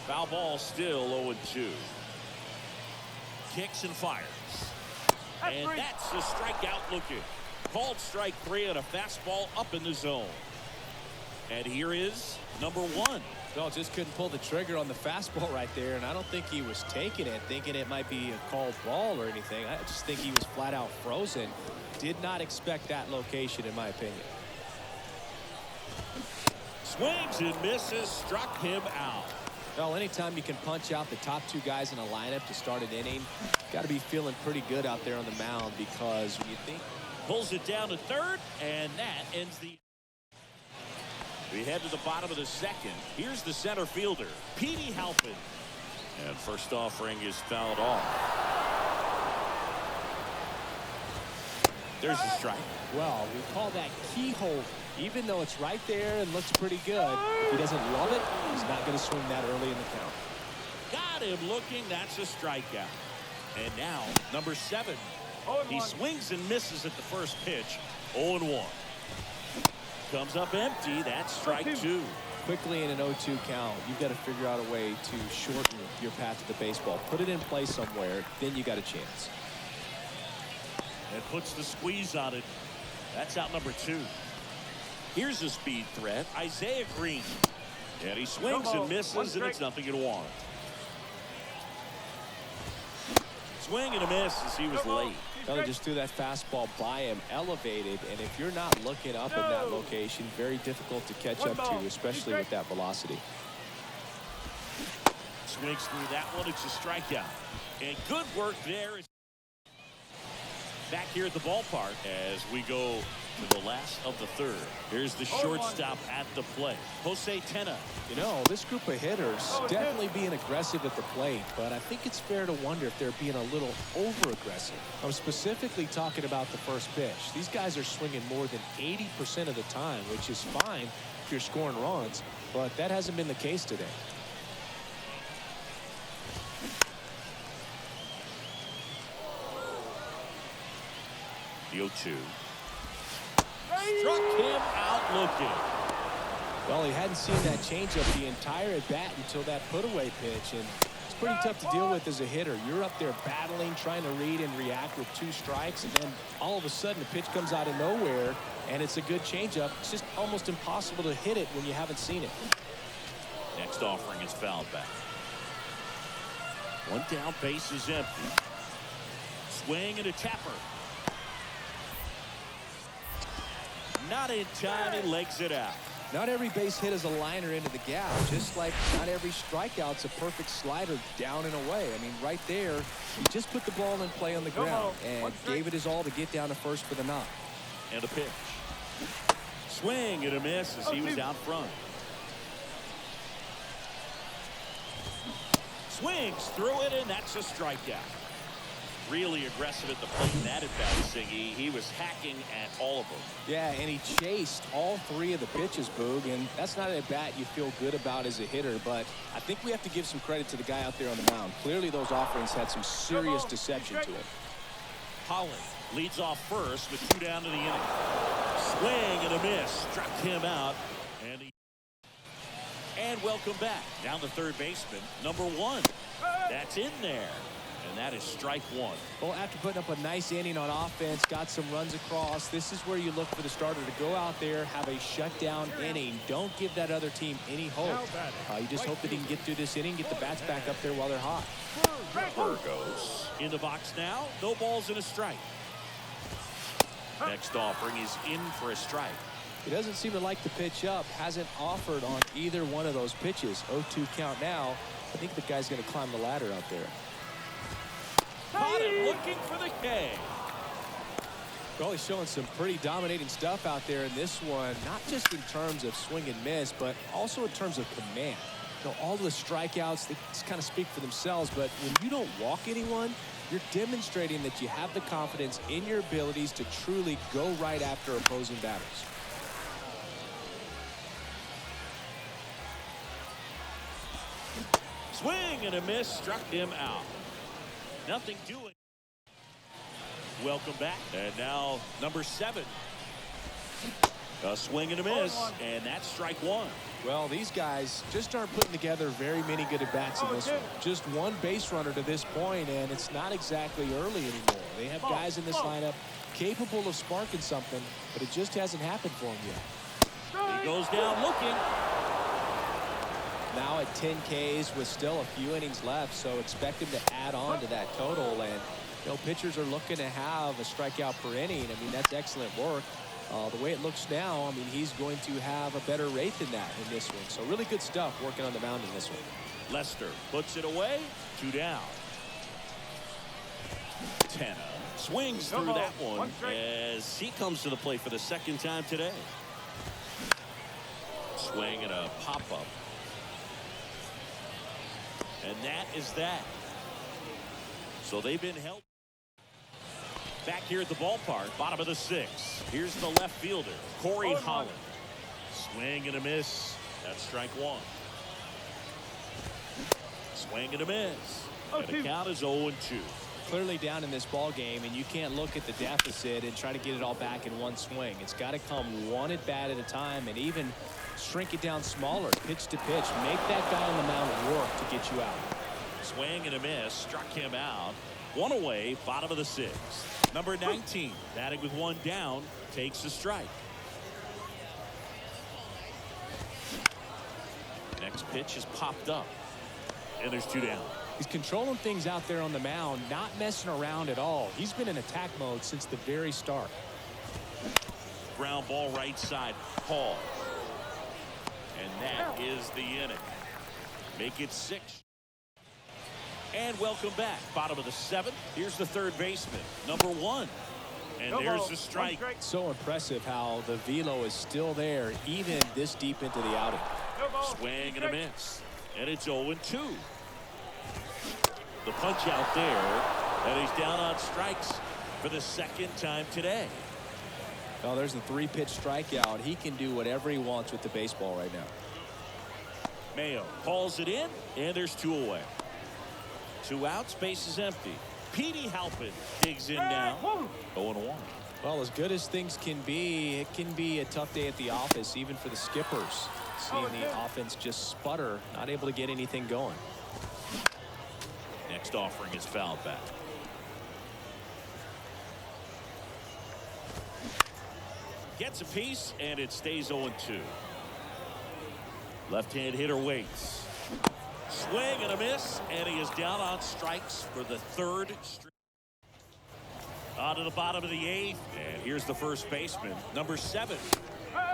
Speaker 2: Foul ball still 0-2. Kicks and fires. And that's a strikeout looking. Called strike 3 on a fastball up in the zone. And here is number 1.
Speaker 3: No, just couldn't pull the trigger on the fastball right there, and I don't think he was taking it, thinking it might be a called ball or anything. I just think he was flat out frozen. Did not expect that location, in my opinion.
Speaker 2: Swings and misses, struck him out.
Speaker 3: Well, anytime you can punch out the top 2 guys in a lineup to start an inning, got to be feeling pretty good out there on the mound, because when you think...
Speaker 2: Pulls it down to third, and that ends the... We head to the bottom of the second. Here's the center fielder, Petey Halpin. And first offering is fouled off. There's the strike.
Speaker 3: Well, we call that keyhole. Even though it's right there and looks pretty good, if he doesn't love it, he's not going to swing that early in the count.
Speaker 2: Got him looking. That's a strikeout. And now, number 7. He swings and misses at the first pitch. 0-1. Comes up empty. That's strike 2.
Speaker 3: Quickly in an 0-2 count, you've got to figure out a way to shorten your path to the baseball. Put it in play somewhere, then you got a chance.
Speaker 2: And puts the squeeze on it. That's out number 2. Here's a speed threat, Isaiah Green. And he swings and misses, and it's nothing in 1. Swing and a miss as he was late.
Speaker 3: Well, he just threw that fastball by him, elevated, and if you're not looking up in that location, very difficult to catch up to, especially with that velocity.
Speaker 2: Swings through that one. It's a strikeout. And good work there. Back here at the ballpark as we go to the last of the third. Here's the shortstop at the plate, Jose Tena.
Speaker 3: You know, this group of hitters definitely being aggressive at the plate, but I think it's fair to wonder if they're being a little over-aggressive. I'm specifically talking about the first pitch. These guys are swinging more than 80% of the time, which is fine if you're scoring runs, but that hasn't been the case today.
Speaker 2: The 0-2. Struck him out looking.
Speaker 3: Well, he hadn't seen that changeup the entire at bat until that put-away pitch, and it's pretty tough to deal with as a hitter. You're up there battling, trying to read and react with 2 strikes, and then all of a sudden the pitch comes out of nowhere, and it's a good changeup. It's just almost impossible to hit it when you haven't seen it.
Speaker 2: Next offering is fouled back. 1 down, base is empty. Swing and a tapper. Not in time, he legs it out.
Speaker 3: Not every base hit is a liner into the gap, just like not every strikeout's a perfect slider down and away. I mean, right there, he just put the ball in play on the ground and gave it his all to get down to first for the knock.
Speaker 2: And a pitch. Swing and a miss as he was out front. Swings through it, and that's a strikeout. Really aggressive at the plate in that at-bat, Singy. He was hacking at all of them.
Speaker 3: Yeah, and he chased all 3 of the pitches, Boog, and that's not an at-bat you feel good about as a hitter, but I think we have to give some credit to the guy out there on the mound. Clearly those offerings had some serious deception to it.
Speaker 2: Holland leads off first with 2 down to the inning. Swing and a miss. Struck him out. And welcome back. Down the third baseman, number 1. That's in there. And that is strike 1.
Speaker 3: Well, after putting up a nice inning on offense, got some runs across, this is where you look for the starter to go out there, have a shutdown inning. Don't give that other team any hope. You just hope that he can get through this inning, get the bats back up there while they're hot.
Speaker 2: Burgos in the box now. No balls and a strike. Next offering is in for a strike.
Speaker 3: He doesn't seem to like the pitch up. Hasn't offered on either one of those pitches. 0-2 count now. I think the guy's going to climb the ladder out there.
Speaker 2: Caught him looking for the K.
Speaker 3: Well, he's showing some pretty dominating stuff out there in this one, not just in terms of swing and miss, but also in terms of command. You know, all the strikeouts, they just kind of speak for themselves, but when you don't walk anyone, you're demonstrating that you have the confidence in your abilities to truly go right after opposing batters.
Speaker 2: Swing and a miss, struck him out. Nothing doing. Welcome back. And now number 7. A swing and a miss, and that's strike 1.
Speaker 3: Well, these guys just aren't putting together very many good at-bats in this one. Just 1 base runner to this point, and it's not exactly early anymore. They have guys in this lineup capable of sparking something, but it just hasn't happened for them yet.
Speaker 2: He goes down looking.
Speaker 3: Now at 10 Ks with still a few innings left, so expect him to add on to that total. And, you know, pitchers are looking to have a strikeout per inning. I mean, that's excellent work. The way it looks now, I mean, he's going to have a better rate than that in this one. So really good stuff working on the mound in this one.
Speaker 2: Lester puts it away. 2 down. Tena swings through that one as he comes to the plate for the 2nd time today. Swing and a pop-up. And that is that. So they've been held. Back here at the ballpark, bottom of the 6th. Here's the left fielder, Corey Holland. Swing and a miss. That's strike 1. Swing and a miss. And the count is 0-2.
Speaker 3: Clearly down in this ball game, and you can't look at the deficit and try to get it all back in one swing. It's got to come one at bat at a time, and even shrink it down smaller, pitch to pitch. Make that guy on the mound work to get you out.
Speaker 2: Swing and a miss, struck him out. 1 away, bottom of the 6th. Number 19, batting with 1 down, takes a strike. Next pitch is popped up, and there's 2 down.
Speaker 3: He's controlling things out there on the mound, not messing around at all. He's been in attack mode since the very start.
Speaker 2: Ground ball right side, Paul. And that is the inning. Make it 6. And welcome back. Bottom of the 7th. Here's the third baseman, number 1. And there's the strike.
Speaker 3: So impressive how the velo is still there, even this deep into the outing.
Speaker 2: Swing and a miss. And it's 0-2. The punch out there. And he's down on strikes for the second time today.
Speaker 3: Well, there's the 3-pitch strikeout. He can do whatever he wants with the baseball right now.
Speaker 2: Mayo calls it in, and there's 2 away. 2 outs, base is empty. Petey Halpin digs in now. 0-1.
Speaker 3: Well, as good as things can be, it can be a tough day at the office, even for the skippers. Seeing the offense just sputter, not able to get anything going.
Speaker 2: Next offering is fouled back. Gets a piece, and it stays 0-2. Left-hand hitter waits. Swing and a miss, and he is down on strikes for the 3rd straight. On to the bottom of the 8th, and here's the first baseman, number 7.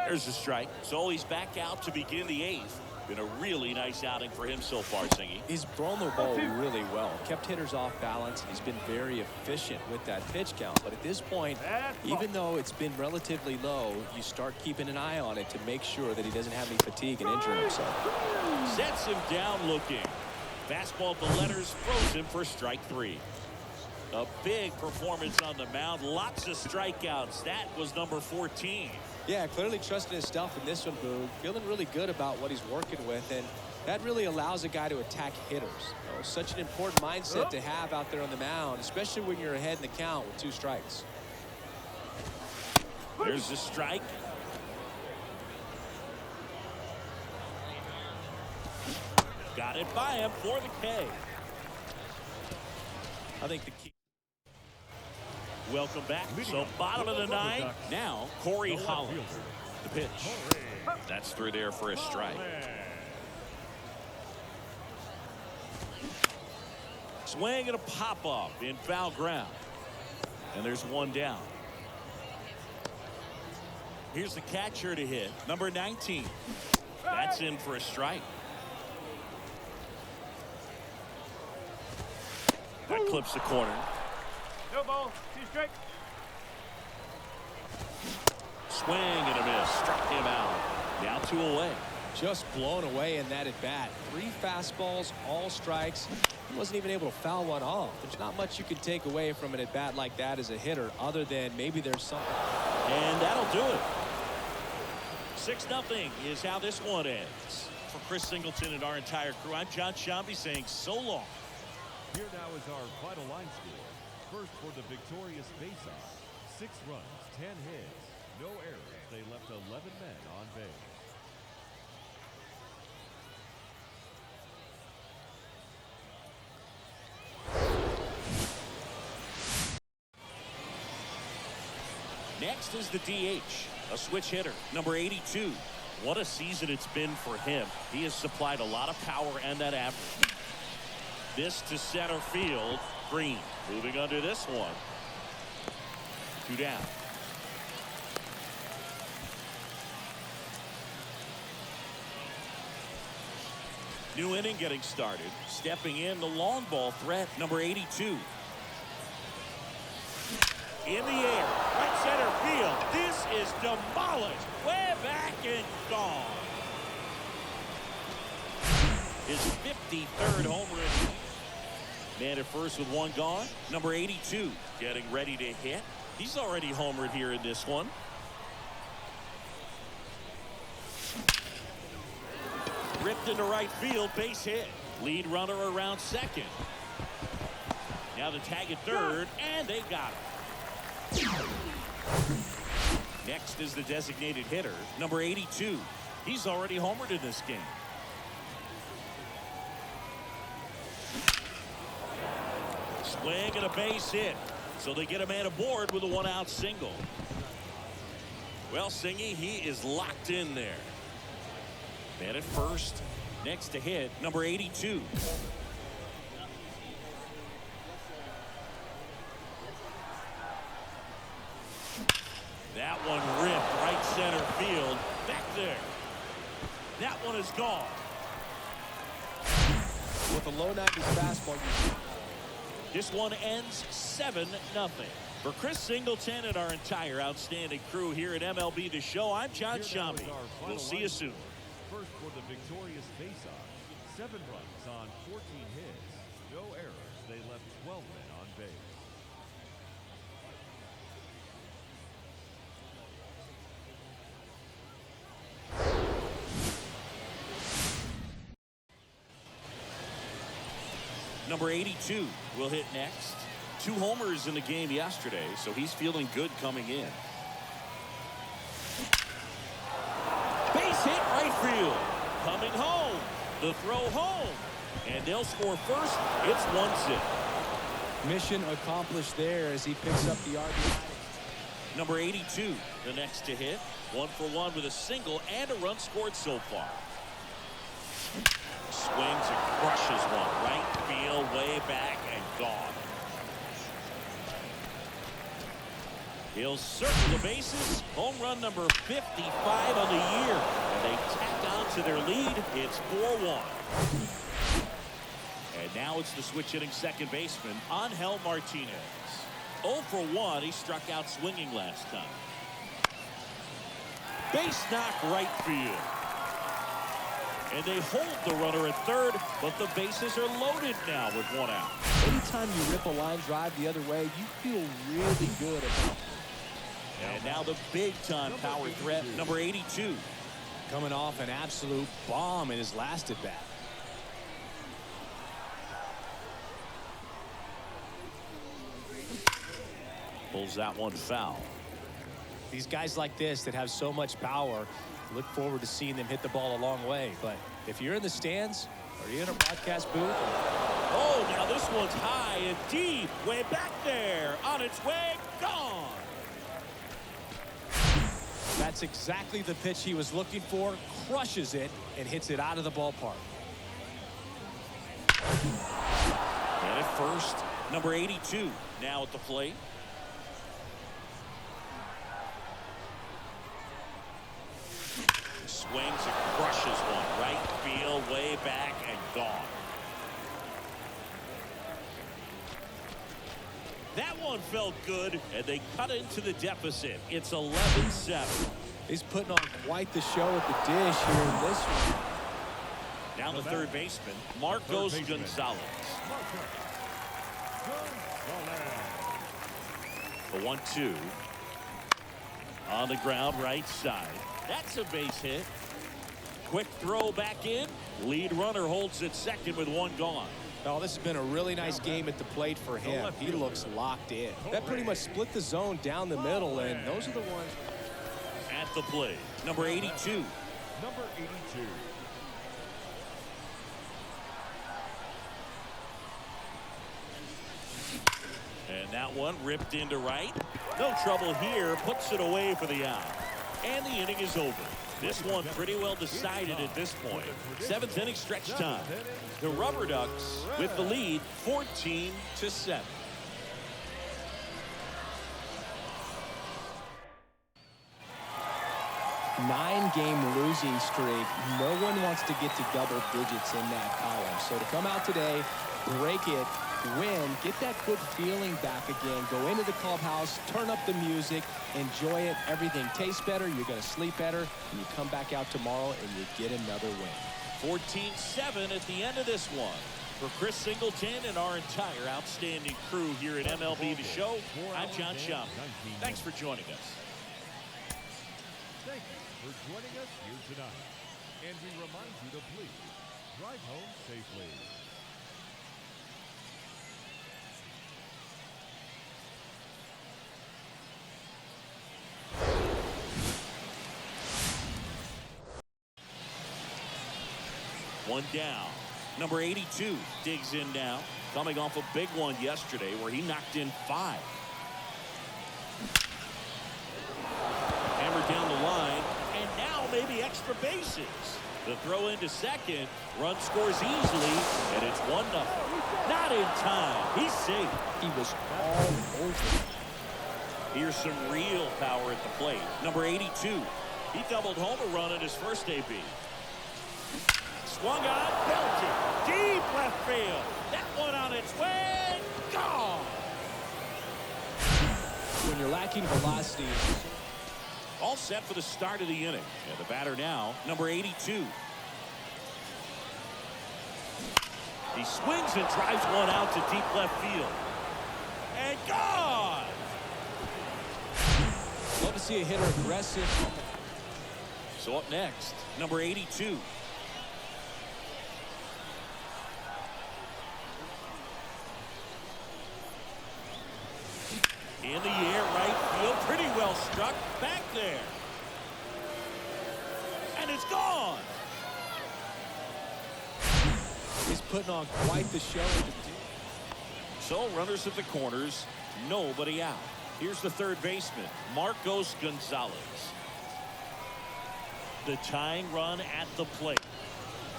Speaker 2: There's a strike, so he's back out to begin the 8th. Been a really nice outing for him so far, Singy.
Speaker 3: He's thrown the ball really well. Kept hitters off balance. He's been very efficient with that pitch count. But at this point, even though it's been relatively low, you start keeping an eye on it to make sure that he doesn't have any fatigue and injuring himself.
Speaker 2: Sets him down looking. Fastball at the letters, throws him for strike 3. A big performance on the mound. Lots of strikeouts. That was number 14.
Speaker 3: Yeah, clearly trusting his stuff in this one, Boog. Feeling really good about what he's working with, and that really allows a guy to attack hitters. You know, such an important mindset to have out there on the mound, especially when you're ahead in the count with 2 strikes.
Speaker 2: There's the strike. Got it by him for the K. I think the key. Welcome back. So bottom of the 9th. Now Corey Holland. The pitch. That's through there for a strike. Swing and a pop off in foul ground. And there's 1 down. Here's the catcher to hit. Number 19. That's in for a strike. That clips the corner.
Speaker 5: No ball, 2 strikes.
Speaker 2: Swing and a miss. Struck him out. Now 2 away.
Speaker 3: Just blown away in that at bat. 3 fastballs, all strikes. He wasn't even able to foul one off. There's not much you can take away from an at bat like that as a hitter, other than maybe there's something.
Speaker 2: And that'll do it. 6-0 is how this one ends. For Chris Singleton and our entire crew, I'm John Shambi saying so long.
Speaker 4: Here now is our final line score. First for the victorious face-off. 6 runs, 10 hits, no errors. They left 11 men on base.
Speaker 2: Next is the DH, a switch hitter, number 82. What a season it's been for him. He has supplied a lot of power and that average. This to center field. Green moving under this one. 2 down. New inning getting started. Stepping in the long ball threat, number 82. In the air, right center field. This is demolished. Way back and gone. His 53rd home run. Man at first with 1 gone. Number 82 getting ready to hit. He's already homered here in this one. Ripped into right field, base hit. Lead runner around second. Now the tag at third, and they got it. Next is the designated hitter, number 82. He's already homered in this game. Swing and a base hit. So they get a man aboard with a 1-out single. Well, Singy, he is locked in there. Man at first. Next to hit, number 82. That one ripped right center field. Back there. That one is gone.
Speaker 3: With a low 90s fastball.
Speaker 2: This one ends 7-0. For Chris Singleton and our entire outstanding crew here at MLB The Show, I'm John Shambi. We'll see you soon.
Speaker 4: First for the victorious faceoff. 7 runs on 14 hits. No errors. They left 12 men on base.
Speaker 2: Number 82 will hit next. 2 homers in the game yesterday, so he's feeling good coming in. Base hit right field. Coming home. The throw home. And they'll score first. It's 1-0.
Speaker 3: Mission accomplished there as he picks up the RBI.
Speaker 2: Number 82, the next to hit. 1 for 1 with a single and a run scored so far. Swings and crushes one. Right field, way back, and gone. He'll circle the bases. Home run number 55 on the year. And they tack on to their lead. It's 4-1. And now it's the switch-hitting second baseman, Angel Martinez. 0 for 1. He struck out swinging last time. Base knock right field. And they hold the runner at third, but the bases are loaded now with 1 out.
Speaker 3: Anytime you rip a line drive the other way, you feel really good about it.
Speaker 2: And now the big-time power threat, number 82.
Speaker 3: Coming off an absolute bomb in his last at-bat.
Speaker 2: Pulls that one foul.
Speaker 3: These guys like this that have so much power, look forward to seeing them hit the ball a long way. But if you're in the stands or you're in a broadcast booth.
Speaker 2: Oh, now this one's high and deep. Way back there. On its way. Gone.
Speaker 3: That's exactly the pitch he was looking for. Crushes it and hits it out of the ballpark.
Speaker 2: And at first, number 82 now at the plate. Swings and crushes one. Right field, way back, and gone. That one felt good, and they cut into the deficit. It's 11-7.
Speaker 3: He's putting on quite the show at the dish here in this one.
Speaker 2: Down the third baseman, Marcos Gonzalez. The 1-2. On the ground, right side. That's a base hit. Quick throw back in. Lead runner holds at second with 1 gone.
Speaker 3: Oh, this has been a really nice game at the plate for him. He looks locked in. That pretty much split the zone down the middle, and those are the ones.
Speaker 2: At the plate, number 82.
Speaker 4: Number 82.
Speaker 2: And that one ripped into right. No trouble here. Puts it away for the out. And the inning is over. This one pretty well decided at this point. 7th inning stretch time. The Rubber Ducks with the lead 14-7.
Speaker 3: Nine-game losing streak. No one wants to get to double digits in that column. So to come out today, break it, win, get that good feeling back again, go into the clubhouse, turn up the music, enjoy it. Everything tastes better. You're going to sleep better. And you come back out tomorrow and you get another win.
Speaker 2: 14-7 at the end of this one. For Chris Singleton and our entire outstanding crew here at MLB The Show, I'm John Shambi. Thanks for joining us.
Speaker 4: Thank you for joining us here tonight. And we remind you to please drive home safely.
Speaker 2: One down. Number 82 digs in now, coming off a big one yesterday where he knocked in 5. Hammered down the line, and now maybe extra bases. The throw into second, run scores easily, and it's 1-0. Not in time. He's safe.
Speaker 3: He was all over.
Speaker 2: Here's some real power at the plate. Number 82. He doubled home a run in his first AB. Swung on, belted, deep left field. That one on its way, gone.
Speaker 3: When you're lacking velocity.
Speaker 2: All set for the start of the inning. And the batter now, number 82. He swings and drives one out to deep left field. And gone!
Speaker 3: Love to see a hitter aggressive.
Speaker 2: So up next, number 82. In the air, right field, pretty well struck, back there. And it's gone.
Speaker 3: He's putting on quite the show.
Speaker 2: So runners at the corners, nobody out. Here's the third baseman, Marcos Gonzalez. The tying run at the plate.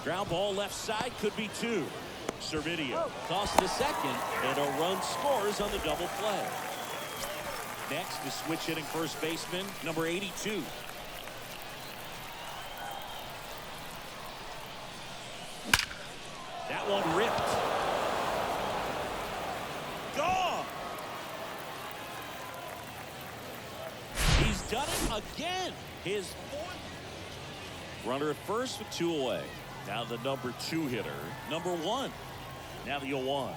Speaker 2: Ground ball left side, could be two. Servideo tossed to second, and a run scores on the double play. Next, the switch hitting first baseman, number 82. That one ripped. Gone. He's done it again. His fourth. Runner at first with 2 away. Now the number 2 hitter, number 1. Now the 0-1.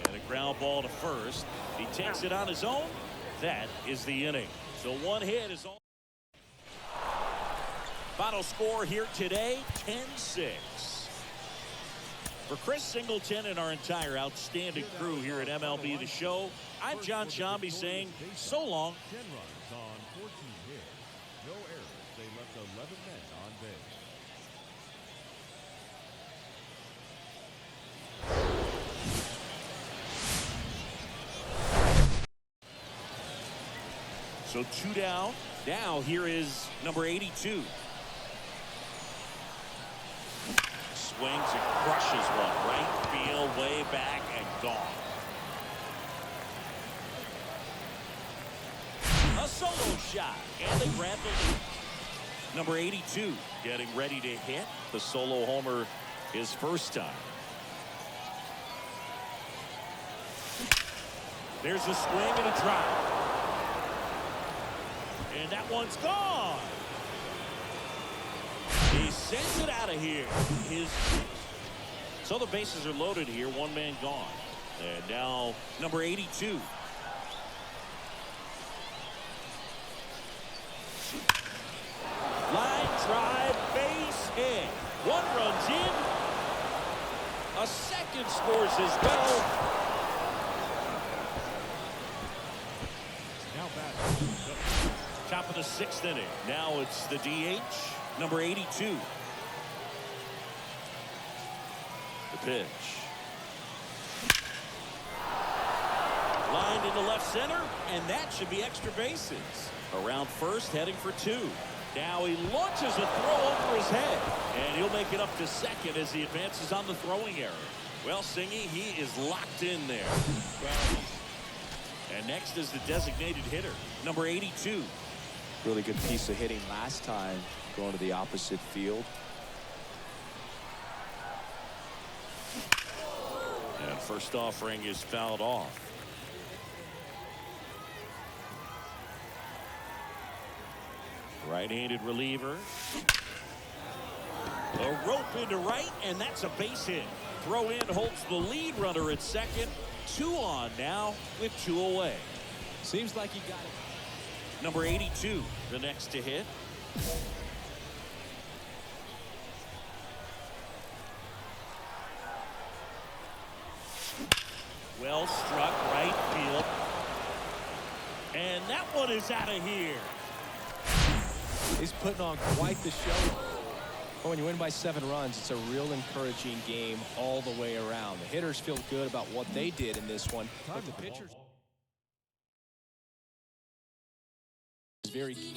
Speaker 2: And a ground ball to first. He takes it on his own. That is the inning. So 1 hit is all. Final score here today, 10-6. For Chris Singleton and our entire outstanding crew here at MLB The Show, I'm John Shambi saying so long.
Speaker 4: 10 runs on 14 hits. No errors. They left 11 men on base.
Speaker 2: So 2 down. Now here is number 82. Swings and crushes one. Right field, way back, and gone. A solo shot, and they grab the lead. Number 82 getting ready to hit the solo homer his first time. There's a swing and a drive. And that one's gone. He sends it out of here. So the bases are loaded here. 1 man gone. And now number 82. Line drive, base hit. 1 runs in. A second scores as well.
Speaker 4: Now batting.
Speaker 2: Top of the 6th inning. Now it's the DH, number 82. The pitch. Lined into left center, and that should be extra bases. Around first, heading for 2. Now he launches a throw over his head, and he'll make it up to second as he advances on the throwing error. Well, Singy, he is locked in there. And next is the designated hitter, number 82.
Speaker 3: Really good piece of hitting last time, going to the opposite field.
Speaker 2: And first offering is fouled off. Right-handed reliever. A rope into right, and that's a base hit. Throw in holds the lead runner at second. 2 on now with 2 away.
Speaker 3: Seems like he got it.
Speaker 2: Number 82, the next to hit. Well struck, right field. And that one is out of here.
Speaker 3: He's putting on quite the show. But when you win by 7 runs, it's a real encouraging game all the way around. The hitters feel good about what they did in this one, but the pitchers is very key.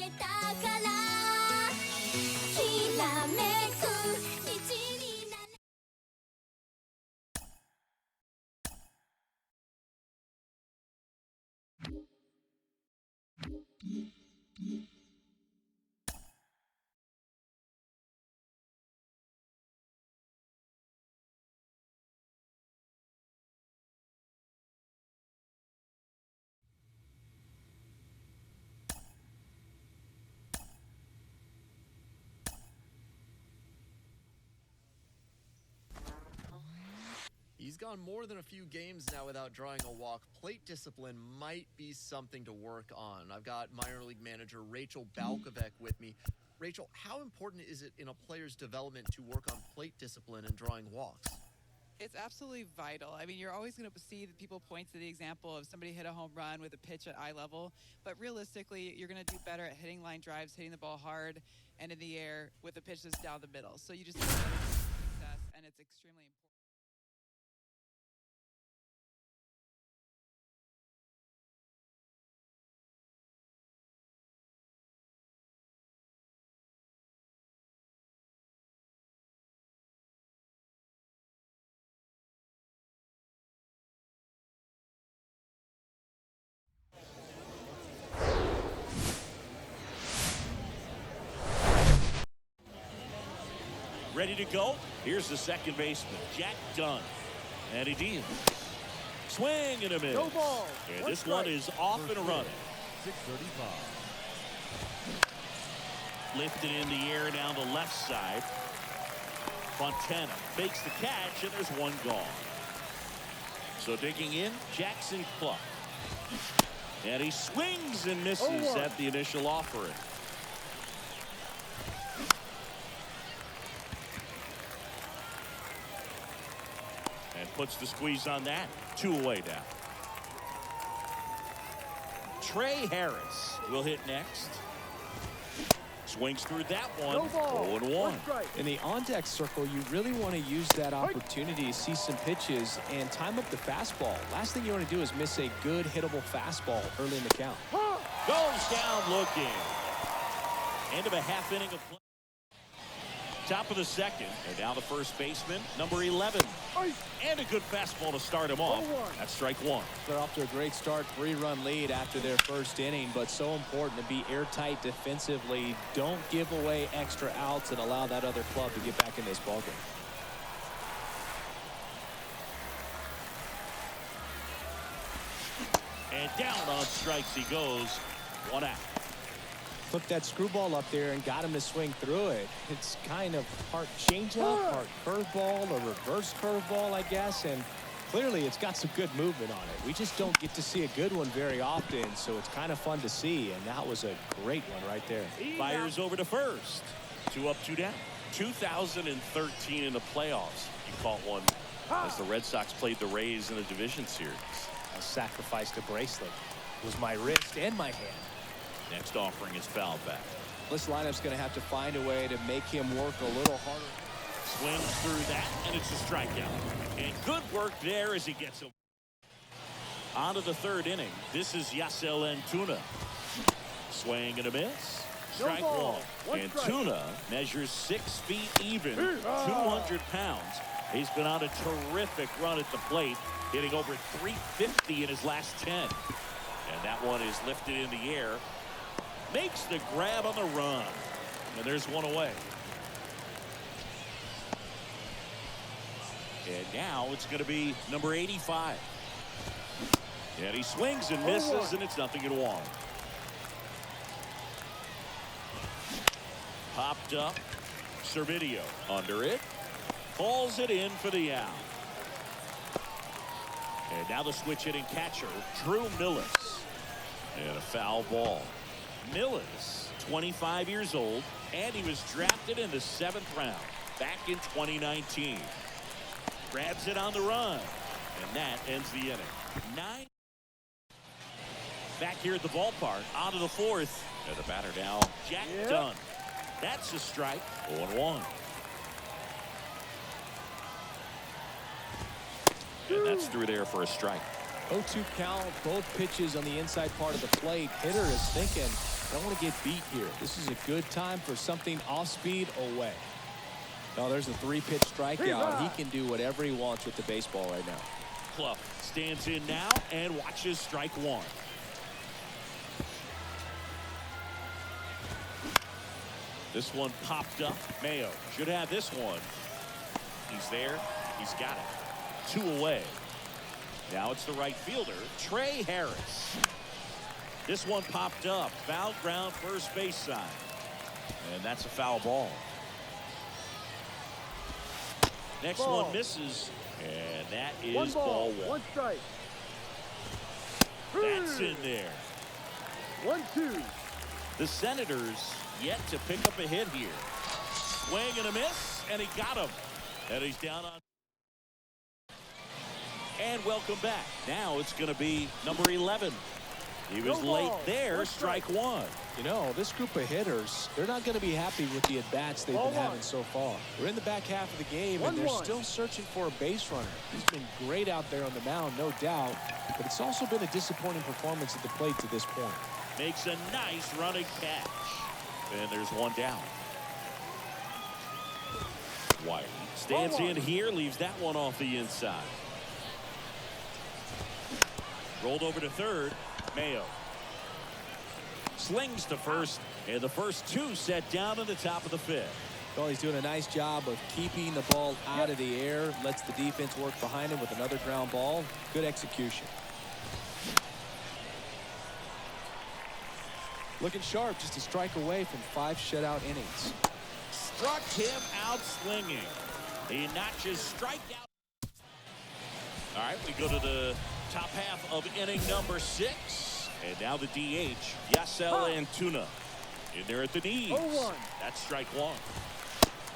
Speaker 1: He's gone more than a few games now without drawing a walk. Plate discipline might be something to work on. I've got minor league manager Rachel Balkovec with me. Rachel, how important is it in a player's development to work on plate discipline and drawing walks?
Speaker 9: It's absolutely vital. I mean, you're always going to see the people point to the example of somebody hit a home run with a pitch at eye level, but realistically, you're going to do better at hitting line drives, hitting the ball hard and in the air with a pitch that's down the middle. So you just have better success, and it's extremely important.
Speaker 2: Ready to go? Here's the second baseman, Jack Dunn. And he deals. Swing and a miss.
Speaker 5: No ball.
Speaker 2: And this one is off and running.
Speaker 4: 635.
Speaker 2: Lifted in the air down the left side. Fontana makes the catch, and there's one gone. So digging in, Jackson Cluck. And he swings and misses at the initial offering. And puts the squeeze on that. 2 away now. Trey Harris will hit next. Swings through that one. 0-1.
Speaker 3: In the on-deck circle, you really want to use that opportunity to see some pitches and time up the fastball. Last thing you want to do is miss a good hittable fastball early in the count.
Speaker 2: Goes down looking. End of a half inning of play. Top of the second, and now the first baseman, number 11. And a good fastball to start him off. That's strike one.
Speaker 3: They're off to a great start, 3-run lead after their first inning, but so important to be airtight defensively. Don't give away extra outs and allow that other club to get back in this ballgame.
Speaker 2: And down on strikes he goes. 1 out.
Speaker 3: Took that screwball up there and got him to swing through it. It's kind of part changeup, part curveball, a reverse curveball, I guess, and clearly it's got some good movement on it. We just don't get to see a good one very often, so it's kind of fun to see, and that was a great one right there.
Speaker 2: Fires over to first. 2 up, 2 down. 2013 in the playoffs. You caught one as the Red Sox played the Rays in a division series.
Speaker 3: I sacrificed a bracelet. It was my wrist and my hand.
Speaker 2: Next offering is foul back.
Speaker 3: This lineup's going to have to find a way to make him work a little harder.
Speaker 2: Swings through that, and it's a strikeout. And good work there as he gets him. On to the third inning. This is Yasel Antuna. Swing and a miss. Strike one. Antuna measures 6 feet even, 200 pounds. He's been on a terrific run at the plate, hitting over 350 in his last 10. And that one is lifted in the air. Makes the grab on the run. And there's one away. And now it's going to be number 85. And he swings and misses, and it's 0-1. Popped up. Servideo under it. Calls it in for the out. And now the switch hitting catcher, Drew Millis. And a foul ball. Millis, 25 years old, and he was drafted in the 7th round back in 2019. Grabs it on the run, and that ends the inning. 9. Back here at the ballpark, on to the 4th. And the batter now, Jack Dunn. That's a strike. 0-1. And that's through there for a strike.
Speaker 3: 0-2 count, both pitches on the inside part of the plate. Hitter is thinking, I don't want to get beat here. This is a good time for something off speed away. Oh, there's a 3-pitch strikeout. He can do whatever he wants with the baseball right now.
Speaker 2: Clough stands in now and watches strike one. This one popped up. Mayo should have this one. He's there. He's got it. 2 away. Now it's the right fielder, Trey Harris. This one popped up. Foul ground, first base side. And that's a foul ball. Next one misses. And that is ball 1.
Speaker 5: 1 strike.
Speaker 2: That's in there.
Speaker 5: 1-2.
Speaker 2: The Senators yet to pick up a hit here. Swing and a miss, and he got him. And he's down on. And welcome back. Now it's going to be number 11. He was late there, strike 1.
Speaker 3: You know, this group of hitters, they're not going to be happy with the at-bats they've been having so far. We're in the back half of the game, and they're still searching for a base runner. He's been great out there on the mound, no doubt, but it's also been a disappointing performance at the plate to this point.
Speaker 2: Makes a nice running catch. And there's one down. White stands in here, leaves that one off the inside. Rolled over to third. Mayo slings to first, and the first 2 set down in the top of the 5th.
Speaker 3: Well, he's doing a nice job of keeping the ball out of the air, lets the defense work behind him with another ground ball. Good execution. Looking sharp, just a strike away from 5 shutout innings.
Speaker 2: Struck him out swinging. He notches strikeout. All right, we go to the top half of inning number 6. And now the DH, Yasel Antuna. In there at the knees.
Speaker 5: 0-1.
Speaker 2: That's strike 1.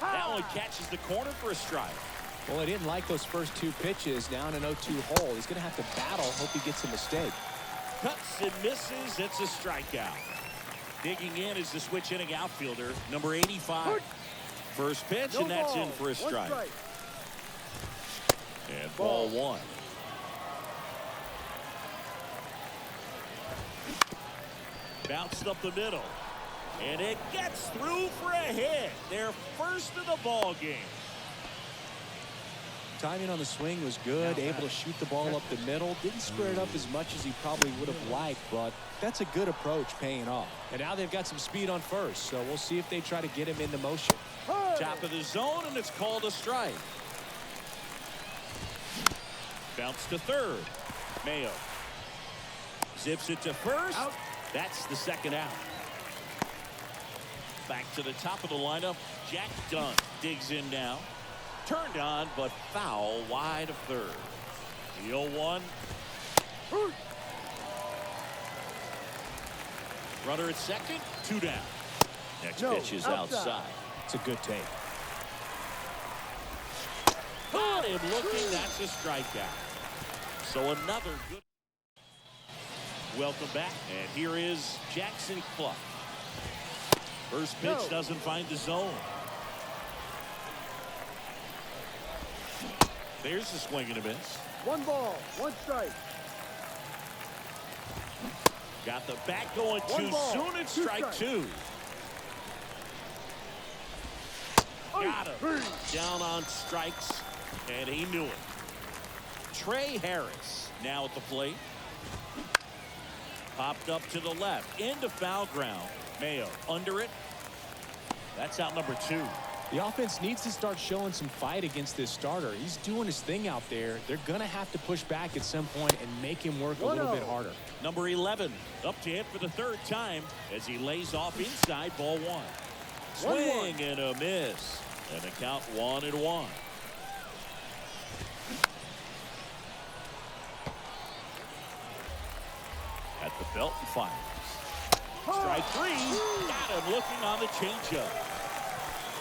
Speaker 2: That one catches the corner for a strike.
Speaker 3: Well, I didn't like those first 2 pitches down an 0-2 hole. He's going to have to battle. Hope he gets a mistake.
Speaker 2: Cuts and misses. It's a strikeout. Digging in is the switch inning outfielder, number 85. First pitch, and that's in for a strike. And ball 1. Bounced up the middle. And it gets through for a hit. Their first of the ball game.
Speaker 3: Timing on the swing was good, able to shoot the ball up the middle. Didn't square it up as much as he probably would have liked, but that's a good approach paying off. And now they've got some speed on first, so we'll see if they try to get him into motion.
Speaker 2: Top of the zone, and it's called a strike. Bounce to third. Mayo zips it to first. Out. That's the second out. Back to the top of the lineup. Jack Dunn digs in now. Turned on, but foul wide of third. The 0-1. Runner at second, 2 down. Next pitch is outside.
Speaker 3: It's a good take.
Speaker 2: Got him looking. That's a strikeout. So another good. Welcome back. And here is Jackson Clough. First pitch doesn't find the zone. There's the swing and a miss.
Speaker 5: 1 ball, 1 strike.
Speaker 2: Got the bat going too soon. It's strike 2. Got him. Down on strikes, and he knew it. Trey Harris now at the plate. Popped up to the left. Into foul ground. Mayo under it. That's out number 2.
Speaker 3: The offense needs to start showing some fight against this starter. He's doing his thing out there. They're going to have to push back at some point and make him work a little bit harder.
Speaker 2: Number 11 up to hit for the 3rd time as he lays off inside, ball 1. Swing and a miss. And the count 1-1. At the belt and fires. Strike 3. Got him looking on the changeup.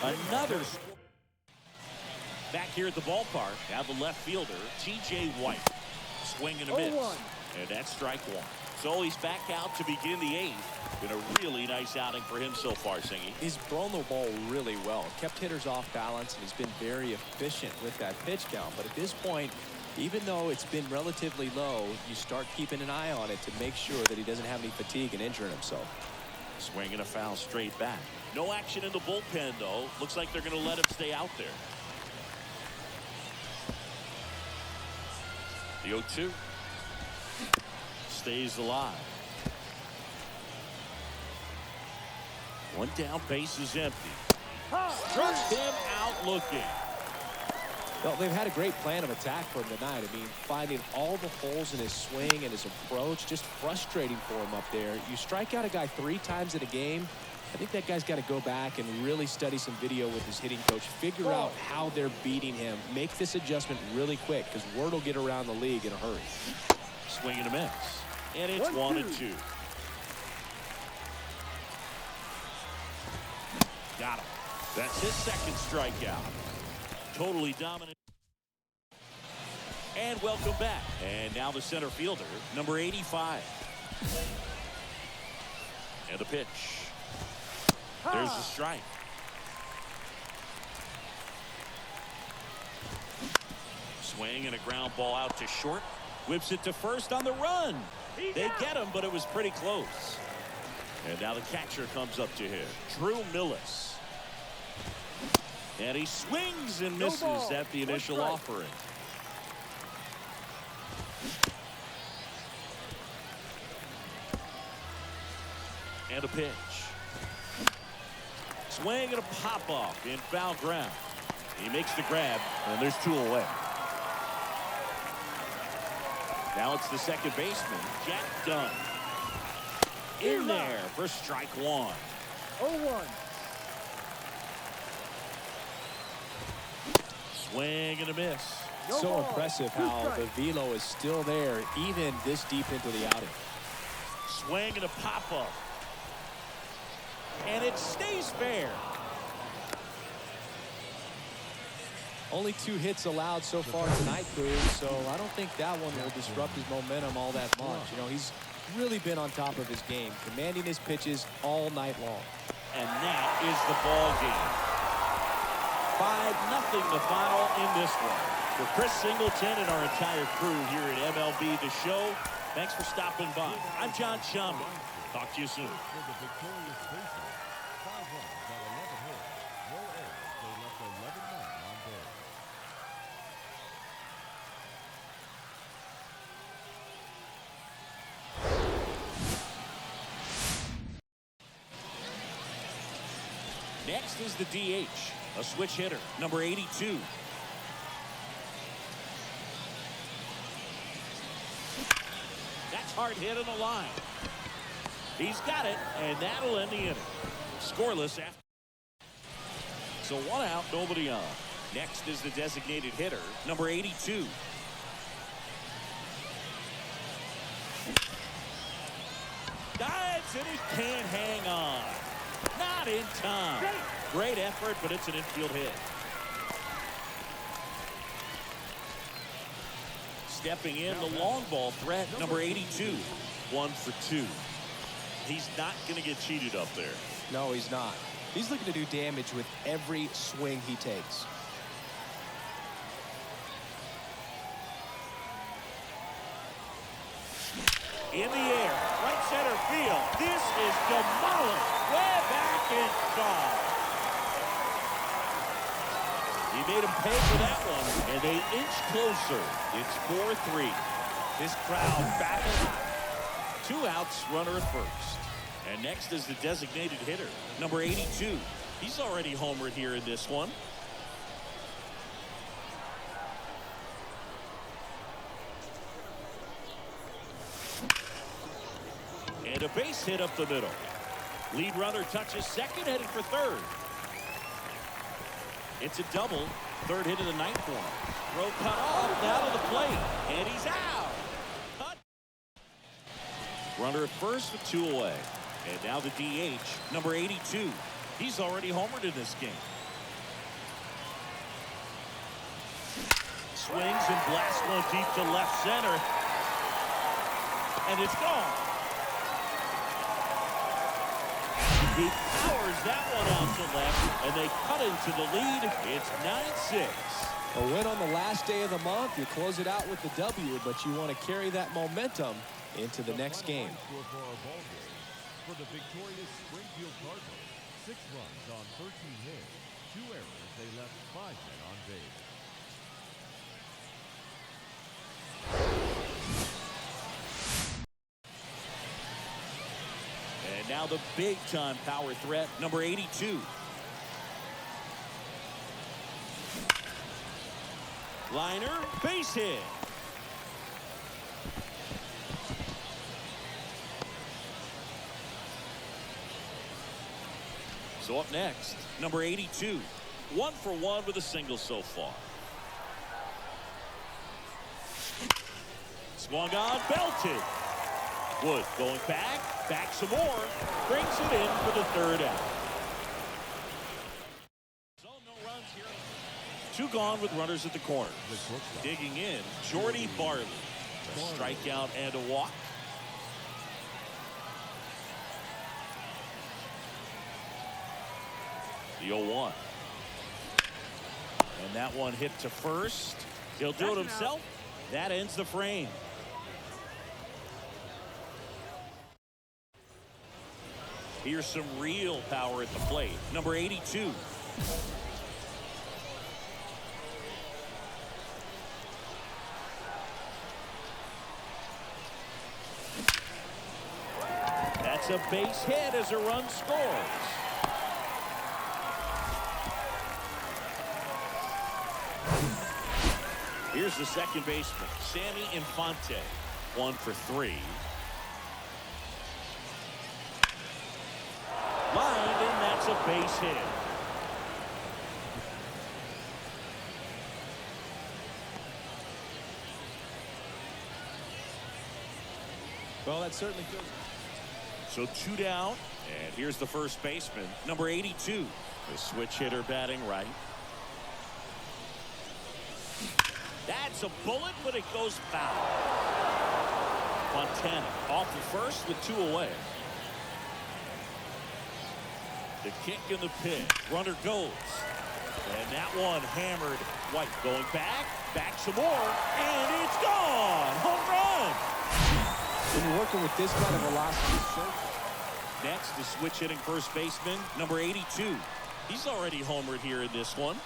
Speaker 2: Another back here at the ballpark. Now the left fielder, T.J. White. Swing and a miss. And that's strike 1. So he's back out to begin the 8th. Been a really nice outing for him so far, Singy.
Speaker 3: He's thrown the ball really well. Kept hitters off balance, and he's been very efficient with that pitch count. But at this point, even though it's been relatively low, you start keeping an eye on it to make sure that he doesn't have any fatigue and injuring himself.
Speaker 2: Swing and a foul straight back. No action in the bullpen, though. Looks like they're going to let him stay out there. The 0-2 stays alive. One down, base is empty. Struck him out looking.
Speaker 3: Well, they've had a great plan of attack for him tonight. I mean, finding all the holes in his swing and his approach, just frustrating for him up there. You strike out a guy 3 times in a game, I think that guy's got to go back and really study some video with his hitting coach, figure out how they're beating him, make this adjustment really quick, because word will get around the league in a hurry.
Speaker 2: Swing and a miss. And it's 1-2. Got him. That's his second strikeout. Totally dominant. And welcome back. And now the center fielder, number 85. And the pitch. There's the strike. Swing and a ground ball out to short. Whips it to first on the run. They get him, but it was pretty close. And now the catcher comes up to him, Drew Millis. And he swings and misses at the initial offering. And a pitch. Swing and a pop-off in foul ground. He makes the grab, and there's 2 away. Now it's the second baseman, Jack Dunn. In there for strike 1.
Speaker 5: 0-1.
Speaker 2: Swing and a miss.
Speaker 3: So impressive how the velo is still there even this deep into the outing.
Speaker 2: Swing and a pop-up. And it stays fair.
Speaker 3: Only 2 hits allowed so far tonight, Cruz, so I don't think that one will disrupt his momentum all that much. You know, he's really been on top of his game, commanding his pitches all night long.
Speaker 2: And that is the ball game. 5-0 the final in this one. For Chris Singleton and our entire crew here at MLB The Show, thanks for stopping by. I'm John Shambi. Talk to you soon. Next is the DH, a switch hitter, number 82. That's hard hit on the line. He's got it, and that'll end the inning. Scoreless after. So 1 out, nobody on. Next is the designated hitter, number 82. Dives, and he can't hang on. Not in time. Great effort, but it's an infield hit. Stepping in, the long ball threat, number 82. 1 for 2. He's not going to get cheated up there.
Speaker 3: No, he's not. He's looking to do damage with every swing he takes.
Speaker 2: In the air, right center field. This is demolished. Way back in gone. He made him pay for that one, and they inch closer. It's 4-3. This crowd back alive. 2 outs, runner at first. And next is the designated hitter, number 82. He's already homered here in this one. And a base hit up the middle. Lead runner touches second, headed for third. It's a double. Third hit of the night for him. Throw cut off, down to the plate, and he's out. Cut. Runner at first with 2 away. And now the DH, number 82. He's already homered in this game. Swings and blasts one deep to left center. And it's gone. He powers that one out to left, and they cut into the lead. It's 9-6.
Speaker 3: A win on the last day of the month. You close it out with the W, but you want to carry that momentum into the next game.
Speaker 4: For the victorious Springfield Cardinals, 6 runs on 13 hits, 2 errors. They left 5 men on base.
Speaker 2: And now the big-time power threat, number 82. Liner, base hit. So up next, number 82. 1 for 1 with a single so far. Swung on, belted. Wood going back some more, brings it in for the third out. So no runs here. 2 gone with runners at the corners. Digging in, Jordy Barley. A strikeout and a walk. The 0-1. And that one hit to first. He'll do it himself. That ends the frame. Here's some real power at the plate. Number 82. That's a base hit as a run scores. Here's the second baseman, Sammy Infante. 1 for 3. Lined, and that's a base hit.
Speaker 3: Well, that certainly feels.
Speaker 2: So 2 down, and here's the first baseman, number 82. The switch hitter batting right. That's a bullet, but it goes foul. Fontana off the first with 2 away. The kick and the pitch. Runner goes. And that one hammered. White going back some more, and it's gone. Home run.
Speaker 3: When you're working with this kind of velocity.
Speaker 2: Next, the switch hitting first baseman, number 82. He's already homered here in this one.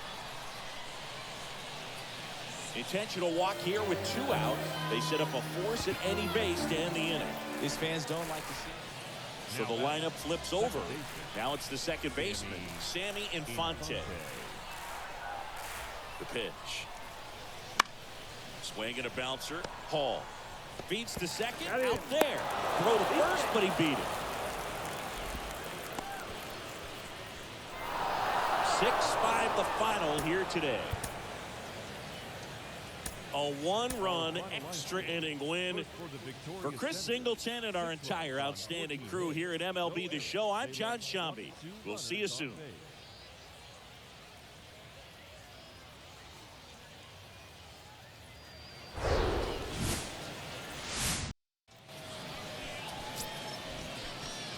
Speaker 2: Intentional walk here with 2 out. They set up a force at any base to end the inning.
Speaker 3: These fans don't like to see.
Speaker 2: So the lineup flips over. Now it's the second baseman, Sammy Infante. The pitch. Swing and a bouncer. Hall. Feeds to second. Out there. Throw to first, but he beat it. 6-5 the final here today. A 1-run extra inning win for Chris Singleton and our entire outstanding crew here at MLB The Show. I'm John Shambi. We'll see you soon.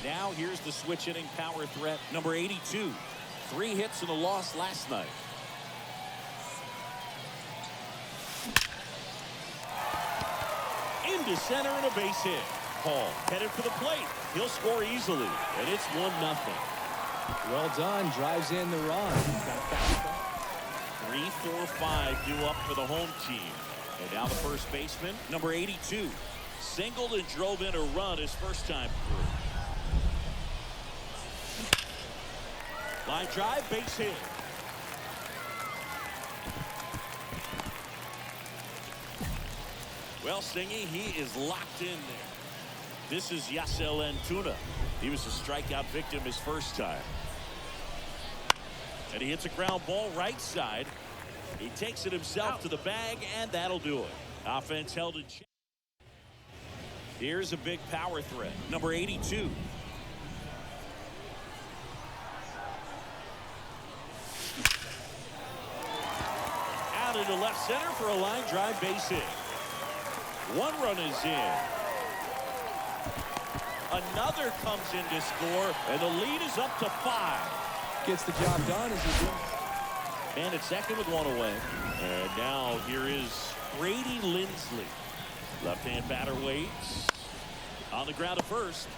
Speaker 2: Now here's the switch hitting power threat, number 82. 3 hits and a loss last night. Into center and a base hit. Hall headed for the plate. He'll score easily, and it's 1-0.
Speaker 3: Well done. Drives in the run.
Speaker 2: 3, 4, 5 due up for the home team. And now the first baseman, number 82. Singled and drove in a run his first time through. Line drive, base hit. Well, Stingy, he is locked in there. This is Yasel Antuna. He was a strikeout victim his first time. And he hits a ground ball right side. He takes it himself to the bag, and that'll do it. Offense held in check. Here's a big power threat, number 82. Out into left center for a line drive base hit. 1 run is in. Another comes in to score, and the lead is up to 5.
Speaker 3: Gets the job done as he does.
Speaker 2: And at second with 1 away. And now here is Brady Lindsley. Left-hand batter waits. On the ground at first.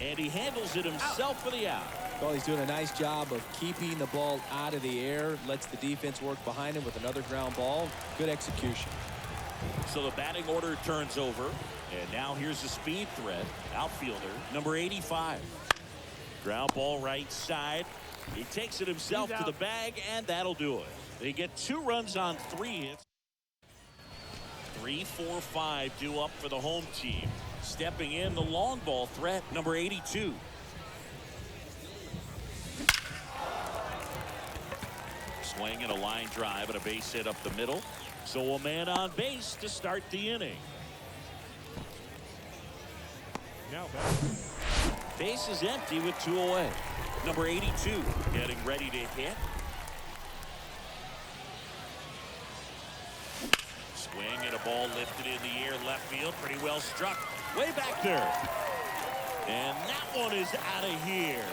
Speaker 2: And he handles it himself for the out.
Speaker 3: Well, he's doing a nice job of keeping the ball out of the air. Lets the defense work behind him with another ground ball. Good execution.
Speaker 2: So the batting order turns over. And now here's the speed threat. Outfielder, number 85. Ground ball right side. He takes it himself to the bag, and that'll do it. They get 2 runs on 3 hits. 3, 4, 5 due up for the home team. Stepping in, the long ball threat, number 82. Swing and a line drive and a base hit up the middle. So a man on base to start the inning.
Speaker 4: Now back.
Speaker 2: Base is empty with 2 away. Number 82 getting ready to hit. Swing and a ball lifted in the air left field. Pretty well struck. Way back there. And that one is out of here.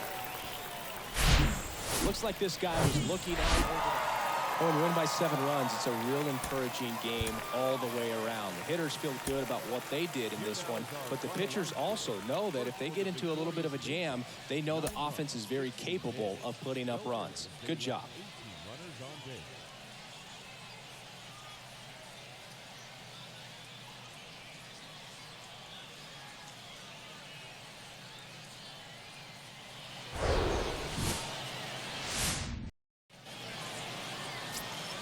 Speaker 3: Looks like this guy was looking out over. Oh, and win by 7 runs. It's a real encouraging game all the way around. The hitters feel good about what they did in this one, but the pitchers also know that if they get into a little bit of a jam, they know the offense is very capable of putting up runs. Good job.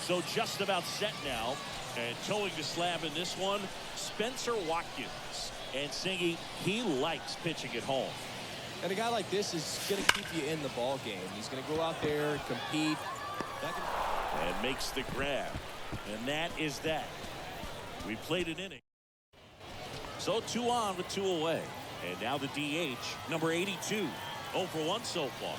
Speaker 2: So just about set now, and towing the slab in this one, Spencer Watkins. And Singy, he likes pitching at home.
Speaker 3: And a guy like this is going to keep you in the ball game. He's going to go out there, compete.
Speaker 2: And makes the grab. And that is that. We played an inning. So 2 on with 2 away. And now the DH, number 82. 0 for 1 so far.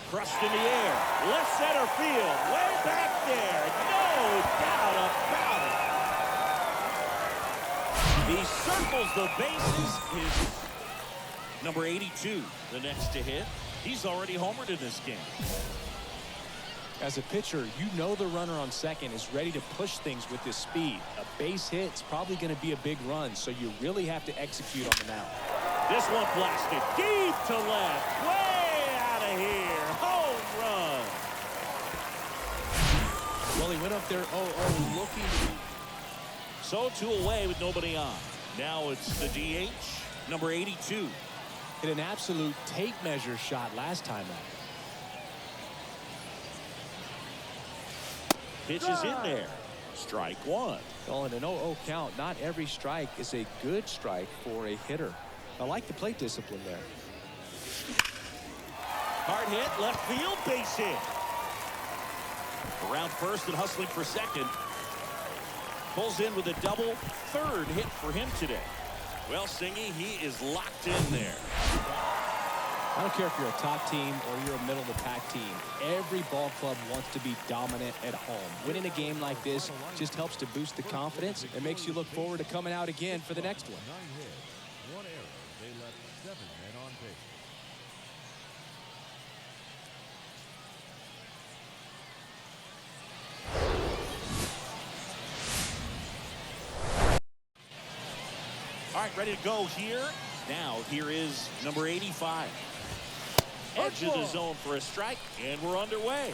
Speaker 2: Crushed in the air. Left center field. Way back there. No doubt about it. He circles the bases. His number 82, the next to hit. He's already homered in this game.
Speaker 3: As a pitcher, you know the runner on second is ready to push things with his speed. A base hit's probably going to be a big run, so you really have to execute on the mound.
Speaker 2: This one blasted deep to left. Way out of here. Home run.
Speaker 3: Well, he went up there, looking.
Speaker 2: So 2 away with nobody on. Now it's the DH, number 82.
Speaker 3: Hit an absolute tape measure shot last time out.
Speaker 2: Pitch is in there. Strike 1.
Speaker 3: Well, in an 0-0 count, not every strike is a good strike for a hitter. I like the plate discipline there.
Speaker 2: Hard hit, left field, base hit. Around first and hustling for second. Pulls in with a double. 3rd hit for him today. Well, Singy, he is locked in there.
Speaker 3: I don't care if you're a top team or you're a middle-of-the-pack team. Every ball club wants to be dominant at home. Winning a game like this just helps to boost the confidence and makes you look forward to coming out again for the next one.
Speaker 4: 9 hits, 1 error. They left 7 men on base.
Speaker 2: All right, ready to go here. Now, here is number 85. Edge of the zone for a strike, and we're underway.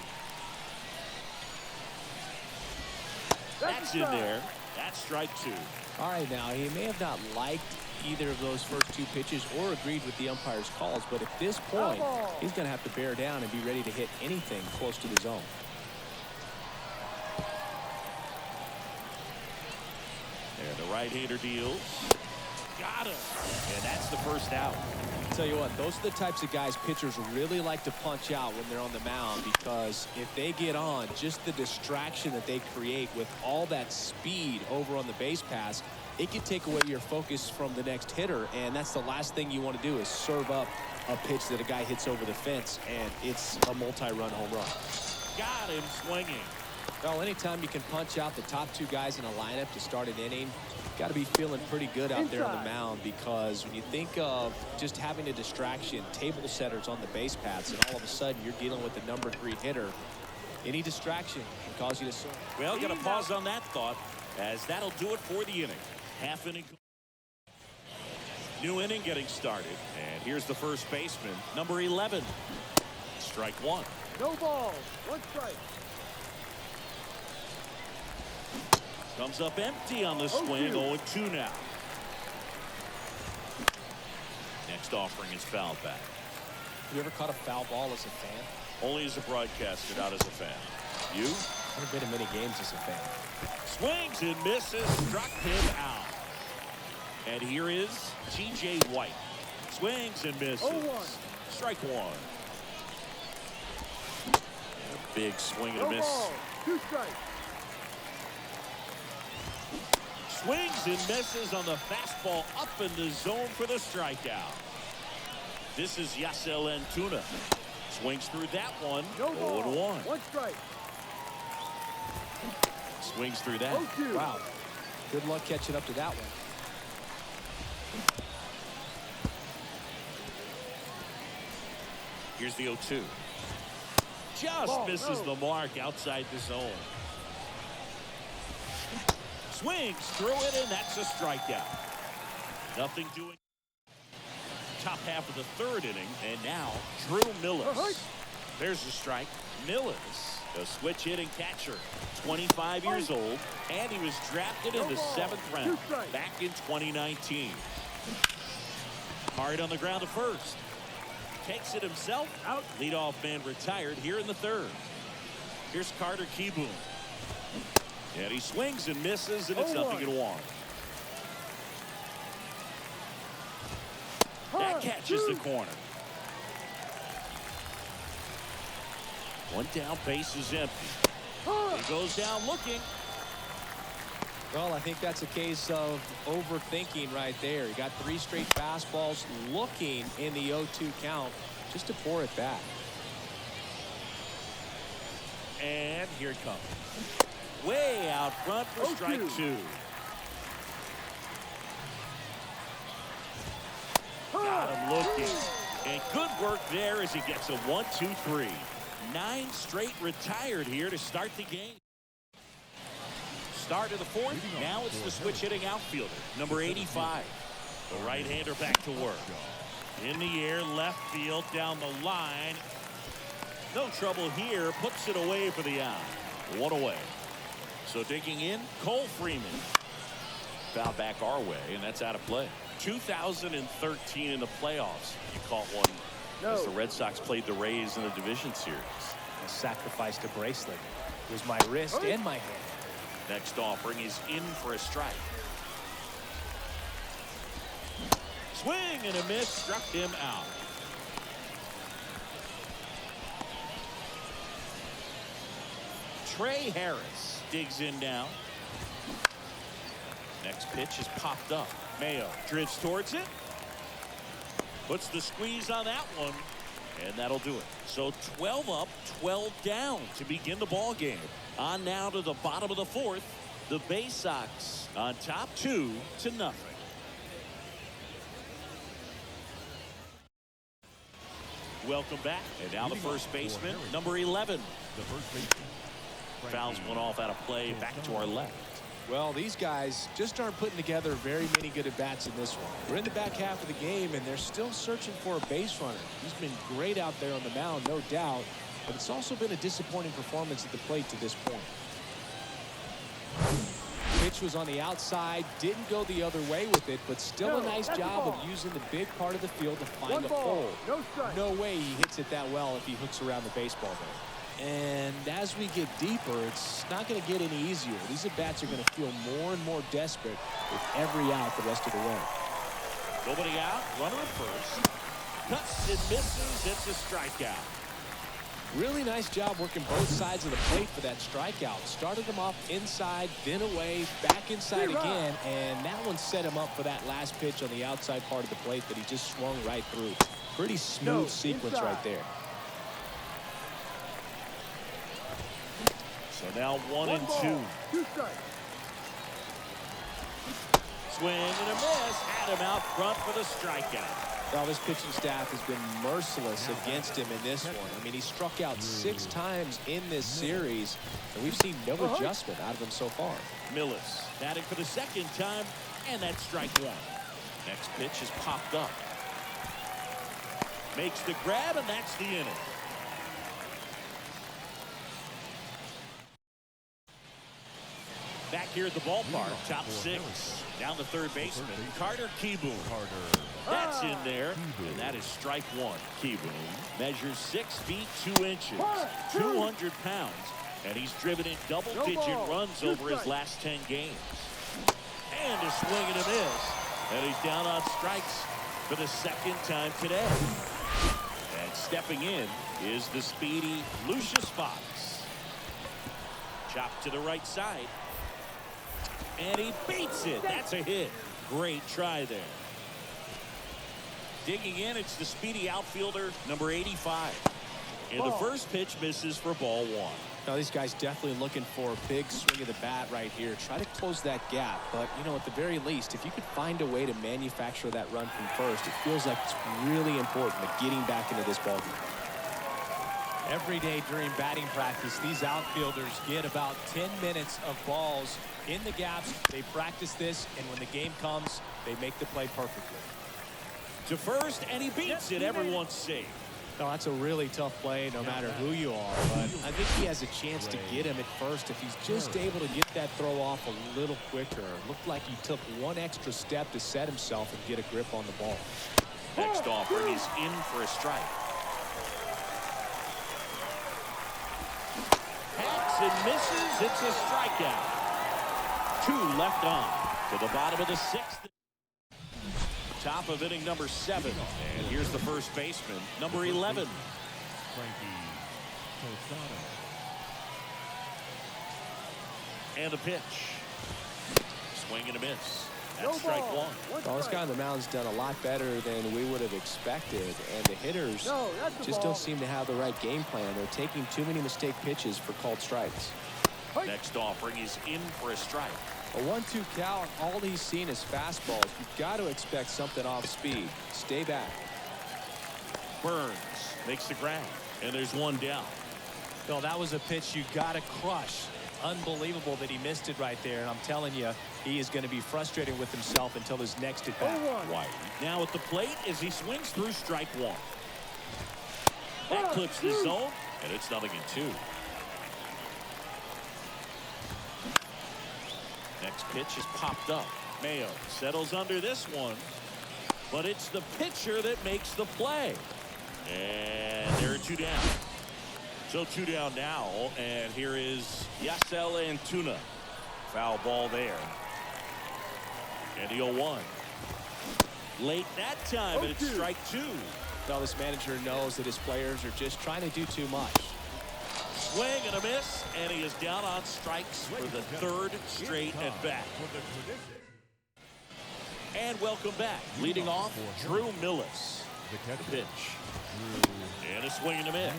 Speaker 2: That's in there. That's strike 2.
Speaker 3: All right, now, he may have not liked either of those first 2 pitches or agreed with the umpire's calls, but at this point, he's going to have to bear down and be ready to hit anything close to the zone.
Speaker 2: There, the right-hander deals. Got him. And that's the first out.
Speaker 3: I'll tell you what, those are the types of guys pitchers really like to punch out when they're on the mound, because if they get on, just the distraction that they create with all that speed over on the base pass, it can take away your focus from the next hitter, and that's the last thing you want to do is serve up a pitch that a guy hits over the fence, and it's a multi-run home run.
Speaker 2: Got him swinging.
Speaker 3: Well, anytime you can punch out the top 2 guys in a lineup to start an inning, got to be feeling pretty good out there on the mound, because when you think of just having a distraction, table setters on the base paths, and all of a sudden you're dealing with the number 3 hitter, any distraction can cause you to serve.
Speaker 2: Well, got to pause on that thought, as that'll do it for the inning. Half inning. New inning getting started, and here's the first baseman, number 11. Strike 1.
Speaker 5: No ball. 1 strike.
Speaker 2: Comes up empty on the swing. 0-2 now. Next offering is fouled back.
Speaker 3: Have you ever caught a foul ball as a fan?
Speaker 2: Only as a broadcaster, not as a fan. You?
Speaker 3: I've been to many games as a fan.
Speaker 2: Swings and misses. Struck him out. And here is T.J. White. Swings and misses.
Speaker 5: 0-1.
Speaker 2: Strike one. A big swing and a miss.
Speaker 5: Ball. 2 strikes.
Speaker 2: Swings and misses on the fastball up in the zone for the strikeout. This is Yasel Antuna. Swings through that one. 0-1.
Speaker 5: 1 strike.
Speaker 2: Swings through that.
Speaker 5: 0-2.
Speaker 3: Wow. Good luck catching up to that one.
Speaker 2: Here's the 0-2. Just misses the mark outside the zone. Swings through it, and that's a strikeout. Nothing doing. Top half of the third inning, and now Drew Millis. There's a strike. Millis, a switch hitting catcher, 25 years old, and he was drafted in the 7th round back in 2019. Hard on the ground to first. Takes it himself out. Leadoff man retired here in the 3rd. Here's Carter Kieboom. And he swings and misses, and it's 0-1. That catches the corner. One down, base is empty. He goes down looking.
Speaker 3: Well, I think that's a case of overthinking right there. He got 3 straight fastballs looking in the 0-2 count just to pour it back.
Speaker 2: And here it comes. Way out front for strike 2. Got him looking. And good work there as he gets a 1-2-3. 9 straight retired here to start the game. Start of the 4th. Now it's the switch hitting outfielder, number 85. The right-hander back to work. In the air, left field, down the line. No trouble here. Puts it away for the out. 1 away. So digging in, Cole Freeman. Foul back our way, and that's out of play. 2013 in the playoffs. You caught one as the Red Sox played the Rays in the division series.
Speaker 3: I sacrificed a bracelet. It was my wrist and my hand.
Speaker 2: Next offering is in for a strike. Swing and a miss, struck him out. Trey Harris digs in now. Next pitch is popped up. Mayo drifts towards it. Puts the squeeze on that one. And that'll do it. So 12 up, 12 down to begin the ball game. On now to the bottom of the 4th. The Bay Sox on top 2-0. Welcome back. And now the first baseman, number 11.
Speaker 4: The first baseman.
Speaker 2: Fouls one off out of play back to our left.
Speaker 3: Well, these guys just aren't putting together very many good at-bats in this one. We're in the back half of the game, and they're still searching for a base runner. He's been great out there on the mound, no doubt, but it's also been a disappointing performance at the plate to this point. Pitch was on the outside, didn't go the other way with it, but still a nice job of using the big part of the field to find the hole. No way he hits it that well if he hooks around the baseball there. And as we get deeper, it's not going to get any easier. These at-bats are going to feel more and more desperate with every out the rest of the way.
Speaker 2: Nobody out, runner at first. Cuts and misses, it's a strikeout.
Speaker 3: Really nice job working both sides of the plate for that strikeout. Started him off inside, then away, back inside again, and that one set him up for that last pitch on the outside part of the plate that he just swung right through. Pretty smooth sequence right there.
Speaker 2: So now 1-2. Swing and a miss. Had him out front for the strikeout.
Speaker 3: Well, this pitching staff has been merciless against him in this one. I mean, he struck out 6 times in this series, and we've seen no adjustment out of him so far.
Speaker 2: Millis batting for the 2nd time, and that's strike 1. Next pitch is popped up. Makes the grab, and that's the inning. Back here at the ballpark, top 6. Down the third baseman, Carter Kieboom. That's in there, and that is strike 1. Kieboom measures 6 feet 2 inches, 200 pounds, and he's driven in double-digit runs over his last 10 games. And a swing and a miss, and he's down on strikes for the second time today. And stepping in is the speedy Lucius Fox. Chopped to the right side. And he beats it. That's a hit. Great try there. Digging in, it's the speedy outfielder, number 85. And the first pitch misses for ball 1.
Speaker 3: Now, these guys definitely looking for a big swing of the bat right here. Try to close that gap. But, you know, at the very least, if you could find a way to manufacture that run from first, it feels like it's really important to getting back into this ballgame.
Speaker 13: Every day during batting practice, these outfielders get about 10 minutes of balls in the gaps. They practice this, and when the game comes, they make the play perfectly.
Speaker 2: To first, and he beats it. Everyone's safe.
Speaker 3: No, that's a really tough play no matter who you are. But I think he has a chance to get him at first if he's just able to get that throw off a little quicker. It looked like he took one extra step to set himself and get a grip on the ball.
Speaker 2: Next offering is in for a strike. Hacks and misses. It's a strikeout. 2 left on to the bottom of the 6th. Top of inning number 7. And here's the first baseman, number 11. And a pitch. Swing and a miss. That's strike 1.
Speaker 3: Well, this guy on the mound's done a lot better than we would have expected. And the hitters just don't seem to have the right game plan. They're taking too many mistake pitches for called strikes.
Speaker 2: Next offering is in for a strike.
Speaker 3: A 1-2 count, all he's seen is fastballs. You've got to expect something off speed. Stay back.
Speaker 2: Burns makes the grab, and there's one down.
Speaker 13: Well, that was a pitch you got to crush. Unbelievable that he missed it right there. And I'm telling you, he is going to be frustrated with himself until his next at bat.
Speaker 2: White now at the plate as he swings through strike 1. That clips the zone, and it's 0-2. Next pitch is popped up. Mayo settles under this one, but it's the pitcher that makes the play. And there are 2 down. So 2 down now, and here is Yasel Antuna. Foul ball there. And the 0-1. Late that time, and it's strike 2.
Speaker 3: Well, this manager knows that his players are just trying to do too much.
Speaker 2: Swing and a miss, and he is down on strikes for the 3rd straight at bat. And welcome back. Leading off, Drew Millis. The pitch. And a swing and a miss.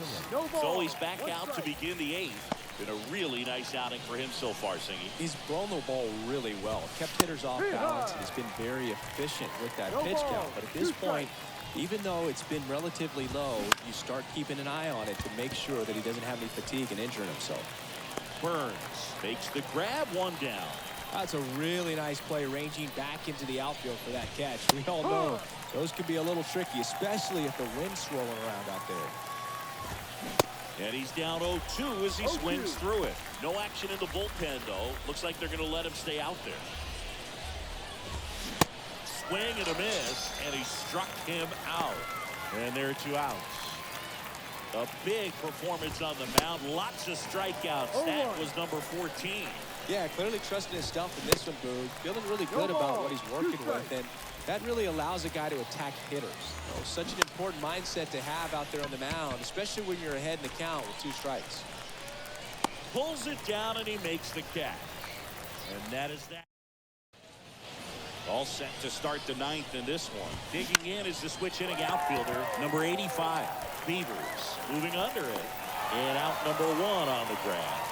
Speaker 2: So he's back out to begin the 8th. Been a really nice outing for him so far, Singy.
Speaker 3: He's thrown the ball really well. Kept hitters off balance, and has been very efficient with that pitch count. But at this point, even though it's been relatively low, you start keeping an eye on it to make sure that he doesn't have any fatigue and injuring himself.
Speaker 2: Burns makes the grab, 1 down.
Speaker 3: That's a really nice play, ranging back into the outfield for that catch. We all know those can be a little tricky, especially if the wind's swirling around out there.
Speaker 2: And he's down 0-2 as he swings through it. No action in the bullpen, though. Looks like they're going to let him stay out there. Swing and a miss, and he struck him out. And there are 2 outs. A big performance on the mound. Lots of strikeouts. That was number 14.
Speaker 3: Yeah, clearly trusting his stuff in this one, Boog. Feeling really good about what he's working with, and that really allows a guy to attack hitters. You know, such an important mindset to have out there on the mound, especially when you're ahead in the count with 2 strikes.
Speaker 2: Pulls it down, and he makes the catch. And that is that. All set to start the 9th in this one. Digging in is the switch hitting outfielder, number 85. Beavers moving under it. And out number 1 on the grab.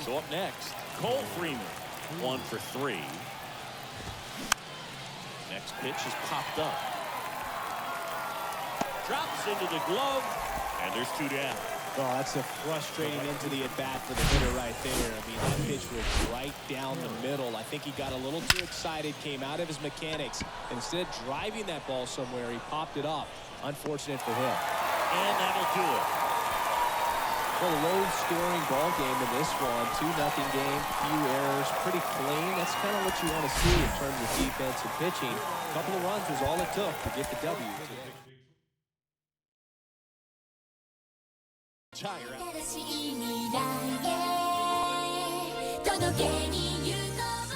Speaker 2: So up next, Cole Freeman, 1 for 3. Next pitch is popped up. Drops into the glove, and there's 2 down.
Speaker 3: Oh, that's a frustrating into the at-bat for the hitter right there. I mean, that pitch was right down the middle. I think he got a little too excited, came out of his mechanics. Instead of driving that ball somewhere, he popped it up. Unfortunate for him.
Speaker 2: And that'll do it.
Speaker 3: Well, a low-scoring ball game in this one. 2-0 game, few errors, pretty clean. That's kind of what you want to see in terms of defense and pitching. A couple of runs was all it took to get the W today.
Speaker 2: Tire out.
Speaker 11: 新しい未来へ届けに行こう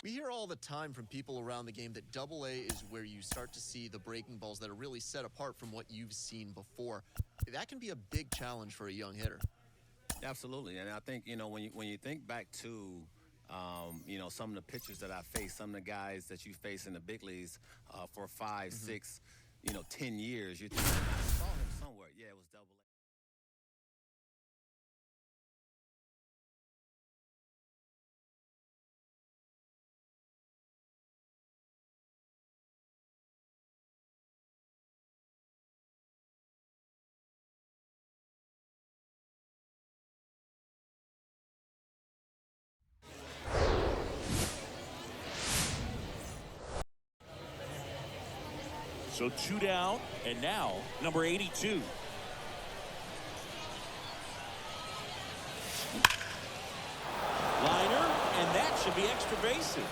Speaker 1: We hear all the time from people around the game that AA is where you start to see the breaking balls that are really set apart from what you've seen before. That can be a big challenge for a young hitter.
Speaker 14: Absolutely, and I think, you know, when you think back to, you know, some of the pitchers that I faced, some of the guys that you face in the big leagues for 5, 6, you know, 10 years, you think, I saw him somewhere. Yeah, it was AA.
Speaker 2: So 2 down, and now number 82. Liner, and that should be extra bases.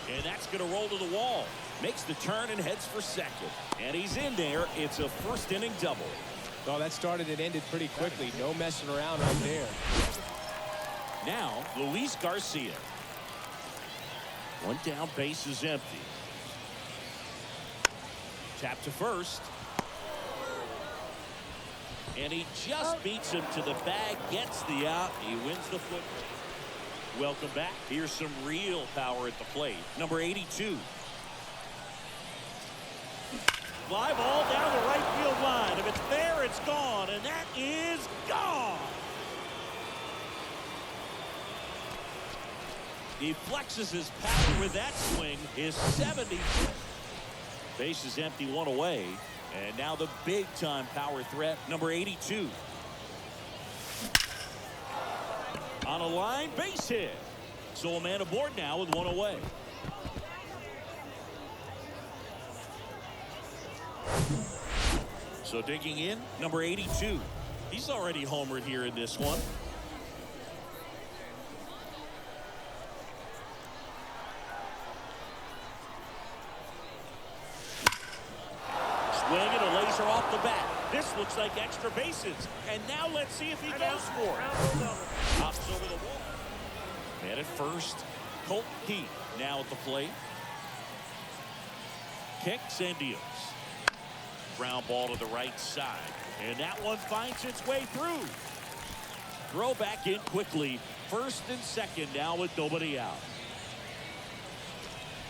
Speaker 2: And that's going to roll to the wall. Makes the turn and heads for second. And he's in there. It's a first inning double.
Speaker 3: Well, that started and ended pretty quickly. No messing around right there.
Speaker 2: Now, Luis Garcia. One down, base is empty. Tap to first. And he just beats him to the bag, gets the out. He wins the foot. Welcome back. Here's some real power at the plate. Number 82. Fly ball down the right field line. If it's there, it's gone. And that is gone. He flexes his power with that swing. His 70. Base is empty, one away. And now the big-time power threat, number 82. On a line, base hit. So a man aboard now with one away. So digging in, number 82. He's already homered here in this one. Swing and a laser off the bat. This looks like extra bases. And now let's see if he goes for it. Hops over the wall. Man at first. Colt Heath now at the plate. Kicks and deals. Ground ball to the right side. And that one finds its way through. Throw back in quickly. First and second now with nobody out.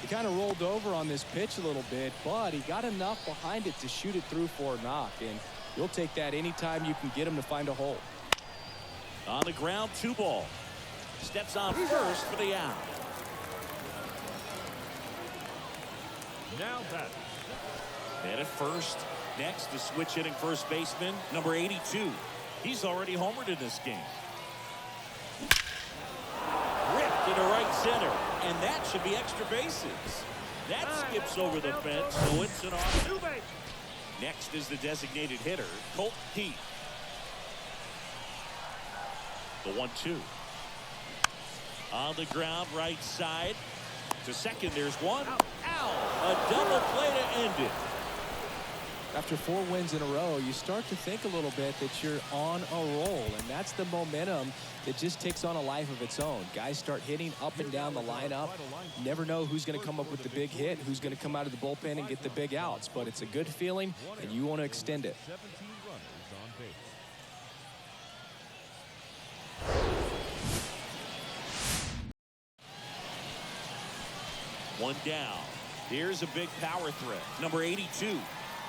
Speaker 3: He kind of rolled over on this pitch a little bit, but he got enough behind it to shoot it through for a knock. And you'll take that anytime you can get him to find a hole.
Speaker 2: On the ground, 2 ball. Steps on first for the out.
Speaker 4: Now batting.
Speaker 2: And at first. Next, the switch hitting first baseman, number 82. He's already homered in this game. Ripped into right center. And that should be extra bases. That skips over the fence, so it's an off. Next is the designated hitter, Colt Heath. The 1-2. On the ground, right side. To second, there's one. Ow! A double play to end it.
Speaker 3: After 4 wins in a row, you start to think a little bit that you're on a roll, and that's the momentum that just takes on a life of its own. Guys start hitting up and down the lineup. Never know who's going to come up with the big hit, who's going to come out of the bullpen and get the big outs, but it's a good feeling, and you want to extend it.
Speaker 4: 17 runners on base.
Speaker 2: One down. Here's a big power threat. Number 82.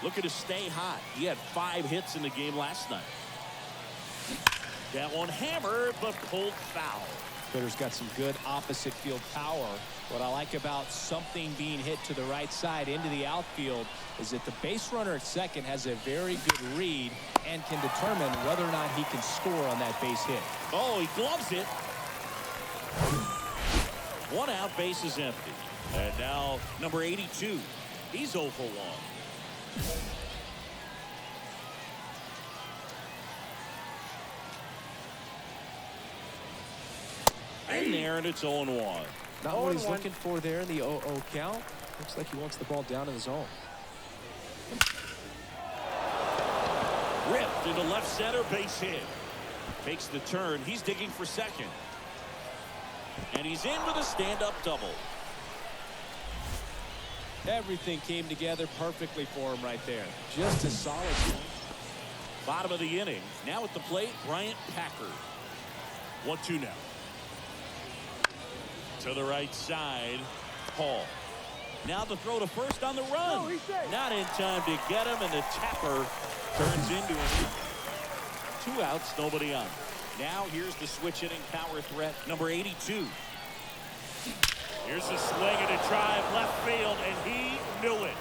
Speaker 2: Looking to stay hot. He had 5 hits in the game last night. That one hammered, but pulled foul.
Speaker 3: Hitter's got some good opposite field power. What I like about something being hit to the right side into the outfield is that the base runner at second has a very good read and can determine whether or not he can score on that base hit.
Speaker 2: Oh, he gloves it. 1 out, base is empty. And now number 82. He's 0 for 1. In there, and it's 0-1.
Speaker 3: Not what he's looking for there in the 0-0 count. Looks like he wants the ball down in the zone.
Speaker 2: Ripped into left center, base hit. Makes the turn. He's digging for second. And he's in with a stand-up double.
Speaker 3: Everything came together perfectly for him right there. Just a solid one.
Speaker 2: Bottom of the inning. Now at the plate, Bryant Packard. 1-2 now. To the right side, Hall. Now the throw to first on the run. Not in time to get him, and the tapper turns into him. 2 outs, nobody on. Now here's the switch hitting power threat, number 82. Here's a swing and a drive left field, and he knew it.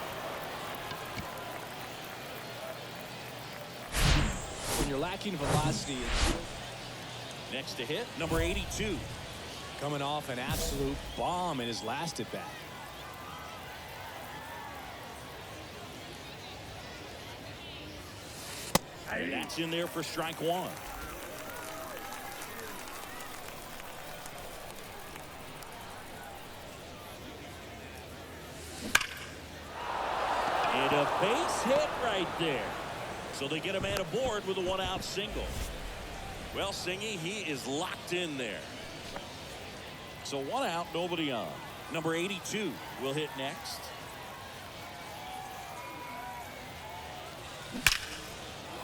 Speaker 3: When you're lacking velocity.
Speaker 2: Next to hit, number 82.
Speaker 3: Coming off an absolute bomb in his last at bat.
Speaker 2: And that's in there for strike 1. And a base hit right there. So they get a man aboard with a 1-out single. Well, Singy, he is locked in there. So 1 out, nobody on. Number 82 will hit next.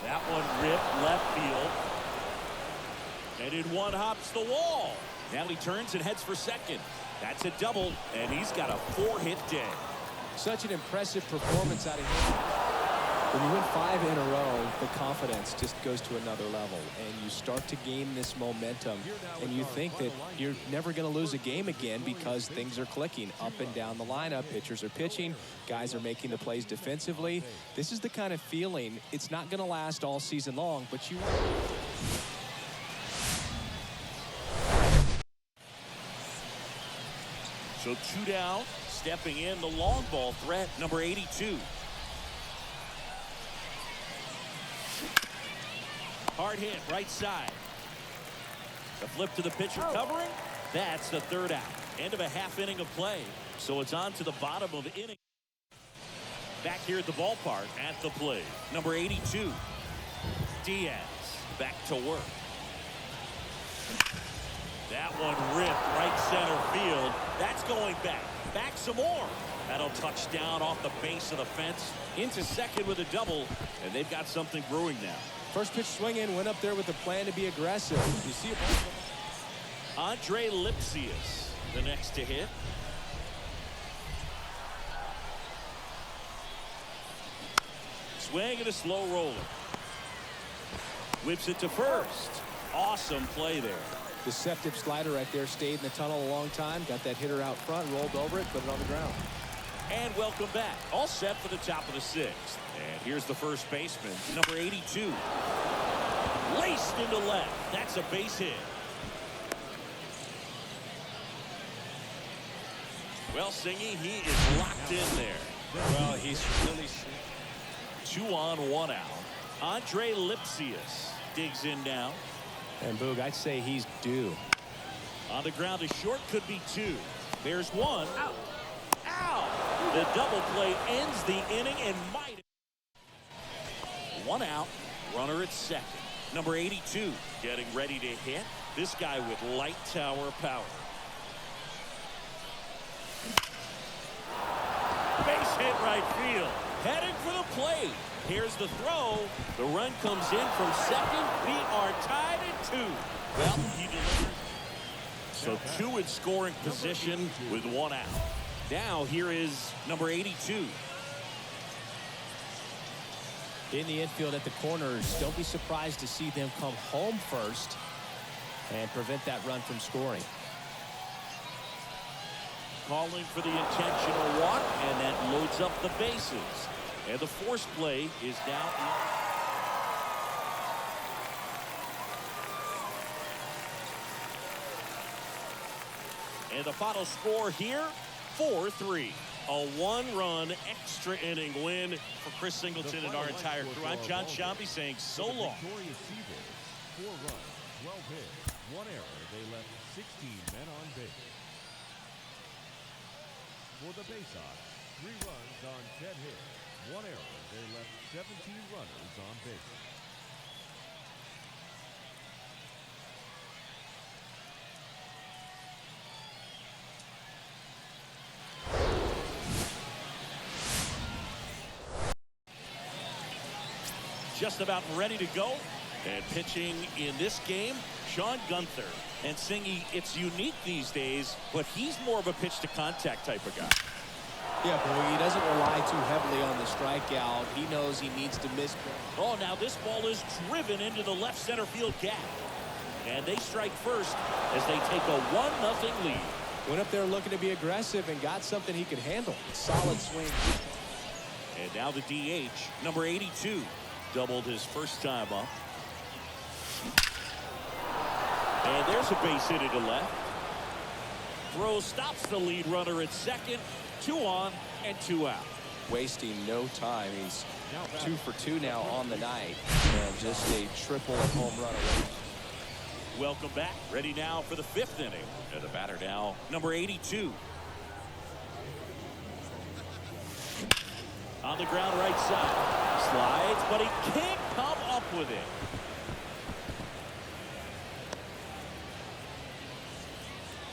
Speaker 2: That one ripped left field. And in one hops the wall. Now he turns and heads for second. That's a double, and he's got a 4-hit day.
Speaker 3: Such an impressive performance out of him. When you win 5 in a row, the confidence just goes to another level, and you start to gain this momentum, and you think that you're never going to lose a game again because things are clicking up and down the lineup. Pitchers are pitching, guys are making the plays defensively. This is the kind of feeling, it's not going to last all season long, but you want.
Speaker 2: So 2 down, stepping in the long ball threat, number 82. Hard hit, right side. The flip to the pitcher covering. That's the 3rd out. End of a half inning of play. So it's on to the bottom of the inning. Back here at the ballpark at the plate. Number 82. Diaz back to work. That one ripped right center field. That's going back. Back some more. That'll touch down off the base of the fence. Into second with a double. And they've got something brewing now.
Speaker 3: First pitch swing in, went up there with a plan to be aggressive. You see it.
Speaker 2: Andre Lipsius, the next to hit. Swing and a slow roller. Whips it to first. Awesome play there.
Speaker 3: Deceptive slider right there. Stayed in the tunnel a long time. Got that hitter out front, rolled over it, put it on the ground.
Speaker 2: And welcome back. All set for the top of the 6th. And here's the first baseman, number 82. Laced into left. That's a base hit. Well, Singy, he is locked in there.
Speaker 3: Well, he's really
Speaker 2: 2 on, 1 out. Andre Lipsius digs in now.
Speaker 3: And Boog, I'd say he's due.
Speaker 2: On the ground, a short could be 2. There's 1. Out. Ow! The double play ends the inning and might. 1 out. Runner at second. Number 82 getting ready to hit. This guy with light tower power. Base hit right field. Heading for the plate. Here's the throw. The run comes in from second. We are tied at 2. Well, he delivered. So 2 in scoring position with 1 out. Now here is number 82.
Speaker 3: In the infield at the corners, don't be surprised to see them come home first. and prevent that run from scoring.
Speaker 2: Calling for the intentional walk, and that loads up the bases. And the force play is now in. And the final score here, 4-3. A one-run extra inning win for Chris Singleton and our entire crew. I'm John Shambi saying so long.
Speaker 4: Victorious Seagulls, 4 runs, 12 hits, 1 error. They left 16 men on base. For the Baysox, 3 runs on 10 hits, 1 error. They left 17 runners on base.
Speaker 2: Just about ready to go. And pitching in this game, Sean Gunther. And Singy, it's unique these days, but he's more of a pitch-to-contact type of guy.
Speaker 3: Yeah, boy, he doesn't rely too heavily on the strikeout. He knows he needs to miss.
Speaker 2: Oh, now this ball is driven into the left center field gap. And they strike first as they take a 1-0 lead.
Speaker 3: Went up there looking to be aggressive and got something he could handle. Solid swing.
Speaker 2: And now the DH, number 82. Doubled his first time up. And there's a base hit to left. Throw stops the lead runner at second. 2 on and 2 out.
Speaker 3: Wasting no time. He's 2 for 2 now on the night. And just a triple and home run away.
Speaker 2: Welcome back. Ready now for the 5th inning. And the batter now, number 82. On the ground right side. Slides, but he can't come up with it.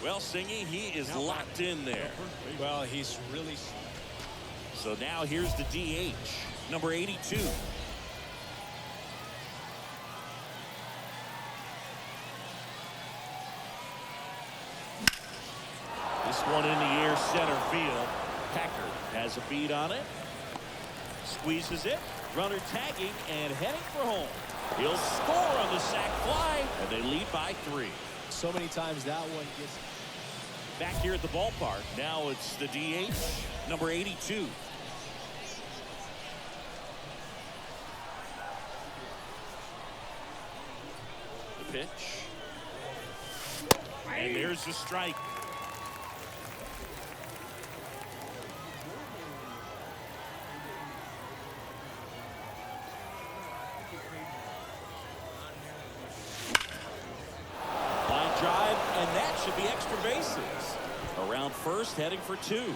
Speaker 2: Well, Singy, he is locked in there.
Speaker 3: Well, he's really...
Speaker 2: So now here's the DH, number 82. This one in the air, center field. Packard has a beat on it. Squeezes it. Runner tagging and heading for home. He'll score on the sac fly, and they lead by 3.
Speaker 3: So many times that one gets...
Speaker 2: Back here at the ballpark. Now it's the DH, number 82. The pitch. And there's the strike. Should be extra bases. Around first, heading for 2.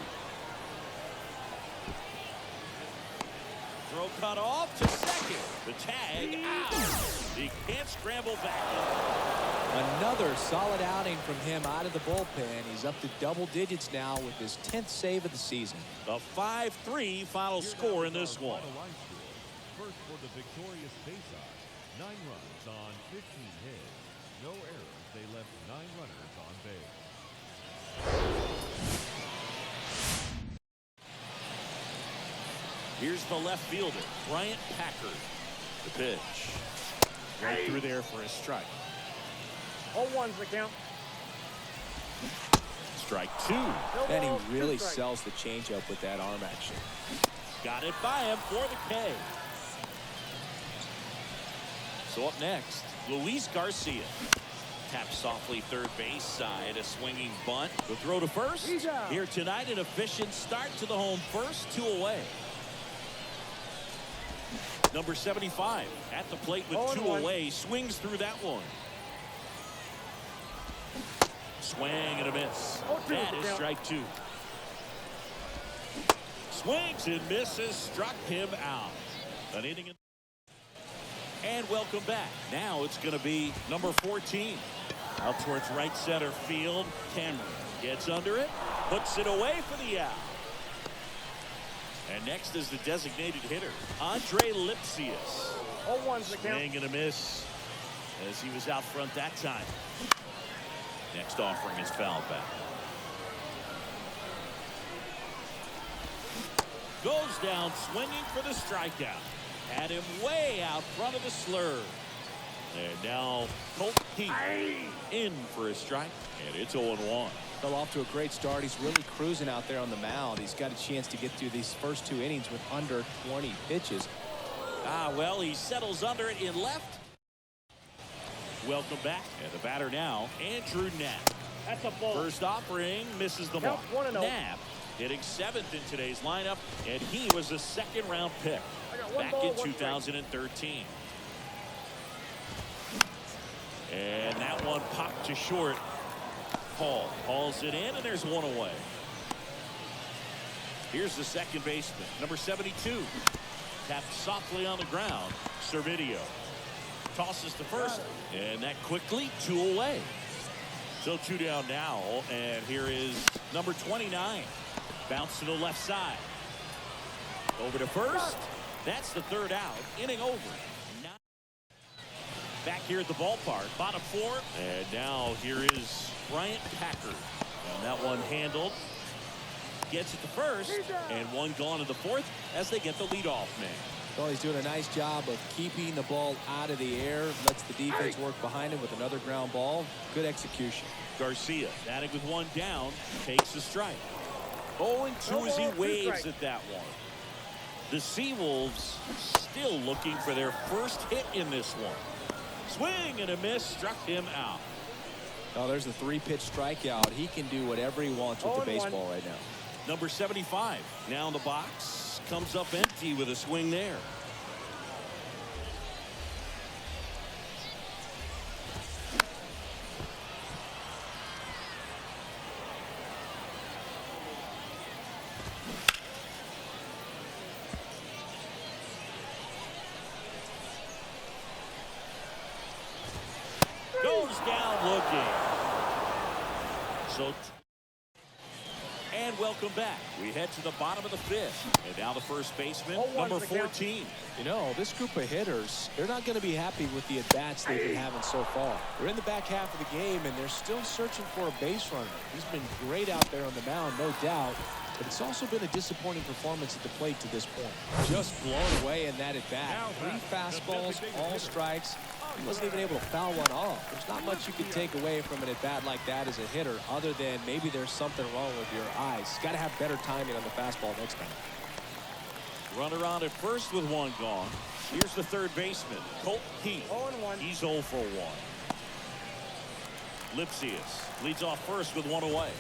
Speaker 2: Throw cut off to second. The tag out. He can't scramble back.
Speaker 3: Another solid outing from him out of the bullpen. He's up to double digits now with his 10th save of the season.
Speaker 2: The 5-3 final score in this one.
Speaker 4: First for the victorious Baysox, 9 runs on 15 hits, no errors. They left 9 runners on base.
Speaker 2: Here's the left fielder, Bryant Packard. The pitch. Right through there for a strike.
Speaker 5: 0-1's the count.
Speaker 2: Strike 2.
Speaker 3: And he really sells the changeup with that arm action.
Speaker 2: Got it by him for the K. So up next, Luis Garcia. Taps softly third base side, a swinging bunt. The throw to first. Here tonight, an efficient start to the home first, 2 away. Number 75 at the plate with 2 away, swings through that one. Swing and a miss. That is strike 2. Swings and misses, struck him out. An inning. And welcome back. Now it's going to be number 14. Out towards right center field. Cameron gets under it, puts it away for the out. And next is the designated hitter, Andre Lipsius.
Speaker 5: 0-1's the count.
Speaker 2: Swing and a miss as he was out front that time. Next offering is fouled back. Goes down swinging for the strikeout. Had him way out front of the slur. And now Colt Heath in for a strike, and it's 0-1.
Speaker 3: Fell off to a great start. He's really cruising out there on the mound. He's got a chance to get through these first 2 innings with under 20 pitches.
Speaker 2: Well, he settles under it in left. Welcome back. And the batter now, Andrew Knapp.
Speaker 5: That's a ball.
Speaker 2: First offering misses the mark.
Speaker 5: 1-0.
Speaker 2: Knapp hitting 7th in today's lineup, and he was a second-round pick back in 2013. And that one popped to short. Paul hauls it in, and there's one away. Here's the second baseman, number 72. Tapped softly on the ground. Servideo tosses to first, and that quickly 2 away. So 2 down now, and here is number 29. Bounce to the left side. Over to first. That's the 3rd out. Inning over. Back here at the ballpark, bottom 4. And now here is Bryant Packard. And that one handled. Gets it to first, and one gone to the 4th as they get the leadoff man.
Speaker 3: Well, he's doing a nice job of keeping the ball out of the air. Lets the defense work behind him with another ground ball. Good execution.
Speaker 2: Garcia batting with 1 down, takes a strike. 0-2 as he waves at that one. The Seawolves still looking for their first hit in this one. Swing and a miss, struck him out.
Speaker 3: Oh, there's a 3-pitch strikeout. He can do whatever he wants with the baseball right now.
Speaker 2: Number 75 now in the box, comes up empty with a swing there. Goes down looking. And welcome back. We head to the bottom of the 5th. And now the first baseman, number 14.
Speaker 3: You know, this group of hitters, they're not going to be happy with the at-bats they've been having so far. We're in the back half of the game, and they're still searching for a base runner. He's been great out there on the mound, no doubt. But it's also been a disappointing performance at the plate to this point. Just blown away in that at-bat. 3 fastballs, all strikes. He wasn't even able to foul one off. There's not much you can take away from an at-bat like that as a hitter, other than maybe there's something wrong with your eyes. Got to have better timing on the fastball next time.
Speaker 2: Runner on at first with 1 gone. Here's the 3rd baseman, Colt Heath.
Speaker 5: 0-1.
Speaker 2: He's 0 for 1. Lipsius leads off first with 1 away.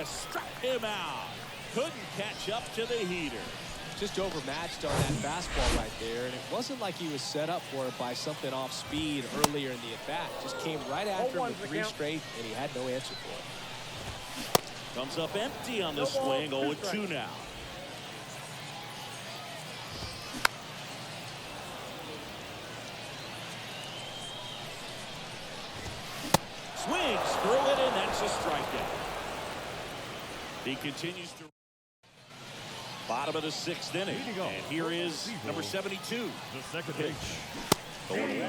Speaker 2: Struck him out. Couldn't catch up to the heater.
Speaker 3: Just overmatched on that fastball right there, and it wasn't like he was set up for it by something off speed earlier in the at-bat. Just came right after him with 3 straight, and he had no answer for it.
Speaker 2: Comes up empty on the swing. 0-2 now. Swings through it, and that's a strikeout. He continues to bottom of the 6th inning, and here is number 72.
Speaker 4: The second pitch.
Speaker 2: 0-1.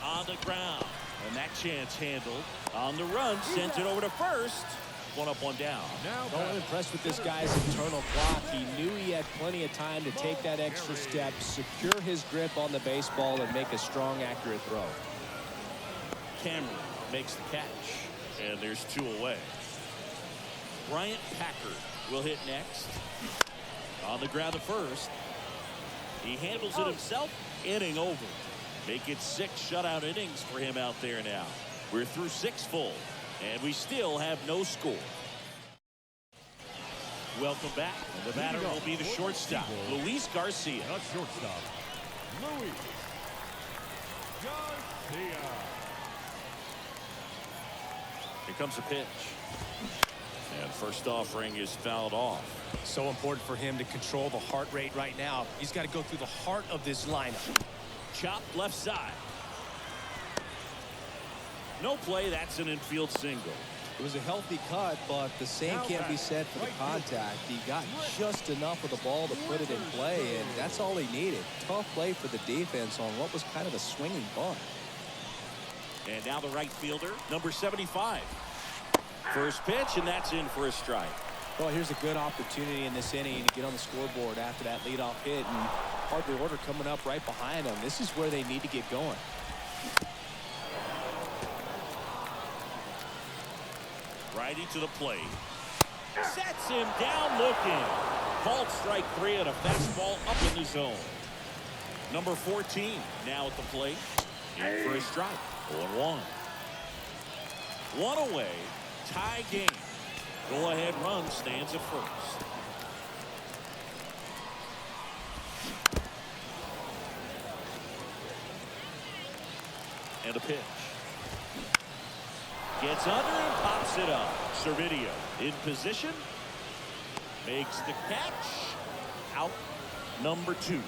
Speaker 2: On the ground, and that chance handled. On the run, sent it over to first. 1 up, 1 down.
Speaker 3: I'm impressed with this guy's internal clock. He knew he had plenty of time to take that extra step, secure his grip on the baseball, and make a strong, accurate throw.
Speaker 2: Cameron makes the catch, and there's 2 away. Bryant Packard will hit next. On the ground at first. He handles it himself. Inning over. Make it 6 shutout innings for him out there now. We're through 6 full, and we still have no score. Welcome back. And the batter will be the shortstop, Luis Garcia.
Speaker 4: The shortstop, Luis Garcia.
Speaker 2: Here comes the pitch. And first offering is fouled off.
Speaker 13: So important for him to control the heart rate right now. He's got to go through the heart of this lineup.
Speaker 2: Chopped left side. No play. That's an infield single.
Speaker 3: It was a healthy cut, but the same can't be said for the contact. He got just enough of the ball to put it in play, and that's all he needed. Tough play for the defense on what was kind of a swinging bunt.
Speaker 2: And now the right fielder, number 75. First pitch, and that's in for a strike.
Speaker 3: Well, here's a good opportunity in this inning to get on the scoreboard after that leadoff hit, and hardly order coming up right behind them. This is where they need to get going.
Speaker 2: Righty to the plate. Sets him down looking. Called strike 3 on a fastball up in the zone. Number 14 now at the plate. In for a strike. 0-1. One away. Tie game. Go-ahead run stands at first. And a pitch. Gets under and pops it up. Servideo in position. Makes the catch. Out number 2.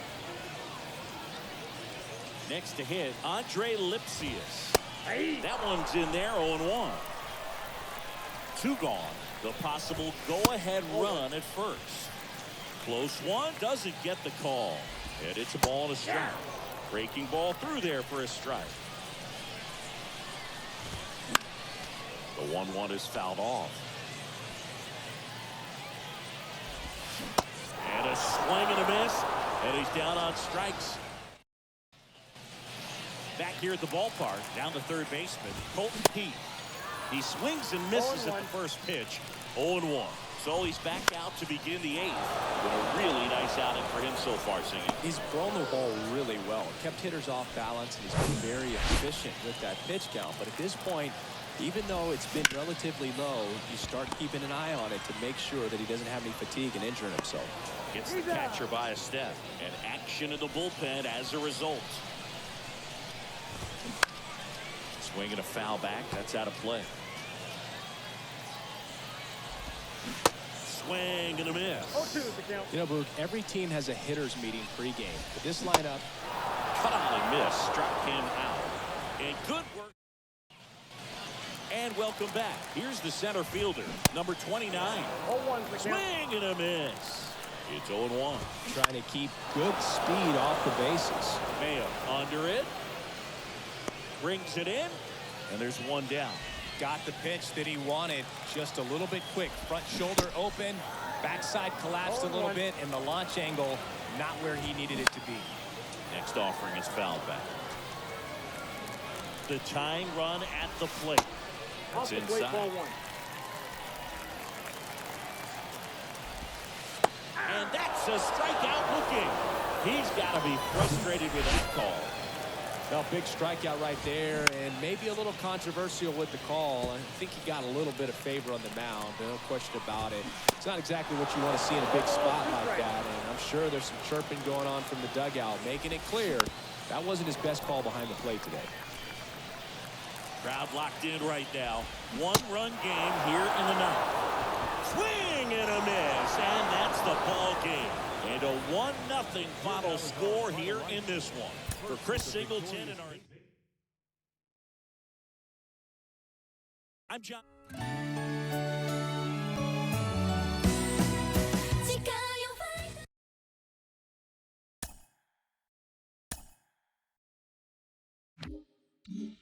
Speaker 2: Next to hit, Andre Lipsius. That one's in there, 0-1. 2 gone. The possible go-ahead run at first. Close one, doesn't get the call. And it's a ball and a strike. Breaking ball through there for a strike. The 1-1 is fouled off. And a swing and a miss. And he's down on strikes. Back here at the ballpark, down the third baseman, Colton Pete. He swings and misses at the first pitch. 0-1. So he's back out to begin the 8th. With a really nice outing for him so far, Singing.
Speaker 3: He's thrown the ball really well. Kept hitters off balance, and he's been very efficient with that pitch count. But at this point, even though it's been relatively low, you start keeping an eye on it to make sure that he doesn't have any fatigue and injuring himself.
Speaker 2: Gets the catcher by a step. And action in the bullpen as a result. Swinging a foul back. That's out of play. Swing and a miss.
Speaker 3: You know, Boog, every team has a hitters meeting pregame. But this lineup,
Speaker 2: cut on a miss. Struck him out. And good work. And welcome back. Here's the center fielder, number 29. Swing and a miss. It's 0-1.
Speaker 3: Trying to keep good speed off the bases.
Speaker 2: Mayo under it. Brings it in. And there's one down.
Speaker 3: Got the pitch that he wanted. Just a little bit quick. Front shoulder open. Backside collapsed a little bit. And the launch angle not where he needed it to be.
Speaker 2: Next offering is fouled back. The tying run at the plate. It's inside. And that's a strikeout looking. He's got to be frustrated with that call.
Speaker 3: Well, big strikeout right there, and maybe a little controversial with the call. I think he got a little bit of favor on the mound. No question about it. It's not exactly what you want to see in a big spot like that, and I'm sure there's some chirping going on from the dugout, making it clear that wasn't his best call behind the plate today.
Speaker 2: Crowd locked in right now. 1-run game here in the 9th. Swing and a miss, and that's the ball game. And a 1-0 final score here in this one. For Chris Singleton and our... I'm John.
Speaker 11: Yeah.